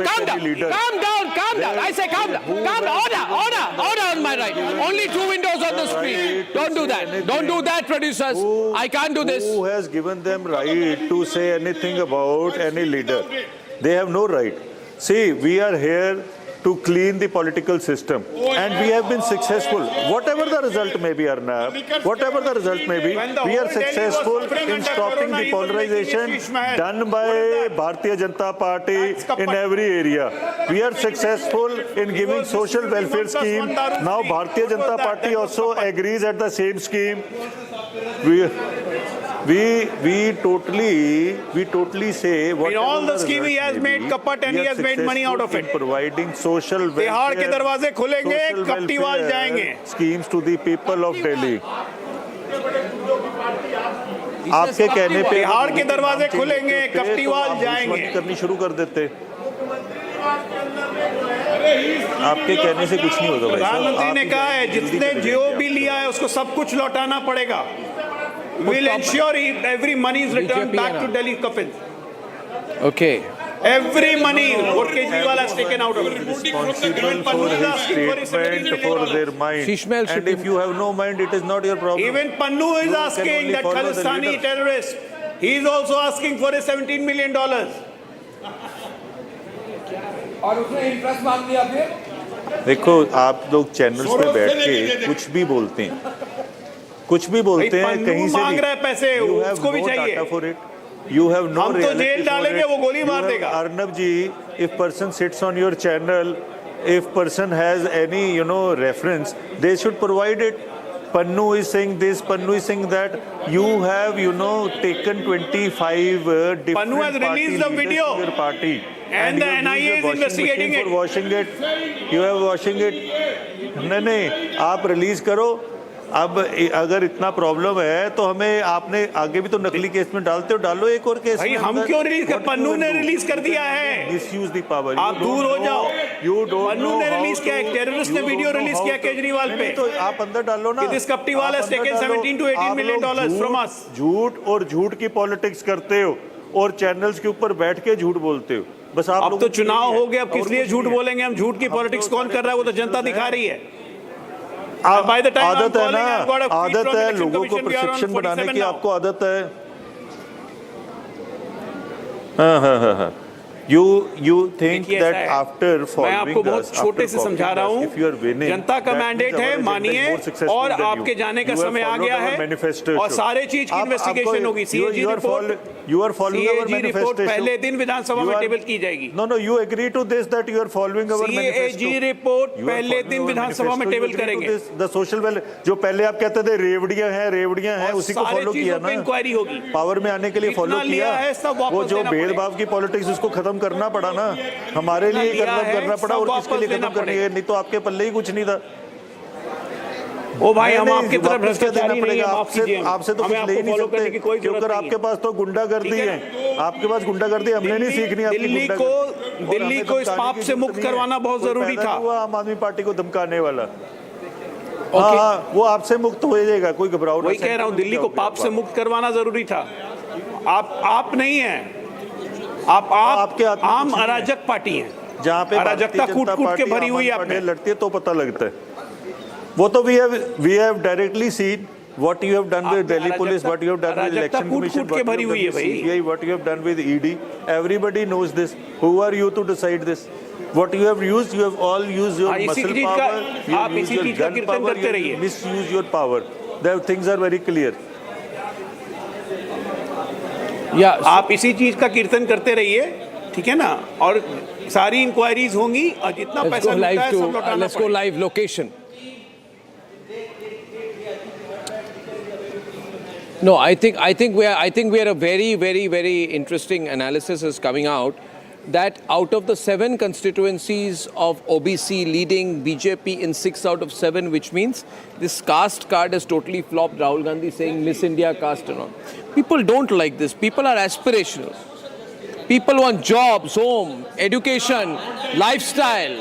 Speaker 2: I say calm down. Order on my right. Only 2 windows on the screen. Don't do that. Don't do that, producers. I can't do this.
Speaker 25: Who has given them right to say anything about any leader? They have no right. See, we are here to clean the political system, and we have been successful. Whatever the result may be, Arnab, whatever the result may be, we are successful in stopping the polarization done by Bharatiya Janata Party in every area. We are successful in giving social welfare scheme. Now Bharatiya Janata Party also agrees at the same scheme. we totally say what
Speaker 13: in all the scheme he has made kapat and he has made money out of it.
Speaker 25: Providing social
Speaker 13: Tihar के दरवाजे खुलेंगे, कपटीवाल जाएंगे.
Speaker 25: Schemes to the people of Delhi. आपके कहने पे
Speaker 13: तिहाड़ के दरवाजे खुलेंगे, कपटीवाल जाएंगे.
Speaker 25: करनी शुरू कर देते. आपके कहने से कुछ नहीं होगा भाई.
Speaker 13: प्रधानमंत्री ने कहा है जितने जो भी लिया है उसको सब कुछ लौटाना पड़ेगा. We'll ensure every money is returned back to Delhi coffin.
Speaker 2: Okay.
Speaker 13: Every money what Kejriwal has taken out of it.
Speaker 25: Responsible for his statement, for their mind. And if you have no mind, it is not your problem.
Speaker 13: Even Pannu is asking that Khalistani terrorist. He is also asking for his $17 million.
Speaker 2: और उसने interest मांग लिया फिर.
Speaker 25: देखो आप लोग channels पे बैठ के कुछ भी बोलते हैं, कहीं से
Speaker 13: मांग रहा है पैसे, उसको भी चाहिए.
Speaker 25: You have no
Speaker 13: हम तो जेल डालेंगे, वो गोली मार देगा.
Speaker 25: Arnab ji, if person sits on your channel, if person has any reference, they should provide it. Pannu is saying this, Pannu is saying that. You have taken 25 different
Speaker 13: Pannu has released the video.
Speaker 25: Your party.
Speaker 13: And the NIA is investigating it.
Speaker 25: For washing it. You have washing it. नहीं, आप release करो. अब अगर इतना problem है तो हमें आपने आगे भी तो नकली केस में डालते हो, डालो एक और केस.
Speaker 13: भाई हम क्यों रिलीज कर? पन्नू ने रिलीज कर दिया है.
Speaker 25: Misuse the power.
Speaker 13: आप दूर हो जाओ. पन्नू ने रिलीज किया, एक टेररिस्ट ने वीडियो रिलीज किया केजरीवाल पे.
Speaker 25: तो आप अंदर डालो ना.
Speaker 13: This कपटीवाल has taken $17 to $18 million from us.
Speaker 25: झूठ और झूठ की पॉलिटिक्स करते हो और चैनल्स के ऊपर बैठ के झूठ बोलते हो. बस आप
Speaker 13: अब तो चुनाव हो गए, अब किस लिए झूठ बोलेंगे हम? झूठ की पॉलिटिक्स कौन कर रहा है वो तो जनता दिखा रही है.
Speaker 25: आदत है ना, आदत है लोगों को परसेप्शन बनाने की. आपको आदत है. हाँ. You think that after
Speaker 13: मैं आपको बहुत छोटे से समझा रहा हूँ. जनता का मैंडेट है, मानिए. और आपके जाने का समय आ गया है और सारे चीज की इन्वेस्टिगेशन होगी. सीएजी रिपोर्ट पहले दिन विधानसभा में टेबल की जाएगी.
Speaker 25: No, you agree to this that you are following our manifesto.
Speaker 13: CAG report पहले दिन विधानसभा में टेबल करेंगे.
Speaker 25: The social welfare जो पहले आप कहते थे रेवड़ियां हैं उसी को फॉलो किया ना.
Speaker 13: इंक्वायरी होगी.
Speaker 25: पावर में आने के लिए फॉलो किया. वो जो भेदभाव की पॉलिटिक्स उसको खत्म करना पड़ा ना. हमारे लिए करना पड़ा और किसके लिए खत्म करनी है? नहीं तो आपके पल्ले ही कुछ नहीं था.
Speaker 13: ओ भाई हम आपकी तरफ भ्रष्टाचारी नहीं है.
Speaker 25: आपसे तो कुछ ले ही नहीं सकते क्योंकि आपके पास तो गुंडागर्दी है. आपके पास गुंडागर्दी हमने नहीं सीखनी.
Speaker 13: दिल्ली को इस पाप से मुक्त करवाना बहुत जरूरी था.
Speaker 25: आम आदमी पार्टी को धमकाने वाला. हाँ, वो आपसे मुक्त हो जाएगा, कोई घबराओ नहीं.
Speaker 13: वही कह रहा हूँ, दिल्ली को पाप से मुक्त करवाना जरूरी था. आप नहीं है. आप आम अराजक पार्टी हैं
Speaker 25: जहाँ पे
Speaker 13: अराजकता कूट के भरी हुई है.
Speaker 25: लड़ती है तो पता लगता है. वो तो we have directly seen what you have done with Delhi police, what you have done with election commission, what you have done with CBI, what you have done with ED. Everybody knows this. Who are you to decide this? What you have used, you have all used your muscle power. You have used your gun power. You have misused your power. The things are very clear.
Speaker 13: आप इसी चीज का कीर्तन करते रहिए, ठीक है ना. और सारी इंक्वायरीज होंगी और जितना पैसा मिलता है सब लौटाना पड़ेगा.
Speaker 2: Let's go live location. No, I think we are a very interesting analysis is coming out that out of the 7 constituencies of OBC leading BJP in 6 out of 7, which means this caste card has totally flopped. Rahul Gandhi saying Miss India caste and all. People don't like this. People are aspirational. People want jobs, home, education, lifestyle.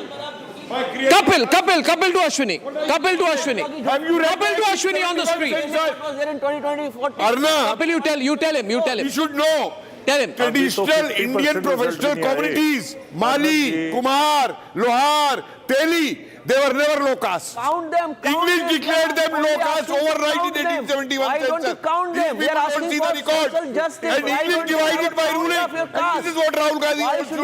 Speaker 2: Couple to Ashwini. Couple to Ashwini on the street.
Speaker 7: Arnab,
Speaker 2: Couple, you tell him.
Speaker 7: You should know.
Speaker 2: Tell him.
Speaker 7: Traditional Indian professional communities, Mali, Kumar, Lohar, Teli, they were never low caste.
Speaker 6: Count them.
Speaker 7: English declared them low caste overnight in 1871.
Speaker 6: Why don't you count them? We are asking for social justice.
Speaker 7: And English divided by ruling. And this is what Rahul Gandhi wants to do.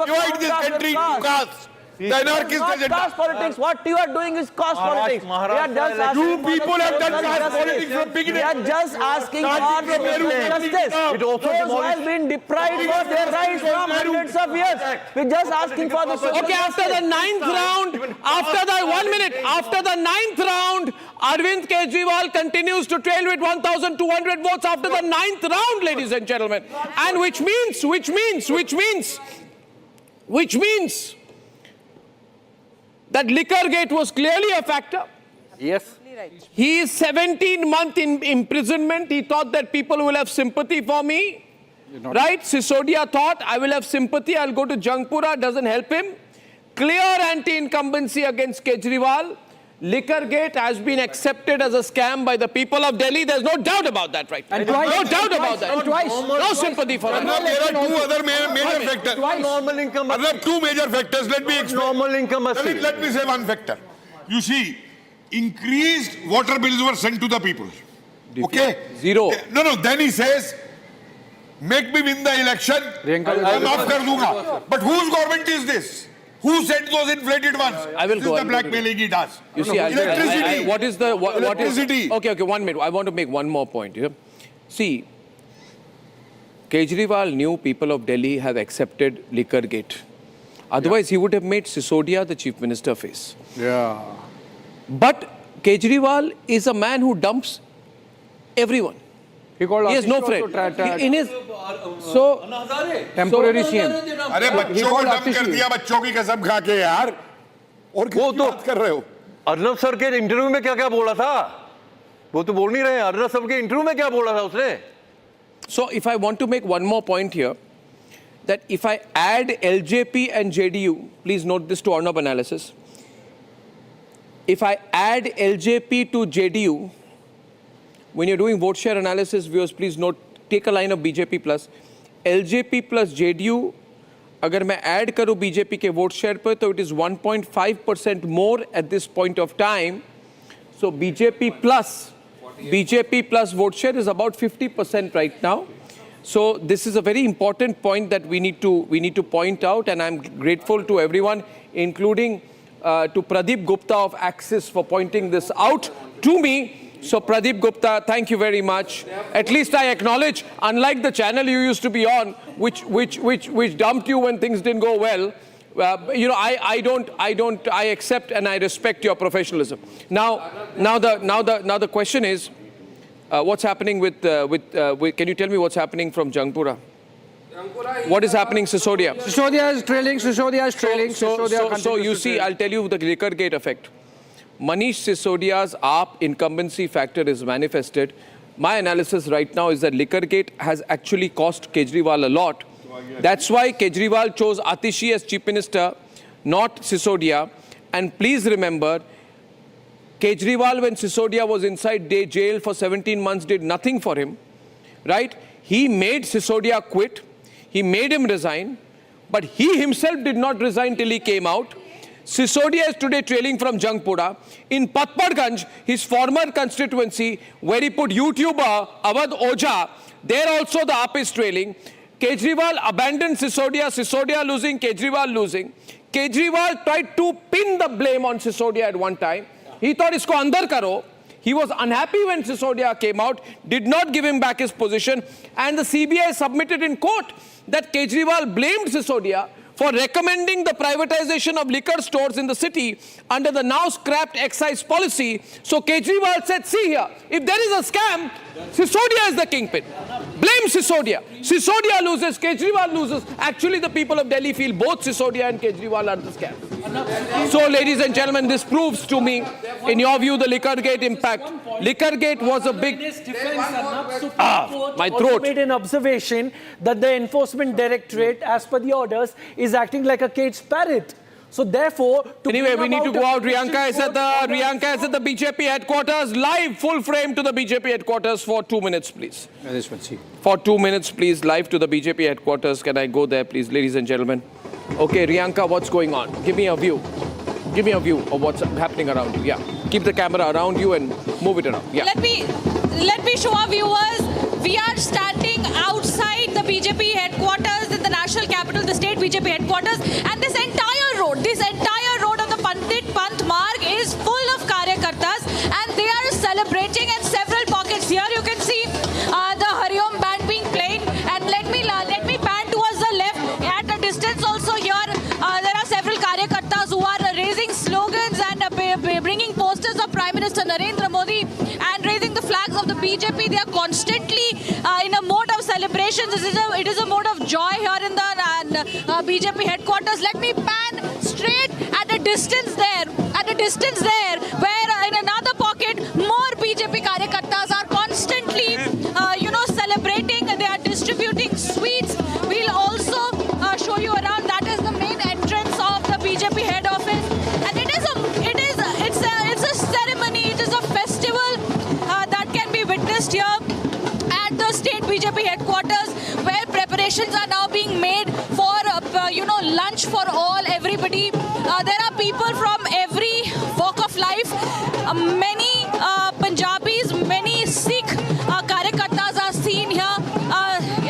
Speaker 7: Divide this country into castes. The anarchist agenda.
Speaker 5: Caste politics. What you are doing is caste politics. We are just asking
Speaker 7: You people have done caste politics from beginning.
Speaker 5: We are just asking for justice. Those who have been deprived of their rights from hundreds of years. We're just asking for the social
Speaker 2: Okay, after the ninth round, after the 1 minute, after the ninth round, Arvind Kejriwal continues to trail with 1,200 votes after the ninth round, ladies and gentlemen. And which means that Liqorgate was clearly a factor.
Speaker 21: Yes.
Speaker 2: He is 17 months in imprisonment. He thought that people will have sympathy for me. Right? Sisodia thought, I will have sympathy, I'll go to Jangpura. Doesn't help him. Clear anti-incumbency against Kejriwal. Liqorgate has been accepted as a scam by the people of Delhi. There's no doubt about that right now.
Speaker 6: And twice,
Speaker 2: no doubt about that.
Speaker 6: and twice.
Speaker 2: No sympathy for that.
Speaker 7: There are two other major factors.
Speaker 1: Normal income.
Speaker 7: There are two major factors. Let me explain.
Speaker 1: Normal income.
Speaker 7: Let me say one factor. You see, increased water bills were sent to the people. Okay?
Speaker 2: Zero.
Speaker 7: No. Then he says, make me win the election. I'm maaf kar dunga. But whose government is this? Who sent those inflated ones?
Speaker 2: I will
Speaker 7: this
Speaker 2: go.
Speaker 7: is the blackmailing he does.
Speaker 2: You see,
Speaker 7: electricity.
Speaker 2: What is the
Speaker 7: electricity?
Speaker 2: Okay, 1 minute. I want to make one more point here. See, Kejriwal knew people of Delhi have accepted Liqorgate. Otherwise, he would have made Sisodia the chief minister face.
Speaker 3: Yeah.
Speaker 2: But Kejriwal is a man who dumps everyone. He has no friend. In his
Speaker 3: temporary CM.
Speaker 7: अरे बच्चों को dump कर दिया बच्चों की कसम खा के यार और
Speaker 1: वो तो
Speaker 7: बात कर रहे हो
Speaker 1: अर्नब सर के इंटरव्यू में क्या क्या बोला था वो तो बोल नहीं रहे हैं अर्नब सर के इंटरव्यू में क्या बोला था उसने
Speaker 2: So if I want to make one more point here, that if I add LJP and JDU, please note this to Arnab analysis. If I add LJP to JDU, when you're doing vote share analysis, viewers, please note, take a line of BJP plus. LJP plus JDU, अगर मैं add करूँ BJP के vote share पर, तो it is 1.5% more at this point of time. So BJP plus vote share is about 50% right now. So this is a very important point that we need to point out, and I'm grateful to everyone, including to Pradeep Gupta of Axis for pointing this out to me. So Pradeep Gupta, thank you very much. At least I acknowledge, unlike the channel you used to be on, which dumped you when things didn't go well, you know, I accept and I respect your professionalism. Now the question is, what's happening with, can you tell me what's happening from Jangpura? What is happening, Sisodia?
Speaker 6: Sisodia is trailing, Sisodia is trailing.
Speaker 2: So you see, I'll tell you the Liqorgate effect. Manish Sisodia's AAP incumbency factor is manifested. My analysis right now is that Liqorgate has actually cost Kejriwal a lot. That's why Kejriwal chose Atishi as chief minister, not Sisodia. And please remember, Kejriwal, when Sisodia was inside jail for 17 months, did nothing for him, right? He made Sisodia quit. He made him resign. But he himself did not resign till he came out. Sisodia is today trailing from Jangpura. In Patparganj, his former constituency, where he put YouTuber Awadh Oja, there also the AAP is trailing. Kejriwal abandoned Sisodia, Sisodia losing, Kejriwal losing. Kejriwal tried to pin the blame on Sisodia at one time. He thought, isko andar karo. He was unhappy when Sisodia came out, did not give him back his position, and the CBI submitted in court that Kejriwal blamed Sisodia for recommending the privatization of liquor stores in the city under the now scrapped excise policy. So Kejriwal said, see here, if there is a scam, Sisodia is the kingpin. Blame Sisodia. Sisodia loses, Kejriwal loses. Actually, the people of Delhi feel both Sisodia and Kejriwal are the scam. So, ladies and gentlemen, this proves to me, in your view, the Liqorgate impact. Liqorgate was a big... my throat.
Speaker 6: Made an observation that the enforcement directorate, as per the orders, is acting like a caged parrot. So therefore,
Speaker 2: anyway, we need to go out. Riyanka is at the BJP headquarters, live, full frame to the BJP headquarters for 2 minutes, please. For 2 minutes, please, live to the BJP headquarters. Can I go there, please, ladies and gentlemen? Okay, Riyanka, what's going on? Give me a view. Give me a view of what's happening around you. Yeah, keep the camera around you and move it around. Yeah.
Speaker 22: Let me show our viewers. We are standing outside the BJP headquarters in the national capital, the state BJP headquarters, and this entire road, this entire Narendra Modi and raising the flags of the BJP. They are constantly in a mode of celebrations. It is a mode of joy here in the BJP headquarters. Let me pan straight at a distance there, where in another pocket, more BJP karyakartas are constantly, celebrating. They are distributing sweets. We'll also show you around. That is the main entrance of the BJP head office, and it's a ceremony. It is a festival that can be witnessed here at the state BJP headquarters, where preparations are now being made for lunch for everybody. There are people from every walk of life. Many Punjabis, many Sikh karyakartas are seen here.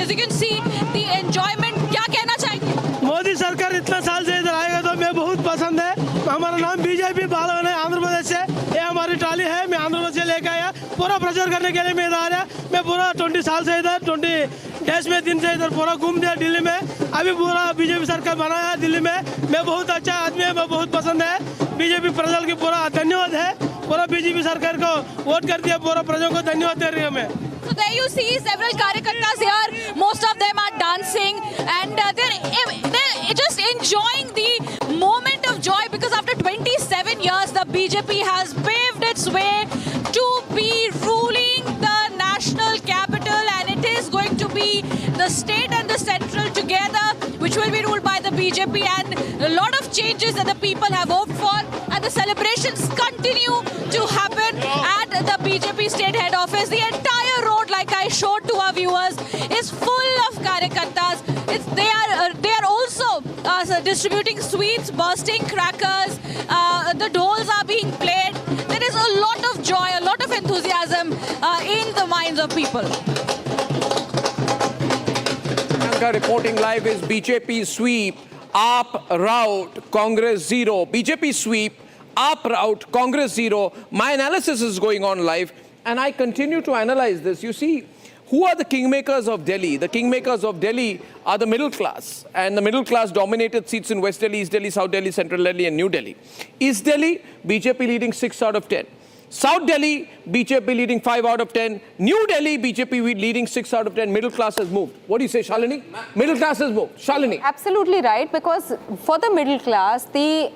Speaker 22: As you can see, the enjoyment. क्या कहना चाहेंगे?
Speaker 4: मोदी सरकार इतना साल से इधर आएगा तो मैं बहुत पसंद है. हमारा नाम बीजेपी बालवन है, आंध्र प्रदेश से. ये हमारी ट्रॉली है, मैं आंध्र प्रदेश से लेकर आया. पूरा प्रचार करने के लिए मैं इधर आया. मैं पूरा 20 साल से इधर 20 देश में दिन से इधर पूरा घूम दिया दिल्ली में. अभी पूरा बीजेपी सरकार बनाया दिल्ली में. मैं बहुत अच्छा आदमी है, मैं बहुत पसंद है. बीजेपी प्रजल की पूरा धन्यवाद है. पूरा बीजेपी सरकार को वोट कर दिया. पूरा प्रजों को धन्यवाद दे रही हूँ मैं.
Speaker 22: So there you see several karyakartas here. Most of them are dancing and they're just enjoying the moment of joy, because after 27 years, the BJP has paved its way to be ruling the national capital, and it is going to be the state and the central together, which will be ruled by the BJP, and a lot of changes that the people have hoped for, and the celebrations continue to happen at the BJP state head office. The entire road, like I showed to our viewers, is full of karyakartas. They are also distributing sweets, bursting crackers. The dhols are being played. There is a lot of joy, a lot of enthusiasm in the minds of people.
Speaker 2: Reporting live is BJP sweep, AAP rout, Congress 0. BJP sweep, AAP rout, Congress 0. My analysis is going on live, and I continue to analyze this. You see, who are the kingmakers of Delhi? The kingmakers of Delhi are the middle class, and the middle class dominated seats in West Delhi, East Delhi, South Delhi, Central Delhi, and New Delhi. East Delhi, BJP leading 6 out of 10. South Delhi, BJP leading 5 out of 10. New Delhi, BJP leading 6 out of 10. Middle class has moved. What do you say, Shalini? Middle class has moved. Shalini.
Speaker 12: Absolutely right, because for the middle class, the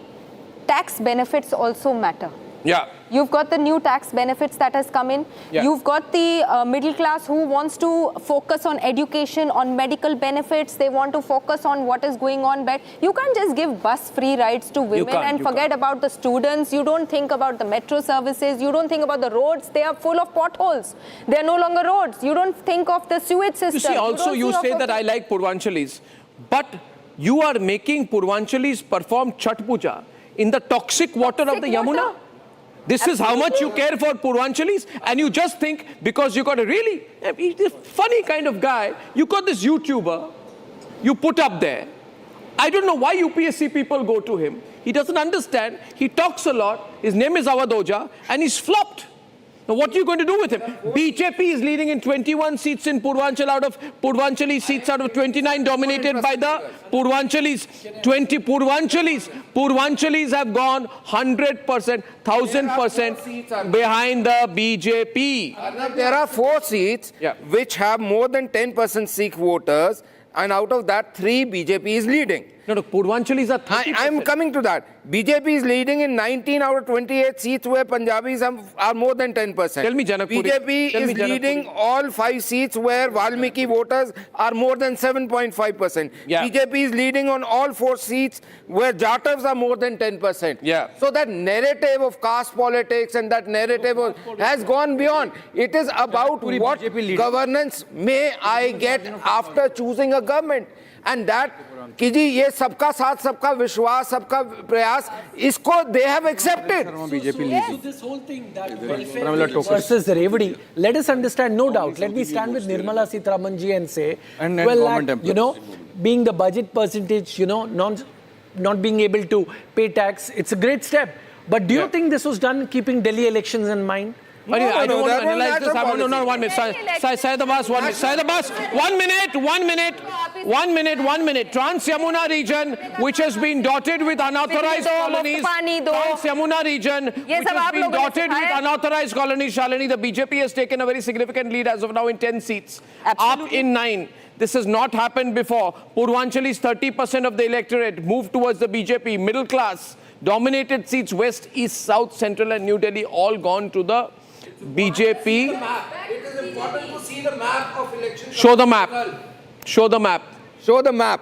Speaker 12: tax benefits also matter.
Speaker 2: Yeah.
Speaker 12: You've got the new tax benefits that has come in.
Speaker 2: Yeah.
Speaker 12: You've got the middle class who wants to focus on education, on medical benefits. They want to focus on what is going on. But you can't just give bus free rides to women and forget about the students. You don't think about the metro services. You don't think about the roads. They are full of potholes. They are no longer roads. You don't think of the sewage system.
Speaker 2: You see, also you say that I like Purvanchalis, but you are making Purvanchalis perform Chhat Puja in the toxic water of the Yamuna. This is how much you care for Purvanchalis, and you just think because you got a really funny kind of guy, you got this YouTuber, you put up there. I don't know why UPSC people go to him. He doesn't understand. He talks a lot. His name is Avadoja, and he's flopped. Now, what are you going to do with him? BJP is leading in 21 seats in Purvanchali seats out of 29 dominated by the Purvanchalis. 20 Purvanchalis have gone 100%, 1000% behind the BJP.
Speaker 14: There are 4 seats which have more than 10% Sikh voters, and out of that, 3 BJP is leading.
Speaker 2: No, Purvanchalis are 30%.
Speaker 14: I'm coming to that. BJP is leading in 19 out of 28 seats where Punjabis are more than 10%.
Speaker 2: Tell me, Janakpuri.
Speaker 14: BJP is leading all 5 seats where Valmiki voters are more than 7.5%.
Speaker 2: Yeah.
Speaker 14: BJP is leading on all 4 seats where Jatavs are more than 10%.
Speaker 2: Yeah.
Speaker 14: So that narrative of caste politics and that narrative has gone beyond. It is about what governance may I get after choosing a government. And that कि जी ये सबका साथ सबका विश्वास सबका प्रयास इसको they have accepted.
Speaker 6: So this whole thing that welfare versus the revenue, let us understand, no doubt. Let me stand with Nirmala Sitharaman ji and say, being the budget percentage, not being able to pay tax, it's a great step. But do you think this was done keeping Delhi elections in mind?
Speaker 2: Anyway, I don't want to
Speaker 14: that was
Speaker 2: analyze this.
Speaker 14: national
Speaker 2: No, no,
Speaker 14: policy.
Speaker 2: 1 minute. Say the bus, 1 minute. Say the bus, 1 minute, 1 minute. 1 minute, 1 minute. Trans-Yamuna region, which has been dotted with unauthorized colonies. Trans-Yamuna region, which has been dotted with unauthorized colonies. Shalini, the BJP has taken a very significant lead as of now in 10 seats. Up in 9. This has not happened before. Purvanchali's 30% of the electorate moved towards the BJP. Middle class dominated seats, west, east, south, central and New Delhi, all gone to the BJP.
Speaker 14: It is important to see the map of elections.
Speaker 2: Show the map. Show the map.
Speaker 14: Show the map.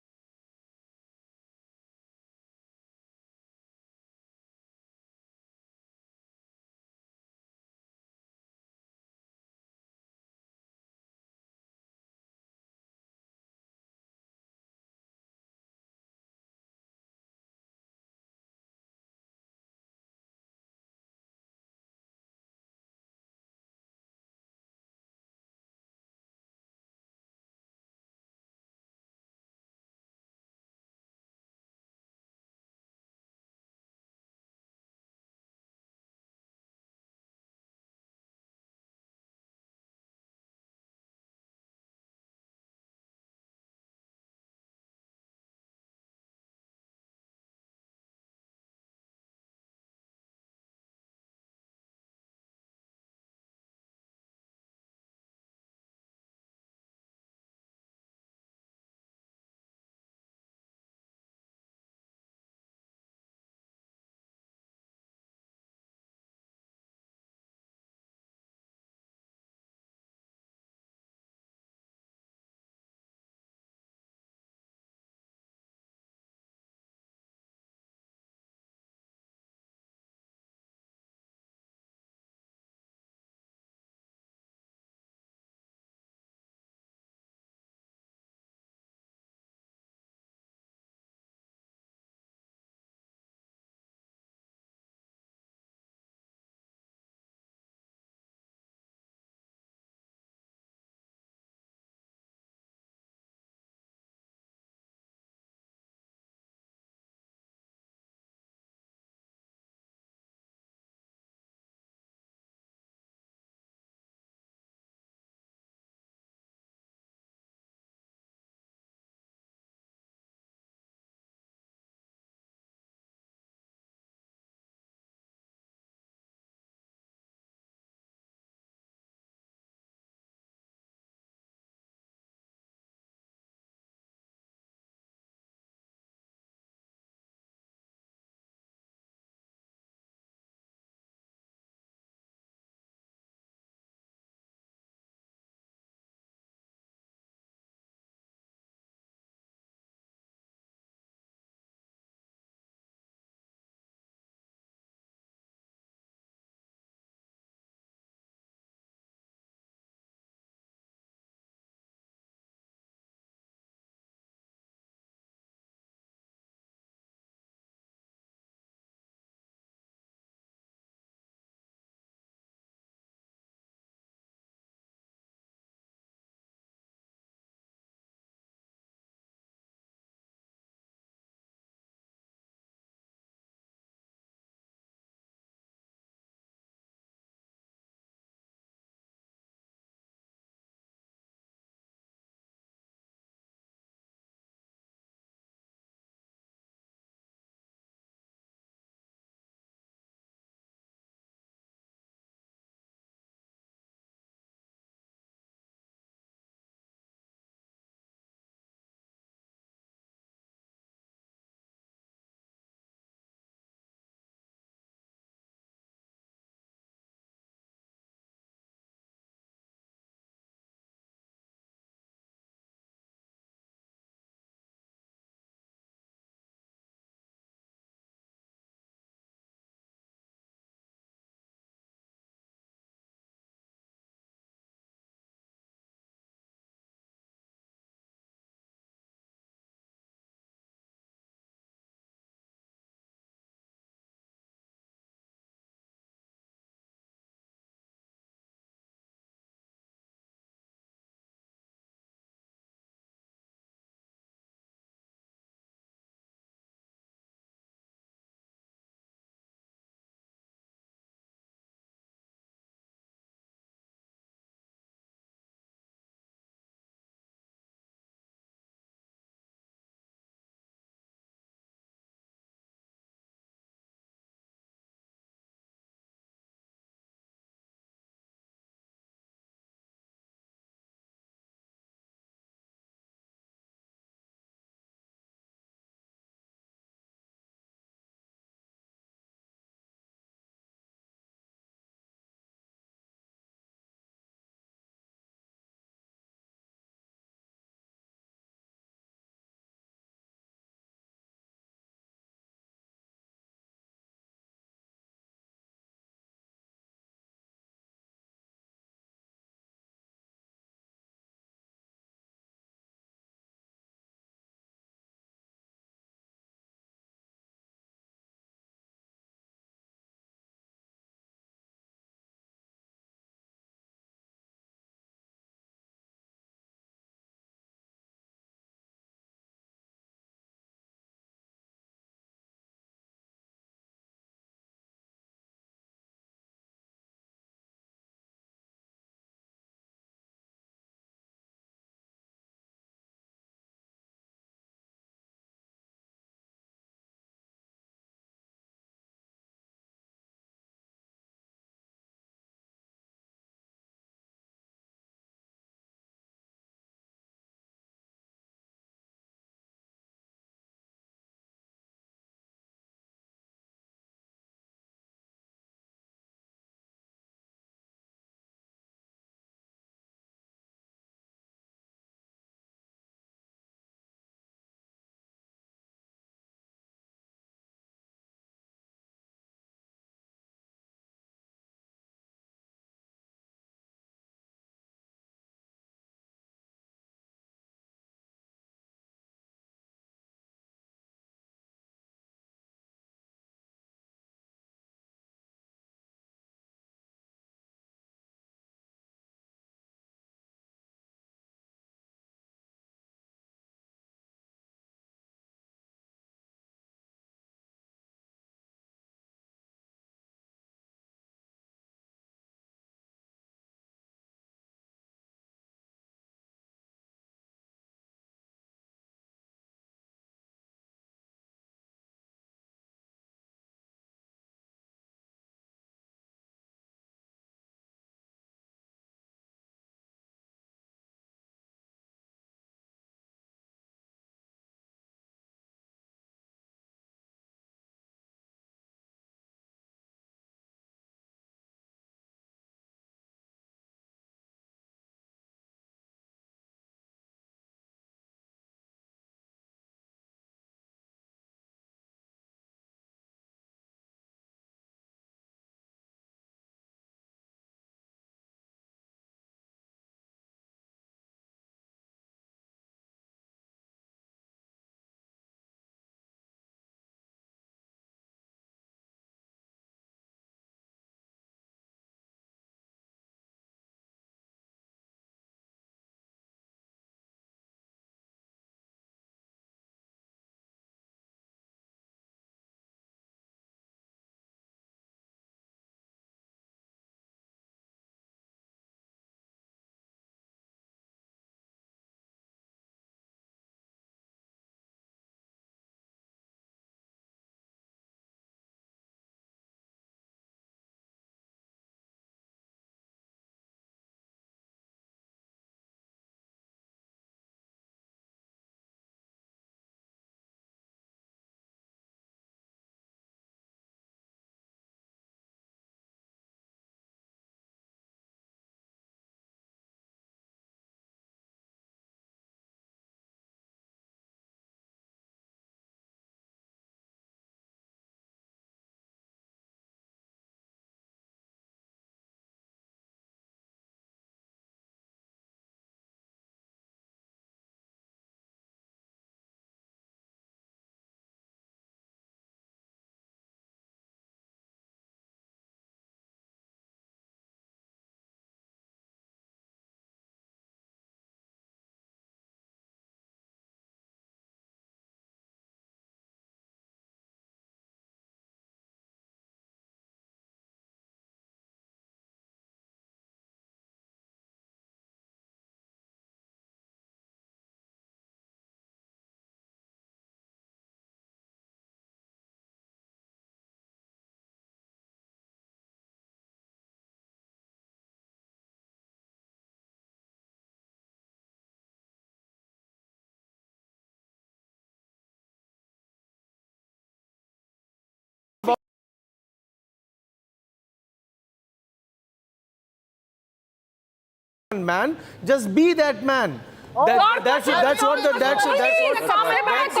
Speaker 6: man, just be that man. That's what the
Speaker 12: common man तो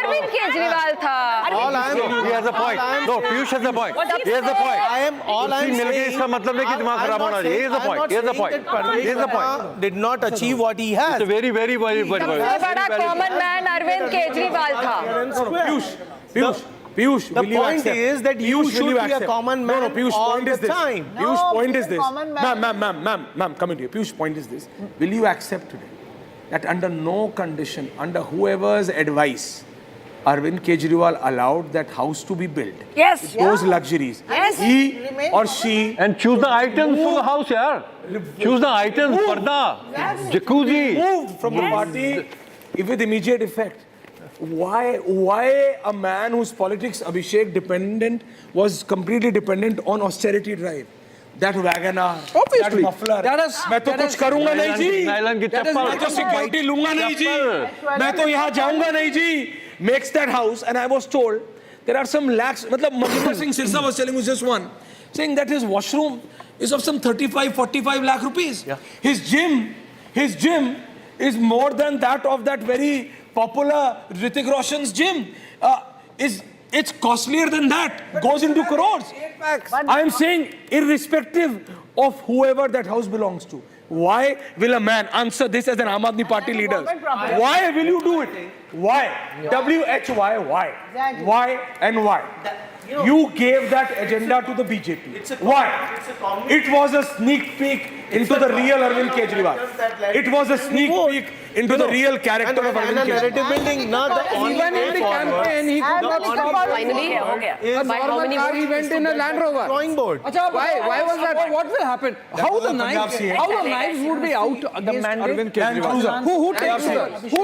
Speaker 12: अरविंद केजरीवाल था.
Speaker 1: He has a point. No, Piyush has a point. He has a point.
Speaker 6: All I'm
Speaker 1: मिलके
Speaker 6: saying,
Speaker 1: इसका मतलब नहीं कि दिमाग खराब होना चाहिए. He has a point. He has a point. He has a point.
Speaker 6: Did not achieve what he has.
Speaker 1: It's a very
Speaker 12: सबसे बड़ा common man अरविंद केजरीवाल था.
Speaker 6: Piyush, the point is that you should be a common man all the time.
Speaker 11: Piyush, point is this. Ma'am, come in here. Piyush, point is this. Will you accept today that under no condition, under whoever's advice, Arvind Kejriwal allowed that house to be built?
Speaker 12: Yes.
Speaker 11: With those luxuries.
Speaker 12: Yes.
Speaker 11: He or she.
Speaker 1: And choose the items for the house, yaar. Choose the items. Parda, jacuzzi.
Speaker 11: Moved from the party with immediate effect. Why a man whose politics, Abhishek, was completely dependent on austerity drive? That wagoner, that muffler. मैं तो कुछ करूँगा नहीं जी. मैं तो security लूँगा नहीं जी. मैं तो यहाँ जाऊँगा नहीं जी. Makes that house, and I was told there are some lakhs. मतलब Manjinder Singh Sirsa was telling me just one, saying that his washroom is of some 35-45 lakh rupees.
Speaker 1: Yeah.
Speaker 11: His gym is more than that of that very popular Hrithik Roshan's gym. It's costlier than that. Goes into crores. I am saying, irrespective of whoever that house belongs to, why will a man answer this as an Aam Aadmi Party leader? Why will you do it? Why? W-H-Y, why? Why and why? You gave that agenda to the BJP. Why? It was a sneak peek into the real Arvind Kejriwal. It was a sneak peek into the real character of Arvind Kejriwal.
Speaker 6: Narrative building, not the
Speaker 14: Even in the campaign, he could not stop.
Speaker 12: Finally, by how many
Speaker 14: Car he went in a Land Rover.
Speaker 6: drawing board.
Speaker 14: Why was that?
Speaker 15: What will happen? How the knives would be out against Arvind Kejriwal? Who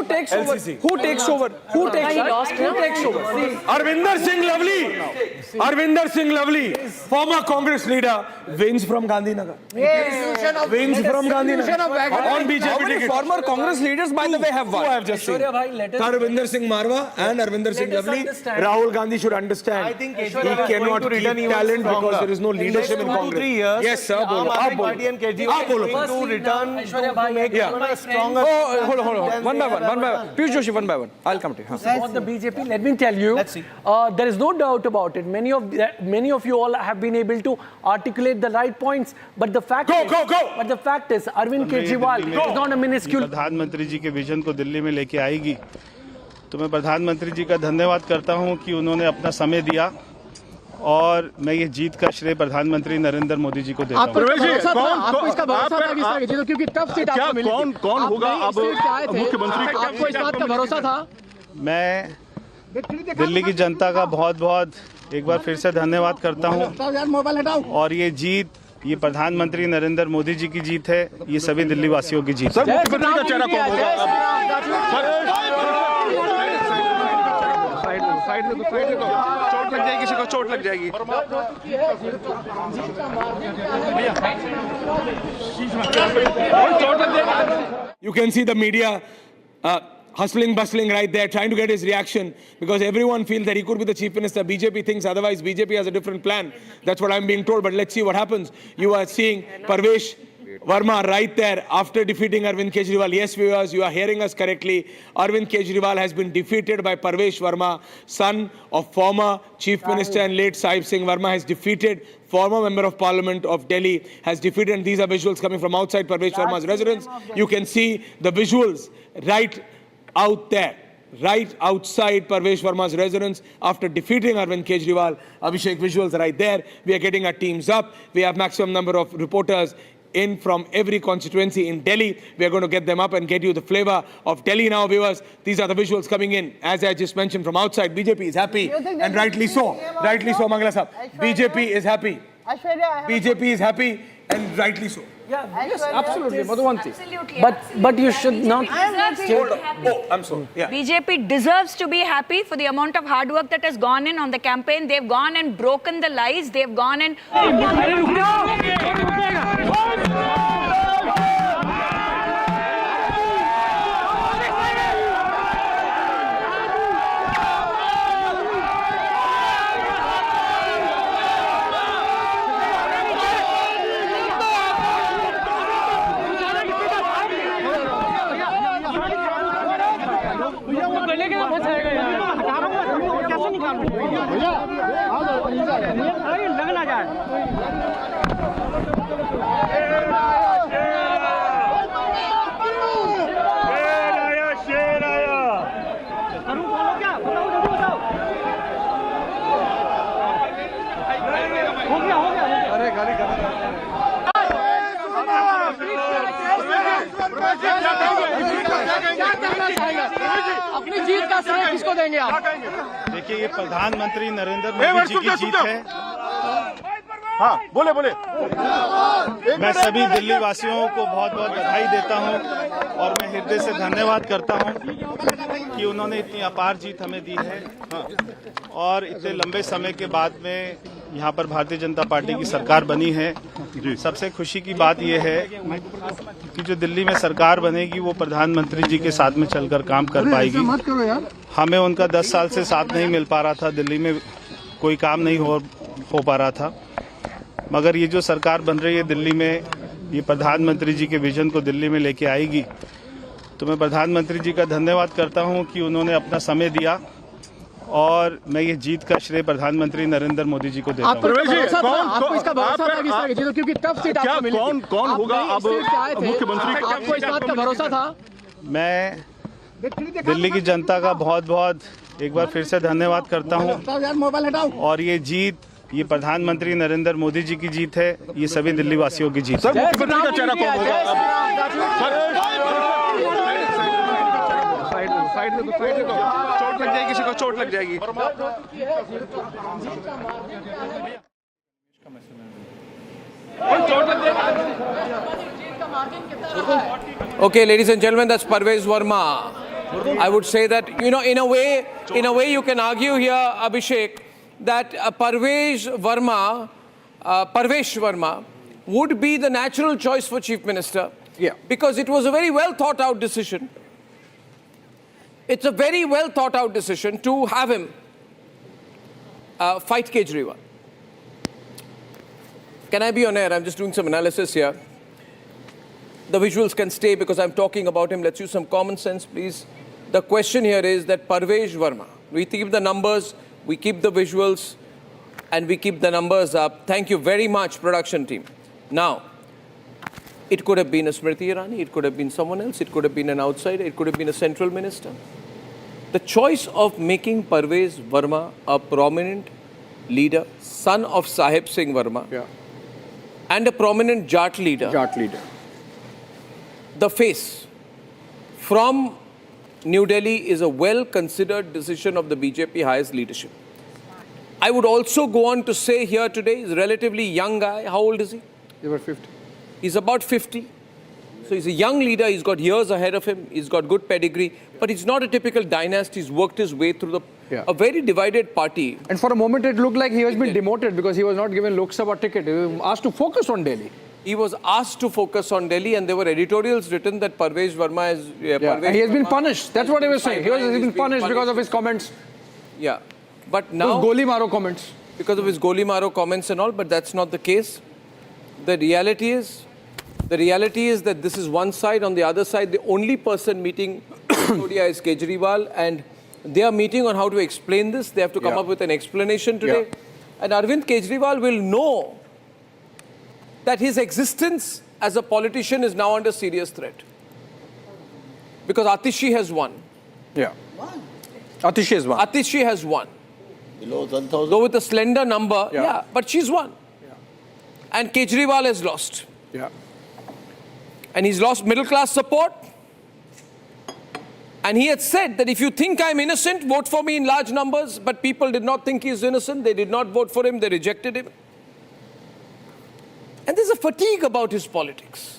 Speaker 15: takes over? Who takes over?
Speaker 11: Arvinder Singh Lovely, former Congress leader, wins from Gandhinagar. Wins from Gandhinagar. On BJP ticket.
Speaker 15: Former Congress leaders, by the way, have won.
Speaker 11: Who I have just seen. Arvinder Singh Marwa and Arvinder Singh Lovely. Rahul Gandhi should understand.
Speaker 6: I think
Speaker 11: he cannot keep talent because there is no leadership in Congress.
Speaker 6: 2-3 years.
Speaker 11: Yes, sir.
Speaker 6: Aam Aadmi Party and Kejriwal are going to return to make a stronger.
Speaker 15: Hold on. One by one. Piyush Joshi, one by one. I'll come to you.
Speaker 6: For the BJP, let me tell you, there is no doubt about it. Many of you all have been able to articulate the right points, but the fact is, Arvind Kejriwal is not a minuscule.
Speaker 16: प्रधानमंत्री जी के vision को दिल्ली में लेके आएगी, तो मैं प्रधानमंत्री जी का धन्यवाद करता हूं कि उन्होंने अपना समय दिया, और मैं ये जीत का श्रेय प्रधानमंत्री नरेंद्र मोदी जी को देता हूं।
Speaker 15: आपको इसका भरोसा था क्योंकि टफ सीट आपको मिली थी। कौन होगा अब मुख्यमंत्री? आपको इस बात का भरोसा था?
Speaker 16: मैं दिल्ली की जनता का बहुत एक बार फिर से धन्यवाद करता हूं, और ये जीत, ये प्रधानमंत्री नरेंद्र मोदी जी की जीत है, ये सभी दिल्ली वासियों की जीत है।
Speaker 15: मुख्यमंत्री का चेहरा कौन होगा? चोट लग जाएगी, किसी को चोट लग जाएगी।
Speaker 11: You can see the media hustling, bustling right there, trying to get his reaction, because everyone feels that he could be the chief minister. BJP thinks otherwise. BJP has a different plan. That's what I'm being told. But let's see what happens. You are seeing Parvesh, Verma right there after defeating Arvind Kejriwal. Yes, viewers, you are hearing us correctly. Arvind Kejriwal has been defeated by Parvesh Verma, son of former Chief Minister and late Sahib Singh. Verma has defeated former Member of Parliament of Delhi, has defeated, and these are visuals coming from outside Parvesh Verma's residence. You can see the visuals right out there, right outside Parvesh Verma's residence after defeating Arvind Kejriwal. Abhishek, visuals right there. We are getting our teams up. We have maximum number of reporters in from every constituency in Delhi. We are going to get them up and get you the flavor of Delhi now, viewers. These are the visuals coming in. As I just mentioned from outside, BJP is happy, and rightly so. Rightly so, Mangala Sahab. BJP is happy. BJP is happy, and rightly so.
Speaker 6: Yes, absolutely. Absolutely. But you should not.
Speaker 11: I'm sorry. Yeah.
Speaker 22: BJP deserves to be happy for the amount of hard work that has gone in on the campaign. They've gone and broken the lies. They've gone and.
Speaker 4: लगना जाए शेर आया करूं बोलो क्या बताओ जल्दी बताओ हो गया अरे गाड़ी
Speaker 15: अपनी जीत का श्रेय किसको देंगे आप?
Speaker 16: देखिए, ये प्रधानमंत्री नरेंद्र मोदी जी की जीत है।
Speaker 17: हाँ, बोले
Speaker 16: मैं सभी दिल्ली वासियों को बहुत बहुत बधाई देता हूं और मैं हृदय से धन्यवाद करता हूं कि उन्होंने इतनी अपार जीत हमें दी है और इतने लंबे समय के बाद में यहां पर भारतीय जनता पार्टी की सरकार बनी है। सबसे खुशी की बात यह है कि जो दिल्ली में सरकार बनेगी वो प्रधानमंत्री जी के साथ में चलकर काम कर पाएगी। हमें उनका 10 साल से साथ नहीं मिल पा रहा था, दिल्ली में कोई काम नहीं हो पा रहा था, मगर ये जो सरकार बन रही है दिल्ली में, ये प्रधानमंत्री जी के विजन को दिल्ली में लेके आएगी। तो मैं प्रधानमंत्री जी का धन्यवाद करता हूं कि उन्होंने अपना समय दिया और मैं ये जीत का श्रेय प्रधानमंत्री नरेंद्र मोदी जी को देता हूं।
Speaker 15: आपको इसका भरोसा था क्योंकि टफ सीट आपको मिली थी।
Speaker 17: कौन होगा अब मुख्यमंत्री?
Speaker 15: आपको इस बात का भरोसा था?
Speaker 16: मैं दिल्ली की जनता का बहुत बहुत एक बार फिर से धन्यवाद करता हूं और ये जीत, ये प्रधानमंत्री नरेंद्र मोदी जी की जीत है, ये सभी दिल्ली वासियों की जीत है।
Speaker 17: मुख्यमंत्री का चेहरा कौन होगा?
Speaker 15: साइड में चोट लग जाएगी, किसी को चोट लग जाएगी।
Speaker 2: Okay, ladies and gentlemen, that's Parvesh Verma. I would say that, in a way you can argue here, Abhishek, that Parvesh Verma would be the natural choice for Chief Minister.
Speaker 15: Yeah.
Speaker 2: Because it was a very well thought out decision. It's a very well thought out decision to have him fight Kejriwal. Can I be on air? I'm just doing some analysis here. The visuals can stay because I'm talking about him. Let's use some common sense, please. The question here is that Parvesh Verma, we keep the numbers, we keep the visuals, and we keep the numbers up. Thank you very much, production team. Now, it could have been a Smriti Irani, it could have been someone else, it could have been an outsider, it could have been a central minister. The choice of making Parvesh Verma a prominent leader, son of Sahib Singh Verma, and a prominent Jat leader. The face from New Delhi is a well-considered decision of the BJP highest leadership. I would also go on to say here today, he's a relatively young guy. How old is he?
Speaker 15: He's about 50.
Speaker 2: He's about 50. So he's a young leader. He's got years ahead of him. He's got good pedigree. But he's not a typical dynasty. He's worked his way through a very divided party.
Speaker 15: And for a moment, it looked like he has been demoted because he was not given Lok Sabha ticket. He was asked to focus on Delhi.
Speaker 2: He was asked to focus on Delhi, and there were editorials written that Parvesh Verma is...
Speaker 15: and he has been punished. That's what he was saying. He has been punished because of his comments.
Speaker 2: Yeah. But now...
Speaker 15: Goli Maro comments.
Speaker 2: Because of his Goli Maro comments and all, but that's not the case. The reality is that this is one side. On the other side, the only person meeting Sisodia is Kejriwal, and they are meeting on how to explain this. They have to come up with an explanation today. And Arvind Kejriwal will know that his existence as a politician is now under serious threat. Because Atishi has won.
Speaker 15: Atishi has won.
Speaker 2: Atishi has won. Below 10,000. Though with a slender number, but she's won. And Kejriwal has lost. And he's lost middle class support. And he had said that if you think I'm innocent, vote for me in large numbers. But people did not think he's innocent. They did not vote for him. They rejected him. And there's a fatigue about his politics.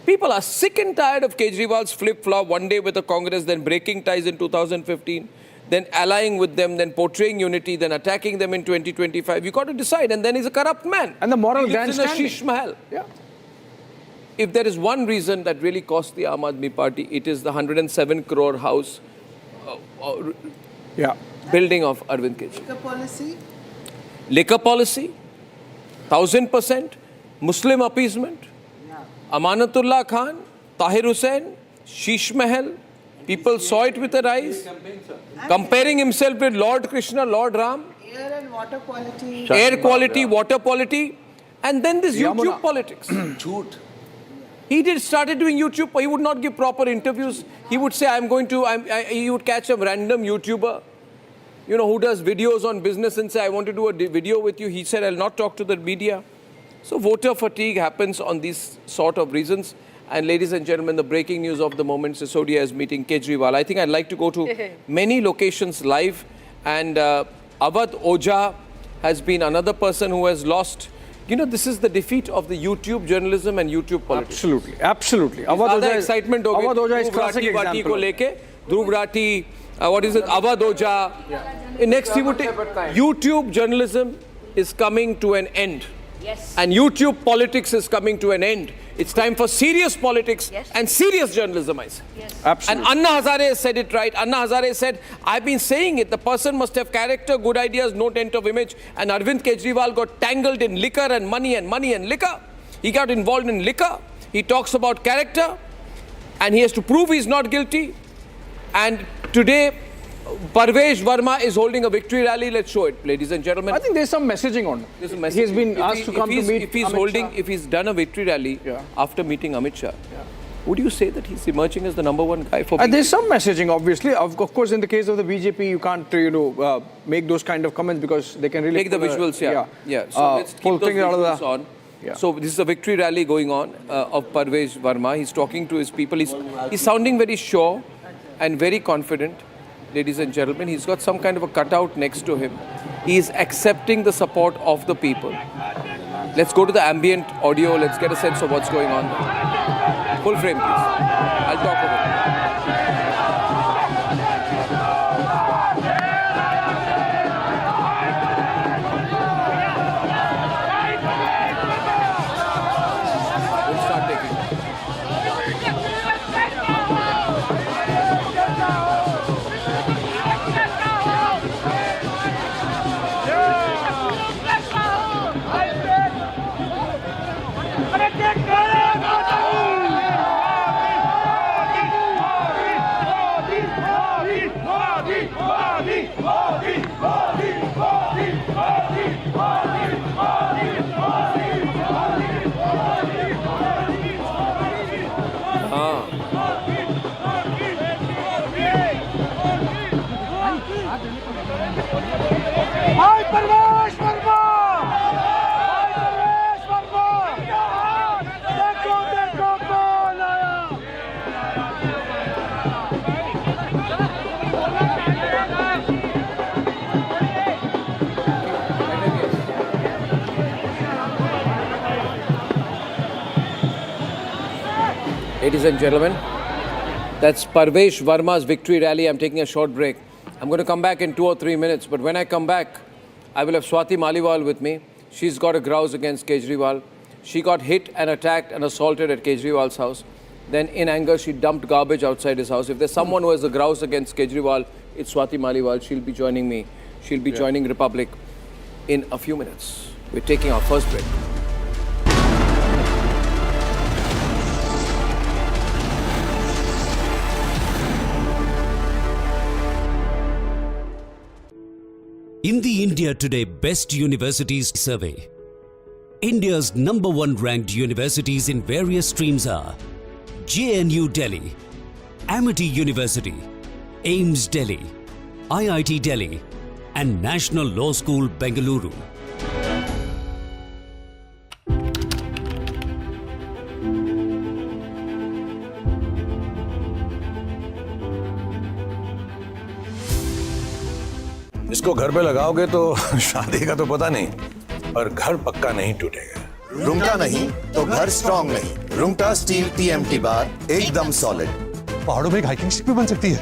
Speaker 2: People are sick and tired of Kejriwal's flip-flop, one day with the Congress, then breaking ties in 2015, then allying with them, then portraying unity, then attacking them in 2025. You've got to decide. And then he's a corrupt man.
Speaker 15: And the moral
Speaker 2: he lives in a
Speaker 15: grandstanding.
Speaker 2: Sheesh Mahal. If there is one reason that really cost the Aam Aadmi Party, it is the 107 crore house building of Arvind Kejriwal.
Speaker 18: Liquor policy?
Speaker 2: Liquor policy, 1000%. Muslim appeasement. Amanatullah Khan, Tahir Hussain, Sheesh Mahal, People saw it with their eyes. Comparing himself with Lord Krishna, Lord Ram.
Speaker 18: Air and water quality.
Speaker 2: Air quality, water quality. And then this YouTube politics. He started doing YouTube. He would not give proper interviews. He would say, he would catch a random YouTuber, who does videos on business and say, I want to do a video with you. He said, I'll not talk to the media. So voter fatigue happens on these sort of reasons. And ladies and gentlemen, the breaking news of the moment, Sisodia is meeting Kejriwal. I think I'd like to go to many locations live. And Awadh Oja has been another person who has lost. This is the defeat of the YouTube journalism and YouTube politics.
Speaker 15: Absolutely.
Speaker 2: Awadh Oja excitement ho
Speaker 15: Awadh Oja is classic example.
Speaker 2: Dhruv Rathi, what is it? Awadh Oja. Next he would take. YouTube journalism is coming to an end.
Speaker 22: Yes.
Speaker 2: And YouTube politics is coming to an end. It's time for serious politics and serious journalism, I say.
Speaker 22: Yes.
Speaker 15: Absolutely.
Speaker 2: And Anna Hazare said it right. Anna Hazare said, I've been saying it. The person must have character, good ideas, no tent of image. And Arvind Kejriwal got tangled in liquor and money and liquor. He got involved in liquor. He talks about character. And he has to prove he's not guilty. And today, Parvesh Verma is holding a victory rally. Let's show it, ladies and gentlemen.
Speaker 15: I think there's some messaging on it.
Speaker 2: There's a messaging.
Speaker 15: He's been asked to come to meet
Speaker 2: If he's done a victory rally after meeting Amit Shah, would you say that he's emerging as the number one guy for BJP?
Speaker 15: There's some messaging, obviously. Of course, in the case of the BJP, you can't, make those kind of comments because they can really...
Speaker 2: Take the visuals, So let's keep those visuals on. So this is a victory rally going on of Parvesh Verma. He's talking to his people. He's sounding very sure and very confident. Ladies and gentlemen, he's got some kind of a cutout next to him. He is accepting the support of the people. Let's go to the ambient audio. Let's get a sense of what's going on. Full frame, please. I'll talk over it. We'll start taking it.
Speaker 4: Hi, Parvesh Verma! Hi, Parvesh Verma! देखो कौन आया!
Speaker 2: Ladies and gentlemen, that's Parvesh Verma's victory rally. I'm taking a short break. I'm going to come back in 2 or 3 minutes, but when I come back, I will have Swati Maliwal with me. She's got a grouse against Kejriwal. She got hit and attacked and assaulted at Kejriwal's house. Then in anger, she dumped garbage outside his house. If there's someone who has a grouse against Kejriwal, it's Swati Maliwal. She'll be joining me. She'll be joining Republic in a few minutes. We're taking our first break.
Speaker 19: In the India Today Best Universities Survey, India's #1 ranked universities in various streams are JNU Delhi, Amity University, AIIMS Delhi, IIT Delhi, and National Law School Bengaluru.
Speaker 20: इसको घर पे लगाओगे तो शादी का तो पता नहीं, पर घर पक्का नहीं टूटेगा।
Speaker 23: रुंगटा नहीं तो घर स्ट्रॉन्ग नहीं। रुंगटा स्टील TMT बार एकदम सॉलिड।
Speaker 20: पहाड़ों में एक हाइकिंग शिप भी बन सकती है।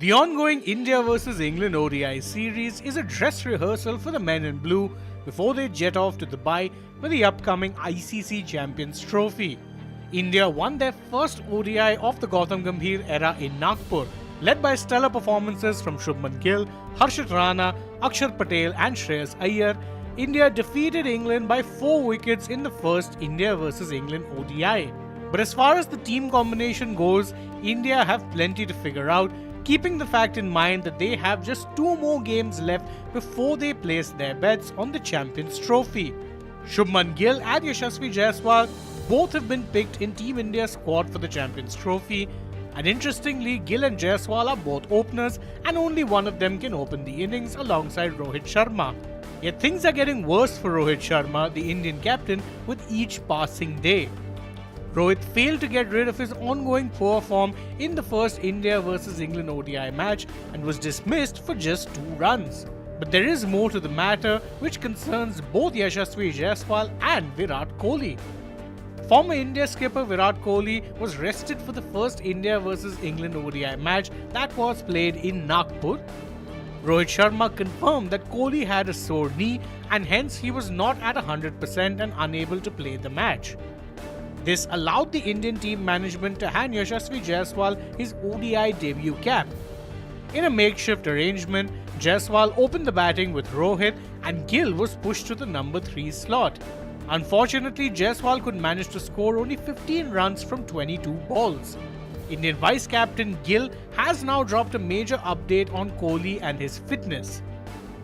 Speaker 24: The ongoing India vs England ODI series is a dress rehearsal for the men in blue before they jet off to Dubai for the upcoming ICC Champions Trophy. India won their first ODI of the Gautam Gambhir era in Nagpur led by stellar performances from Shubman Gill, Harshit Rana, Akshar Patel and Shreyas Iyer, India defeated England by 4 wickets in the first India vs England ODI. But as far as the team combination goes, India have plenty to figure out, keeping the fact in mind that they have just 2 more games left before they place their bets on the Champions Trophy. Shubman Gill and Yashasvi Jaiswal both have been picked in Team India's squad for the Champions Trophy. And interestingly, Gill and Jaiswal are both openers and only one of them can open the innings alongside Rohit Sharma. Yet things are getting worse for Rohit Sharma, the Indian captain, with each passing day. Rohit failed to get rid of his ongoing poor form in the first India vs England ODI match and was dismissed for just 2 runs. But there is more to the matter, which concerns both Yashasvi Jaiswal and Virat Kohli. Former India skipper Virat Kohli was rested for the first India vs England ODI match that was played in Nagpur. Rohit Sharma confirmed that Kohli had a sore knee and hence he was not at 100% and unable to play the match. This allowed the Indian team management to hand Yashasvi Jaiswal his ODI debut cap. In a makeshift arrangement, Jaiswal opened the batting with Rohit and Gill was pushed to the number 3 slot. Unfortunately, Jaiswal could manage to score only 15 runs from 22 balls. Indian vice-captain Gill has now dropped a major update on Kohli and his fitness.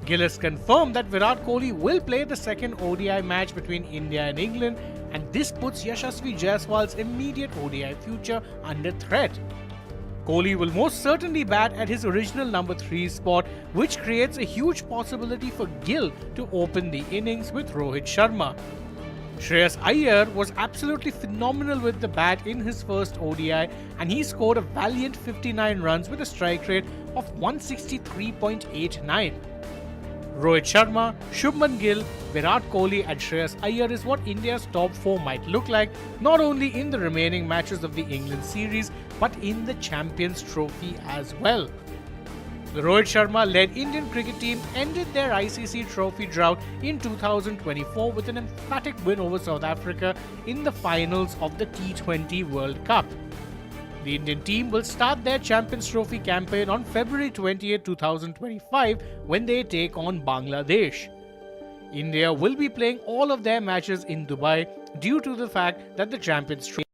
Speaker 24: Gill has confirmed that Virat Kohli will play the second ODI match between India and England, and this puts Yashasvi Jaiswal's immediate ODI future under threat. Kohli will most certainly bat at his original number 3 spot, which creates a huge possibility for Gill to open the innings with Rohit Sharma. Shreyas Iyer was absolutely phenomenal with the bat in his first ODI and he scored a valiant 59 runs with a strike rate of 163.89. Rohit Sharma, Shubman Gill, Virat Kohli and Shreyas Iyer is what India's top 4 might look like, not only in the remaining matches of the England series but in the Champions Trophy as well. The Rohit Sharma-led Indian cricket team ended their ICC trophy drought in 2024 with an emphatic win over South Africa in the finals of the T20 World Cup. The Indian team will start their Champions Trophy campaign on February 20, 2025 when they take on Bangladesh. India will be playing all of their matches in Dubai due to the fact that the Champions Trophy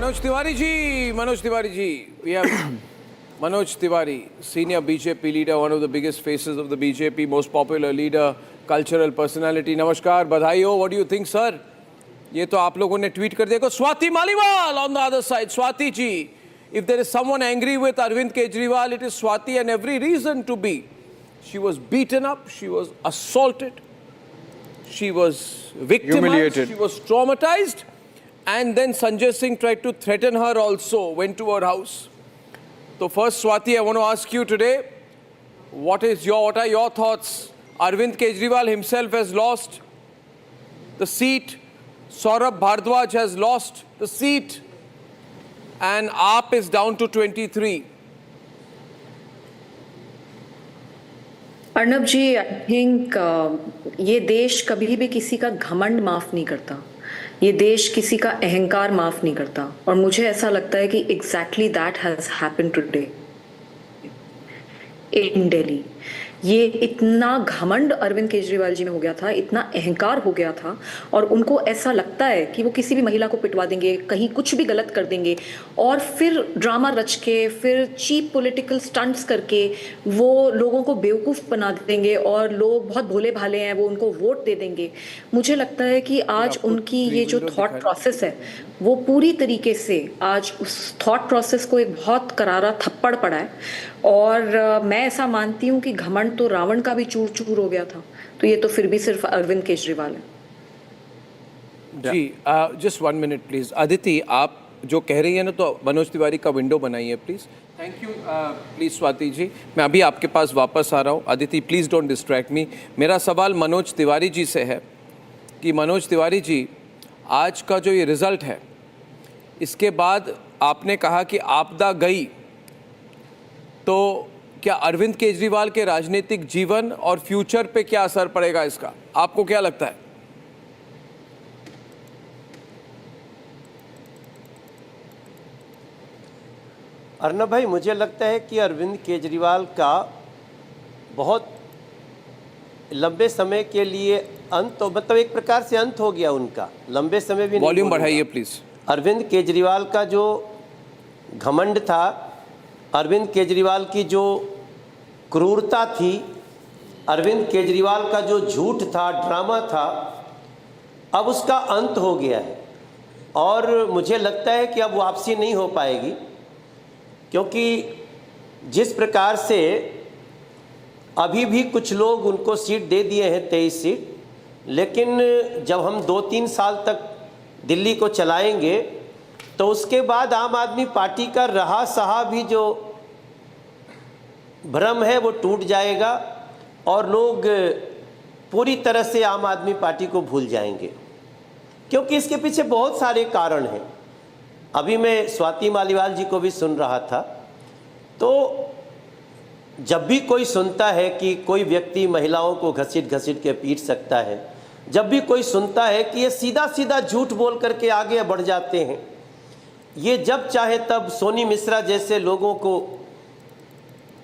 Speaker 2: Manoj Tiwari, we have Manoj Tiwari, senior BJP leader, one of the biggest faces of the BJP, most popular leader, cultural personality. Namaskar, badhai ho. What do you think, sir? ये तो आप लोगों ने tweet कर देखो. Swati Maliwal on the other side. Swati ji, if there is someone angry with Arvind Kejriwal, it is Swati, and every reason to be. She was beaten up, she was assaulted, she was victimized, humiliated, she was traumatized. And then Sanjay Singh tried to threaten her also, went to her house. So first, Swati, I want to ask you today, what are your thoughts? Arvind Kejriwal himself has lost the seat. Saurabh Bhardwaj has lost the seat. And AAP is down to 23.
Speaker 8: Arnab ji, I think ये देश कभी भी किसी का घमंड माफ नहीं करता, ये देश किसी का अहंकार माफ नहीं करता, और मुझे ऐसा लगता है कि exactly that has happened today in Delhi. ये इतना घमंड अरविंद केजरीवाल जी में हो गया था, इतना अहंकार हो गया था, और उनको ऐसा लगता है कि वो किसी भी महिला को पिटवा देंगे, कहीं कुछ भी गलत कर देंगे, और फिर ड्रामा रच के, फिर चीप पॉलिटिकल स्टंट्स करके वो लोगों को बेवकूफ़ बना देंगे और लोग बहुत भोले भाले हैं, वो उनको वोट दे देंगे. मुझे लगता है कि आज उनकी ये जो थॉट प्रोसेस है वो पूरी तरीके से आज उस थॉट प्रोसेस को एक बहुत करारा थप्पड़ पड़ा है. और मैं ऐसा मानती हूँ कि घमंड तो रावण का भी चूर चूर हो गया था, तो ये तो फिर भी सिर्फ अरविंद केजरीवाल है.
Speaker 2: जी, जस्ट 1 मिनट प्लीज. अदिति, आप जो कह रही है ना, तो मनोज तिवारी का विंडो बनाइए please. Thank you. Please Swati ji, मैं अभी आपके पास वापस आ रहा हूँ. Aditi, please don't distract me. मेरा सवाल मनोज तिवारी जी से है कि मनोज तिवारी जी, आज का जो ये रिजल्ट है, इसके बाद आपने कहा कि आपदा गई, तो क्या अरविंद केजरीवाल के राजनीतिक जीवन और फ्यूचर पे क्या असर पड़ेगा इसका? आपको क्या लगता है?
Speaker 5: अर्नब भाई, मुझे लगता है कि अरविंद केजरीवाल का बहुत लंबे समय के लिए अंत, मतलब एक प्रकार से अंत हो गया उनका, लंबे समय भी नहीं।
Speaker 2: वॉल्यूम बढ़ाइए प्लीज।
Speaker 5: अरविंद केजरीवाल का जो घमंड था, अरविंद केजरीवाल की जो क्रूरता थी, अरविंद केजरीवाल का जो झूठ था, ड्रामा था, अब उसका अंत हो गया है। और मुझे लगता है कि अब वापसी नहीं हो पाएगी, क्योंकि जिस प्रकार से अभी भी कुछ लोग उनको सीट दे दिए हैं, 23 सीट, लेकिन जब हम 2-3 साल तक दिल्ली को चलाएंगे तो उसके बाद आम आदमी पार्टी का रहा सहा भी जो भ्रम है वो टूट जाएगा और लोग पूरी तरह से आम आदमी पार्टी को भूल जाएंगे, क्योंकि इसके पीछे बहुत सारे कारण हैं। अभी मैं स्वाति मालीवाल जी को भी सुन रहा था, तो जब भी कोई सुनता है कि कोई व्यक्ति महिलाओं को घसीट घसीट के पीट सकता है, जब भी कोई सुनता है कि ये सीधा सीधा झूठ बोल करके आगे बढ़ जाते हैं, ये जब चाहे तब सोनी मिश्रा जैसे लोगों को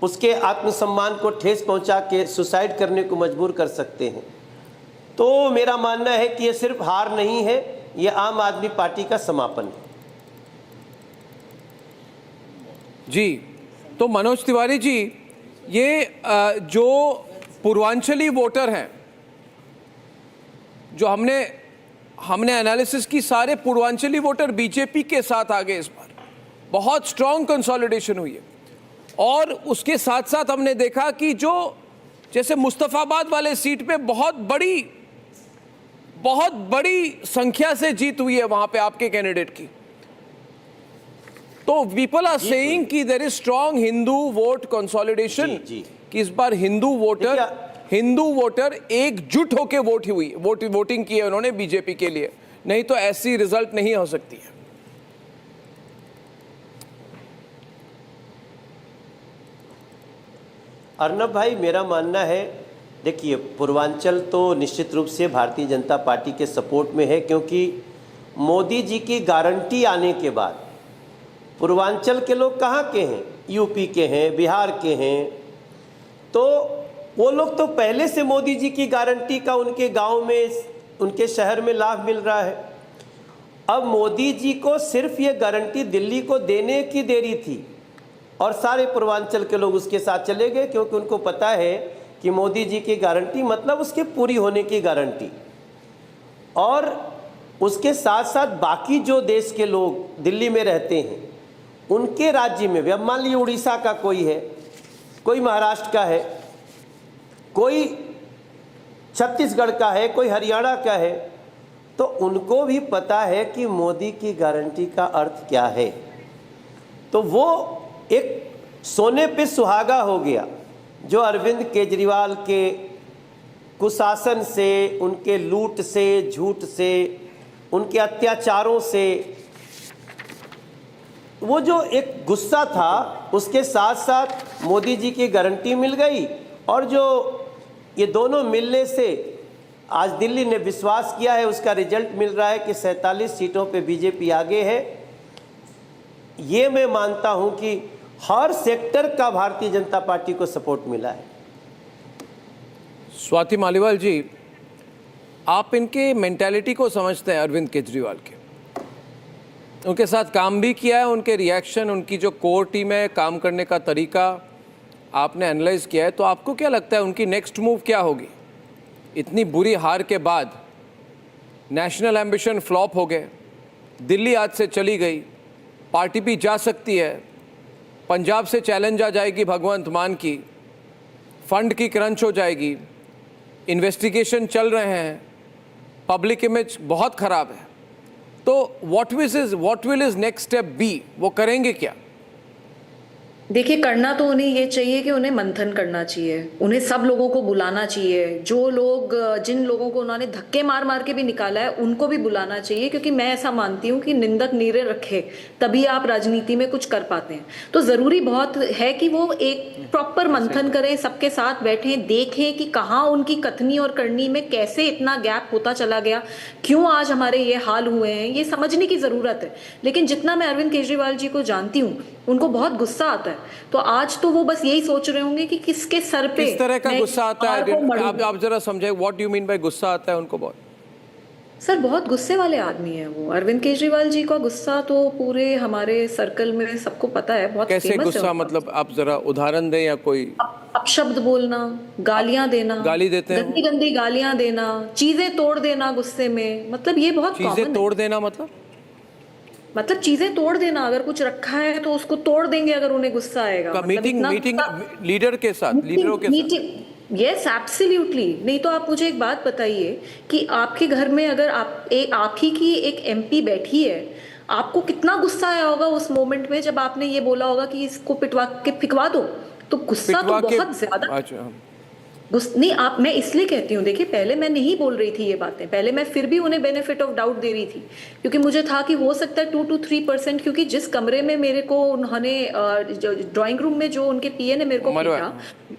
Speaker 5: उसके आत्मसम्मान को ठेस पहुंचा के सुसाइड करने को मजबूर कर सकते हैं, तो मेरा मानना है कि ये सिर्फ हार नहीं है, ये आम आदमी पार्टी का समापन है।
Speaker 2: जी, तो मनोज तिवारी जी, ये जो पूर्वांचली वोटर हैं, जो हमने एनालिसिस की, सारे पूर्वांचली वोटर बीजेपी के साथ आ गए इस बार। बहुत स्ट्रांग कंसोलिडेशन हुई है। और उसके साथ साथ हमने देखा कि जो जैसे मुस्तफाबाद वाले सीट पे बहुत बड़ी संख्या से जीत हुई है वहां पे आपके कैंडिडेट की, तो पीपल आर सेइंग कि there is strong Hindu vote consolidation, कि इस बार हिंदू वोटर एकजुट होकर वोटिंग की है उन्होंने बीजेपी के लिए, नहीं तो ऐसी रिजल्ट नहीं हो सकती है।
Speaker 5: अर्नब भाई, मेरा मानना है, देखिए, पूर्वांचल तो निश्चित रूप से भारतीय जनता पार्टी के सपोर्ट में है, क्योंकि मोदी जी की गारंटी आने के बाद पूर्वांचल के लोग कहाँ के हैं? यूपी के हैं, बिहार के हैं, तो वो लोग तो पहले से मोदी जी की गारंटी का उनके गांव में, उनके शहर में लाभ मिल रहा है। अब मोदी जी को सिर्फ ये गारंटी दिल्ली को देने की देरी थी और सारे पूर्वांचल के लोग उसके साथ चले गए, क्योंकि उनको पता है कि मोदी जी की गारंटी मतलब उसके पूरी होने की गारंटी। और उसके साथ साथ बाकी जो देश के लोग दिल्ली में रहते हैं, उनके राज्य में भी, अब मान लीजिए उड़ीसा का कोई है, कोई महाराष्ट्र का है, कोई छत्तीसगढ़ का है, कोई हरियाणा का है, तो उनको भी पता है कि मोदी की गारंटी का अर्थ क्या है। तो वो एक सोने पे सुहागा हो गया, जो अरविंद केजरीवाल के कुशासन से, उनके लूट से, झूठ से, उनके अत्याचारों से, वो जो एक गुस्सा था, उसके साथ साथ मोदी जी की गारंटी मिल गई, और जो ये दोनों मिलने से आज दिल्ली ने विश्वास किया है, उसका रिजल्ट मिल रहा है कि 47 सीटों पे बीजेपी आगे है। ये मैं मानता हूं कि हर सेक्टर का भारतीय जनता पार्टी को सपोर्ट मिला है।
Speaker 2: स्वाति मालीवाल जी, आप इनके मेंटालिटी को समझते हैं, अरविंद केजरीवाल के, उनके साथ काम भी किया है, उनके रिएक्शन, उनकी जो कोर टीम है, काम करने का तरीका आपने एनालाइज किया है, तो आपको क्या लगता है उनकी नेक्स्ट मूव क्या होगी? इतनी बुरी हार के बाद नेशनल एम्बिशन फ्लॉप हो गए, दिल्ली आज से चली गई, पार्टी भी जा सकती है, पंजाब से चैलेंज आ जाएगी भगवंत मान की, फंड की क्रंच हो जाएगी, इन्वेस्टिगेशन चल रहे हैं, पब्लिक इमेज बहुत ख़राब है, तो what will his next step be? वो करेंगे क्या?
Speaker 8: देखिए, करना तो उन्हें ये चाहिए कि उन्हें मंथन करना चाहिए, उन्हें सब लोगों को बुलाना चाहिए, जो लोग जिन लोगों को उन्होंने धक्के मार मार के भी निकाला है उनको भी बुलाना चाहिए, क्योंकि मैं ऐसा मानती हूँ कि निंदक नीरे रखे तभी आप राजनीति में कुछ कर पाते हैं। तो ज़रूरी बहुत है कि वो एक प्रॉपर मंथन करें, सबके साथ बैठें, देखें कि कहाँ उनकी कथनी और करनी में कैसे इतना गैप होता चला गया, क्यों आज हमारे ये हाल हुए हैं, ये समझने की ज़रूरत है। लेकिन जितना मैं अरविंद केजरीवाल जी को जानती हूँ, उनको बहुत गुस्सा आता है, तो आज तो वो बस यही सोच रहे होंगे कि किसके सर पे
Speaker 2: किस तरह का गुस्सा आता है, आप जरा समझाइए, what do you mean by गुस्सा आता है उनको? बहुत
Speaker 8: सर, बहुत गुस्से वाले आदमी हैं वो। अरविंद केजरीवाल जी का गुस्सा तो पूरे हमारे सर्कल में सबको पता है, बहुत
Speaker 2: कैसे
Speaker 8: फेमस
Speaker 2: गुस्सा,
Speaker 8: है।
Speaker 2: मतलब आप जरा उदाहरण दें या कोई
Speaker 8: अपशब्द बोलना, गालियां देना,
Speaker 2: गाली देते हैं,
Speaker 8: गंदी गंदी गालियां देना, चीजें तोड़ देना गुस्से में, मतलब ये बहुत कॉमन है।
Speaker 2: चीजें तोड़ देना
Speaker 8: मतलब चीजें तोड़ देना, अगर कुछ रखा है तो उसको तोड़ देंगे अगर उन्हें गुस्सा आएगा। मतलब
Speaker 2: मीटिंग लीडर के साथ, लीडरों के साथ।
Speaker 8: Yes, absolutely. नहीं तो आप मुझे एक बात बताइए कि आपके घर में अगर आप ही की एक एमपी बैठी है, आपको कितना गुस्सा आया होगा उस मोमेंट में जब आपने ये बोला होगा कि इसको पिटवा के फिकवा दो, तो गुस्सा तो बहुत ज्यादा। नहीं, मैं इसलिए कहती हूँ, देखिए पहले मैं नहीं बोल रही थी ये बातें, पहले मैं फिर भी उन्हें बेनिफिट ऑफ डाउट दे रही थी, क्योंकि मुझे था कि हो सकता है 2 to 3%, क्योंकि जिस कमरे में मेरे को उन्होंने ड्राइंग रूम में जो उनके पीए ने मेरे को पीटा,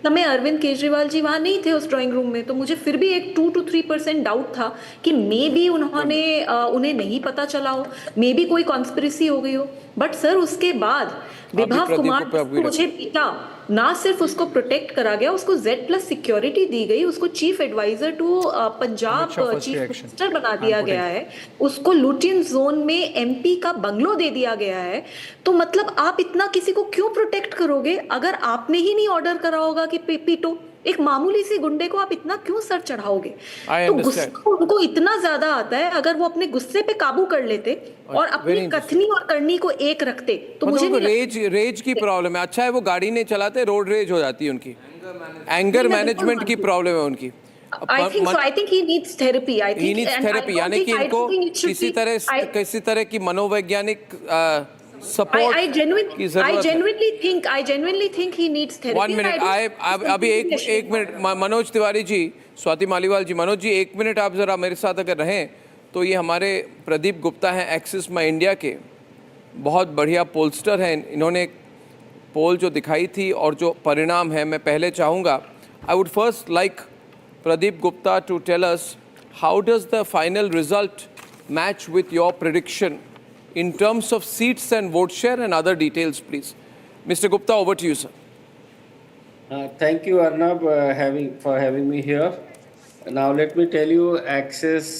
Speaker 8: समय अरविंद केजरीवाल जी वहाँ नहीं थे उस ड्राइंग रूम में, तो मुझे फिर भी एक 2 to 3% डाउट था कि मे बी उन्हें नहीं पता चला हो, मे बी कोई कॉन्स्पिरेसी हो गई हो। बट सर, उसके बाद विभाव कुमार को मुझे पीटा, ना सिर्फ उसको प्रोटेक्ट करा गया, उसको Z+ सिक्योरिटी दी गई, उसको chief adviser to Punjab chief minister बना दिया गया है, उसको लुटियन जोन में MP का बंगलो दे दिया गया है। तो मतलब आप इतना किसी को क्यों प्रोटेक्ट करोगे अगर आपने ही नहीं ऑर्डर करा होगा कि पीटो? एक मामूली सी गुंडे को आप इतना क्यों सर चढ़ाओगे? तो गुस्सा उनको इतना ज्यादा आता है, अगर वो अपने गुस्से पे काबू कर लेते और अपनी कथनी और करनी को एक रखते तो मुझे
Speaker 2: रेज की प्रॉब्लम है। अच्छा है वो गाड़ी नहीं चलाते, रोड रेज हो जाती है उनकी, एंगर मैनेजमेंट की प्रॉब्लम है उनकी।
Speaker 8: I think he needs therapy. I think
Speaker 2: he needs therapy, यानी कि इनको किसी तरह की मनोवैज्ञानिक support की जरूरत है।
Speaker 8: I genuinely think he needs therapy.
Speaker 2: 1 minute, अभी एक मिनट, मनोज तिवारी जी, स्वाति मालीवाल जी, मनोज जी 1 मिनट आप जरा मेरे साथ अगर रहें तो ये हमारे प्रदीप गुप्ता हैं एक्सिस माई इंडिया के, बहुत बढ़िया पोलस्टर हैं। इन्होंने एक पोल जो दिखाई थी और जो परिणाम है, मैं पहले चाहूँगा, I would first like Pradeep Gupta to tell us how does the final result match with your prediction in terms of seats and vote share and other details, please. Mr. Gupta, over to you, sir.
Speaker 9: Thank you, Arnab, for having me here. Now let me tell you, Axis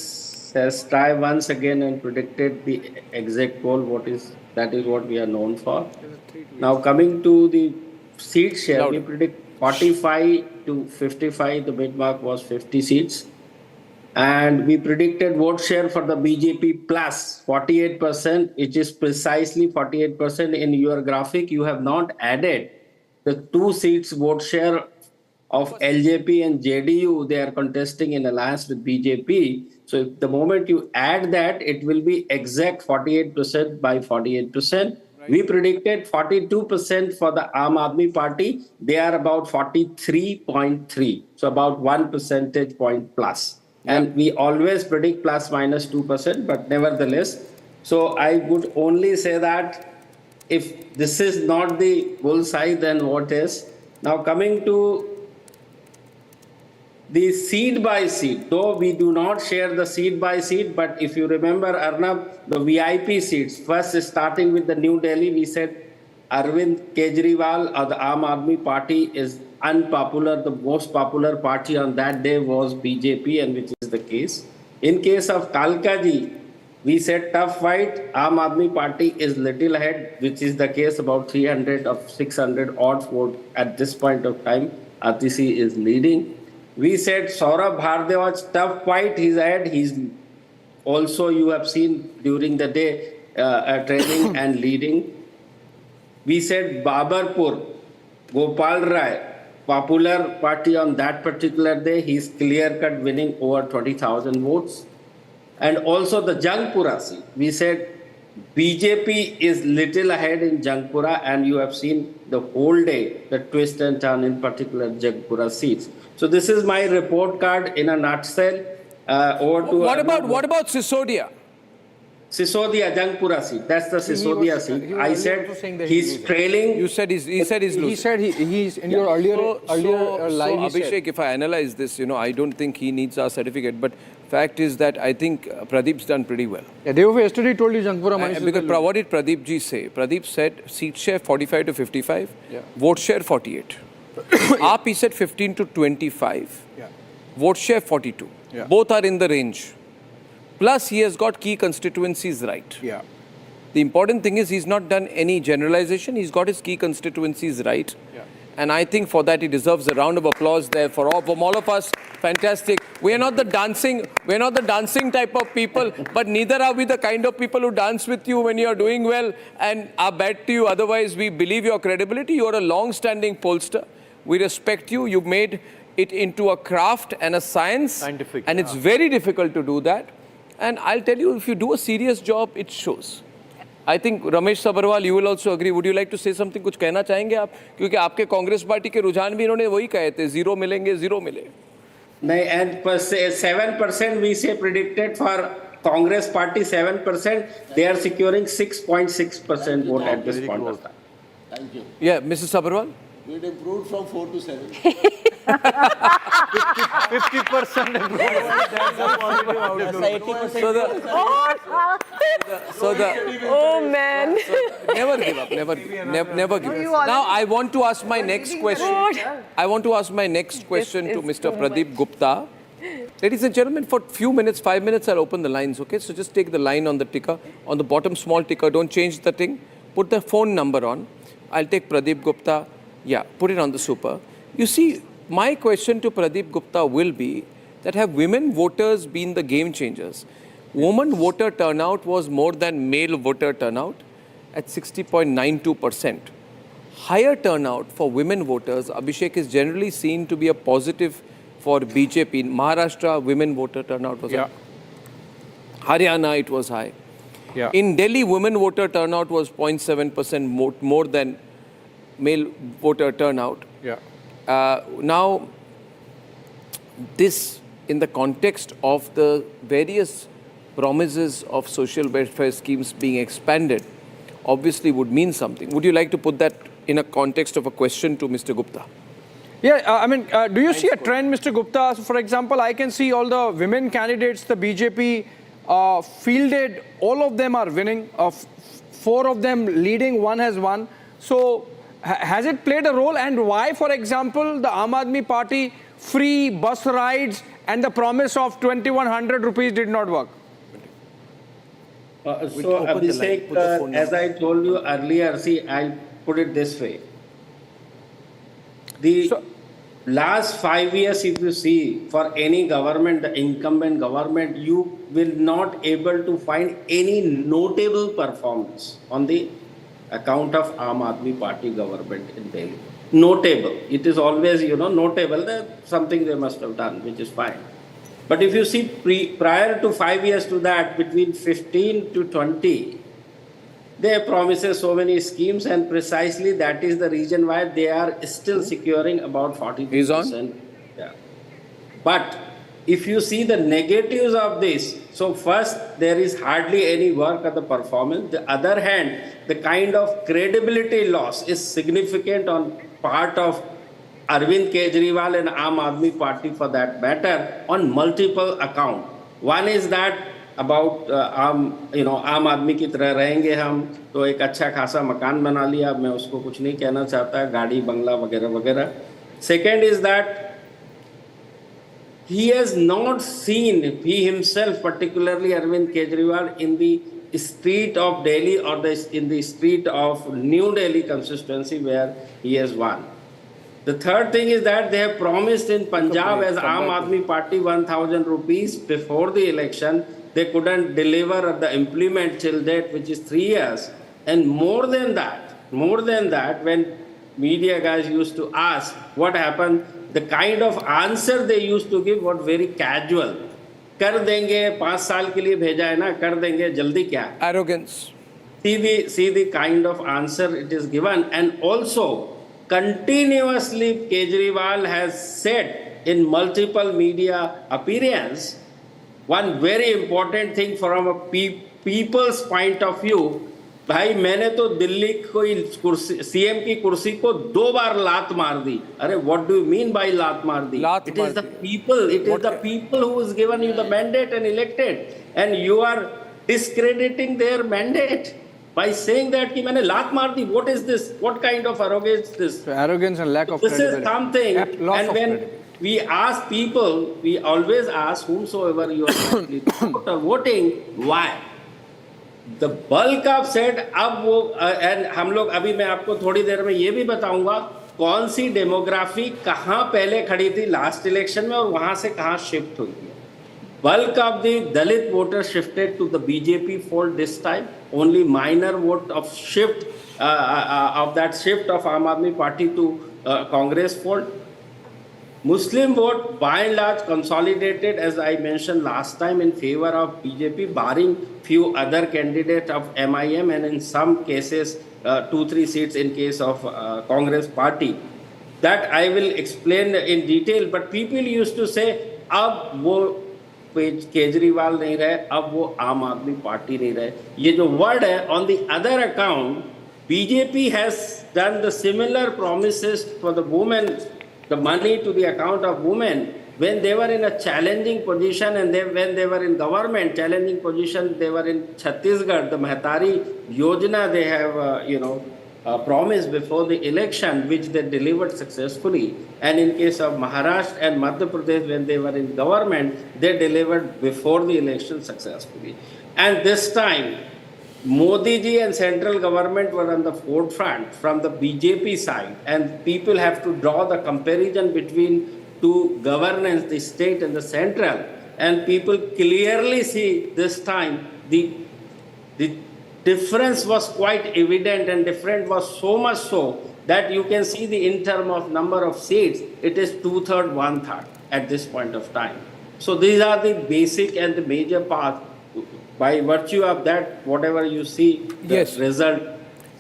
Speaker 9: has tried once again and predicted the exact poll. That is what we are known for. Now coming to the seat share, we predict 45 to 55, the mid mark was 50 seats. And we predicted vote share for the BJP plus 48%, which is precisely 48%. In your graphic, you have not added the 2 seats vote share of LJP and JDU. They are contesting in alliance with BJP. So the moment you add that, it will be exact 48% by 48%. We predicted 42% for the Aam Aadmi Party. They are about 43.3, so about 1 percentage point plus. And we always predict plus minus 2%, but nevertheless. So I would only say that if this is not the bullseye, then what is? Now coming to the seat by seat, though we do not share the seat by seat, but if you remember, Arnab, the VIP seats, first starting with the New Delhi, we said Arvind Kejriwal or the Aam Aadmi Party is unpopular. The most popular party on that day was BJP, and which is the case. In case of Kalka ji, we said tough fight, Aam Aadmi Party is little ahead, which is the case, about 300 of 600 odd vote at this point of time. RTC is leading. We said Saurabh Bhardwaj, tough fight, he's ahead. He's also, you have seen during the day, training and leading. We said Babarpur, Gopal Rai, popular party on that particular day, he's clear-cut winning over 20,000 votes. And also the Jangpura seat, we said BJP is little ahead in Jangpura, and you have seen the whole day, the twist and turn, in particular Jagpura seats. So this is my report card in a nutshell. Over to
Speaker 2: what about Sisodia?
Speaker 9: Sisodia, Jangpura seat. That's the Sisodia seat. I said he's trailing.
Speaker 2: You said he's losing.
Speaker 15: He said he's in your earlier live.
Speaker 2: So Abhishek, if I analyze this, I don't think he needs our certificate. But fact is that I think Pradeep's done pretty well.
Speaker 15: Yeah, they yesterday told you Jangpura.
Speaker 2: Because what did Pradeep ji say? Pradeep said seat share 45 to 55, vote share 48. AAP he said 15 to 25, vote share 42. Both are in the range. Plus, he has got key constituencies right.
Speaker 15: Yeah.
Speaker 2: The important thing is he's not done any generalization. He's got his key constituencies right.
Speaker 15: Yeah.
Speaker 2: And I think for that he deserves a round of applause there from all of us. Fantastic. We are not the dancing type of people, but neither are we the kind of people who dance with you when you are doing well and are bad to you. Otherwise, we believe your credibility. You are a long-standing pollster. We respect you. You made it into a craft and a science.
Speaker 1: Scientific.
Speaker 2: And it's very difficult to do that. And I'll tell you, if you do a serious job, it shows. I think Ramesh Sabharwal, you will also agree. Would you like to say something? कुछ कहना चाहेंगे आप? क्योंकि आपके Congress party के रुझान भी इन्होंने वही कहे थे, zero मिलेंगे, zero मिले.
Speaker 9: नहीं, and 7% we say predicted for Congress party 7%. They are securing 6.6% vote at this point of time.
Speaker 3: Thank you.
Speaker 2: Yeah, Mrs. Sabharwal.
Speaker 3: We'd improved from 4 to 7.
Speaker 1: 50% improvement. That's a positive outlook.
Speaker 12: Oh man.
Speaker 2: Never give up. Never give up. Now I want to ask my next question. I want to ask my next question to Mr. Pradeep Gupta. Ladies and gentlemen, for few minutes, 5 minutes, I'll open the lines. Okay, so just take the line on the ticker, on the bottom small ticker. Don't change the thing. Put the phone number on. I'll take Pradeep Gupta. Yeah, put it on the super. You see, my question to Pradeep Gupta will be that have women voters been the game changers? Woman voter turnout was more than male voter turnout at 60.92%. Higher turnout for women voters, Abhishek, is generally seen to be a positive for BJP. In Maharashtra, women voter turnout was high. Haryana, it was high.
Speaker 15: Yeah.
Speaker 2: In Delhi, women voter turnout was 0.7% more than male voter turnout.
Speaker 15: Yeah.
Speaker 2: Now, this in the context of the various promises of social welfare schemes being expanded, obviously would mean something. Would you like to put that in a context of a question to Mr. Gupta?
Speaker 15: Yeah, do you see a trend, Mr. Gupta? So for example, I can see all the women candidates, the BJP fielded, all of them are winning. 4 of them leading, 1 has won. So has it played a role, and why, for example, the Aam Aadmi Party free bus rides and the promise of 2,100 rupees did not work?
Speaker 9: So Abhishek, as I told you earlier, see, I'll put it this way. The last 5 years, if you see, for any government, the incumbent government, you will not able to find any notable performance on the account of Aam Aadmi Party government in Delhi. Notable. It is always, notable. That's something they must have done, which is fine. But if you see prior to 5 years to that, between 15 to 20, they promises so many schemes, and precisely that is the reason why they are still securing about 42%. Yeah. But if you see the negatives of this, so first, there is hardly any work at the performance. The other hand, the kind of credibility loss is significant on part of Arvind Kejriwal and Aam Aadmi Party for that matter on multiple accounts. One is that about Aam Aadmi की तरह रहेंगे हम, तो एक अच्छा खासा मकान बना लिया, मैं उसको कुछ नहीं कहना चाहता, गाड़ी बंगला वगैरह वगैरह. Second is that he has not seen, he himself, particularly Arvind Kejriwal, in the street of Delhi or in the street of New Delhi constituency where he has won. The third thing is that they have promised in Punjab as Aam Aadmi Party 1,000 rupees before the election. They couldn't deliver or the implement till date, which is 3 years. And more than that, when media guys used to ask what happened, the kind of answer they used to give was very casual. कर देंगे 5 साल के लिए भेजा है ना, कर देंगे, जल्दी क्या?
Speaker 2: Arrogance.
Speaker 9: See the kind of answer it is given. And also, continuously Kejriwal has said in multiple media appearances, one very important thing from a people's point of view, भाई मैंने तो दिल्ली को सीएम की कुर्सी को 2 बार लात मार दी. अरे what do you mean by लात मार दी? It is the people who has given you the mandate and elected, and you are discrediting their mandate by saying that कि मैंने लात मार दी. What is this? What kind of arrogance is this?
Speaker 15: Arrogance and lack of
Speaker 9: this
Speaker 15: credibility.
Speaker 9: Is something.
Speaker 15: Loss
Speaker 9: and
Speaker 15: of
Speaker 9: when
Speaker 15: credibility.
Speaker 9: we ask people, we always ask whomsoever you are voting, why? The bulk of said अब वो and हम लोग अभी मैं आपको थोड़ी देर में ये भी बताऊंगा कौन सी डेमोग्राफी कहाँ पहले खड़ी थी लास्ट इलेक्शन में और वहाँ से कहाँ शिफ्ट हुई है. Bulk of the Dalit voters shifted to the BJP fold this time. Only minor vote of shift of that shift of Aam Aadmi Party to Congress fold. Muslim vote by and large consolidated, as I mentioned last time, in favor of BJP, barring few other candidates of MIM and in some cases 2-3 seats in case of Congress Party. That I will explain in detail. But people used to say, अब वो केजरीवाल नहीं रहे, अब वो आम Aadmi party नहीं रहे. ये जो वर्ड है, on the other account, BJP has done the similar promises for the women, the money to the account of women, when they were in a challenging position and when they were in government, challenging position, they were in Chhattisgarh, the Mehtari Yojana they have, promised before the election, which they delivered successfully. And in case of Maharashtra and Madhya Pradesh, when they were in government, they delivered before the election successfully. And this time, Modi ji and central government were on the forefront from the BJP side, and people have to draw the comparison between two governance, the state and the central, and people clearly see this time the difference was quite evident, and different was so much so that you can see the in term of number of seats, it is 2/3, 1/3 at this point of time. So these are the basic and the major path. By virtue of that, whatever you see, the result.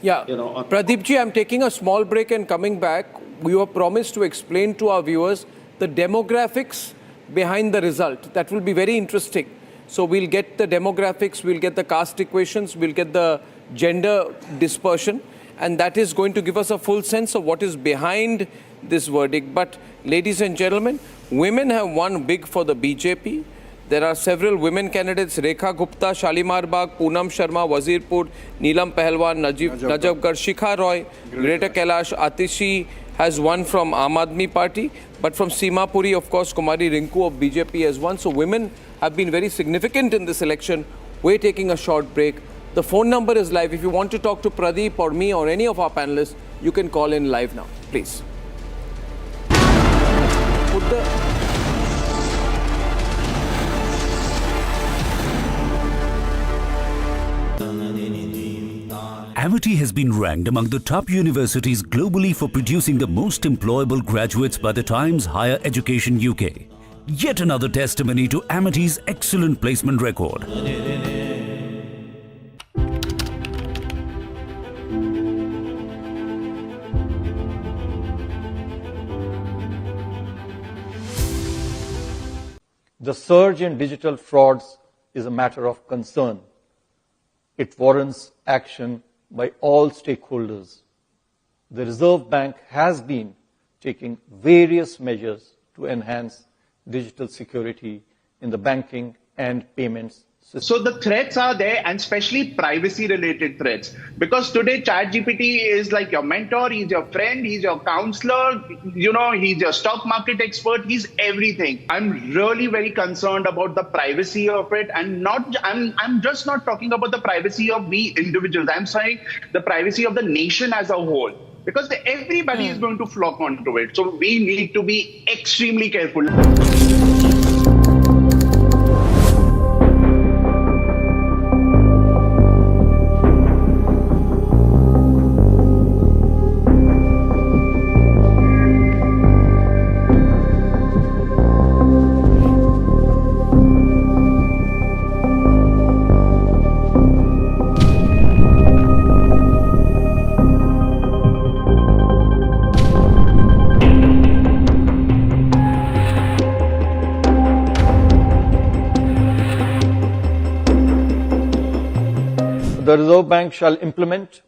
Speaker 2: Yeah, Pradeep ji, I'm taking a small break and coming back. We were promised to explain to our viewers the demographics behind the result. That will be very interesting. So we'll get the demographics, we'll get the caste equations, we'll get the gender dispersion, and that is going to give us a full sense of what is behind this verdict. But ladies and gentlemen, women have won big for the BJP. There are several women candidates: Rekha Gupta, Shalimar Bagh, Poonam Sharma, Wazirpur, Neelam Pahalwan, Najafgarh, Shikha Roy, Greater Kailash, Atishi has won from Aam Aadmi Party. But from Simapuri, of course, Kumari Rinku of BJP has won. So women have been very significant in this election. We're taking a short break. The phone number is live. If you want to talk to Pradeep or me or any of our panelists, you can call in live now, please.
Speaker 19: Amity has been ranked among the top universities globally for producing the most employable graduates by the Times Higher Education UK. Yet another testimony to Amity's excellent placement record.
Speaker 7: The surge in digital frauds is a matter of concern. It warrants action by all stakeholders. The Reserve Bank has been taking various measures to enhance digital security in the banking and payments system.
Speaker 10: So the threats are there, and especially privacy related threats, because today ChatGPT is like your mentor, he's your friend, he's your counselor, he's your stock market expert, he's everything. I'm really very concerned about the privacy of it, and I'm just not talking about the privacy of we individuals. I'm saying the privacy of the nation as a whole, because everybody is going to flock onto it. So we need to be extremely careful.
Speaker 7: The Reserve Bank shall implement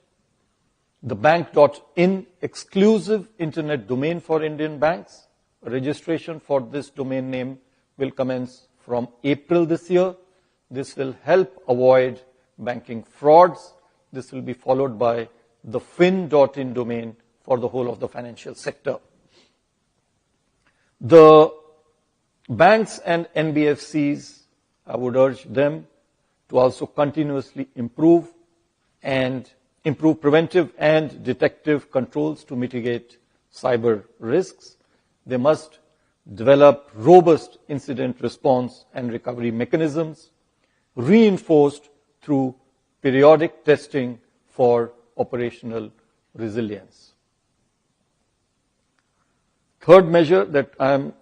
Speaker 7: the bank.in exclusive internet domain for Indian banks. Registration for this domain name will commence from April this year. This will help avoid banking frauds. This will be followed by the fin.in domain for the whole of the financial sector. The banks and NBFCs, I would urge them to also continuously improve preventive and detective controls to mitigate cyber risks. They must develop robust incident response and recovery mechanisms, reinforced through periodic testing for operational resilience. Third measure that I am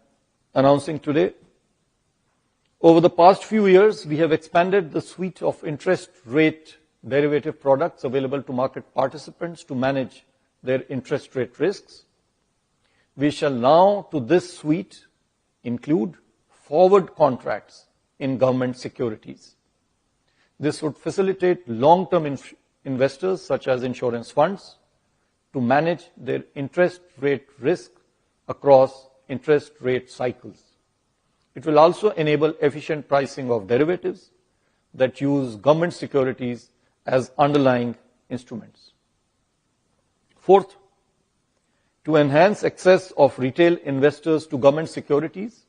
Speaker 7: announcing today, over the past few years, we have expanded the suite of interest rate derivative products available to market participants to manage their interest rate risks. We shall now, to this suite, include forward contracts in government securities. This would facilitate long-term investors, such as insurance funds, to manage their interest rate risk across interest rate cycles. It will also enable efficient pricing of derivatives that use government securities as underlying instruments. Fourth, to enhance access of retail investors to government securities,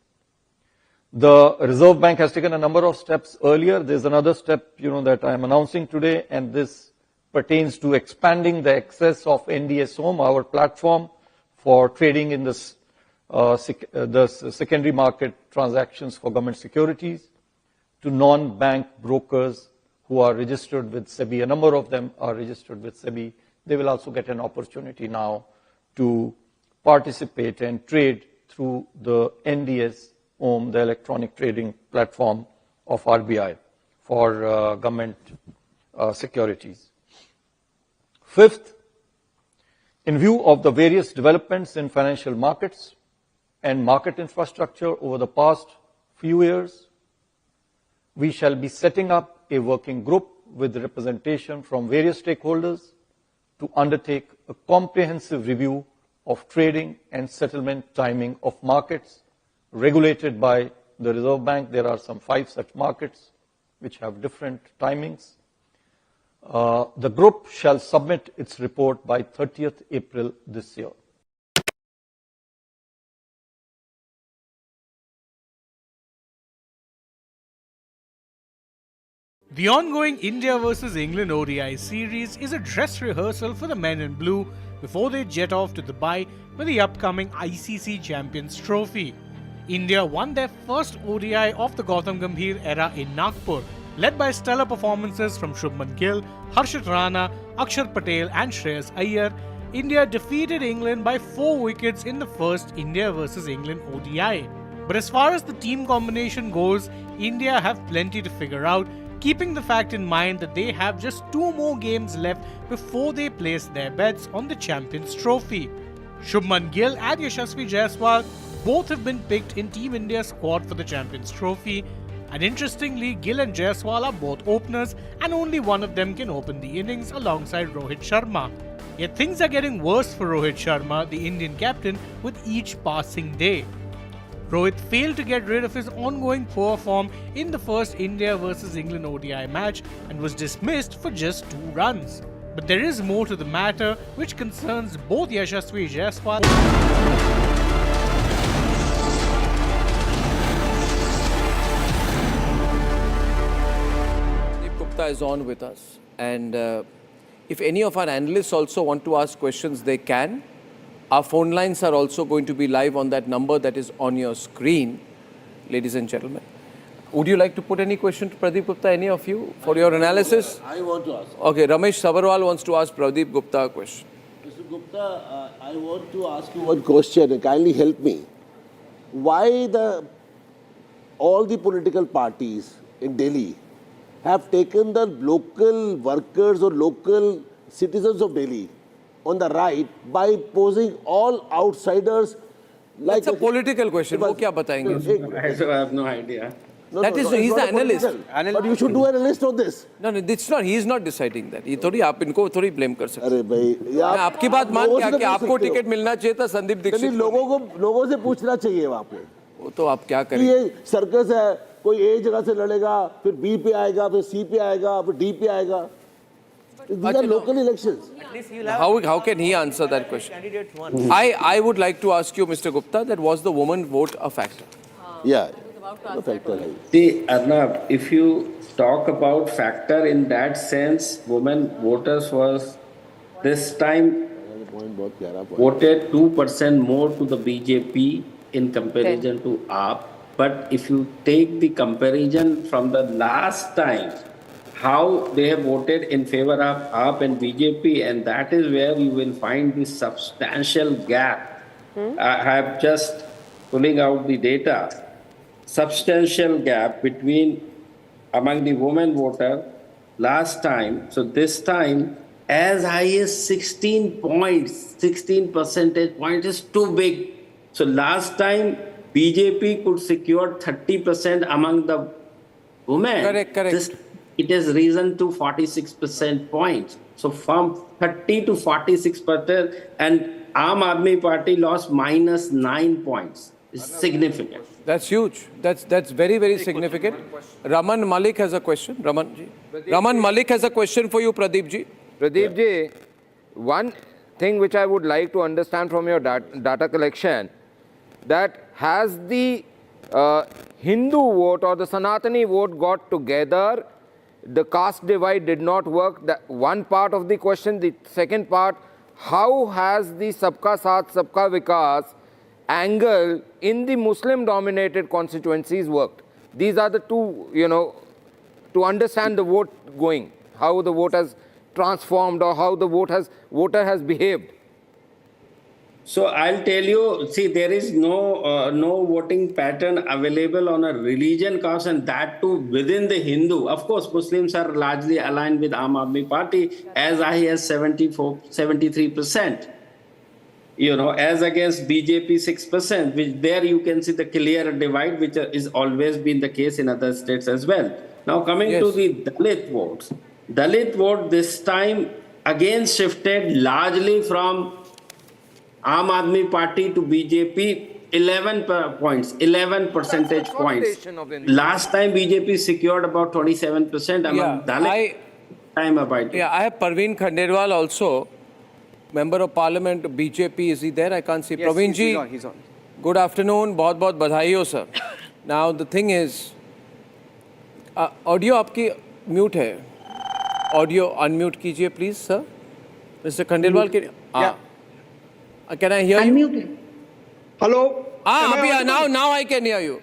Speaker 7: the Reserve Bank has taken a number of steps earlier. There's another step, that I am announcing today, and this pertains to expanding the access of NDS Home, our platform for trading in the secondary market transactions for government securities, to non-bank brokers who are registered with SEBI. A number of them are registered with SEBI. They will also get an opportunity now to participate and trade through the NDS Home, the electronic trading platform of RBI for government securities. Fifth, in view of the various developments in financial markets and market infrastructure over the past few years, we shall be setting up a working group with representation from various stakeholders to undertake a comprehensive review of trading and settlement timing of markets regulated by the Reserve Bank. There are some 5 such markets which have different timings. The group shall submit its report by 30th April this year.
Speaker 24: The ongoing India vs England ODI series is a dress rehearsal for the men in blue before they jet off to Dubai for the upcoming ICC Champions Trophy. India won their first ODI of the Gautam Gambhir era in Nagpur, led by stellar performances from Shubman Gill, Harshit Rana, Akshar Patel and Shreyas Iyer. India defeated England by 4 wickets in the first India vs England ODI. But as far as the team combination goes, India have plenty to figure out, keeping the fact in mind that they have just 2 more games left before they place their bets on the Champions Trophy. Shubman Gill and Yashasvi Jaiswal both have been picked in Team India's squad for the Champions Trophy. And interestingly, Gill and Jaiswal are both openers and only one of them can open the innings alongside Rohit Sharma. Yet things are getting worse for Rohit Sharma, the Indian captain, with each passing day. Rohit failed to get rid of his ongoing poor form in the first India vs England ODI match and was dismissed for just 2 runs. But there is more to the matter which concerns both Yashasvi Jaiswal
Speaker 2: is on with us, and if any of our analysts also want to ask questions, they can. Our phone lines are also going to be live on that number that is on your screen, ladies and gentlemen. Would you like to put any question to Pradeep Gupta, any of you, for your analysis?
Speaker 3: I want to ask.
Speaker 2: Okay, Ramesh Sabarwal wants to ask Pradeep Gupta a question.
Speaker 3: Mr. Gupta, I want to ask you one question. Kindly help me. Why all the political parties in Delhi have taken the local workers or local citizens of Delhi on the right by posing all outsiders like...
Speaker 2: That's a political question. वो क्या बताएंगे?
Speaker 9: I have no idea.
Speaker 2: That is, he's the analyst.
Speaker 3: But you should do an analyst on this.
Speaker 2: No, it's not. He is not deciding that. ये थोड़ी आप इनको थोड़ी blame कर सकते हैं.
Speaker 3: अरे भाई,
Speaker 2: मैं आपकी बात मान गया कि आपको टिकट मिलना चाहिए था संदीप दीक्षित.
Speaker 3: नहीं, लोगों से पूछना चाहिए वहाँ पे.
Speaker 2: वो तो आप क्या करें?
Speaker 3: ये सर्कस है, कोई ए जगह से लड़ेगा, फिर बी पे आएगा, फिर सी पे आएगा, फिर डी पे आएगा. These are local elections.
Speaker 2: How can he answer that question? I would like to ask you, Mr. Gupta, that was the woman vote a factor?
Speaker 3: Yeah. Factor.
Speaker 9: See, Arnab, if you talk about factor in that sense, women voters was this time voted 2% more to the BJP in comparison to AAP. But if you take the comparison from the last time, how they have voted in favor of AAP and BJP, and that is where you will find the substantial gap. I have just pulling out the data. Substantial gap between among the women voter last time. So this time, as high as 16 points, 16 percentage points is too big. So last time, BJP could secure 30% among the women.
Speaker 2: Correct.
Speaker 9: It has risen to 46% points. So from 30 to 46%, and Aam Aadmi Party lost -9 points. It's significant.
Speaker 2: That's huge. That's very, very significant. Raman Malik has a question. Raman Malik has a question for you, Pradeep ji.
Speaker 6: Pradeep ji, one thing which I would like to understand from your data collection, that has the Hindu vote or the Sanatani vote got together, the caste divide did not work. That one part of the question. The second part, how has the Sabka Saath Sabka Vikas angle in the Muslim dominated constituencies worked? These are the two, to understand the vote going, how the vote has transformed or how the voter has behaved.
Speaker 9: So I'll tell you, see, there is no voting pattern available on a religion cause, and that too within the Hindu. Of course, Muslims are largely aligned with Aam Aadmi Party as high as 73%. As against BJP 6%, which there you can see the clear divide, which is always been the case in other states as well. Now coming to the Dalit votes. Dalit vote this time again shifted largely from Aam Aadmi Party to BJP, 11 percentage points. Last time BJP secured about 27% among Dalit. I
Speaker 2: have Parveen Khandelwal also, Member of Parliament, BJP. Is he there? I can't see.
Speaker 15: Yes,
Speaker 2: Praveen ji,
Speaker 15: he's on.
Speaker 2: good afternoon. बहुत बधाई हो sir. Now the thing is, audio आपकी mute है. Audio unmute कीजिए please sir. Mr. Khandelwal can I hear you?
Speaker 13: Hello.
Speaker 2: Now I can hear you.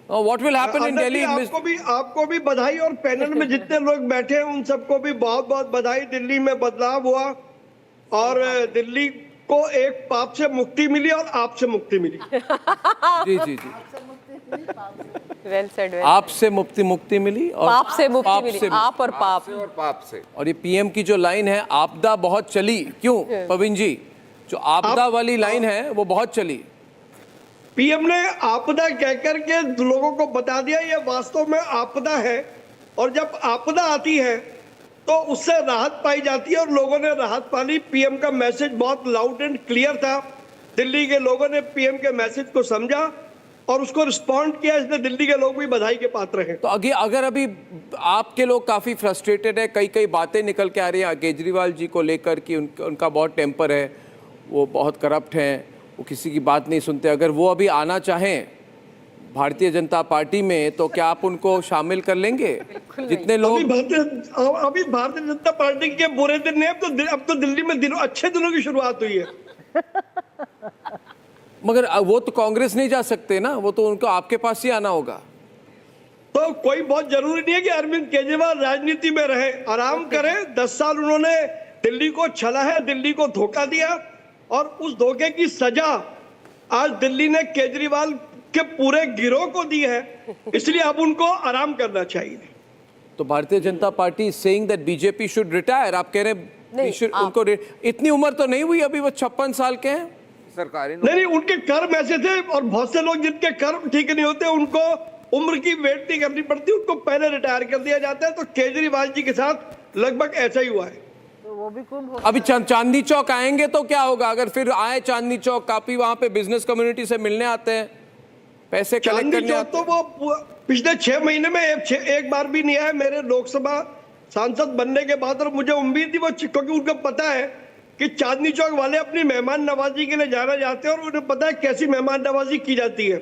Speaker 2: What will happen in Delhi?
Speaker 13: आपको भी बधाई, और पैनल में जितने लोग बैठे हैं उन सबको भी बहुत बहुत बधाई. दिल्ली में बदलाव हुआ और दिल्ली को एक पाप से मुक्ति मिली और आप से मुक्ति मिली.
Speaker 2: जी.
Speaker 12: Well said.
Speaker 2: आप से मुक्ति मिली और
Speaker 12: पाप से मुक्ति मिली. आप और पाप
Speaker 2: से. और ये पीएम की जो लाइन है, आपदा बहुत चली. क्यों पवीन जी? जो आपदा वाली लाइन है वो बहुत चली.
Speaker 13: पीएम ने आपदा कहकर के लोगों को बता दिया ये वास्तव में आपदा है, और जब आपदा आती है तो उससे राहत पाई जाती है, और लोगों ने राहत पाली. पीएम का मैसेज बहुत लाउड एंड क्लियर था. दिल्ली के लोगों ने पीएम के मैसेज को समझा और उसको रिस्पॉन्ड किया, इसलिए दिल्ली के लोग भी बधाई के पात्र हैं.
Speaker 2: तो अगर अभी आपके लोग काफी फ्रस्ट्रेटेड है, कई बातें निकल के आ रही हैं केजरीवाल जी को लेकर कि उनका बहुत टेम्पर है, वो बहुत करप्ट हैं, वो किसी की बात नहीं सुनते. अगर वो अभी आना चाहें भारतीय जनता पार्टी में तो क्या आप उनको शामिल कर लेंगे? जितने लोग
Speaker 13: अभी भारतीय जनता पार्टी के बुरे दिन नहीं, अब तो दिल्ली में अच्छे दिनों की शुरुआत हुई है.
Speaker 2: मगर वो तो कांग्रेस नहीं जा सकते ना, वो तो उनको आपके पास ही आना होगा.
Speaker 13: तो कोई बहुत जरूरी नहीं है कि अरविंद केजरीवाल राजनीति में रहे, आराम करें. 10 साल उन्होंने दिल्ली को छला है, दिल्ली को धोखा दिया, और उस धोखे की सजा आज दिल्ली ने केजरीवाल के पूरे गिरोह को दी है, इसलिए अब उनको आराम करना चाहिए.
Speaker 2: तो Bharatiya Janata party saying that BJP should retire. आप कह रहे हैं उनको इतनी उम्र तो नहीं हुई अभी, वो 56 साल के हैं.
Speaker 13: सरकारी नहीं, उनके कर्म ऐसे थे, और बहुत से लोग जिनके कर्म ठीक नहीं होते उनको उम्र की वेट नहीं करनी पड़ती, उनको पहले रिटायर कर दिया जाता है। तो केजरीवाल जी के साथ लगभग ऐसा ही हुआ है।
Speaker 2: अभी चांदनी चौक आएंगे तो क्या होगा? अगर फिर आए चांदनी चौक, काफी वहां पे बिजनेस कम्युनिटी से मिलने आते हैं, पैसे कलेक्ट करने आते हैं।
Speaker 13: तो वो पिछले 6 महीने में एक बार भी नहीं आया मेरे लोकसभा सांसद बनने के बाद। और मुझे उम्मीद थी वो, क्योंकि उनको पता है कि चांदनी चौक वाले अपनी मेहमान नवाजी के लिए जाना चाहते हैं और उन्हें पता है कैसी मेहमान नवाजी की जाती है।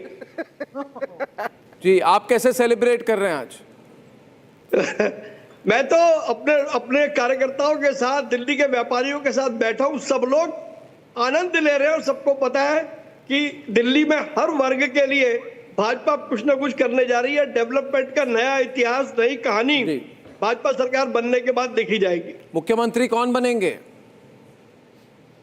Speaker 2: जी, आप कैसे सेलिब्रेट कर रहे हैं आज?
Speaker 13: मैं तो अपने कार्यकर्ताओं के साथ, दिल्ली के व्यापारियों के साथ बैठा हूं। सब लोग आनंद ले रहे हैं और सबको पता है कि दिल्ली में हर वर्ग के लिए भाजपा कुछ न कुछ करने जा रही है। डेवलपमेंट का नया इतिहास, नई कहानी भाजपा सरकार बनने के बाद देखी जाएगी।
Speaker 2: मुख्यमंत्री कौन बनेंगे?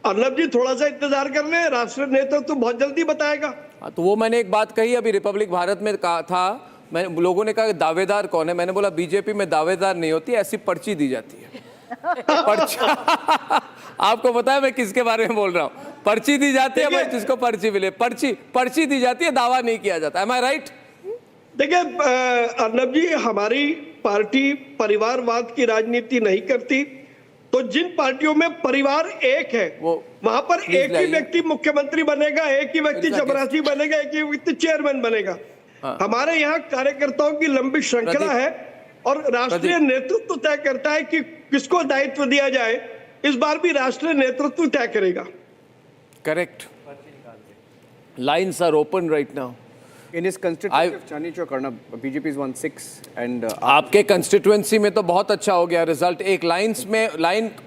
Speaker 13: अर्नब जी थोड़ा सा इंतजार कर लें, राष्ट्रीय नेतृत्व तो बहुत जल्दी बताएगा।
Speaker 2: तो वो मैंने एक बात कही अभी रिपब्लिक भारत में कहा था, लोगों ने कहा दावेदार कौन है, मैंने बोला बीजेपी में दावेदार नहीं होती, ऐसी पर्ची दी जाती है। पर्ची आपको पता है मैं किसके बारे में बोल रहा हूँ? पर्ची दी जाती है भाई, जिसको पर्ची मिले, पर्ची दी जाती है, दावा नहीं किया जाता। एम आई राइट?
Speaker 13: देखिए अर्नब जी, हमारी पार्टी परिवारवाद की राजनीति नहीं करती। तो जिन पार्टियों में परिवार एक है वहां पर एक ही व्यक्ति मुख्यमंत्री बनेगा, एक ही व्यक्ति चपरासी बनेगा, एक ही व्यक्ति चेयरमैन बनेगा। हमारे यहाँ कार्यकर्ताओं की लंबी श्रृंखला है और राष्ट्रीय नेतृत्व तय करता है कि किसको दायित्व दिया जाए। इस बार भी राष्ट्रीय नेतृत्व तय करेगा।
Speaker 2: Correct. Lines are open right now.
Speaker 15: In his constituency of Chandni Chowk, Arnab, BJP has won 6 and
Speaker 2: आपके constituency में तो बहुत अच्छा हो गया रिजल्ट। एक लाइंस में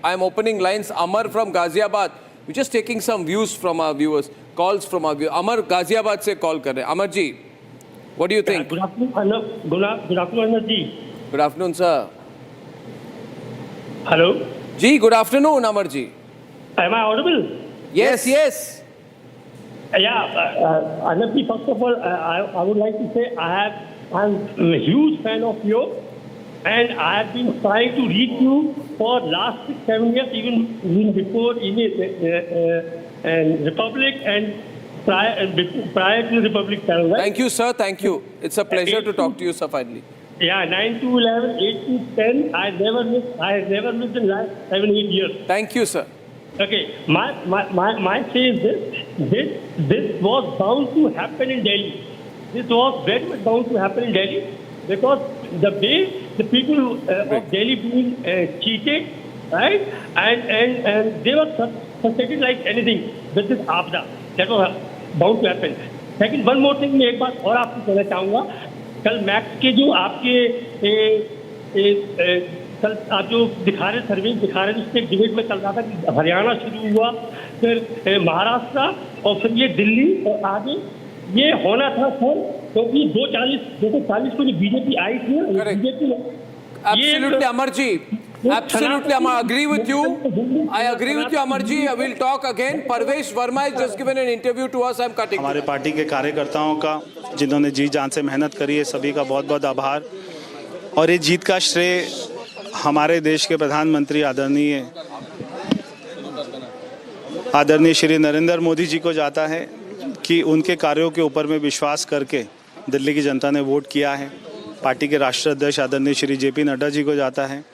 Speaker 2: I am opening lines. Amar from Ghaziabad. We're just taking some views from our viewers, calls from our viewers. Amar Ghaziabad से call कर रहे हैं। Amar ji, what do you think?
Speaker 11: Good afternoon, Arnab. Good afternoon, Arnab ji.
Speaker 2: Good afternoon, sir.
Speaker 11: Hello.
Speaker 2: Ji, good afternoon, Amar ji.
Speaker 11: Am I audible?
Speaker 2: Yes, yes.
Speaker 11: Arnab ji, first of all, I would like to say I'm a huge fan of yours, and I have been trying to reach you for last 6-7 years, even before Republic and prior to Republic channel. Right?
Speaker 2: Thank you, sir. Thank you. It's a pleasure to talk to you, sir. Finally.
Speaker 11: Yeah, 9 to 11, 8 to 10. I never missed in last 7-8 years.
Speaker 2: Thank you, sir.
Speaker 11: Okay, my say is this was bound to happen in Delhi. This was very much bound to happen in Delhi because the way the people of Delhi being cheated, right, and they were frustrated like anything with this आपदा. That was bound to happen. Second, one more thing मैं एक बात और आपको कहना चाहूँगा। कल max के जो आपके कल आप जो दिखा रहे सर्वे दिखा रहे उसमें डिबेट में चल रहा था कि हरियाणा शुरू हुआ, फिर महाराष्ट्र और फिर ये दिल्ली और आगे ये होना था सर, क्योंकि 240 को जो बीजेपी आई थी, BJP
Speaker 2: Absolutely, Amarji. Absolutely, I agree with you. I agree with you, Amarji. I will talk again. Parvesh Verma has just given an interview to us. I'm cutting.
Speaker 14: हमारे पार्टी के कार्यकर्ताओं का, जिन्होंने जी जान से मेहनत करी है, सभी का बहुत बहुत आभार। और ये जीत का श्रेय हमारे देश के प्रधानमंत्री आदरणीय श्री नरेंद्र मोदी जी को जाता है कि उनके कार्यों के ऊपर में विश्वास करके दिल्ली की जनता ने वोट किया है। पार्टी के राष्ट्रीय अध्यक्ष आदरणीय श्री जेपी नड्डा जी को जाता है,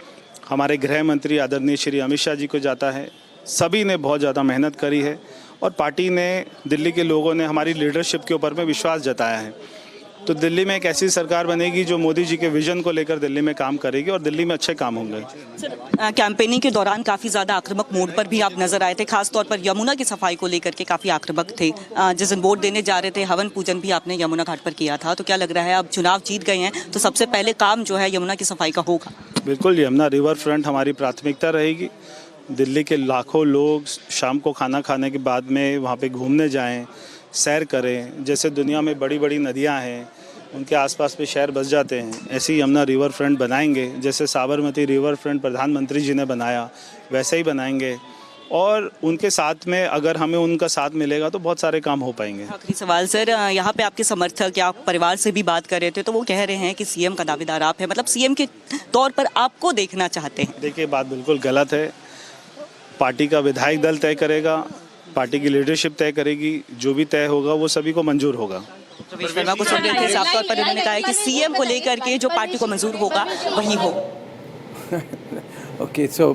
Speaker 14: हमारे गृह मंत्री आदरणीय श्री अमित शाह जी को जाता है। सभी ने बहुत ज़्यादा मेहनत करी है और पार्टी ने, दिल्ली के लोगों ने हमारी लीडरशिप के ऊपर में विश्वास जताया है। तो दिल्ली में एक ऐसी सरकार बनेगी जो मोदी जी के विजन को लेकर दिल्ली में काम करेगी और दिल्ली में अच्छे काम होंगे।
Speaker 16: सर, कैंपेनिंग के दौरान काफ़ी ज़्यादा आक्रामक मोड पर भी आप नजर आए थे, खासतौर पर यमुना की सफाई को लेकर के काफ़ी आक्रामक थे। जिस दिन वोट देने जा रहे थे, हवन पूजन भी आपने यमुना घाट पर किया था। तो क्या लग रहा है, अब चुनाव जीत गए हैं तो सबसे पहले काम जो है यमुना की सफाई का होगा?
Speaker 14: बिल्कुल, यमुना रिवर फ्रंट हमारी प्राथमिकता रहेगी। दिल्ली के लाखों लोग शाम को खाना खाने के बाद में वहाँ पे घूमने जाएं, सैर करें। जैसे दुनिया में बड़ी बड़ी नदियाँ हैं, उनके आसपास पे शहर बस जाते हैं, ऐसे ही यमुना रिवर फ्रंट बनाएंगे। जैसे साबरमती रिवर फ्रंट प्रधानमंत्री जी ने बनाया, वैसे ही बनाएंगे। और उनके साथ में अगर हमें उनका साथ मिलेगा तो बहुत सारे काम हो पाएंगे।
Speaker 16: आखिरी सवाल सर, यहाँ पे आपके समर्थक या आप परिवार से भी बात कर रहे थे, तो वो कह रहे हैं कि सीएम का दावेदार आप हैं, मतलब सीएम के तौर पर आपको देखना चाहते हैं।
Speaker 14: देखिए, बात बिल्कुल गलत है। पार्टी का विधायक दल तय करेगा, पार्टी की लीडरशिप तय करेगी, जो भी तय होगा वो सभी को मंजूर होगा।
Speaker 16: प्रवेश वर्मा को सुन रहे थे, साफ तौर पर उन्होंने कहा है कि सीएम को लेकर के जो पार्टी को मंजूर होगा वही हो।
Speaker 2: Okay, so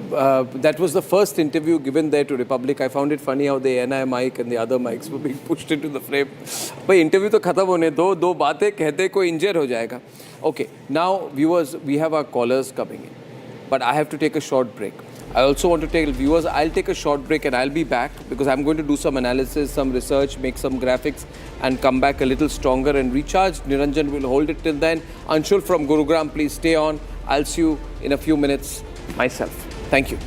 Speaker 2: that was the first interview given there to Republic. I found it funny how the ANI mic and the other mics were being pushed into the frame. भाई इंटरव्यू तो खत्म होने दो बातें कहते कोई इंजर हो जाएगा. Okay, now viewers, we have our callers coming in, but I have to take a short break. I also want to tell viewers I'll take a short break and I'll be back because I'm going to do some analysis, some research, make some graphics and come back a little stronger and recharged. Niranjan will hold it till then. Anshul from Gurugram, please stay on. I'll see you in a few minutes myself. Thank you.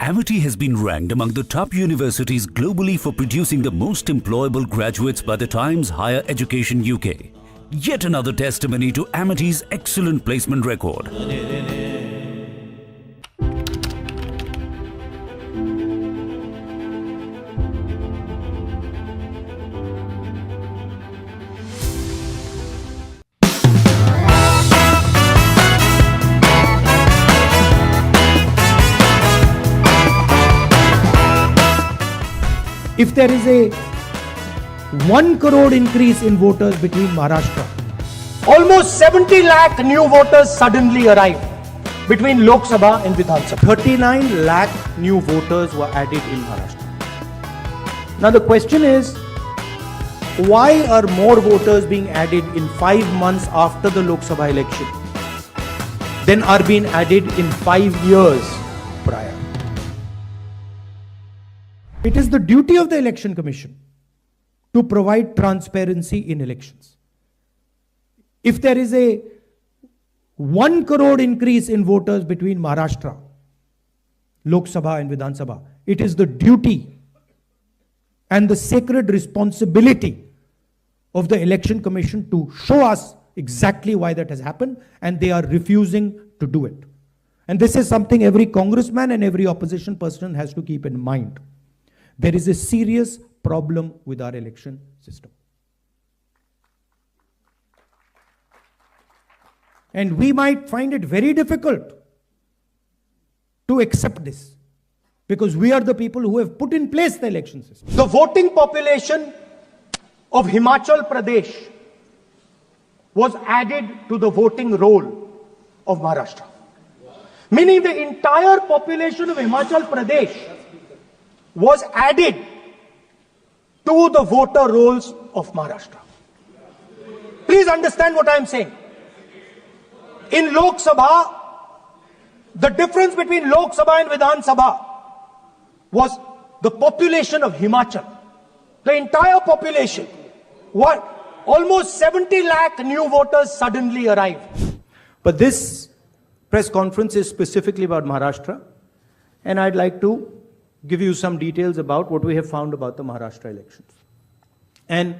Speaker 19: Amity has been ranked among the top universities globally for producing the most employable graduates by the Times Higher Education UK. Yet another testimony to Amity's excellent placement record.
Speaker 17: If there is a 1 crore increase in voters between Maharashtra, almost 70 lakh new voters suddenly arrived between Lok Sabha and Vidhan Sabha. 39 lakh new voters were added in Maharashtra. Now the question is, why are more voters being added in 5 months after the Lok Sabha election than are being added in 5 years prior? It is the duty of the Election Commission to provide transparency in elections. If there is a 1 crore increase in voters between Maharashtra, Lok Sabha and Vidhan Sabha, it is the duty and the sacred responsibility of the Election Commission to show us exactly why that has happened, and they are refusing to do it. And this is something every congressman and every opposition person has to keep in mind. There is a serious problem with our election system. And we might find it very difficult to accept this because we are the people who have put in place the election system. The voting population of Himachal Pradesh was added to the voting roll of Maharashtra. Meaning the entire population of Himachal Pradesh was added to the voter rolls of Maharashtra. Please understand what I am saying. In Lok Sabha, the difference between Lok Sabha and Vidhan Sabha was the population of Himachal. The entire population. What? Almost 70 lakh new voters suddenly arrived. But this press conference is specifically about Maharashtra, and I'd like to give you some details about what we have found about the Maharashtra elections. And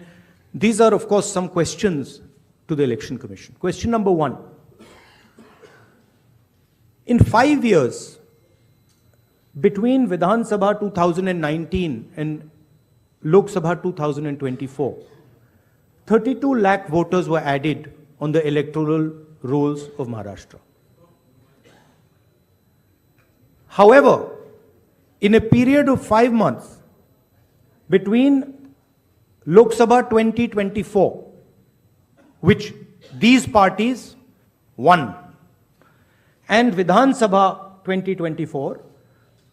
Speaker 17: these are, of course, some questions to the Election Commission. Question number 1. In 5 years, between Vidhan Sabha 2019 and Lok Sabha 2024, 32 lakh voters were added on the electoral rolls of Maharashtra. However, in a period of 5 months between Lok Sabha 2024, which these parties won, and Vidhan Sabha 2024,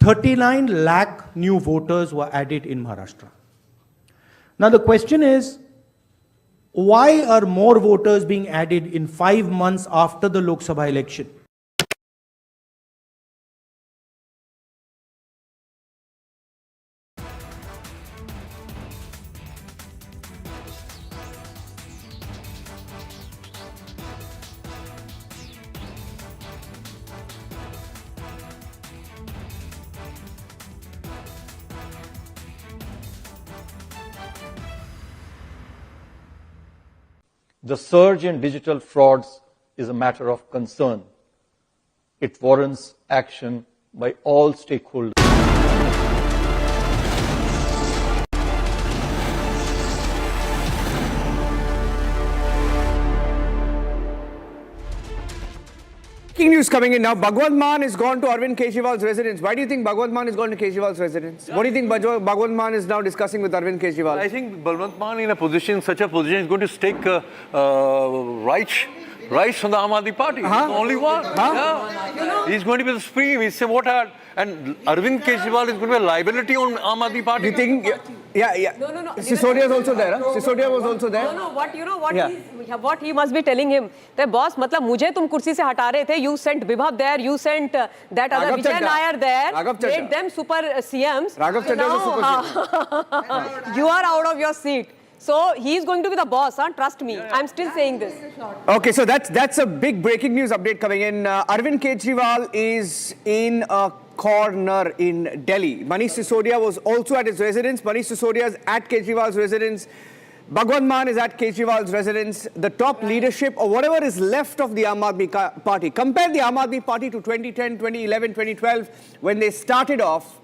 Speaker 17: 39 lakh new voters were added in Maharashtra. Now the question is, why are more voters being added in 5 months after the Lok Sabha election?
Speaker 7: The surge in digital frauds is a matter of concern. It warrants action by all stakeholders.
Speaker 15: News coming in now. Bhagwant Mann has gone to Arvind Kejriwal's residence. Why do you think Bhagwant Mann has gone to Kejriwal's residence? What do you think Bhagwant Mann is now discussing with Arvind Kejriwal?
Speaker 1: I think Bhagwant Mann in such a position is going to stake rights from the Aam Aadmi Party. He's the only one. Yeah. He's going to be the supreme. He's say what are, and Arvind Kejriwal is going to be a liability on Aam Aadmi Party.
Speaker 15: You think? Yeah.
Speaker 12: No.
Speaker 15: Sisodia is also there. Huh? Sisodia was also there.
Speaker 12: No. What he must be telling him? That boss, मतलब मुझे तुम कुर्सी से हटा रहे थे. You sent Bibhav there. You sent that other Vijay Nair there. Made them super CMs.
Speaker 15: Raghav Chadha was super CM.
Speaker 12: You are out of your seat. So he is going to be the boss, huh? Trust me. I'm still saying this.
Speaker 15: Okay, so that's a big breaking news update coming in. Arvind Kejriwal is in a corner in Delhi. Manish Sisodia was also at his residence. Manish Sisodia is at Kejriwal's residence. Bhagwant Mann is at Kejriwal's residence. The top leadership, or whatever is left of the Aam Aadmi Party. Compare the Aam Aadmi Party to 2010, 2011, 2012, when they started off.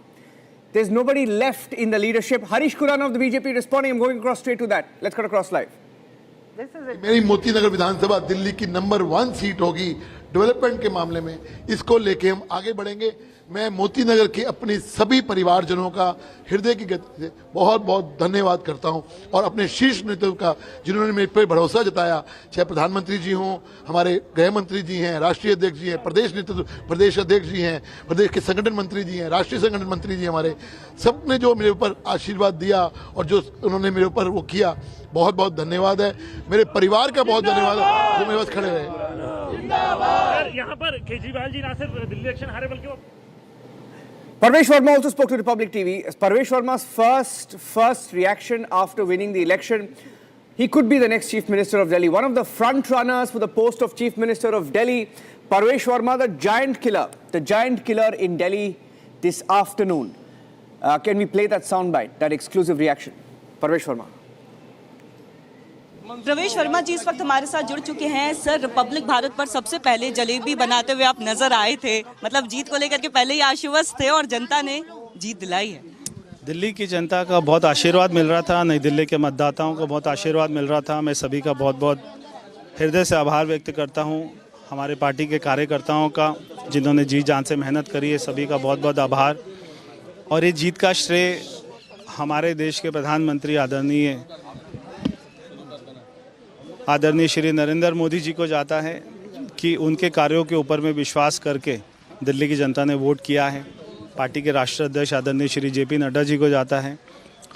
Speaker 15: There's nobody left in the leadership. Harish Khurana of the BJP responding. I'm going across straight to that. Let's cut across live.
Speaker 4: मेरी मोती नगर विधानसभा दिल्ली की number 1 seat होगी development के मामले में, इसको लेके हम आगे बढ़ेंगे। मैं मोती नगर के अपने सभी परिवारजनों का हृदय की गति से बहुत बहुत धन्यवाद करता हूं और अपने शीर्ष नेतृत्व का, जिन्होंने मेरे पर भरोसा जताया, चाहे प्रधानमंत्री जी हों, हमारे गृह मंत्री जी हैं, राष्ट्रीय अध्यक्ष जी हैं, प्रदेश नेतृत्व प्रदेश अध्यक्ष जी हैं, प्रदेश के संगठन मंत्री जी हैं, राष्ट्रीय संगठन मंत्री जी हमारे, सबने जो मेरे ऊपर आशीर्वाद दिया और जो उन्होंने मेरे ऊपर वो किया, बहुत बहुत धन्यवाद है। मेरे परिवार का बहुत धन्यवाद है जो मेरे पास खड़े रहे।
Speaker 18: यहाँ पर केजरीवाल जी ना सिर्फ दिल्ली इलेक्शन हारे बल्कि
Speaker 15: Parvesh Verma also spoke to Republic TV. Parvesh Verma's first reaction after winning the election, he could be the next Chief Minister of Delhi. One of the front runners for the post of Chief Minister of Delhi, Parvesh Verma, the giant killer in Delhi this afternoon. Can we play that soundbite, that exclusive reaction? Parvesh Verma.
Speaker 16: प्रवेश वर्मा जी इस वक्त हमारे साथ जुड़ चुके हैं। Sir, Republic Bharat पर सबसे पहले जलेबी बनाते हुए आप नजर आए थे, मतलब जीत को लेकर के पहले ही आश्वस्त थे और जनता ने जीत दिलाई है।
Speaker 14: दिल्ली की जनता का बहुत आशीर्वाद मिल रहा था, नई दिल्ली के मतदाताओं को बहुत आशीर्वाद मिल रहा था। मैं सभी का बहुत बहुत हृदय से आभार व्यक्त करता हूँ। हमारे पार्टी के कार्यकर्ताओं का, जिन्होंने जी जान से मेहनत करी है, सभी का बहुत बहुत आभार। और ये जीत का श्रेय हमारे देश के प्रधानमंत्री आदरणीय श्री नरेंद्र मोदी जी को जाता है कि उनके कार्यों के ऊपर में विश्वास करके दिल्ली की जनता ने वोट किया है। पार्टी के राष्ट्रीय अध्यक्ष आदरणीय श्री जेपी नड्डा जी को जाता है।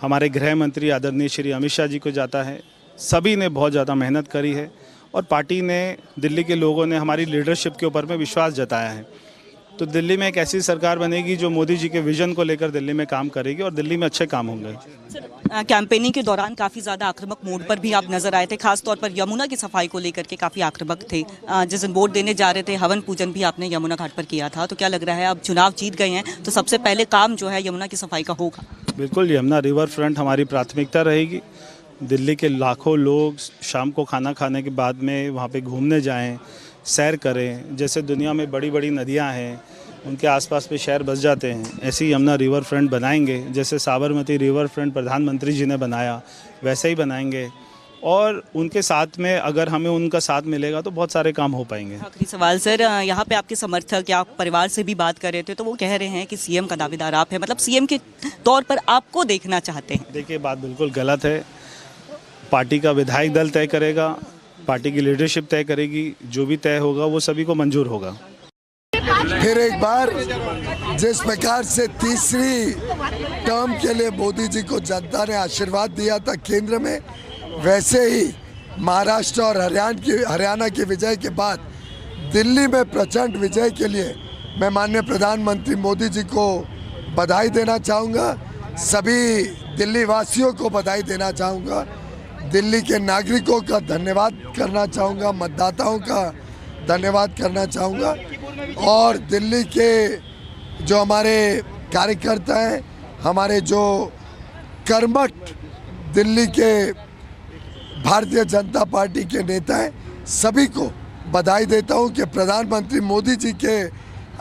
Speaker 14: हमारे गृह मंत्री आदरणीय श्री अमित शाह जी को जाता है। सभी ने बहुत ज़्यादा मेहनत करी है और पार्टी ने, दिल्ली के लोगों ने हमारी लीडरशिप के ऊपर में विश्वास जताया है। तो दिल्ली में एक ऐसी सरकार बनेगी जो मोदी जी के विजन को लेकर दिल्ली में काम करेगी और दिल्ली में अच्छे काम होंगे।
Speaker 16: कैंपेनिंग के दौरान काफ़ी ज़्यादा आक्रामक मोड पर भी आप नजर आए थे, खासतौर पर यमुना की सफाई को लेकर के काफ़ी आक्रामक थे। जिस दिन वोट देने जा रहे थे, हवन पूजन भी आपने यमुना घाट पर किया था। तो क्या लग रहा है, अब चुनाव जीत गए हैं तो सबसे पहले काम जो है यमुना की सफाई का होगा?
Speaker 14: बिल्कुल, यमुना रिवर फ्रंट हमारी प्राथमिकता रहेगी। दिल्ली के लाखों लोग शाम को खाना खाने के बाद में वहाँ पर घूमने जाएँ, सैर करें। जैसे दुनिया में बड़ी बड़ी नदियाँ हैं, उनके आसपास पे शहर बस जाते हैं, ऐसे ही यमुना रिवर फ्रंट बनाएंगे। जैसे साबरमती रिवर फ्रंट प्रधानमंत्री जी ने बनाया, वैसे ही बनाएंगे। और उनके साथ में अगर हमें उनका साथ मिलेगा तो बहुत सारे काम हो पाएंगे।
Speaker 16: आखिरी सवाल सर, यहाँ पे आपके समर्थक या आप परिवार से भी बात कर रहे थे, तो वो कह रहे हैं कि सीएम का दावेदार आप हैं, मतलब सीएम के तौर पर आपको देखना चाहते हैं।
Speaker 14: देखिए, बात बिल्कुल गलत है। पार्टी का विधायक दल तय करेगा, पार्टी की लीडरशिप तय करेगी, जो भी तय होगा वो सभी को मंजूर होगा।
Speaker 21: फिर एक बार जिस प्रकार से तीसरी टर्म के लिए मोदी जी को जनता ने आशीर्वाद दिया था केंद्र में, वैसे ही महाराष्ट्र और हरियाणा की विजय के बाद दिल्ली में प्रचंड विजय के लिए मैं माननीय प्रधानमंत्री मोदी जी को बधाई देना चाहूँगा। सभी दिल्ली वासियों को बधाई देना चाहूँगा। दिल्ली के नागरिकों का धन्यवाद करना चाहूँगा, मतदाताओं का धन्यवाद करना चाहूँगा। और दिल्ली के जो हमारे कार्यकर्ता हैं, हमारे जो कर्मठ दिल्ली के भारतीय जनता पार्टी के नेता हैं, सभी को बधाई देता हूं कि प्रधानमंत्री मोदी जी के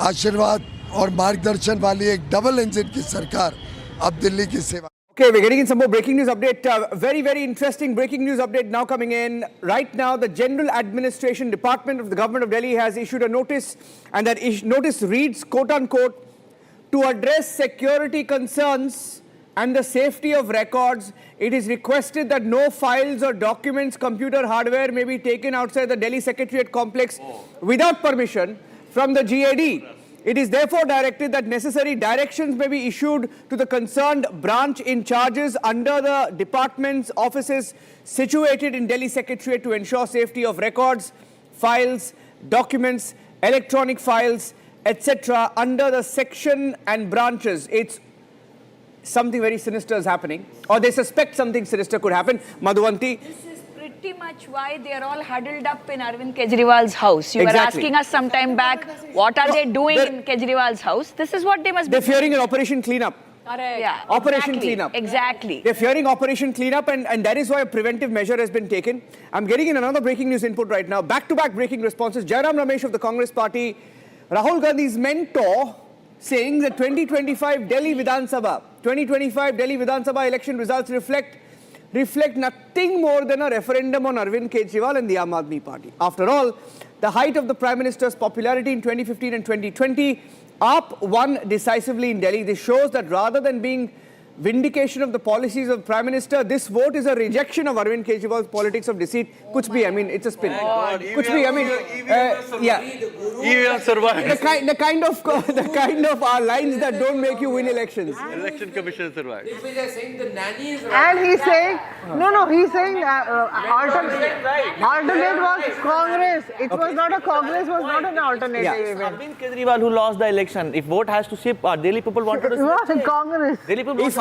Speaker 21: आशीर्वाद और मार्गदर्शन वाली एक डबल इंजन की सरकार अब दिल्ली की सेवा
Speaker 15: Okay, we're getting in some more breaking news update. Very, very interesting breaking news update now coming in. Right now, the General Administration Department of the Government of Delhi has issued a notice, and that notice reads, quote-unquote, to address security concerns and the safety of records, it is requested that no files or documents, computer hardware may be taken outside the Delhi Secretariat complex without permission from the GAD. It is therefore directed that necessary directions may be issued to the concerned branch in charges under the department's offices situated in Delhi Secretariat to ensure safety of records, files, documents, electronic files, etc. under the section and branches. It's something very sinister is happening, or they suspect something sinister could happen. Madhuvanti.
Speaker 5: Pretty much why they are all huddled up in Arvind Kejriwal's house. You were asking us some time back, what are they doing in Kejriwal's house? This is what they must be doing.
Speaker 15: They're fearing an operation cleanup.
Speaker 5: Yeah,
Speaker 15: Operation cleanup.
Speaker 5: Exactly.
Speaker 15: They're fearing operation cleanup, and that is why a preventive measure has been taken. I'm getting in another breaking news input right now. Back-to-back breaking responses. Jairam Ramesh of the Congress party, Rahul Gandhi's mentor, saying that 2025 Delhi Vidhan Sabha election results reflect nothing more than a referendum on Arvind Kejriwal and the Aam Aadmi Party. After all, the height of the Prime Minister's popularity in 2015 and 2020, AAP won decisively in Delhi. This shows that rather than being vindication of the policies of the Prime Minister, this vote is a rejection of Arvind Kejriwal's politics of deceit. Kuch bhi, I mean, it's a spin. Kuch bhi, I mean,
Speaker 1: EVM survived.
Speaker 15: The kind of lines that don't make you win elections.
Speaker 1: Election Commission survived.
Speaker 20: And he's saying, he's saying alternate was Congress. It was not a Congress, was not an alternative.
Speaker 22: Arvind Kejriwal who lost the election. If vote has to shift, Delhi people wanted to shift.
Speaker 20: It was Congress.
Speaker 15: If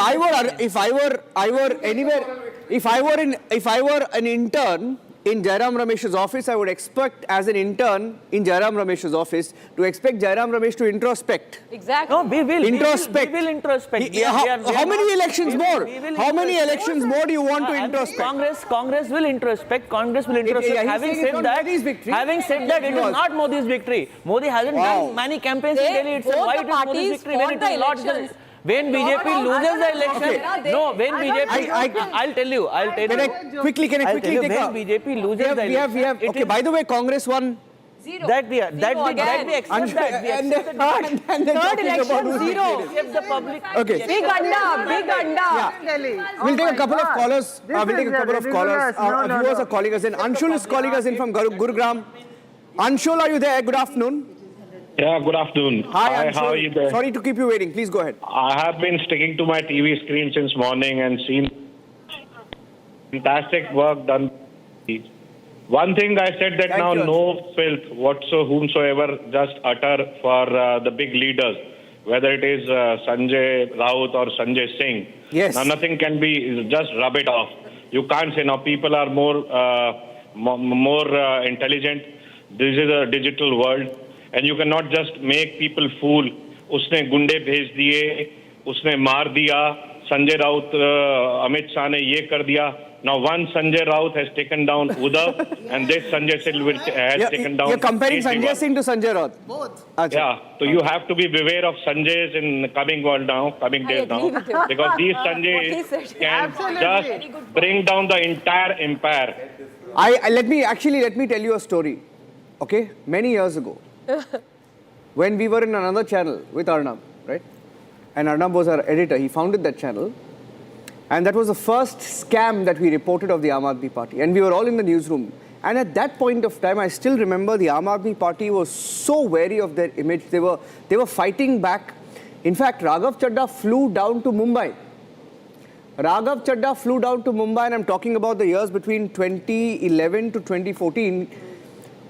Speaker 15: I were an intern in Jairam Ramesh's office, I would expect, as an intern in Jairam Ramesh's office, to expect Jairam Ramesh to introspect.
Speaker 5: Exactly.
Speaker 22: No, we will.
Speaker 15: Introspect.
Speaker 22: We will introspect.
Speaker 15: How many elections more? How many elections more do you want to introspect?
Speaker 22: Congress will introspect. Congress will introspect. Having said that, it is not Modi's victory. Modi hasn't done many campaigns in Delhi. It's why it is Modi's victory when it is not. When BJP loses the election, I'll tell you.
Speaker 15: Can I quickly take
Speaker 22: when BJP loses the election.
Speaker 15: Okay, by the way, Congress won.
Speaker 5: Zero.
Speaker 22: That we accept that.
Speaker 5: Third election, zero.
Speaker 22: The public.
Speaker 15: Okay.
Speaker 5: Big anda.
Speaker 15: We'll take a couple of callers. Viewers are calling us in. Anshul is calling us in from Gurugram. Anshul, are you there? Good afternoon.
Speaker 23: Yeah, good afternoon.
Speaker 15: Hi, Anshul.
Speaker 23: How are you there?
Speaker 15: Sorry to keep you waiting. Please go ahead.
Speaker 23: I have been sticking to my TV screen since morning and seen fantastic work done. One thing I said that no filth whomsoever just utter for the big leaders, whether it is Sanjay Raut or Sanjay Singh.
Speaker 15: Yes.
Speaker 23: Now nothing can be, just rub it off. You can't say now people are more intelligent. This is a digital world. And you cannot just make people fool. उसने गुंडे भेज दिए, उसने मार दिया, Sanjay Raut, Amit Shah ने ये कर दिया. Now one Sanjay Raut has taken down Uddhav and this Sanjay Singh has taken down.
Speaker 15: You're comparing Sanjay Singh to Sanjay Raut.
Speaker 23: Both. Yeah, so you have to be beware of Sanjays in coming days now, because these Sanjays can just bring down the entire empire.
Speaker 15: Let me tell you a story. Okay, many years ago, when we were in another channel with Arnab, right? And Arnab was our editor. He founded that channel. And that was the first scam that we reported of the Aam Aadmi Party. And we were all in the newsroom. And at that point of time, I still remember the Aam Aadmi Party was so wary of their image. They were fighting back. In fact, Raghav Chadha flew down to Mumbai. And I'm talking about the years between 2011 to 2014.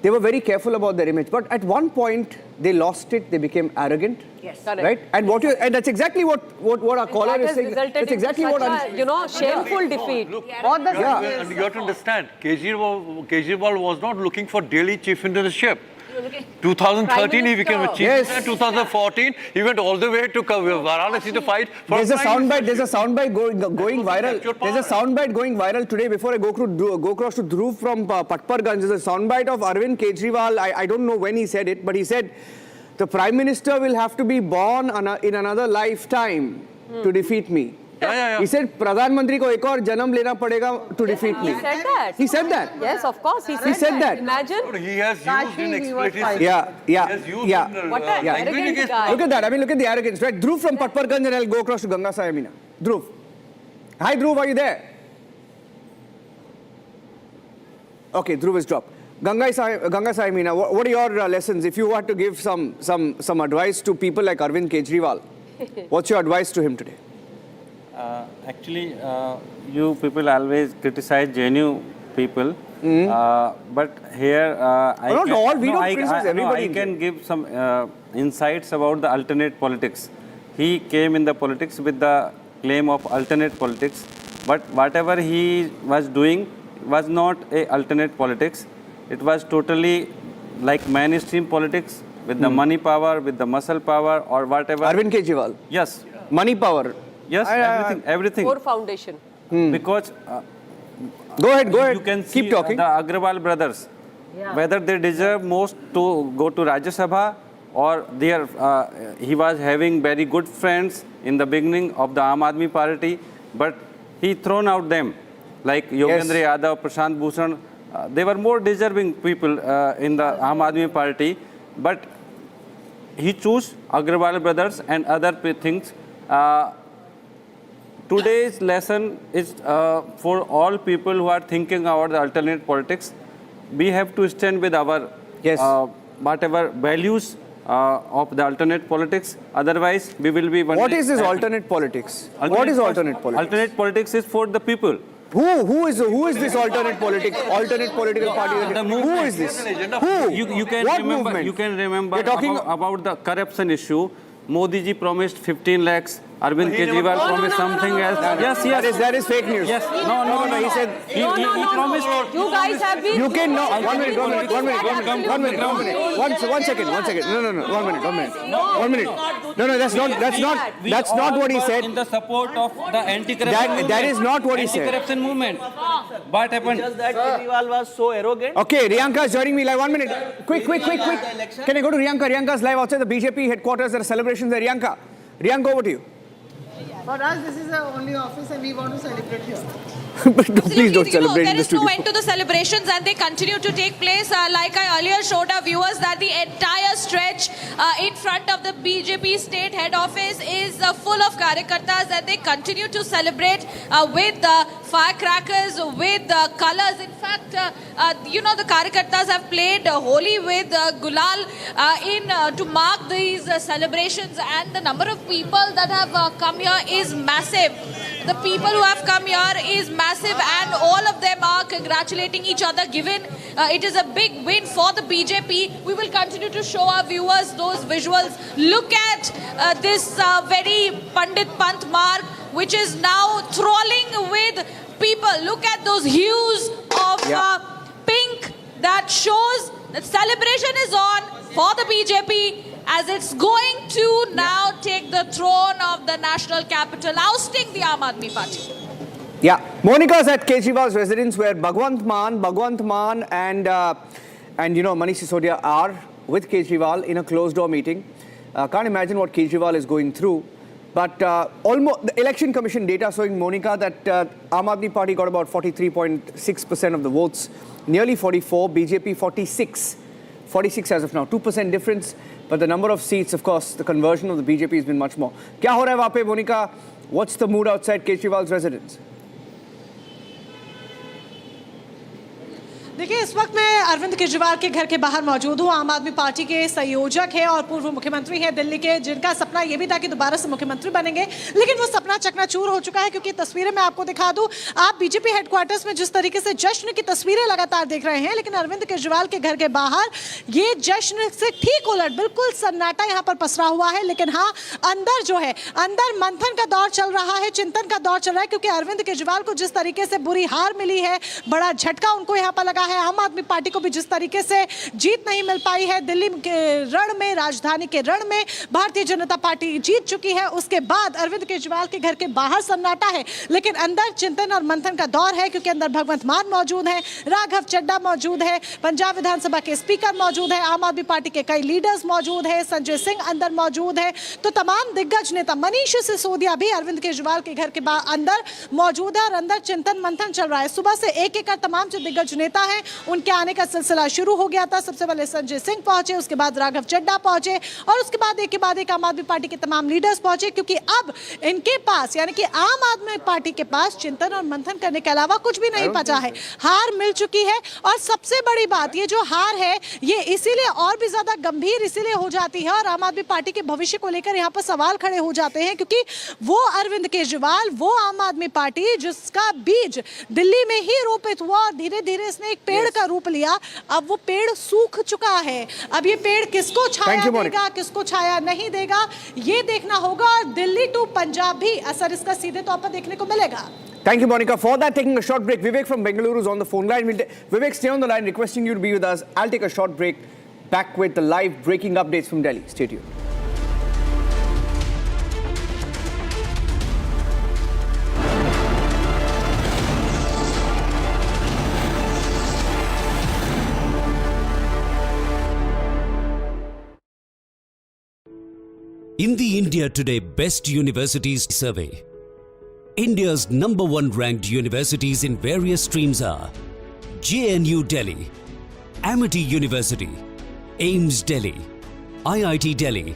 Speaker 15: They were very careful about their image, but at one point they lost it. They became arrogant.
Speaker 5: Yes,
Speaker 15: right. And that's exactly what our caller is saying. That's exactly what
Speaker 5: shameful defeat.
Speaker 1: And you have to understand, Kejriwal was not looking for Delhi chief ministership. 2013 he became a chief minister. 2014 he went all the way to Varanasi to fight for.
Speaker 15: There's a soundbite going viral. There's a soundbite going viral today. Before I go across to Dhruv from Patparganj, there's a soundbite of Arvind Kejriwal. I don't know when he said it, but he said the Prime Minister will have to be born in another lifetime to defeat me. He said प्रधानमंत्री को एक और जन्म लेना पड़ेगा to defeat me.
Speaker 12: He said that.
Speaker 15: He said that.
Speaker 12: Yes, of course. He
Speaker 15: He said that.
Speaker 12: Imagine.
Speaker 1: He has used in explicit.
Speaker 15: Yeah.
Speaker 1: He has used in
Speaker 12: What an arrogant guy.
Speaker 15: Look at that. I mean, look at the arrogance. Right? Dhruv from Patparganj, and I'll go across to Ganga Sayamina. Dhruv. Hi, Dhruv. Are you there? Okay, Dhruv is dropped. Ganga Sayamina, what are your lessons? If you had to give some advice to people like Arvind Kejriwal, what's your advice to him today?
Speaker 3: Actually, you people always criticize genuine people, but here I can give some insights about the alternate politics. He came in the politics with the claim of alternate politics, but whatever he was doing was not a alternate politics. It was totally like mainstream politics with the money power, with the muscle power or whatever.
Speaker 15: Arvind Kejriwal?
Speaker 3: Yes.
Speaker 15: Money power?
Speaker 3: Yes, everything.
Speaker 12: Core foundation.
Speaker 3: Because
Speaker 15: go ahead.
Speaker 3: You can see
Speaker 15: keep talking.
Speaker 3: The Agrawal brothers, whether they deserve most to go to Rajya Sabha or he was having very good friends in the beginning of the Aam Aadmi Party, but he thrown out them like Yogendra Yadav, Prashant Bhushan. They were more deserving people in the Aam Aadmi Party, but he chose Agrawal brothers and other things. Today's lesson is for all people who are thinking about the alternate politics. We have to stand with our whatever values of the alternate politics. Otherwise, we will be.
Speaker 15: What is this alternate politics? What is alternate politics?
Speaker 3: Alternate politics is for the people.
Speaker 15: Who is this alternate political party? Who is this? Who?
Speaker 3: You can
Speaker 15: what
Speaker 3: remember.
Speaker 15: movement?
Speaker 3: You can remember about the corruption issue. Modi ji promised 15 lakhs. Arvind Kejriwal promised something else. Yes.
Speaker 15: That is fake news.
Speaker 3: Yes. No. He said he promised.
Speaker 12: You guys have been.
Speaker 15: You can no. One minute. One second. No. 1 minute. No. That's not what he said.
Speaker 3: In the support of the anti-corruption movement.
Speaker 15: That is not what he said.
Speaker 3: Anti-corruption movement. What happened?
Speaker 22: Just that Kejriwal was so arrogant.
Speaker 15: Okay, Riyanka is joining me live. 1 minute. Quick. Can I go to Riyanka? Riyanka's live outside the BJP headquarters. There are celebrations there. Riyanka, over to you.
Speaker 20: For us, this is the only office and we want to celebrate here.
Speaker 15: Please don't celebrate in the studio.
Speaker 8: There is no end to the celebrations and they continue to take place. Like I earlier showed our viewers that the entire stretch in front of the BJP state head office is full of karyakartas and they continue to celebrate with firecrackers, with colors. In fact, the karyakartas have played Holi with Gulal to mark these celebrations, and the number of people that have come here is massive. The people who have come here is massive and all of them are congratulating each other, given it is a big win for the BJP. We will continue to show our viewers those visuals. Look at this very Pandit Pant mark, which is now thralling with people. Look at those hues of pink that shows that celebration is on for the BJP, as it's going to now take the throne of the national capital, ousting the Aam Aadmi Party.
Speaker 15: Yeah, Monika's at Kejriwal's residence where Bhagwant Maan and Manish Sisodia are with Kejriwal in a closed-door meeting. Can't imagine what Kejriwal is going through. But almost the election commission data showing, Monica, that Aam Aadmi Party got about 43.6% of the votes, nearly 44, BJP 46 as of now, 2% difference. But the number of seats, of course, the conversion of the BJP has been much more. Kya ho raha hai wahan pe, Monica? What's the mood outside Kejriwal's residence?
Speaker 10: देखिए, इस वक्त मैं अरविंद केजरीवाल के घर के बाहर मौजूद हूँ। आम आदमी पार्टी के संयोजक हैं और पूर्व मुख्यमंत्री हैं दिल्ली के, जिनका सपना ये भी था कि दोबारा से मुख्यमंत्री बनेंगे, लेकिन वो सपना चकनाचूर हो चुका है। क्योंकि तस्वीरें मैं आपको दिखा दूं, आप बीजेपी हेडक्वार्टर्स में जिस तरीके से जश्न की तस्वीरें लगातार देख रहे हैं, लेकिन अरविंद केजरीवाल के घर के बाहर ये जश्न से ठीक उलट बिल्कुल सन्नाटा यहाँ पर पसरा हुआ है। लेकिन हाँ, अंदर जो है, अंदर मंथन का दौर चल रहा है, चिंतन का दौर चल रहा है, क्योंकि अरविंद केजरीवाल को जिस तरीके से बुरी हार मिली है, बड़ा झटका उनको यहाँ पर लगा है। आम आदमी पार्टी को भी जिस तरीके से जीत नहीं मिल पाई है दिल्ली के रण में, राजधानी के रण में भारतीय जनता पार्टी जीत चुकी है, उसके बाद अरविंद केजरीवाल के घर के बाहर सन्नाटा है, लेकिन अंदर चिंतन और मंथन का दौर है, क्योंकि अंदर भगवंत मान मौजूद है, राघव चड्ढा मौजूद है, पंजाब विधानसभा के स्पीकर मौजूद है, आम आदमी पार्टी के कई लीडर्स मौजूद है, संजय सिंह अंदर मौजूद है, तो तमाम दिग्गज नेता, मनीष सिसोदिया भी अरविंद केजरीवाल के घर के अंदर मौजूद है और अंदर चिंतन मंथन चल रहा है। सुबह से एक एक कर तमाम जो दिग्गज नेता हैं उनके आने का सिलसिला शुरू हो गया था। सबसे पहले संजय सिंह पहुंचे, उसके बाद राघव चड्ढा पहुंचे और उसके बाद एक के बाद एक आम आदमी पार्टी के तमाम लीडर्स पहुंचे, क्योंकि अब इनके पास यानी कि आम आदमी पार्टी के पास चिंतन और मंथन करने के अलावा कुछ भी नहीं बचा है। हार मिल चुकी है और सबसे बड़ी बात, ये जो हार है ये इसीलिए और भी ज्यादा गंभीर इसीलिए हो जाती है और आम आदमी पार्टी के भविष्य को लेकर यहाँ पर सवाल खड़े हो जाते हैं, क्योंकि वो अरविंद केजरीवाल, वो आम आदमी पार्टी जिसका बीज दिल्ली में ही रोपित हुआ और धीरे धीरे इसने एक पेड़ का रूप लिया, अब वो पेड़ सूख चुका है। अब ये पेड़ किसको छाया देगा, किसको छाया नहीं देगा, ये देखना होगा और दिल्ली टू पंजाब भी असर इसका सीधे तौर पर देखने को मिलेगा।
Speaker 15: Thank you, Monica. For that, taking a short break. Vivek from Bengaluru is on the phone line. Vivek, stay on the line, requesting you to be with us. I'll take a short break. Back with the live breaking updates from Delhi. Stay tuned.
Speaker 19: In the India Today Best Universities Survey, India's #1 ranked universities in various streams are JNU Delhi, Amity University, AIIMS Delhi, IIT Delhi,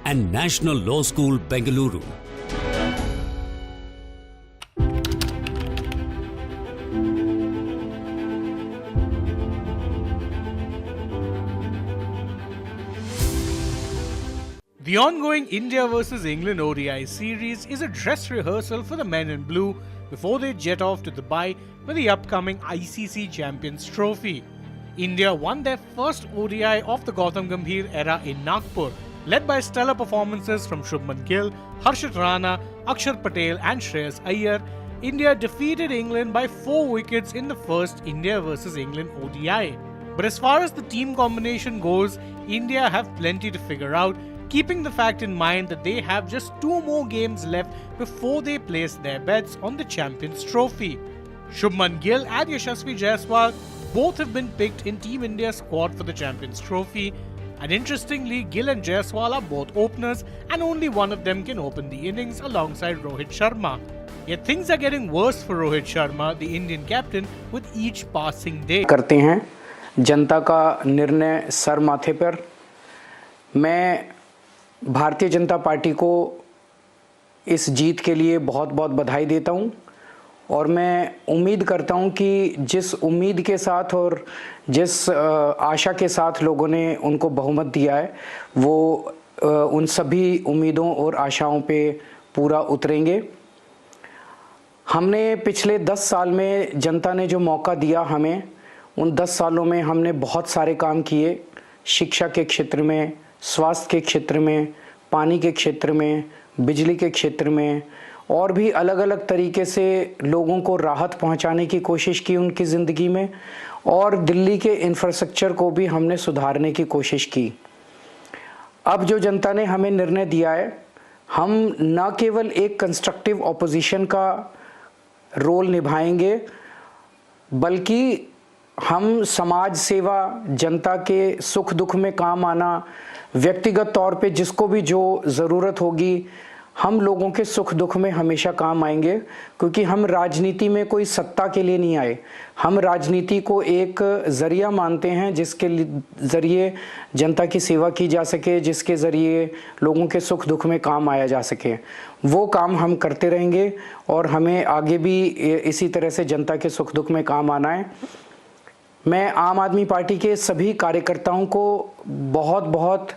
Speaker 19: and National Law School Bengaluru.
Speaker 6: The ongoing India vs England ODI series is a dress rehearsal for the men in blue before they jet off to Dubai for the upcoming ICC Champions Trophy. India won their first ODI of the Gautam Gambhir era in Nagpur, led by stellar performances from Shubman Gill, Harshit Rana, Akshar Patel and Shreyas Iyer. India defeated England by 4 wickets in the first India vs England ODI. But as far as the team combination goes, India have plenty to figure out, keeping the fact in mind that they have just 2 more games left before they place their bets on the Champions Trophy. Shubman Gill and Yashasvi Jaiswal both have been picked in Team India's squad for the Champions Trophy. And interestingly, Gill and Jaiswal are both openers and only one of them can open the innings alongside Rohit Sharma. Yet things are getting worse for Rohit Sharma, the Indian captain, with each passing day.
Speaker 9: करते हैं जनता का निर्णय sir माथे पर। मैं Bharatiya Janata party को इस जीत के लिए बहुत बहुत बधाई देता हूं और मैं उम्मीद करता हूं कि जिस उम्मीद के साथ और जिस आशा के साथ लोगों ने उनको बहुमत दिया है वो उन सभी उम्मीदों और आशाओं पे पूरा उतरेंगे। हमने पिछले 10 साल में जनता ने जो मौका दिया हमें, उन 10 सालों में हमने बहुत सारे काम किए, शिक्षा के क्षेत्र में, स्वास्थ्य के क्षेत्र में, पानी के क्षेत्र में, बिजली के क्षेत्र में और भी अलग अलग तरीके से लोगों को राहत पहुंचाने की कोशिश की उनकी ज़िंदगी में और दिल्ली के इंफ्रास्ट्रक्चर को भी हमने सुधारने की कोशिश की। अब जो जनता ने हमें निर्णय दिया है, हम न केवल एक कंस्ट्रक्टिव ऑपोजिशन का रोल निभाएंगे बल्कि हम समाज सेवा, जनता के सुख दुख में काम आना, व्यक्तिगत तौर पे जिसको भी जो ज़रूरत होगी, हम लोगों के सुख दुख में हमेशा काम आएंगे, क्योंकि हम राजनीति में कोई सत्ता के लिए नहीं आए। हम राजनीति को एक ज़रिया मानते हैं जिसके ज़रिए जनता की सेवा की जा सके, जिसके ज़रिए लोगों के सुख दुख में काम आया जा सके। वो काम हम करते रहेंगे और हमें आगे भी इसी तरह से जनता के सुख दुख में काम आना है। मैं आम आदमी पार्टी के सभी कार्यकर्ताओं को बहुत बहुत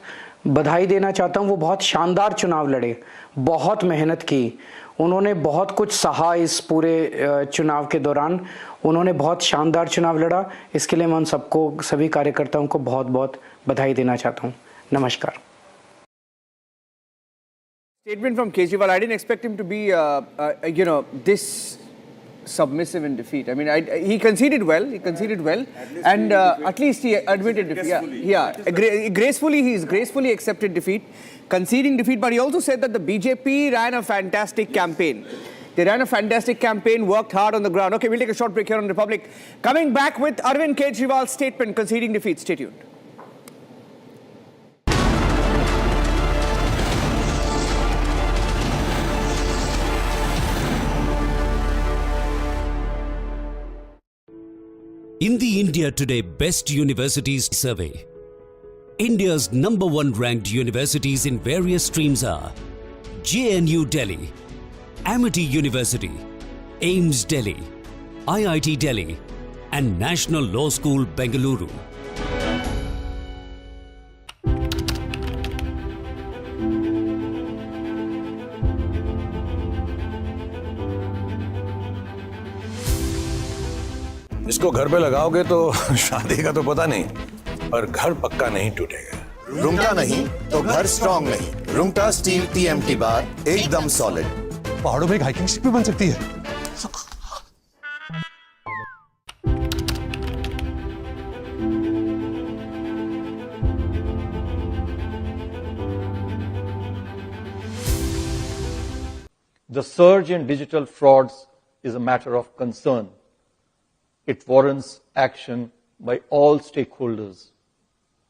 Speaker 9: बधाई देना चाहता हूं। वो बहुत शानदार चुनाव लड़े, बहुत मेहनत की, उन्होंने बहुत कुछ सहा इस पूरे चुनाव के दौरान, उन्होंने बहुत शानदार चुनाव लड़ा। इसके लिए मैं उन सबको, सभी कार्यकर्ताओं को बहुत बहुत बधाई देना चाहता हूं। नमस्कार।
Speaker 15: Statement from Kejriwal. I didn't expect him to be, this submissive in defeat. I mean, he conceded well. He conceded well, and at least he admitted defeat. Gracefully, he's gracefully accepted defeat, conceding defeat. But he also said that the BJP ran a fantastic campaign. They ran a fantastic campaign, worked hard on the ground. Okay, we'll take a short break here on Republic. Coming back with Arvind Kejriwal's statement conceding defeat. Stay tuned.
Speaker 19: In the India Today Best Universities Survey, India's #1 ranked universities in various streams are JNU Delhi, Amity University, AIMS Delhi, IIT Delhi, and National Law School, Bengaluru.
Speaker 2: इसको घर पे लगाओगे तो शादी का तो पता नहीं, पर घर पक्का नहीं टूटेगा।
Speaker 11: रुंगटा नहीं तो घर स्ट्रॉन्ग नहीं। रुंगटा स्टील TMT बार एकदम सॉलिड।
Speaker 2: पहाड़ों में एक हाइकिंग शिप भी बन सकती है।
Speaker 7: The surge in digital frauds is a matter of concern. It warrants action by all stakeholders.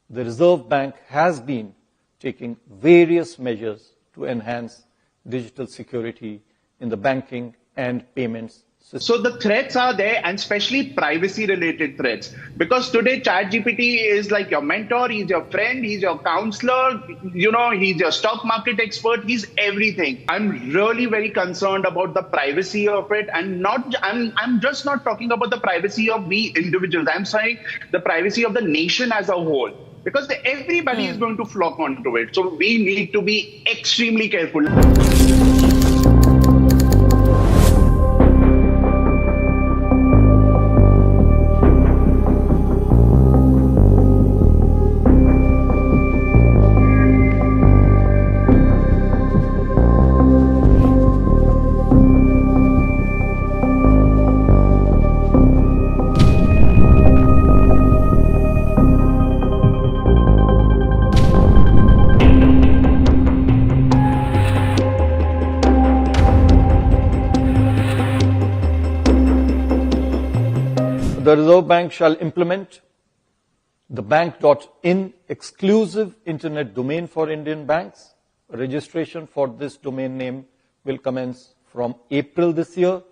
Speaker 7: The Reserve Bank has been taking various measures to enhance digital security in the banking and payments system.
Speaker 13: So the threats are there, and especially privacy related threats, because today ChatGPT is like your mentor, he's your friend, he's your counselor, he's your stock market expert, he's everything. I'm really very concerned about the privacy of it, and I'm just not talking about the privacy of we individuals. I'm saying the privacy of the nation as a whole, because everybody is going to flock onto it. So we need to be extremely careful.
Speaker 7: The Reserve Bank shall implement the bank.in exclusive internet domain for Indian banks. Registration for this domain name will commence from April this year.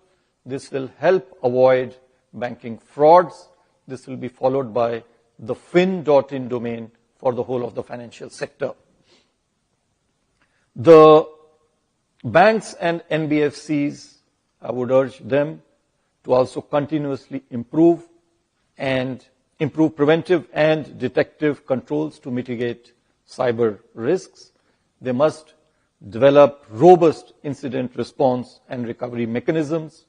Speaker 7: This will help avoid banking frauds. This will be followed by the fin.in domain for the whole of the financial sector. The banks and NBFCs, I would urge them to also continuously improve preventive and detective controls to mitigate cyber risks. They must develop robust incident response and recovery mechanisms,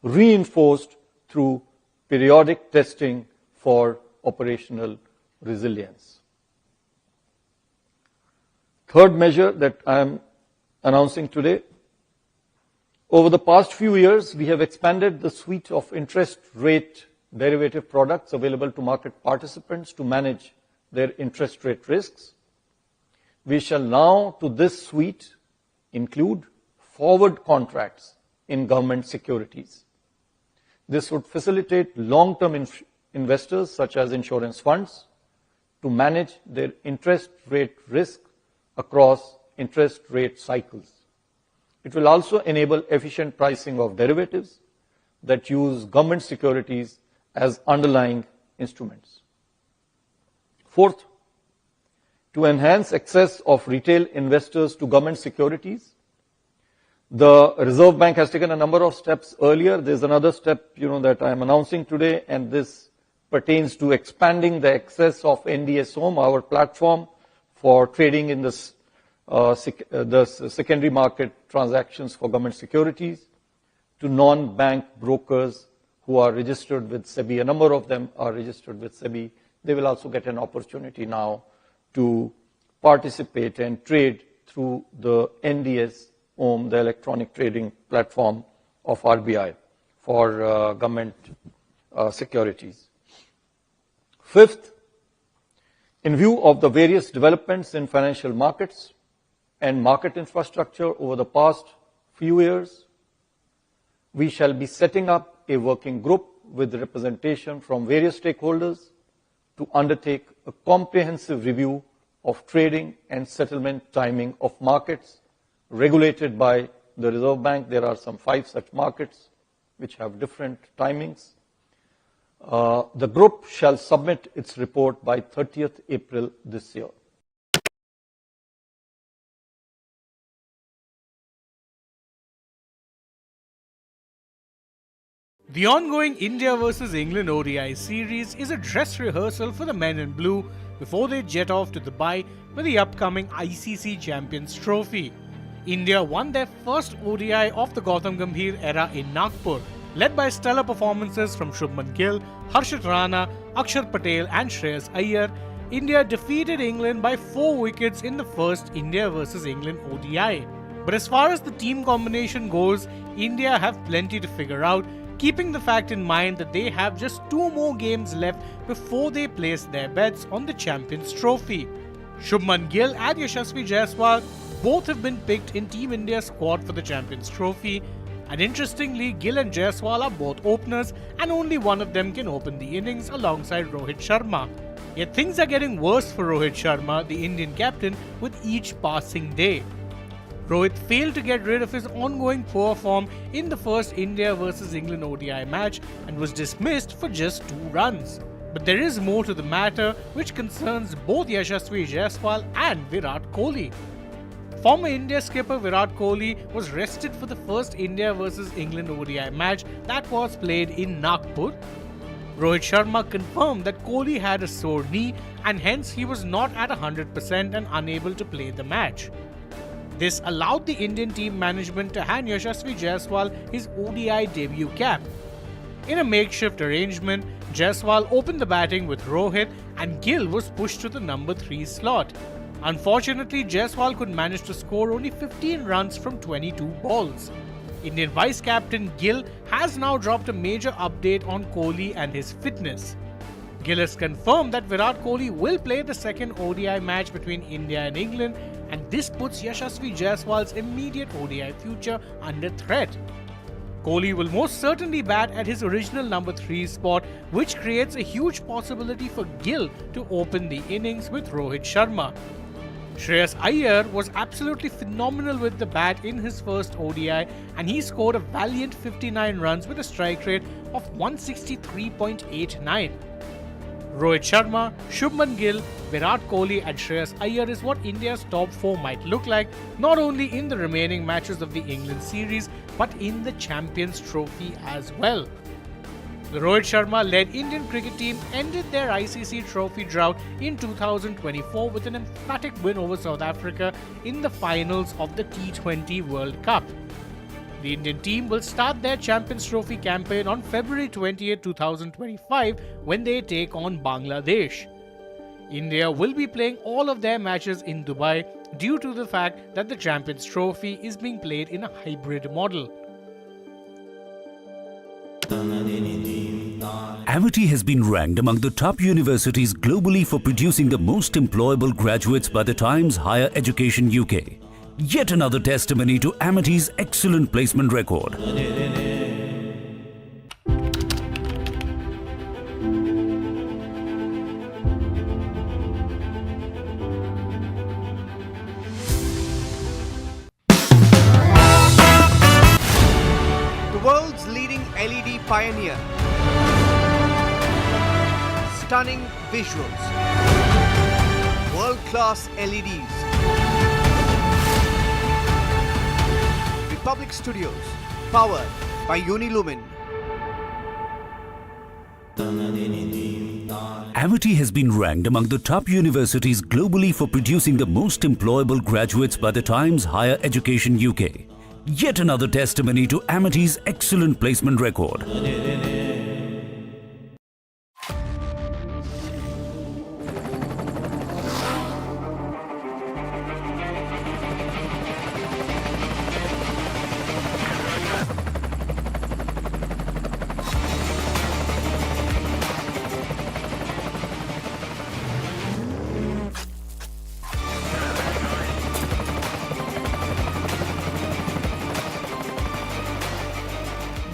Speaker 7: reinforced through periodic testing for operational resilience. Third measure that I am announcing today: over the past few years, we have expanded the suite of interest rate derivative products available to market participants to manage their interest rate risks. We shall now, to this suite, include forward contracts in government securities. This would facilitate long-term investors, such as insurance funds, to manage their interest rate risk across interest rate cycles. It will also enable efficient pricing of derivatives that use government securities as underlying instruments. Fourth, to enhance access of retail investors to government securities, the Reserve Bank has taken a number of steps earlier. There's another step, that I am announcing today, and this pertains to expanding the access of NDS Home, our platform for trading in the secondary market transactions for government securities, to non-bank brokers who are registered with SEBI. A number of them are registered with SEBI. They will also get an opportunity now to participate and trade through the NDS Home, the electronic trading platform of RBI. for government securities. Fifth, in view of the various developments in financial markets and market infrastructure over the past few years, we shall be setting up a working group with representation from various stakeholders to undertake a comprehensive review of trading and settlement timing of markets regulated by the Reserve Bank. There are some 5 such markets which have different timings. The group shall submit its report by 30th April this year.
Speaker 6: The ongoing India vs England ODI series is a dress rehearsal for the men in blue before they jet off to Dubai for the upcoming ICC Champions Trophy. India won their first ODI of the Gautam Gambhir era in Nagpur, led by stellar performances from Shubman Gill, Harshit Rana, Akshar Patel and Shreyas Iyer. India defeated England by 4 wickets in the first India vs England ODI. But as far as the team combination goes, India have plenty to figure out, keeping the fact in mind that they have just 2 more games left before they place their bets on the Champions Trophy. Shubman Gill and Yashasvi Jaiswal both have been picked in Team India's squad for the Champions Trophy, and interestingly, Gill and Jaiswal are both openers and only one of them can open the innings alongside Rohit Sharma. Yet things are getting worse for Rohit Sharma, the Indian captain, with each passing day. Rohit failed to get rid of his ongoing poor form in the first India vs England ODI match and was dismissed for just 2 runs. But there is more to the matter, which concerns both Yashasvi Jaiswal and Virat Kohli. Former India skipper Virat Kohli was rested for the first India vs England ODI match that was played in Nagpur. Rohit Sharma confirmed that Kohli had a sore knee and hence he was not at 100% and unable to play the match. This allowed the Indian team management to hand Yashasvi Jaiswal his ODI debut cap. In a makeshift arrangement, Jaiswal opened the batting with Rohit and Gill was pushed to the number 3 slot. Unfortunately, Jaiswal could manage to score only 15 runs from 22 balls. Indian vice-captain Gill has now dropped a major update on Kohli and his fitness. Gill has confirmed that Virat Kohli will play the second ODI match between India and England, and this puts Yashasvi Jaiswal's immediate ODI future under threat. Kohli will most certainly bat at his original number 3 spot, which creates a huge possibility for Gill to open the innings with Rohit Sharma. Shreyas Iyer was absolutely phenomenal with the bat in his first ODI and he scored a valiant 59 runs with a strike rate of 163.89. Rohit Sharma, Shubman Gill, Virat Kohli and Shreyas Iyer is what India's top 4 might look like, not only in the remaining matches of the England series but in the Champions Trophy as well. The Rohit Sharma-led Indian cricket team ended their ICC trophy drought in 2024 with an emphatic win over South Africa in the finals of the T20 World Cup. The Indian team will start their Champions Trophy campaign on February 28, 2025 when they take on Bangladesh. India will be playing all of their matches in Dubai due to the fact that the Champions Trophy is being played in a hybrid model.
Speaker 19: Amity has been ranked among the top universities globally for producing the most employable graduates by the Times Higher Education UK. Yet another testimony to Amity's excellent placement record.
Speaker 4: The world's leading LED pioneer. Stunning visuals. World-class LEDs. Republic Studios, powered by Unilumin.
Speaker 19: Amity has been ranked among the top universities globally for producing the most employable graduates by the Times Higher Education UK. Yet another testimony to Amity's excellent placement record.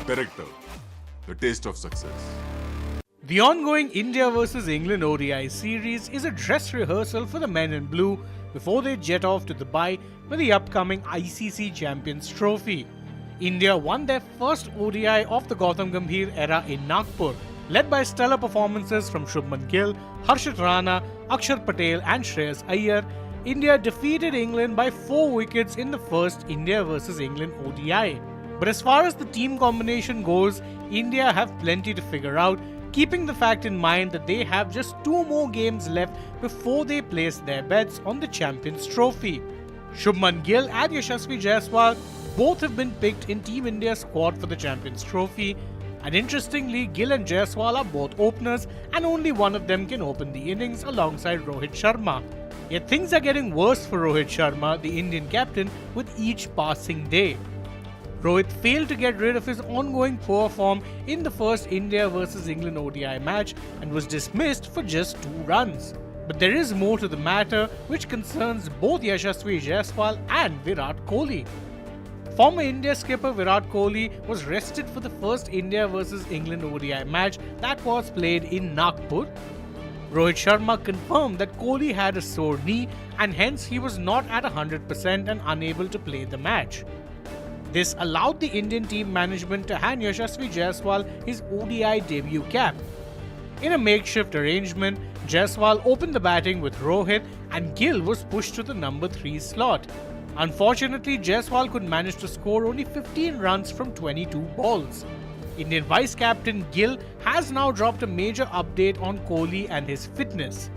Speaker 16: character, the taste of success.
Speaker 6: The ongoing India vs England ODI series is a dress rehearsal for the men in blue before they jet off to Dubai for the upcoming ICC Champions Trophy. India won their first ODI of the Gautam Gambhir era in Nagpur, led by stellar performances from Shubman Gill, Harshit Rana, Akshar Patel and Shreyas Iyer. India defeated England by 4 wickets in the first India vs England ODI. But as far as the team combination goes, India have plenty to figure out, keeping the fact in mind that they have just 2 more games left before they place their bets on the Champions Trophy. Shubman Gill and Yashasvi Jaiswal both have been picked in Team India's squad for the Champions Trophy. And interestingly, Gill and Jaiswal are both openers and only one of them can open the innings alongside Rohit Sharma. Yet things are getting worse for Rohit Sharma, the Indian captain, with each passing day. Rohit failed to get rid of his ongoing poor form in the first India vs England ODI match and was dismissed for just 2 runs. But there is more to the matter which concerns both Yashasvi Jaiswal and Virat Kohli. Former India skipper Virat Kohli was rested for the first India vs England ODI match that was played in Nagpur. Rohit Sharma confirmed that Kohli had a sore knee and hence he was not at 100% and unable to play the match. This allowed the Indian team management to hand Yashasvi Jaiswal his ODI debut cap. In a makeshift arrangement, Jaiswal opened the batting with Rohit and Gill was pushed to the number 3 slot. Unfortunately, Jaiswal could manage to score only 15 runs from 22 balls. Indian vice-captain Gill has now dropped a major update on Kohli and his fitness.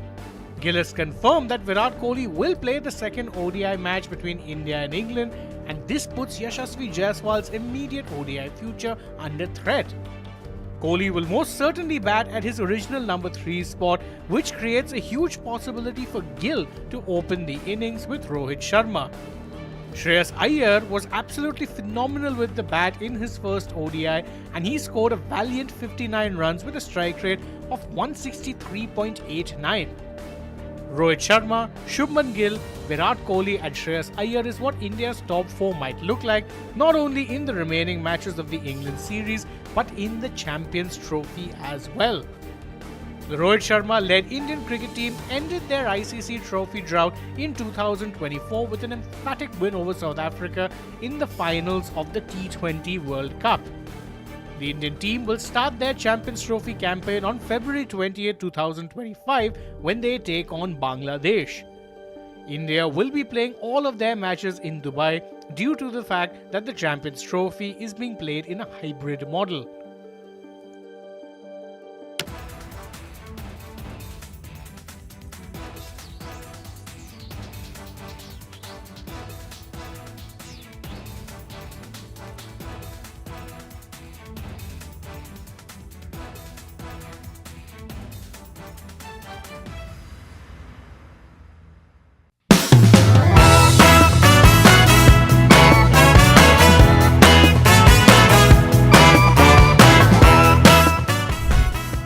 Speaker 6: Gill has confirmed that Virat Kohli will play the second ODI match between India and England, and this puts Yashasvi Jaiswal's immediate ODI future under threat. Kohli will most certainly bat at his original number 3 spot, which creates a huge possibility for Gill to open the innings with Rohit Sharma. Shreyas Iyer was absolutely phenomenal with the bat in his first ODI and he scored a valiant 59 runs with a strike rate of 163.89. Rohit Sharma, Shubman Gill, Virat Kohli and Shreyas Iyer is what India's top 4 might look like, not only in the remaining matches of the England series but in the Champions Trophy as well. The Rohit Sharma-led Indian cricket team ended their ICC trophy drought in 2024 with an emphatic win over South Africa in the finals of the T20 World Cup. The Indian team will start their Champions Trophy campaign on February 20, 2025 when they take on Bangladesh. India will be playing all of their matches in Dubai due to the fact that the Champions Trophy is being played in a hybrid model.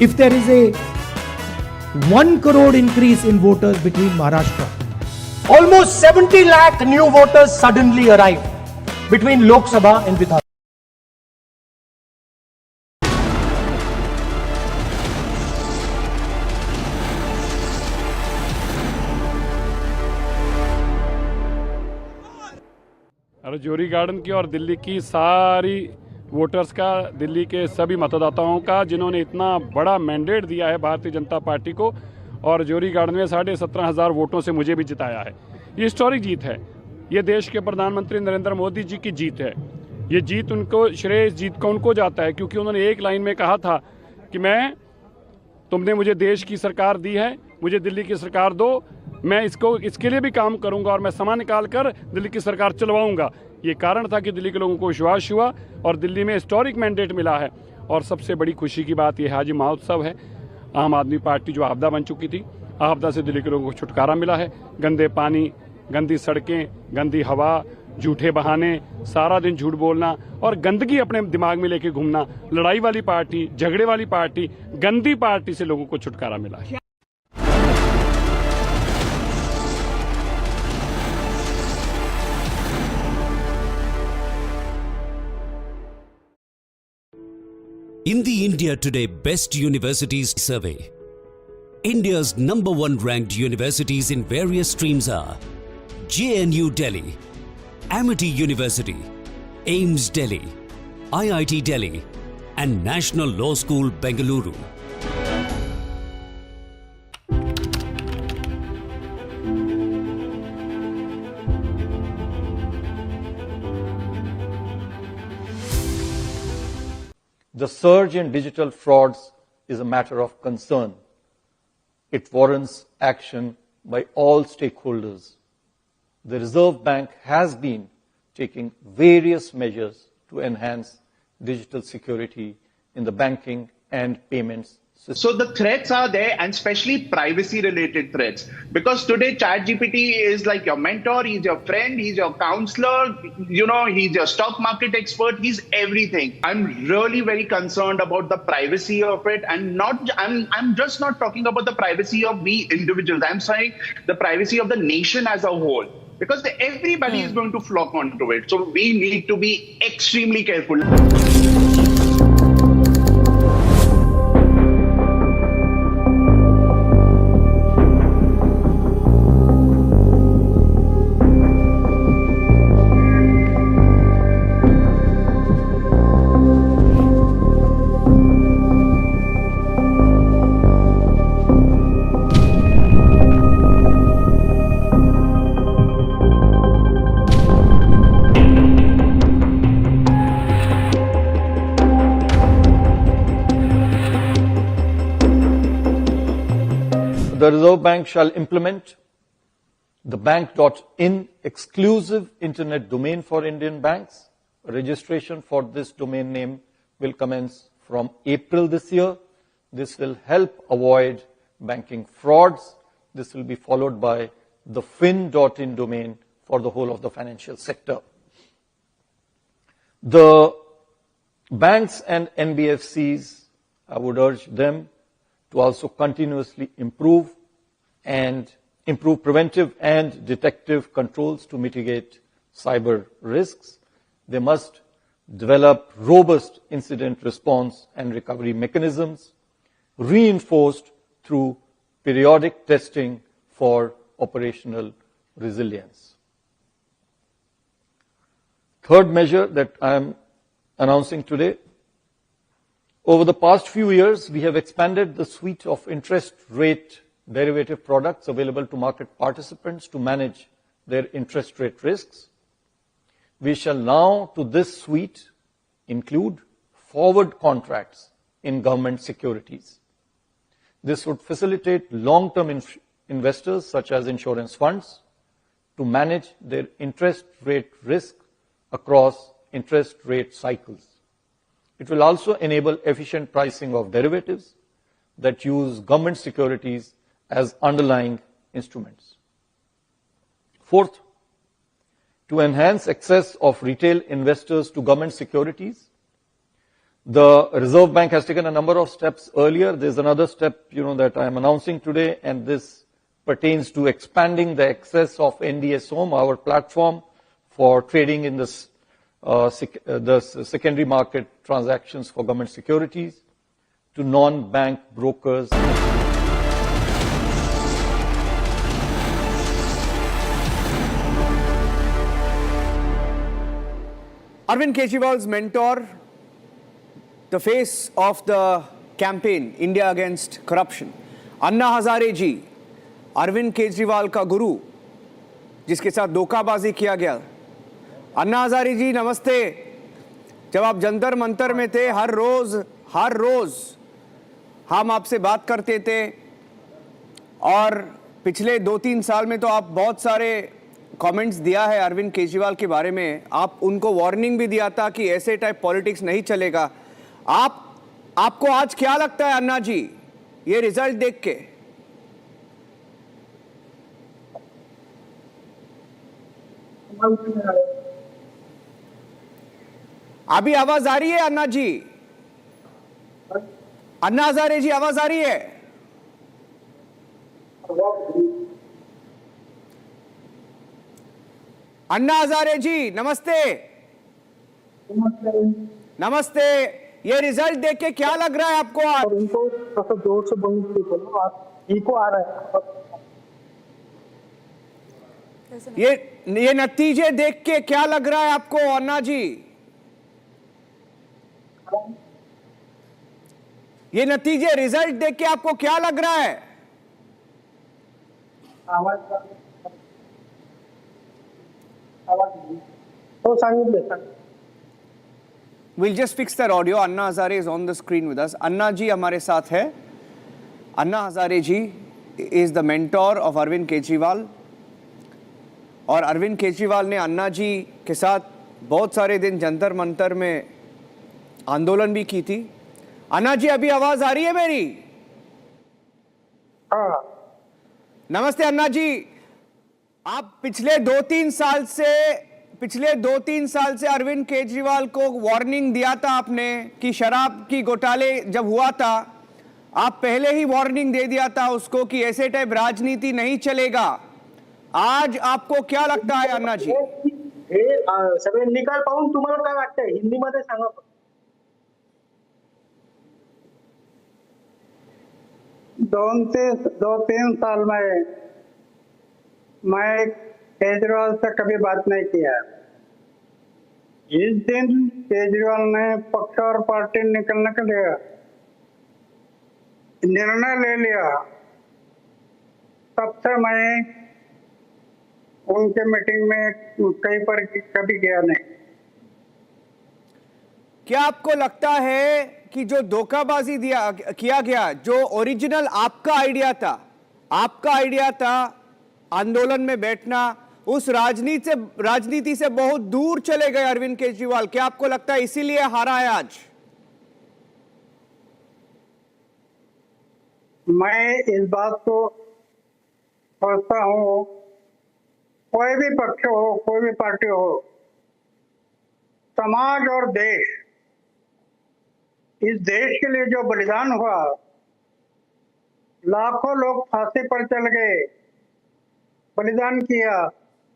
Speaker 17: If there is a 1 crore increase in voters between Maharashtra, almost 70 lakh new voters suddenly arrive between Lok Sabha and Vidhan.
Speaker 18: जोरी garden की और दिल्ली की सारी voters का, दिल्ली के सभी मतदाताओं का जिन्होंने इतना बड़ा मैंडेट दिया है भारतीय जनता पार्टी को और जोरी गार्डन में 17,500 वोटों से मुझे भी जिताया है। ये हिस्टोरिक जीत है। ये देश के प्रधानमंत्री नरेंद्र मोदी जी की जीत है। ये जीत उनको, श्रेय इस जीत का उनको जाता है क्योंकि उन्होंने एक लाइन में कहा था कि तुमने मुझे देश की सरकार दी है, मुझे दिल्ली की सरकार दो, मैं इसके लिए भी काम करूंगा और मैं समय निकाल कर दिल्ली की सरकार चलवाऊंगा। ये कारण था कि दिल्ली के लोगों को विश्वास हुआ और दिल्ली में हिस्टोरिक मैंडेट मिला है। और सबसे बड़ी खुशी की बात यह हाजी महोत्सव है। आम आदमी पार्टी जो आपदा बन चुकी थी, आपदा से दिल्ली के लोगों को छुटकारा मिला है। गंदे पानी, गंदी सड़कें, गंदी हवा, झूठे बहाने, सारा दिन झूठ बोलना और गंदगी अपने दिमाग में लेके घूमना, लड़ाई वाली पार्टी, झगड़े वाली पार्टी, गंदी पार्टी से लोगों को छुटकारा मिला है।
Speaker 19: In the India Today Best Universities Survey, India's #1 ranked universities in various streams are JNU Delhi, Amity University, AIMS Delhi, IIT Delhi, and National Law School, Bengaluru.
Speaker 7: The surge in digital frauds is a matter of concern. It warrants action by all stakeholders. The Reserve Bank has been taking various measures to enhance digital security in the banking and payments system.
Speaker 13: So the threats are there, and especially privacy-related threats. Because today, ChatGPT is like your mentor, he's your friend, he's your counselor, he's your stock market expert, he's everything. I'm really very concerned about the privacy of it, and I'm just not talking about the privacy of we individuals. I'm saying the privacy of the nation as a whole. Because everybody is going to flock onto it. So we need to be extremely careful.
Speaker 7: The Reserve Bank shall implement the bank.in exclusive internet domain for Indian banks. Registration for this domain name will commence from April this year. This will help avoid banking frauds. This will be followed by the fin.in domain for the whole of the financial sector. The banks and NBFCs, I would urge them to also continuously improve preventive and detective controls to mitigate cyber risks. They must develop robust incident response and recovery mechanisms, reinforced through periodic testing for operational resilience. Third measure that I am announcing today: over the past few years, we have expanded the suite of interest rate derivative products available to market participants to manage their interest rate risks. We shall now, to this suite, include forward contracts in government securities. This would facilitate long-term investors, such as insurance funds, to manage their interest rate risk across interest rate cycles. It will also enable efficient pricing of derivatives that use government securities as underlying instruments. Fourth, to enhance access of retail investors to government securities, the Reserve Bank has taken a number of steps earlier. There's another step, that I am announcing today, and this pertains to expanding the access of NDS Home, our platform for trading in the secondary market transactions for government securities, to non-bank brokers.
Speaker 15: Arvind Kejriwal's mentor, the face of the campaign India Against Corruption, Anna Hazare जी, अरविंद केजरीवाल का गुरु, जिसके साथ धोखाबाजी किया गया। अन्ना हजारे जी नमस्ते। जब आप जंतर मंतर में थे, हर रोज हम आपसे बात करते थे, और पिछले 2-3 साल में तो आप बहुत सारे कमेंट्स दिया है अरविंद केजरीवाल के बारे में। आप उनको वार्निंग भी दिया था कि ऐसे टाइप पॉलिटिक्स नहीं चलेगा। आपको आज क्या लगता है अन्ना जी, ये रिजल्ट देख के? अभी आवाज आ रही है अन्ना जी? अन्ना हजारे जी, आवाज आ रही है? अन्ना हजारे जी नमस्ते। नमस्ते। ये रिजल्ट देख के क्या लग रहा है आपको आज?
Speaker 14: उनको थोड़ा जोर से बोलो, आप इको आ रहा है।
Speaker 15: ये नतीजे देख के क्या लग रहा है आपको अन्ना जी? ये नतीजे रिजल्ट देख के आपको क्या लग रहा है?
Speaker 14: तो सांगितलं.
Speaker 15: We'll just fix that audio. Anna Hazare is on the screen with us. Anna ji हमारे साथ है. Anna Hazare ji is the mentor of Arvind Kejriwal. और अरविंद केजरीवाल ने अन्ना जी के साथ बहुत सारे दिन जंतर मंतर में आंदोलन भी की थी. अन्ना जी अभी आवाज आ रही है मेरी?
Speaker 14: हाँ.
Speaker 15: नमस्ते अन्ना जी. आप पिछले 2-3 साल से अरविंद केजरीवाल को वार्निंग दिया था आपने कि शराब की घोटाले जब हुआ था, आप पहले ही वार्निंग दे दिया था उसको कि ऐसे टाइप राजनीति नहीं चलेगा. आज आपको क्या लगता है अन्ना जी?
Speaker 14: हे सगळे निकाल पाहून तुम्हाला काय वाटतंय? हिंदीमध्ये सांगा.
Speaker 21: 2-3 साल में मैं केजरीवाल से कभी बात नहीं किया. इस दिन केजरीवाल ने पक्ष और पार्टी निकलने के लिए निर्णय ले लिया, तब से मैं उनके मीटिंग में कहीं पर कभी गया नहीं.
Speaker 15: क्या आपको लगता है कि जो धोखाबाजी किया गया, जो ओरिजिनल आपका आइडिया था आंदोलन में बैठना, उस राजनीति से बहुत दूर चले गए अरविंद केजरीवाल? क्या आपको लगता है इसीलिए हारा है आज?
Speaker 21: मैं इस बात को सोचता हूँ, कोई भी पक्ष हो, कोई भी पार्टी हो, समाज और देश, इस देश के लिए जो बलिदान हुआ, लाखों लोग फांसी पर चल गए, बलिदान किया,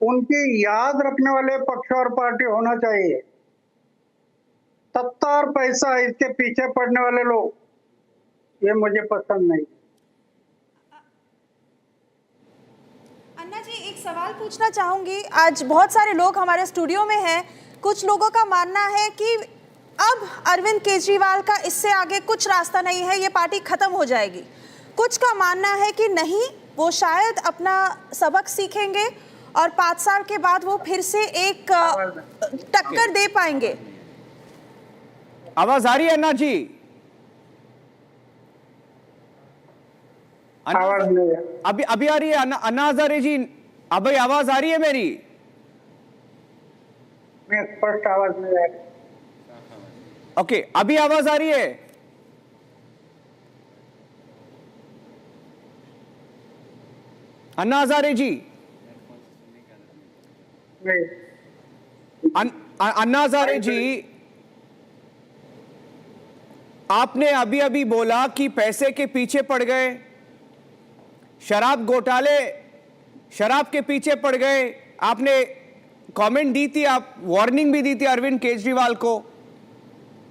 Speaker 21: उनकी याद रखने वाले पक्ष और पार्टी होना चाहिए. सत्ता और पैसा इसके पीछे पड़ने वाले लोग, ये मुझे पसंद नहीं.
Speaker 10: अन्ना जी, एक सवाल पूछना चाहूंगी. आज बहुत सारे लोग हमारे स्टूडियो में हैं. कुछ लोगों का मानना है कि अब अरविंद केजरीवाल का इससे आगे कुछ रास्ता नहीं है, ये पार्टी खत्म हो जाएगी. कुछ का मानना है कि नहीं, वो शायद अपना सबक सीखेंगे और 5 साल के बाद वो फिर से एक टक्कर दे पाएंगे.
Speaker 15: आवाज आ रही है अन्ना जी? अभी आ रही है अन्ना हजारे जी? अभी आवाज आ रही है मेरी?
Speaker 21: स्पष्ट आवाज नहीं आ रही.
Speaker 15: ओके, अभी आवाज आ रही है? अन्ना हजारे जी? अन्ना हजारे जी, आपने अभी बोला कि पैसे के पीछे पड़ गए, शराब घोटाले, शराब के पीछे पड़ गए. आपने कमेंट दी थी, आप वार्निंग भी दी थी अरविंद केजरीवाल को.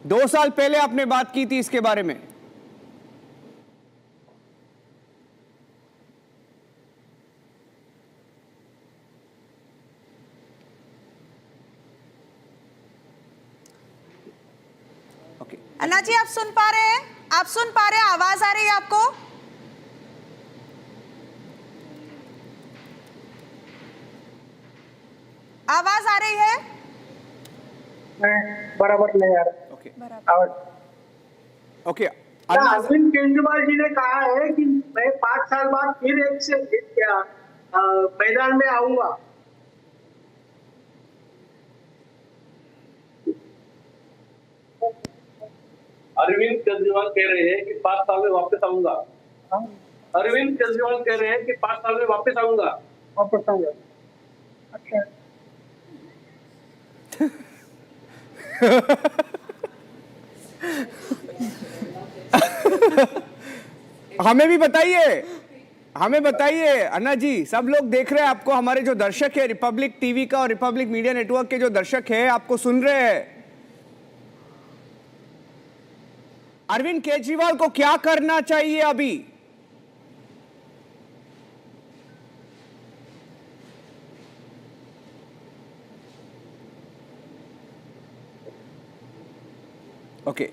Speaker 15: 2 साल पहले आपने बात की थी इसके बारे में.
Speaker 10: अन्ना जी, आप सुन पा रहे हैं? आप सुन पा रहे हैं? आवाज आ रही है आपको? आवाज आ रही है?
Speaker 21: बराबर नहीं आ रहा.
Speaker 15: ओके.
Speaker 21: अरविंद केजरीवाल जी ने कहा है कि मैं 5 साल बाद फिर एक से मैदान में आऊंगा.
Speaker 23: अरविंद केजरीवाल कह रहे हैं कि 5 साल में वापस आऊंगा. अरविंद केजरीवाल कह रहे हैं कि 5 साल में वापस आऊंगा.
Speaker 21: अच्छा.
Speaker 15: हमें भी बताइए, हमें बताइए अन्ना जी. सब लोग देख रहे हैं आपको, हमारे जो दर्शक है रिपब्लिक टीवी का और रिपब्लिक मीडिया नेटवर्क के जो दर्शक है आपको सुन रहे हैं. अरविंद केजरीवाल को क्या करना चाहिए अभी? Okay.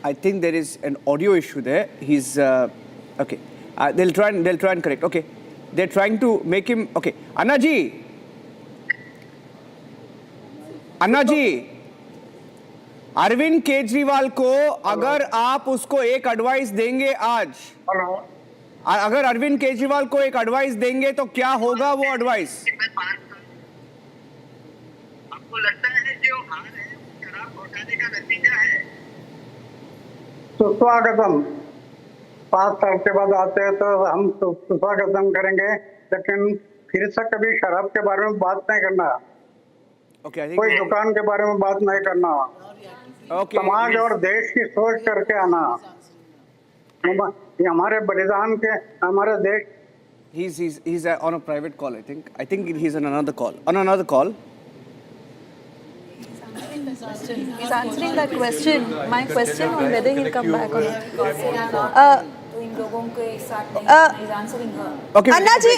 Speaker 15: I think there is an audio issue there. He's okay. They'll try and correct. Okay. They're trying to make him okay. Anna ji, Arvind Kejriwal को अगर आप उसको एक एडवाइस देंगे आज, अगर अरविंद केजरीवाल को एक एडवाइस देंगे तो क्या होगा वो एडवाइस?
Speaker 21: आपको लगता है जो हार है शराब घोटाले का नतीजा है? सुस्वागतम। 5 साल के बाद आते हैं तो हम सुस्वागतम करेंगे, लेकिन फिर से कभी शराब के बारे में बात नहीं करना। कोई दुकान के बारे में बात नहीं करना। समाज और देश की सोच करके आना। ये हमारे बलिदान के हमारे देश।
Speaker 15: He's on a private call. I think he's on another call. On another call.
Speaker 1: He's answering that question. My question on whether he'll come back or not.
Speaker 15: Okay.
Speaker 1: Anna ji,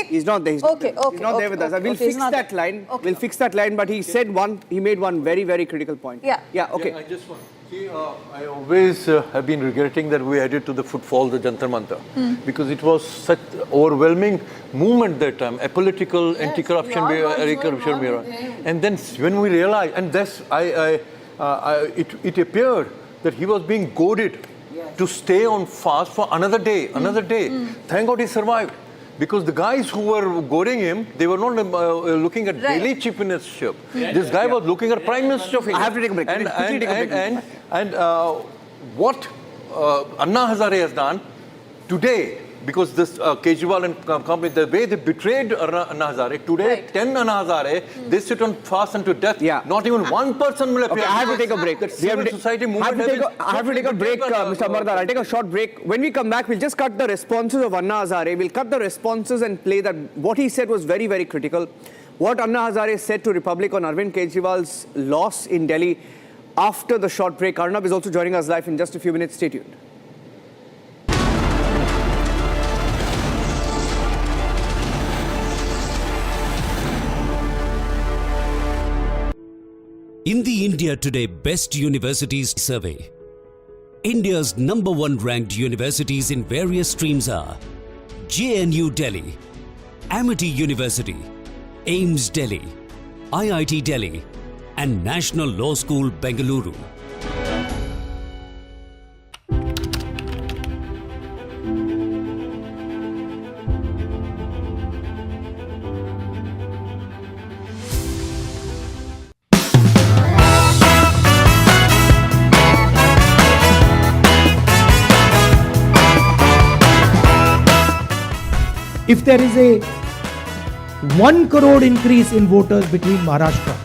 Speaker 15: He's not there. He's not there with us. We'll fix that line.
Speaker 1: Okay.
Speaker 15: We'll fix that line. But he made one very, very critical point.
Speaker 1: Yeah.
Speaker 15: Yeah. Okay.
Speaker 2: I just want. See, I always have been regretting that we added to the footfall the Jantar Mantar because it was such overwhelming movement that time, a political anti-corruption bureau, and then when we realized, and that's it appeared that he was being goaded to stay on fast for another day. Thank God he survived. Because the guys who were goading him, they were not looking at daily chief ministership. This guy was looking at prime minister of India.
Speaker 15: I have to take a break.
Speaker 2: And what Anna Hazare has done today, because this Kejriwal and company, the way they betrayed Anna Hazare, today 10 Anna Hazare, they sit on fast and to death. Not even one person will appear.
Speaker 15: Okay, I have to take a break.
Speaker 2: Civil society movement.
Speaker 15: I have to take a break, Mr. Amardar. I'll take a short break. When we come back, we'll just cut the responses of Anna Hazare. We'll cut the responses and play that. What he said was very, very critical. What Anna Hazare said to Republic on Arvind Kejriwal's loss in Delhi after the short break. Arnab is also joining us live in just a few minutes. Stay tuned.
Speaker 19: In the India Today Best Universities Survey, India's #1 ranked universities in various streams are JNU Delhi, Amity University, AIMS Delhi, IIT Delhi, and National Law School Bengaluru.
Speaker 17: If there is a 1 crore increase in voters between Maharashtra,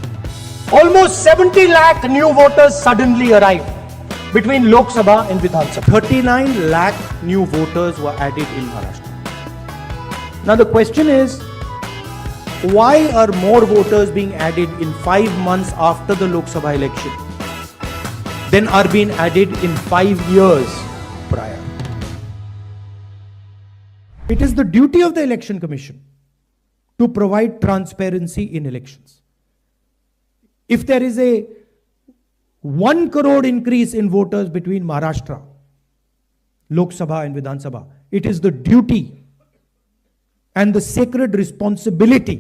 Speaker 17: almost 70 lakh new voters suddenly arrived between Lok Sabha and Vidhan Sabha. 39 lakh new voters were added in Maharashtra. Now the question is, why are more voters being added in 5 months after the Lok Sabha election than are being added in 5 years prior? It is the duty of the Election Commission to provide transparency in elections. If there is a 1 crore increase in voters between Maharashtra, Lok Sabha and Vidhan Sabha, it is the duty and the sacred responsibility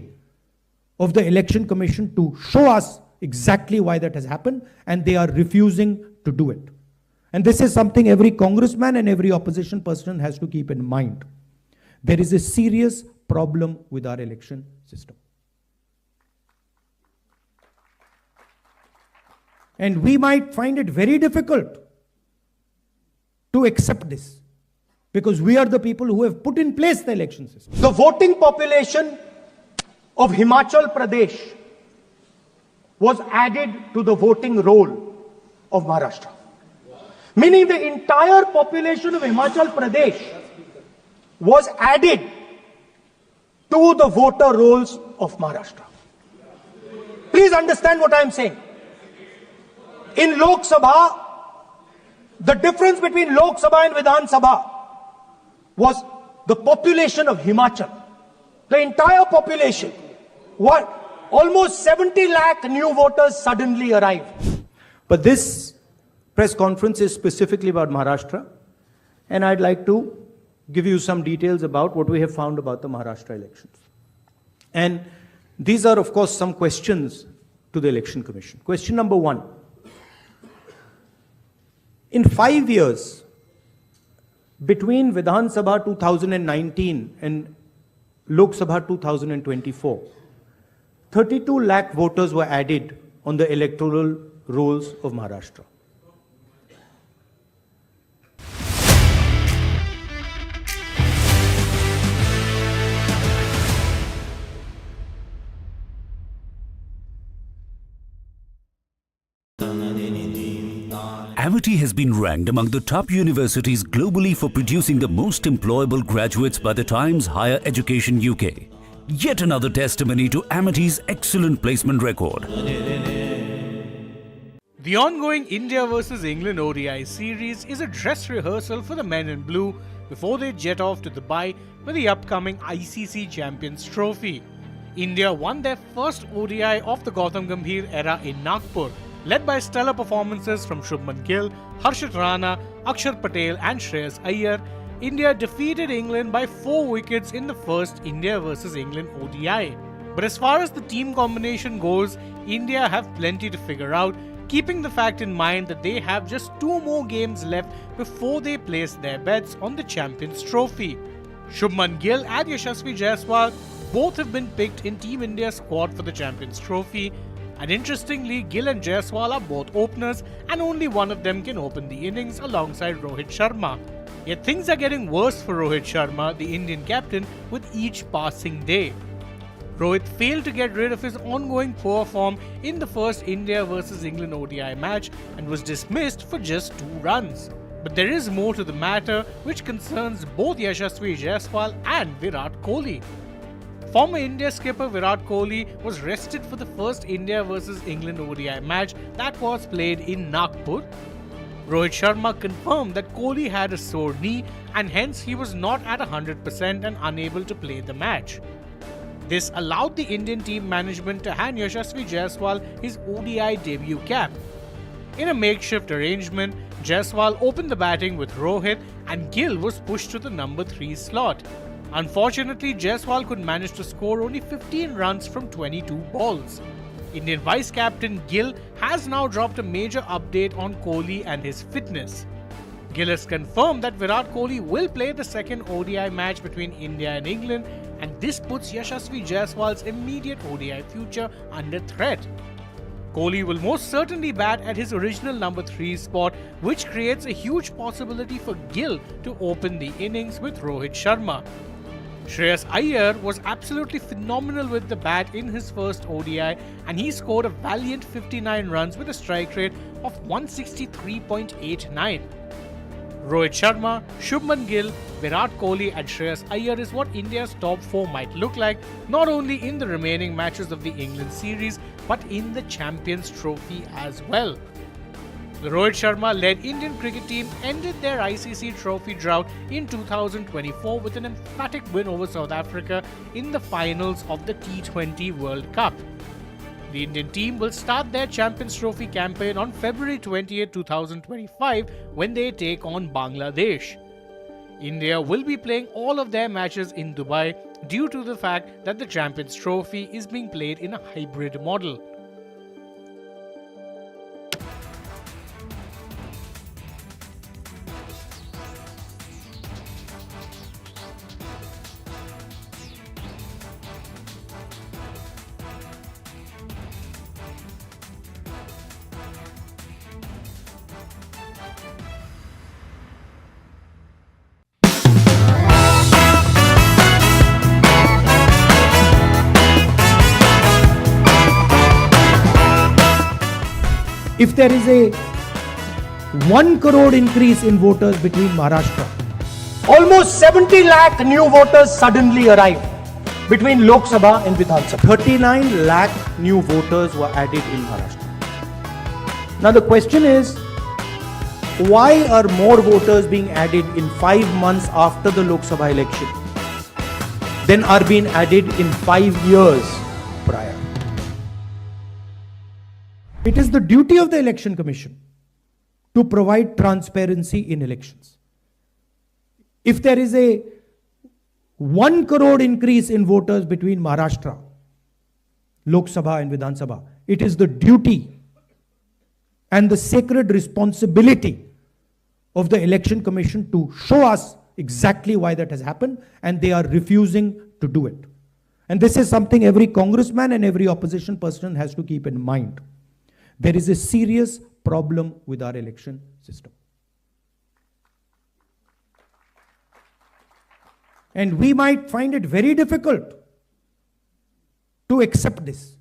Speaker 17: of the Election Commission to show us exactly why that has happened, and they are refusing to do it. And this is something every congressman and every opposition person has to keep in mind. There is a serious problem with our election system. And we might find it very difficult to accept this, because we are the people who have put in place the election system. The voting population of Himachal Pradesh was added to the voting roll of Maharashtra. Meaning the entire population of Himachal Pradesh was added to the voter rolls of Maharashtra. Please understand what I am saying. In Lok Sabha, the difference between Lok Sabha and Vidhan Sabha was the population of Himachal. The entire population. What? Almost 70 lakh new voters suddenly arrived. But this press conference is specifically about Maharashtra, and I'd like to give you some details about what we have found about the Maharashtra elections. And these are, of course, some questions to the Election Commission. Question number 1. In 5 years, between Vidhan Sabha 2019 and Lok Sabha 2024, 32 lakh voters were added on the electoral rolls of Maharashtra.
Speaker 19: Amity has been ranked among the top universities globally for producing the most employable graduates by the Times Higher Education UK. Yet another testimony to Amity's excellent placement record.
Speaker 6: The ongoing India vs England ODI series is a dress rehearsal for the men in blue before they jet off to Dubai for the upcoming ICC Champions Trophy. India won their first ODI of the Gautam Gambhir era in Nagpur, led by stellar performances from Shubman Gill, Harshit Rana, Akshar Patel and Shreyas Iyer. India defeated England by 4 wickets in the first India vs England ODI. But as far as the team combination goes, India have plenty to figure out, keeping the fact in mind that they have just 2 more games left before they place their bets on the Champions Trophy. Shubman Gill and Yashasvi Jaiswal both have been picked in Team India's squad for the Champions Trophy. And interestingly, Gill and Jaiswal are both openers and only one of them can open the innings alongside Rohit Sharma. Yet things are getting worse for Rohit Sharma, the Indian captain, with each passing day. Rohit failed to get rid of his ongoing poor form in the first India vs England ODI match and was dismissed for just 2 runs. But there is more to the matter which concerns both Yashasvi Jaiswal and Virat Kohli. Former India skipper Virat Kohli was rested for the first India vs England ODI match that was played in Nagpur. Rohit Sharma confirmed that Kohli had a sore knee and hence he was not at 100% and unable to play the match. This allowed the Indian team management to hand Yashasvi Jaiswal his ODI debut cap. In a makeshift arrangement, Jaiswal opened the batting with Rohit and Gill was pushed to the number 3 slot. Unfortunately, Jaiswal could manage to score only 15 runs from 22 balls. Indian vice-captain Gill has now dropped a major update on Kohli and his fitness. Gill has confirmed that Virat Kohli will play the second ODI match between India and England, and this puts Yashasvi Jaiswal's immediate ODI future under threat. Kohli will most certainly bat at his original number 3 spot, which creates a huge possibility for Gill to open the innings with Rohit Sharma. Shreyas Iyer was absolutely phenomenal with the bat in his first ODI and he scored a valiant 59 runs with a strike rate of 163.89. Rohit Sharma, Shubman Gill, Virat Kohli and Shreyas Iyer is what India's top 4 might look like, not only in the remaining matches of the England series but in the Champions Trophy as well. The Rohit Sharma-led Indian cricket team ended their ICC trophy drought in 2024 with an emphatic win over South Africa in the finals of the T20 World Cup. The Indian team will start their Champions Trophy campaign on February 20, 2025 when they take on Bangladesh. India will be playing all of their matches in Dubai due to the fact that the Champions Trophy is being played in a hybrid model.
Speaker 17: If there is a 1 crore increase in voters between Maharashtra, almost 70 lakh new voters suddenly arrived between Lok Sabha and Vidhan Sabha. 39 lakh new voters were added in Maharashtra. Now the question is, why are more voters being added in 5 months after the Lok Sabha election than are being added in 5 years prior? It is the duty of the Election Commission to provide transparency in elections. If there is a 1 crore increase in voters between Maharashtra, Lok Sabha and Vidhan Sabha, it is the duty and the sacred responsibility of the Election Commission to show us exactly why that has happened, and they are refusing to do it. And this is something every congressman and every opposition person has to keep in mind. There is a serious problem with our election system. And we might find it very difficult to accept this,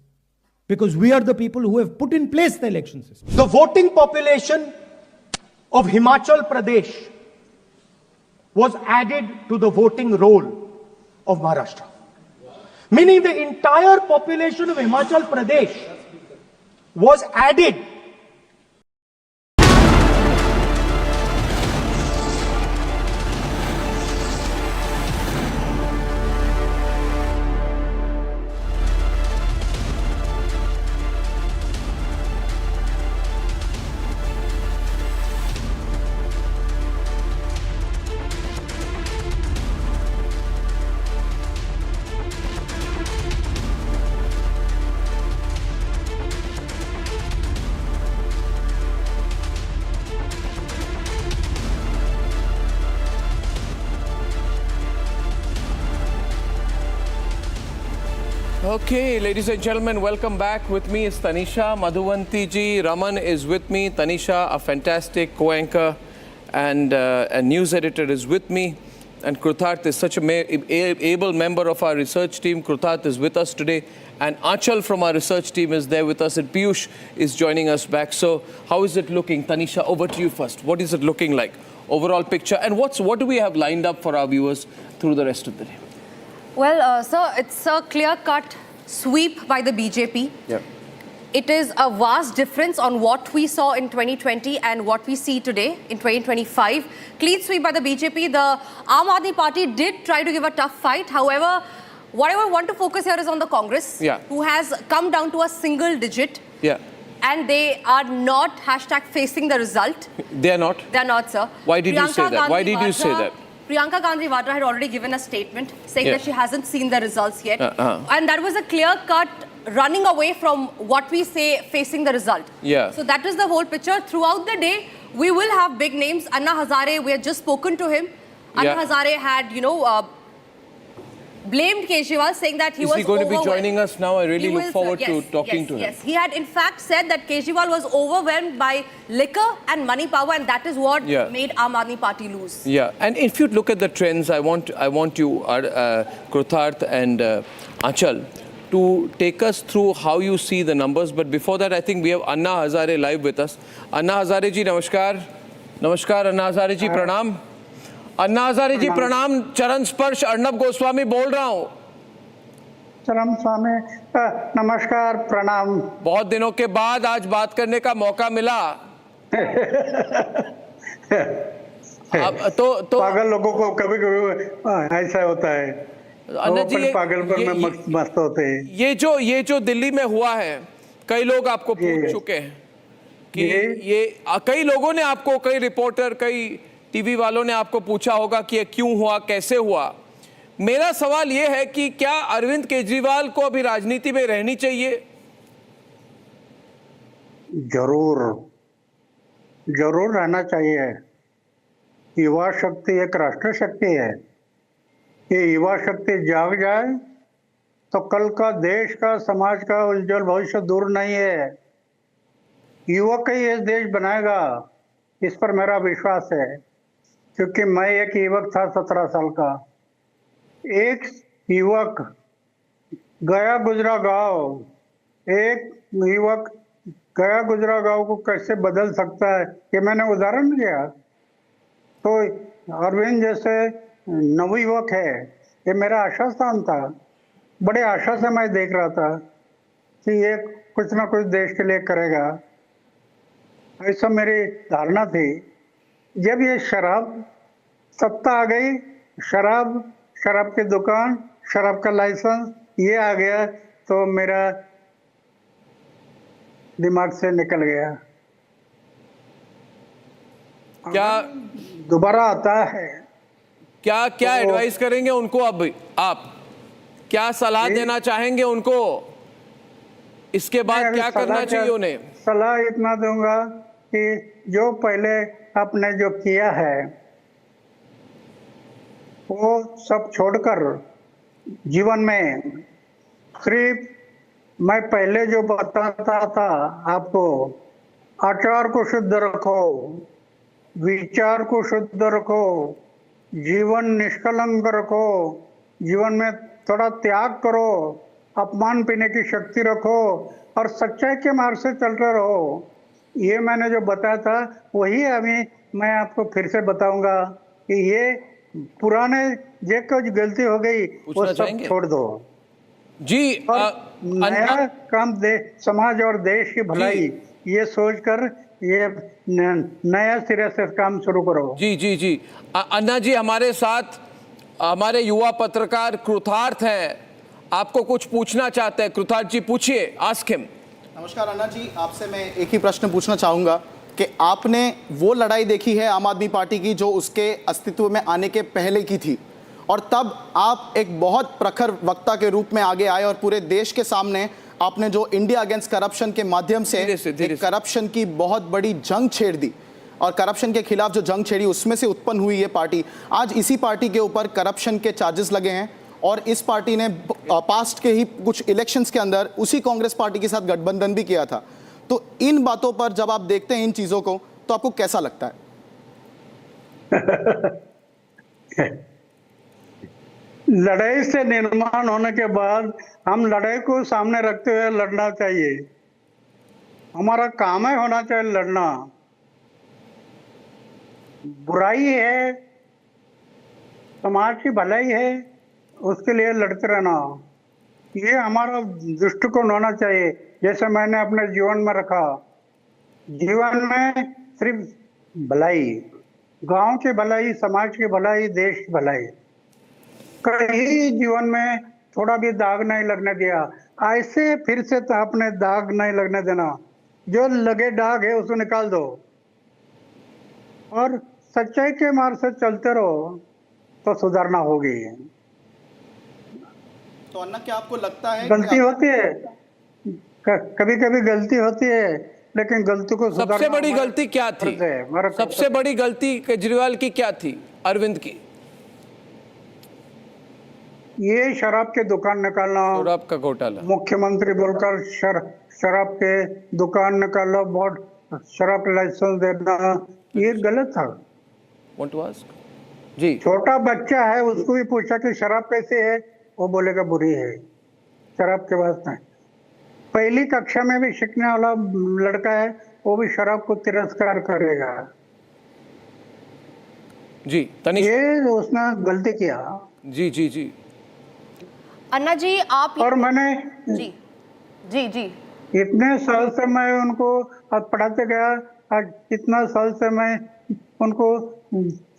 Speaker 17: because we are the people who have put in place the election system. The voting population of Himachal Pradesh was added to the voting roll of Maharashtra. Meaning the entire population of Himachal Pradesh was added.
Speaker 3: Okay, ladies and gentlemen, welcome back. With me is Tanisha, Madhuvanti ji, Raman is with me. Tanisha, a fantastic co-anchor and a news editor, is with me. And Krutharth is such an able member of our research team. Krutharth is with us today. And Achal from our research team is there with us. And Piyush is joining us back. So how is it looking? Tanisha, over to you first. What is it looking like? Overall picture. And what do we have lined up for our viewers through the rest of the day?
Speaker 5: Well, sir, it's a clear-cut sweep by the BJP.
Speaker 3: Yeah.
Speaker 5: It is a vast difference on what we saw in 2020 and what we see today in 2025. Clean sweep by the BJP. The Aam Aadmi Party did try to give a tough fight. However, what I want to focus here is on the Congress, who has come down to a single digit.
Speaker 3: Yeah.
Speaker 5: And they are not #facing the result.
Speaker 3: They are not?
Speaker 5: They are not, sir.
Speaker 3: Why did you say that? Why did you say that?
Speaker 5: Priyanka Gandhi Vadra had already given a statement saying that she hasn't seen the results yet. And that was a clear-cut running away from what we say facing the result.
Speaker 3: Yeah.
Speaker 5: So that is the whole picture. Throughout the day, we will have big names. Anna Hazare, we had just spoken to him. Anna Hazare had, blamed Kejriwal, saying that he was
Speaker 3: Is he going to be joining us now? I really look forward to talking to him.
Speaker 5: Yes, he had in fact said that Kejriwal was overwhelmed by liquor and money power, and that is what made Aam Aadmi Party lose.
Speaker 3: Yeah, and if you look at the trends, I want you, Krutharth and Achal, to take us through how you see the numbers. But before that, I think we have Anna Hazare live with us. Anna Hazare ji, namaskar. Namaskar, Anna Hazare ji, pranam. Anna Hazare जी प्रणाम. चरण स्पर्श अर्नब गोस्वामी बोल रहा हूँ.
Speaker 21: चरण स्वामी नमस्कार, प्रणाम.
Speaker 3: बहुत दिनों के बाद आज बात करने का मौका मिला. तो
Speaker 21: पागल लोगों को कभी कभी ऐसा होता है.
Speaker 3: अन्ना जी,
Speaker 21: पागलपन में मस्त होते हैं.
Speaker 3: ये जो दिल्ली में हुआ है, कई लोग आपको पूछ चुके हैं कि ये कई लोगों ने आपको, कई रिपोर्टर, कई टीवी वालों ने आपको पूछा होगा कि ये क्यों हुआ, कैसे हुआ. मेरा सवाल ये है कि क्या अरविंद केजरीवाल को अभी राजनीति में रहनी चाहिए?
Speaker 21: जरूर रहना चाहिए. युवा शक्ति एक राष्ट्र शक्ति है. ये युवा शक्ति जाग जाए तो कल का देश का, समाज का उज्जवल भविष्य दूर नहीं है. युवक ही ये देश बनाएगा, इस पर मेरा विश्वास है. क्योंकि मैं एक युवक था 17 साल का. एक युवक गया गुजरा गांव, एक युवक गया गुजरा गांव को कैसे बदल सकता है, ये मैंने उदाहरण दिया. तो अरविंद जैसे नवयुवक है, ये मेरा आशा स्थान था. बड़े आशा से मैं देख रहा था कि ये कुछ ना कुछ देश के लिए करेगा. ऐसा मेरी धारणा थी। जब ये शराब सत्ता आ गई, शराब की दुकान, शराब का लाइसेंस ये आ गया, तो मेरा दिमाग से निकल गया।
Speaker 3: क्या
Speaker 21: दोबारा आता है
Speaker 3: क्या क्या
Speaker 21: तो
Speaker 3: एडवाइस करेंगे उनको? अब आप क्या सलाह देना चाहेंगे उनको? इसके बाद क्या करना चाहिए उन्हें?
Speaker 21: सलाह इतना दूंगा कि जो पहले आपने जो किया है वो सब छोड़कर जीवन में सिर्फ मैं पहले जो बताता था आपको, आचार को शुद्ध रखो, विचार को शुद्ध रखो, जीवन निष्कलंक रखो, जीवन में थोड़ा त्याग करो, अपमान पीने की शक्ति रखो और सच्चाई के मार्ग से चलते रहो। ये मैंने जो बताया था वही अभी मैं आपको फिर से बताऊंगा कि ये पुराने जो कुछ गलती हो गई वो सब छोड़ दो
Speaker 3: जी।
Speaker 21: और नया काम समाज और देश की भलाई ये सोचकर ये नया सिरे से काम शुरू करो।
Speaker 3: जी जी जी। अन्ना जी हमारे साथ हमारे युवा पत्रकार कृतार्थ हैं, आपको कुछ पूछना चाहते हैं। कृतार्थ जी पूछिए, आस्क हिम।
Speaker 12: नमस्कार अन्ना जी, आपसे मैं एक ही प्रश्न पूछना चाहूँगा कि आपने वो लड़ाई देखी है आम आदमी पार्टी की जो उसके अस्तित्व में आने के पहले की थी, और तब आप एक बहुत प्रखर वक्ता के रूप में आगे आए और पूरे देश के सामने आपने जो इंडिया अगेंस्ट करप्शन के माध्यम से करप्शन की बहुत बड़ी जंग छेड़ दी, और करप्शन के खिलाफ जो जंग छेड़ी उसमें से उत्पन्न हुई ये पार्टी। आज इसी पार्टी के ऊपर करप्शन के चार्जेस लगे हैं और इस पार्टी ने पास्ट के ही कुछ इलेक्शंस के अंदर उसी कांग्रेस पार्टी के साथ गठबंधन भी किया था। तो इन बातों पर जब आप देखते हैं इन चीजों को तो आपको कैसा लगता है?
Speaker 21: लड़ाई से निर्माण होने के बाद हम लड़ाई को सामने रखते हुए लड़ना चाहिए। हमारा काम है होना चाहिए लड़ना। बुराई है, समाज की भलाई है, उसके लिए लड़ते रहना, ये हमारा दृष्टिकोण होना चाहिए। जैसे मैंने अपने जीवन में रखा, जीवन में सिर्फ भलाई, गांव की भलाई, समाज की भलाई, देश की भलाई, कहीं जीवन में थोड़ा भी दाग नहीं लगने दिया। ऐसे फिर से तो अपने दाग नहीं लगने देना, जो लगे दाग है उसको निकाल दो और सच्चाई के मार्ग से चलते रहो तो सुधारना होगी।
Speaker 12: तो अन्ना क्या आपको लगता है
Speaker 21: गलती होती है, कभी कभी गलती होती है, लेकिन गलती को सुधारना।
Speaker 3: सबसे बड़ी गलती क्या थी? सबसे बड़ी गलती केजरीवाल की क्या थी? अरविंद की?
Speaker 21: ये शराब के दुकान निकालना,
Speaker 3: शराब का घोटाला,
Speaker 21: मुख्यमंत्री बोलकर शराब के दुकान निकालना, बहुत शराब लाइसेंस देना, ये गलत था।
Speaker 3: Want to ask? जी।
Speaker 21: छोटा बच्चा है, उसको भी पूछा कि शराब कैसे है, वो बोलेगा बुरी है, शराब के वास्ते। पहली कक्षा में भी सीखने वाला लड़का है, वो भी शराब को तिरस्कार करेगा।
Speaker 3: जी तनिष,
Speaker 21: ये उसने गलती किया।
Speaker 3: जी जी जी।
Speaker 5: अन्ना जी आप
Speaker 21: और मैंने
Speaker 5: जी जी जी
Speaker 21: इतने साल से मैं उनको पढ़ाते गया, आज इतना साल से मैं उनको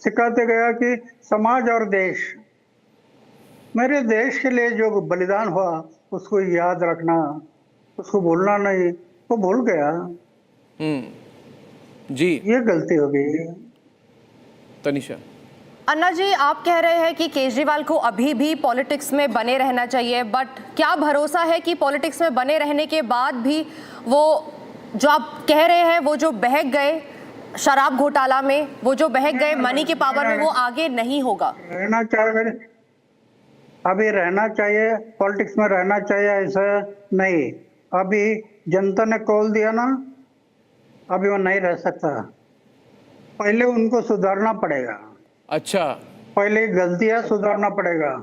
Speaker 21: सिखाते गया कि समाज और देश, मेरे देश के लिए जो बलिदान हुआ उसको याद रखना, उसको भूलना नहीं। वो भूल गया।
Speaker 3: जी,
Speaker 21: ये गलती हो गई।
Speaker 3: तनिषा।
Speaker 5: अन्ना जी आप कह रहे हैं कि केजरीवाल को अभी भी पॉलिटिक्स में बने रहना चाहिए, बट क्या भरोसा है कि पॉलिटिक्स में बने रहने के बाद भी वो जो आप कह रहे हैं, वो जो बहक गए शराब घोटाला में, वो जो बहक गए मनी के पावर में, वो आगे नहीं होगा?
Speaker 21: रहना चाहिए, अभी रहना चाहिए, पॉलिटिक्स में रहना चाहिए, ऐसा नहीं। अभी जनता ने कॉल दिया ना, अभी वो नहीं रह सकता। पहले उनको सुधारना पड़ेगा।
Speaker 3: अच्छा,
Speaker 21: पहले गलतियां सुधारना पड़ेगा।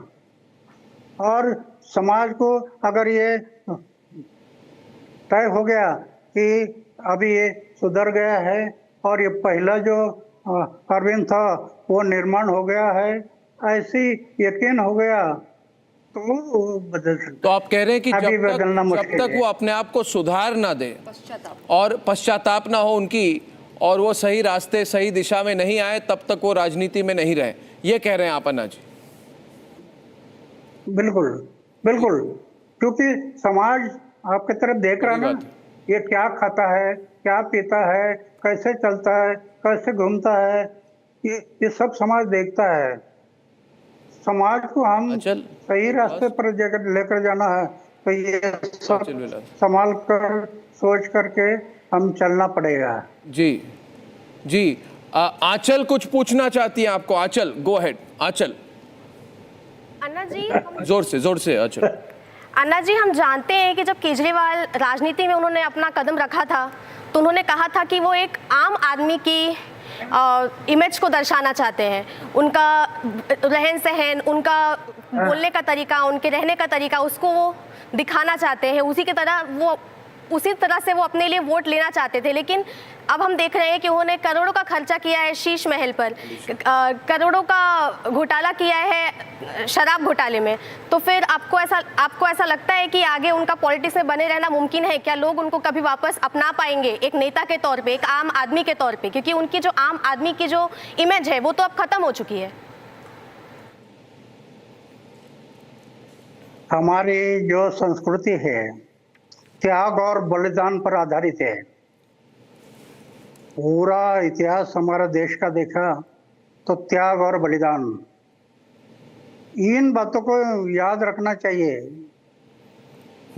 Speaker 21: और समाज को अगर ये तय हो गया कि अभी ये सुधर गया है और ये पहला जो अरविंद था वो निर्माण हो गया है, ऐसी यकीन हो गया, तो वो बदल सकता।
Speaker 3: तो आप कह रहे हैं कि
Speaker 21: अभी बदलना
Speaker 3: जब
Speaker 21: मुश्किल
Speaker 3: तक
Speaker 21: है।
Speaker 3: वो अपने आप को सुधार ना दे और पश्चाताप ना हो उनकी और वो सही रास्ते सही दिशा में नहीं आए तब तक वो राजनीति में नहीं रहे, ये कह रहे हैं आप अन्ना जी?
Speaker 21: बिल्कुल बिल्कुल, क्योंकि समाज आपकी तरफ देख रहा ना, ये क्या खाता है, क्या पीता है, कैसे चलता है, कैसे घूमता है, ये सब समाज देखता है। समाज को हम सही रास्ते पर लेकर जाना है तो ये सब संभाल कर सोच करके हम चलना पड़ेगा।
Speaker 3: जी जी, आंचल कुछ पूछना चाहती है आपको। आंचल, गो अहेड आंचल।
Speaker 8: अन्ना जी,
Speaker 3: जोर से आंचल।
Speaker 8: अन्ना जी, हम जानते हैं कि जब केजरीवाल राजनीति में उन्होंने अपना कदम रखा था तो उन्होंने कहा था कि वो एक आम आदमी की इमेज को दर्शाना चाहते हैं। उनका रहन सहन, उनका बोलने का तरीका, उनके रहने का तरीका, उसको वो दिखाना चाहते हैं। उसी तरह से वो अपने लिए वोट लेना चाहते थे। लेकिन अब हम देख रहे हैं कि उन्होंने करोड़ों का खर्चा किया है शीश महल पर, करोड़ों का घोटाला किया है शराब घोटाले में। तो फिर आपको ऐसा लगता है कि आगे उनका पॉलिटिक्स में बने रहना मुमकिन है? क्या लोग उनको कभी वापस अपना पाएंगे एक नेता के तौर पे, एक आम आदमी के तौर पे? क्योंकि उनकी जो आम आदमी की जो इमेज है वो तो अब खत्म हो चुकी है।
Speaker 21: हमारी जो संस्कृति है त्याग और बलिदान पर आधारित है। पूरा इतिहास हमारा देश का देखा तो त्याग और बलिदान, इन बातों को याद रखना चाहिए।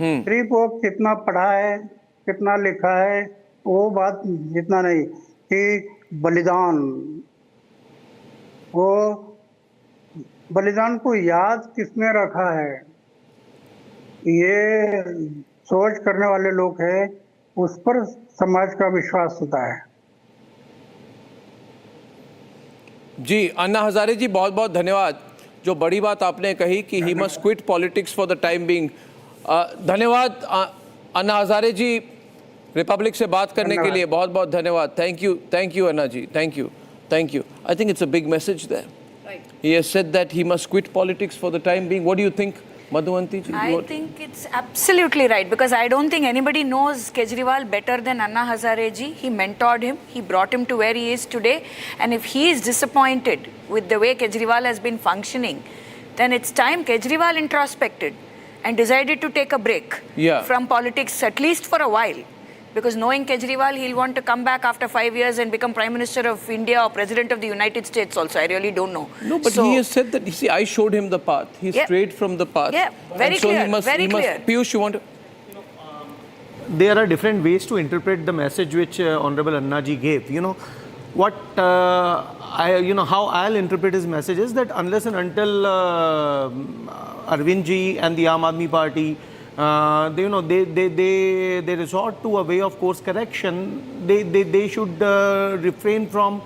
Speaker 21: सिर्फ वो कितना पढ़ा है, कितना लिखा है, वो बात जितना नहीं कि बलिदान, वो बलिदान को याद किसने रखा है, ये सोच करने वाले लोग हैं, उस पर समाज का विश्वास होता है।
Speaker 3: जी अन्ना हजारे जी, बहुत बहुत धन्यवाद। जो बड़ी बात आपने कही कि he must quit politics for the time being. धन्यवाद अन्ना हजारे जी, रिपब्लिक से बात करने के लिए बहुत बहुत धन्यवाद। Thank you Anna ji, thank you. I think it's a big message there. He has said that he must quit politics for the time being. What do you think, Madhuvanti ji?
Speaker 20: I think it's absolutely right, because I don't think anybody knows Kejriwal better than Anna Hazare ji. He mentored him, he brought him to where he is today, and if he is disappointed with the way Kejriwal has been functioning, then it's time Kejriwal introspected and decided to take a break from politics, at least for a while. Because knowing Kejriwal, he'll want to come back after 5 years and become Prime Minister of India or President of the United States also. I really don't know.
Speaker 3: No, but he has said that, you see, I showed him the path. He strayed from the path.
Speaker 20: Yeah, very clear, very clear.
Speaker 3: Piyush, you want to?
Speaker 22: There are different ways to interpret the message which Honorable Anna ji gave. You know, how I'll interpret his message is that unless and until Arvind ji and the Aam Aadmi Party they resort to a way of course correction, they should refrain from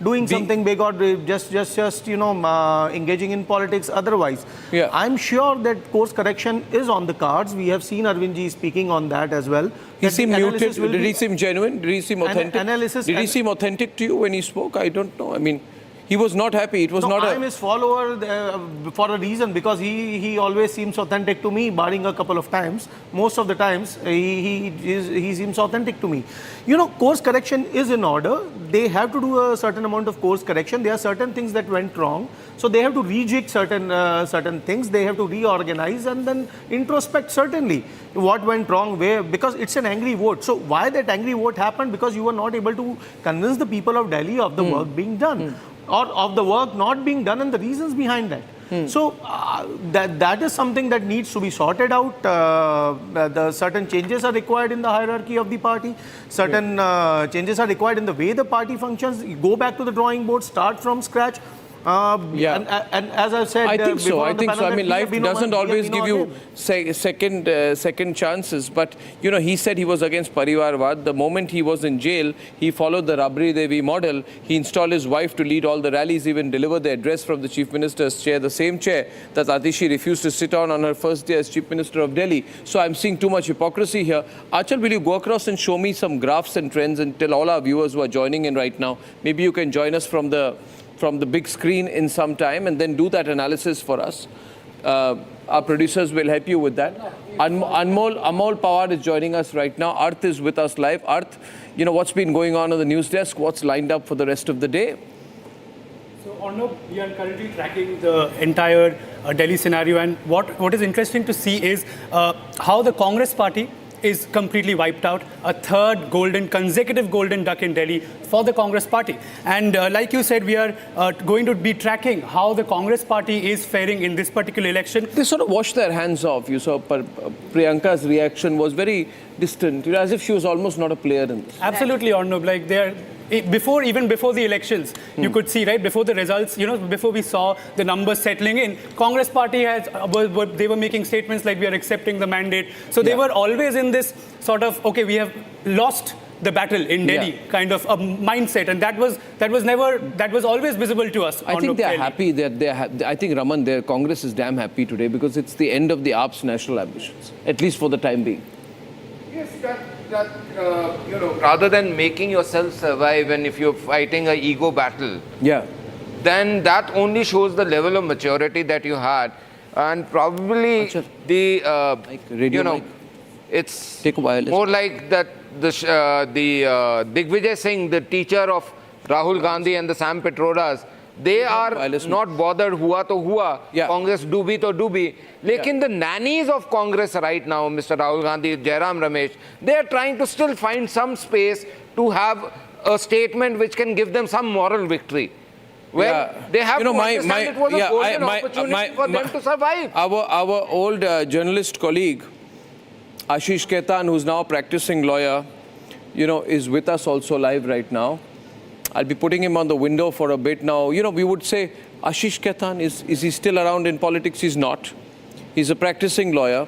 Speaker 22: doing something big or just engaging in politics otherwise. I'm sure that course correction is on the cards. We have seen Arvind ji speaking on that as well.
Speaker 3: He seemed muted. Did he seem genuine? Did he seem authentic? Did he seem authentic to you when he spoke? I don't know. I mean, he was not happy. It was not
Speaker 22: I'm his follower for a reason, because he always seems authentic to me, barring a couple of times. Most of the times, he seems authentic to me. You know, course correction is in order. They have to do a certain amount of course correction. There are certain things that went wrong. So they have to rejig certain things. They have to reorganize and then introspect certainly what went wrong, where, because it's an angry vote. So why that angry vote happened? Because you were not able to convince the people of Delhi of the work being done. Or of the work not being done and the reasons behind that. So that is something that needs to be sorted out. The certain changes are required in the hierarchy of the party. Certain changes are required in the way the party functions. You go back to the drawing board, start from scratch. And as I've said,
Speaker 3: I think so. I mean, life doesn't always give you second chances. But you know, he said he was against Parivarvad. The moment he was in jail, he followed the Rabri Devi model. He installed his wife to lead all the rallies, even deliver the address from the Chief Minister's chair, the same chair that Atishi refused to sit on her first day as Chief Minister of Delhi. So I'm seeing too much hypocrisy here. Achal, will you go across and show me some graphs and trends and tell all our viewers who are joining in right now? Maybe you can join us from the big screen in some time and then do that analysis for us. Our producers will help you with that. Amol Pawar is joining us right now. Arth is with us live. Arth, you know what's been going on the news desk? What's lined up for the rest of the day?
Speaker 4: So, Arnab, we are currently tracking the entire Delhi scenario, and what is interesting to see is how the Congress party is completely wiped out. A third consecutive golden duck in Delhi for the Congress party. And like you said, we are going to be tracking how the Congress party is faring in this particular election.
Speaker 3: They sort of washed their hands off. You saw Priyanka's reaction was very distant, as if she was almost not a player in this.
Speaker 4: Absolutely, Arnab. Like even before the elections, you could see, right, before the results, before we saw the numbers settling in, Congress party they were making statements like we are accepting the mandate. So they were always in this sort of, okay, we have lost the battle in Delhi kind of a mindset, and that was always visible to us.
Speaker 3: I think they are happy that I think Raman, their Congress is damn happy today because it's the end of the AAP's national ambitions, at least for the time being.
Speaker 9: Yes, rather than making yourself survive, and if you're fighting an ego battle, then that only shows the level of maturity that you had, and probably it's more like that the Digvijay Singh, the teacher of Rahul Gandhi and the Sam Petrodas, they are not bothered hua to hua, Congress doobi to doobi. Lekin the nannies of Congress right now, Mr. Rahul Gandhi, Jairam Ramesh, they are trying to still find some space to have a statement which can give them some moral victory. Well, they have to understand it was a golden opportunity for them to survive.
Speaker 3: Our old journalist colleague, Ashish Ketan, who's now a practicing lawyer, is with us also live right now. I'll be putting him on the window for a bit now. We would say, Ashish Ketan, is he still around in politics? He's not. He's a practicing lawyer.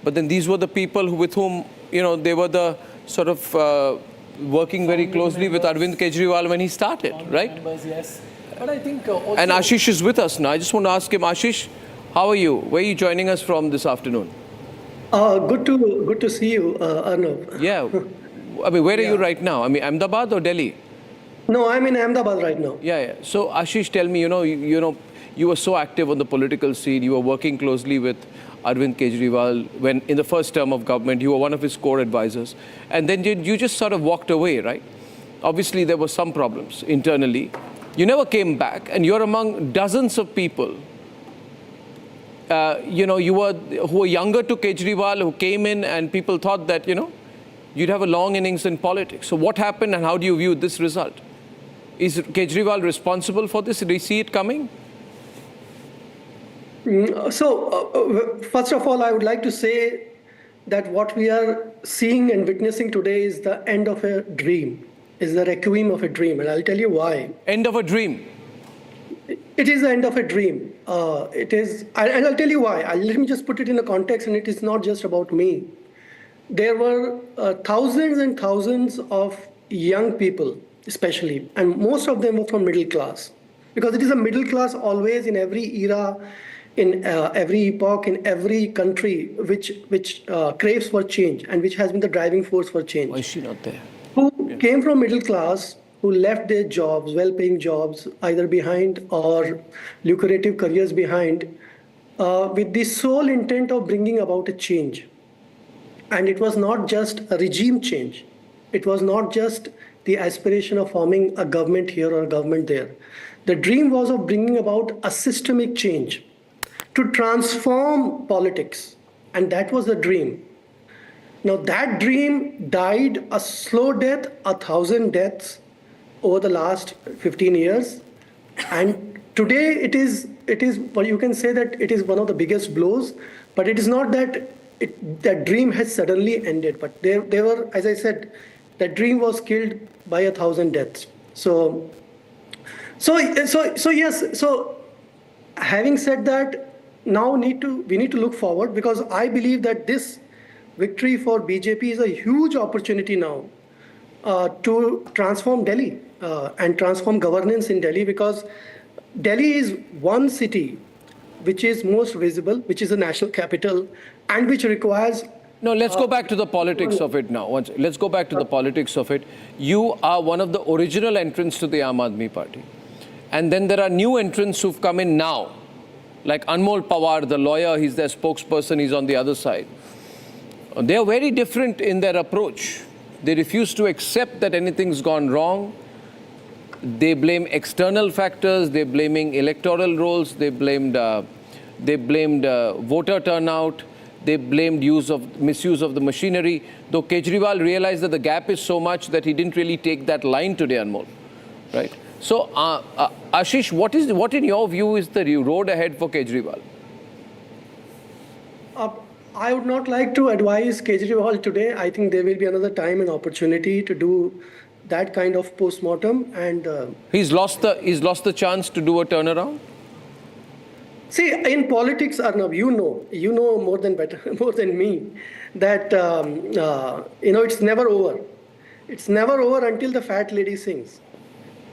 Speaker 3: But then these were the people with whom, they were the sort of working very closely with Arvind Kejriwal when he started, right?
Speaker 11: Yes. But I think
Speaker 3: and Ashish is with us now. I just want to ask him, Ashish, how are you? Where are you joining us from this afternoon?
Speaker 24: Good to see you, Arnab.
Speaker 3: Yeah. I mean, where are you right now? I mean, Ahmedabad or Delhi?
Speaker 24: No, I'm in Ahmedabad right now.
Speaker 3: Yeah. So, Ashish, tell me, you were so active on the political scene. You were working closely with Arvind Kejriwal when in the first term of government. You were one of his core advisors. And then you just sort of walked away, right? Obviously, there were some problems internally. You never came back. And you're among dozens of people, who were younger to Kejriwal, who came in and people thought that, you'd have a long innings in politics. So what happened and how do you view this result? Is Kejriwal responsible for this? Did he see it coming?
Speaker 24: First of all, I would like to say that what we are seeing and witnessing today is the end of a dream, is the requiem of a dream. And I'll tell you why.
Speaker 3: End of a dream?
Speaker 24: It is the end of a dream. And I'll tell you why. Let me just put it in a context, and it is not just about me. There were thousands and thousands of young people, especially, and most of them were from middle class. Because it is a middle class always in every era, in every epoch, in every country, which craves for change and which has been the driving force for change.
Speaker 3: Why is she not there?
Speaker 24: Who came from middle class, who left their jobs, well-paying jobs, either behind or lucrative careers behind, with the sole intent of bringing about a change. And it was not just a regime change. It was not just the aspiration of forming a government here or a government there. The dream was of bringing about a systemic change to transform politics. And that was the dream. Now that dream died a slow death, 1,000 deaths over the last 15 years. And today it is, well, you can say that it is one of the biggest blows, but it is not that that dream has suddenly ended, but they were, as I said, that dream was killed by 1,000 deaths. So yes. So having said that, now we need to look forward, because I believe that this victory for BJP is a huge opportunity now to transform Delhi and transform governance in Delhi, because Delhi is one city which is most visible, which is a national capital, and which requires...
Speaker 3: No, let's go back to the politics of it now. Let's go back to the politics of it. You are one of the original entrants to the Aam Aadmi Party. And then there are new entrants who've come in now. Like Anmol Pawar, the lawyer, he's their spokesperson, he's on the other side. They are very different in their approach. They refuse to accept that anything's gone wrong. They blame external factors, they're blaming electoral rolls, they blamed voter turnout, they blamed misuse of the machinery, though Kejriwal realized that the gap is so much that he didn't really take that line today, Anmol. Right? So, Ashish, what in your view is the road ahead for Kejriwal?
Speaker 24: I would not like to advise Kejriwal today. I think there will be another time and opportunity to do that kind of post-mortem, and
Speaker 3: he's lost the chance to do a turnaround.
Speaker 24: See, in politics, Arnab, you know more than me, that it's never over. It's never over until the fat lady sings.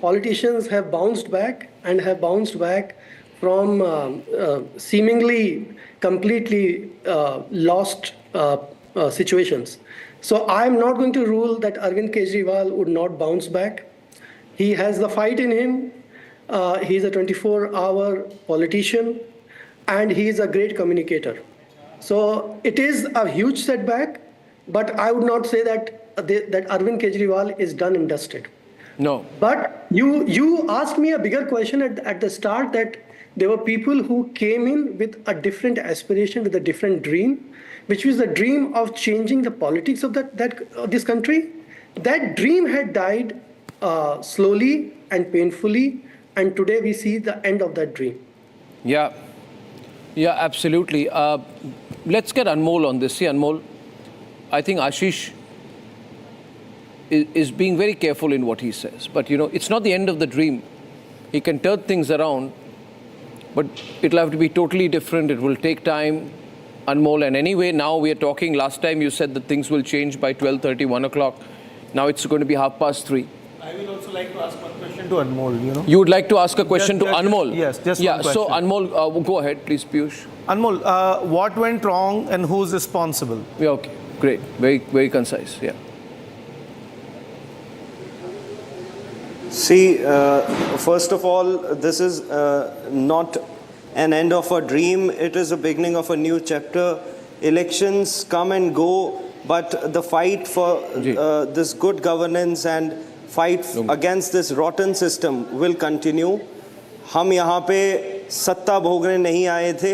Speaker 24: Politicians have bounced back from seemingly completely lost situations. So I'm not going to rule that Arvind Kejriwal would not bounce back. He has the fight in him. He's a 24-hour politician, and he is a great communicator. So it is a huge setback, but I would not say that Arvind Kejriwal is done and dusted.
Speaker 3: No.
Speaker 24: But you asked me a bigger question at the start, that there were people who came in with a different aspiration, with a different dream, which was the dream of changing the politics of this country. That dream had died slowly and painfully, and today we see the end of that dream.
Speaker 3: Yeah, absolutely. Let's get Anmol on this. See, Anmol, I think Ashish is being very careful in what he says. But, it's not the end of the dream. He can turn things around, but it'll have to be totally different. It will take time, Anmol. And anyway, now we are talking. Last time you said that things will change by 12:30, 1 o'clock. Now it's going to be 3:30.
Speaker 22: I will also like to ask one question to Anmol,
Speaker 3: You would like to ask a question to Anmol?
Speaker 22: Yes, just one question.
Speaker 3: So Anmol, go ahead, please, Piyush.
Speaker 22: Anmol, what went wrong and who's responsible?
Speaker 3: Yeah, okay, great. Very, very concise, yeah.
Speaker 7: See, first of all, this is not an end of a dream. It is a beginning of a new chapter. Elections come and go, but the fight for this good governance and fight against this rotten system will continue. हम यहाँ पे सत्ता भोगने नहीं आए थे,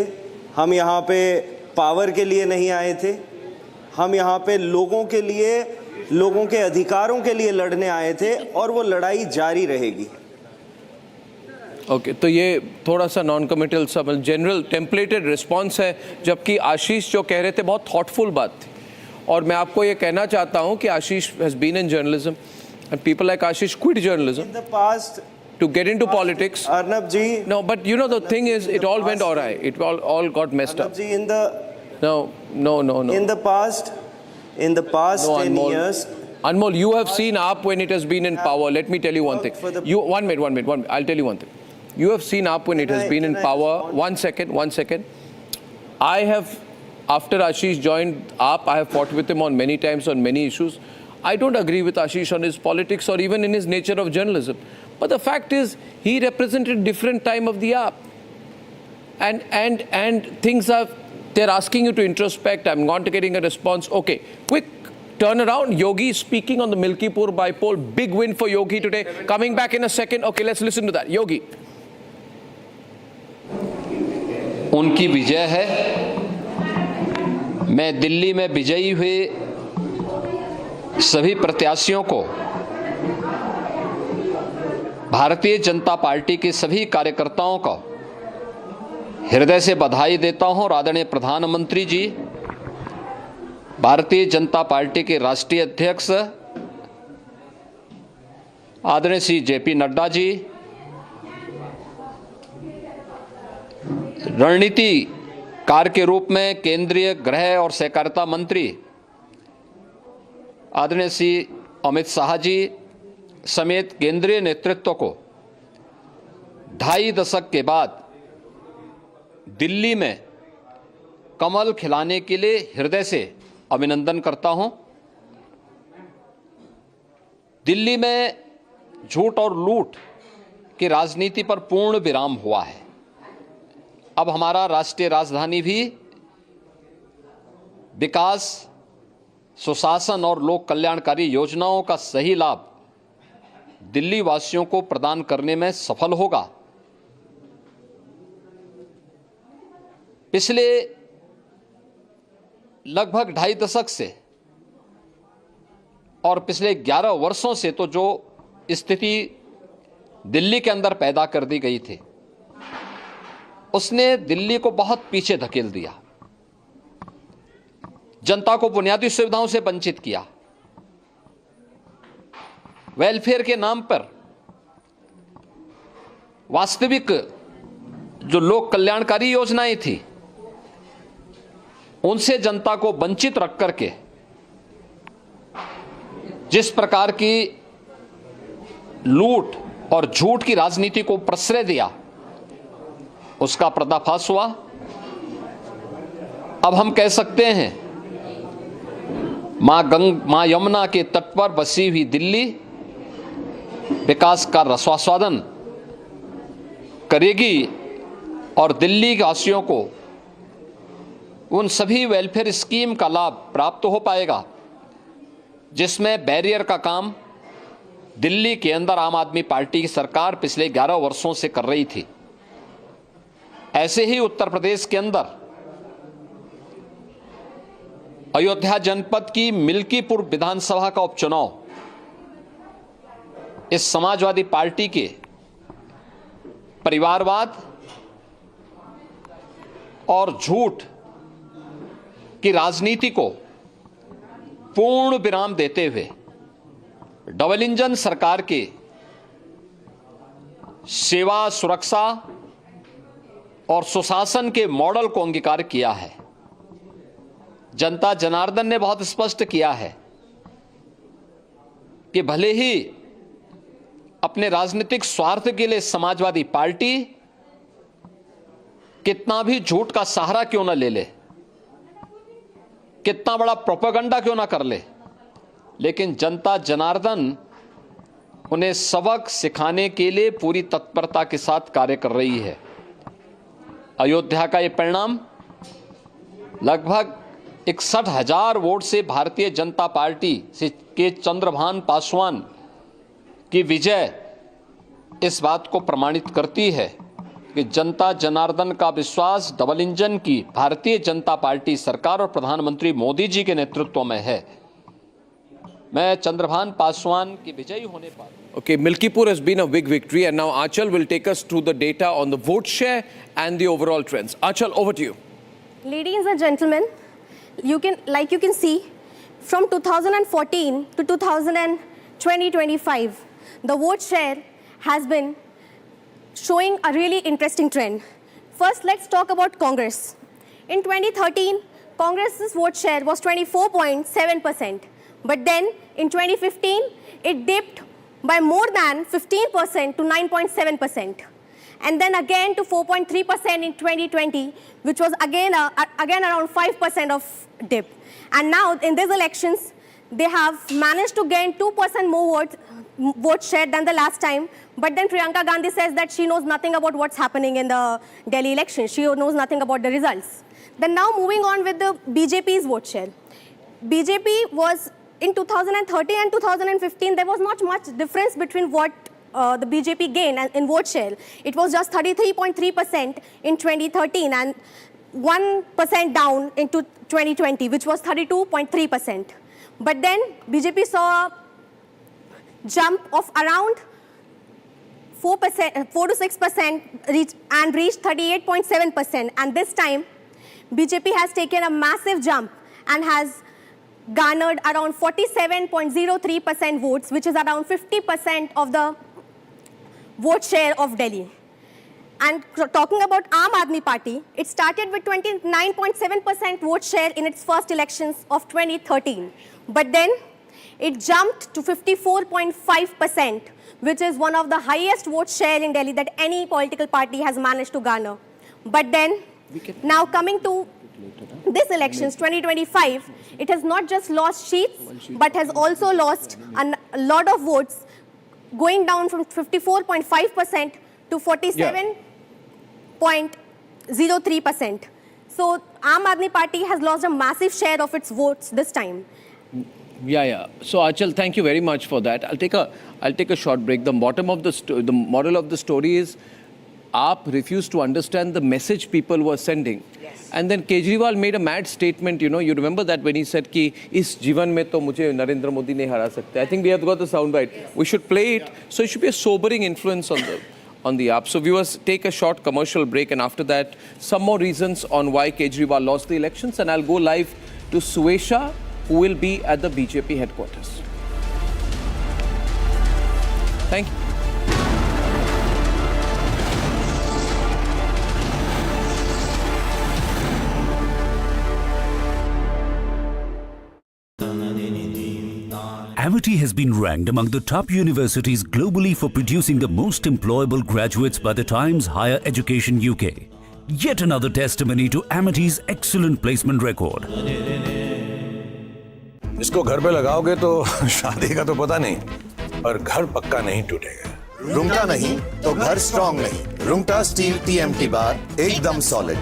Speaker 7: हम यहाँ पे पावर के लिए नहीं आए थे, हम यहाँ पे लोगों के लिए, लोगों के अधिकारों के लिए लड़ने आए थे, और वो लड़ाई जारी रहेगी.
Speaker 3: ओके, तो ये थोड़ा सा नॉन कमिटल सा जनरल टेम्पलेटेड रिस्पॉन्स है, जबकि आशीष जो कह रहे थे बहुत थॉटफुल बात थी. और मैं आपको ये कहना चाहता हूँ कि Ashish has been in journalism and people like Ashish quit journalism
Speaker 7: in the past
Speaker 3: to get into politics.
Speaker 7: Arnab ji,
Speaker 3: no, but the thing is, it all went awry. It all got messed up.
Speaker 7: Arnab ji, in the
Speaker 3: no.
Speaker 7: In the past 10
Speaker 3: Anmol.
Speaker 7: years.
Speaker 3: Anmol, you have seen AAP when it has been in power. Let me tell you one thing. One minute. I'll tell you one thing. You have seen AAP when it has been in power. One second. I have, after Ashish joined AAP, I have fought with him on many times on many issues. I don't agree with Ashish on his politics or even in his nature of journalism. But the fact is, he represented a different time of the AAP. And things are, they're asking you to introspect. I'm not getting a response. Okay, quick turnaround. Yogi speaking on the Milkipur by-poll. Big win for Yogi today. Coming back in a second. Okay, let's listen to that. Yogi.
Speaker 13: उनकी विजय है. मैं दिल्ली में विजयी हुए सभी प्रत्याशियों को, Bharatiya Janata party के सभी कार्यकर्ताओं को हृदय से बधाई देता हूं. आदरणीय प्रधानमंत्री जी, भारतीय जनता पार्टी के राष्ट्रीय अध्यक्ष आदरणीय श्री जेपी नड्डा जी, रणनीतिकार के रूप में केंद्रीय गृह और सहकारिता मंत्री आदरणीय श्री अमित शाह जी समेत केंद्रीय नेतृत्व को 2.5 दशक के बाद दिल्ली में कमल खिलाने के लिए हृदय से अभिनंदन करता हूं. दिल्ली में झूठ और लूट की राजनीति पर पूर्ण विराम हुआ है. अब हमारा राष्ट्रीय राजधानी भी विकास, सुशासन और लोक कल्याणकारी योजनाओं का सही लाभ दिल्ली वासियों को प्रदान करने में सफल होगा। पिछले लगभग 2.5 दशक से और पिछले 11 वर्षों से तो जो स्थिति दिल्ली के अंदर पैदा कर दी गई थी, उसने दिल्ली को बहुत पीछे धकेल दिया, जनता को बुनियादी सुविधाओं से वंचित किया, वेलफेयर के नाम पर वास्तविक जो लोक कल्याणकारी योजनाएं थी उनसे जनता को वंचित रख करके जिस प्रकार की लूट और झूठ की राजनीति को प्रश्रय दिया, उसका पर्दाफाश हुआ। अब हम कह सकते हैं मां यमुना के तट पर बसी हुई दिल्ली विकास का रसास्वादन करेगी और दिल्ली वासियों को उन सभी वेलफेयर स्कीम का लाभ प्राप्त हो पाएगा जिसमें बैरियर का काम दिल्ली के अंदर आम आदमी पार्टी की सरकार पिछले 11 वर्षों से कर रही थी। ऐसे ही उत्तर प्रदेश के अंदर अयोध्या जनपद की मिल्कीपुर विधानसभा का उपचुनाव इस समाजवादी पार्टी के परिवारवाद और झूठ की राजनीति को पूर्ण विराम देते हुए डबल इंजन सरकार के सेवा, सुरक्षा और सुशासन के मॉडल को अंगीकार किया है। जनता जनार्दन ने बहुत स्पष्ट किया है कि भले ही अपने राजनीतिक स्वार्थ के लिए समाजवादी पार्टी कितना भी झूठ का सहारा क्यों न ले ले, कितना बड़ा प्रोपेगेंडा क्यों ना कर ले, लेकिन जनता जनार्दन उन्हें सबक सिखाने के लिए पूरी तत्परता के साथ कार्य कर रही है। अयोध्या का ये परिणाम लगभग 61,000 वोट से भारतीय जनता पार्टी के चंद्रभान पासवान की विजय इस बात को प्रमाणित करती है कि जनता जनार्दन का विश्वास डबल इंजन की भारतीय जनता पार्टी सरकार और प्रधानमंत्री मोदी जी के नेतृत्व में है। मैं चंद्रभान पासवान की विजयी होने पर
Speaker 3: Okay, Milkipur has been a big victory, and now Achal will take us through the data on the vote share and the overall trends. Achal, over to you.
Speaker 8: Ladies and gentlemen, you can see from 2014 to 2020-25, the vote share has been showing a really interesting trend. First, let's talk about Congress. In 2013, Congress's vote share was 24.7%, but then in 2015, it dipped by more than 15% to 9.7%. And then again to 4.3% in 2020, which was again around 5% of dip. And now in these elections, they have managed to gain 2% more vote share than the last time. But then Priyanka Gandhi says that she knows nothing about what's happening in the Delhi election. She knows nothing about the results. Then now moving on with the BJP's vote share. BJP was in 2013 and 2015, there was not much difference between what the BJP gained in vote share. It was just 33.3% in 2013 and 1% down into 2020, which was 32.3%. But then BJP saw a jump of around 4 to 6% and reached 38.7%. And this time, BJP has taken a massive jump and has garnered around 47.03% votes, which is around 50% of the vote share of Delhi. And talking about Aam Aadmi Party, it started with 29.7% vote share in its first elections of 2013. But then it jumped to 54.5%, which is one of the highest vote share in Delhi that any political party has managed to garner. But then, now coming to this elections, 2025, it has not just lost seats, but has also lost a lot of votes, going down from 54.5% to 47.3%. 0.03%. So Aam Aadmi Party has lost a massive share of its votes this time.
Speaker 3: Yeah. So Achal, thank you very much for that. I'll take a short break. The moral of the story is, AAP refused to understand the message people were sending. Yes. And then Kejriwal made a mad statement, you remember that when he said ki is जीवन में तो मुझे नरेंद्र मोदी नहीं हरा सकते. I think we have got the soundbite. Yes. We should play it. So it should be a sobering influence on the AAP. So viewers, take a short commercial break, and after that, some more reasons on why Kejriwal lost the elections, and I'll go live to Suesha, who will be at the BJP headquarters. Thank you.
Speaker 19: Amity has been ranked among the top universities globally for producing the most employable graduates by the Times Higher Education UK. Yet another testimony to Amity's excellent placement record.
Speaker 10: इसको घर पे लगाओगे तो शादी का तो पता नहीं, पर घर पक्का नहीं टूटेगा।
Speaker 14: रूंगटा नहीं तो घर स्ट्रॉन्ग नहीं। रूंगटा स्टील TMT बार एकदम सॉलिड।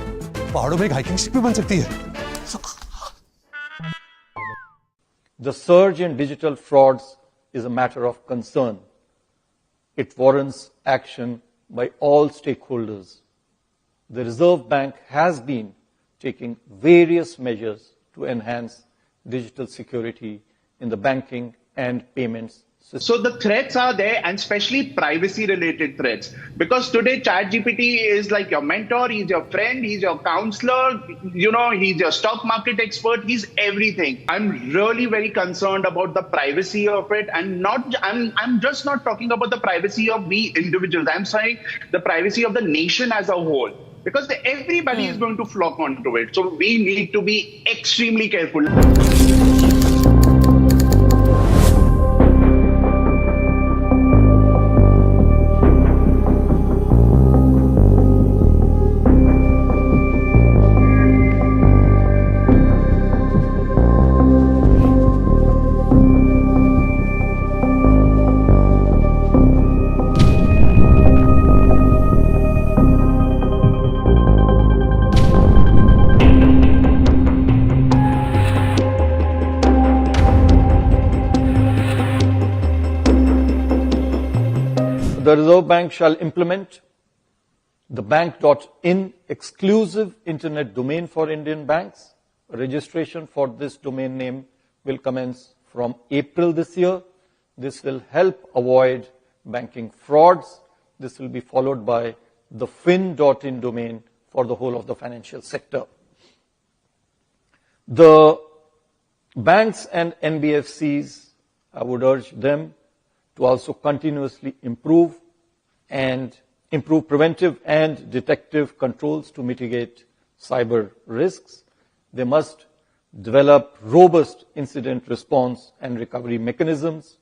Speaker 10: पहाड़ों में एक हाइकिंग स्टिक भी बन सकती है।
Speaker 2: The surge in digital frauds is a matter of concern. It warrants action by all stakeholders. The Reserve Bank has been taking various measures to enhance digital security in the banking and payments system.
Speaker 16: So the threats are there, and especially privacy related threats, because today ChatGPT is like your mentor, he's your friend, he's your counselor, he's your stock market expert, he's everything. I'm really very concerned about the privacy of it, and I'm just not talking about the privacy of we individuals. I'm saying the privacy of the nation as a whole, because everybody is going to flock onto it. So we need to be extremely careful.
Speaker 2: The Reserve Bank shall implement the bank.in exclusive internet domain for Indian banks. Registration for this domain name will commence from April this year. This will help avoid banking frauds. This will be followed by the fin.in domain for the whole of the financial sector. The banks and NBFCs, I would urge them to also continuously improve preventive and detective controls to mitigate cyber risks. They must develop robust incident response and recovery mechanisms,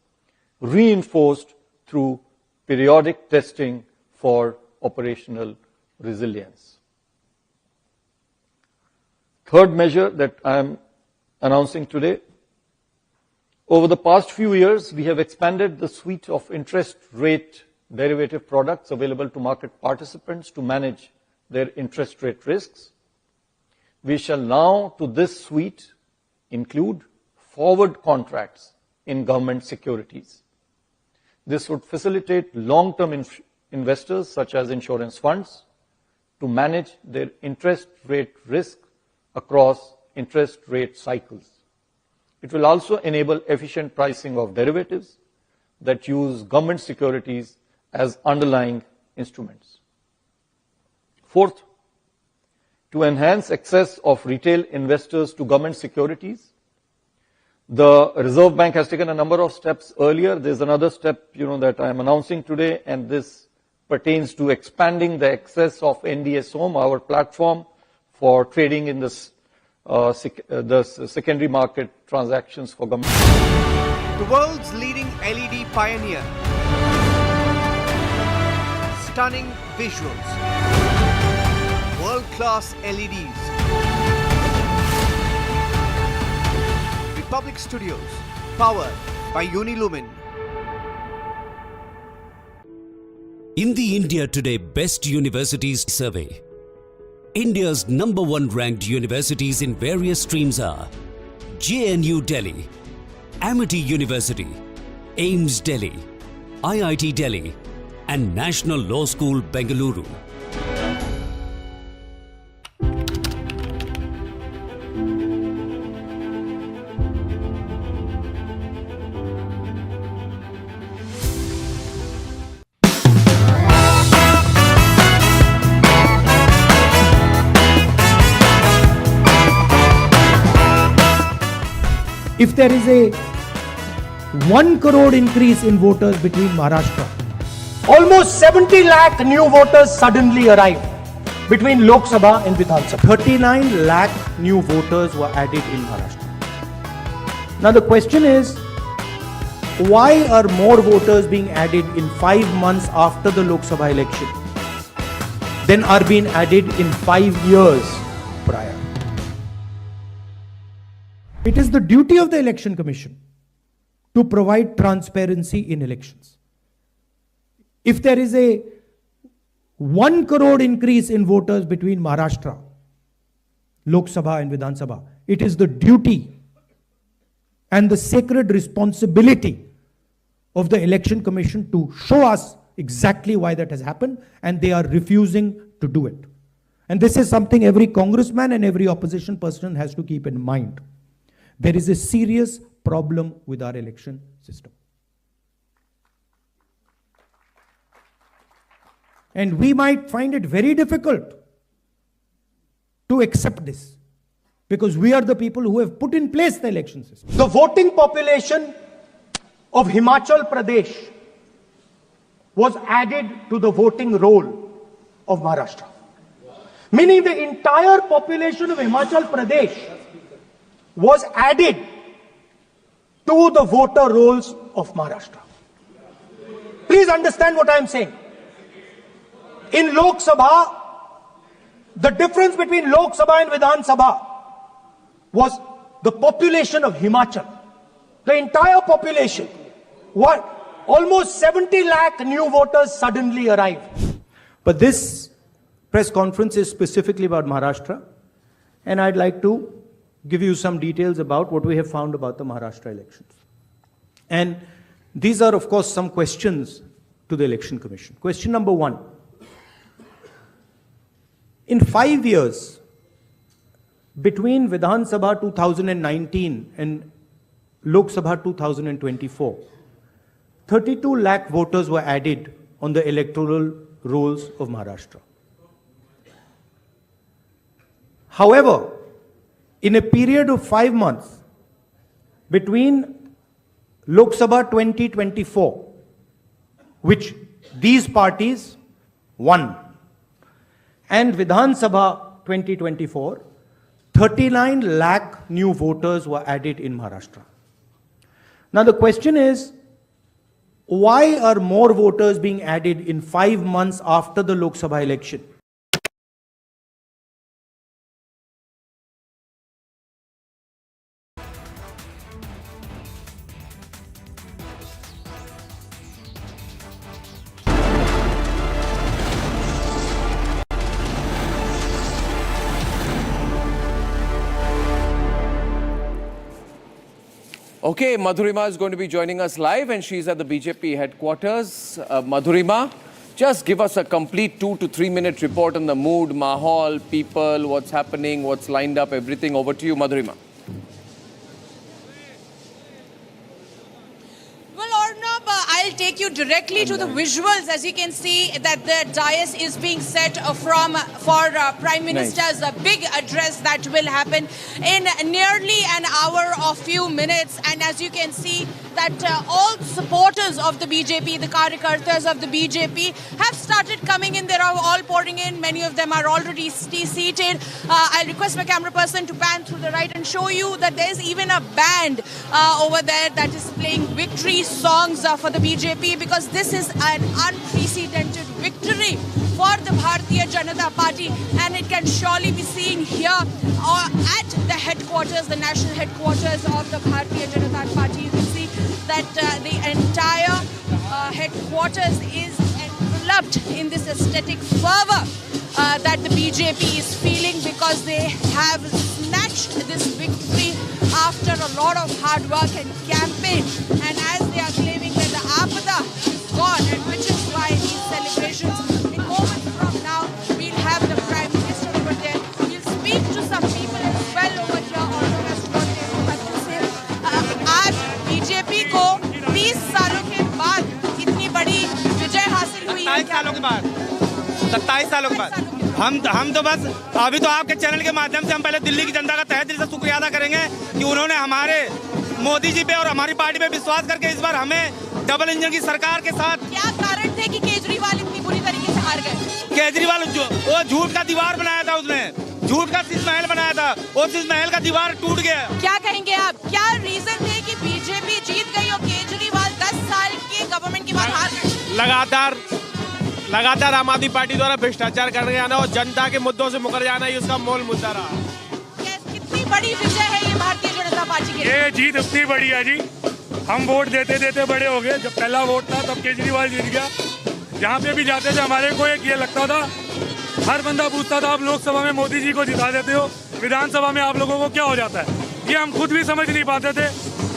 Speaker 2: reinforced through periodic testing for operational resilience. Third measure that I am announcing today: over the past few years, we have expanded the suite of interest rate derivative products available to market participants to manage their interest rate risks. We shall now, to this suite, include forward contracts in government securities. This would facilitate long-term investors, such as insurance funds, to manage their interest rate risk across interest rate cycles. It will also enable efficient pricing of derivatives that use government securities as underlying instruments. Fourth, to enhance access of retail investors to government securities, the Reserve Bank has taken a number of steps earlier. There's another step, that I am announcing today, and this pertains to expanding the access of NDS Home, our platform for trading in the secondary market transactions for government.
Speaker 18: The world's leading LED pioneer. Stunning visuals. World-class LEDs. Republic Studios, powered by Unilumin.
Speaker 19: In the India Today Best Universities Survey, India's #1 ranked universities in various streams are JNU Delhi, Amity University, AIMS Delhi, IIT Delhi, and National Law School, Bengaluru.
Speaker 17: If there is a 1 crore increase in voters between Maharashtra, almost 70 lakh new voters suddenly arrived between Lok Sabha and Vidhan Sabha. 39 lakh new voters were added in Maharashtra. Now the question is, why are more voters being added in 5 months after the Lok Sabha election than are being added in 5 years prior? It is the duty of the Election Commission to provide transparency in elections. If there is a 1 crore increase in voters between Maharashtra, Lok Sabha and Vidhan Sabha, it is the duty and the sacred responsibility of the Election Commission to show us exactly why that has happened, and they are refusing to do it. And this is something every congressman and every opposition person has to keep in mind. There is a serious problem with our election system. And we might find it very difficult to accept this, because we are the people who have put in place the election system. The voting population of Himachal Pradesh was added to the voting roll of Maharashtra. Meaning the entire population of Himachal Pradesh was added to the voter rolls of Maharashtra. Please understand what I am saying. In Lok Sabha, the difference between Lok Sabha and Vidhan Sabha was the population of Himachal. The entire population. What? Almost 70 lakh new voters suddenly arrived. But this press conference is specifically about Maharashtra, and I'd like to give you some details about what we have found about the Maharashtra elections. And these are, of course, some questions to the Election Commission. Question number 1. In 5 years, between Vidhan Sabha 2019 and Lok Sabha 2024, 32 lakh voters were added on the electoral rolls of Maharashtra. However, in a period of 5 months between Lok Sabha 2024, which these parties won, and Vidhan Sabha 2024, 39 lakh new voters were added in Maharashtra. Now the question is, why are more voters being added in 5 months after the Lok Sabha election?
Speaker 3: Okay, Madhurima is going to be joining us live, and she's at the BJP headquarters. Madhurima, just give us a complete 2 to 3 minute report on the mood, mahal, people, what's happening, what's lined up, everything. Over to you, Madhurima.
Speaker 1: Arnab, I'll take you directly to the visuals. As you can see, that the dais is being set for Prime Minister's big address that will happen in nearly an hour or few minutes. And as you can see, that all supporters of the BJP, the Karyakartas of the BJP, have started coming in. They are all pouring in. Many of them are already seated. I'll request my camera person to pan through the right and show you that there's even a band over there that is playing victory songs for the BJP, because this is an unprecedented victory for the Bharatiya Janata Party, and it can surely be seen here at the headquarters, the national headquarters of the Bharatiya Janata Party. You can see that the entire headquarters is enveloped in this aesthetic fervor. that the BJP is feeling, because they have snatched this victory after a lot of hard work and campaign. And as they are claiming that the Apada is gone, and which is why these celebrations, in moments from now, we'll have the Prime Minister over there. We'll speak to some people as well over here, although as what they have to say. आज BJP को 30 सालों के बाद इतनी बड़ी विजय हासिल हुई है।
Speaker 6: 27 सालों के बाद, 27 सालों के बाद हम तो बस अभी तो आपके चैनल के माध्यम से हम पहले दिल्ली की जनता का तहे दिल से शुक्रिया अदा करेंगे कि उन्होंने हमारे मोदी जी पे और हमारी पार्टी पे विश्वास करके इस बार हमें डबल इंजन की सरकार के साथ।
Speaker 1: क्या कारण थे कि केजरीवाल इतनी बुरी तरीके से हार गए?
Speaker 6: केजरीवाल वो झूठ का दीवार बनाया था, उसने झूठ का शीश महल बनाया था, वो शीश महल का दीवार टूट गया।
Speaker 1: क्या कहेंगे आप? क्या रीजन थे कि बीजेपी जीत गई और केजरीवाल 10 साल के गवर्नमेंट के बाद हार गए?
Speaker 6: लगातार आम आदमी पार्टी द्वारा भ्रष्टाचार करने जाना और जनता के मुद्दों से मुकर जाना ही उसका मूल मुद्दा रहा।
Speaker 1: कितनी बड़ी विजय है ये भारतीय जनता पार्टी की?
Speaker 12: ये जीत इतनी बड़ी है जी, हम वोट देते देते बड़े हो गए। जब पहला वोट था तब केजरीवाल जीत गया। जहाँ पे भी जाते थे हमारे को एक ये लगता था, हर बंदा पूछता था आप लोकसभा में मोदी जी को जिता देते हो, विधानसभा में आप लोगों को क्या हो जाता है? ये हम खुद भी समझ नहीं पाते थे।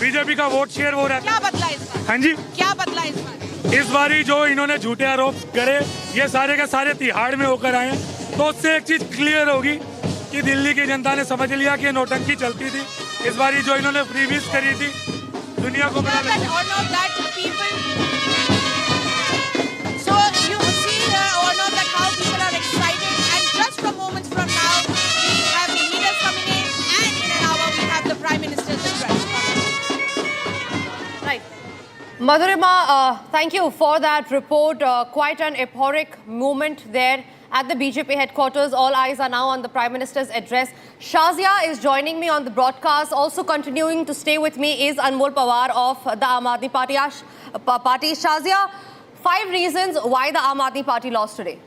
Speaker 12: बीजेपी का वोट शेयर हो रहा है।
Speaker 1: क्या बदला इस बार?
Speaker 12: हाँ जी,
Speaker 1: क्या बदला इस बार?
Speaker 12: इस बारी जो इन्होंने झूठे आरोप करे ये सारे के सारे तिहाड़ में होकर आए, तो उससे एक चीज क्लियर होगी कि दिल्ली की जनता ने समझ लिया कि नोटंकी चलती थी। इस बारी जो इन्होंने फ्रीबीज करी थी दुनिया को बता
Speaker 5: Madhurima, thank you for that report. Quite an euphoric moment there at the BJP headquarters. All eyes are now on the Prime Minister's address. Shazia is joining me on the broadcast. Also continuing to stay with me is Anmol Pawar of the Aam Aadmi Party. Shazia, 5 reasons why the Aam Aadmi Party lost today.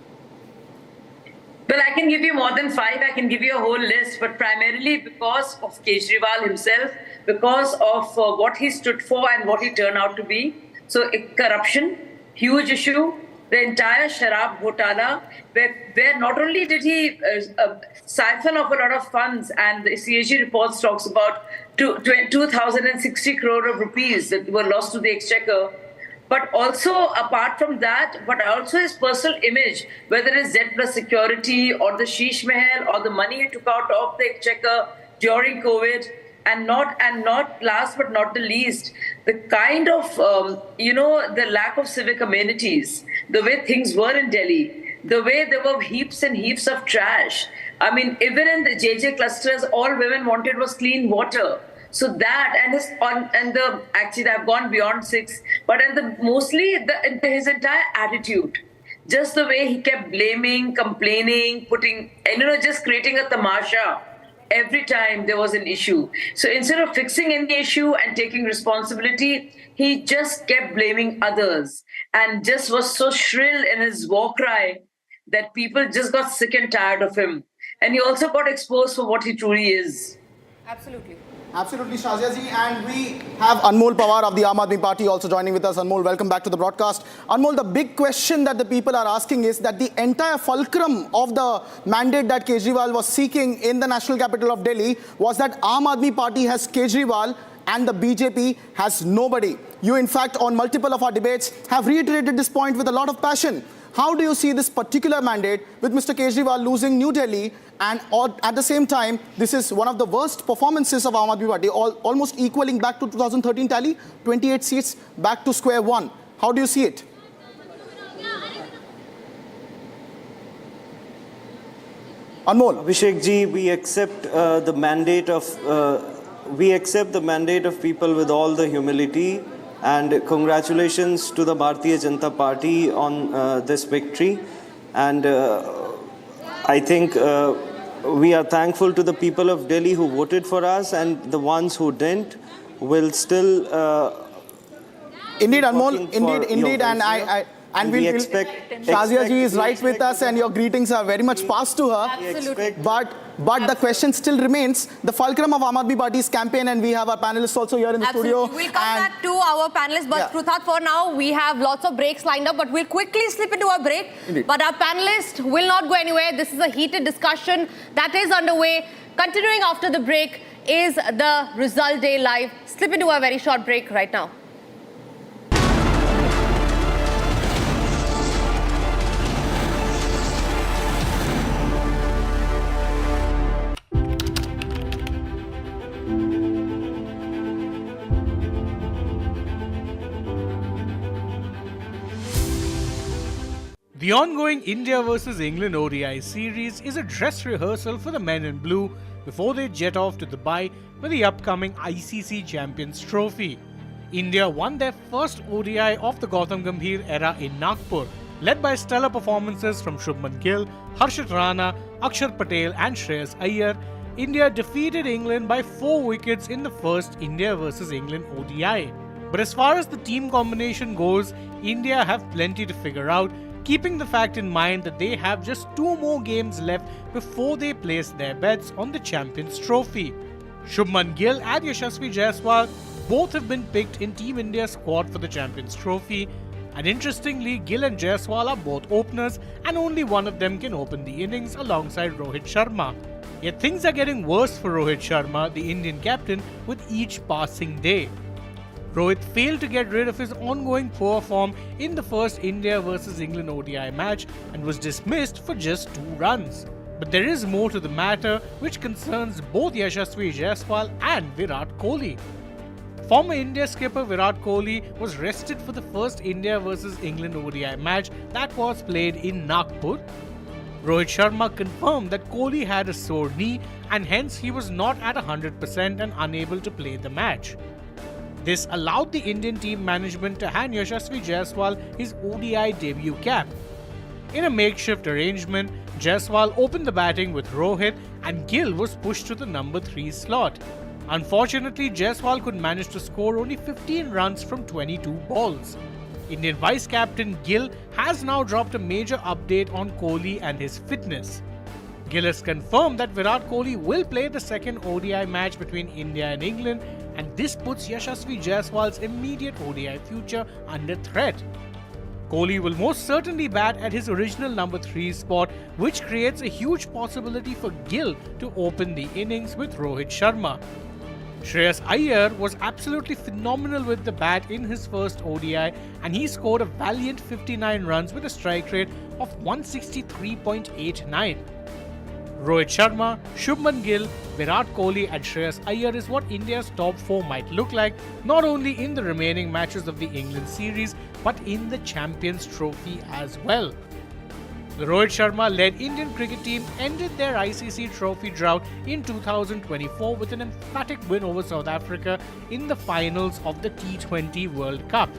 Speaker 15: Well, I can give you more than 5. I can give you a whole list, but primarily because of Kejriwal himself, because of what he stood for and what he turned out to be. So corruption, huge issue. The entire Sharab Ghotala, where not only did he siphon off a lot of funds, and the CAG reports talks about 2,060 crore of rupees that were lost to the exchequer, but also apart from that, but also his personal image, whether it's debt plus security or the Sheesh Mahal or the money he took out of the exchequer during COVID, and not last but not the least, the kind of, the lack of civic amenities, the way things were in Delhi, the way there were heaps and heaps of trash. I mean, even in the JJ clusters, all women wanted was clean water. So that actually I've gone beyond 6, but mostly his entire attitude, just the way he kept blaming, complaining, just creating a tamasha every time there was an issue. So instead of fixing any issue and taking responsibility, he just kept blaming others and just was so shrill in his war cry that people just got sick and tired of him. And he also got exposed for what he truly is.
Speaker 5: Absolutely.
Speaker 23: Absolutely, Shazia ji. And we have Anmol Pawar of the Aam Aadmi Party also joining with us. Anmol, welcome back to the broadcast. Anmol, the big question that the people are asking is that the entire fulcrum of the mandate that Kejriwal was seeking in the national capital of Delhi was that Aam Aadmi Party has Kejriwal and the BJP has nobody. You, in fact, on multiple of our debates have reiterated this point with a lot of passion. How do you see this particular mandate with Mr. Kejriwal losing New Delhi, and at the same time, this is one of the worst performances of Aam Aadmi Party, almost equaling back to 2013 tally, 28 seats back to square one. How do you see it? Anmol.
Speaker 7: Abhishek ji, we accept the mandate of people with all the humility. And congratulations to the Bharatiya Janata Party on this victory. And I think we are thankful to the people of Delhi who voted for us, and the ones who didn't will still...
Speaker 23: Indeed, Anmol, indeed, and And
Speaker 7: we
Speaker 23: we'll
Speaker 7: expect
Speaker 23: Shazia ji is right with us, and your greetings are very much passed to her.
Speaker 5: Absolutely.
Speaker 23: But the question still remains, the fulcrum of Aam Aadmi Party's campaign, and we have our panelists also here in the studio.
Speaker 5: We'll come back to our panelists, but Pruthat, for now, we have lots of breaks lined up, but we'll quickly slip into a break.
Speaker 23: Indeed.
Speaker 5: But our panelists will not go anywhere. This is a heated discussion that is underway. Continuing after the break is the Result Day Live. Slip into a very short break right now.
Speaker 4: The ongoing India vs England ODI series is a dress rehearsal for the men in blue before they jet off to Dubai for the upcoming ICC Champions Trophy. India won their first ODI of the Gautam Gambhir era in Nagpur, led by stellar performances from Shubman Gill, Harshit Rana, Akshar Patel and Shreyas Iyer. India defeated England by 4 wickets in the first India vs England ODI. But as far as the team combination goes, India have plenty to figure out, keeping the fact in mind that they have just 2 more games left before they place their bets on the Champions Trophy. Shubman Gill and Yashasvi Jaiswal both have been picked in Team India's squad for the Champions Trophy. And interestingly, Gill and Jaiswal are both openers, and only one of them can open the innings alongside Rohit Sharma. Yet things are getting worse for Rohit Sharma, the Indian captain, with each passing day. Rohit failed to get rid of his ongoing poor form in the first India vs England ODI match and was dismissed for just 2 runs. But there is more to the matter, which concerns both Yashasvi Jaiswal and Virat Kohli. Former India skipper Virat Kohli was rested for the first India vs England ODI match that was played in Nagpur. Rohit Sharma confirmed that Kohli had a sore knee and hence he was not at 100% and unable to play the match. This allowed the Indian team management to hand Yashasvi Jaiswal his ODI debut cap. In a makeshift arrangement, Jaiswal opened the batting with Rohit and Gill was pushed to the number 3 slot. Unfortunately, Jaiswal could manage to score only 15 runs from 22 balls. Indian vice-captain Gill has now dropped a major update on Kohli and his fitness. Gill has confirmed that Virat Kohli will play the second ODI match between India and England, and this puts Yashasvi Jaiswal's immediate ODI future under threat. Kohli will most certainly bat at his original number 3 spot, which creates a huge possibility for Gill to open the innings with Rohit Sharma. Shreyas Iyer was absolutely phenomenal with the bat in his first ODI, and he scored a valiant 59 runs with a strike rate of 163.89. Rohit Sharma, Shubman Gill, Virat Kohli and Shreyas Iyer is what India's top 4 might look like, not only in the remaining matches of the England series, but in the Champions Trophy as well. The Rohit Sharma-led Indian cricket team ended their ICC trophy drought in 2024 with an emphatic win over South Africa in the finals of the T20 World Cup.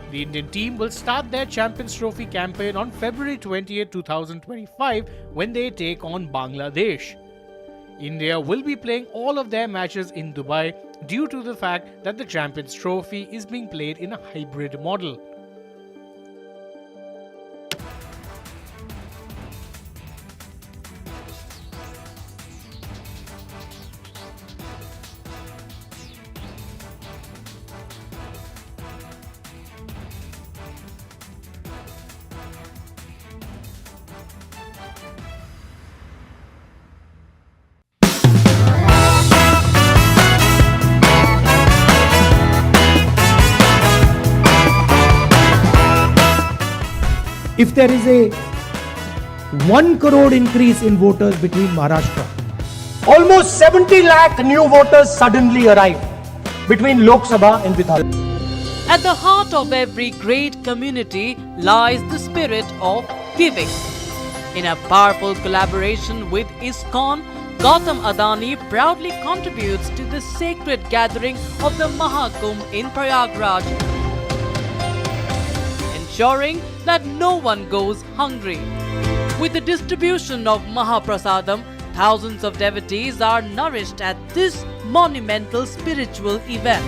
Speaker 4: The Indian team will start their Champions Trophy campaign on February 20, 2025 when they take on Bangladesh. India will be playing all of their matches in Dubai due to the fact that the Champions Trophy is being played in a hybrid model.
Speaker 17: If there is a 1 crore increase in voters between Maharashtra,
Speaker 9: almost 70 lakh new voters suddenly arrived between Lok Sabha and Vidhan.
Speaker 20: At the heart of every great community lies the spirit of giving. In a powerful collaboration with ISKCON, Gautam Adani proudly contributes to the sacred gathering of the Mahakumbh in Prayagraj, ensuring that no one goes hungry. With the distribution of Mahaprasadam, thousands of devotees are nourished at this monumental spiritual event.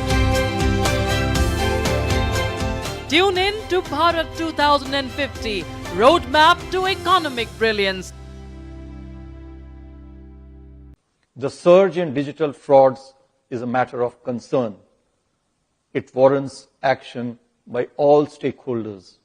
Speaker 20: Tune in to Bharat 2050, Roadmap to Economic Brilliance.
Speaker 2: The surge in digital frauds is a matter of concern. It warrants action by all stakeholders.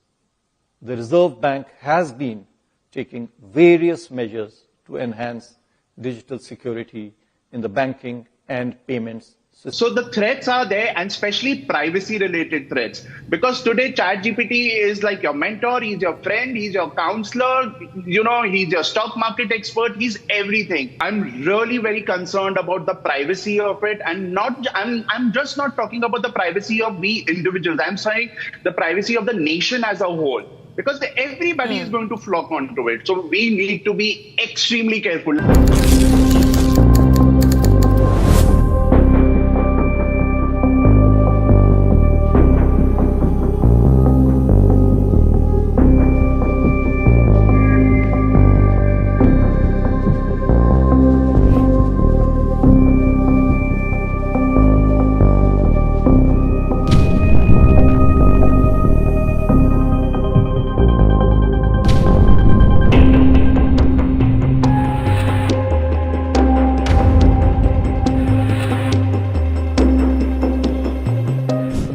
Speaker 2: The Reserve Bank has been taking various measures to enhance digital security in the banking and payments system.
Speaker 16: So the threats are there, and especially privacy-related threats. Because today, ChatGPT is like your mentor, he's your friend, he's your counselor, he's your stock market expert, he's everything. I'm really very concerned about the privacy of it, and I'm just not talking about the privacy of we individuals. I'm saying the privacy of the nation as a whole. Because everybody is going to flock onto it. So we need to be extremely careful.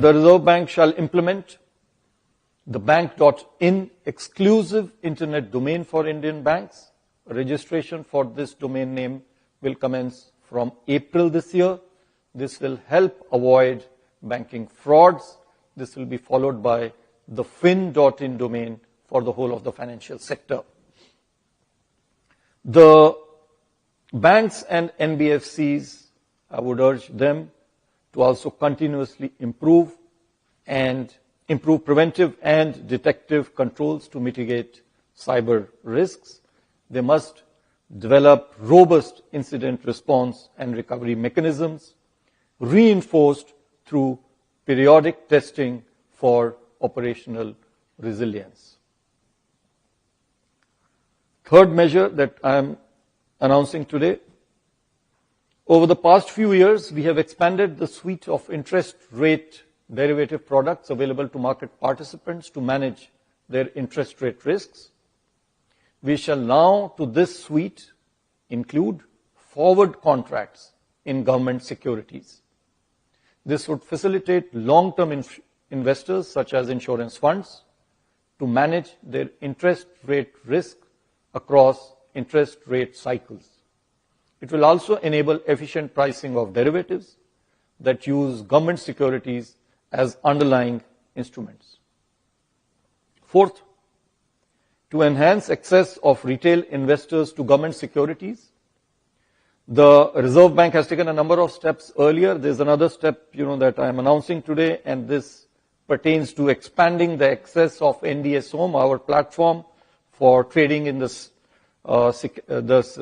Speaker 2: The Reserve Bank shall implement the bank.in exclusive internet domain for Indian banks. Registration for this domain name will commence from April this year. This will help avoid banking frauds. This will be followed by the fin.in domain for the whole of the financial sector. The banks and NBFCs, I would urge them to also continuously improve preventive and detective controls to mitigate cyber risks. They must develop robust incident response and recovery mechanisms, reinforced through periodic testing for operational resilience. Third measure that I am announcing today: over the past few years, we have expanded the suite of interest rate derivative products available to market participants to manage their interest rate risks. We shall now, to this suite, include forward contracts in government securities. This would facilitate long-term investors, such as insurance funds, to manage their interest rate risk across interest rate cycles. It will also enable efficient pricing of derivatives that use government securities as underlying instruments. Fourth, to enhance access of retail investors to government securities, the Reserve Bank has taken a number of steps earlier. There's another step, that I am announcing today, and this pertains to expanding the access of NDS Home, our platform for trading in the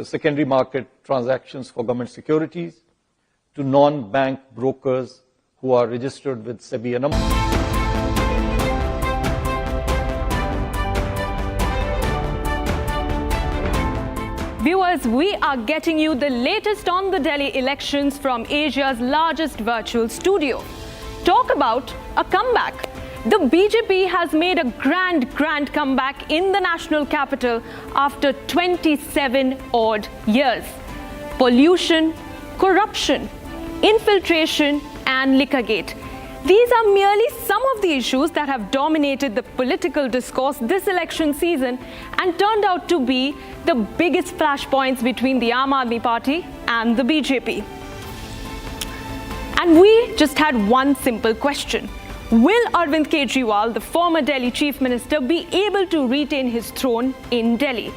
Speaker 2: secondary market transactions for government securities, to non-bank brokers who are registered with SEBI.
Speaker 11: Viewers, we are getting you the latest on the Delhi elections from Asia's largest virtual studio. Talk about a comeback. The BJP has made a grand comeback in the national capital after 27 odd years. Pollution, corruption, infiltration, and Liqorgate. These are merely some of the issues that have dominated the political discourse this election season and turned out to be the biggest flashpoints between the Aam Aadmi Party and the BJP. And we just had one simple question. Will Arvind Kejriwal, the former Delhi Chief Minister, be able to retain his throne in Delhi?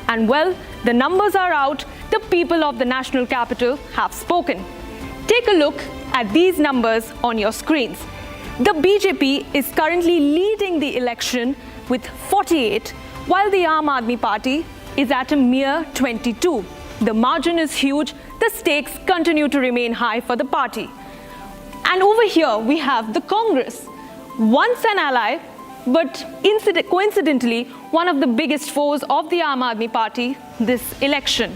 Speaker 11: And well, the numbers are out. The people of the national capital have spoken. Take a look at these numbers on your screens. The BJP is currently leading the election with 48, while the Aam Aadmi Party is at a mere 22. The margin is huge. The stakes continue to remain high for the party. And over here we have the Congress, once an ally, but coincidentally one of the biggest foes of the Aam Aadmi Party this election.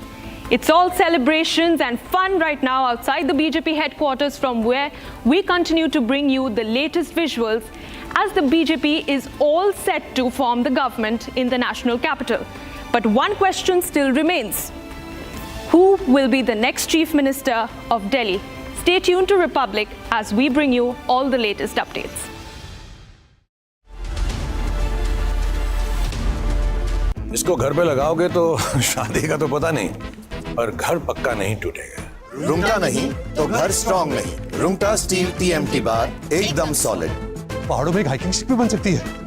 Speaker 11: It's all celebrations and fun right now outside the BJP headquarters, from where we continue to bring you the latest visuals. as the BJP is all set to form the government in the national capital. But one question still remains. Who will be the next Chief Minister of Delhi? Stay tuned to Republic as we bring you all the latest updates.
Speaker 10: इसको घर पे लगाओगे तो शादी का तो पता नहीं, पर घर पक्का नहीं टूटेगा।
Speaker 14: रूंगटा नहीं तो घर स्ट्रॉन्ग नहीं। रूंगटा स्टील TMT बार एकदम सॉलिड।
Speaker 13: पहाड़ों में एक हाइकिंग स्टिक भी बन सकती है।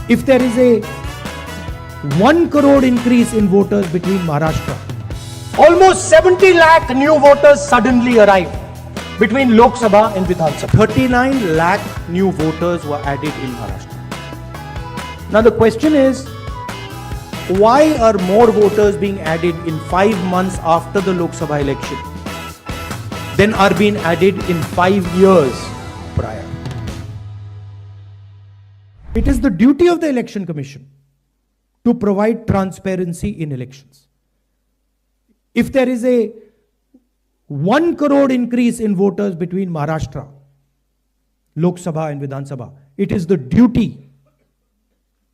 Speaker 17: If there is a 1 crore increase in voters between Maharashtra,
Speaker 9: Almost 70 lakh new voters suddenly arrived between Lok Sabha and Vidhan Sabha.
Speaker 17: 39 lakh new voters were added in Maharashtra. Now the question is, why are more voters being added in 5 months after the Lok Sabha election than are being added in 5 years prior? It is the duty of the Election Commission to provide transparency in elections. If there is a 1 crore increase in voters between Maharashtra, Lok Sabha and Vidhan Sabha, it is the duty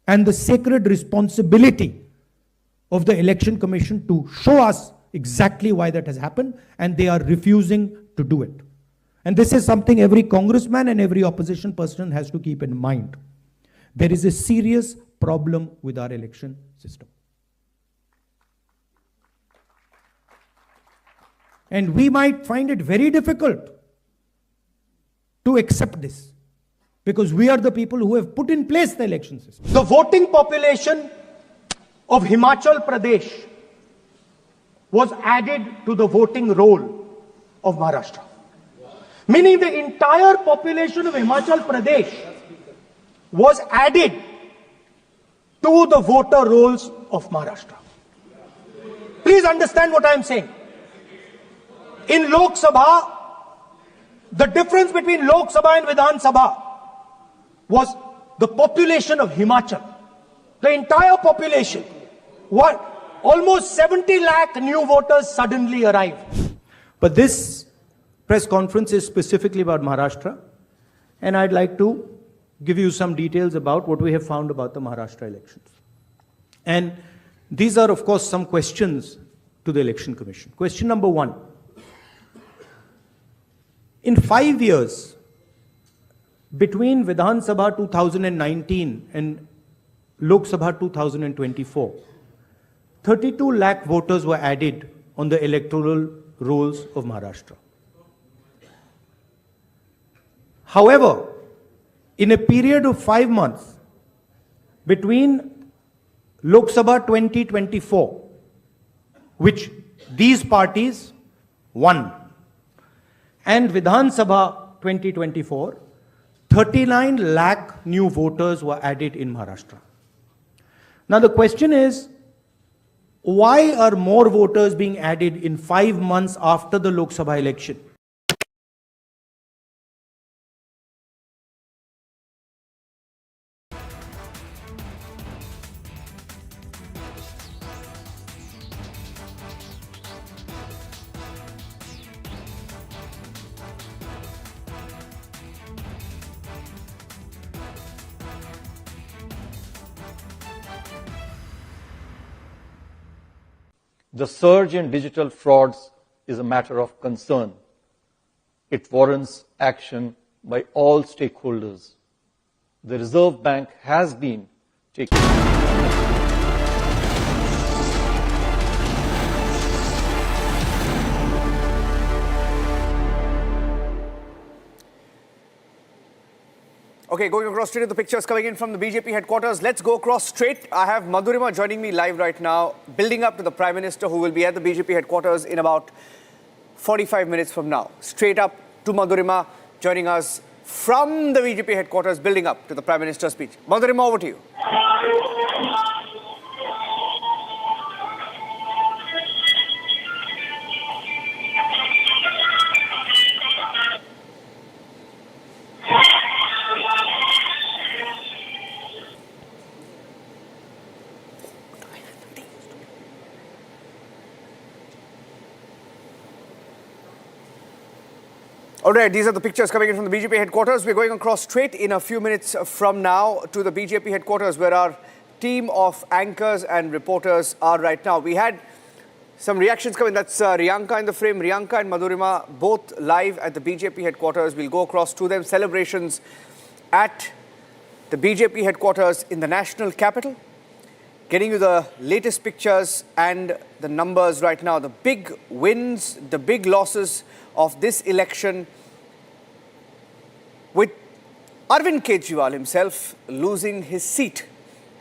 Speaker 17: and the sacred responsibility of the Election Commission to show us exactly why that has happened, and they are refusing to do it. And this is something every congressman and every opposition person has to keep in mind. There is a serious problem with our election system. And we might find it very difficult to accept this, because we are the people who have put in place the election system.
Speaker 9: The voting population of Himachal Pradesh was added to the voting roll of Maharashtra. Meaning the entire population of Himachal Pradesh was added to the voter rolls of Maharashtra. Please understand what I am saying. In Lok Sabha, the difference between Lok Sabha and Vidhan Sabha was the population of Himachal. The entire population. What? Almost 70 lakh new voters suddenly arrived.
Speaker 17: But this press conference is specifically about Maharashtra, and I'd like to give you some details about what we have found about the Maharashtra elections. And these are, of course, some questions to the Election Commission. Question number 1. In 5 years, between Vidhan Sabha 2019 and Lok Sabha 2024, 32 lakh voters were added on the electoral rolls of Maharashtra. However, in a period of 5 months, between Lok Sabha 2024, which these parties won, and Vidhan Sabha 2024, 39 lakh new voters were added in Maharashtra. Now the question is, why are more voters being added in 5 months after the Lok Sabha election?
Speaker 2: The surge in digital frauds is a matter of concern. It warrants action by all stakeholders. The Reserve Bank has been taking...
Speaker 18: Okay, going across straight to the pictures coming in from the BJP headquarters. Let's go across straight. I have Madhurima joining me live right now, building up to the Prime Minister, who will be at the BJP headquarters in about 45 minutes from now. Straight up to Madhurima, joining us from the BJP headquarters, building up to the Prime Minister's speech. Madhurima, over to you. All right, these are the pictures coming in from the BJP headquarters. We're going across straight in a few minutes from now to the BJP headquarters where our team of anchors and reporters are right now. We had some reactions coming. That's Riyanka in the frame. Riyanka and Madhurima both live at the BJP headquarters. We'll go across to them. Celebrations at the BJP headquarters in the national capital. Getting you the latest pictures and the numbers right now. The big wins, the big losses of this election, with Arvind Kejriwal himself losing his seat.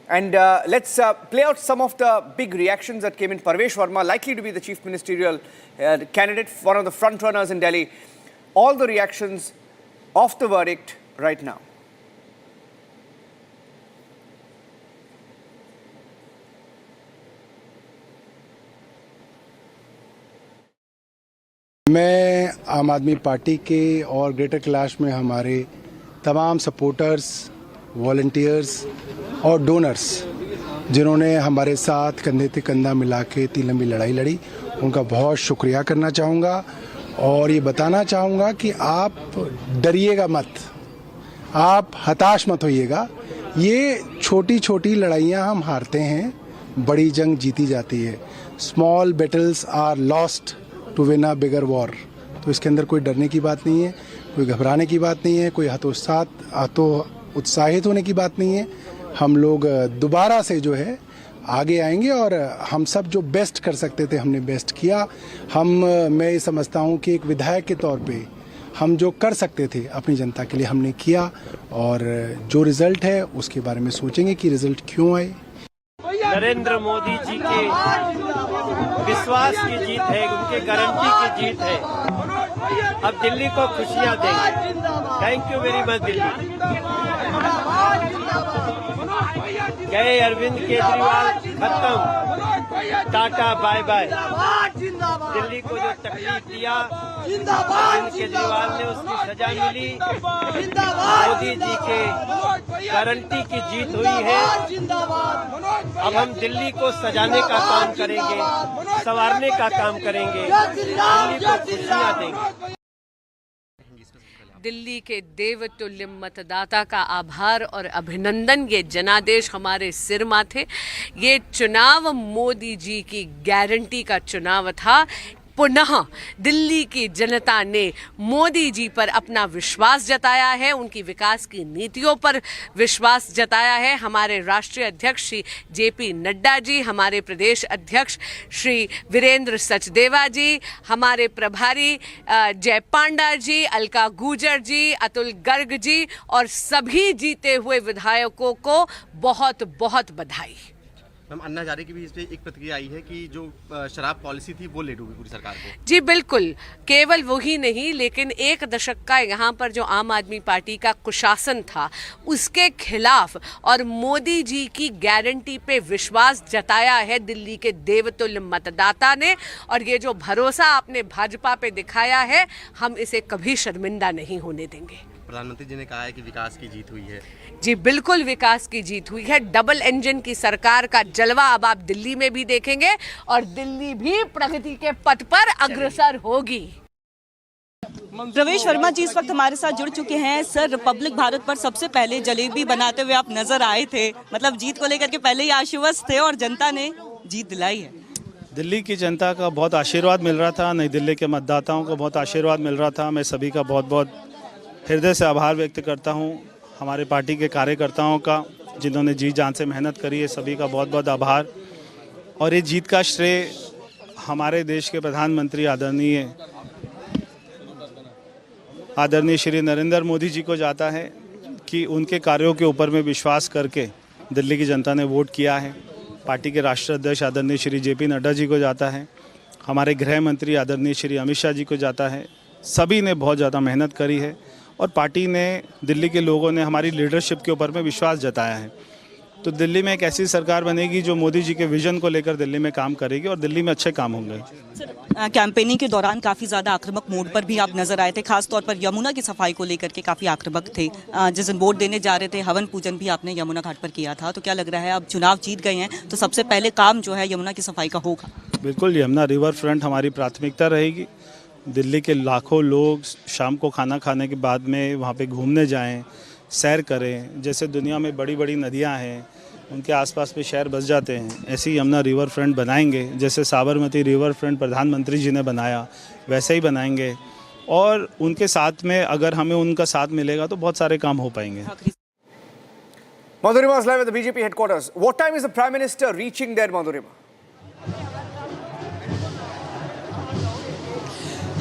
Speaker 18: And let's play out some of the big reactions that came in. Parvesh Verma, likely to be the chief ministerial candidate, one of the front runners in Delhi. All the reactions of the verdict right now.
Speaker 8: मैं आम Aadmi party के और greater Kailash में हमारे तमाम supporters, volunteers और donors जिन्होंने हमारे साथ कंधे से कंधा मिला के इतनी लंबी लड़ाई लड़ी, उनका बहुत शुक्रिया करना चाहूँगा और ये बताना चाहूँगा कि आप डरिएगा मत, आप हताश मत होइएगा। ये छोटी छोटी लड़ाइयाँ हम हारते हैं, बड़ी जंग जीती जाती है। Small battles are lost to win a bigger war. तो इसके अंदर कोई डरने की बात नहीं है, कोई घबराने की बात नहीं है, कोई उत्साहित होने की बात नहीं है। हम लोग दोबारा से जो है आगे आएंगे और हम सब जो बेस्ट कर सकते थे हमने बेस्ट किया। मैं ये समझता हूँ कि एक विधायक के तौर पे हम जो कर सकते थे अपनी जनता के लिए हमने किया और जो रिजल्ट है उसके बारे में सोचेंगे कि रिजल्ट क्यों आए।
Speaker 21: नरेंद्र मोदी जी के विश्वास की जीत है, उनके गारंटी की जीत है। अब दिल्ली को खुशियां देंगे। Thank you very much Delhi. गए अरविंद केजरीवाल, खत्म, टाटा बाय बाय। दिल्ली को जो तकलीफ दिया अरविंद केजरीवाल ने, उसकी सजा मिली। मोदी जी के गारंटी की जीत हुई है। अब हम दिल्ली को सजाने का काम करेंगे, संवारने का काम करेंगे, दिल्ली को खुशियां देंगे।
Speaker 22: दिल्ली के देवतुल्य मतदाता का आभार और अभिनंदन। ये जनादेश हमारे सिर माथे। ये चुनाव मोदी जी की गारंटी का चुनाव था। पुनः दिल्ली की जनता ने मोदी जी पर अपना विश्वास जताया है, उनकी विकास की नीतियों पर विश्वास जताया है। हमारे राष्ट्रीय अध्यक्ष श्री जेपी नड्डा जी, हमारे प्रदेश अध्यक्ष श्री वीरेंद्र सचदेवा जी, हमारे प्रभारी जय पांडा जी, अलका गुर्जर जी, अतुल गर्ग जी और सभी जीते हुए विधायकों को बहुत बहुत बधाई।
Speaker 24: मैम, अन्ना हजारे की भी इस पे एक प्रतिक्रिया आई है कि जो शराब पॉलिसी थी वो ले डूबी पूरी सरकार को।
Speaker 22: जी बिल्कुल, केवल वही नहीं लेकिन एक दशक का यहाँ पर जो आम आदमी पार्टी का कुशासन था उसके खिलाफ और मोदी जी की गारंटी पे विश्वास जताया है दिल्ली के देवतुल्य मतदाता ने। और ये जो भरोसा आपने भाजपा पे दिखाया है, हम इसे कभी शर्मिंदा नहीं होने देंगे।
Speaker 24: प्रधानमंत्री जी ने कहा है कि विकास की जीत हुई है।
Speaker 22: जी बिल्कुल, विकास की जीत हुई है। डबल इंजन की सरकार का जलवा अब आप दिल्ली में भी देखेंगे और दिल्ली भी प्रगति के पथ पर अग्रसर होगी।
Speaker 25: प्रवेश वर्मा जी इस वक्त हमारे साथ जुड़ चुके हैं। सर, रिपब्लिक भारत पर सबसे पहले जलेबी बनाते हुए आप नजर आए थे, मतलब जीत को लेकर के पहले ही आश्वस्त थे और जनता ने जीत दिलाई है।
Speaker 26: दिल्ली की जनता का बहुत आशीर्वाद मिल रहा था, नई दिल्ली के मतदाताओं को बहुत आशीर्वाद मिल रहा था। मैं सभी का बहुत बहुत हृदय से आभार व्यक्त करता हूं। हमारे पार्टी के कार्यकर्ताओं का जिन्होंने जी जान से मेहनत करी है, सभी का बहुत बहुत आभार। और ये जीत का श्रेय हमारे देश के प्रधानमंत्री आदरणीय श्री नरेंद्र मोदी जी को जाता है कि उनके कार्यों के ऊपर में विश्वास करके दिल्ली की जनता ने वोट किया है। पार्टी के राष्ट्रीय अध्यक्ष आदरणीय श्री जेपी नड्डा जी को जाता है, हमारे गृह मंत्री आदरणीय श्री अमित शाह जी को जाता है। सभी ने बहुत ज़्यादा मेहनत करी है और पार्टी ने, दिल्ली के लोगों ने हमारी लीडरशिप के ऊपर में विश्वास जताया है। तो दिल्ली में एक ऐसी सरकार बनेगी जो मोदी जी के विजन को लेकर दिल्ली में काम करेगी और दिल्ली में अच्छे काम होंगे।
Speaker 25: कैंपेनिंग के दौरान काफ़ी ज़्यादा आक्रामक मोड पर भी आप नजर आए थे, खासतौर पर यमुना की सफाई को लेकर के काफ़ी आक्रामक थे। जिस दिन वोट देने जा रहे थे, हवन पूजन भी आपने यमुना घाट पर किया था। तो क्या लग रहा है, अब चुनाव जीत गए हैं तो सबसे पहले काम जो है यमुना की सफाई का होगा?
Speaker 26: बिल्कुल, यमुना रिवर फ्रंट हमारी प्राथमिकता रहेगी। दिल्ली के लाखों लोग शाम को खाना खाने के बाद में वहाँ पे घूमने जाएं, सैर करें। जैसे दुनिया में बड़ी बड़ी नदियाँ हैं, उनके आसपास पे शहर बस जाते हैं, ऐसे ही यमुना रिवर फ्रंट बनाएंगे। जैसे साबरमती रिवर फ्रंट प्रधानमंत्री जी ने बनाया, वैसे ही बनाएंगे। और उनके साथ में अगर हमें उनका साथ मिलेगा तो बहुत सारे काम हो पाएंगे।
Speaker 18: Madhurima is live at the BJP headquarters. What time is the Prime Minister reaching there, Madhurima?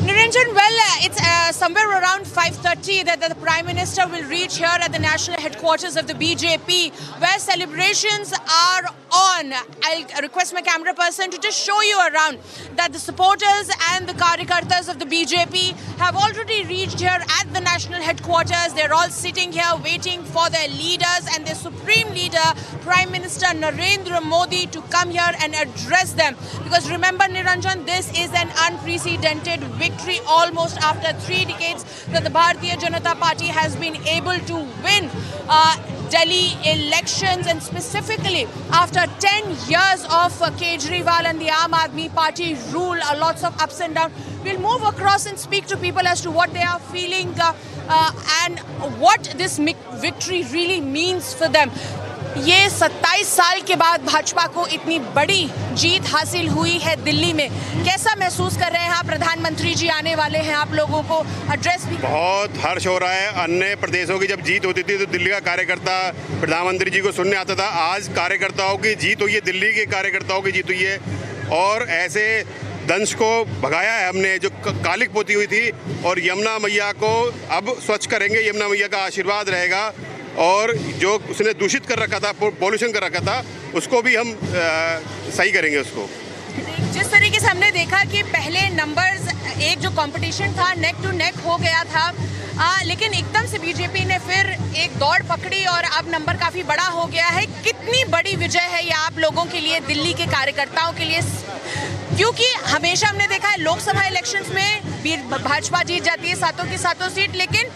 Speaker 1: Niranjan, well, it's somewhere around 5:30 that the Prime Minister will reach here at the national headquarters of the BJP, where celebrations are on. I'll request my camera person to just show you around that the supporters and the Karyakartas of the BJP have already reached here at the national headquarters. They're all sitting here waiting for their leaders and their supreme leader, Prime Minister Narendra Modi, to come here and address them. Because remember, Niranjan, this is an unprecedented victory almost after 3 decades that the Bharatiya Janata Party has been able to win Delhi elections, and specifically after 10 years of Kejriwal and the Aam Aadmi Party rule, lots of ups and downs. We'll move across and speak to people as to what they are feeling and what this victory really means for them. ये 27 साल के बाद भाजपा को इतनी बड़ी जीत हासिल हुई है दिल्ली में, कैसा महसूस कर रहे हैं आप? प्रधानमंत्री जी आने वाले हैं, आप लोगों को एड्रेस भी
Speaker 3: बहुत हर्ष हो रहा है। अन्य प्रदेशों की जब जीत होती थी तो दिल्ली का कार्यकर्ता प्रधानमंत्री जी को सुनने आता था, आज कार्यकर्ताओं की जीत हुई है, दिल्ली के कार्यकर्ताओं की जीत हुई है। और ऐसे दंश को भगाया है हमने जो कालिक पोती हुई थी, और यमुना मैया को अब स्वच्छ करेंगे, यमुना मैया का आशीर्वाद रहेगा। और जो उसने दूषित कर रखा था, पॉल्यूशन कर रखा था, उसको भी हम सही करेंगे उसको।
Speaker 1: जिस तरीके से हमने देखा कि पहले नंबर्स एक जो कंपटीशन था नेक टू नेक हो गया था, लेकिन एकदम से बीजेपी ने फिर एक दौड़ पकड़ी और अब नंबर काफ़ी बड़ा हो गया है। कितनी बड़ी विजय है ये आप लोगों के लिए, दिल्ली के कार्यकर्ताओं के लिए? क्योंकि हमेशा हमने देखा है लोकसभा इलेक्शंस में भाजपा जीत जाती है सातों की सातों सीट, लेकिन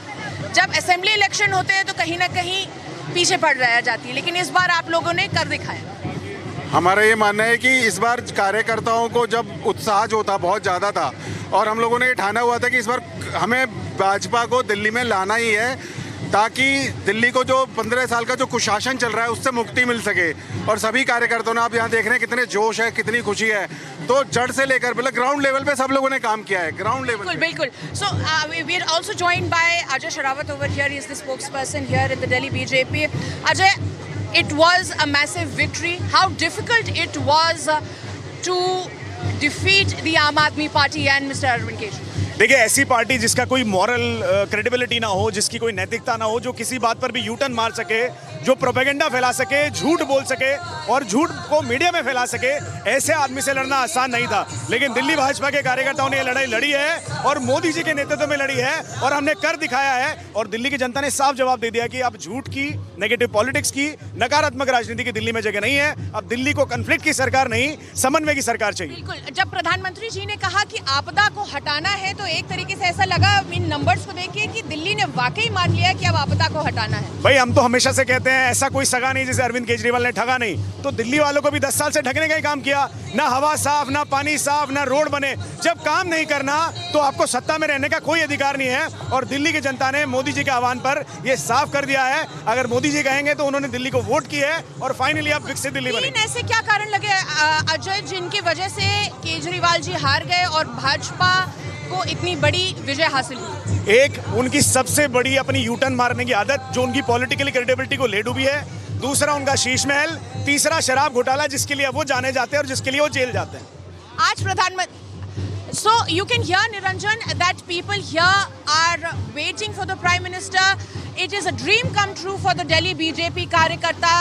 Speaker 1: जब असेंबली इलेक्शन होते हैं तो कहीं ना कहीं पीछे पड़ रह जाती है, लेकिन इस बार आप लोगों ने कर दिखाया।
Speaker 3: हमारा ये मानना है कि इस बार कार्यकर्ताओं को जब उत्साह जो था बहुत ज़्यादा था, और हम लोगों ने ये ठाना हुआ था कि इस बार हमें भाजपा को दिल्ली में लाना ही है, ताकि दिल्ली को जो 15 साल का जो कुशासन चल रहा है उससे मुक्ति मिल सके। और सभी कार्यकर्ताओं ने, आप यहाँ देख रहे हैं कितने जोश है, कितनी खुशी है। तो जड़ से लेकर मतलब ग्राउंड लेवल पे सब लोगों ने काम किया है, ग्राउंड लेवल।
Speaker 1: बिल्कुल। So we are also joined by Ajay Sharawat over here, is the spokesperson here in the Delhi BJP. Ajay, it was a massive victory. How difficult it was to defeat the Aam Aadmi Party and Mr. Arvind Kejriwal?
Speaker 6: देखिए, ऐसी party जिसका कोई moral credibility ना हो, जिसकी कोई नैतिकता ना हो, जो किसी बात पर भी यू टर्न मार सके, जो प्रोपेगेंडा फैला सके, झूठ बोल सके और झूठ को मीडिया में फैला सके, ऐसे आदमी से लड़ना आसान नहीं था। लेकिन दिल्ली भाजपा के कार्यकर्ताओं ने ये लड़ाई लड़ी है और मोदी जी के नेतृत्व में लड़ी है, और हमने कर दिखाया है। और दिल्ली की जनता ने साफ जवाब दे दिया कि अब झूठ की, नेगेटिव पॉलिटिक्स की, नकारात्मक राजनीति की दिल्ली में जगह नहीं है। अब दिल्ली को कन्फ्लिक्ट की सरकार नहीं, समन्वय की सरकार चाहिए।
Speaker 1: बिल्कुल। जब प्रधानमंत्री जी ने कहा कि आपदा को हटाना है, तो एक तरीके से ऐसा लगा इन नंबर्स को देखिए कि दिल्ली ने वाकई मान लिया कि अब आपदा को हटाना है।
Speaker 6: भाई, हम तो हमेशा से कहते हैं ऐसा कोई सगा नहीं जिसे अरविंद केजरीवाल ने ठगा नहीं। तो दिल्ली वालों को भी 10 साल से ठगने का ही काम किया, ना हवा साफ, ना पानी साफ, ना रोड बने। जब काम नहीं करना तो आपको सत्ता में रहने का कोई अधिकार नहीं है। और दिल्ली की जनता ने मोदी जी के आह्वान पर यह साफ कर दिया है, अगर मोदी जी कहेंगे तो उन्होंने दिल्ली को वोट किया है और फाइनली अब विकसित दिल्ली बनी।
Speaker 1: ऐसे क्या कारण लगे अजय जिनकी वजह से केजरीवाल जी हार गए और भाजपा को इतनी बड़ी विजय हासिल हुई?
Speaker 6: एक, उनकी सबसे बड़ी अपनी यूटर्न मारने की आदत, जो उनकी पॉलिटिकल क्रेडिबिलिटी को ले डूबी है। दूसरा, उनका शीश महल। तीसरा, शराब घोटाला, जिसके लिए वो जाने जाते हैं और जिसके लिए वो जेल जाते हैं।
Speaker 1: आज प्रधानमंत्री, so you can hear, Niranjan, that people here are waiting for the Prime Minister. It is a dream come true for the Delhi BJP Karyakarta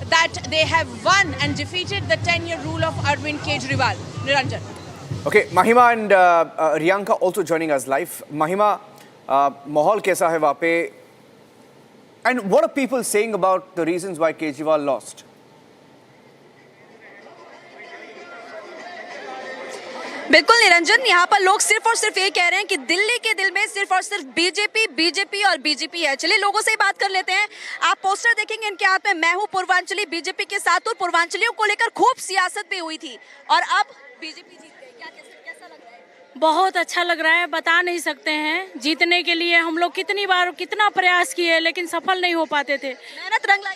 Speaker 1: that they have won and defeated the 10-year rule of Arvind Kejriwal. Niranjan.
Speaker 18: Okay, Mahima and Riyanka also joining us live. Mahima, माहौल कैसा है वहाँ पे? And what are people saying about the reasons why Kejriwal lost?
Speaker 12: बिल्कुल निरंजन, यहाँ पर लोग सिर्फ और सिर्फ ये कह रहे हैं कि दिल्ली के दिल में सिर्फ और सिर्फ बीजेपी और बीजेपी है। चलिए लोगों से ही बात कर लेते हैं। आप पोस्टर देखेंगे इनके हाथ में, मैं हूँ पूर्वांचली, बीजेपी के साथ, और पूर्वांचलियों को लेकर खूब सियासत भी हुई थी और अब बीजेपी जीत गई। कैसा लग रहा है?
Speaker 4: बहुत अच्छा लग रहा है, बता नहीं सकते हैं। जीतने के लिए हम लोग कितनी बार कितना प्रयास किए लेकिन सफल नहीं हो पाते थे।
Speaker 12: मेहनत रंग लाई।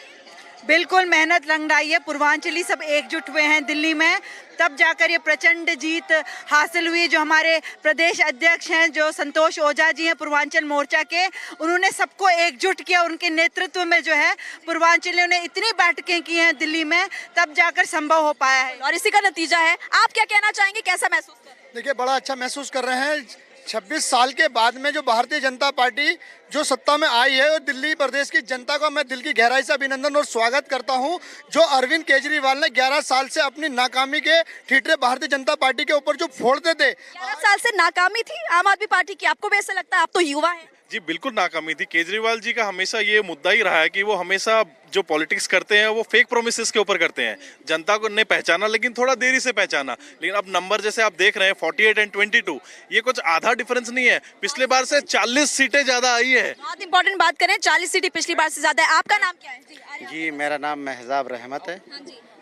Speaker 5: बिल्कुल मेहनत रंग लाई है। पूर्वांचली सब एकजुट हुए हैं दिल्ली में, तब जाकर ये प्रचंड जीत हासिल हुई। जो हमारे प्रदेश अध्यक्ष हैं, जो संतोष ओझा जी हैं पूर्वांचल मोर्चा के, उन्होंने सबको एकजुट किया। उनके नेतृत्व में जो है पूर्वांचलियों ने इतनी बैठकें की हैं दिल्ली में, तब जाकर संभव हो पाया है
Speaker 12: और इसी का नतीजा है। आप क्या कहना चाहेंगे, कैसा महसूस कर रहे हैं?
Speaker 7: देखिए, बड़ा अच्छा महसूस कर रहे हैं। 26 साल के बाद में जो भारतीय जनता पार्टी जो सत्ता में आई है, और दिल्ली प्रदेश की जनता का मैं दिल की गहराई से अभिनंदन और स्वागत करता हूं। जो अरविंद केजरीवाल ने 11 साल से अपनी नाकामी के ठीठरे भारतीय जनता पार्टी के ऊपर जो फोड़ते थे।
Speaker 12: 11 साल से नाकामी थी आम आदमी पार्टी की, आपको भी ऐसा लगता है? आप तो युवा हैं।
Speaker 15: जी बिल्कुल नाकामी थी। केजरीवाल जी का हमेशा ये मुद्दा ही रहा है कि वो हमेशा जो पॉलिटिक्स करते हैं वो फेक प्रोमिसेस के ऊपर करते हैं। जनता को ने पहचाना, लेकिन थोड़ा देरी से पहचाना। लेकिन अब नंबर जैसे आप देख रहे हैं 48 और 22, ये कुछ आधा डिफरेंस नहीं है। पिछले बार से 40 सीटें ज्यादा आई है।
Speaker 12: बहुत इंपॉर्टेंट बात करें, 40 सीटें पिछली बार से ज्यादा है। आपका नाम क्या है?
Speaker 19: जी मेरा नाम महजाब रहमत है।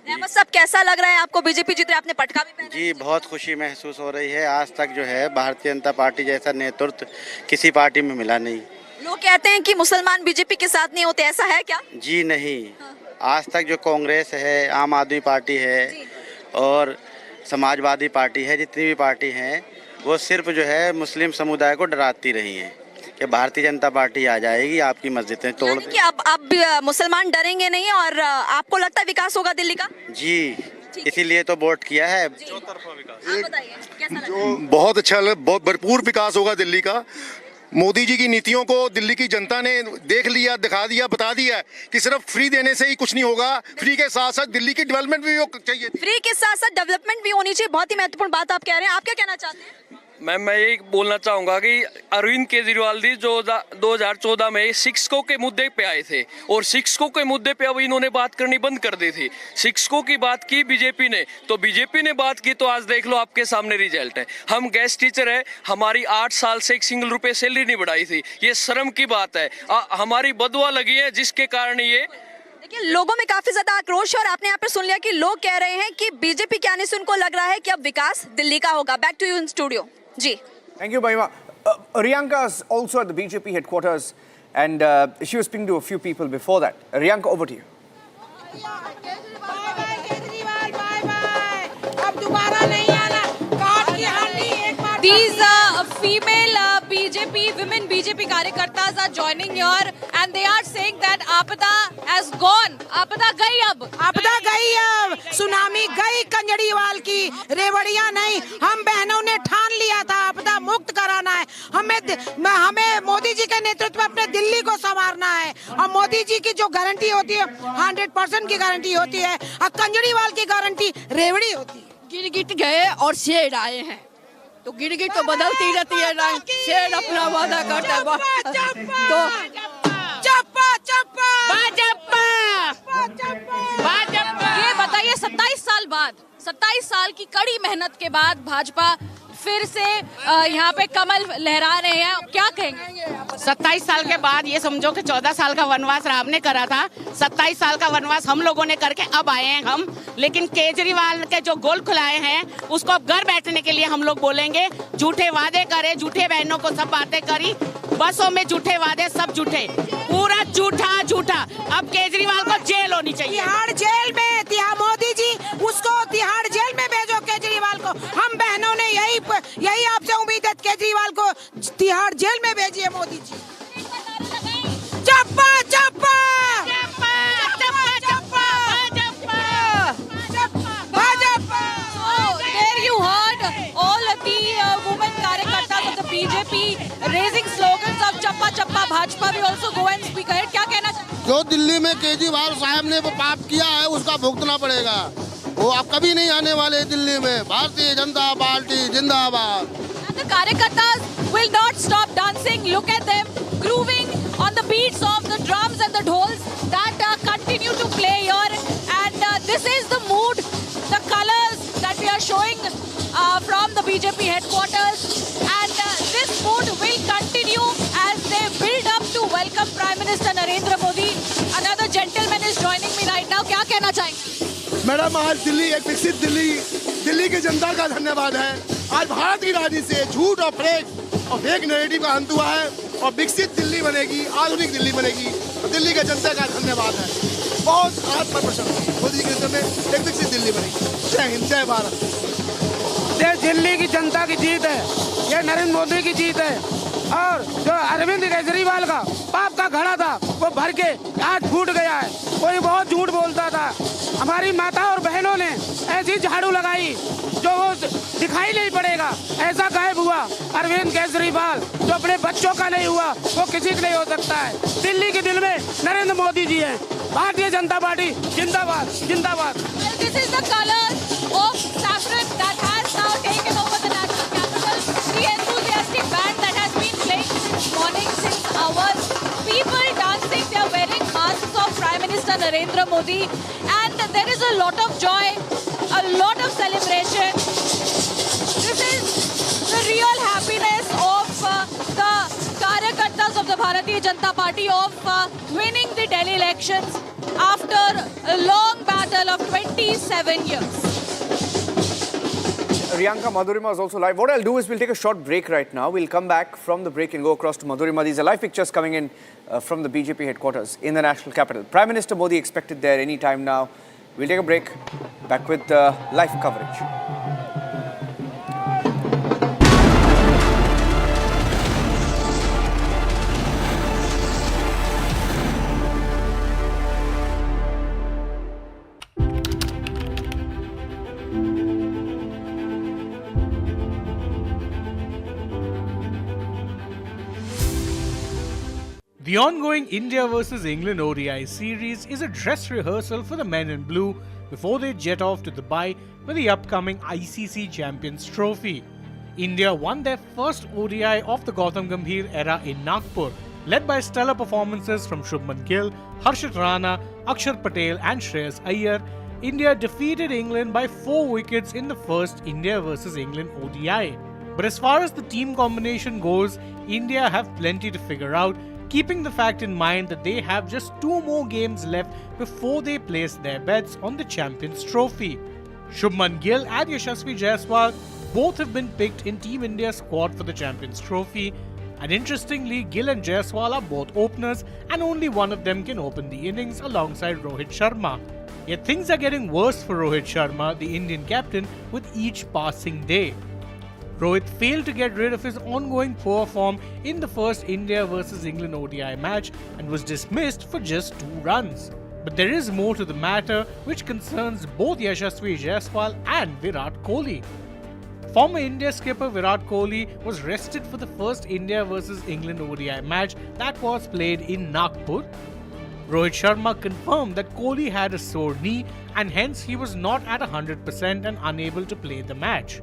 Speaker 12: रहमत साहब, कैसा लग रहा है आपको? बीजेपी जीत रही है, आपने पटका भी पहना।
Speaker 19: जी बहुत खुशी महसूस हो रही है। आज तक जो है भारतीय जनता पार्टी जैसा नेतृत्व किसी पार्टी में मिला नहीं।
Speaker 12: लोग कहते हैं कि मुसलमान बीजेपी के साथ नहीं होते, ऐसा है क्या?
Speaker 19: जी नहीं, आज तक जो कांग्रेस है, आम आदमी पार्टी है और समाजवादी पार्टी है, जितनी भी पार्टी हैं, वो सिर्फ जो है मुस्लिम समुदाय को डराती रही हैं कि भारतीय जनता पार्टी आ जाएगी, आपकी मस्जिदें तोड़ देगी।
Speaker 12: अब मुसलमान डरेंगे नहीं और आपको लगता है विकास होगा दिल्ली का?
Speaker 19: जी इसीलिए तो वोट किया है।
Speaker 23: बहुत अच्छा, बहुत भरपूर विकास होगा दिल्ली का। मोदी जी की नीतियों को दिल्ली की जनता ने देख लिया, दिखा दिया, बता दिया कि सिर्फ फ्री देने से ही कुछ नहीं होगा। फ्री के साथ साथ दिल्ली की डेवलपमेंट भी चाहिए।
Speaker 12: फ्री के साथ साथ डेवलपमेंट भी होनी चाहिए। बहुत ही महत्वपूर्ण बात आप कह रहे हैं। आप क्या कहना चाहते हैं?
Speaker 27: मैं यही बोलना चाहूँगा कि अरविंद केजरीवाल जी जो 2014 में शिक्षकों के मुद्दे पे आए थे और शिक्षकों के मुद्दे पे अब इन्होंने बात करनी बंद कर दी थी। शिक्षकों की बात की बीजेपी ने, तो बीजेपी ने बात की, तो आज देख लो आपके सामने रिजल्ट है। हम गेस्ट टीचर है, हमारी 8 साल से 1 सिंगल रुपये सैलरी नहीं बढ़ाई थी। ये शर्म की बात है। हमारी बदवा लगी है, जिसके कारण ये
Speaker 12: देखिए लोगों में काफी ज्यादा आक्रोश है। और आपने यहाँ पे सुन लिया कि लोग कह रहे हैं कि बीजेपी के आने से उनको लग रहा है कि अब विकास दिल्ली का होगा। Back to you in studio. जी
Speaker 18: Thank you, Verma. Riyanka is also at the BJP headquarters, and she was speaking to a few people before that. Riyanka, over to you.
Speaker 1: These female BJP, women BJP कार्यकर्ताs are joining here and they are saying that आपदा has gone. आपदा गई अब।
Speaker 28: आपदा गई अब। Tsunami गई कंजड़ीवाल की, रेवड़ियां नहीं। हम बहनों ने ठान लिया था आपदा मुक्त कराना है। हमें मोदी जी के नेतृत्व में अपने दिल्ली को संवारना है। और मोदी जी की जो गारंटी होती है 100% की गारंटी होती है, और कंजड़ीवाल की गारंटी रेवड़ी होती है।
Speaker 29: गिरगिट गए और शेर आए हैं, तो गिरगिट तो बदलती रहती है रंग, शेर अपना वादा करता है। तो
Speaker 1: ये बताइए 27 साल बाद, 27 साल की कड़ी मेहनत के बाद भाजपा फिर से यहाँ पे कमल लहरा रहे हैं, क्या कहेंगे?
Speaker 29: 27 साल के बाद ये समझो कि 14 साल का वनवास राम ने करा था, 27 साल का वनवास हम लोगों ने करके अब आए हैं हम। लेकिन केजरीवाल के जो गोल खुलाए हैं उसको अब घर बैठने के लिए हम लोग बोलेंगे। झूठे वादे करे, झूठे बहनों को सब बातें करी, बसों में झूठे वादे, सब झूठे, पूरा झूठा झूठा। अब केजरीवाल को जेल होनी चाहिए।
Speaker 28: तिहाड़ जेल में, मोदी जी उसको तिहाड़ जेल में भेजो केजरीवाल को। हम बहनों ने यही आपसे उम्मीद है, केजरीवाल को तिहाड़ जेल में भेजिए मोदी जी। चप्पा चप्पा
Speaker 1: There you heard all the women कार्यकर्ता of the BJP raising slogans of चप्पा चप्पा Bhajpa will also go and speak ahead. क्या कहना चाहते हैं?
Speaker 23: जो दिल्ली में केजरीवाल साहब ने वो पाप किया है उसका भुगतना पड़ेगा। वो आप कभी नहीं आने वाले दिल्ली में। भारतीय जनता पार्टी जिंदाबाद।
Speaker 1: The कार्यकर्ताs will not stop dancing. Look at them grooving on the beats of the drums and the dhols that continue to play here. And this is the mood, the colors that we are showing from the BJP headquarters. And this mood will continue as they build up to welcome Prime Minister Narendra Modi. Another gentleman is joining me right now. क्या कहना चाहेंगे?
Speaker 23: Madam आज दिल्ली एक विकसित दिल्ली की जनता का धन्यवाद है।
Speaker 7: आज भारत की राजनीति से झूठ और फेक नैरेटिव का अंत हुआ है और विकसित दिल्ली बनेगी, आधुनिक दिल्ली बनेगी। तो दिल्ली का जनता का धन्यवाद है, बहुत आत्मप्रसन्न मोदी जी के नेतृत्व में एक विकसित दिल्ली बनेगी। जय हिंद, जय भारत।
Speaker 28: ये दिल्ली की जनता की जीत है, ये नरेंद्र मोदी की जीत है। और जो अरविंद केजरीवाल का पाप का घड़ा था वो भर के आज फूट गया है। कोई बहुत झूठ बोलता था, हमारी माता और बहनों ने ऐसी झाड़ू लगाई जो वो दिखाई नहीं पड़ेगा, ऐसा गायब हुआ। अरविंद केजरीवाल जो अपने बच्चों का नहीं हुआ वो किसी का नहीं हो सकता है। दिल्ली के दिल में नरेंद्र मोदी जी हैं। भारतीय जनता पार्टी जिंदाबाद, जिंदाबाद।
Speaker 12: This is the color of saffron that has now taken over the national capital. The enthusiastic band that has been playing since morning, since hours. People dancing, they are wearing masks of Prime Minister Narendra Modi, and there is a lot of joy, a lot of celebration. This is the real happiness of the Karyakartas of the Bharatiya Janata Party of winning the Delhi elections after a long battle of 27 years.
Speaker 18: Riyanka, Madhurima is also live. What I'll do is we'll take a short break right now. We'll come back from the break and go across to Madhurima. These are live pictures coming in from the BJP headquarters in the national capital. Prime Minister Modi expected there any time now. We'll take a break. Back with live coverage.
Speaker 2: The ongoing India vs England ODI series is a dress rehearsal for the men in blue before they jet off to Dubai for the upcoming ICC Champions Trophy. India won their first ODI of the Gautam Gambhir era in Nagpur, led by stellar performances from Shubman Gill, Harshit Rana, Akshar Patel and Shreyas Iyer. India defeated England by 4 wickets in the first India vs England ODI. But as far as the team combination goes, India have plenty to figure out, keeping the fact in mind that they have just 2 more games left before they place their bets on the Champions Trophy. Shubman Gill and Yashasvi Jaiswal both have been picked in Team India's squad for the Champions Trophy, and interestingly, Gill and Jaiswal are both openers and only one of them can open the innings alongside Rohit Sharma. Yet things are getting worse for Rohit Sharma, the Indian captain, with each passing day. Rohit failed to get rid of his ongoing poor form in the first India vs England ODI match and was dismissed for just 2 runs. But there is more to the matter, which concerns both Yashasvi Jaiswal and Virat Kohli. Former India skipper Virat Kohli was rested for the first India vs England ODI match that was played in Nagpur. Rohit Sharma confirmed that Kohli had a sore knee and hence he was not at 100% and unable to play the match.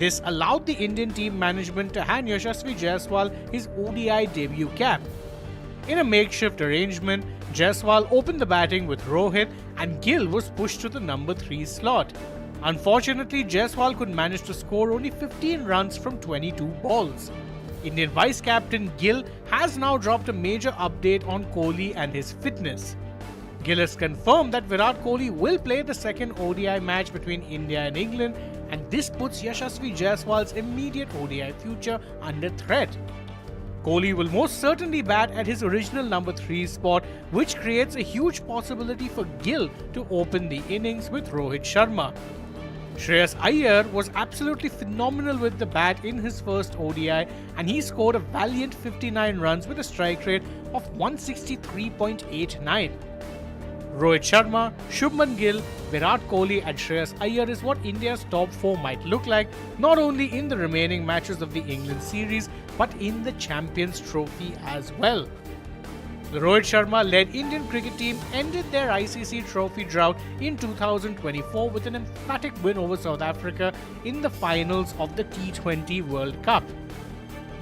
Speaker 2: This allowed the Indian team management to hand Yashasvi Jaiswal his ODI debut cap. In a makeshift arrangement, Jaiswal opened the batting with Rohit and Gill was pushed to the number 3 slot. Unfortunately, Jaiswal could manage to score only 15 runs from 22 balls. Indian vice-captain Gill has now dropped a major update on Kohli and his fitness. Gill has confirmed that Virat Kohli will play the second ODI match between India and England, and this puts Yashasvi Jaiswal's immediate ODI future under threat. Kohli will most certainly bat at his original number 3 spot, which creates a huge possibility for Gill to open the innings with Rohit Sharma. Shreyas Iyer was absolutely phenomenal with the bat in his first ODI, and he scored a valiant 59 runs with a strike rate of 163.89. Rohit Sharma, Shubman Gill, Virat Kohli and Shreyas Iyer is what India's top 4 might look like, not only in the remaining matches of the England series, but in the Champions Trophy as well. The Rohit Sharma-led Indian cricket team ended their ICC trophy drought in 2024 with an emphatic win over South Africa in the finals of the T20 World Cup.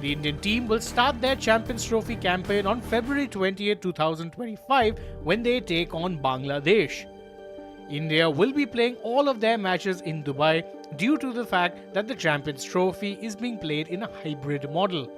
Speaker 2: The Indian team will start their Champions Trophy campaign on February 20, 2025 when they take on Bangladesh. India will be playing all of their matches in Dubai due to the fact that the Champions Trophy is being played in a hybrid model.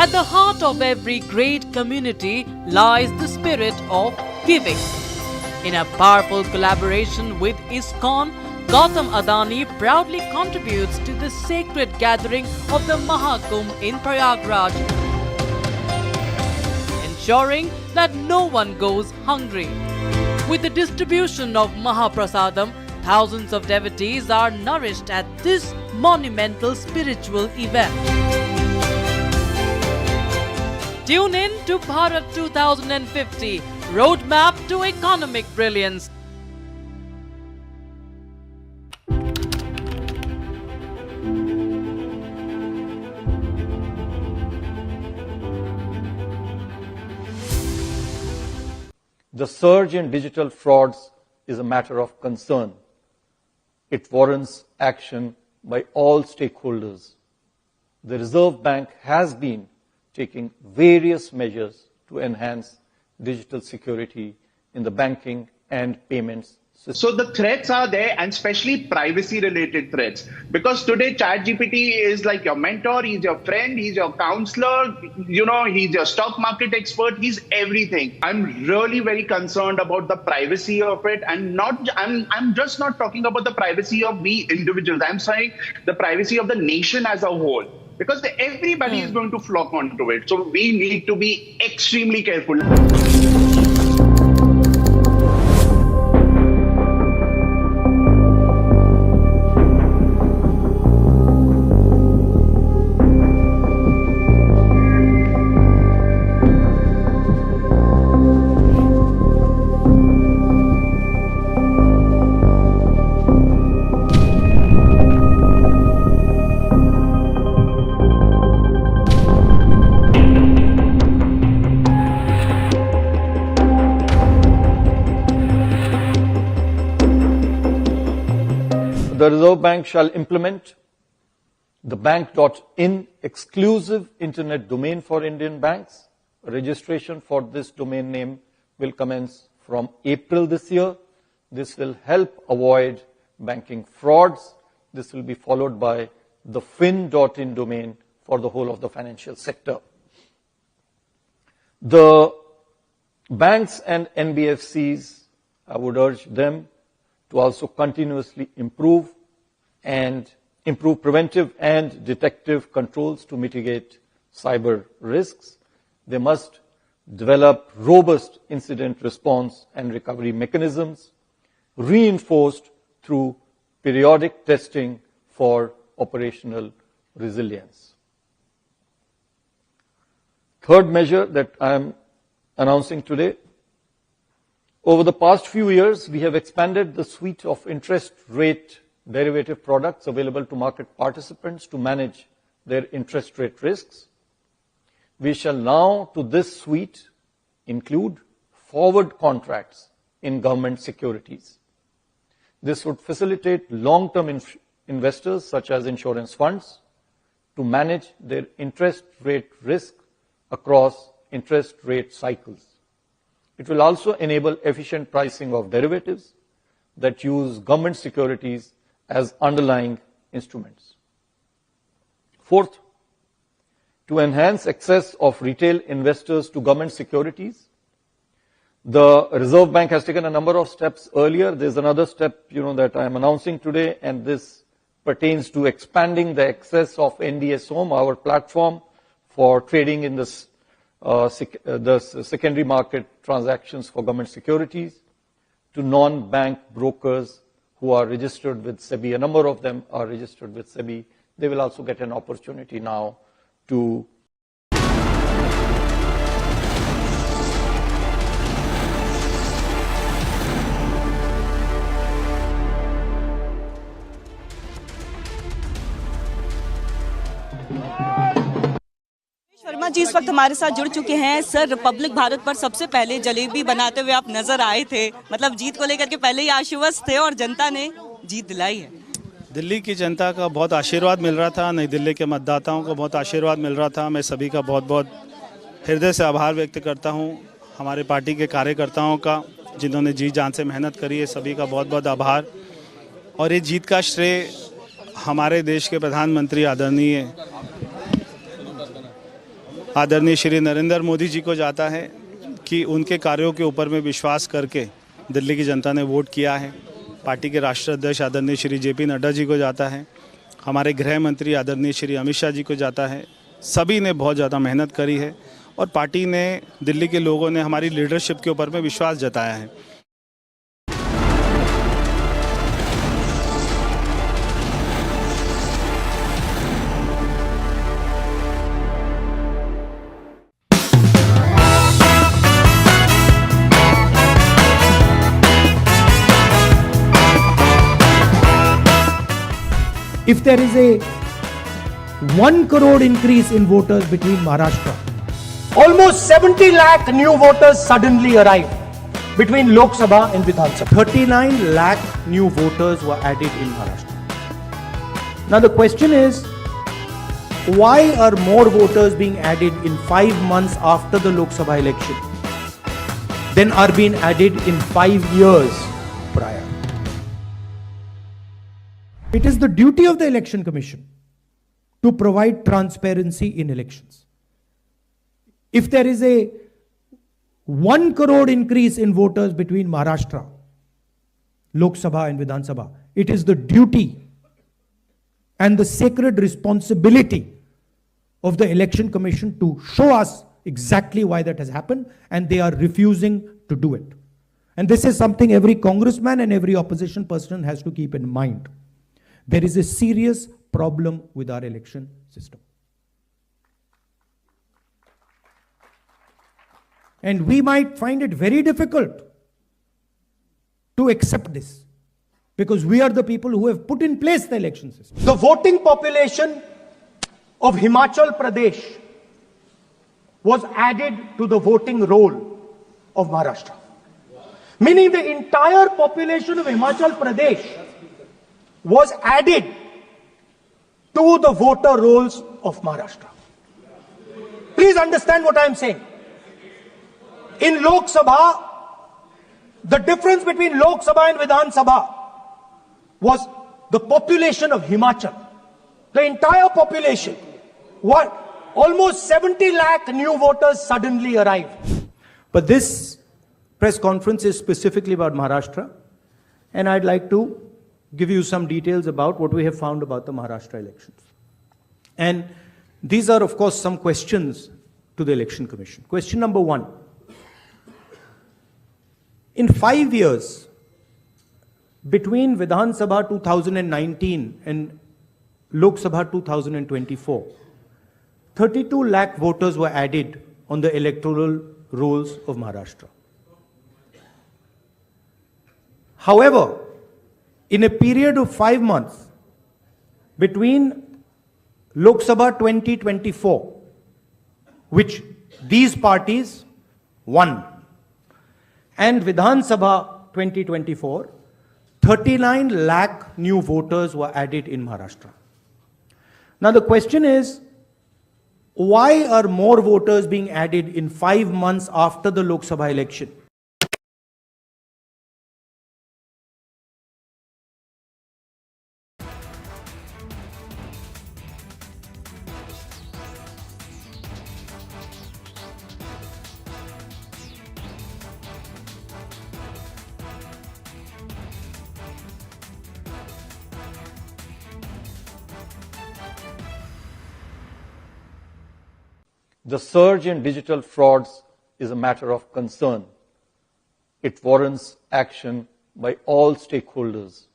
Speaker 8: At the heart of every great community lies the spirit of giving. In a powerful collaboration with ISKCON, Gautam Adani proudly contributes to the sacred gathering of the Mahakumbh in Prayagraj, ensuring that no one goes hungry. With the distribution of Mahaprasadam, thousands of devotees are nourished at this monumental spiritual event. Tune in to Bharat 2050, Roadmap to Economic Brilliance.
Speaker 9: The surge in digital frauds is a matter of concern. It warrants action by all stakeholders. The Reserve Bank has been taking various measures to enhance digital security in the banking and payments system.
Speaker 10: So the threats are there, and especially privacy-related threats. Because today ChatGPT is like your mentor, he's your friend, he's your counselor, he's your stock market expert, he's everything. I'm really very concerned about the privacy of it, and I'm just not talking about the privacy of we individuals. I'm saying the privacy of the nation as a whole. Because everybody is going to flock onto it. So we need to be extremely careful.
Speaker 9: The Reserve Bank shall implement the bank.in exclusive internet domain for Indian banks. Registration for this domain name will commence from April this year. This will help avoid banking frauds. This will be followed by the fin.in domain for the whole of the financial sector. The banks and NBFCs, I would urge them to also continuously improve preventive and detective controls to mitigate cyber risks. They must develop robust incident response and recovery mechanisms, reinforced through periodic testing for operational resilience. Third measure that I am announcing today: over the past few years, we have expanded the suite of interest rate derivative products available to market participants to manage their interest rate risks. We shall now, to this suite, include forward contracts in government securities. This would facilitate long-term investors, such as insurance funds, to manage their interest rate risk across interest rate cycles. It will also enable efficient pricing of derivatives that use government securities as underlying instruments. Fourth, to enhance access of retail investors to government securities, the Reserve Bank has taken a number of steps earlier. There's another step, that I am announcing today, and this pertains to expanding the access of NDS Home, our platform for trading in the secondary market transactions for government securities, to non-bank brokers who are registered with SEBI. A number of them are registered with SEBI. They will also get an opportunity now to
Speaker 25: Verma जी इस वक्त हमारे साथ जुड़ चुके हैं। Sir, Republic Bharat पर सबसे पहले जलेबी बनाते हुए आप नजर आए थे, मतलब जीत को लेकर के पहले ही आश्वस्त थे और जनता ने जीत दिलाई है।
Speaker 26: दिल्ली की जनता का बहुत आशीर्वाद मिल रहा था, नई दिल्ली के मतदाताओं को बहुत आशीर्वाद मिल रहा था। मैं सभी का बहुत बहुत हृदय से आभार व्यक्त करता हूं। हमारे पार्टी के कार्यकर्ताओं का, जिन्होंने जी जान से मेहनत करी है, सभी का बहुत बहुत आभार। और ये जीत का श्रेय हमारे देश के प्रधानमंत्री आदरणीय आदरणीय श्री नरेंद्र मोदी जी को जाता है कि उनके कार्यों के ऊपर में विश्वास करके दिल्ली की जनता ने वोट किया है। पार्टी के राष्ट्रीय अध्यक्ष आदरणीय श्री जेपी नड्डा जी को जाता है। हमारे गृह मंत्री आदरणीय श्री अमित शाह जी को जाता है। सभी ने बहुत ज़्यादा मेहनत करी है और पार्टी ने, दिल्ली के लोगों ने हमारी लीडरशिप के ऊपर में विश्वास जताया है।
Speaker 11: If there is a 1 crore increase in voters between Maharashtra, almost 70 lakh new voters suddenly arrived between Lok Sabha and Vidhan Sabha. 39 lakh new voters were added in Maharashtra. Now the question is, why are more voters being added in 5 months after the Lok Sabha election than are being added in 5 years prior? It is the duty of the Election Commission to provide transparency in elections. If there is a 1 crore increase in voters between Maharashtra, Lok Sabha and Vidhan Sabha, it is the duty and the sacred responsibility of the Election Commission to show us exactly why that has happened, and they are refusing to do it. And this is something every congressman and every opposition person has to keep in mind. There is a serious problem with our election system. And we might find it very difficult to accept this, because we are the people who have put in place the election system. The voting population of Himachal Pradesh was added to the voting roll of Maharashtra. Meaning the entire population of Himachal Pradesh was added to the voter rolls of Maharashtra. Please understand what I am saying. In Lok Sabha, the difference between Lok Sabha and Vidhan Sabha was the population of Himachal. The entire population. What? Almost 70 lakh new voters suddenly arrived. But this press conference is specifically about Maharashtra, and I'd like to give you some details about what we have found about the Maharashtra elections. And these are, of course, some questions to the Election Commission. Question number 1. In 5 years, between Vidhan Sabha 2019 and Lok Sabha 2024, 32 lakh voters were added on the electoral rolls of Maharashtra. However, in a period of 5 months between Lok Sabha 2024, which these parties won, and Vidhan Sabha 2024, 39 lakh new voters were added in Maharashtra. Now the question is, why are more voters being added in 5 months after the Lok Sabha election?
Speaker 9: The surge in digital frauds is a matter of concern. It warrants action by all stakeholders.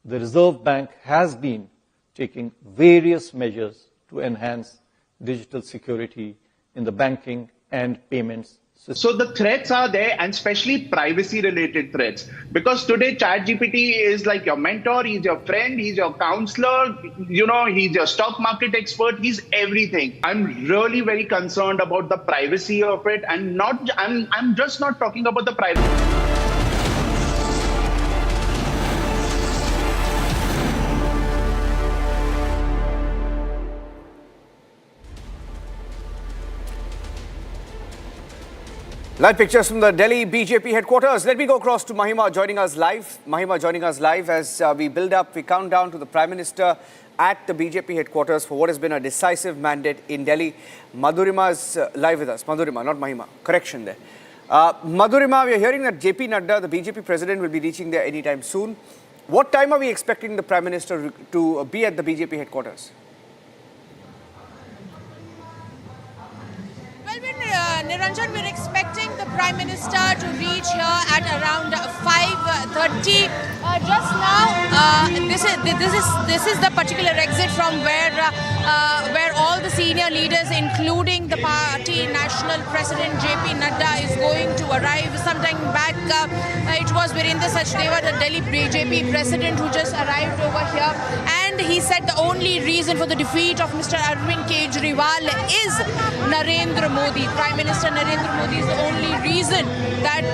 Speaker 9: The Reserve Bank has been taking various measures to enhance digital security in the banking and payments system.
Speaker 10: So the threats are there, and especially privacy related threats, because today ChatGPT is like your mentor, he's your friend, he's your counselor, he's your stock market expert, he's everything. I'm really very concerned about the privacy of it, and I'm just not talking about the privacy.
Speaker 18: Live pictures from the Delhi BJP headquarters. Let me go across to Mahima joining us live. Mahima joining us live as we count down to the Prime Minister at the BJP headquarters for what has been a decisive mandate in Delhi. Madhurima is live with us. Madhurima, not Mahima. Correction there. Madhurima, we are hearing that JP Nadda, the BJP president, will be reaching there anytime soon. What time are we expecting the Prime Minister to be at the BJP headquarters?
Speaker 1: Niranjan, we're expecting the Prime Minister to reach here at around 5:30. Just now, this is the particular exit from where all the senior leaders, including the party national president JP Nadda, is going to arrive. Sometime back, it was Virendra Sachdeva, the Delhi BJP president, who just arrived over here, and he said the only reason for the defeat of Mr. Arvind Kejriwal is Narendra Modi. Prime Minister Narendra Modi is the only reason that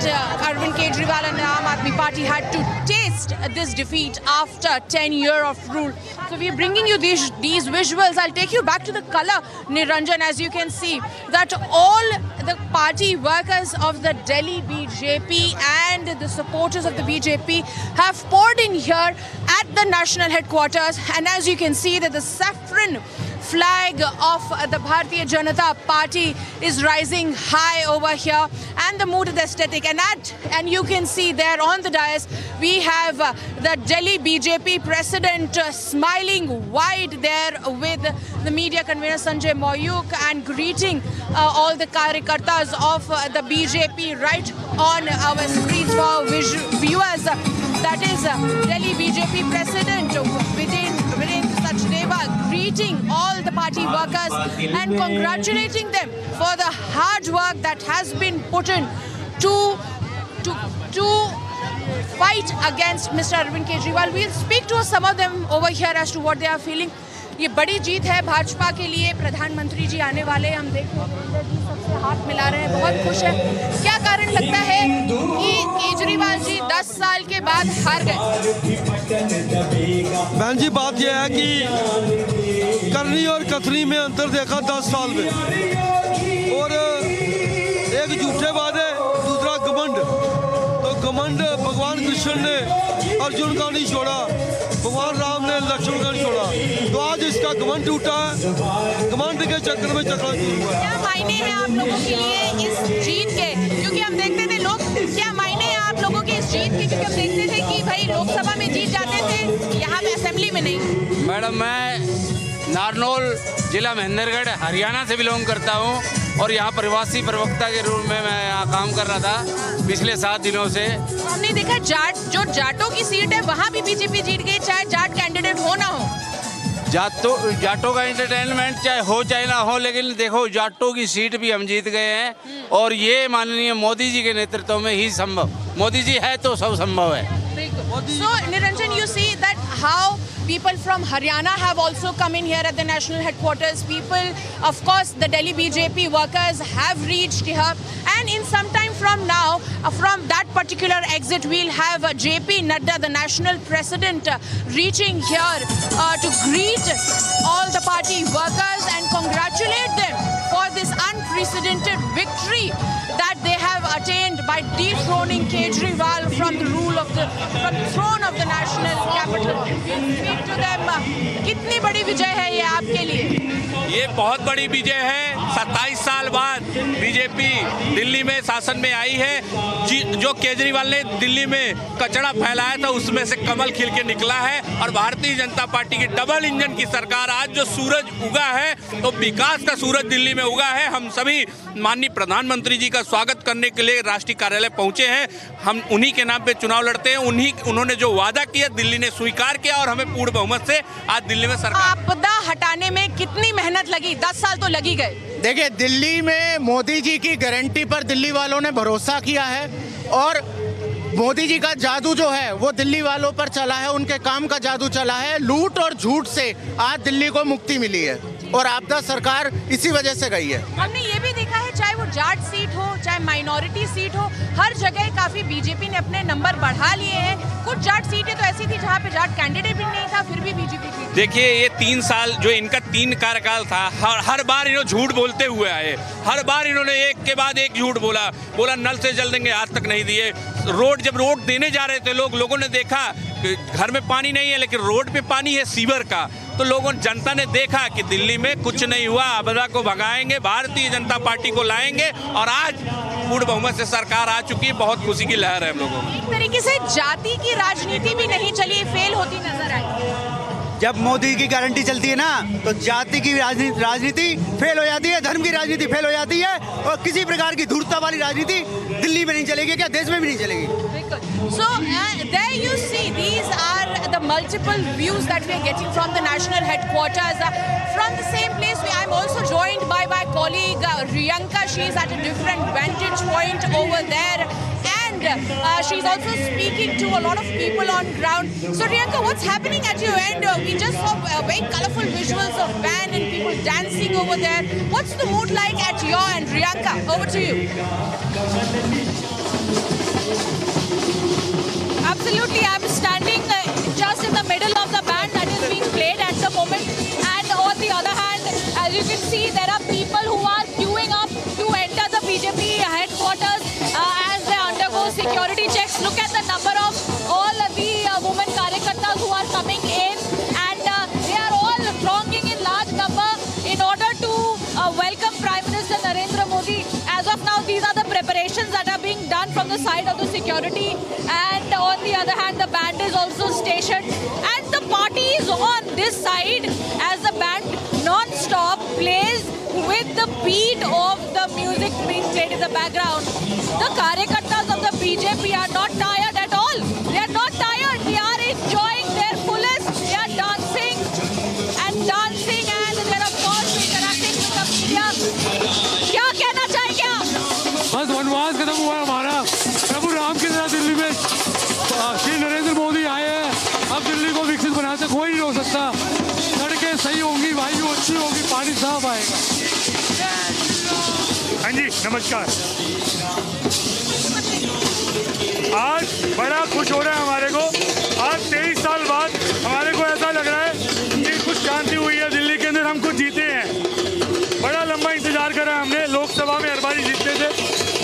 Speaker 1: Arvind Kejriwal and the Aam Aadmi Party had to taste this defeat after 10 years of rule. So we are bringing you these visuals. I'll take you back to the color, Niranjan, as you can see that all the party workers of the Delhi BJP and the supporters of the BJP have poured in here at the national headquarters, and as you can see that the saffron flag of the Bharatiya Janata Party is rising high over here, and the mood is aesthetic. And you can see there on the dais, we have the Delhi BJP president smiling wide there with the media convener Sanjay Moyuk and greeting all the karyakartas of the BJP right on our screens for viewers. That is Delhi BJP president Virendra Sachdeva greeting all the party workers and congratulating them for the hard work that has been put in to fight against Mr. Arvind Kejriwal. We'll speak to some of them over here as to what they are feeling. ये बड़ी जीत है भाजपा के लिए. प्रधानमंत्री जी आने वाले, हम देख रहे हैं जी सबसे हाथ मिला रहे हैं, बहुत खुश है. क्या कारण लगता है कि केजरीवाल जी 10 साल के बाद हार गए?
Speaker 3: बहन जी, बात यह है कि करनी और कथनी में अंतर देखा 10 साल में, और एक झूठे वादे, दूसरा घमंड. तो घमंड भगवान कृष्ण ने अर्जुन का नहीं छोड़ा, भगवान राम ने लक्ष्मण का नहीं छोड़ा. तो आज इसका घमंड टूटा है, घमंड के चक्कर में चक्कर हुआ.
Speaker 1: क्या मायने हैं आप लोगों के लिए इस जीत के? क्योंकि हम देखते थे लोग, क्या मायने हैं आप लोगों के इस जीत के? क्योंकि हम देखते थे कि भाई लोकसभा में जीत जाते थे, यहाँ पे असेंबली में नहीं.
Speaker 13: मैडम, मैं नारनौल जिला महेंद्रगढ़ हरियाणा से बिलोंग करता हूँ और यहाँ प्रवासी प्रवक्ता के रूप में मैं यहाँ काम कर रहा था पिछले 7 दिनों से.
Speaker 1: हमने देखा जाटों की सीट है, वहाँ भी बीजेपी जीत गई, चाहे जाट कैंडिडेट हो ना हो.
Speaker 13: जाटों का एंटरटेनमेंट चाहे हो चाहे ना हो, लेकिन देखो जाटों की सीट भी हम जीत गए हैं, और ये माननीय मोदी जी के नेतृत्व में ही संभव. मोदी जी है तो सब संभव है.
Speaker 1: So Niranjan, you see that how people from Haryana have also come in here at the national headquarters. People, of course, the Delhi BJP workers have reached here, and in some time from now, from that particular exit, we'll have JP Nadda, the national president, reaching here to greet all the party workers and congratulate them for this unprecedented victory that they have attained by dethroning Kejriwal from the throne of the national capital. Speak to them. कितनी बड़ी विजय है ये आपके लिए?
Speaker 27: ये बहुत बड़ी विजय है. 27 साल बाद बीजेपी दिल्ली में शासन में आई है. जो केजरीवाल ने दिल्ली में कचरा फैलाया था, उसमें से कमल खिल के निकला है, और भारतीय जनता पार्टी की डबल इंजन की सरकार, आज जो सूरज उगा है, तो विकास का सूरज दिल्ली में उगा है. हम सभी माननीय प्रधानमंत्री जी का स्वागत करने के लिए राष्ट्रीय कार्यालय पहुंचे हैं. हम उन्हीं के नाम पे चुनाव लड़ते हैं. उन्होंने जो वादा किया दिल्ली ने स्वीकार किया, और हमें पूर्ण बहुमत से आज दिल्ली में सरकार.
Speaker 1: आपदा हटाने में कितनी मेहनत लगी? 10 साल तो लगी गए.
Speaker 14: देखिए, दिल्ली में मोदी जी की गारंटी पर दिल्ली वालों ने भरोसा किया है, और मोदी जी का जादू जो है वो दिल्ली वालों पर चला है, उनके काम का जादू चला है. लूट और झूठ से आज दिल्ली को मुक्ति मिली है, और आपदा सरकार इसी वजह से गई है.
Speaker 1: हमने ये भी देखा है, चाहे वो जाट सीट हो, चाहे माइनॉरिटी सीट हो, हर जगह काफी बीजेपी ने अपने नंबर बढ़ा लिए हैं। कुछ जाट सीटें तो ऐसी थी जहाँ पे जाट कैंडिडेट भी नहीं था, फिर भी बीजेपी की।
Speaker 4: देखिए, ये 3 साल जो इनका 3 कार्यकाल था, हर बार इन्होंने झूठ बोलते हुए आए। हर बार इन्होंने एक के बाद एक झूठ बोला नल से जल देंगे, आज तक नहीं दिए। जब रोड देने जा रहे थे लोगों ने देखा कि घर में पानी नहीं है, लेकिन रोड पे पानी है सीवर का। तो जनता ने देखा कि दिल्ली में कुछ नहीं हुआ, आपदा को भगाएंगे, भारतीय जनता पार्टी को लाएंगे, और आज पूर्ण बहुमत से सरकार आ चुकी है। बहुत खुशी की लहर है हम लोगों को।
Speaker 1: एक तरीके से जाति की राजनीति भी नहीं चली, फेल होती नजर आई।
Speaker 5: जब मोदी की गारंटी चलती है ना, तो जाति की राजनीति फेल हो जाती है, धर्म की राजनीति फेल हो जाती है, और किसी प्रकार की धूर्तता वाली राजनीति दिल्ली में नहीं चलेगी, क्या देश में भी नहीं चलेगी।
Speaker 1: So there you see, these are the multiple views that we are getting from the national headquarters. From the same place, I'm also joined by my colleague Riyanka. She is at a different vantage point over there, and she's also speaking to a lot of people on ground. So Riyanka, what's happening at your end? We just saw very colorful visuals of van and people dancing over there. What's the mood like at your end, Riyanka? Over to you.
Speaker 6: Absolutely, I'm standing just in the middle of the band that is being played at the moment, and on the other hand, as you can see, there are people who are queuing up to enter the BJP headquarters as they undergo security checks. Look at the number of all the women karyakartas who are coming in, and they are all thronging in large number in order to welcome Prime Minister Narendra Modi. As of now, these are the preparations that are being done from the side of the security, and on the other hand, the band is also stationed, and the party is on this side as the band non-stop plays with the beat of the music being played in the background. The Karyakartas of the BJP are not tired at all. They are not tired. They are enjoying their fullest. They are dancing, and they are of course interacting with the media. क्या कहना चाहेंगे आप?
Speaker 16: बस वनवास खत्म हुआ हमारा, प्रभु राम की तरह दिल्ली में श्री नरेंद्र मोदी आए हैं। अब दिल्ली को विकसित बनाते कोई नहीं रोक सकता। सड़कें सही होंगी, वायु अच्छी होगी, पानी साफ आएगा।
Speaker 17: हाँ जी, नमस्कार। आज बड़ा खुश हो रहा है हमारे को। आज 23 साल बाद हमारे को ऐसा लग रहा है कि कुछ शांति हुई है दिल्ली के अंदर, हम कुछ जीते हैं। बड़ा लंबा इंतजार करा हमने, लोकसभा में हर बार जीतते थे,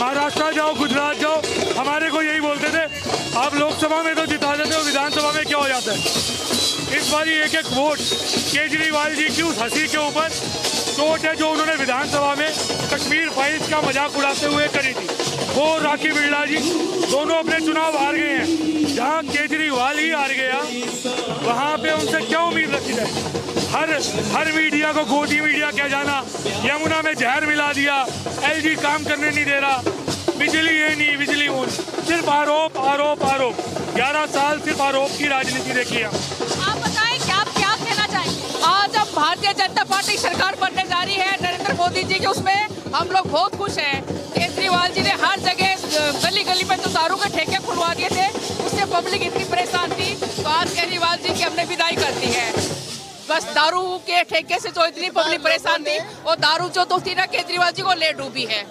Speaker 17: महाराष्ट्र जाओ, गुजरात जाओ, हमारे को यही बोलते थे आप लोकसभा में तो जिता देते हो, विधानसभा में क्या हो जाता है। इस बार एक एक वोट केजरीवाल जी की उस हंसी के ऊपर चोट है जो उन्होंने विधानसभा में कश्मीर फाइल्स का मजाक उड़ाते हुए करी थी। वो राखी बिरला जी दोनों अपने चुनाव हार गए हैं। जहाँ केजरीवाल ही हार गया, वहाँ पे उनसे क्या उम्मीद रखी जाए। हर मीडिया को गोदी मीडिया कह जाना, यमुना में जहर मिला दिया, एलजी काम करने नहीं दे रहा, बिजली ये नहीं, बिजली वो नहीं, सिर्फ आरोप आरोप आरोप। 11 साल सिर्फ आरोप की राजनीति देखी है।
Speaker 6: आप बताएं क्या कहना चाहेंगे?
Speaker 29: आज अब भारतीय जनता पार्टी सरकार बनने जा रही है नरेंद्र मोदी जी के, उसमें हम लोग बहुत खुश हैं। केजरीवाल जी ने हर जगह गली गली में तो दारू के ठेके खुलवा दिए थे, उससे पब्लिक इतनी परेशान थी, तो आज केजरीवाल जी की हमने विदाई कर दी है। बस दारू के ठेके से जो इतनी पब्लिक परेशान थी, वो दारू जो तो थी ना केजरीवाल जी को ले डूबी है।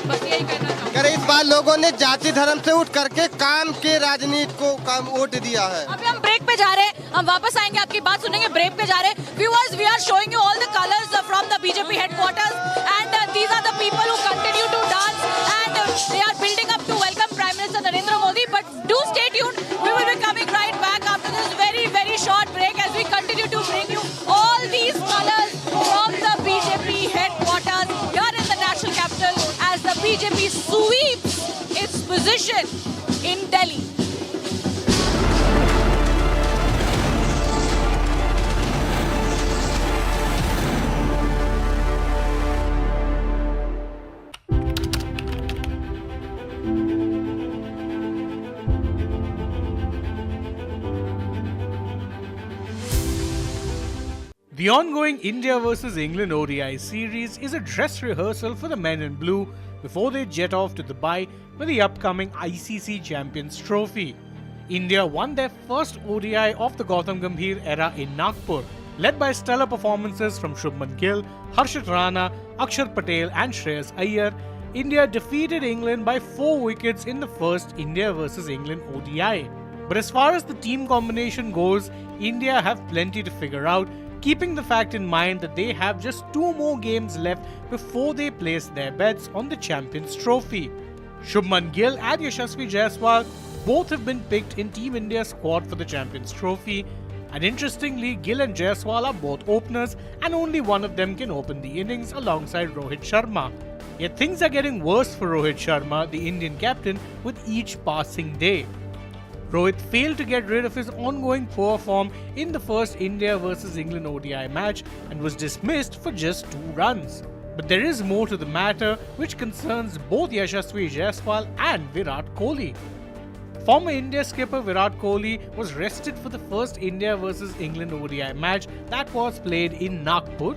Speaker 29: बस यही कहना चाहूँगा।
Speaker 20: इस बार लोगों ने जाति धर्म से उठ करके काम के राजनीति को वोट दिया है।
Speaker 6: अभी हम ब्रेक पे जा रहे हैं, हम वापस आएंगे, आपकी बात सुनेंगे। ब्रेक पे जा रहे हैं। Viewers, we are showing you all the colors from the BJP headquarters, and these are the people who continue to dance, and they are building up to welcome Prime Minister Narendra Modi. But do stay tuned. We will be coming right back after this very, very short break as we continue to bring you all these colors from the BJP headquarters here in the national capital as the BJP sweeps its position in Delhi.
Speaker 2: The ongoing India vs England ODI series is a dress rehearsal for the men in blue before they jet off to Dubai for the upcoming ICC Champions Trophy. India won their first ODI of the Gautam Gambhir era in Nagpur. Led by stellar performances from Shubman Gill, Harshit Rana, Akshar Patel and Shreyas Iyer, India defeated England by 4 wickets in the first India vs England ODI. But as far as the team combination goes, India have plenty to figure out, keeping the fact in mind that they have just 2 more games left before they place their bets on the Champions Trophy. Shubman Gill and Yashasvi Jaiswal both have been picked in Team India's squad for the Champions Trophy. And interestingly, Gill and Jaiswal are both openers and only one of them can open the innings alongside Rohit Sharma. Yet things are getting worse for Rohit Sharma, the Indian captain, with each passing day. Rohit failed to get rid of his ongoing poor form in the first India vs England ODI match and was dismissed for just 2 runs. But there is more to the matter which concerns both Yashasvi Jaiswal and Virat Kohli. Former India skipper Virat Kohli was rested for the first India vs England ODI match that was played in Nagpur.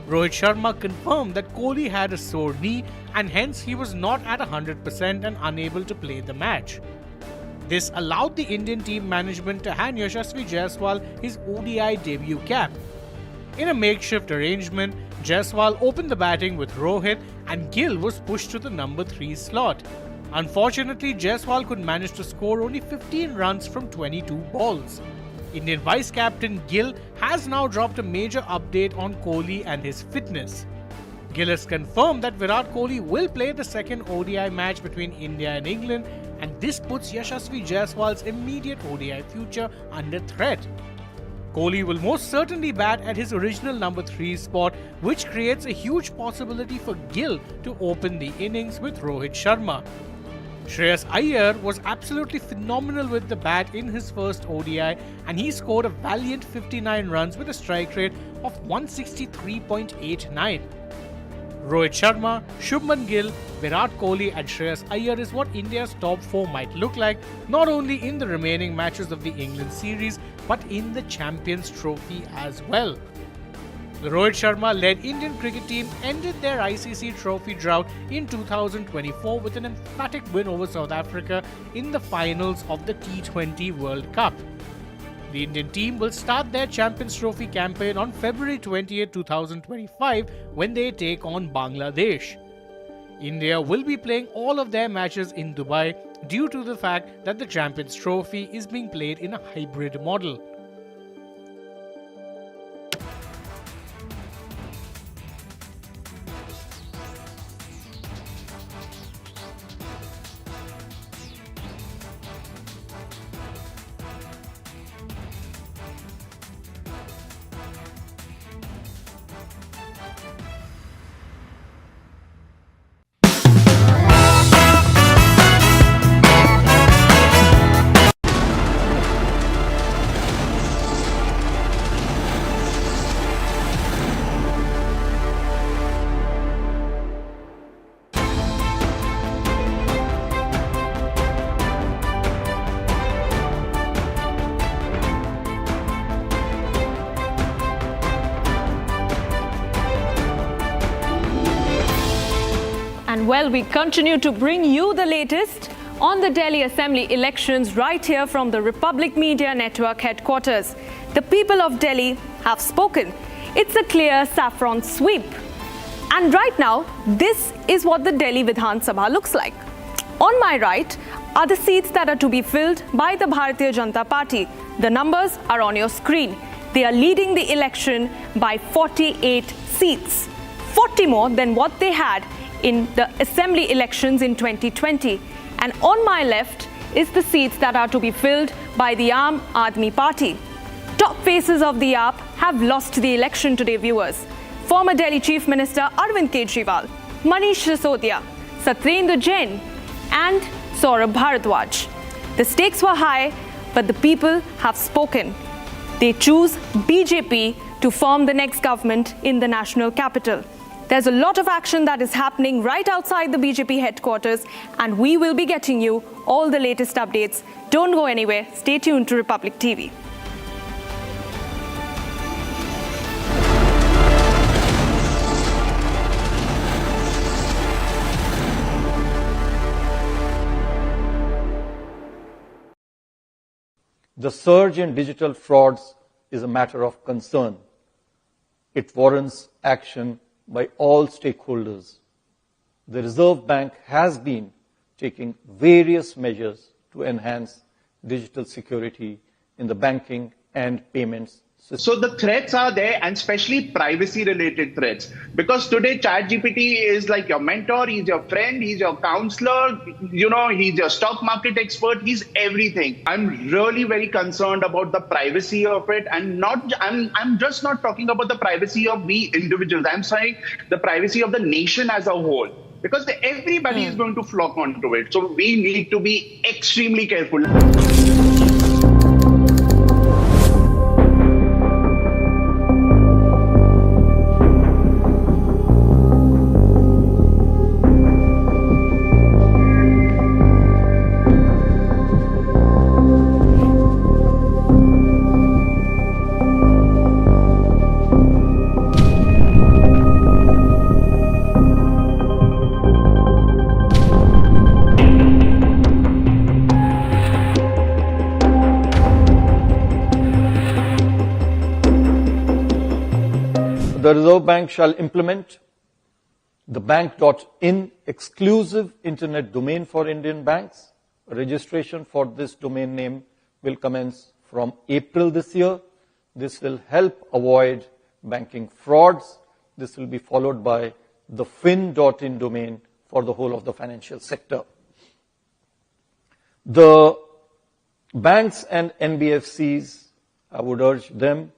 Speaker 2: Rohit Sharma confirmed that Kohli had a sore knee and hence he was not at 100% and unable to play the match. This allowed the Indian team management to hand Yashasvi Jaiswal his ODI debut cap. In a makeshift arrangement, Jaiswal opened the batting with Rohit and Gill was pushed to the number 3 slot. Unfortunately, Jaiswal could manage to score only 15 runs from 22 balls. Indian vice-captain Gill has now dropped a major update on Kohli and his fitness. Gill has confirmed that Virat Kohli will play the second ODI match between India and England, and this puts Yashasvi Jaiswal's immediate ODI future under threat. Kohli will most certainly bat at his original number 3 spot, which creates a huge possibility for Gill to open the innings with Rohit Sharma. Shreyas Iyer was absolutely phenomenal with the bat in his first ODI and he scored a valiant 59 runs with a strike rate of 163.89. Rohit Sharma, Shubman Gill, Virat Kohli and Shreyas Iyer is what India's top 4 might look like, not only in the remaining matches of the England series but in the Champions Trophy as well. The Rohit Sharma-led Indian cricket team ended their ICC trophy drought in 2024 with an emphatic win over South Africa in the finals of the T20 World Cup. The Indian team will start their Champions Trophy campaign on February 20, 2025 when they take on Bangladesh. India will be playing all of their matches in Dubai due to the fact that the Champions Trophy is being played in a hybrid model.
Speaker 7: And well, we continue to bring you the latest on the Delhi Assembly elections right here from the Republic Media Network headquarters. The people of Delhi have spoken. It's a clear saffron sweep. And right now, this is what the Delhi Vidhan Sabha looks like. On my right are the seats that are to be filled by the Bharatiya Janata Party. The numbers are on your screen. They are leading the election by 48 seats, 40 more than what they had in the assembly elections in 2020. And on my left is the seats that are to be filled by the Aam Aadmi Party. Top faces of the AAP have lost the election today, viewers. Former Delhi Chief Minister Arvind Kejriwal, Manish Sisodia, Satyendra Jain and Saurabh Bharadwaj. The stakes were high, but the people have spoken. They choose BJP to form the next government in the national capital. There's a lot of action that is happening right outside the BJP headquarters, and we will be getting you all the latest updates. Don't go anywhere. Stay tuned to Republic TV.
Speaker 9: The surge in digital frauds is a matter of concern. It warrants action by all stakeholders. The Reserve Bank has been taking various measures to enhance digital security in the banking and payments system.
Speaker 10: So the threats are there, and especially privacy-related threats. Because today, ChatGPT is like your mentor, he's your friend, he's your counselor, he's your stock market expert, he's everything. I'm really very concerned about the privacy of it, and I'm just not talking about the privacy of we individuals. I'm saying the privacy of the nation as a whole. Because everybody is going to flock onto it. So we need to be extremely careful.
Speaker 9: The Reserve Bank shall implement the bank.in exclusive internet domain for Indian banks. Registration for this domain name will commence from April this year. This will help avoid banking frauds. This will be followed by the fin.in domain for the whole of the financial sector. The banks and NBFCs, I would urge them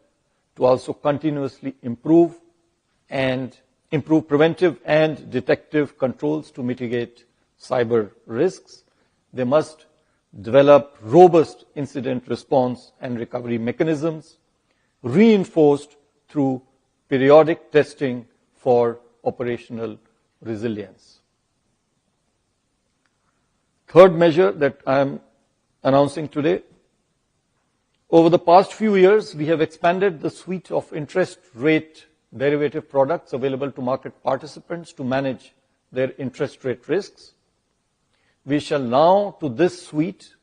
Speaker 9: to also continuously improve preventive and detective controls to mitigate cyber risks. They must develop robust incident response and recovery mechanisms, reinforced through periodic testing for operational resilience. Third measure that I am announcing today: over the past few years, we have expanded the suite of interest rate derivative products available to market participants to manage their interest rate risks. We shall now, to this suite,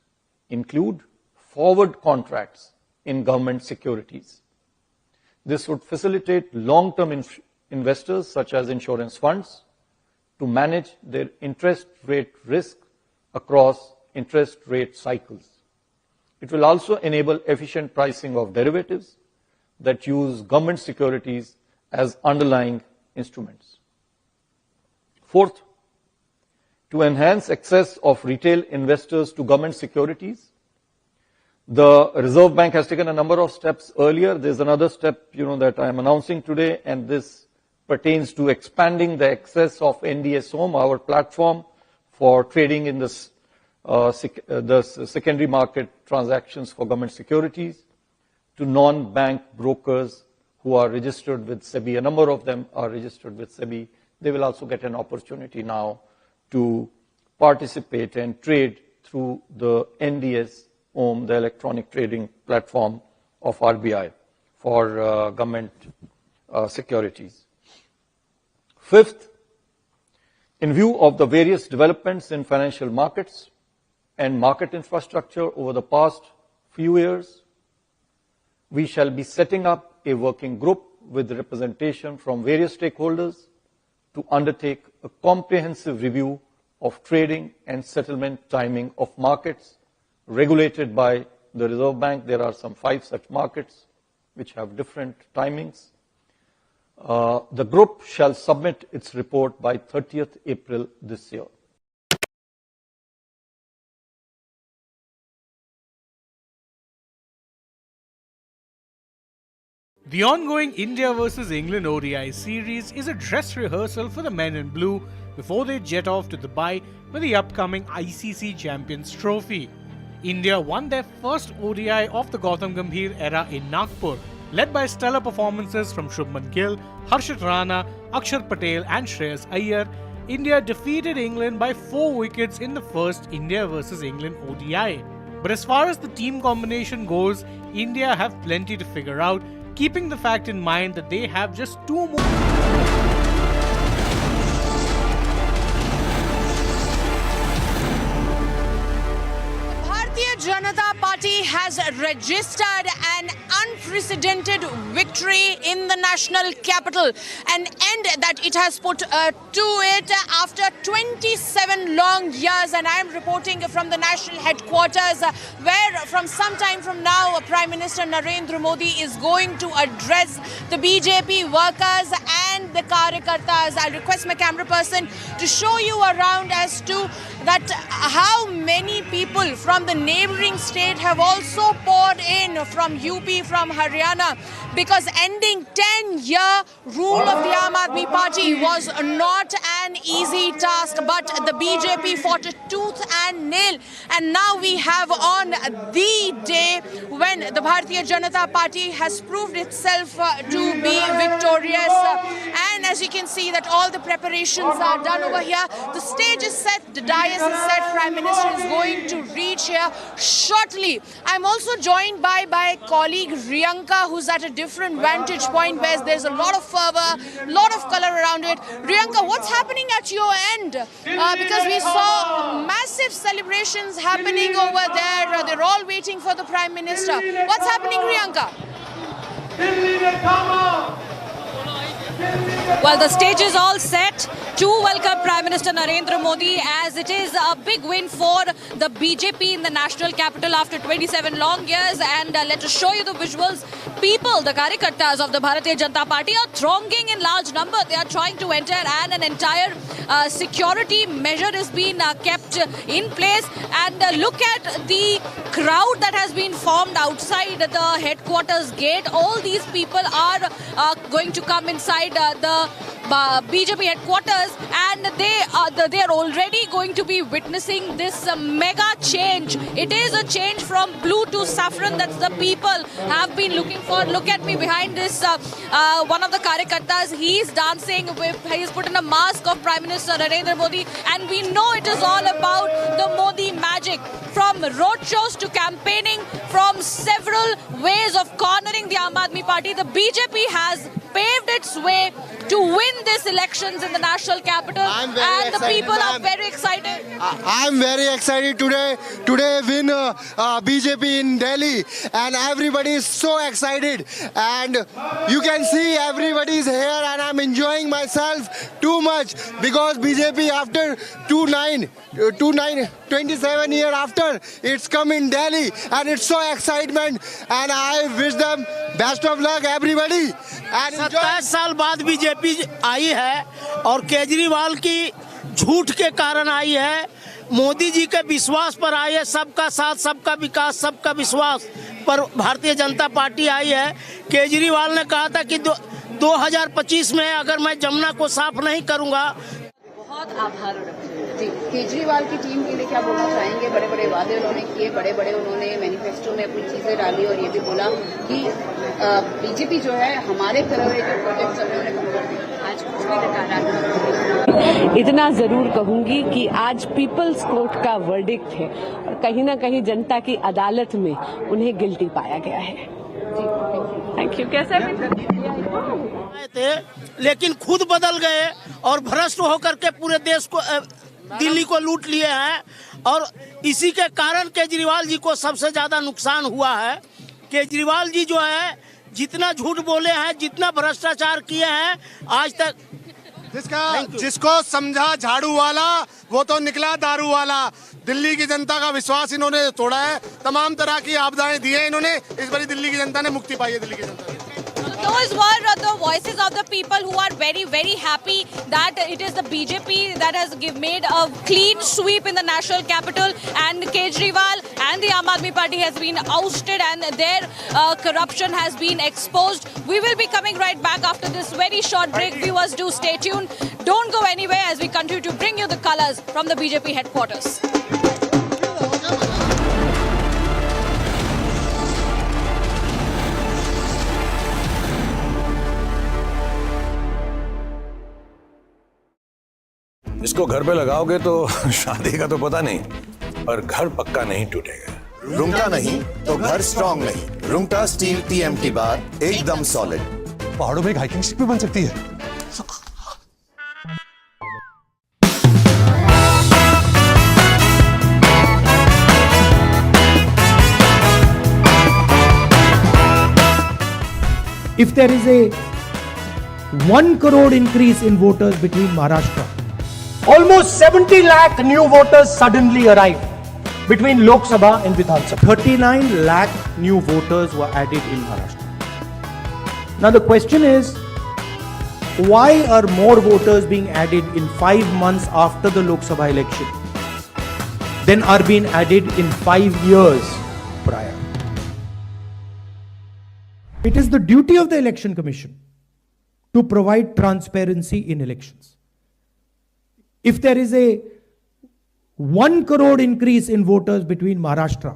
Speaker 9: include forward contracts in government securities. This would facilitate long-term investors, such as insurance funds, to manage their interest rate risk across interest rate cycles. It will also enable efficient pricing of derivatives that use government securities as underlying instruments. Fourth, to enhance access of retail investors to government securities, the Reserve Bank has taken a number of steps earlier. There's another step, that I am announcing today, and this pertains to expanding the access of NDS Home, our platform for trading in the secondary market transactions for government securities, to non-bank brokers who are registered with SEBI. A number of them are registered with SEBI. They will also get an opportunity now to participate and trade through the NDS Home, the electronic trading platform of RBI for government securities. Fifth, in view of the various developments in financial markets and market infrastructure over the past few years, we shall be setting up a working group with representation from various stakeholders to undertake a comprehensive review of trading and settlement timing of markets regulated by the Reserve Bank. There are some 5 such markets which have different timings. The group shall submit its report by 30th April this year.
Speaker 2: The ongoing India vs England ODI series is a dress rehearsal for the men in blue before they jet off to Dubai for the upcoming ICC Champions Trophy. India won their first ODI of the Gautam Gambhir era in Nagpur, led by stellar performances from Shubman Gill, Harshit Rana, Akshar Patel and Shreyas Iyer. India defeated England by 4 wickets in the first India vs England ODI. But as far as the team combination goes, India have plenty to figure out, keeping the fact in mind that they have just 2 more.
Speaker 1: Bharatiya Janata Party has registered an unprecedented victory in the national capital, an end that it has put to it after 27 long years. And I am reporting from the national headquarters where from some time from now Prime Minister Narendra Modi is going to address the BJP workers and the Karyakartas. I'll request my camera person to show you around as to that how many people from the neighboring state have also poured in from UP, from Haryana, because ending 10-year rule of the Aam Aadmi Party was not an easy task, but the BJP fought it tooth and nail. And now we have on the day when the Bharatiya Janata Party has proved itself to be victorious. And as you can see that all the preparations are done over here. The stage is set, the dais is set, Prime Minister is going to reach here shortly. I'm also joined by my colleague Riyanka, who's at a different vantage point where there's a lot of fervor, a lot of color around it. Riyanka, what's happening at your end? Because we saw massive celebrations happening over there. They're all waiting for the Prime Minister. What's happening, Riyanka?
Speaker 6: Well, the stage is all set to welcome Prime Minister Narendra Modi, as it is a big win for the BJP in the national capital after 27 long years. And let us show you the visuals. People, the Karyakartas of the Bharatiya Janata Party, are thronging in large number. They are trying to enter, and an entire security measure is being kept in place. And look at the crowd that has been formed outside the headquarters gate. All these people are going to come inside the BJP headquarters, and they are already going to be witnessing this mega change. It is a change from blue to saffron that the people have been looking for. Look at me behind this. One of the Karyakartas, he's dancing he's put in a mask of Prime Minister Narendra Modi, and we know it is all about the Modi magic. From road shows to campaigning, from several ways of cornering the Aam Aadmi Party, the BJP has paved its way to win these elections in the national capital, and the people are very excited.
Speaker 20: I'm very excited today. Today win BJP in Delhi, and everybody is so excited. And you can see everybody is here, and I'm enjoying myself too much because BJP after 27 years after it's come in Delhi, and it's so excitement. And I wish them best of luck, everybody. And
Speaker 14: 27 साल बाद BJP आई है और केजरीवाल की झूठ के कारण आई है, मोदी जी के विश्वास पर आई है। सबका साथ, सबका विकास, सबका विश्वास पर भारतीय जनता पार्टी आई है। केजरीवाल ने कहा था कि 2025 में अगर मैं जमुना को साफ नहीं करूंगा।
Speaker 8: बहुत आभार जी। केजरीवाल की टीम के लिए क्या बोलना चाहेंगे? बड़े बड़े वादे उन्होंने किए, बड़े बड़े उन्होंने मैनिफेस्टो में अपनी चीजें डाली, और ये भी बोला कि बीजेपी जो है हमारे करने के प्रोजेक्ट सब उन्होंने कम कर दिए। आज कुछ भी नकारा।
Speaker 12: इतना जरूर कहूंगी कि आज पीपल्स कोर्ट का वर्डिक्ट है और कहीं ना कहीं जनता की अदालत में उन्हें गिल्टी पाया गया है। Thank you. कैसे
Speaker 14: थे लेकिन खुद बदल गए और भ्रष्ट होकर के पूरे देश को, दिल्ली को लूट लिए हैं, और इसी के कारण केजरीवाल जी को सबसे ज्यादा नुकसान हुआ है। केजरीवाल जी जो है जितना झूठ बोले हैं, जितना भ्रष्टाचार किए हैं आज तक,
Speaker 20: जिसको समझा झाड़ू वाला वो तो निकला दारू वाला। दिल्ली की जनता का विश्वास इन्होंने तोड़ा है, तमाम तरह की आपदाएं दी है इन्होंने। इस बारी दिल्ली की जनता ने मुक्ति पाई है। दिल्ली की जनता
Speaker 6: Those were the voices of the people who are very, very happy that it is the BJP that has made a clean sweep in the national capital, and Kejriwal and the Aam Aadmi Party has been ousted, and their corruption has been exposed. We will be coming right back after this very short break. Viewers, do stay tuned. Don't go anywhere as we continue to bring you the colors from the BJP headquarters.
Speaker 15: इसको घर पे लगाओगे तो शादी का तो पता नहीं, पर घर पक्का नहीं टूटेगा।
Speaker 19: रुंगटा नहीं तो घर स्ट्रॉन्ग नहीं। रुंगटा स्टील TMT बार एकदम सॉलिड।
Speaker 21: पहाड़ों में एक हाइकिंग स्टिक भी बन सकती है।
Speaker 3: if there is a 1 crore increase in voters between Maharashtra, almost 70 lakh new voters suddenly arrived between Lok Sabha and Vidhan Sabha. 39 lakh new voters were added in Maharashtra. Now the question is, why are more voters being added in 5 months after the Lok Sabha election than are being added in 5 years prior? It is the duty of the Election Commission to provide transparency in elections. If there is a 1 crore increase in voters between Maharashtra,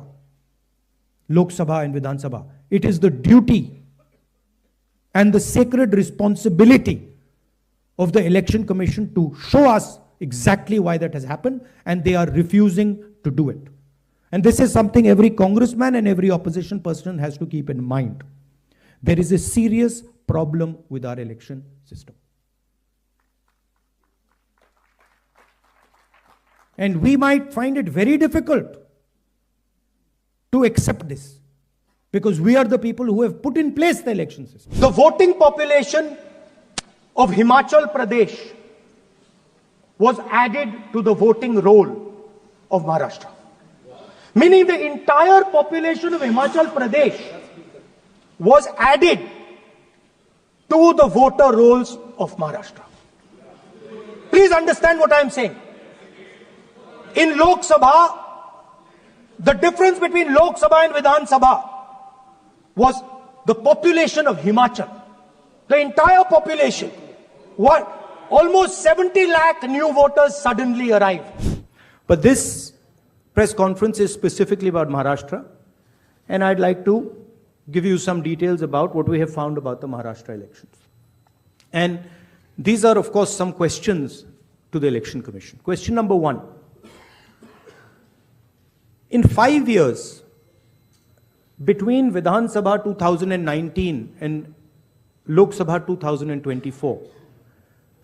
Speaker 3: Lok Sabha and Vidhan Sabha, it is the duty and the sacred responsibility of the Election Commission to show us exactly why that has happened, and they are refusing to do it. And this is something every congressman and every opposition person has to keep in mind. There is a serious problem with our election system. And we might find it very difficult to accept this, because we are the people who have put in place the election system. The voting population of Himachal Pradesh was added to the voting roll of Maharashtra. Meaning the entire population of Himachal Pradesh was added to the voter rolls of Maharashtra. Please understand what I am saying. In Lok Sabha, the difference between Lok Sabha and Vidhan Sabha was the population of Himachal. The entire population. What? Almost 70 lakh new voters suddenly arrived. But this press conference is specifically about Maharashtra, and I'd like to give you some details about what we have found about the Maharashtra elections. And these are, of course, some questions to the Election Commission. Question number 1. In 5 years, between Vidhan Sabha 2019 and Lok Sabha 2024,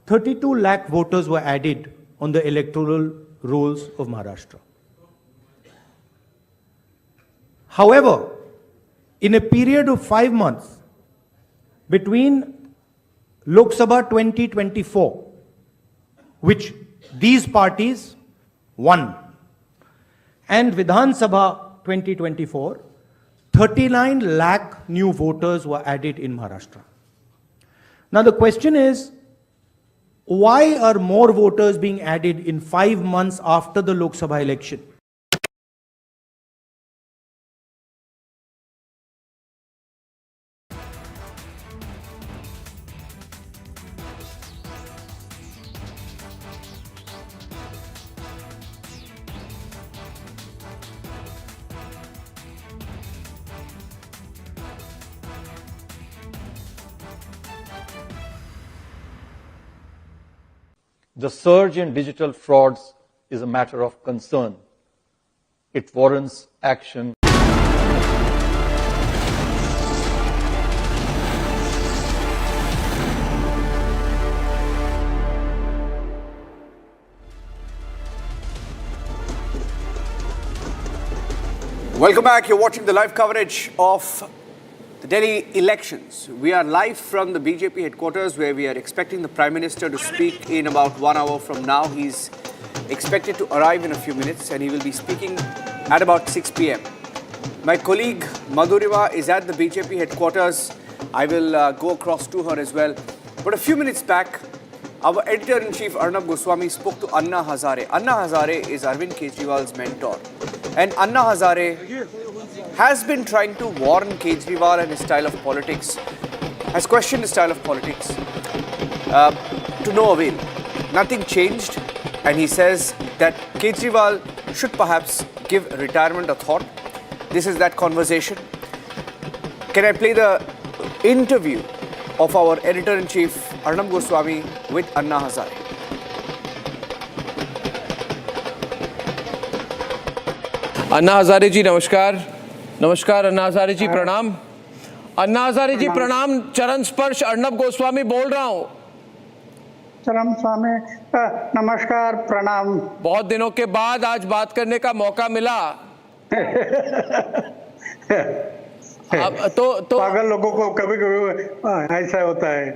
Speaker 3: 32 lakh voters were added on the electoral rolls of Maharashtra. However, in a period of 5 months between Lok Sabha 2024, which these parties won, and Vidhan Sabha 2024, 39 lakh new voters were added in Maharashtra. Now the question is, why are more voters being added in 5 months after the Lok Sabha election?
Speaker 9: The surge in digital frauds is a matter of concern. It warrants action.
Speaker 11: Welcome back. You're watching the live coverage of the Delhi elections. We are live from the BJP headquarters, where we are expecting the Prime Minister to speak in about 1 hour from now. He's expected to arrive in a few minutes, and he will be speaking at about 6 p.m. My colleague Madhurima is at the BJP headquarters. I will go across to her as well. But a few minutes back, our editor-in-chief Arnab Goswami spoke to Anna Hazare. Anna Hazare is Arvind Kejriwal's mentor. And Anna Hazare has been trying to warn Kejriwal and his style of politics, has questioned his style of politics, to no avail. Nothing changed, and he says that Kejriwal should perhaps give retirement a thought. This is that conversation. Can I play the interview of our editor-in-chief Arnab Goswami with Anna Hazare?
Speaker 18: Anna Hazare जी नमस्कार। नमस्कार अन्ना हजारे जी प्रणाम। अन्ना हजारे जी प्रणाम। चरण स्पर्श अर्णब गोस्वामी बोल रहा हूँ।
Speaker 22: चरण स्वामी नमस्कार प्रणाम।
Speaker 18: बहुत दिनों के बाद आज बात करने का मौका मिला।
Speaker 22: तो पागल लोगों को कभी कभी ऐसा होता है,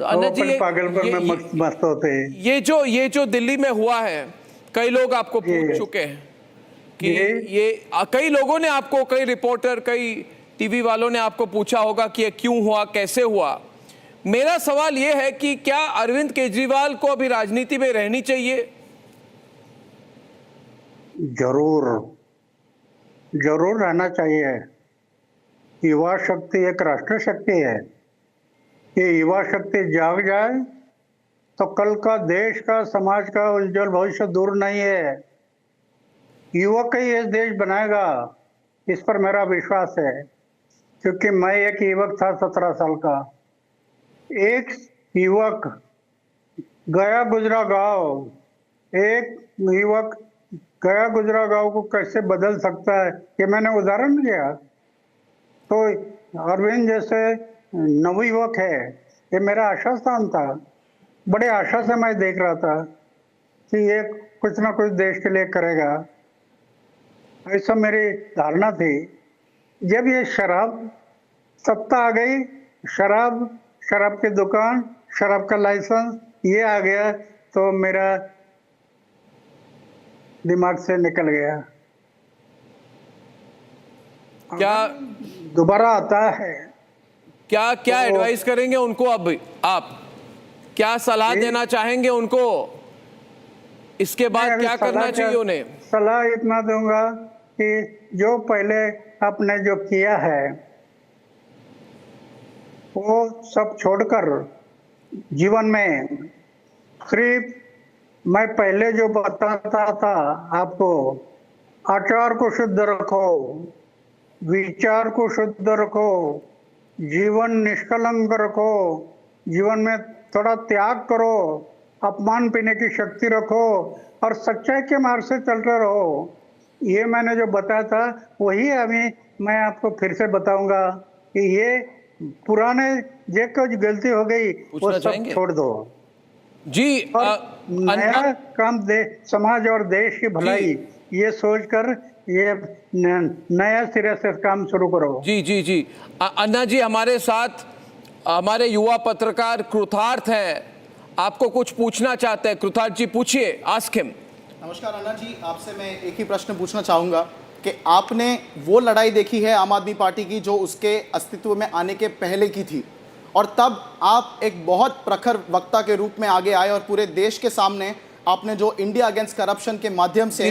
Speaker 18: अन्ना जी
Speaker 22: पागलपन में मस्त होते हैं।
Speaker 18: ये जो दिल्ली में हुआ है, कई लोग आपको पूछ चुके हैं कि ये कई लोगों ने आपको, कई रिपोर्टर, कई टीवी वालों ने आपको पूछा होगा कि ये क्यों हुआ, कैसे हुआ। मेरा सवाल ये है कि क्या अरविंद केजरीवाल को अभी राजनीति में रहनी चाहिए?
Speaker 22: जरूर रहना चाहिए। युवा शक्ति एक राष्ट्र शक्ति है। ये युवा शक्ति जाग जाए तो कल का देश का, समाज का उज्जवल भविष्य दूर नहीं है। युवक ही ये देश बनाएगा, इस पर मेरा विश्वास है। क्योंकि मैं एक युवक था 17 साल का। एक युवक गया गुजरा गांव, एक युवक गया गुजरा गांव को कैसे बदल सकता है, ये मैंने उदाहरण दिया। तो अरविंद जैसे नवयुवक है, ये मेरा आशा स्थान था। बड़े आशा से मैं देख रहा था कि ये कुछ ना कुछ देश के लिए करेगा, ऐसा मेरी धारणा थी। जब ये शराब सत्ता आ गई, शराब की दुकान, शराब का लाइसेंस ये आ गया, तो मेरा दिमाग से निकल गया।
Speaker 18: क्या
Speaker 22: दोबारा आता है?
Speaker 18: क्या एडवाइस करेंगे उनको? अब आप क्या सलाह देना चाहेंगे उनको? इसके बाद क्या करना चाहिए उन्हें?
Speaker 22: सलाह इतना दूंगा कि जो पहले आपने जो किया है वो सब छोड़कर जीवन में सिर्फ मैं पहले जो बताता था आपको, आचार को शुद्ध रखो, विचार को शुद्ध रखो, जीवन निष्कलंक रखो, जीवन में थोड़ा त्याग करो, अपमान पीने की शक्ति रखो और सच्चाई के मार्ग से चलते रहो। ये मैंने जो बताया था वही अभी मैं आपको फिर से बताऊंगा कि ये पुराने जो कुछ गलती हो गई वो सब छोड़ दो
Speaker 18: जी।
Speaker 22: नया काम समाज और देश की भलाई ये सोचकर ये नया सिरे से काम शुरू करो।
Speaker 18: जी। अन्ना जी, हमारे साथ हमारे युवा पत्रकार कृतार्थ है, आपको कुछ पूछना चाहते हैं। कृतार्थ जी, पूछिए, आस्क हिम।
Speaker 4: नमस्कार अन्ना जी, आपसे मैं एक ही प्रश्न पूछना चाहूँगा कि आपने वो लड़ाई देखी है आम आदमी पार्टी की जो उसके अस्तित्व में आने के पहले की थी, और तब आप एक बहुत प्रखर वक्ता के रूप में आगे आए और पूरे देश के सामने आपने जो इंडिया अगेंस्ट करप्शन के माध्यम से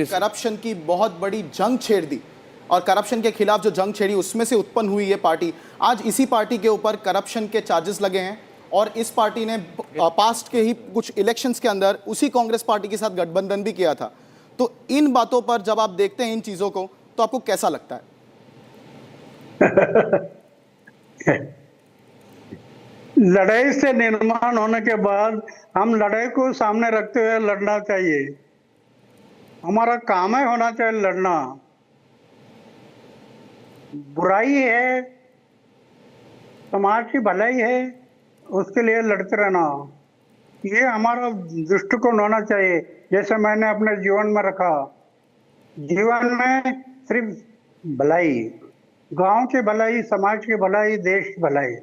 Speaker 4: करप्शन की बहुत बड़ी जंग छेड़ दी, और करप्शन के खिलाफ जो जंग छेड़ी उसमें से उत्पन्न हुई ये पार्टी। आज इसी पार्टी के ऊपर करप्शन के चार्जेस लगे हैं और इस पार्टी ने पास्ट के ही कुछ इलेक्शंस के अंदर उसी कांग्रेस पार्टी के साथ गठबंधन भी किया था। तो इन बातों पर जब आप देखते हैं इन चीजों को, तो आपको कैसा लगता है?
Speaker 22: लड़ाई से निर्माण होने के बाद हम लड़ाई को सामने रखते हुए लड़ना चाहिए। हमारा काम है, होना चाहिए लड़ना। बुराई है, समाज की भलाई है, उसके लिए लड़ते रहना, ये हमारा दृष्टिकोण होना चाहिए। जैसे मैंने अपने जीवन में रखा, जीवन में सिर्फ भलाई, गांव की भलाई, समाज की भलाई, देश की भलाई,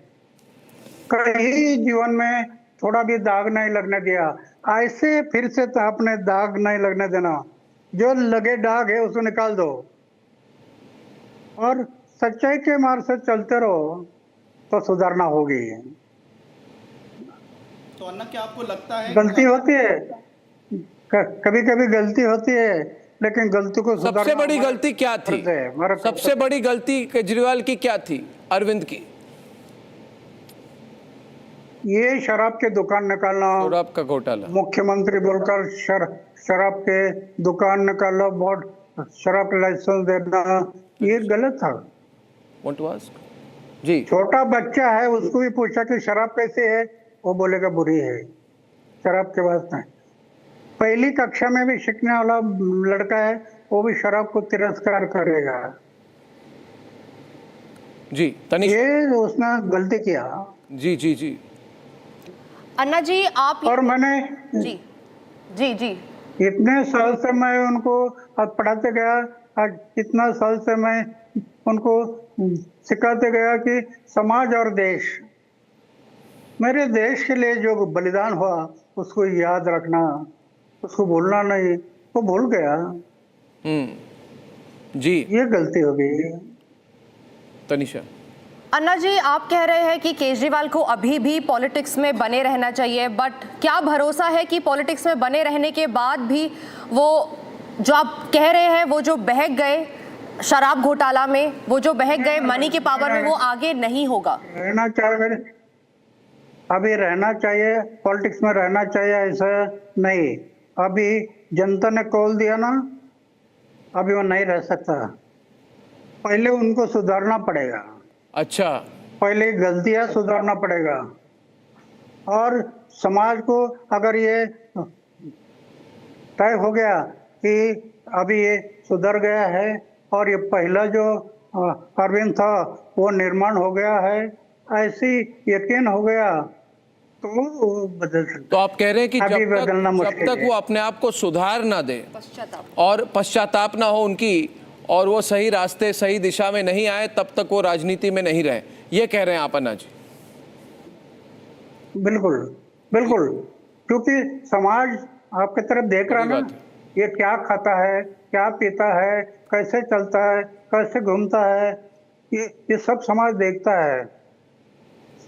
Speaker 22: कहीं जीवन में थोड़ा भी दाग नहीं लगने दिया। ऐसे फिर से तो अपने दाग नहीं लगने देना, जो लगे दाग है उसको निकाल दो और सच्चाई के मार्ग से चलते रहो तो सुधारना होगी।
Speaker 4: तो अन्ना, क्या आपको लगता है
Speaker 22: गलती होती है, कभी कभी गलती होती है, लेकिन गलती को सुधारना।
Speaker 18: सबसे बड़ी गलती क्या थी? सबसे बड़ी गलती केजरीवाल की क्या थी, अरविंद की?
Speaker 22: ये शराब के दुकान निकालना,
Speaker 18: शराब का घोटाला,
Speaker 22: मुख्यमंत्री बोलकर शराब के दुकान निकालना, बहुत शराब का लाइसेंस देना, ये गलत था।
Speaker 18: जी,
Speaker 22: छोटा बच्चा है, उसको भी पूछा कि शराब कैसे है, वो बोलेगा बुरी है, शराब के बाद नहीं। पहली कक्षा में भी सीखने वाला लड़का है, वो भी शराब को तिरस्कार करेगा।
Speaker 18: जी तनिष,
Speaker 22: ये उसने गलती किया।
Speaker 18: जी
Speaker 1: अन्ना जी, आप
Speaker 22: और मैंने
Speaker 1: जी
Speaker 22: इतने साल से मैं उनको पढ़ाते गया, आज इतना साल से मैं उनको सिखाते गया कि समाज और देश, मेरे देश के लिए जो बलिदान हुआ उसको याद रखना, उसको भूलना नहीं, वो भूल गया।
Speaker 18: जी,
Speaker 22: ये गलती हो गई।
Speaker 18: तनिषा।
Speaker 5: अन्ना जी, आप कह रहे हैं कि केजरीवाल को अभी भी पॉलिटिक्स में बने रहना चाहिए, बट क्या भरोसा है कि पॉलिटिक्स में बने रहने के बाद भी वो जो आप कह रहे हैं, वो जो बहक गए शराब घोटाला में, वो जो बहक गए मनी की पावर में, वो आगे नहीं होगा?
Speaker 22: रहना चाहिए, अभी रहना चाहिए, पॉलिटिक्स में रहना चाहिए ऐसा नहीं। अभी जनता ने कॉल दिया ना, अभी वो नहीं रह सकता। पहले उनको सुधारना पड़ेगा।
Speaker 18: अच्छा,
Speaker 22: पहले गलतियां सुधारना पड़ेगा, और समाज को अगर ये तय हो गया कि अभी ये सुधर गया है और ये पहला जो अरविंद था वो निर्माण हो गया है, ऐसी यकीन हो गया, तो वो बदल सकता।
Speaker 18: तो आप कह रहे हैं कि
Speaker 22: अभी बदलना
Speaker 18: जब
Speaker 22: मुश्किल
Speaker 18: तक
Speaker 22: है।
Speaker 18: वो अपने आप को सुधार ना दे और पश्चाताप ना हो उनकी, और वो सही रास्ते सही दिशा में नहीं आए, तब तक वो राजनीति में नहीं रहे, ये कह रहे हैं आप अन्ना जी?
Speaker 22: बिल्कुल बिल्कुल, क्योंकि समाज आपकी तरफ देख रहा ना, ये क्या खाता है, क्या पीता है, कैसे चलता है, कैसे घूमता है, ये सब समाज देखता है।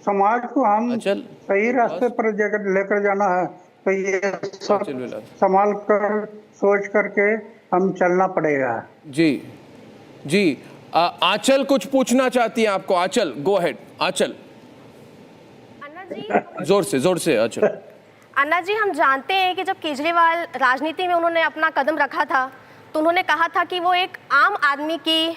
Speaker 22: समाज को हम सही रास्ते पर लेकर जाना है, तो ये सब संभाल कर सोच करके हम चलना पड़ेगा।
Speaker 18: जी जी, आंचल कुछ पूछना चाहती है आपको। आंचल, गो अहेड आंचल। जोर से आंचल।
Speaker 5: अन्ना जी, हम जानते हैं कि जब केजरीवाल राजनीति में उन्होंने अपना कदम रखा था, तो उन्होंने कहा था कि वो एक आम आदमी की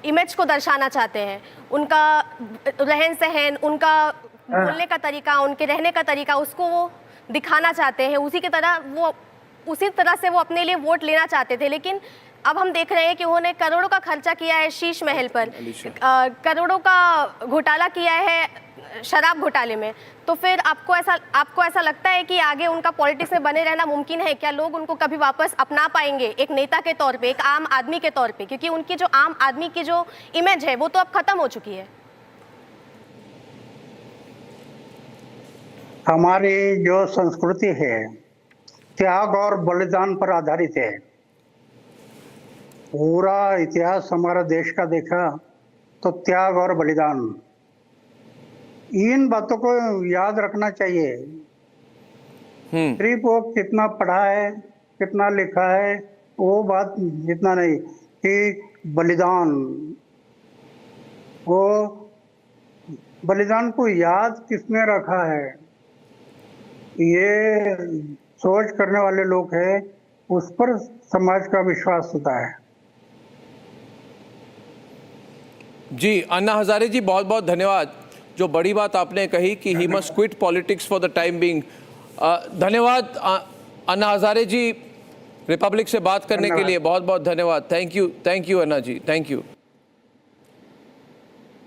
Speaker 5: इमेज को दर्शाना चाहते हैं। उनका रहन सहन, उनका बोलने का तरीका, उनके रहने का तरीका, उसको वो दिखाना चाहते हैं। उसी तरह से वो अपने लिए वोट लेना चाहते थे। लेकिन अब हम देख रहे हैं कि उन्होंने करोड़ों का खर्चा किया है शीश महल पर, करोड़ों का घोटाला किया है शराब घोटाले में। तो फिर आपको ऐसा लगता है कि आगे उनका पॉलिटिक्स में बने रहना मुमकिन है? क्या लोग उनको कभी वापस अपना पाएंगे एक नेता के तौर पे, एक आम आदमी के तौर पे? क्योंकि उनकी जो आम आदमी की जो इमेज है वो तो अब खत्म हो चुकी है।
Speaker 22: हमारी जो संस्कृति है त्याग और बलिदान पर आधारित है। पूरा इतिहास हमारा देश का देखा तो त्याग और बलिदान, इन बातों को याद रखना चाहिए। सिर्फ वो कितना पढ़ा है, कितना लिखा है, वो बात जितना नहीं, कि बलिदान, वो बलिदान को याद किसने रखा है, ये सोच करने वाले लोग हैं, उस पर समाज का विश्वास होता है।
Speaker 18: जी, अन्ना हजारे जी, बहुत बहुत धन्यवाद। जो बड़ी बात आपने कही कि he must quit politics for the time being. धन्यवाद अन्ना हजारे जी, रिपब्लिक से बात करने के लिए बहुत बहुत धन्यवाद। Thank you Anna ji, thank you.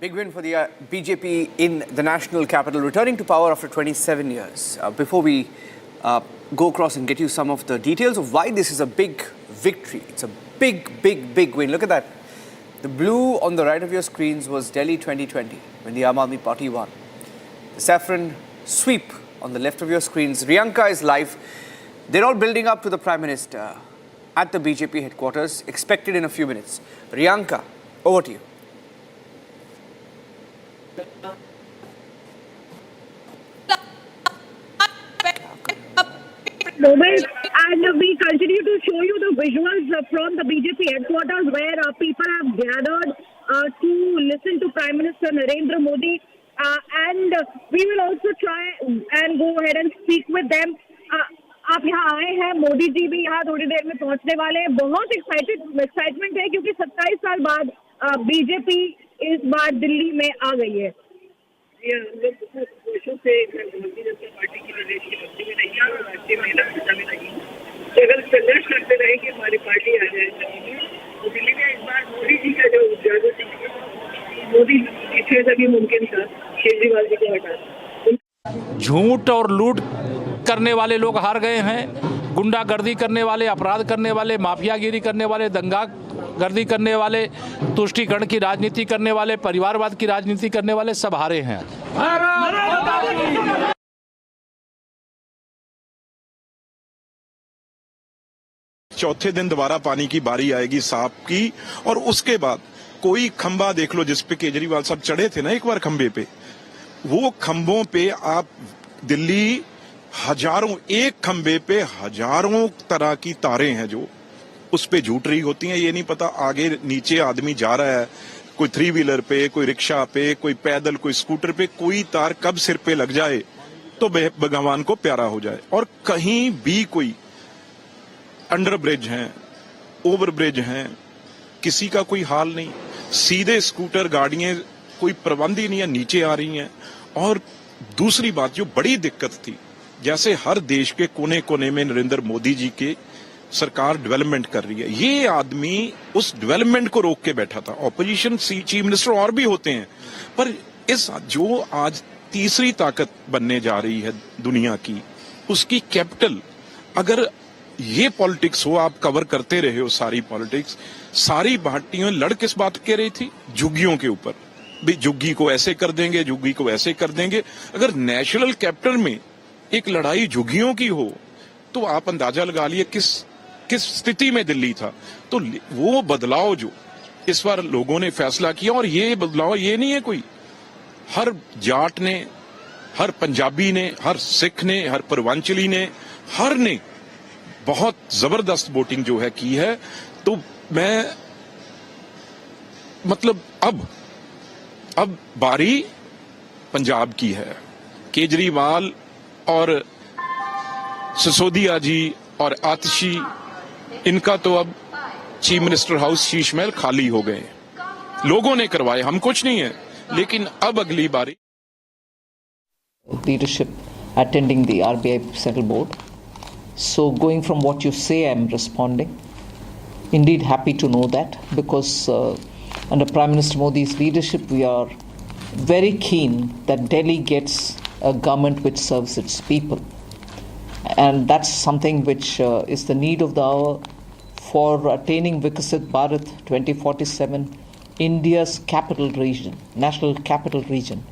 Speaker 11: Big win for the BJP in the national capital, returning to power after 27 years. Before we go across and get you some of the details of why this is a big victory, it's a big win. Look at that. The blue on the right of your screens was Delhi 2020, when the Aam Aadmi Party won. The saffron sweep on the left of your screens, Riyanka is live. They're all building up to the Prime Minister at the BJP headquarters, expected in a few minutes. Riyanka, over to you.
Speaker 13: Moment, and we continue to show you the visuals from the BJP headquarters where people have gathered to listen to Prime Minister Narendra Modi, and we will also try and go ahead and speak with them. आप यहाँ आए हैं, मोदी जी भी यहाँ थोड़ी देर में पहुँचने वाले हैं। बहुत एक्साइटमेंट है क्योंकि 27 साल बाद बीजेपी इस बार दिल्ली में आ गई है। हम लोग बहुत वर्षों से भारतीय जनता पार्टी की प्रदेश की भक्ति में रही और राष्ट्रीय महिला मोर्चा में रही, अगर संघर्ष करते रहे कि हमारी पार्टी आ जाए तो दिल्ली में इस बार मोदी जी का जो जागृति, मोदी पीछे से भी मुमकिन था केजरीवाल जी को हटा।
Speaker 16: झूठ और लूट करने वाले लोग हार गए हैं। गुंडागर्दी करने वाले, अपराध करने वाले, माफियागिरी करने वाले, दंगा गर्दी करने वाले, तुष्टीकरण की राजनीति करने वाले, परिवारवाद की राजनीति करने वाले सब हारे हैं।
Speaker 7: चौथे दिन दोबारा पानी की बारी आएगी सांप की, और उसके बाद कोई खंबा देख लो जिस पे केजरीवाल साहब चढ़े थे ना एक बार खंबे पे, वो खंबों पे आप दिल्ली हजारों, एक खंबे पे हजारों तरह की तारें हैं जो उस पे झूठ रही होती हैं। ये नहीं पता आगे नीचे आदमी जा रहा है, कोई 3 व्हीलर पे, कोई रिक्शा पे, कोई पैदल, कोई स्कूटर पे, कोई तार कब सिर पे लग जाए तो भगवान को प्यारा हो जाए। और कहीं भी कोई अंडर ब्रिज हैं, ओवर ब्रिज हैं, किसी का कोई हाल नहीं। सीधे स्कूटर गाड़ियां, कोई प्रबंध ही नहीं है, नीचे आ रही हैं। और दूसरी बात जो बड़ी दिक्कत थी, जैसे हर देश के कोने कोने में नरेंद्र मोदी जी के सरकार डेवलपमेंट कर रही है, ये आदमी उस डेवलपमेंट को रोक के बैठा था। ऑपोजिशन चीफ मिनिस्टर और भी होते हैं, पर इस जो आज तीसरी ताकत बनने जा रही है दुनिया की, उसकी कैपिटल, अगर ये पॉलिटिक्स हो, आप कवर करते रहे हो सारी पॉलिटिक्स, सारी पार्टियां लड़ किस बात के रही थी? झुग्गियों के ऊपर, भी झुग्गी को ऐसे कर देंगे, झुग्गी को ऐसे कर देंगे। अगर नेशनल कैपिटल में एक लड़ाई झुग्गियों की हो तो आप अंदाजा लगा लिए किस स्थिति में दिल्ली था। तो वो बदलाव जो इस बार लोगों ने फैसला किया, और ये बदलाव ये नहीं है कोई, हर जाट ने, हर पंजाबी ने, हर सिख ने, हर पूर्वांचली ने, हर ने बहुत जबरदस्त वोटिंग जो है की है। तो मैं मतलब अब बारी पंजाब की है। केजरीवाल और सिसोदिया जी और आतिशी, इनका तो अब chief minister house Sheesh Mahal खाली हो गए, लोगों ने करवाए, हम कुछ नहीं है। लेकिन अब अगली बारी
Speaker 17: leadership attending the RBI Central Board. So going from what you say, I'm responding. Indeed happy to know that, because under Prime Minister Modi's leadership, we are very keen that Delhi gets a government which serves its people. And that's something which is the need of the hour for attaining Viksit Bharat 2047. India's capital region, national capital region,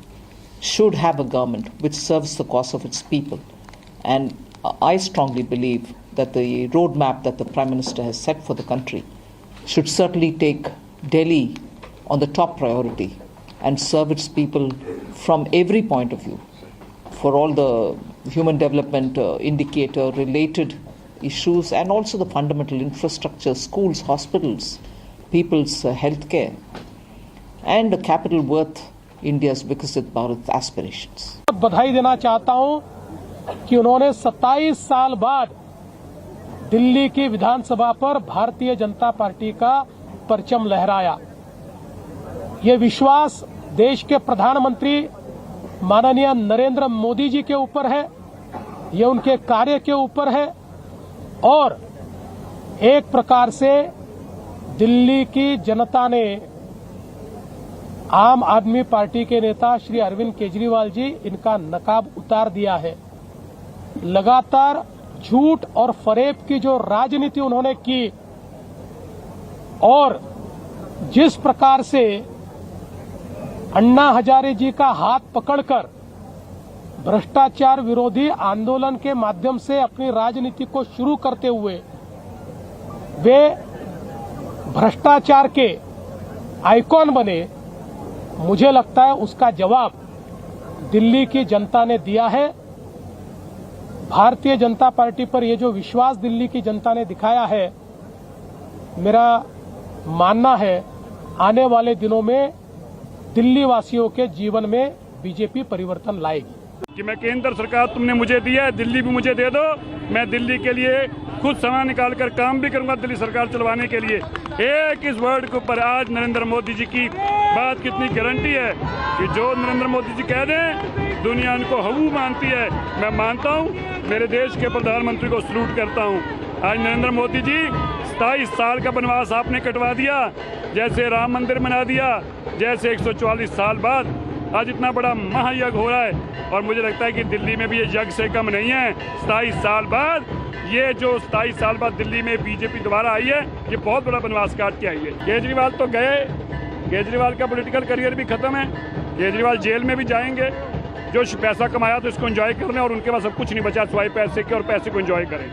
Speaker 17: should have a government which serves the cause of its people. And I strongly believe that the roadmap that the Prime Minister has set for the country should certainly take Delhi on the top priority and serve its people from every point of view, for all the human development indicator related issues, and also the fundamental infrastructure, schools, hospitals, people's health care, and the capital worth India's Viksit Bharat aspirations.
Speaker 2: बधाई देना चाहता हूं कि उन्होंने 27 साल बाद दिल्ली की विधानसभा पर भारतीय जनता पार्टी का परचम लहराया। ये विश्वास देश के प्रधानमंत्री माननीय नरेंद्र मोदी जी के ऊपर है, ये उनके कार्य के ऊपर है, और एक प्रकार से दिल्ली की जनता ने आम आदमी पार्टी के नेता श्री अरविंद केजरीवाल जी, इनका नकाब उतार दिया है। लगातार झूठ और फरेब की जो राजनीति उन्होंने की, और जिस प्रकार से अन्ना हजारे जी का हाथ पकड़कर भ्रष्टाचार विरोधी आंदोलन के माध्यम से अपनी राजनीति को शुरू करते हुए वे भ्रष्टाचार के आइकॉन बने, मुझे लगता है उसका जवाब दिल्ली की जनता ने दिया है। भारतीय जनता पार्टी पर ये जो विश्वास दिल्ली की जनता ने दिखाया है, मेरा मानना है आने वाले दिनों में दिल्ली वासियों के जीवन में बीजेपी परिवर्तन लाएगी।
Speaker 23: कि मैं केंद्र सरकार तुमने मुझे दिया है, दिल्ली भी मुझे दे दो, मैं दिल्ली के लिए खुद समय निकाल कर काम भी करूंगा दिल्ली सरकार चलवाने के लिए। एक इस वर्ड के ऊपर आज नरेंद्र मोदी जी की बात कितनी गारंटी है कि जो नरेंद्र मोदी जी कह दें दुनिया इनको हवू मानती है। मैं मानता हूं, मेरे देश के प्रधानमंत्री को सलूट करता हूं। आज नरेंद्र मोदी जी 27 साल का वनवास आपने कटवा दिया, जैसे राम मंदिर बना दिया, जैसे 144 साल बाद आज इतना बड़ा महायज्ञ हो रहा है। और मुझे लगता है कि दिल्ली में भी ये जग से कम नहीं है। 27 साल बाद ये जो 27 साल बाद दिल्ली में बीजेपी दोबारा आई है, ये बहुत बड़ा बनवास काट के आई है। केजरीवाल तो गए, केजरीवाल का पॉलिटिकल करियर भी खत्म है, केजरीवाल जेल में भी जाएंगे। जो पैसा कमाया तो इसको एंजॉय कर लें, और उनके पास सब कुछ नहीं बचा सिवाय पैसे के, और पैसे को एंजॉय करें।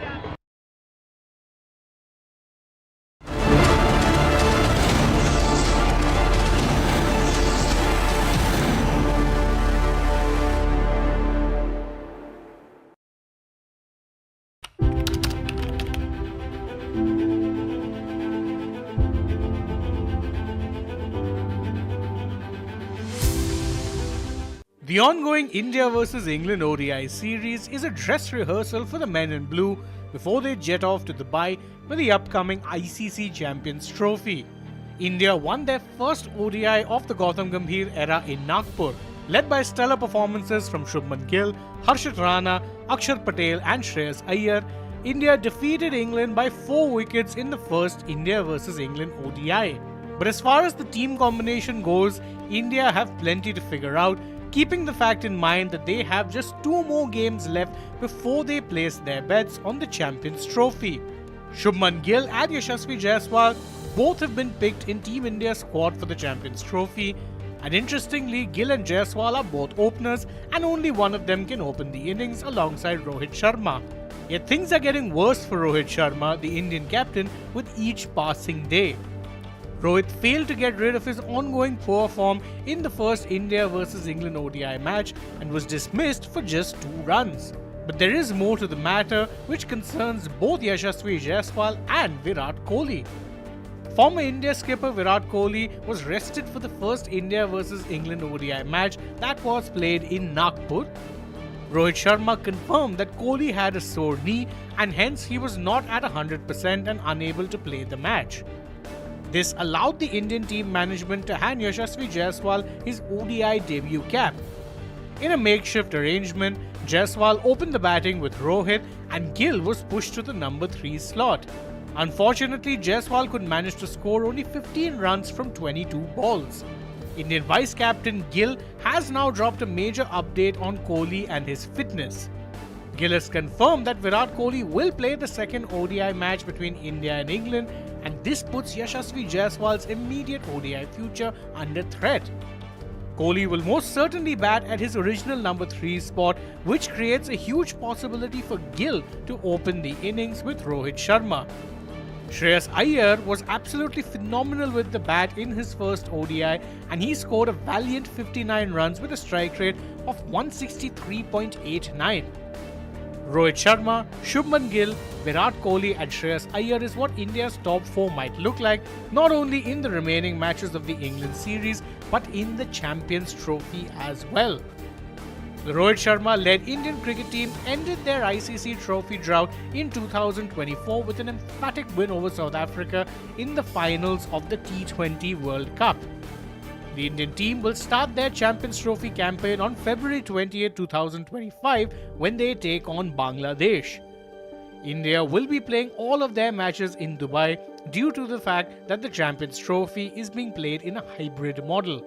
Speaker 2: The ongoing India vs England ODI series is a dress rehearsal for the men in blue before they jet off to Dubai for the upcoming ICC Champions Trophy. India won their first ODI of the Gautam Gambhir era in Nagpur, led by stellar performances from Shubman Gill, Harshit Rana, Akshar Patel and Shreyas Iyer. India defeated England by 4 wickets in the first India vs England ODI. But as far as the team combination goes, India have plenty to figure out, keeping the fact in mind that they have just 2 more games left before they place their bets on the Champions Trophy. Shubman Gill and Yashasvi Jaiswal both have been picked in Team India's squad for the Champions Trophy. And interestingly, Gill and Jaiswal are both openers, and only one of them can open the innings alongside Rohit Sharma. Yet things are getting worse for Rohit Sharma, the Indian captain, with each passing day. Rohit failed to get rid of his ongoing poor form in the first India vs England ODI match and was dismissed for just 2 runs. But there is more to the matter, which concerns both Yashasvi Jaiswal and Virat Kohli. Former India skipper Virat Kohli was rested for the first India vs England ODI match that was played in Nagpur. Rohit Sharma confirmed that Kohli had a sore knee and hence he was not at 100% and unable to play the match. This allowed the Indian team management to hand Yashasvi Jaiswal his ODI debut cap. In a makeshift arrangement, Jaiswal opened the batting with Rohit and Gill was pushed to the number 3 slot. Unfortunately, Jaiswal could manage to score only 15 runs from 22 balls. Indian vice-captain Gill has now dropped a major update on Kohli and his fitness. Gill has confirmed that Virat Kohli will play the second ODI match between India and England, and this puts Yashasvi Jaiswal's immediate ODI future under threat. Kohli will most certainly bat at his original number 3 spot, which creates a huge possibility for Gill to open the innings with Rohit Sharma. Shreyas Iyer was absolutely phenomenal with the bat in his first ODI, and he scored a valiant 59 runs with a strike rate of 163.89. Rohit Sharma, Shubman Gill, Virat Kohli and Shreyas Iyer is what India's top 4 might look like, not only in the remaining matches of the England series, but in the Champions Trophy as well. The Rohit Sharma-led Indian cricket team ended their ICC trophy drought in 2024 with an emphatic win over South Africa in the finals of the T20 World Cup. The Indian team will start their Champions Trophy campaign on February 20, 2025 when they take on Bangladesh. India will be playing all of their matches in Dubai due to the fact that the Champions Trophy is being played in a hybrid model.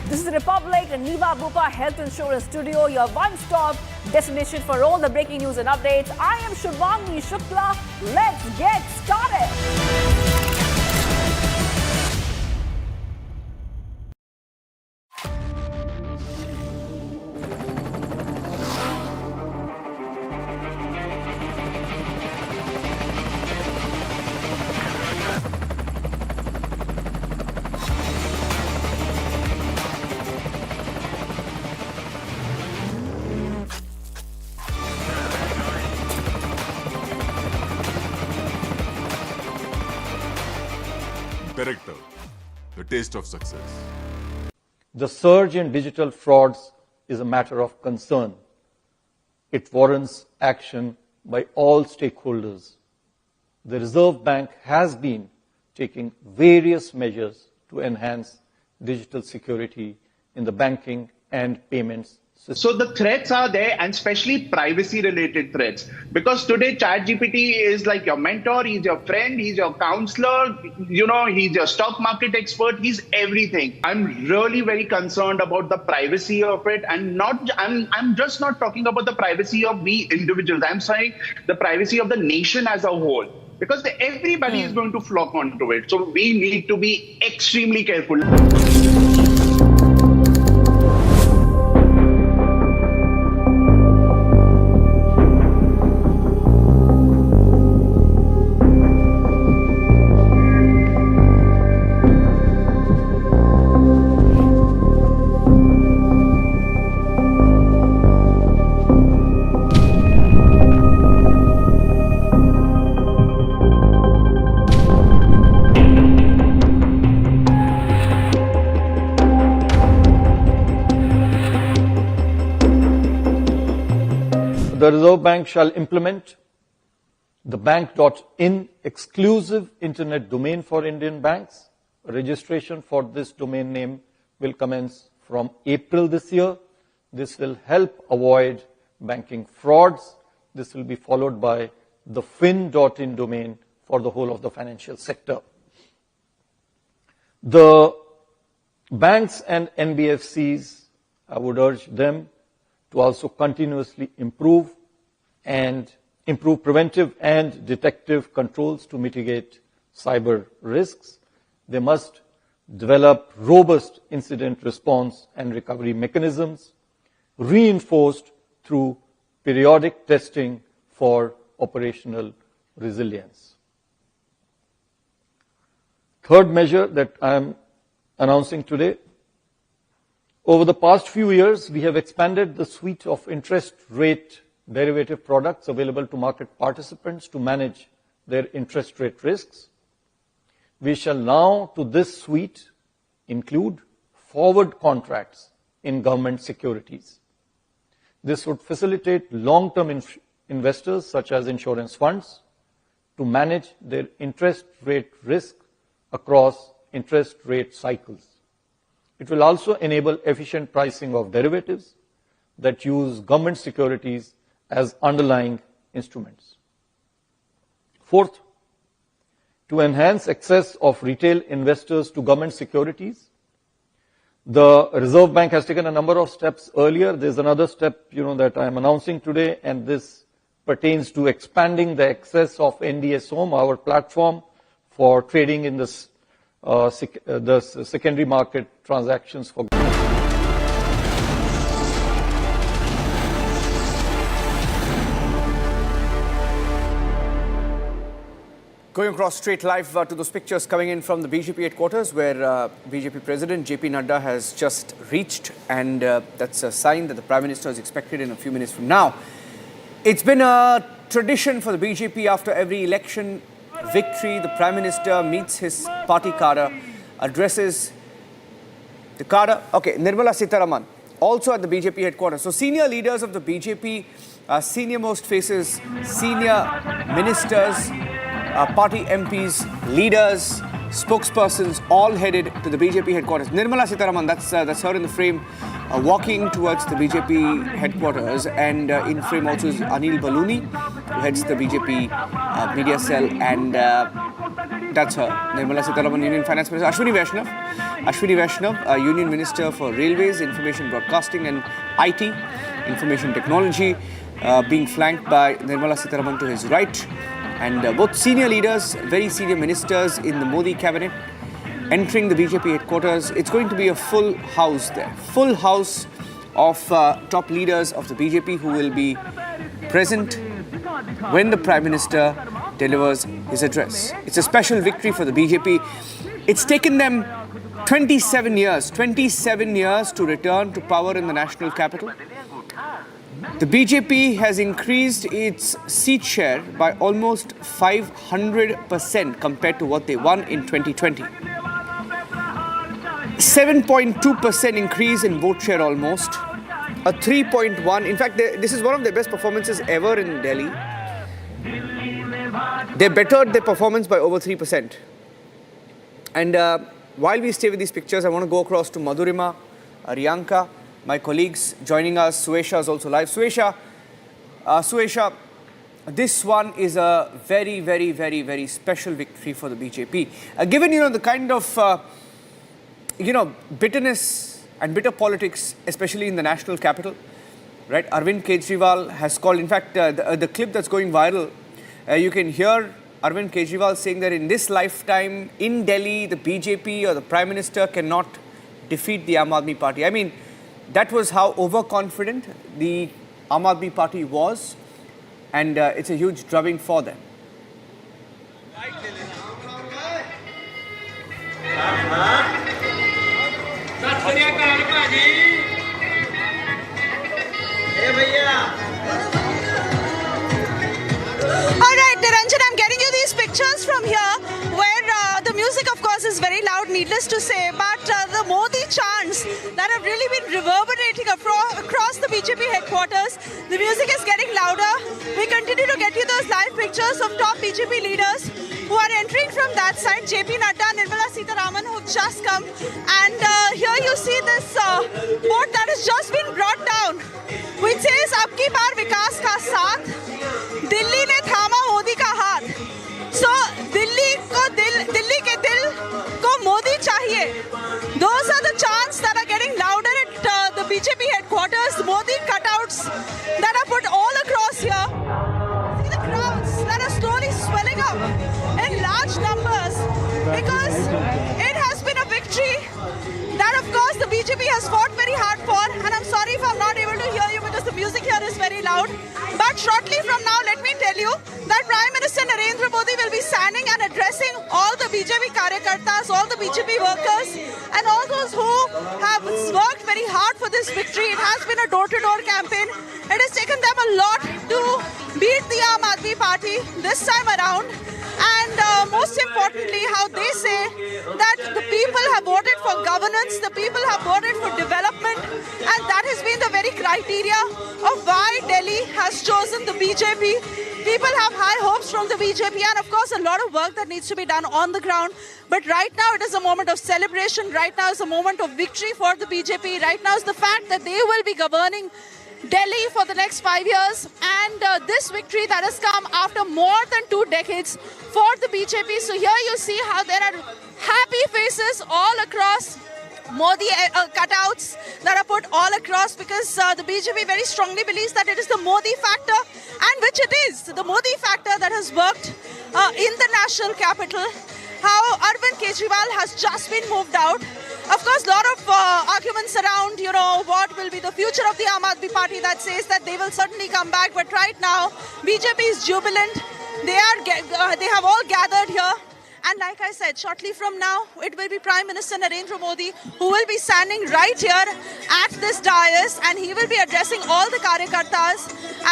Speaker 8: This is Republic and Niva Bupa Health Insurance Studio, your one-stop destination for all the breaking news and updates. I am Shubhangi Shukla. Let's get started.
Speaker 10: Director, the taste of success.
Speaker 9: The surge in digital frauds is a matter of concern. It warrants action by all stakeholders. The Reserve Bank has been taking various measures to enhance digital security in the banking and payments system.
Speaker 12: So the threats are there, and especially privacy-related threats. Because today ChatGPT is like your mentor, he's your friend, he's your counselor, he's your stock market expert, he's everything. I'm really very concerned about the privacy of it, and I'm just not talking about the privacy of we individuals. I'm saying the privacy of the nation as a whole. Because everybody is going to flock onto it. So we need to be extremely careful.
Speaker 9: The Reserve Bank shall implement the bank.in exclusive internet domain for Indian banks. Registration for this domain name will commence from April this year. This will help avoid banking frauds. This will be followed by the fin.in domain for the whole of the financial sector. The banks and NBFCs, I would urge them to also continuously improve preventive and detective controls to mitigate cyber risks. They must develop robust incident response and recovery mechanisms, reinforced through periodic testing for operational resilience. Third measure that I am announcing today: over the past few years, we have expanded the suite of interest rate derivative products available to market participants to manage their interest rate risks. We shall now, to this suite, include forward contracts in government securities. This would facilitate long-term investors, such as insurance funds, to manage their interest rate risk across interest rate cycles. It will also enable efficient pricing of derivatives that use government securities as underlying instruments. Fourth, to enhance access of retail investors to government securities, the Reserve Bank has taken a number of steps earlier. There's another step, that I am announcing today, and this pertains to expanding the access of NDS Home, our platform for trading in the secondary market transactions for.
Speaker 11: Going across straight live to those pictures coming in from the BJP headquarters, where BJP President JP Nadda has just reached, and that's a sign that the Prime Minister is expected in a few minutes from now. It's been a tradition for the BJP after every election victory, the Prime Minister meets his party cadre, addresses the cadre. Okay, Nirmala Sitharaman, also at the BJP headquarters. So senior leaders of the BJP, senior-most faces, senior ministers, party MPs, leaders, spokespersons, all headed to the BJP headquarters. Nirmala Sitharaman, that's her in the frame, walking towards the BJP headquarters, and in frame also is Anil Baluni, who heads the BJP media cell, and that's her. Nirmala Sitharaman, Union Finance Minister. Ashwini Vaishnav, Union Minister for Railways, Information Broadcasting and IT, Information Technology, being flanked by Nirmala Sitharaman to his right. And both senior leaders, very senior ministers in the Modi cabinet, entering the BJP headquarters. It's going to be a full house there. Full house of top leaders of the BJP who will be present when the Prime Minister delivers his address. It's a special victory for the BJP. It's taken them 27 years to return to power in the national capital. The BJP has increased its seat share by almost 500% compared to what they won in 2020. 7.2% increase in vote share almost. A 3.1, in fact, this is one of their best performances ever in Delhi. They bettered their performance by over 3%. And while we stay with these pictures, I want to go across to Madhurima, Riyanka, my colleagues joining us. Suesha is also live. Suesha, this one is a very, very, very, very special victory for the BJP. Given, the kind of, bitterness and bitter politics, especially in the national capital, right? Arvind Kejriwal has called, in fact, the clip that's going viral, you can hear Arvind Kejriwal saying that in this lifetime, in Delhi, the BJP or the Prime Minister cannot defeat the Aam Aadmi Party. I mean, that was how overconfident the Aam Aadmi Party was, and it's a huge drubbing for them.
Speaker 1: Alright, Niranjan, I'm getting you these pictures from here where the music, of course, is very loud, needless to say, but the Modi chants that have really been reverberating across the BJP headquarters, the music is getting louder. We continue to get you those live pictures of top BJP leaders who are entering from that side. JP Nadda, Nirmala Sitharaman, who've just come, and here you see this boat that has just been brought down, which says, "Abki baar vikas ka saath, Delhi ne thama Modi ka haath." So, Delhi ke dil ko Modi chahiye. Those are the chants that are getting louder at the BJP headquarters. Modi cutouts that are put all across here. See the crowds that are slowly swelling up in large numbers because it has been a victory that, of course, the BJP has fought very hard for. And I'm sorry if I'm not able to hear you because the music here is very loud. But shortly from now, let me tell you that Prime Minister Narendra Modi will be standing and addressing all the BJP karyakartas, all the BJP workers, and all those who have worked very hard for this victory. It has been a door-to-door campaign. It has taken them a lot to beat the Aam Aadmi Party this time around. And most importantly, how they say that the people have voted for governance, the people have voted for development, and that has been the very criteria of why Delhi has chosen the BJP. People have high hopes from the BJP, and of course a lot of work that needs to be done on the ground. But right now it is a moment of celebration, right now is a moment of victory for the BJP, right now is the fact that they will be governing Delhi for the next 5 years, and this victory that has come after more than 2 decades for the BJP. So here you see how there are happy faces all across, Modi cutouts that are put all across because the BJP very strongly believes that it is the Modi factor, and which it is, the Modi factor that has worked in the national capital. How Arvind Kejriwal has just been moved out. Of course, a lot of arguments around, what will be the future of the Aam Aadmi Party that says that they will certainly come back. But right now, BJP is jubilant. They have all gathered here. And like I said, shortly from now, it will be Prime Minister Narendra Modi who will be standing right here at this dais, and he will be addressing all the karyakartas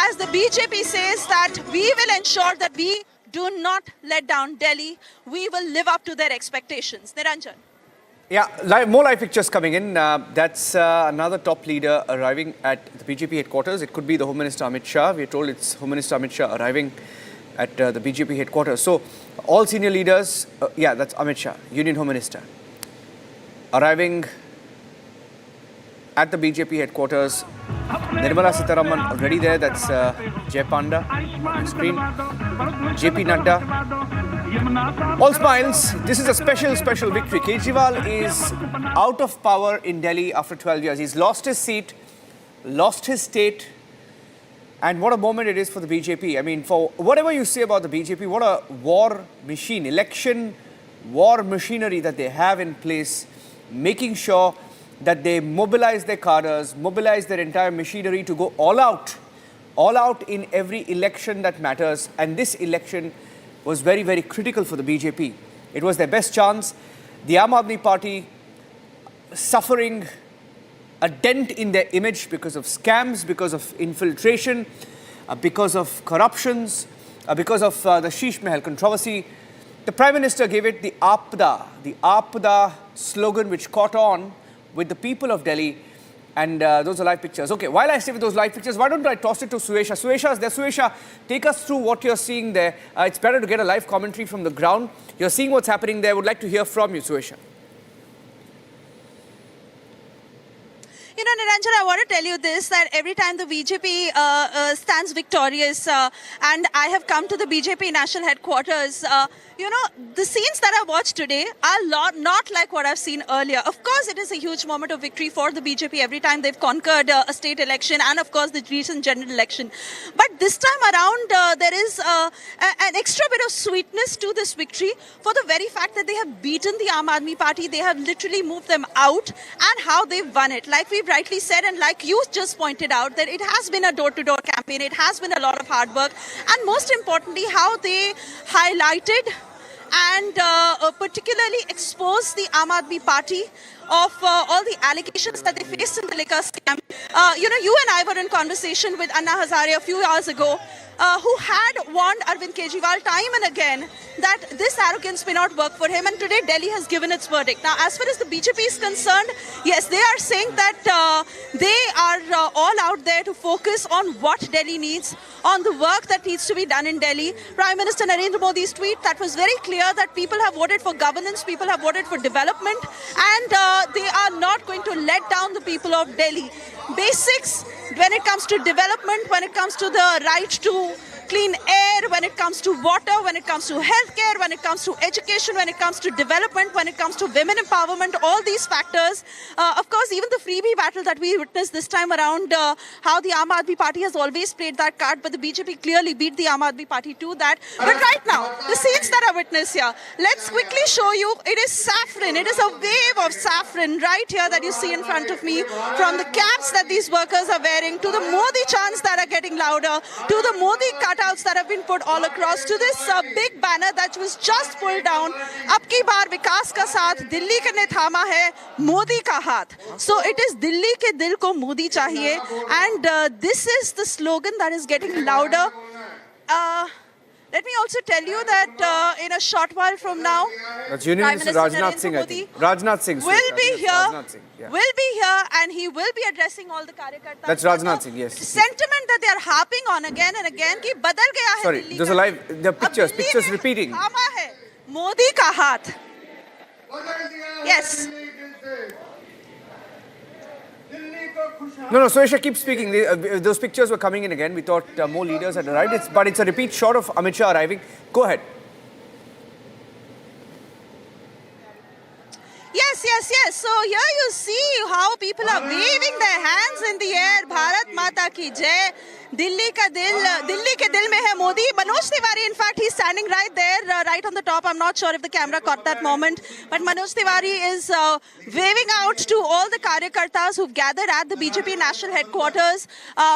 Speaker 1: as the BJP says that we will ensure that we do not let down Delhi. We will live up to their expectations. Niranjan.
Speaker 11: Yeah, more live pictures coming in. That's another top leader arriving at the BJP headquarters. It could be the Home Minister Amit Shah. We are told it's Home Minister Amit Shah arriving at the BJP headquarters. So all senior leaders, that's Amit Shah, Union Home Minister, arriving at the BJP headquarters. Nirmala Sitharaman already there. That's Jay Panda on screen. JP Nadda. All smiles. This is a special victory. Kejriwal is out of power in Delhi after 12 years. He's lost his seat, lost his state. And what a moment it is for the BJP. I mean, for whatever you say about the BJP, what a war machine, election war machinery that they have in place, making sure that they mobilize their cadres, mobilize their entire machinery to go all out in every election that matters. And this election was very, very critical for the BJP. It was their best chance. The Aam Aadmi Party suffering a dent in their image because of scams, because of infiltration, because of corruptions, because of the Sheesh Mahal controversy. The Prime Minister gave it the Aapda slogan, which caught on with the people of Delhi. And those are live pictures. Okay, while I stay with those live pictures, why don't I toss it to Suesha? Suesha is there. Suesha, take us through what you're seeing there. It's better to get a live commentary from the ground. You're seeing what's happening there. Would like to hear from you, Suesha.
Speaker 6: You know, Niranjan, I want to tell you this, that every time the BJP stands victorious and I have come to the BJP national headquarters, you know, the scenes that I watched today are not like what I've seen earlier. Of course, it is a huge moment of victory for the BJP every time they've conquered a state election and, of course, the recent general election. But this time around, there is an extra bit of sweetness to this victory for the very fact that they have beaten the Aam Aadmi Party. They have literally moved them out, and how they've won it. Like we've rightly said, and like you just pointed out, that it has been a door-to-door campaign. It has been a lot of hard work. And most importantly, how they highlighted and particularly exposed the Aam Aadmi Party of all the allegations that they faced in the liquor scam. You know, you and I were in conversation with Anna Hazare a few hours ago, who had warned Arvind Kejriwal time and again that this arrogance may not work for him, and today Delhi has given its verdict. Now, as far as the BJP is concerned, yes, they are saying that they are all out there to focus on what Delhi needs, on the work that needs to be done in Delhi. Prime Minister Narendra Modi's tweet, that was very clear that people have voted for governance, people have voted for development, and they are not going to let down the people of Delhi. Basics when it comes to development, when it comes to the right to clean air, when it comes to water, when it comes to healthcare, when it comes to education, when it comes to development, when it comes to women empowerment, all these factors. Of course, even the freebie battle that we witnessed this time around, how the Aam Aadmi Party has always played that card, but the BJP clearly beat the Aam Aadmi Party to that. But right now, the scenes that I witnessed here, let's quickly show you. It is saffron. It is a wave of saffron right here that you see in front of me, from the caps that these workers are wearing, to the Modi chants that are getting louder, to the Modi cutouts that have been put all across, to this big banner that was just pulled down. Ab ki baar vikas ka saath, Delhi ke ne thama hai Modi ka haath. So it is Delhi ke dil ko Modi chahiye, and this is the slogan that is getting louder. Let me also tell you that in a short while from now,
Speaker 11: that's Union Minister Rajnath Singh, I think. Rajnath Singh
Speaker 6: will be here.
Speaker 11: Rajnath Singh, yeah.
Speaker 6: Will be here, and he will be addressing all the karyakartas.
Speaker 11: That's Rajnath Singh, yes.
Speaker 6: Sentiment that they are harping on again and again ki badal gaya hai.
Speaker 11: Sorry, those are live. The pictures repeating.
Speaker 6: Thama hai Modi ka haath. Yes.
Speaker 11: No, Suesha, keep speaking. Those pictures were coming in again. We thought more leaders had arrived. But it's a repeat shot of Amit Shah arriving. Go ahead.
Speaker 6: Yes. So here you see how people are waving their hands in the air. Bharat Mata ki jai. Delhi ke dil mein hai Modi. Manoj Tiwari, in fact, he's standing right there, right on the top. I'm not sure if the camera caught that moment. But Manoj Tiwari is waving out to all the karyakartas who've gathered at the BJP national headquarters.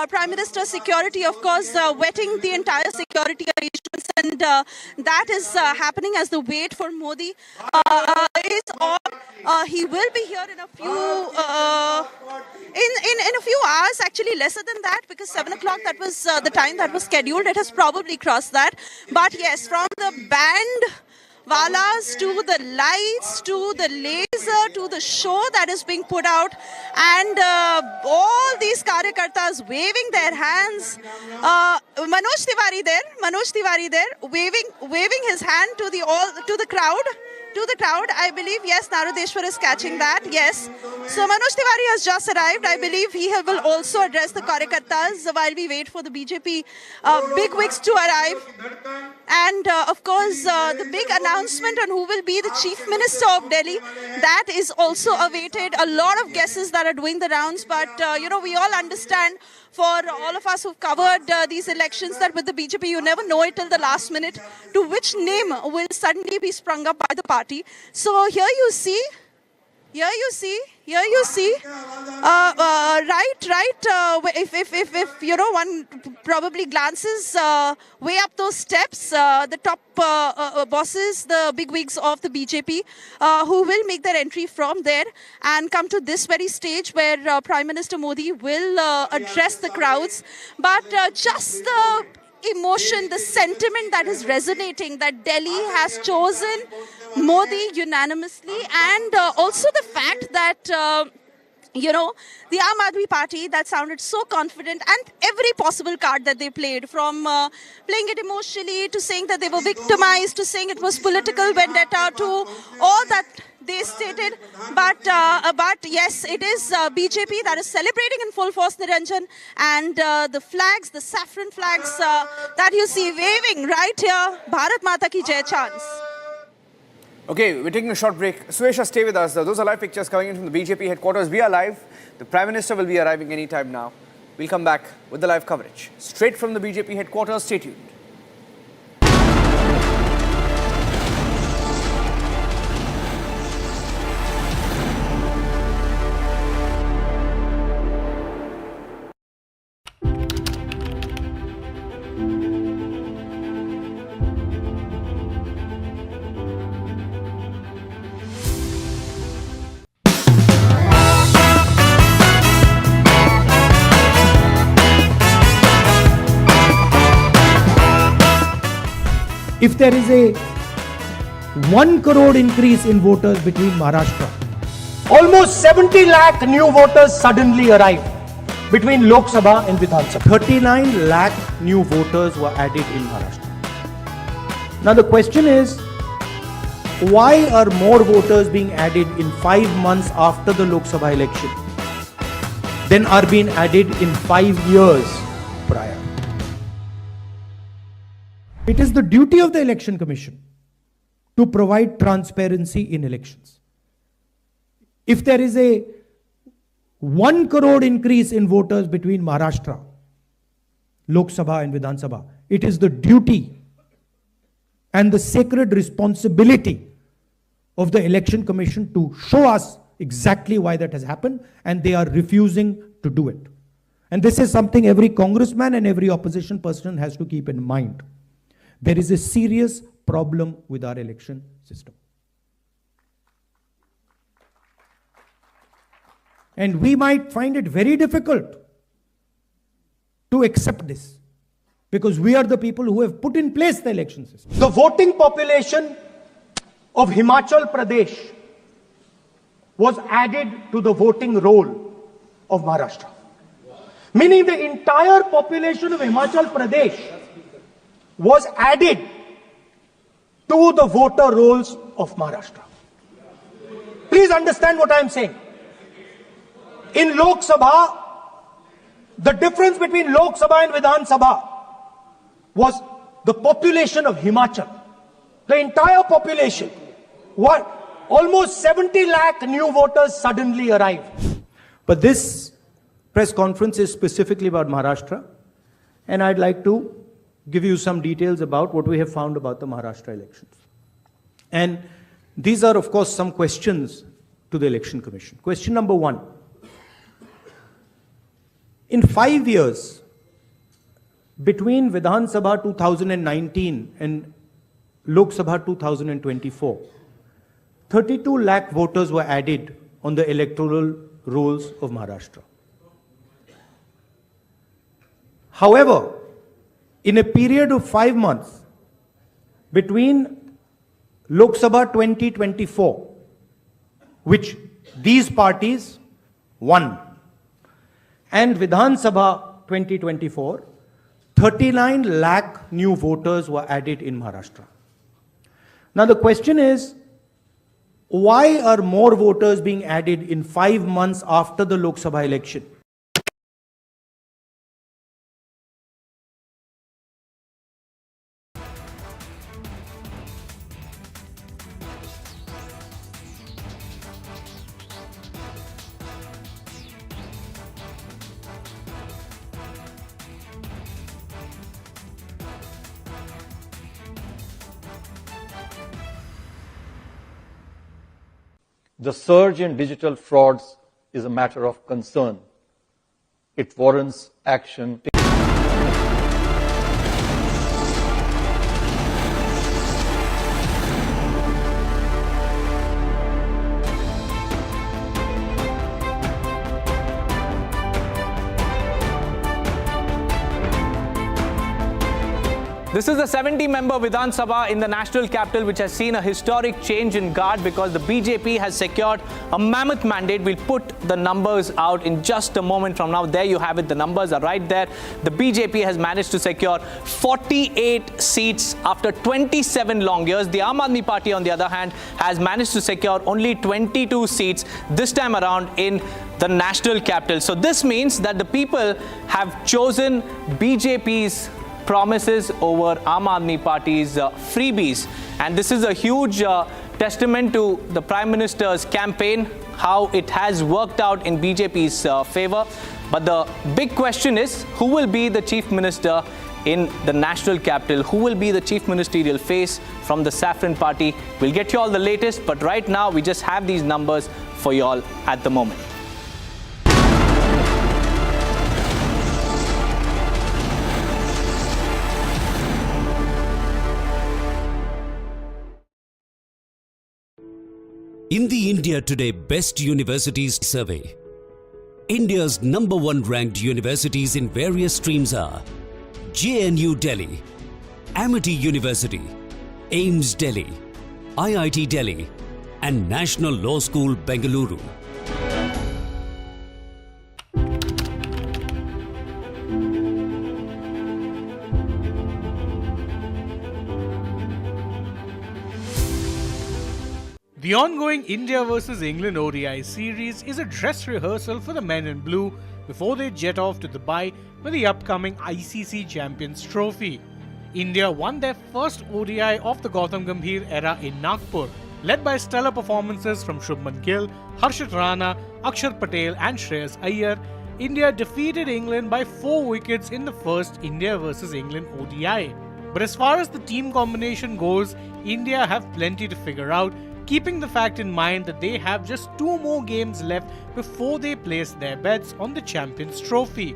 Speaker 6: Prime Minister's security, of course, wetting the entire security arrangements. And that is happening as the wait for Modi is on. He will be here in a few in a few hours, actually lesser than that, because 7 o'clock, that was the time that was scheduled. It has probably crossed that. But yes, from the band walas to the lights to the laser to the show that is being put out, and all these karyakartas waving their hands. Manoj Tiwari there waving his hand to the crowd. I believe, yes, Narudeshwar is catching that, yes. So Manoj Tiwari has just arrived. I believe he will also address the karyakartas while we wait for the BJP bigwigs to arrive. And of course, the big announcement on who will be the Chief Minister of Delhi, that is also awaited. A lot of guesses that are doing the rounds, but you know, we all understand, for all of us who've covered these elections, that with the BJP, you never know it till the last minute to which name will suddenly be sprung up by the party. So here you see, if you know, one probably glances way up those steps, the top bosses, the bigwigs of the BJP, who will make their entry from there and come to this very stage where Prime Minister Modi will address the crowds. But just the emotion, the sentiment that is resonating, that Delhi has chosen Modi unanimously, and also the fact that you know, the Aam Aadmi Party that sounded so confident, and every possible card that they played, from playing it emotionally to saying that they were victimized to saying it was political vendetta to all that they stated. But yes, it is BJP that is celebrating in full force, Niranjan, and the flags, the saffron flags that you see waving right here, Bharat Mata ki Jai chants.
Speaker 11: Okay, we're taking a short break. Suesha, stay with us. Those are live pictures coming in from the BJP headquarters. We are live. The Prime Minister will be arriving anytime now. We'll come back with the live coverage. Straight from the BJP headquarters. Stay tuned.
Speaker 3: If there is a 1 crore increase in voters between Maharashtra, almost 70 lakh new voters suddenly arrived between Lok Sabha and Vidhan Sabha. 39 lakh new voters were added in Maharashtra. Now the question is, why are more voters being added in 5 months after the Lok Sabha election than are being added in 5 years prior? It is the duty of the Election Commission to provide transparency in elections. If there is a 1 crore increase in voters between Maharashtra, Lok Sabha and Vidhan Sabha, it is the duty and the sacred responsibility of the Election Commission to show us exactly why that has happened, and they are refusing to do it. And this is something every congressman and every opposition person has to keep in mind. There is a serious problem with our election system. And we might find it very difficult to accept this, because we are the people who have put in place the election system. The voting population of Himachal Pradesh was added to the voting roll of Maharashtra. Meaning the entire population of Himachal Pradesh was added to the voter rolls of Maharashtra. Please understand what I am saying. In Lok Sabha, the difference between Lok Sabha and Vidhan Sabha was the population of Himachal. The entire population. What? Almost 70 lakh new voters suddenly arrived. But this press conference is specifically about Maharashtra, and I'd like to give you some details about what we have found about the Maharashtra elections. And these are, of course, some questions to the Election Commission. Question number 1. In 5 years, between Vidhan Sabha 2019 and Lok Sabha 2024, 32 lakh voters were added on the electoral rolls of Maharashtra. However, in a period of 5 months between Lok Sabha 2024, which these parties won, and Vidhan Sabha 2024, 39 lakh new voters were added in Maharashtra. Now the question is, why are more voters being added in 5 months after the Lok Sabha election?
Speaker 9: The surge in digital frauds is a matter of concern. It warrants action.
Speaker 14: This is the 70-member Vidhan Sabha in the national capital, which has seen a historic change in guard because the BJP has secured a mammoth mandate. We'll put the numbers out in just a moment from now. There you have it. The numbers are right there. The BJP has managed to secure 48 seats after 27 long years. The Aam Aadmi Party, on the other hand, has managed to secure only 22 seats this time around in the national capital. So this means that the people have chosen BJP's promises over Aam Aadmi Party's freebies. And this is a huge testament to the Prime Minister's campaign, how it has worked out in BJP's favor. But the big question is, who will be the Chief Minister in the national capital? Who will be the Chief Ministerial face from the Saffron Party? We'll get you all the latest, but right now we just have these numbers for you all at the moment.
Speaker 15: In the India Today Best Universities Survey, India's #1 ranked universities in various streams are JNU Delhi, Amity University, AIIMS Delhi, IIT Delhi, and National Law School Bengaluru.
Speaker 2: The ongoing India vs England ODI series is a dress rehearsal for the men in blue before they jet off to Dubai for the upcoming ICC Champions Trophy. India won their first ODI of the Gautam Gambhir era in Nagpur, led by stellar performances from Shubman Gill, Harshit Rana, Akshar Patel and Shreyas Iyer. India defeated England by 4 wickets in the first India vs England ODI. But as far as the team combination goes, India have plenty to figure out, keeping the fact in mind that they have just 2 more games left before they place their bets on the Champions Trophy.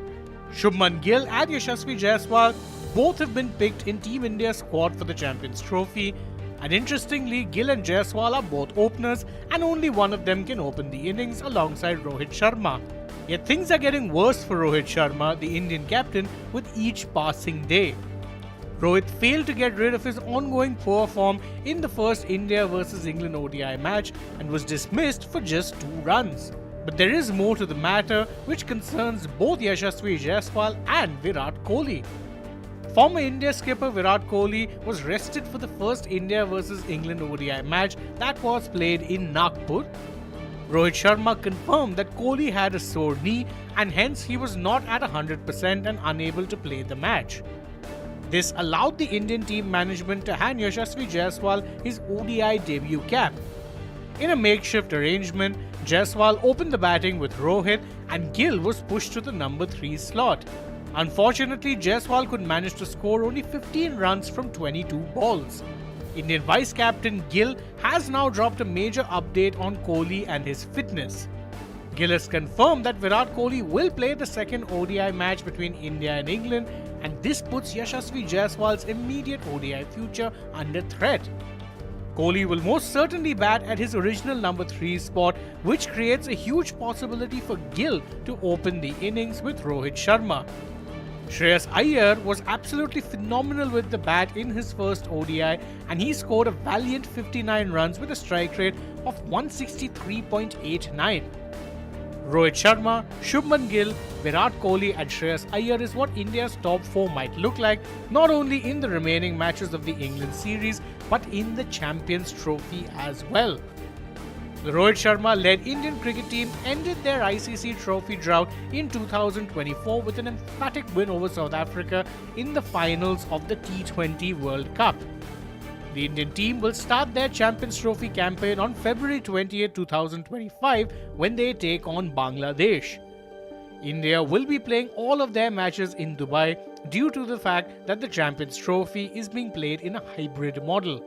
Speaker 2: Shubman Gill and Yashasvi Jaiswal both have been picked in Team India's squad for the Champions Trophy, and interestingly, Gill and Jaiswal are both openers and only one of them can open the innings alongside Rohit Sharma. Yet things are getting worse for Rohit Sharma, the Indian captain, with each passing day. Rohit failed to get rid of his ongoing poor form in the first India vs England ODI match and was dismissed for just 2 runs. But there is more to the matter, which concerns both Yashasvi Jaiswal and Virat Kohli. Former India skipper Virat Kohli was rested for the first India vs England ODI match that was played in Nagpur. Rohit Sharma confirmed that Kohli had a sore knee and hence he was not at 100% and unable to play the match. This allowed the Indian team management to hand Yashasvi Jaiswal his ODI debut cap. In a makeshift arrangement, Jaiswal opened the batting with Rohit and Gill was pushed to the number 3 slot. Unfortunately, Jaiswal could manage to score only 15 runs from 22 balls. Indian vice-captain Gill has now dropped a major update on Kohli and his fitness. Gill has confirmed that Virat Kohli will play the second ODI match between India and England, and this puts Yashasvi Jaiswal's immediate ODI future under threat. Kohli will most certainly bat at his original number 3 spot, which creates a huge possibility for Gill to open the innings with Rohit Sharma. Shreyas Iyer was absolutely phenomenal with the bat in his first ODI, and he scored a valiant 59 runs with a strike rate of 163.89. Rohit Sharma, Shubman Gill, Virat Kohli and Shreyas Iyer is what India's top 4 might look like, not only in the remaining matches of the England series, but in the Champions Trophy as well. The Rohit Sharma-led Indian cricket team ended their ICC trophy drought in 2024 with an emphatic win over South Africa in the finals of the T20 World Cup. The Indian team will start their Champions Trophy campaign on February 20, 2025 when they take on Bangladesh. India will be playing all of their matches in Dubai due to the fact that the Champions Trophy is being played in a hybrid model.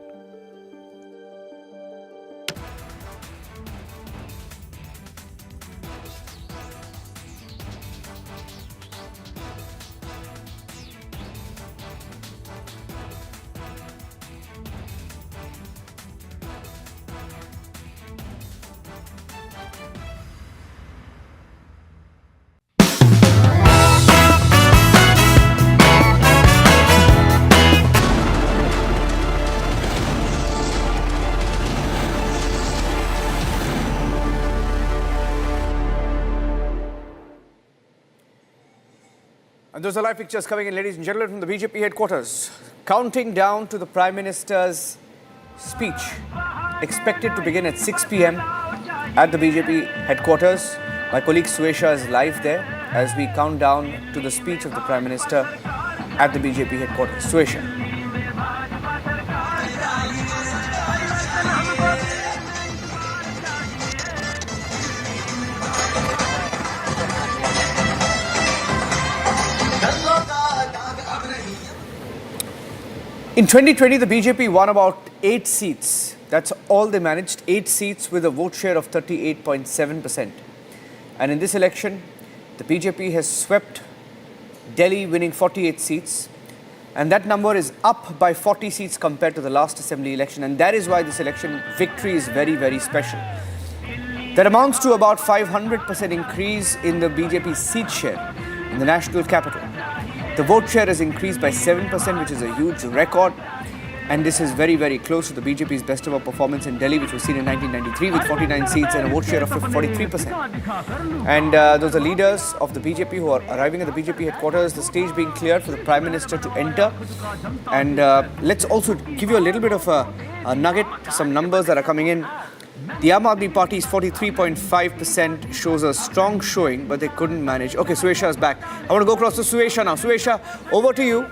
Speaker 11: And those are live pictures coming in, ladies and gentlemen, from the BJP headquarters. Counting down to the Prime Minister's speech, expected to begin at 6 p.m. at the BJP headquarters. My colleague Suesha is live there as we count down to the speech of the Prime Minister at the BJP headquarters. Suesha. In 2020, the BJP won about 8 seats. That's all they managed, 8 seats with a vote share of 38.7%. And in this election, the BJP has swept Delhi, winning 48 seats. And that number is up by 40 seats compared to the last assembly election. And that is why this election victory is very, very special. That amounts to about 500% increase in the BJP seat share in the national capital. The vote share has increased by 7%, which is a huge record. And this is very, very close to the BJP's best ever performance in Delhi, which was seen in 1993 with 49 seats and a vote share of 43%. And those are leaders of the BJP who are arriving at the BJP headquarters, the stage being cleared for the Prime Minister to enter. And let's also give you a little bit of a nugget, some numbers that are coming in. The Aam Aadmi Party's 43.5% shows a strong showing, but they couldn't manage. Okay, Suesha is back. I want to go across to Suesha now. Suesha, over to you.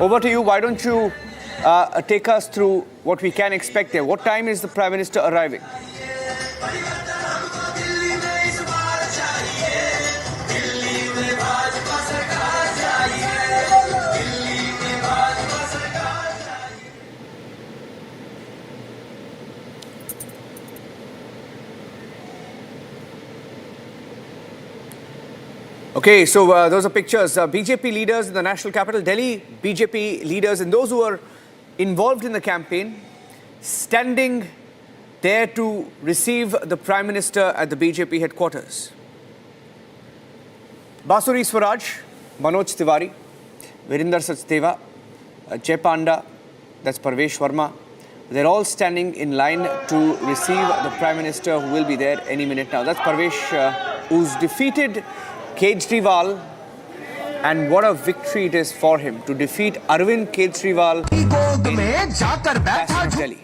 Speaker 11: Over to you. Why don't you take us through what we can expect there? What time is the Prime Minister arriving? Okay, so those are pictures. BJP leaders in the national capital, Delhi, BJP leaders and those who are involved in the campaign, standing there to receive the Prime Minister at the BJP headquarters. Basuri Swaraj, Manoj Tiwari, Virinder Sachdeva, Jay Panda, that's Parvesh Verma. They're all standing in line to receive the Prime Minister who will be there any minute now. That's Parvesh who's defeated Kejriwal, and what a victory it is for him to defeat Arvind Kejriwal in Delhi.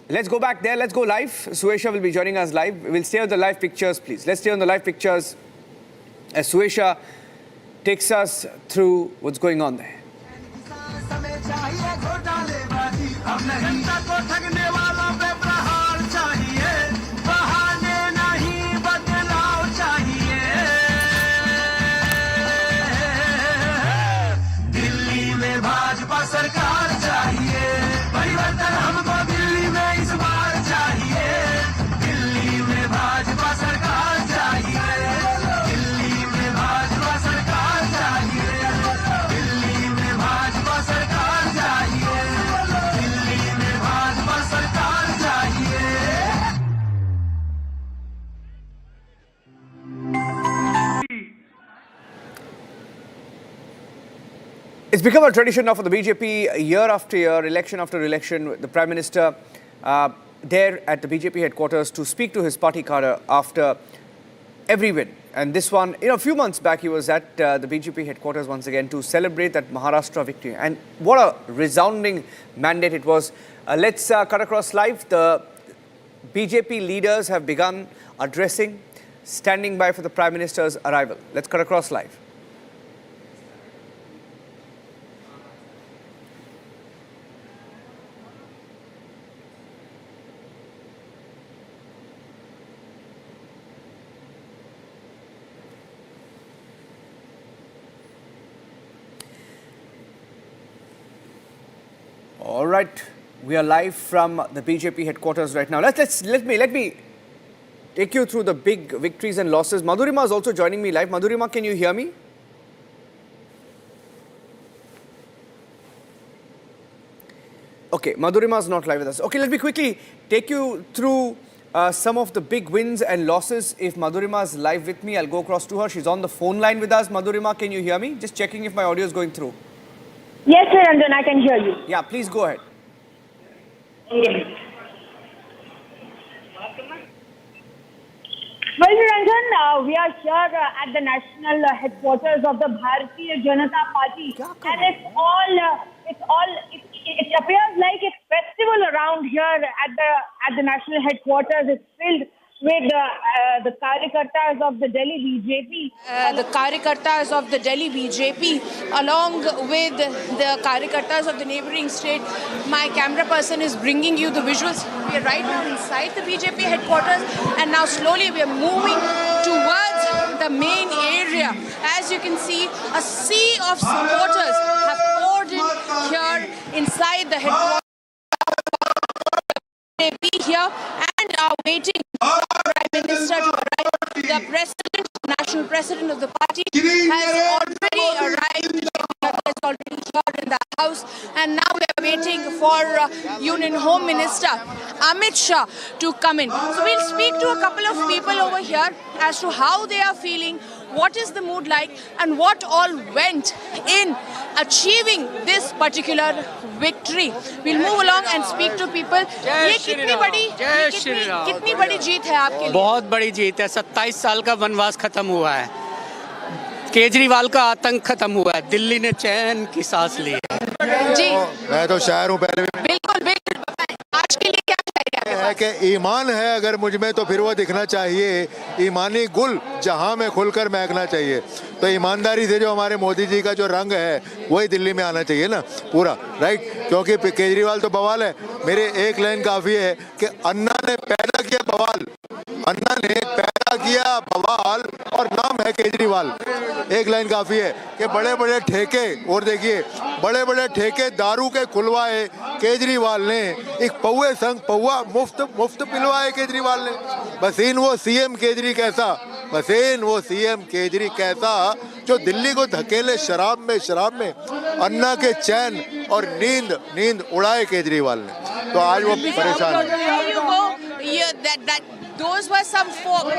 Speaker 11: Let's go back there, let's go live. Suesha will be joining us live. We'll stay on the live pictures, please. Let's stay on the live pictures as Suesha takes us through what's going on there. It's become a tradition now for the BJP, year after year, election after election, the Prime Minister there at the BJP headquarters to speak to his party cadre after every win. And this one, a few months back, he was at the BJP headquarters once again to celebrate that Maharashtra victory. And what a resounding mandate it was. Let's cut across live. The BJP leaders have begun addressing, standing by for the Prime Minister's arrival. Let's cut across live. All right, we are live from the BJP headquarters right now. Let me take you through the big victories and losses. Madhurima is also joining me live. Madhurima, can you hear me? Okay, Madhurima is not live with us. Okay, let me quickly take you through some of the big wins and losses. If Madhurima is live with me, I'll go across to her. She's on the phone line with us. Madhurima, can you hear me? Just checking if my audio is going through.
Speaker 13: Yes, sir, Ranjan, I can hear you.
Speaker 11: Yeah, please go ahead.
Speaker 13: Well, Niranjan, we are here at the national headquarters of the Bharatiya Janata Party, and it appears like a festival around here at the national headquarters. It's filled with the Karyakartas of the Delhi BJP.
Speaker 1: The Karyakartas of the Delhi BJP, along with the Karyakartas of the neighbouring state. My camera person is bringing you the visuals. We are right now inside the BJP headquarters, and now slowly we are moving towards the main area. As you can see, a sea of supporters have poured in here inside the headquarters. They be here and are waiting for the Prime Minister to arrive. The President, National President of the party, has already arrived. Is already here in the house, and now we are waiting for Union Home Minister Amit Shah to come in. So we'll speak to a couple of people over here as to how they are feeling, what is the mood like, and what all went in achieving this particular victory. We'll move along and speak to people. ये कितनी बड़ी जीत है आपके लिए?
Speaker 19: बहुत बड़ी जीत है। 27 साल का वनवास खत्म हुआ है, केजरीवाल का आतंक खत्म हुआ है, दिल्ली ने चैन की सांस ली है।
Speaker 1: जी,
Speaker 20: मैं तो शायर हूँ। पहले
Speaker 1: बिल्कुल बिल्कुल, आज के लिए क्या
Speaker 20: है कि ईमान है अगर मुझ में तो फिर वो दिखना चाहिए, ईमानी गुल जहां में खुलकर महकना चाहिए। तो ईमानदारी से जो हमारे मोदी जी का जो रंग है वही दिल्ली में आना चाहिए ना पूरा, राइट। क्योंकि केजरीवाल तो बवाल है। मेरे एक लाइन काफ़ी है कि अन्ना ने पैदा किया बवाल, अन्ना ने पैदा किया बवाल और नाम है केजरीवाल। एक लाइन काफ़ी है कि बड़े बड़े ठेके, और देखिए बड़े बड़े ठेके दारू के खुलवाए केजरीवाल ने, एक पौवे संग पौवा मुफ्त पिलवाए केजरीवाल ने। बसीन वो सीएम केजरी कैसा, बसीन वो सीएम केजरी कैसा जो दिल्ली को धकेले शराब में अन्ना के चैन और नींद उड़ाए केजरीवाल ने। तो आज वो परेशान है।
Speaker 1: Those were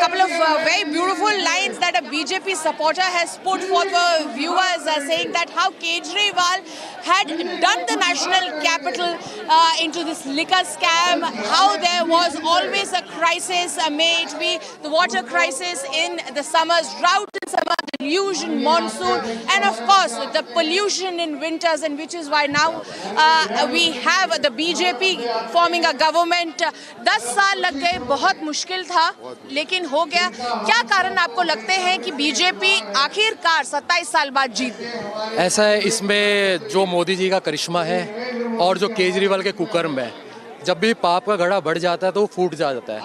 Speaker 1: couple of very beautiful lines that a BJP supporter has put forth for viewers, saying that how Kejriwal had done the national capital into this liquor scam, how there was always a crisis, may it be the water crisis in the summers, drought in summer, deluge in monsoon, and of course the pollution in winters, and which is why now we have the BJP forming a government. 10 साल लग गए, बहुत मुश्किल था, लेकिन हो गया। क्या कारण आपको लगते हैं कि बीजेपी आखिरकार 27 साल बाद जीत?
Speaker 16: ऐसा है, इसमें जो मोदी जी का करिश्मा है और जो केजरीवाल के कुकर्म है। जब भी पाप का घड़ा बढ़ जाता है तो वो फूट जाता है।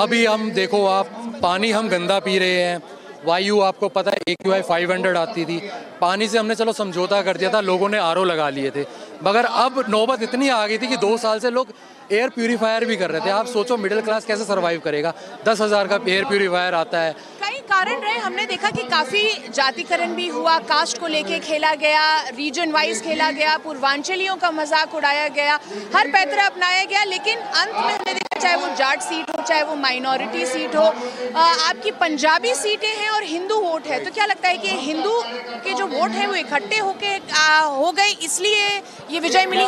Speaker 16: अभी हम देखो, आप पानी हम गंदा पी रहे हैं, वायु आपको पता है AQI 500 आती थी, पानी से हमने चलो समझौता कर दिया था, लोगों ने RO लगा लिए थे, मगर अब नौबत इतनी आ गई थी कि 2 साल से लोग एयर प्यूरीफायर भी कर रहे थे। आप सोचो मिडिल क्लास कैसे सर्वाइव करेगा, 10,000 का एयर प्यूरीफायर आता है।
Speaker 1: कई कारण रहे, हमने देखा कि काफी जातिकरण भी हुआ, कास्ट को लेके खेला गया, रीजन वाइज खेला गया, पूर्वांचलियों का मजाक उड़ाया गया, हर पैतरा अपनाया गया, लेकिन अंत में हमने देखा चाहे वो जाट सीट हो, चाहे वो माइनॉरिटी सीट हो, आपकी पंजाबी सीटें हैं और हिंदू वोट है। तो क्या लगता है कि हिंदू के जो वोट है वो इकट्ठे होके हो गए, इसलिए ये विजय मिली?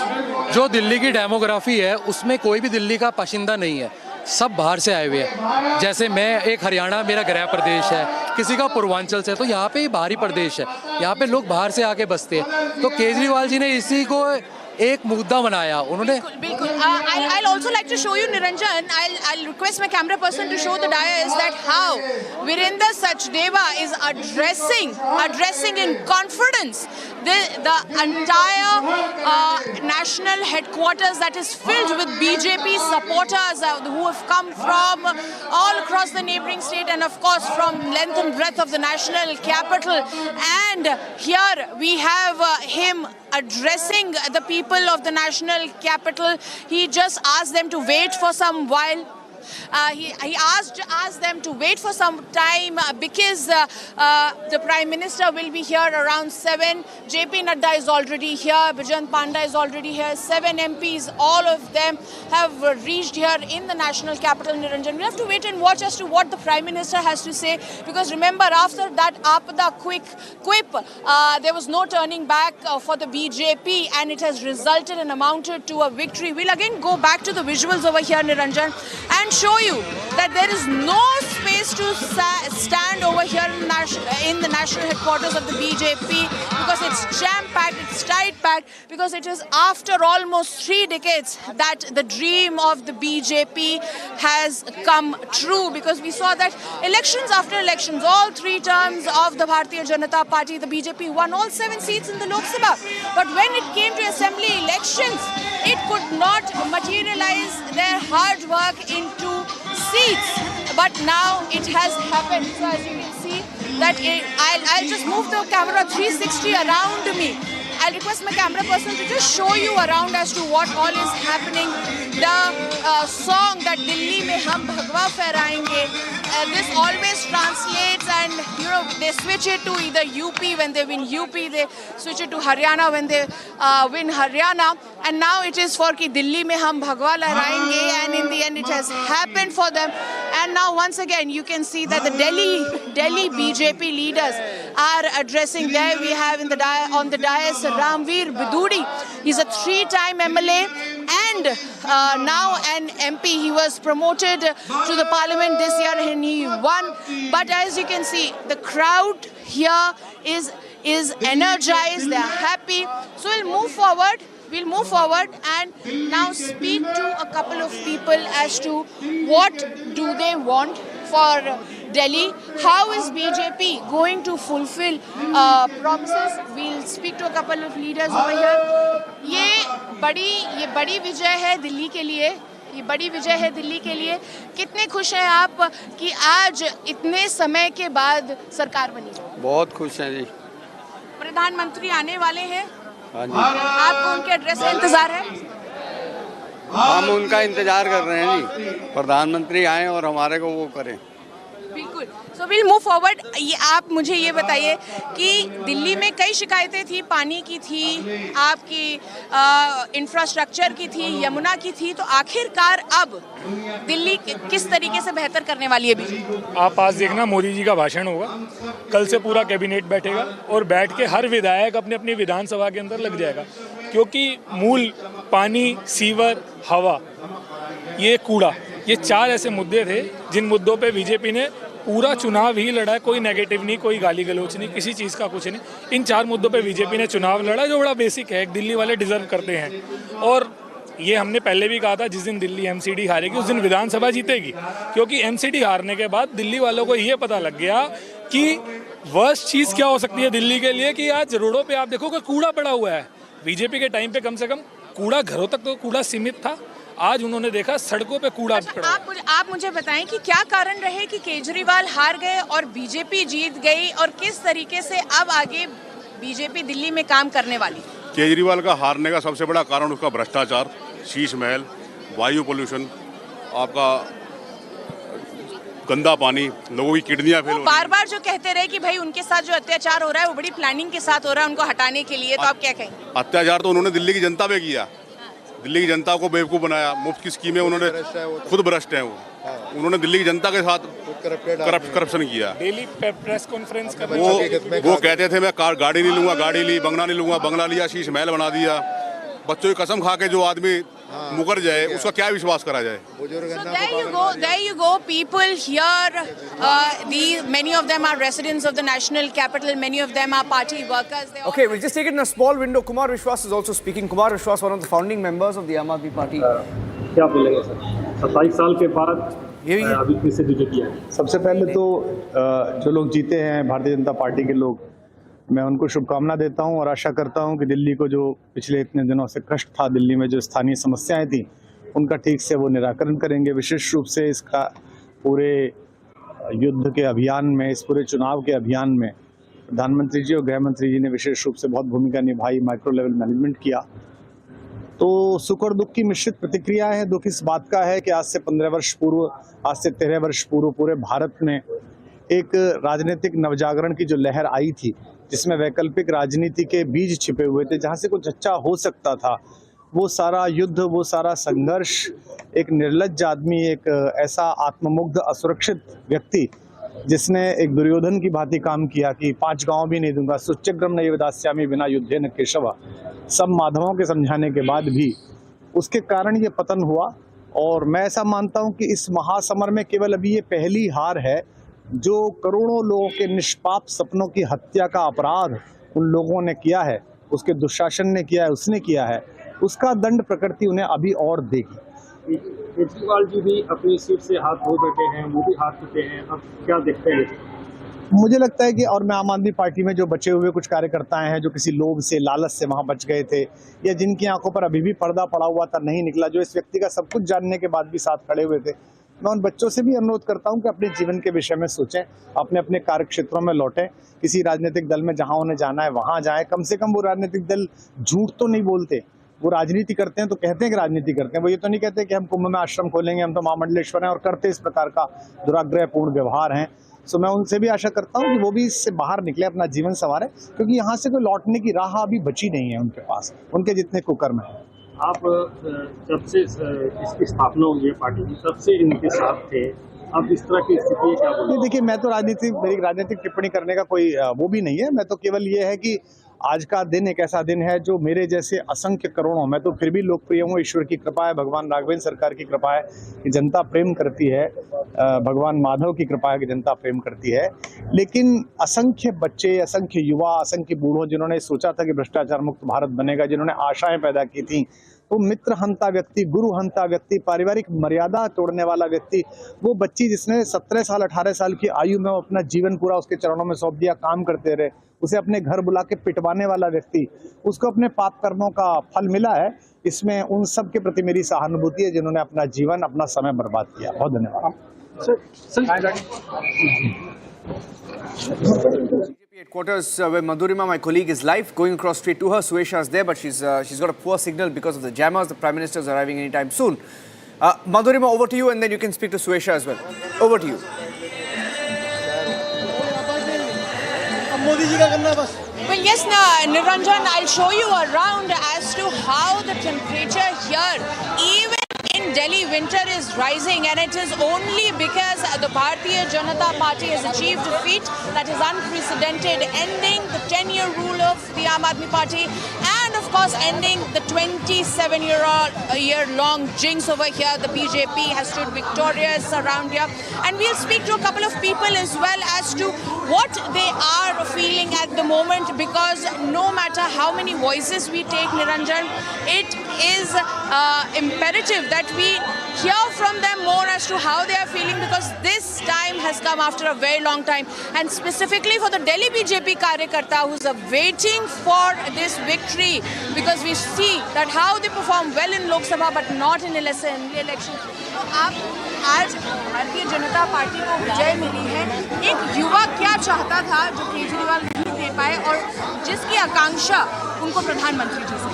Speaker 16: जो दिल्ली की डेमोग्राफी है उसमें कोई भी दिल्ली का बाशिंदा नहीं है, सब बाहर से आए हुए हैं। जैसे मैं एक हरियाणा मेरा गृह प्रदेश है, किसी का पूर्वांचल से, तो यहाँ पे बाहरी प्रदेश है, यहाँ पे लोग बाहर से आके बसते हैं। तो केजरीवाल जी ने इसी को एक मुद्दा बनाया उन्होंने।
Speaker 1: बिल्कुल। I'll also like to show you, Niranjan. I'll request my camera person to show the dais that how Virendra Sachdeva is addressing in confidence the entire national headquarters that is filled with BJP supporters who have come from all across the neighboring state and of course from length and breadth of the national capital. And here we have him addressing the people of the national capital. He just asked them to wait for some while. He asked them to wait for some time because the Prime Minister will be here around 7. JP Nadda is already here. Bijant Panda is already here. 7 MPs, all of them have reached here in the national capital, Niranjan. We have to wait and watch as to what the Prime Minister has to say, because remember, after that Apada quip, there was no turning back for the BJP, and it has resulted and amounted to a victory. We'll again go back to the visuals over here, Niranjan, and show you that there is no space place to stand over here in the national headquarters of the BJP, because it's jam-packed, it's tight-packed, because it is after almost 3 decades that the dream of the BJP has come true, because we saw that elections after elections, all 3 terms of the Bharatiya Janata Party, the BJP won all 7 seats in the Lok Sabha. But when it came to assembly elections, it could not materialize their hard work into seats. But now it has happened. So as you can see, that I'll just move the camera 360 around me. I'll request my camera person to just show you around as to what all is happening. The song that Delhi mein hum bhagwa fehrayenge, this always translates, and you know, they switch it to either UP when they win UP, they switch it to Haryana when they win Haryana, and now it is for ki Delhi mein hum bhagwa lehrayenge, and in the end it has happened for them. And now once again you can see that the Delhi BJP leaders are addressing. There we have on the dais Ramveer Biduri. He's a 3-time MLA and now an MP. He was promoted to the parliament this year and he won. But as you can see, the crowd here is energized, they are happy. So we'll move forward and now speak to a couple of people as to what do they want for Delhi. How is BJP going to fulfill promises? We'll speak to a couple of leaders over here. ये बड़ी विजय है दिल्ली के लिए. ये बड़ी विजय है दिल्ली के लिए. कितने खुश हैं आप कि आज इतने समय के बाद सरकार बनी?
Speaker 4: बहुत खुश हैं जी.
Speaker 1: प्रधानमंत्री आने वाले हैं.
Speaker 4: हाँ जी.
Speaker 1: आपको उनके एड्रेस का इंतजार है?
Speaker 4: हम उनका इंतजार कर रहे हैं जी. प्रधानमंत्री आए और हमारे को वो करें.
Speaker 1: बिल्कुल. So will move forward. ये आप मुझे ये बताइए कि दिल्ली में कई शिकायतें थी, पानी की थी, आपकी इंफ्रास्ट्रक्चर की थी, यमुना की थी, तो आखिरकार अब दिल्ली किस तरीके से बेहतर करने वाली है बीजेपी?
Speaker 23: आप आज देखना मोदी जी का भाषण होगा, कल से पूरा कैबिनेट बैठेगा और बैठ के हर विधायक अपने अपनी विधानसभा के अंदर लग जाएगा, क्योंकि मूल पानी, सीवर, हवा, ये कूड़ा, ये 4 ऐसे मुद्दे थे जिन मुद्दों पे बीजेपी ने पूरा चुनाव ही लड़ा. कोई नेगेटिव नहीं, कोई गाली गलौच नहीं, किसी चीज़ का कुछ नहीं. इन 4 मुद्दों पे बीजेपी ने चुनाव लड़ा, जो बड़ा बेसिक है, दिल्ली वाले डिजर्व करते हैं. और ये हमने पहले भी कहा था, जिस दिन दिल्ली एमसीडी हारेगी उस दिन विधानसभा जीतेगी, क्योंकि एमसीडी हारने के बाद दिल्ली वालों को ये पता लग गया कि वर्स्ट चीज़ क्या हो सकती है दिल्ली के लिए. कि आज रोडों पर आप देखोगे कूड़ा पड़ा हुआ है. बीजेपी के टाइम पे कम से कम कूड़ा घरों तक तो कूड़ा सीमित था, आज उन्होंने देखा सड़कों पे कूड़ा पड़ा.
Speaker 1: आप मुझे बताएं कि क्या कारण रहे कि केजरीवाल हार गए और बीजेपी जीत गई, और किस तरीके से अब आगे बीजेपी दिल्ली में काम करने वाली?
Speaker 5: केजरीवाल का हारने का सबसे बड़ा कारण उसका भ्रष्टाचार, शीश महल, वायु पोल्यूशन, आपका गंदा पानी, लोगों की किडनियां फेल हो रही हैं.
Speaker 1: बार-बार जो कहते रहे कि भाई उनके साथ जो अत्याचार हो रहा है वो बड़ी प्लानिंग के साथ हो रहा है उनको हटाने के लिए, तो आप क्या कहेंगे?
Speaker 5: अत्याचार तो उन्होंने दिल्ली की जनता पे किया. दिल्ली की जनता को बेवकूफ़ बनाया. मुफ्त की स्कीमें उन्होंने, खुद भ्रष्ट हैं वो. उन्होंने दिल्ली की जनता के साथ करप्शन किया.
Speaker 23: डेली प्रेस कॉन्फ्रेंस कर
Speaker 5: वो कहते थे मैं गाड़ी नहीं लूंगा, गाड़ी ली, बंगला नहीं लूंगा, बंगला लिया, शीश महल बना दिया. बच्चों की कसम खा के जो आदमी मुकर जाए उसका क्या विश्वास करा जाए?
Speaker 1: So there you go, people here, many of them are residents of the national capital, many of them are party workers.
Speaker 11: Okay, we'll just take it in a small window. Kumar Vishwas is also speaking. Kumar Vishwas, one of the founding members of the Aam Aadmi Party.
Speaker 23: क्या बोलेंगे sir? 27 साल के बाद अभी फिर से BJP है.
Speaker 21: सबसे पहले तो जो लोग जीते हैं भारतीय जनता पार्टी के लोग, मैं उनको शुभकामना देता हूं और आशा करता हूं कि दिल्ली को जो पिछले इतने दिनों से कष्ट था, दिल्ली में जो स्थानीय समस्याएं थी, उनका ठीक से वो निराकरण करेंगे. विशेष रूप से इसका पूरे युद्ध के अभियान में, इस पूरे चुनाव के अभियान में प्रधानमंत्री जी और गृह मंत्री जी ने विशेष रूप से बहुत भूमिका निभाई, माइक्रो लेवल मैनेजमेंट किया. तो सुख और दुख की मिश्रित प्रतिक्रिया है. दुख इस बात का है कि आज से 13 वर्ष पूर्व पूरे भारत में एक राजनीतिक नवजागरण की जो लहर आई थी, जिसमें वैकल्पिक राजनीति के बीज छिपे हुए थे, जहां से कुछ अच्छा हो सकता था, वो सारा युद्ध, वो सारा संघर्ष, एक निर्लज्ज आदमी, एक ऐसा आत्ममुग्ध असुरक्षित व्यक्ति जिसने एक दुर्योधन की भांति काम किया कि 5 गांव भी नहीं दूंगा, सुच्यग्रम नैव दास्यामि विना युद्धे न केशव, सब माधवों के समझाने के बाद भी उसके कारण ये पतन हुआ. और मैं ऐसा मानता हूं कि इस महासमर में केवल अभी ये पहली हार है। जो करोड़ों लोगों के निष्पाप सपनों की हत्या का अपराध उन लोगों ने किया है, उसके दुशासन ने किया है, उसने किया है, उसका दंड प्रकृति उन्हें अभी और देगी। केजरीवाल जी भी अपनी सीट से हाथ धो बैठे हैं, वो भी हाथ धोते हैं, अब क्या देखते हैं? मुझे लगता है कि और मैं आम आदमी पार्टी में जो बचे हुए कुछ कार्यकर्ता हैं जो किसी लोभ से, लालच से वहां बच गए थे, या जिनकी आंखों पर अभी भी पर्दा पड़ा हुआ था, नहीं निकला, जो इस व्यक्ति का सब कुछ जानने के बाद भी साथ खड़े हुए थे, मैं उन बच्चों से भी अनुरोध करता हूं कि अपने जीवन के विषय में सोचें, अपने अपने कार्य क्षेत्रों में लौटें, किसी राजनीतिक दल में जहां उन्हें जाना है वहां जाएं। कम से कम वो राजनीतिक दल झूठ तो नहीं बोलते, वो राजनीति करते हैं तो कहते हैं कि राजनीति करते हैं, वो ये तो नहीं कहते कि हम कुंभ में आश्रम खोलेंगे, हम तो महामंडलेश्वर हैं, और करते इस प्रकार का दुराग्रहपूर्ण व्यवहार हैं। सो मैं उनसे भी आशा करता हूं कि वो भी इससे बाहर निकले, अपना जीवन संवारे, क्योंकि यहाँ से कोई लौटने की राह अभी बची नहीं है उनके पास, उनके जितने कुकर्म हैं। आप जब से इसकी स्थापना हुई है पार्टी की, तब से इनके साथ थे, अब इस तरह की स्थिति क्या बोलूं? देखिए, मैं तो मेरी राजनीतिक टिप्पणी करने का कोई वो भी नहीं है। मैं तो केवल ये है कि आज का दिन एक ऐसा दिन है जो मेरे जैसे असंख्य करोड़ों, मैं तो फिर भी लोकप्रिय हूँ, ईश्वर की कृपा है, भगवान राघवेंद्र सरकार की कृपा है कि जनता प्रेम करती है, भगवान माधव की कृपा है कि जनता प्रेम करती है, लेकिन असंख्य बच्चे, असंख्य युवा, असंख्य बूढ़ों जिन्होंने सोचा था कि भ्रष्टाचार मुक्त भारत बनेगा, जिन्होंने आशाएं पैदा की थी, तो मित्र हंता व्यक्ति, गुरु हंता व्यक्ति, पारिवारिक मर्यादा तोड़ने वाला व्यक्ति, वो बच्ची जिसने 17 साल 18 साल की आयु में अपना जीवन पूरा उसके चरणों में सौंप दिया, काम करते रहे, उसे अपने घर बुला के पिटवाने वाला व्यक्ति, उसको अपने पाप कर्मों का फल मिला है। इसमें उन सब के प्रति मेरी सहानुभूति है जिन्होंने अपना जीवन, अपना समय बर्बाद किया। बहुत धन्यवाद।
Speaker 11: Headquarters where Madhurima, my colleague, is live, going across street to her. Suesha is there, but she's got a poor signal because of the jammers. The Prime Minister is arriving anytime soon. Madhurima, over to you, and then you can speak to Suesha as well. Over to you.
Speaker 1: Well, yes, Niranjan, I'll show you around as to how the temperature here, even in Delhi, winter is rising, and it is only because the Bharatiya Janata Party has achieved a feat that is unprecedented, ending the 10-year rule of the Aam Aadmi Party, and of course ending the 27-year-long jinx over here. The BJP has stood victorious around here, and we'll speak to a couple of people as well as to what they are feeling at the moment, because no matter how many voices we take, Niranjan, it is imperative that we hear from them more as to how they are feeling, because this time has come after a very long time, and specifically for the Delhi BJP Karyakarta who's waiting for this victory, because we see that how they perform well in Lok Sabha but not in election. तो आप आज Bharatiya Janata party को विजय मिली है, एक युवा क्या चाहता था जो केजरीवाल नहीं दे पाए, और जिसकी आकांक्षा उनको प्रधानमंत्री जी से?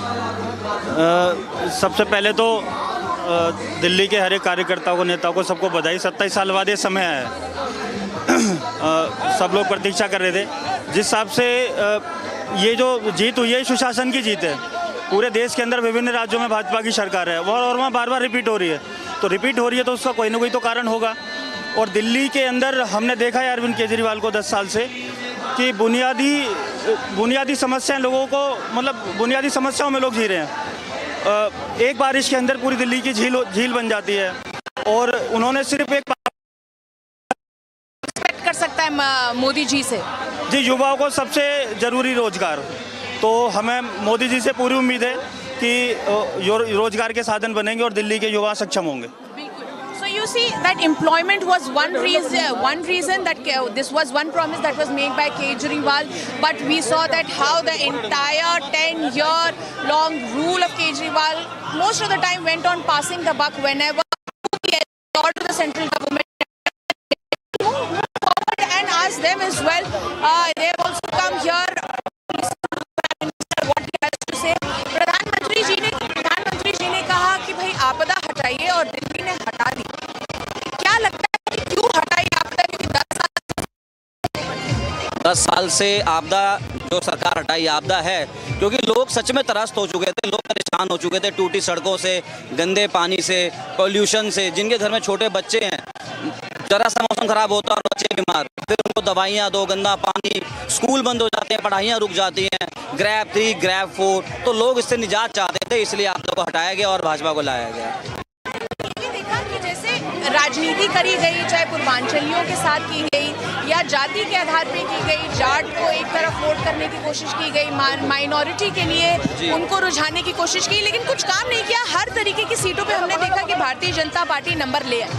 Speaker 7: सबसे पहले तो दिल्ली के हर एक कार्यकर्ताओं को, नेताओं को, सबको बधाई। 27 साल बाद ये समय है, सब लोग प्रतीक्षा कर रहे थे। जिस हिसाब से ये जो जीत हुई है, सुशासन की जीत है। पूरे देश के अंदर विभिन्न राज्यों में भाजपा की सरकार है, और वहाँ बार बार रिपीट हो रही है, तो रिपीट हो रही है तो उसका कोई ना कोई तो कारण होगा। और दिल्ली के अंदर हमने देखा है अरविंद केजरीवाल को 10 साल से कि बुनियादी समस्याएं लोगों को, मतलब बुनियादी समस्याओं में लोग जी रहे हैं। एक बारिश के अंदर पूरी दिल्ली की झील बन जाती है, और उन्होंने सिर्फ एक
Speaker 1: एक्सपेक्ट कर सकता है मोदी जी से
Speaker 7: जी, युवाओं को सबसे ज़रूरी रोजगार, तो हमें मोदी जी से पूरी उम्मीद है कि रोजगार के साधन बनेंगे और दिल्ली के युवा सक्षम होंगे।
Speaker 1: So you see that employment was one reason that this was one promise that was made by Kejriwal, but we saw that how the entire 10-year-long rule of Kejriwal most of the time went on passing the buck whenever he to the central government. Move forward and ask them as well. They have also come here. What he has to say. प्रधानमंत्री जी ने कहा कि भाई आपदा हटाइए, और दिल्ली ने हटा दी। क्या लगता है कि क्यों हटाई आपदा? क्योंकि
Speaker 18: 10 साल से आपदा, जो सरकार हटाई आपदा है, क्योंकि लोग सच में त्रस्त हो चुके थे, लोग परेशान हो चुके थे, टूटी सड़कों से, गंदे पानी से, पोल्यूशन से। जिनके घर में छोटे बच्चे हैं, जरा सा मौसम खराब होता है, बच्चे बीमार, फिर उनको दवाइयाँ दो, गंदा पानी, स्कूल बंद हो जाते हैं, पढ़ाइयाँ रुक जाती हैं, ग्रैब 3, ग्रैब 4, तो लोग इससे निजात चाहते थे, इसलिए आप लोगों को हटाया गया और भाजपा को लाया गया।
Speaker 1: राजनीति करी गई, चाहे पूर्वांचलियों के साथ की गई या जाति के आधार पे की गई, जाट को एक तरफ वोट करने की कोशिश की गई, माइनॉरिटी के लिए उनको रुझाने की कोशिश की, लेकिन कुछ काम नहीं किया। हर तरीके की सीटों पे हमने देखा कि भारतीय जनता पार्टी नंबर ले आई,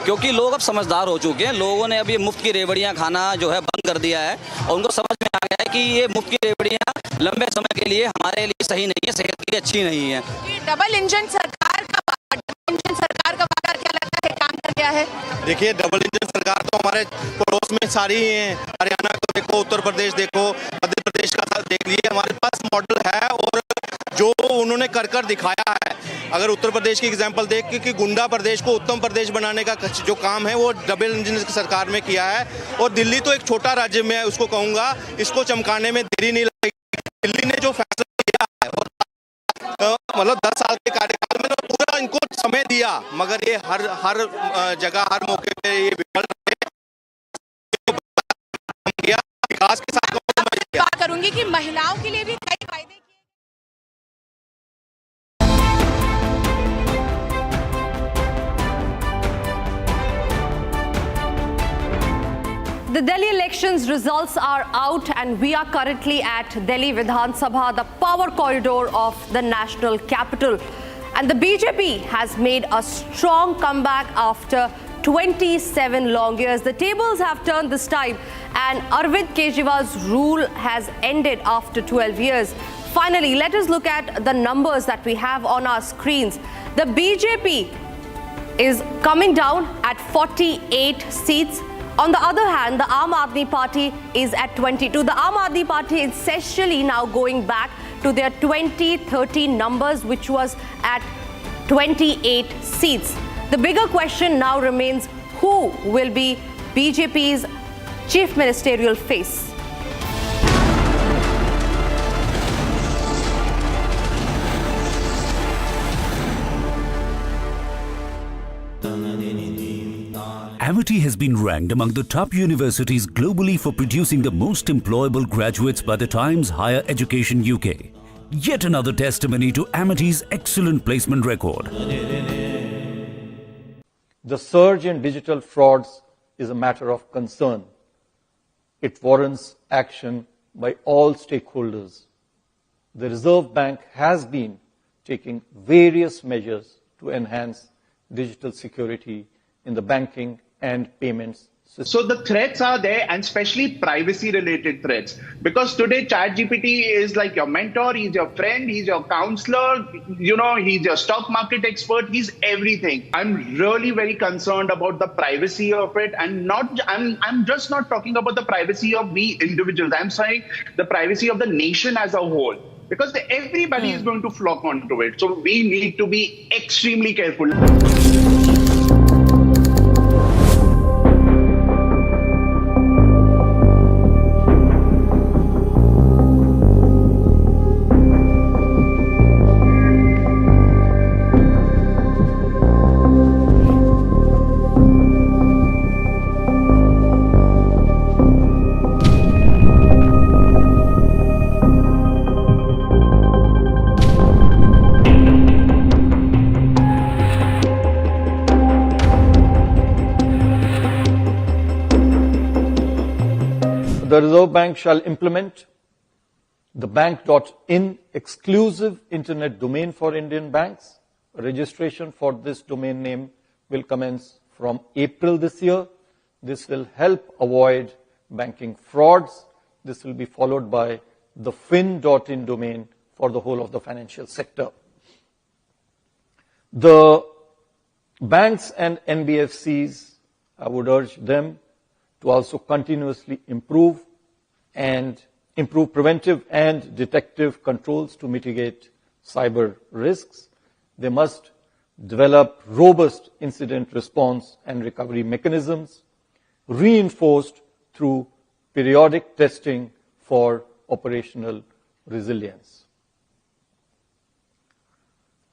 Speaker 18: क्योंकि लोग अब समझदार हो चुके हैं। लोगों ने अभी मुफ्त की रेवड़ियां खाना जो है बंद कर दिया है और उनको समझ में आ गया है कि ये मुफ्त की रेवड़ियां लंबे समय के लिए हमारे लिए सही नहीं है, सेहत के लिए अच्छी नहीं है।
Speaker 1: डबल इंजन सरकार का वादा क्या लगता है काम कर गया है?
Speaker 8: देखिए, डबल इंजन सरकार तो हमारे पड़ोस में सारी ही है। हरियाणा को देखो, उत्तर प्रदेश देखो, मध्य प्रदेश का देख लीजिए, हमारे पास मॉडल है और जो उन्होंने कर दिखाया है। अगर उत्तर प्रदेश की एग्जांपल देख कि गुंडा प्रदेश को उत्तम प्रदेश बनाने का जो काम है वो डबल इंजन सरकार में किया है। और दिल्ली तो एक छोटा राज्य में उसको कहूँगा, इसको चमकाने में देरी नहीं लगेगी। दिल्ली ने जो फैसला किया है और मतलब 10 साल के कार्यकाल में पूरा इनको समय दिया, मगर ये हर जगह हर मौके पे ये विफल रहे। विकास के साथ
Speaker 1: बात करूंगी कि महिलाओं के लिए भी कई फायदे किए।
Speaker 17: The Delhi elections results are out and we are currently at Delhi Vidhan Sabha, the power corridor of the national capital. And the BJP has made a strong comeback after 27 long years. The tables have turned this time and Arvind Kejriwal's rule has ended after 12 years. Finally, let us look at the numbers that we have on our screens. The BJP is coming down at 48 seats. On the other hand, the Aam Aadmi Party is at 22. The Aam Aadmi Party is essentially now going back to their 2013 numbers, which was at 28 seats. The bigger question now remains, who will be BJP's chief ministerial face?
Speaker 15: Amity has been ranked among the top universities globally for producing the most employable graduates by the Times Higher Education UK. Yet another testimony to Amity's excellent placement record.
Speaker 9: The surge in digital frauds is a matter of concern. It warrants action by all stakeholders. The Reserve Bank has been taking various measures to enhance digital security in the banking and payments system.
Speaker 12: So the threats are there, and especially privacy related threats, because today ChatGPT is like your mentor, he's your friend, he's your counselor, he's your stock market expert, he's everything. I'm really very concerned about the privacy of it, and I'm just not talking about the privacy of we individuals. I'm saying the privacy of the nation as a whole, because everybody is going to flock onto it. So we need to be extremely careful.
Speaker 9: The Reserve Bank shall implement the bank.in exclusive internet domain for Indian banks. Registration for this domain name will commence from April this year. This will help avoid banking frauds. This will be followed by the fin.in domain for the whole of the financial sector. The banks and NBFCs, I would urge them to also continuously improve preventive and detective controls to mitigate cyber risks. They must develop robust incident response and recovery mechanisms, reinforced through periodic testing for operational resilience.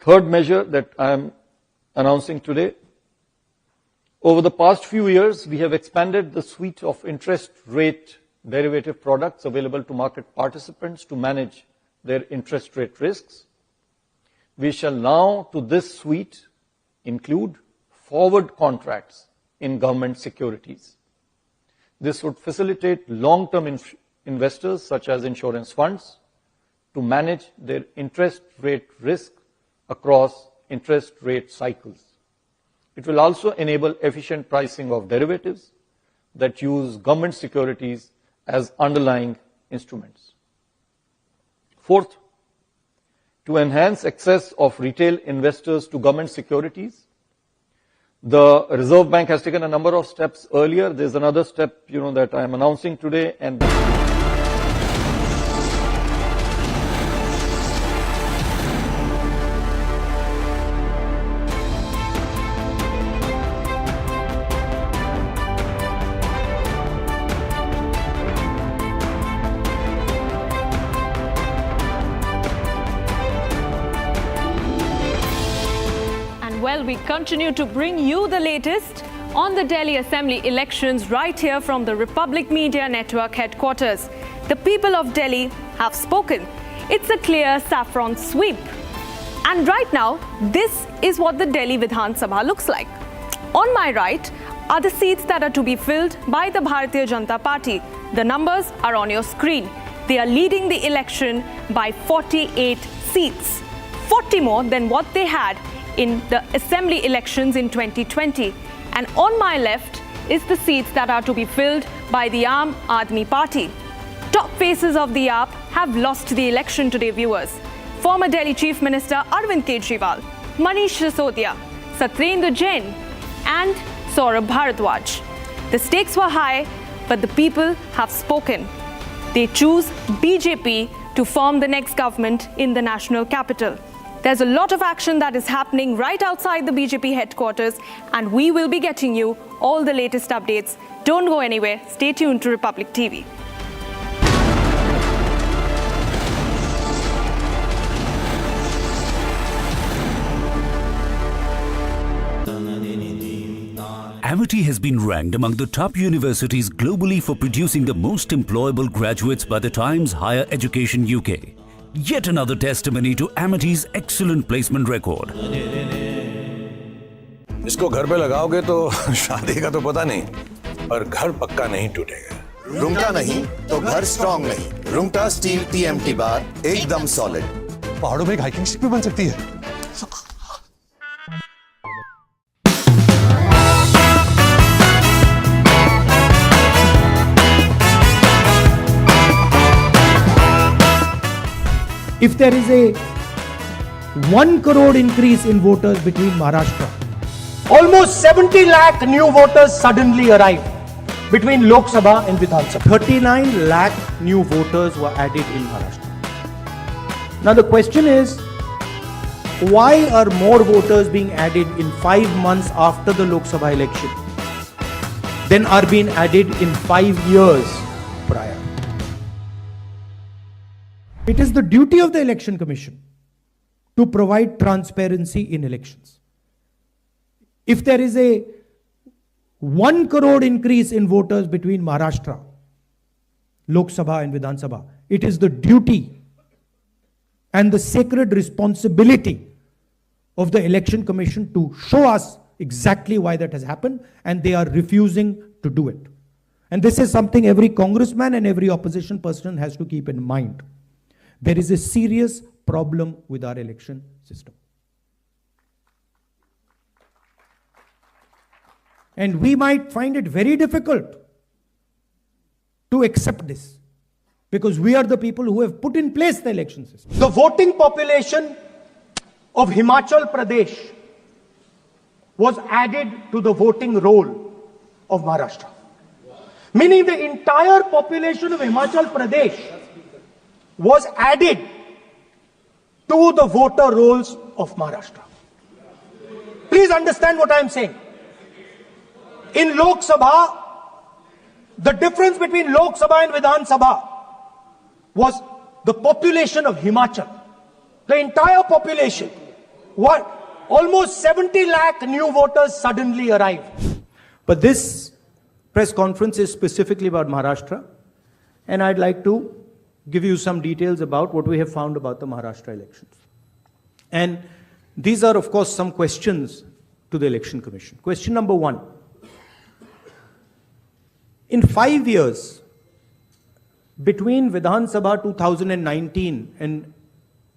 Speaker 9: Third measure that I am announcing today: over the past few years, we have expanded the suite of interest rate derivative products available to market participants to manage their interest rate risks. We shall now, to this suite, include forward contracts in government securities. This would facilitate long-term investors such as insurance funds to manage their interest rate risk across interest rate cycles. It will also enable efficient pricing of derivatives that use government securities as underlying instruments. Fourth, to enhance access of retail investors to government securities, the Reserve Bank has taken a number of steps earlier. There's another step, that I am announcing today, and
Speaker 6: well, we continue to bring you the latest on the Delhi Assembly elections right here from the Republic Media Network headquarters. The people of Delhi have spoken. It's a clear saffron sweep. And right now, this is what the Delhi Vidhan Sabha looks like. On my right are the seats that are to be filled by the Bharatiya Janata Party. The numbers are on your screen. They are leading the election by 48 seats, 40 more than what they had in the assembly elections in 2020. And on my left is the seats that are to be filled by the Aam Aadmi Party. Top faces of the AAP have lost the election today, viewers. Former Delhi Chief Minister Arvind Kejriwal, Manish Sisodia, Satyendra Jain and Saurabh Bharadwaj. The stakes were high, but the people have spoken. They choose BJP to form the next government in the national capital. There's a lot of action that is happening right outside the BJP headquarters, and we will be getting you all the latest updates. Don't go anywhere. Stay tuned to Republic TV.
Speaker 15: Amity has been ranked among the top universities globally for producing the most employable graduates by the Times Higher Education UK. Yet another testimony to Amity's excellent placement record.
Speaker 10: इसको घर पे लगाओगे तो शादी का तो पता नहीं, पर घर पक्का नहीं टूटेगा।
Speaker 22: रुंगटा नहीं तो घर स्ट्रॉन्ग नहीं। रुंगटा स्टील TMT बार एकदम सॉलिड।
Speaker 10: पहाड़ों में एक हाइकिंग शिप भी बन सकती है।
Speaker 3: If there is a 1 crore increase in voters between Maharashtra, almost 70 lakh new voters suddenly arrive between Lok Sabha and Vidhan Sabha. 39 lakh new voters were added in Maharashtra. Now the question is, why are more voters being added in 5 months after the Lok Sabha election than are being added in 5 years prior? It is the duty of the Election Commission to provide transparency in elections. If there is a 1 crore increase in voters between Maharashtra, Lok Sabha and Vidhan Sabha, it is the duty and the sacred responsibility of the Election Commission to show us exactly why that has happened, and they are refusing to do it. And this is something every congressman and every opposition person has to keep in mind. There is a serious problem with our election system. And we might find it very difficult to accept this, because we are the people who have put in place the election system. The voting population of Himachal Pradesh was added to the voting roll of Maharashtra. Meaning the entire population of Himachal Pradesh was added to the voter rolls of Maharashtra. Please understand what I am saying. In Lok Sabha, the difference between Lok Sabha and Vidhan Sabha was the population of Himachal. The entire population. What? Almost 70 lakh new voters suddenly arrived. But this press conference is specifically about Maharashtra, and I'd like to give you some details about what we have found about the Maharashtra elections. And these are, of course, some questions to the Election Commission. Question number 1. In 5 years, between Vidhan Sabha 2019 and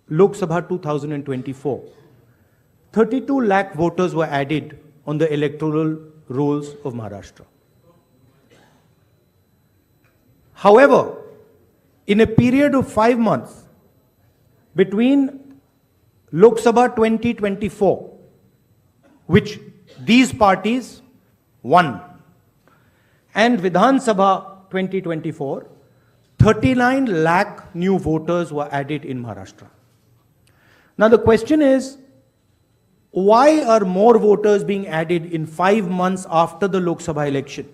Speaker 3: Lok Sabha 2024, 32 lakh voters were added on the electoral rolls of Maharashtra. However, in a period of 5 months, between Lok Sabha 2024, which these parties won, and Vidhan Sabha 2024, 39 lakh new voters were added in Maharashtra. Now the question is, why are more voters being added in 5 months after the Lok Sabha election?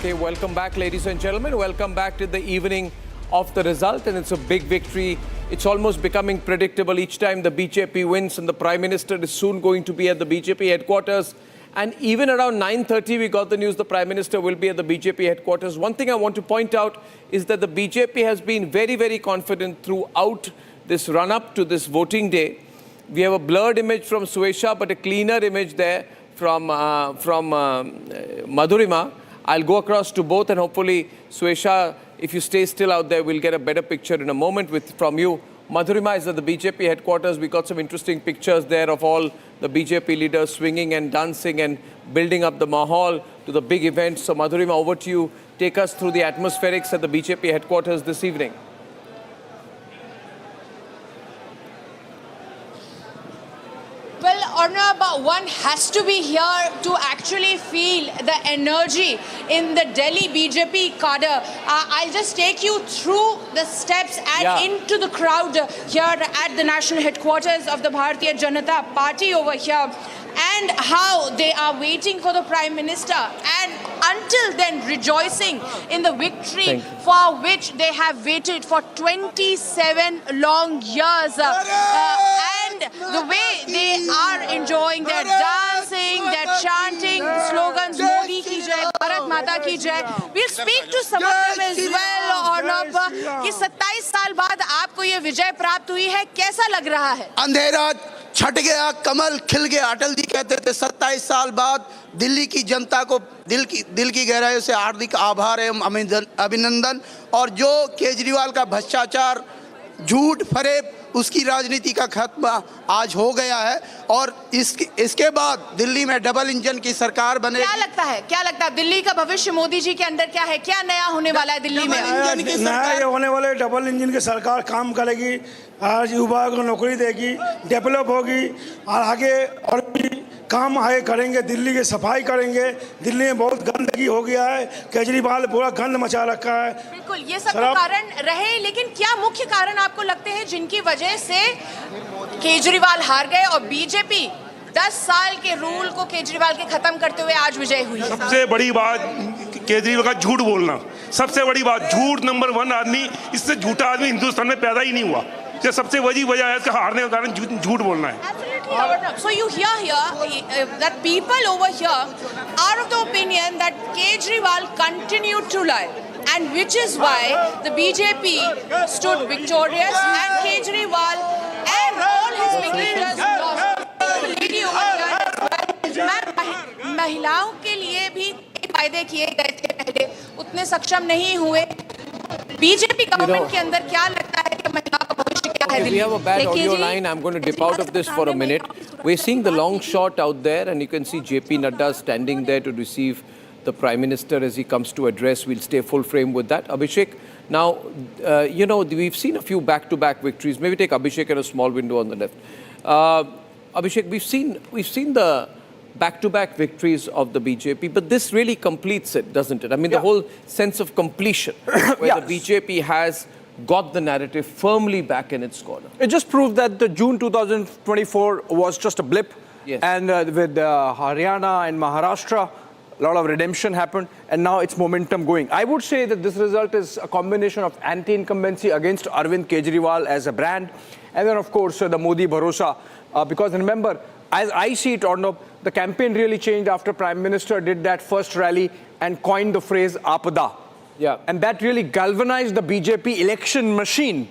Speaker 2: Okay, welcome back, ladies and gentlemen. Welcome back to the evening of the result, and it's a big victory. It's almost becoming predictable each time the BJP wins, and the Prime Minister is soon going to be at the BJP headquarters. And even around 9:30, we got the news the Prime Minister will be at the BJP headquarters. One thing I want to point out is that the BJP has been very, very confident throughout this run-up to this voting day. We have a blurred image from Suesha, but a cleaner image there from Madhurima. I'll go across to both, and hopefully, Suesha, if you stay still out there, we'll get a better picture in a moment from you. Madhurima is at the BJP headquarters. We got some interesting pictures there of all the BJP leaders swinging and dancing and building up the mahal to the big event. So Madhurima, over to you. Take us through the atmospherics at the BJP headquarters this evening.
Speaker 1: Well, Arnab, one has to be here to actually feel the energy in the Delhi BJP cadre. I'll just take you through the steps and into the crowd here at the national headquarters of the Bharatiya Janata Party over here, and how they are waiting for the Prime Minister, and until then rejoicing in the victory for which they have waited for 27 long years. And the way they are enjoying their dancing, their chanting, slogans, Modi ki jai, Bharat Mata ki jai. We'll speak to some of them as well, Arnab, कि 27 साल बाद आपको ये विजय प्राप्त हुई है, कैसा लग रहा है?
Speaker 13: अंधेरा छट गया, कमल खिल गया। अटल जी कहते थे 27 साल बाद दिल्ली की जनता को दिल की गहराइयों से हार्दिक आभार एवं अभिनंदन। और जो केजरीवाल का भ्रष्टाचार, झूठ, फरेब, उसकी राजनीति का खत्म आज हो गया है, और इसके बाद दिल्ली में डबल इंजन की सरकार बने।
Speaker 1: क्या लगता है दिल्ली का भविष्य मोदी जी के अंदर क्या है, क्या नया होने वाला है दिल्ली में?
Speaker 14: नया होने वाले डबल इंजन की सरकार काम करेगी, आज युवा को नौकरी देगी, डेवलप होगी, और आगे और भी काम आगे करेंगे, दिल्ली की सफाई करेंगे। दिल्ली में बहुत गंदगी हो गया है, केजरीवाल पूरा गंद मचा रखा है।
Speaker 1: बिल्कुल, ये सब कारण रहे, लेकिन क्या मुख्य कारण आपको लगते हैं जिनकी वजह से केजरीवाल हार गए और बीजेपी 10 साल के रूल को केजरीवाल के खत्म करते हुए आज विजय हुई?
Speaker 23: सबसे बड़ी बात केजरीवाल का झूठ बोलना, सबसे बड़ी बात, झूठ नंबर 1 आदमी, इससे झूठा आदमी हिंदुस्तान में पैदा ही नहीं हुआ। ये सबसे बड़ी वजह है इसका हारने का कारण, झूठ बोलना है।
Speaker 1: So you hear here that people over here are of the opinion that Kejriwal continued to lie, and which is why the BJP stood victorious and Kejriwal and all his leaders lost. The lady over here, महिलाओं के लिए भी फायदे किए गए थे पहले, उतने सक्षम नहीं हुए। बीजेपी गवर्नमेंट के अंदर क्या लगता है कि महिलाओं का भविष्य क्या है?
Speaker 2: We have a bad audio line. I'm going to dip out of this for a minute. We're seeing the long shot out there, and you can see JP Nadda standing there to receive the Prime Minister as he comes to address. We'll stay full frame with that. Abhishek, now, we've seen a few back-to-back victories. Maybe take Abhishek at a small window on the left. Abhishek, we've seen the back-to-back victories of the BJP, but this really completes it, doesn't it? I mean, the whole sense of completion, where the BJP has got the narrative firmly back in its corner.
Speaker 16: It just proved that the June 2024 was just a blip.
Speaker 2: Yes.
Speaker 16: And with Haryana and Maharashtra, a lot of redemption happened, and now it's momentum going. I would say that this result is a combination of anti-incumbency against Arvind Kejriwal as a brand, and then, of course, the Modi Bharosa. Because remember, as I see it, Arnab, the campaign really changed after Prime Minister did that first rally and coined the phrase Aapada.
Speaker 2: Yeah.
Speaker 16: And that really galvanized the BJP election machine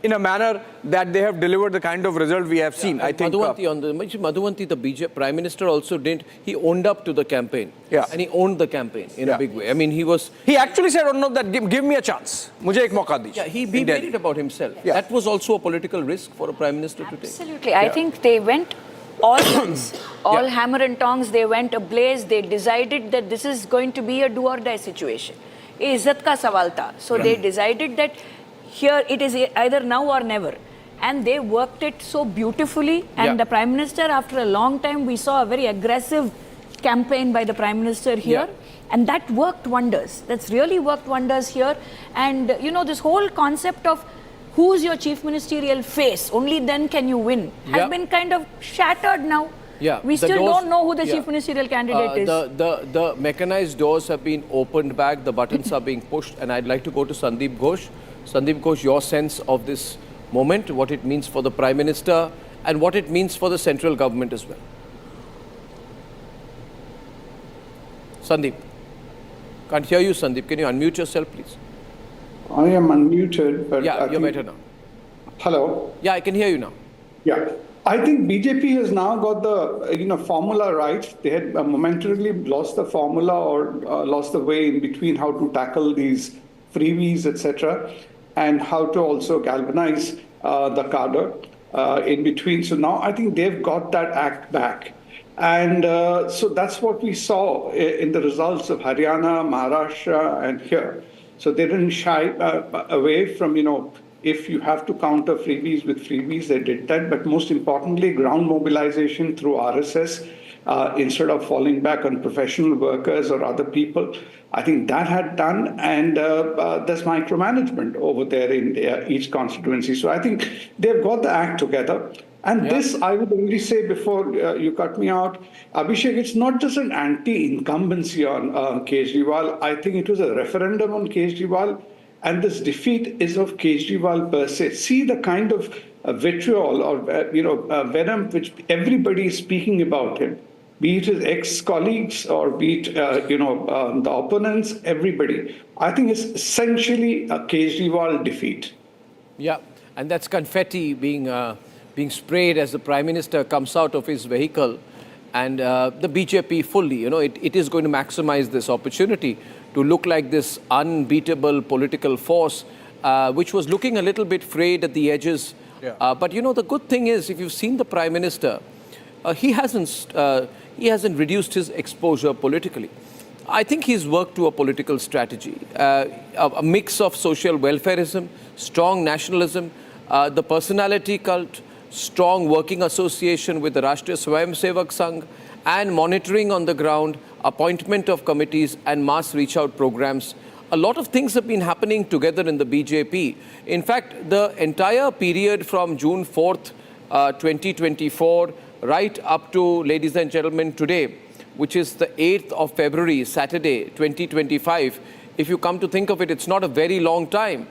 Speaker 16: in a manner that they have delivered the kind of result we have seen. I think
Speaker 2: Madhuvanti, the BJP Prime Minister also didn't. He owned up to the campaign. And he owned the campaign in a big way. I mean,
Speaker 16: he actually said, Arnab, that give me a chance. Mujhe ek mauka dijiye.
Speaker 2: Yeah, he made it about himself. That was also a political risk for a Prime Minister to take.
Speaker 19: Absolutely. I think they went all guns, all hammer and tongs. They went ablaze. They decided that this is going to be a do or die situation. Ye izzat ka sawal tha. So they decided that here it is either now or never. And they worked it so beautifully. And the Prime Minister, after a long time, we saw a very aggressive campaign by the Prime Minister here. And that worked wonders. That's really worked wonders here. And, you know, this whole concept of who's your chief ministerial face, only then can you win, has been kind of shattered now. We still don't know who the chief ministerial candidate is.
Speaker 2: The mechanized doors have been opened back, the buttons are being pushed, and I'd like to go to Sandeep Ghosh. Sandeep Ghosh, your sense of this moment, what it means for the Prime Minister and what it means for the central government as well. Sandeep. Can't hear you, Sandeep. Can you unmute yourself, please?
Speaker 20: I am unmuted, but
Speaker 2: you're better now.
Speaker 20: Hello?
Speaker 2: Yeah, I can hear you now.
Speaker 20: Yeah. I think BJP has now got the formula right. They had momentarily lost the formula or lost the way in between how to tackle these freebies, etc., and how to also galvanize the cadre in between. So now I think they've got that act back. And so that's what we saw in the results of Haryana, Maharashtra, and here. So they didn't shy away from, if you have to counter freebies with freebies, they did that. But most importantly, ground mobilization through RSS, instead of falling back on professional workers or other people. I think that had done, and there's micromanagement over there in each constituency. So I think they've got the act together. And this, I would only say before you cut me out, Abhishek, it's not just an anti-incumbency on Kejriwal. I think it was a referendum on Kejriwal, and this defeat is of Kejriwal per se. See the kind of vitriol or venom which everybody is speaking about him, be it his ex-colleagues or be it the opponents, everybody. I think it's essentially a Kejriwal defeat.
Speaker 2: Yeah, and that's confetti being sprayed as the Prime Minister comes out of his vehicle, and the BJP fully, it is going to maximize this opportunity to look like this unbeatable political force, which was looking a little bit frayed at the edges. But the good thing is, if you've seen the Prime Minister, he hasn't reduced his exposure politically. I think he's worked to a political strategy, a mix of social welfareism, strong nationalism, the personality cult, strong working association with the Rashtriya Swayamsevak Sangh, and monitoring on the ground, appointment of committees and mass reach-out programs. A lot of things have been happening together in the BJP. In fact, the entire period from June 4th, 2024, right up to, ladies and gentlemen, today, which is the 8th of February, Saturday, 2025, if you come to think of it, it's not a very long time.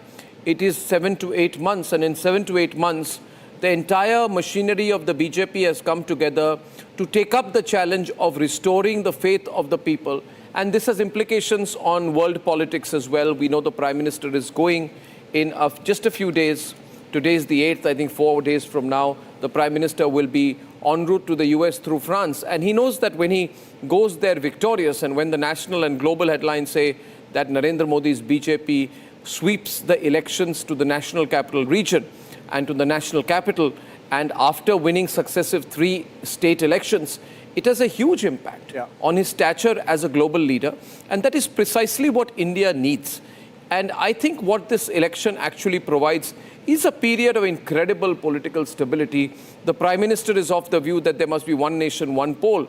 Speaker 2: It is 7 to 8 months, and in 7 to 8 months, the entire machinery of the BJP has come together to take up the challenge of restoring the faith of the people. And this has implications on world politics as well. We know the Prime Minister is going in just a few days. Today is the 8th, I think 4 days from now, the Prime Minister will be en route to the US through France. And he knows that when he goes there victorious, and when the national and global headlines say that Narendra Modi's BJP sweeps the elections to the national capital region and to the national capital, and after winning successive 3 state elections, it has a huge impact on his stature as a global leader. And that is precisely what India needs. And I think what this election actually provides is a period of incredible political stability. The Prime Minister is of the view that there must be one nation, one poll.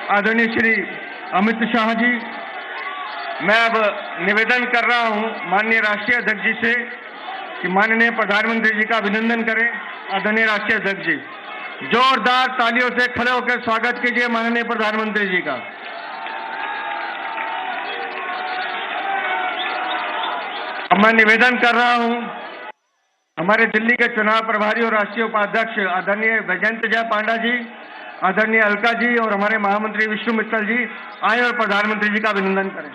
Speaker 7: आदरणीय श्री अमित शाह जी, मैं अब निवेदन कर रहा हूं माननीय राष्ट्रीय अध्यक्ष जी से कि माननीय प्रधानमंत्री जी का अभिनंदन करें। आदरणीय राष्ट्रीय अध्यक्ष जी, जोरदार तालियों से खड़े होकर स्वागत कीजिए माननीय प्रधानमंत्री जी का। अब मैं निवेदन कर रहा हूं हमारे दिल्ली के चुनाव प्रभारी और राष्ट्रीय उपाध्यक्ष आदरणीय वैजयंत जय पांडा जी, आदरणीय अलका जी और हमारे महामंत्री विष्णु मित्तल जी आए और प्रधानमंत्री जी का अभिनंदन करें।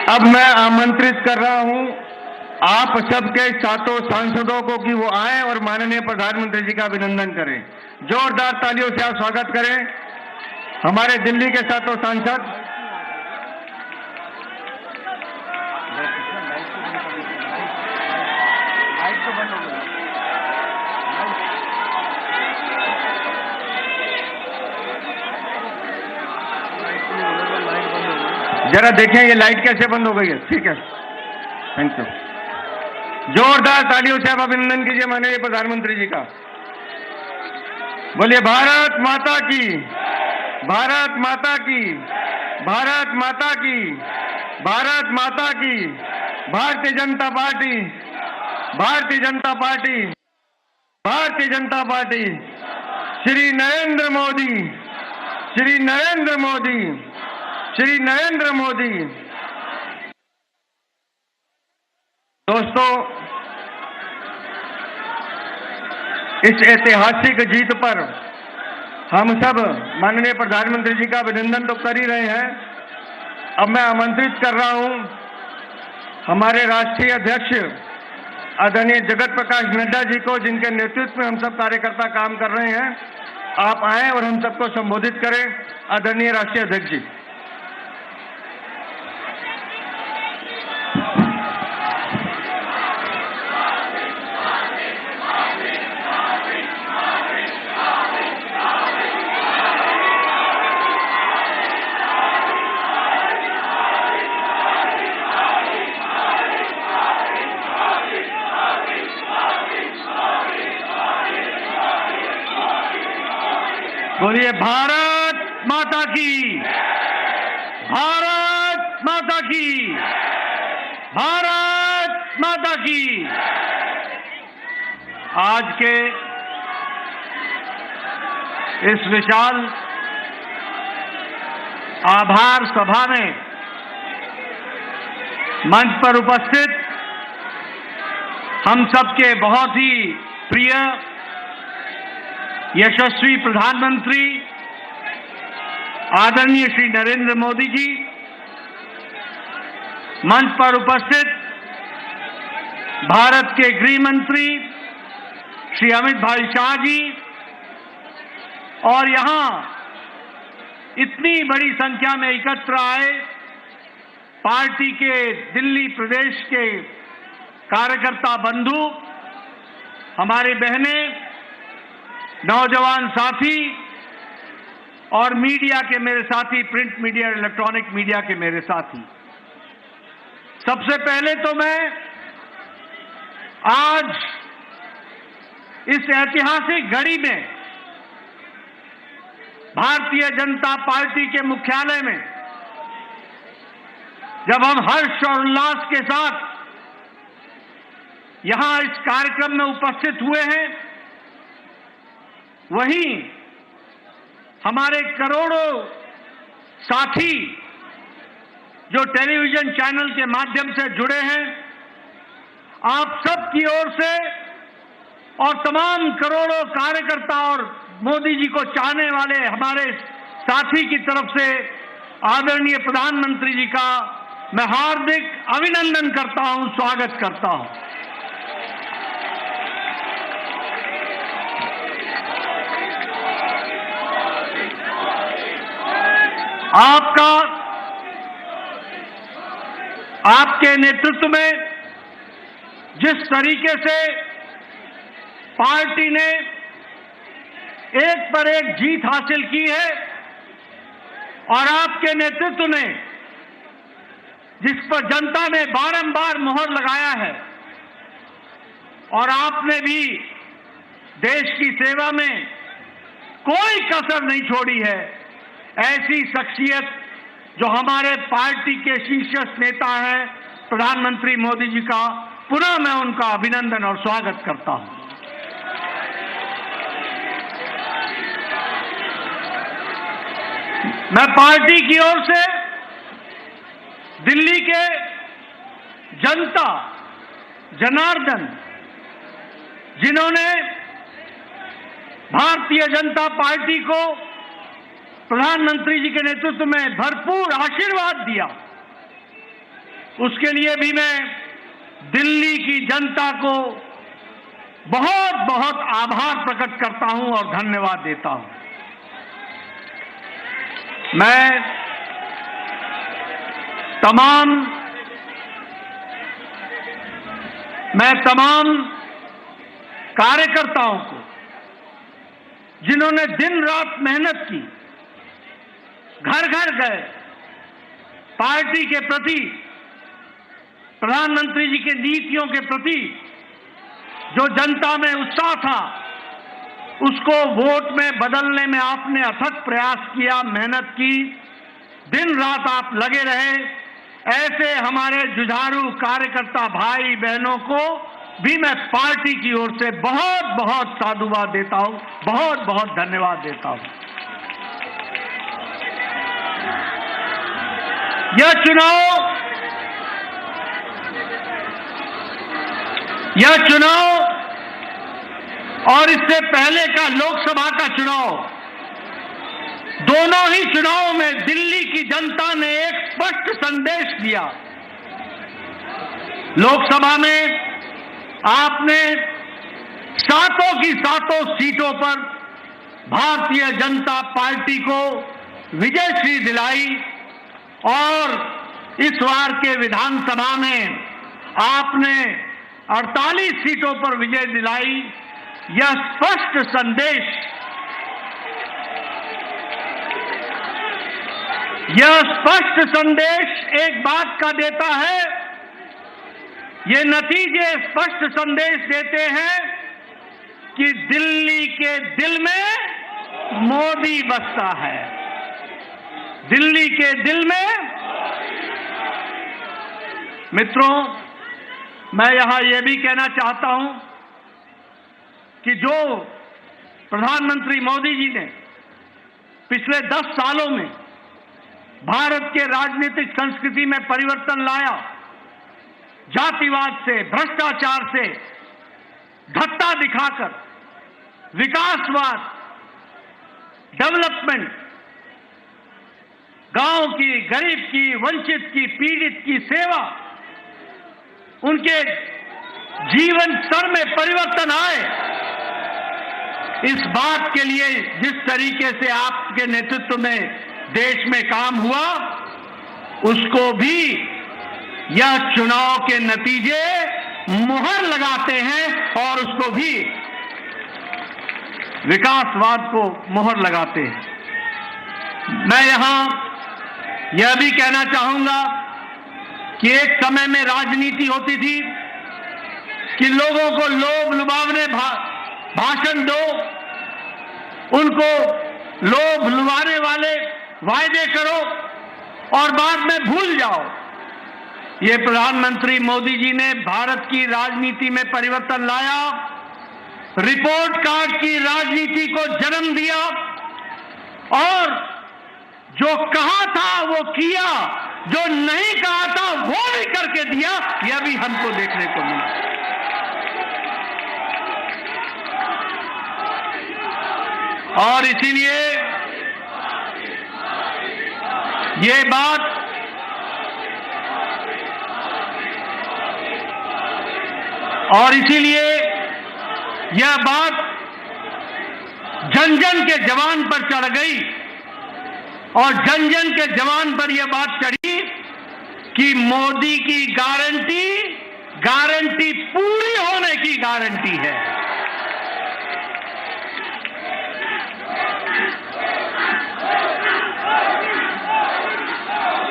Speaker 7: अब मैं आमंत्रित कर रहा हूं आप सबके सातों सांसदों को कि वो आए और माननीय प्रधानमंत्री जी का अभिनंदन करें। जोरदार तालियों से आप स्वागत करें हमारे दिल्ली के सातों सांसद। जरा देखें ये लाइट कैसे बंद हो गई है। ठीक है, थैंक यू। जोरदार तालियों से आप अभिनंदन कीजिए माननीय प्रधानमंत्री जी का। बोलिए भारत माता की, भारत माता की, भारत माता की, भारत माता की। Bharatiya Janata party, Bharatiya Janata party, Bharatiya Janata party. Shri Narendra Modi, Shri Narendra Modi, Shri Narendra Modi. दोस्तों, इस ऐतिहासिक जीत पर हम सब माननीय प्रधानमंत्री जी का अभिनंदन तो कर ही रहे हैं। अब मैं आमंत्रित कर रहा हूं हमारे राष्ट्रीय अध्यक्ष आदरणीय जगत प्रकाश नड्डा जी को, जिनके नेतृत्व में हम सब कार्यकर्ता काम कर रहे हैं। आप आए और हम सबको संबोधित करें। आदरणीय राष्ट्रीय अध्यक्ष जी। बोलिए भारत माता की, भारत माता की, भारत माता की। आज के इस विशाल आभार सभा में मंच पर उपस्थित हम सबके बहुत ही प्रिय यशस्वी प्रधानमंत्री आदरणीय श्री नरेंद्र मोदी जी, मंच पर उपस्थित भारत के गृह मंत्री श्री अमित भाई शाह जी, और यहां इतनी बड़ी संख्या में एकत्र आए पार्टी के दिल्ली प्रदेश के कार्यकर्ता बंधु, हमारी बहनें, नौजवान साथी और मीडिया के मेरे साथी, प्रिंट मीडिया, इलेक्ट्रॉनिक मीडिया के मेरे साथी। सबसे पहले तो मैं आज इस ऐतिहासिक घड़ी में भारतीय जनता पार्टी के मुख्यालय में जब हम हर्ष और उल्लास के साथ यहां इस कार्यक्रम में उपस्थित हुए हैं, वहीं हमारे करोड़ों साथी जो टेलीविजन चैनल के माध्यम से जुड़े हैं, आप सब की ओर से और तमाम करोड़ों कार्यकर्ता और मोदी जी को चाहने वाले हमारे साथी की तरफ से आदरणीय प्रधानमंत्री जी का मैं हार्दिक अभिनंदन करता हूं, स्वागत करता हूं। आपके नेतृत्व में जिस तरीके से पार्टी ने एक पर एक जीत हासिल की है और आपके नेतृत्व ने जिस पर जनता ने बारंबार मोहर लगाया है और आपने भी देश की सेवा में कोई कसर नहीं छोड़ी है, ऐसी शख्सियत जो हमारे पार्टी के शीर्ष नेता हैं प्रधानमंत्री मोदी जी का पुनः मैं उनका अभिनंदन और स्वागत करता हूं। मैं पार्टी की ओर से दिल्ली के जनता जनार्दन जिन्होंने भारतीय जनता पार्टी को प्रधानमंत्री जी के नेतृत्व में भरपूर आशीर्वाद दिया, उसके लिए भी मैं दिल्ली की जनता को बहुत बहुत आभार प्रकट करता हूं और धन्यवाद देता हूं। मैं तमाम कार्यकर्ताओं को जिन्होंने दिन रात मेहनत की, घर घर गए, पार्टी के प्रति, प्रधानमंत्री जी की नीतियों के प्रति जो जनता में उत्साह था उसको वोट में बदलने में आपने अथक प्रयास किया, मेहनत की, दिन रात आप लगे रहे। ऐसे हमारे जुझारू कार्यकर्ता भाई बहनों को भी मैं पार्टी की ओर से बहुत बहुत साधुवाद देता हूं, बहुत बहुत धन्यवाद देता हूं। यह चुनाव और इससे पहले का लोकसभा का चुनाव, दोनों ही चुनावों में दिल्ली की जनता ने एक स्पष्ट संदेश दिया। लोकसभा में आपने सातों की सातों सीटों पर भारतीय जनता पार्टी को विजयश्री दिलाई और इस बार के विधानसभा में आपने 48 सीटों पर विजय दिलाई। यह स्पष्ट संदेश एक बात का देता है, ये नतीजे स्पष्ट संदेश देते हैं कि दिल्ली के दिल में मोदी बसता है। दिल्ली के दिल में मित्रों, मैं यहां यह भी कहना चाहता हूं कि जो प्रधानमंत्री मोदी जी ने पिछले 10 सालों में भारत के राजनीतिक संस्कृति में परिवर्तन लाया, जातिवाद से, भ्रष्टाचार से, धत्ता दिखाकर विकासवाद, डेवलपमेंट, गांव की, गरीब की, वंचित की, पीड़ित की सेवा, उनके जीवन स्तर में परिवर्तन आए, इस बात के लिए जिस तरीके से आपके नेतृत्व में देश में काम हुआ, उसको भी यह चुनाव के नतीजे मुहर लगाते हैं और उसको भी विकासवाद को मुहर लगाते हैं। मैं यहां यह भी कहना चाहूंगा कि एक समय में राजनीति होती थी कि लोगों को लोभ लुभावने भाषण दो, उनको लोभ लुभाने वाले वायदे करो और बाद में भूल जाओ। ये प्रधानमंत्री मोदी जी ने भारत की राजनीति में परिवर्तन लाया, रिपोर्ट कार्ड की राजनीति को जन्म दिया और जो कहा था वो किया, जो नहीं कहा था वो भी करके दिया। यह भी हमको देखने को मिला। और इसीलिए ये बात यह बात जन जन के जवान पर चढ़ गई और जन जन के जवान पर यह बात चढ़ी कि मोदी की गारंटी पूरी होने की गारंटी है।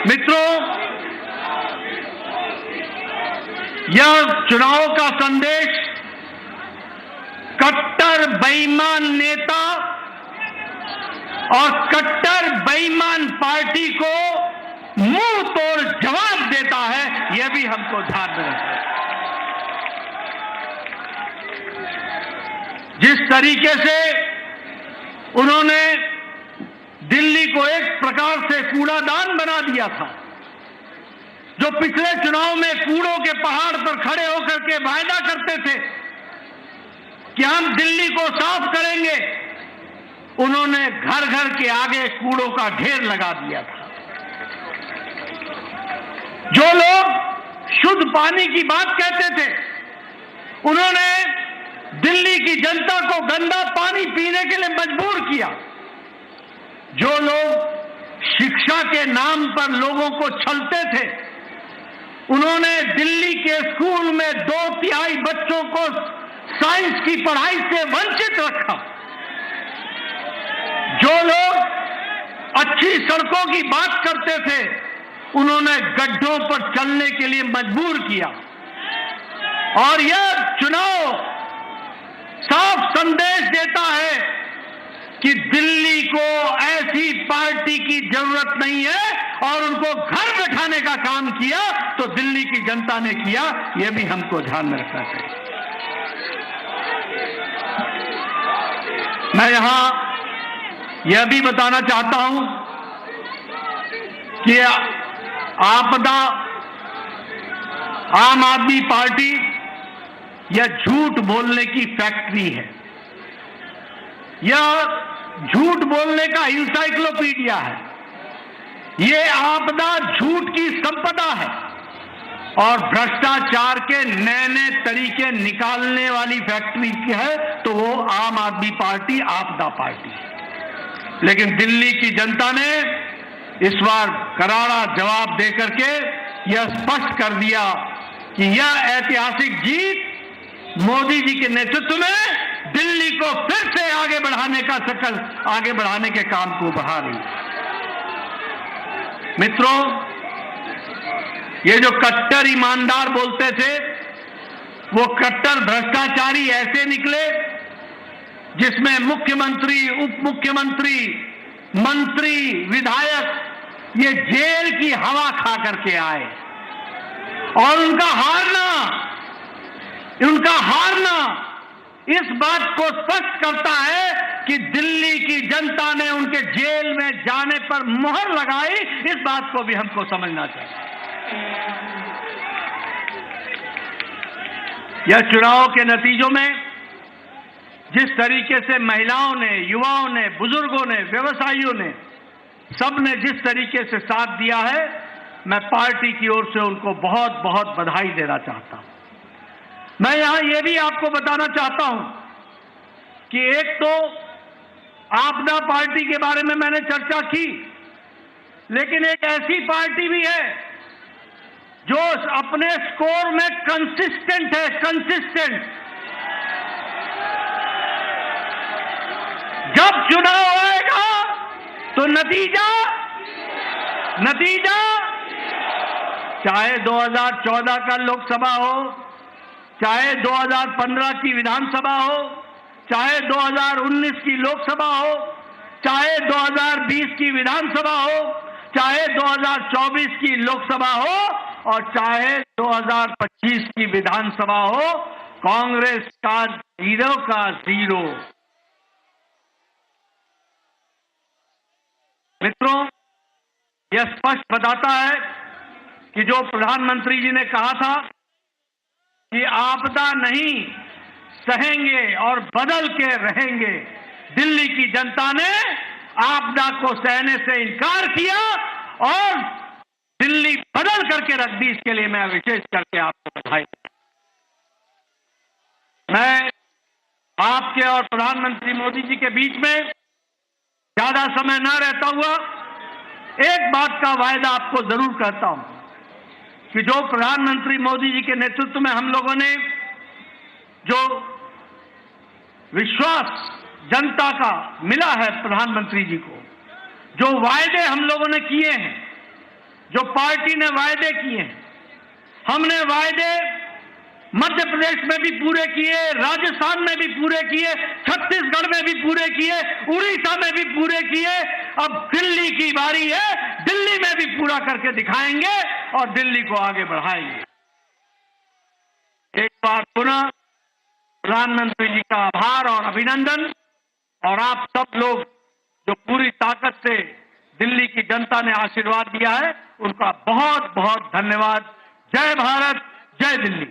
Speaker 7: मित्रों, यह चुनाव का संदेश कट्टर बेईमान नेता और कट्टर बेईमान पार्टी को मुंह तोड़ जवाब देता है, यह भी हमको ध्यान में रखना है। जिस तरीके से उन्होंने दिल्ली को एक प्रकार से कूड़ादान बना दिया था, जो पिछले चुनाव में कूड़ों के पहाड़ पर खड़े होकर के वायदा करते थे कि हम दिल्ली को साफ करेंगे, उन्होंने घर घर के आगे कूड़ों का ढेर लगा दिया था। जो लोग शुद्ध पानी की बात कहते थे, उन्होंने दिल्ली की जनता को गंदा पानी पीने के लिए मजबूर किया। जो लोग शिक्षा के नाम पर लोगों को छलते थे, उन्होंने दिल्ली के स्कूल में 2/3 बच्चों को साइंस की पढ़ाई से वंचित रखा। जो लोग अच्छी सड़कों की बात करते थे, उन्होंने गड्ढों पर चलने के लिए मजबूर किया। और यह चुनाव साफ संदेश देता है कि दिल्ली को ऐसी पार्टी की जरूरत नहीं है, और उनको घर बैठाने का काम किया तो दिल्ली की जनता ने किया, यह भी हमको ध्यान में रखना चाहिए। मैं यहां यह भी बताना चाहता हूं कि आपदा आम आदमी पार्टी यह झूठ बोलने की फैक्ट्री है। यह झूठ बोलने का इंसाइक्लोपीडिया है। यह आपदा झूठ की संपदा है और भ्रष्टाचार के नए नए तरीके निकालने वाली फैक्ट्री है, तो वो आम आदमी पार्टी आपदा पार्टी है। लेकिन दिल्ली की जनता ने इस बार करारा जवाब देकर के यह स्पष्ट कर दिया कि यह ऐतिहासिक जीत मोदी जी के नेतृत्व में दिल्ली को फिर से आगे बढ़ाने के काम को बढ़ा रही है। मित्रों, ये जो कट्टर ईमानदार बोलते थे, वो कट्टर भ्रष्टाचारी ऐसे निकले जिसमें मुख्यमंत्री, उप मुख्यमंत्री, मंत्री, विधायक ये जेल की हवा खा करके आए। और उनका हारना इस बात को स्पष्ट करता है कि दिल्ली की जनता ने उनके जेल में जाने पर मोहर लगाई। इस बात को भी हमको समझना चाहिए। यह चुनाव के नतीजों में जिस तरीके से महिलाओं ने, युवाओं ने, बुजुर्गों ने, व्यवसायियों ने, सबने जिस तरीके से साथ दिया है, मैं पार्टी की ओर से उनको बहुत बहुत बधाई देना चाहता हूं। मैं यहां यह भी आपको बताना चाहता हूं कि एक तो आपदा पार्टी के बारे में मैंने चर्चा की, लेकिन एक ऐसी पार्टी भी है जो अपने स्कोर में कंसिस्टेंट है। कंसिस्टेंट। जब चुनाव आएगा तो नतीजा चाहे 2014 का लोकसभा हो, चाहे 2015 की विधानसभा हो, चाहे 2019 की लोकसभा हो, चाहे 2020 की विधानसभा हो, चाहे 2024 की लोकसभा हो और चाहे 2025 की विधानसभा हो, कांग्रेस का 0 का 0। मित्रों, यह स्पष्ट बताता है कि जो प्रधानमंत्री जी ने कहा था कि आपदा नहीं सहेंगे और बदल के रहेंगे, दिल्ली की जनता ने आपदा को सहने से इनकार किया और दिल्ली बदल करके रख दी। इसके लिए मैं विशेष करके आपको बधाई। मैं आपके और प्रधानमंत्री मोदी जी के बीच में ज्यादा समय न रहता हुआ एक बात का वायदा आपको जरूर कहता हूं कि जो प्रधानमंत्री मोदी जी के नेतृत्व में हम लोगों ने जो विश्वास जनता का मिला है प्रधानमंत्री जी को, जो वायदे हम लोगों ने किए हैं, जो पार्टी ने वायदे किए हैं, हमने वायदे मध्य प्रदेश में भी पूरे किए, राजस्थान में भी पूरे किए, छत्तीसगढ़ में भी पूरे किए, उड़ीसा में भी पूरे किए। अब दिल्ली की बारी है, दिल्ली में भी पूरा करके दिखाएंगे और दिल्ली को आगे बढ़ाएंगे। एक बार पुनः प्रधानमंत्री जी का आभार और अभिनंदन, और आप सब लोग जो पूरी ताकत से दिल्ली की जनता ने आशीर्वाद दिया है, उनका बहुत बहुत धन्यवाद। जय भारत, जय दिल्ली।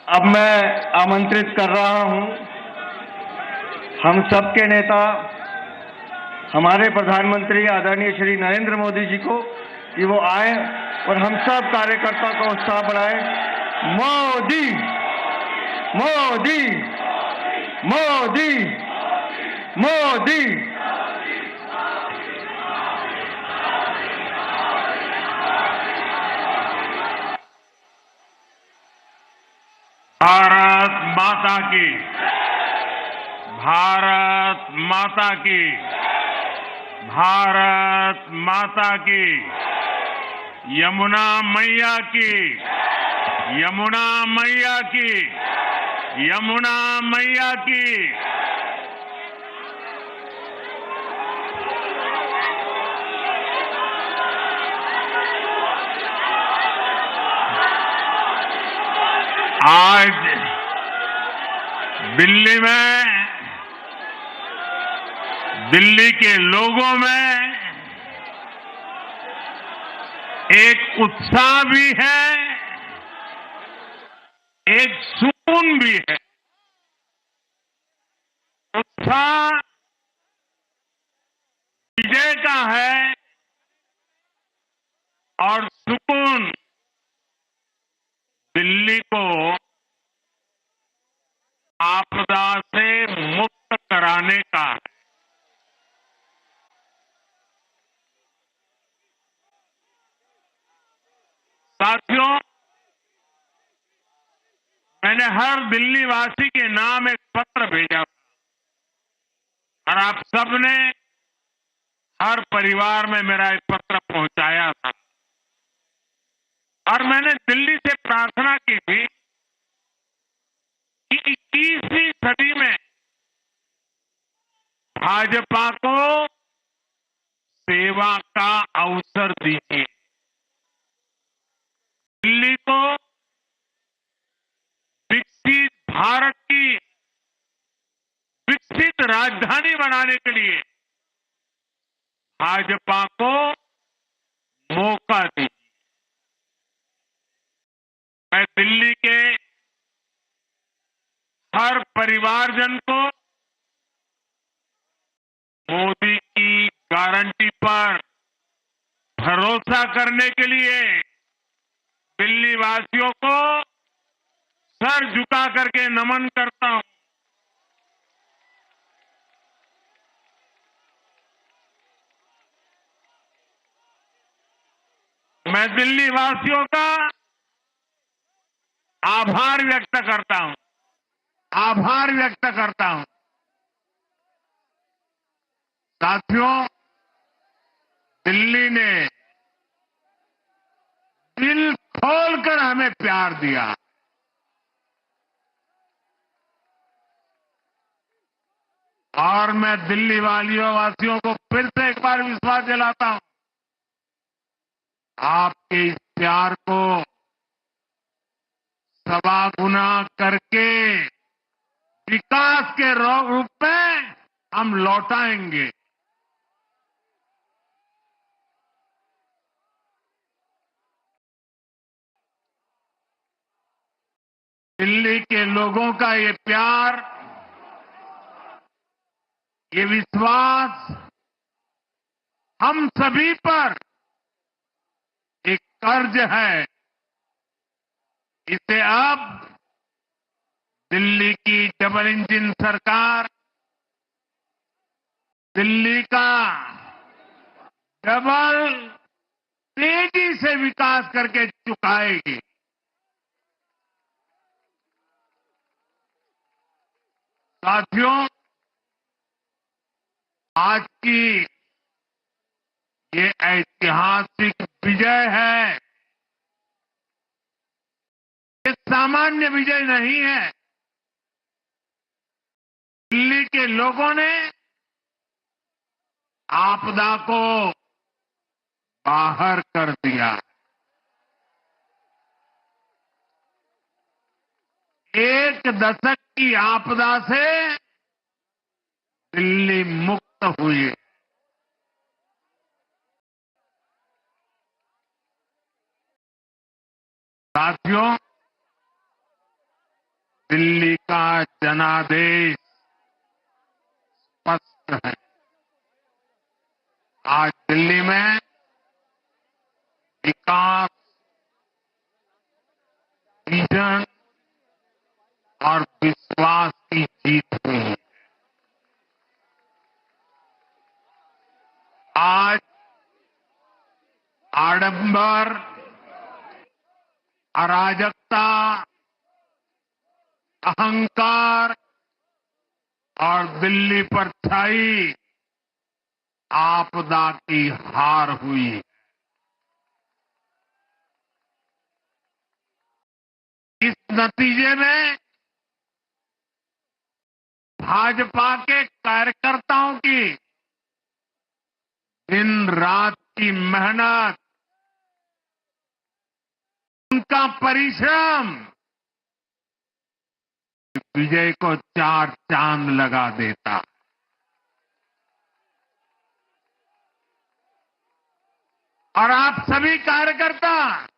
Speaker 7: अब मैं आमंत्रित कर रहा हूं हम सबके नेता, हमारे प्रधानमंत्री आदरणीय श्री नरेंद्र मोदी जी को कि वो आए और हम सब कार्यकर्ता का उत्साह बढ़ाएं। मोदी मोदी मोदी मोदी।
Speaker 23: भारत माता की, भारत माता की, भारत माता की, यमुना मैया की, यमुना मैया की, यमुना मैया की। आज दिल्ली में, दिल्ली के लोगों में एक उत्साह भी है, एक सुकून भी है। उत्साह विजय का है और सुकून दिल्ली को आपदा से मुक्त कराने का है। साथियों, मैंने हर दिल्ली वासी के नाम एक पत्र भेजा था और आप सबने हर परिवार में मेरा एक पत्र पहुंचाया था, और मैंने दिल्ली से प्रार्थना की थी कि 21वीं सदी में भाजपा को सेवा का अवसर दीजिए, दिल्ली को विकसित भारत की विकसित राजधानी बनाने के लिए भाजपा को मौका दीजिए। मैं दिल्ली के हर परिवारजन को मोदी की गारंटी पर भरोसा करने के लिए दिल्ली वासियों को सर झुका करके नमन करता हूं। मैं दिल्ली वासियों का आभार व्यक्त करता हूं, आभार व्यक्त करता हूं। साथियों, दिल्ली ने दिल खोलकर हमें प्यार दिया, और मैं दिल्ली वासियों को फिर से एक बार विश्वास दिलाता हूं, आपके इस प्यार को सवा गुना करके विकास के रूप में हम लौटाएंगे। दिल्ली के लोगों का ये प्यार, ये विश्वास हम सभी पर एक कर्ज है,
Speaker 7: इसे अब दिल्ली की डबल इंजन सरकार, दिल्ली का डबल तेजी से विकास करके चुकाएगी। साथियों, आज की ये ऐतिहासिक विजय है। ये सामान्य विजय नहीं है। दिल्ली के लोगों ने आपदा को बाहर कर दिया। एक दशक की आपदा से दिल्ली मुक्त हुई। साथियों, दिल्ली का जनादेश स्पष्ट है। आज दिल्ली में विकास, विजन और विश्वास की जीत हुई है। आज आडंबर, अराजकता, अहंकार और दिल्ली पर छाई आपदा की हार हुई। इस नतीजे में भाजपा के कार्यकर्ताओं की दिन रात की मेहनत, उनका परिश्रम विजय को चार चांद लगा देता। और आप सभी कार्यकर्ता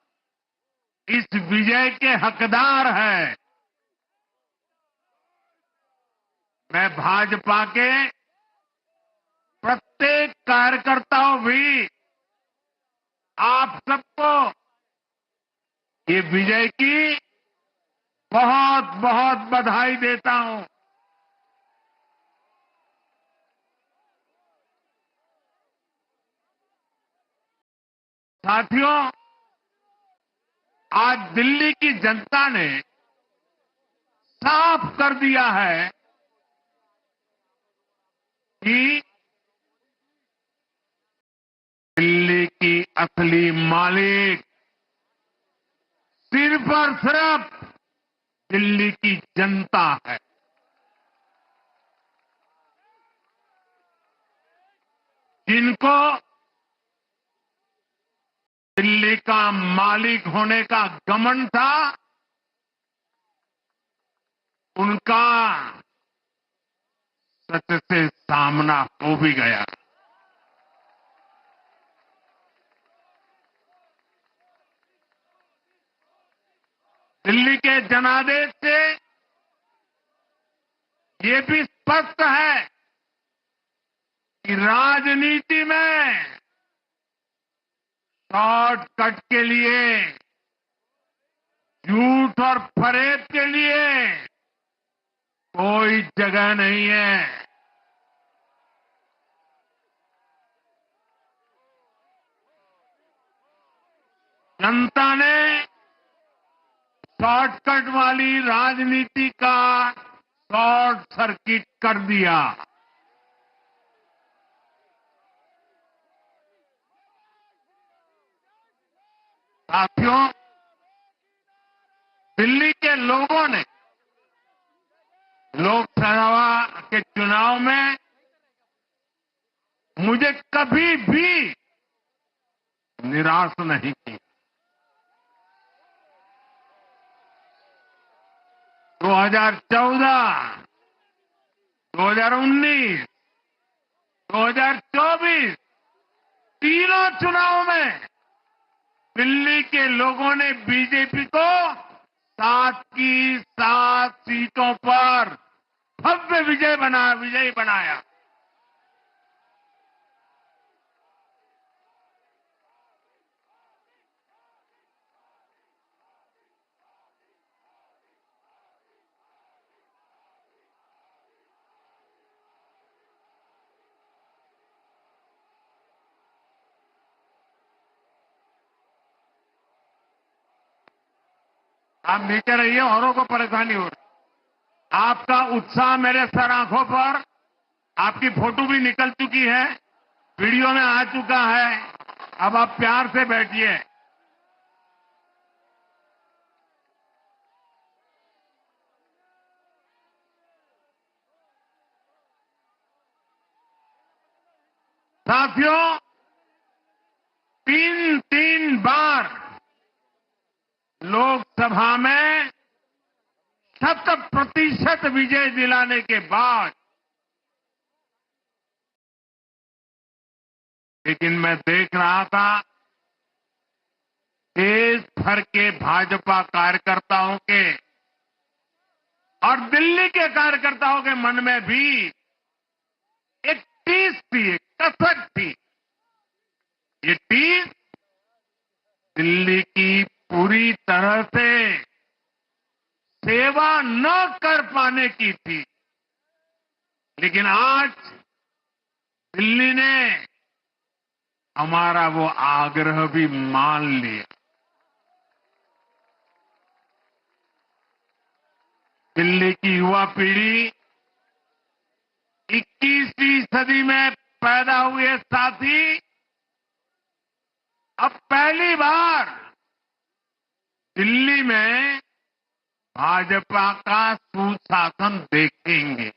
Speaker 7: इस विजय के हकदार हैं। मैं भाजपा के प्रत्येक कार्यकर्ताओं भी आप सबको ये विजय की बहुत बहुत बधाई देता हूं। साथियों, आज दिल्ली की जनता ने साफ कर दिया है कि दिल्ली की असली मालिक सिर्फ और सिर्फ दिल्ली की जनता है। जिनको दिल्ली का मालिक होने का घमंड था, उनका सच से सामना हो भी गया। दिल्ली के जनादेश से ये भी स्पष्ट है कि राजनीति में शॉर्टकट के लिए, झूठ और फरेब के लिए कोई जगह नहीं है। जनता ने शॉर्टकट वाली राजनीति का शॉर्ट सर्किट कर दिया। साथियों, दिल्ली के लोगों ने लोकसभा के चुनाव में मुझे कभी भी निराश नहीं की। 2014, 2019, 2024 तीनों चुनाव में दिल्ली के लोगों ने बीजेपी को 7 की 7 सीटों पर भव्य विजयी बनाया। आप नीचे रहिए, औरों को परेशानी हो रही। आपका उत्साह मेरे सर आंखों पर, आपकी फोटो भी निकल चुकी है, वीडियो में आ चुका है। अब आप प्यार से बैठिए। साथियों, तीन बार लोकसभा में 100% विजय दिलाने के बाद, लेकिन मैं देख रहा था देश भर के भाजपा कार्यकर्ताओं के और दिल्ली के कार्यकर्ताओं के मन में भी एक टीस थी, एक कसक थी। ये टीस दिल्ली की पूरी तरह से सेवा न कर पाने की थी, लेकिन आज दिल्ली ने हमारा वो आग्रह भी मान लिया। दिल्ली की युवा पीढ़ी 21वीं सदी में पैदा हुए साथी अब पहली बार दिल्ली में भाजपा का सुशासन देखेंगे।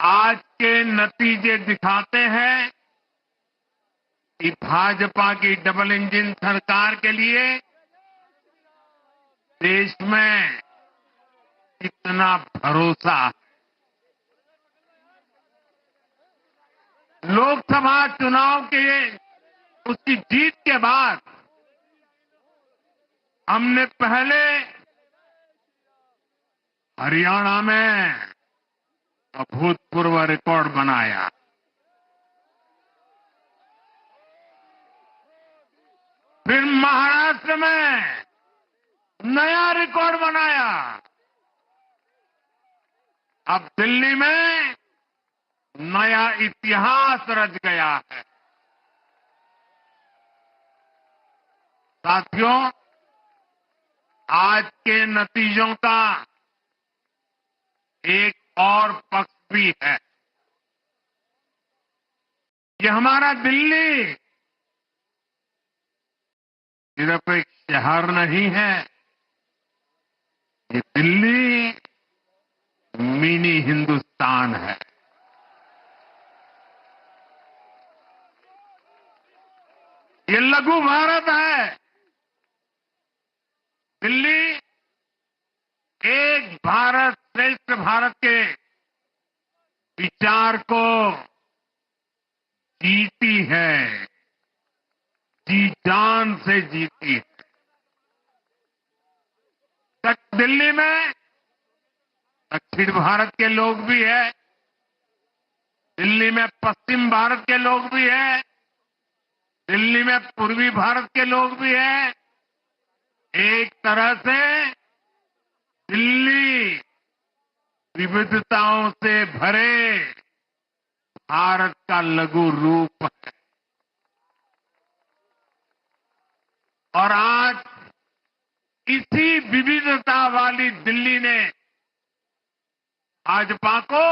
Speaker 7: आज के नतीजे दिखाते हैं कि भाजपा की डबल इंजन सरकार के लिए देश में कितना भरोसा है। लोकसभा चुनाव के उसकी जीत के बाद हमने पहले हरियाणा में अभूतपूर्व रिकॉर्ड बनाया, फिर महाराष्ट्र में नया रिकॉर्ड बनाया, अब दिल्ली में नया इतिहास रच गया है। साथियों, आज के नतीजों का एक और पक्ष भी है। ये हमारा दिल्ली सिर्फ एक शहर नहीं है, ये दिल्ली मिनी हिंदुस्तान है। ये लघु भारत है। दिल्ली एक भारत श्रेष्ठ भारत के विचार को जीती है, जी जान से जीती है। दिल्ली में दक्षिण भारत के लोग भी हैं, दिल्ली में पश्चिम भारत के लोग भी हैं, दिल्ली में पूर्वी भारत के लोग भी हैं। एक तरह से दिल्ली विविधताओं से भरे भारत का लघु रूप है। और आज इसी विविधता वाली दिल्ली ने भाजपा को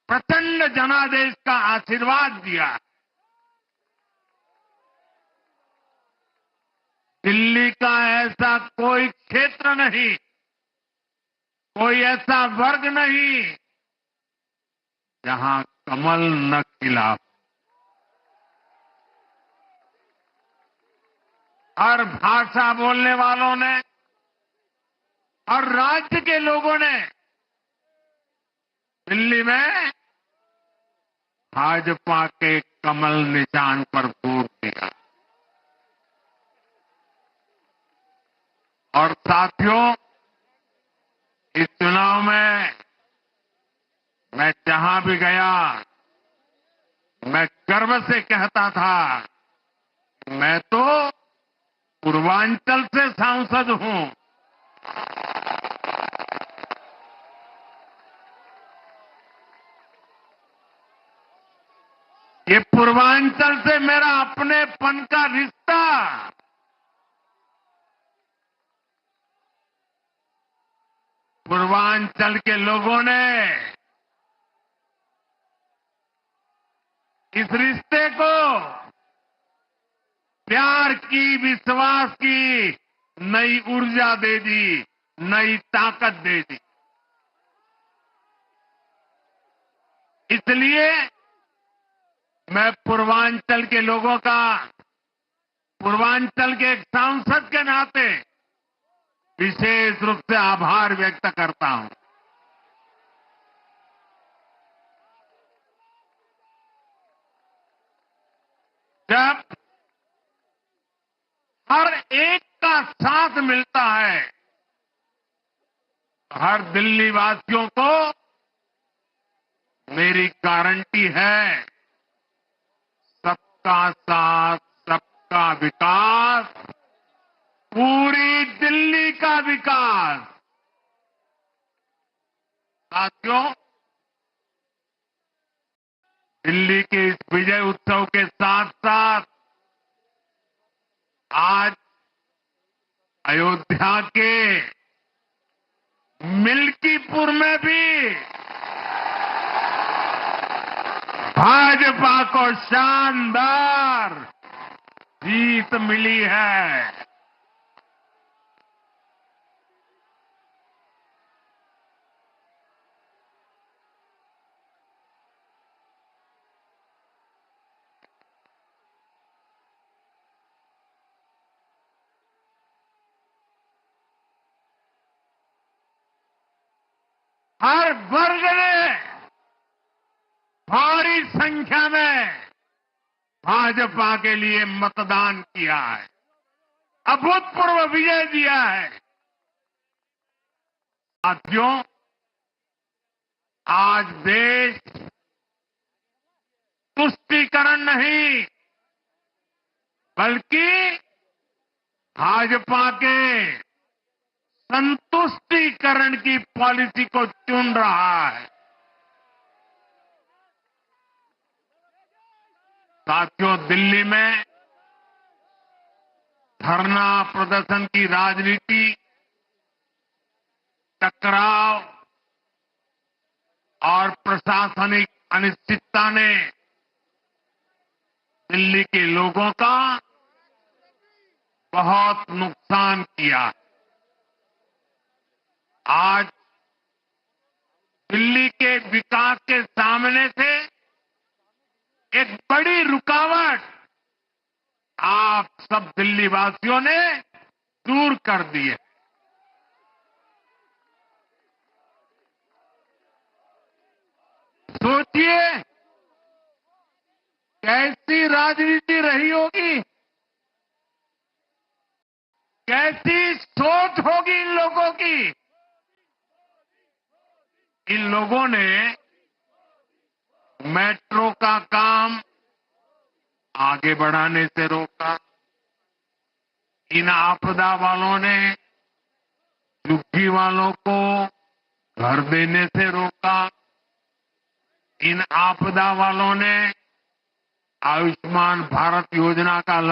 Speaker 7: प्रचंड जनादेश का आशीर्वाद दिया। दिल्ली का ऐसा कोई क्षेत्र नहीं, कोई ऐसा वर्ग नहीं जहां कमल न खिला। हर भाषा बोलने वालों ने और राज्य के लोगों ने दिल्ली में भाजपा के कमल निशान पर वोट दिया। और साथियों, इस चुनाव में मैं जहां भी गया, मैं गर्व से कहता था, मैं तो पूर्वांचल से सांसद हूं। ये पूर्वांचल से मेरा अपनेपन का रिश्ता पूर्वांचल के लोगों ने इस रिश्ते को प्यार की, विश्वास की नई ऊर्जा दे दी, नई ताकत दे दी। इसलिए मैं पूर्वांचल के लोगों का, पूर्वांचल के एक सांसद के नाते विशेष रूप से आभार व्यक्त करता हूं। जब हर एक का साथ मिलता है, हर दिल्ली वासियों को मेरी गारंटी है, सबका साथ, सबका विकास, पूरी दिल्ली का विकास। साथियों, दिल्ली के इस विजय उत्सव के साथ साथ आज अयोध्या के मिल्कीपुर में भी भाजपा को शानदार जीत मिली है। हर वर्ग ने भारी संख्या में भाजपा के लिए मतदान किया है, अभूतपूर्व विजय दिया है। साथियों, आज देश तुष्टीकरण नहीं बल्कि भाजपा के संतुष्टीकरण की पॉलिसी को चुन रहा है। साथियों, दिल्ली में धरना प्रदर्शन की राजनीति, टकराव और प्रशासनिक अनिश्चितता ने दिल्ली के लोगों का बहुत नुकसान किया। आज दिल्ली के विकास के सामने से एक बड़ी रुकावट आप सब दिल्ली वासियों ने दूर कर दी है। सोचिए कैसी राजनीति रही होगी, कैसी सोच होगी इन लोगों की। इन लोगों ने मेट्रो का काम आगे बढ़ाने से रोका, इन आपदा वालों ने झुग्गी वालों को घर देने से रोका, इन आपदा वालों ने आयुष्मान भारत योजना का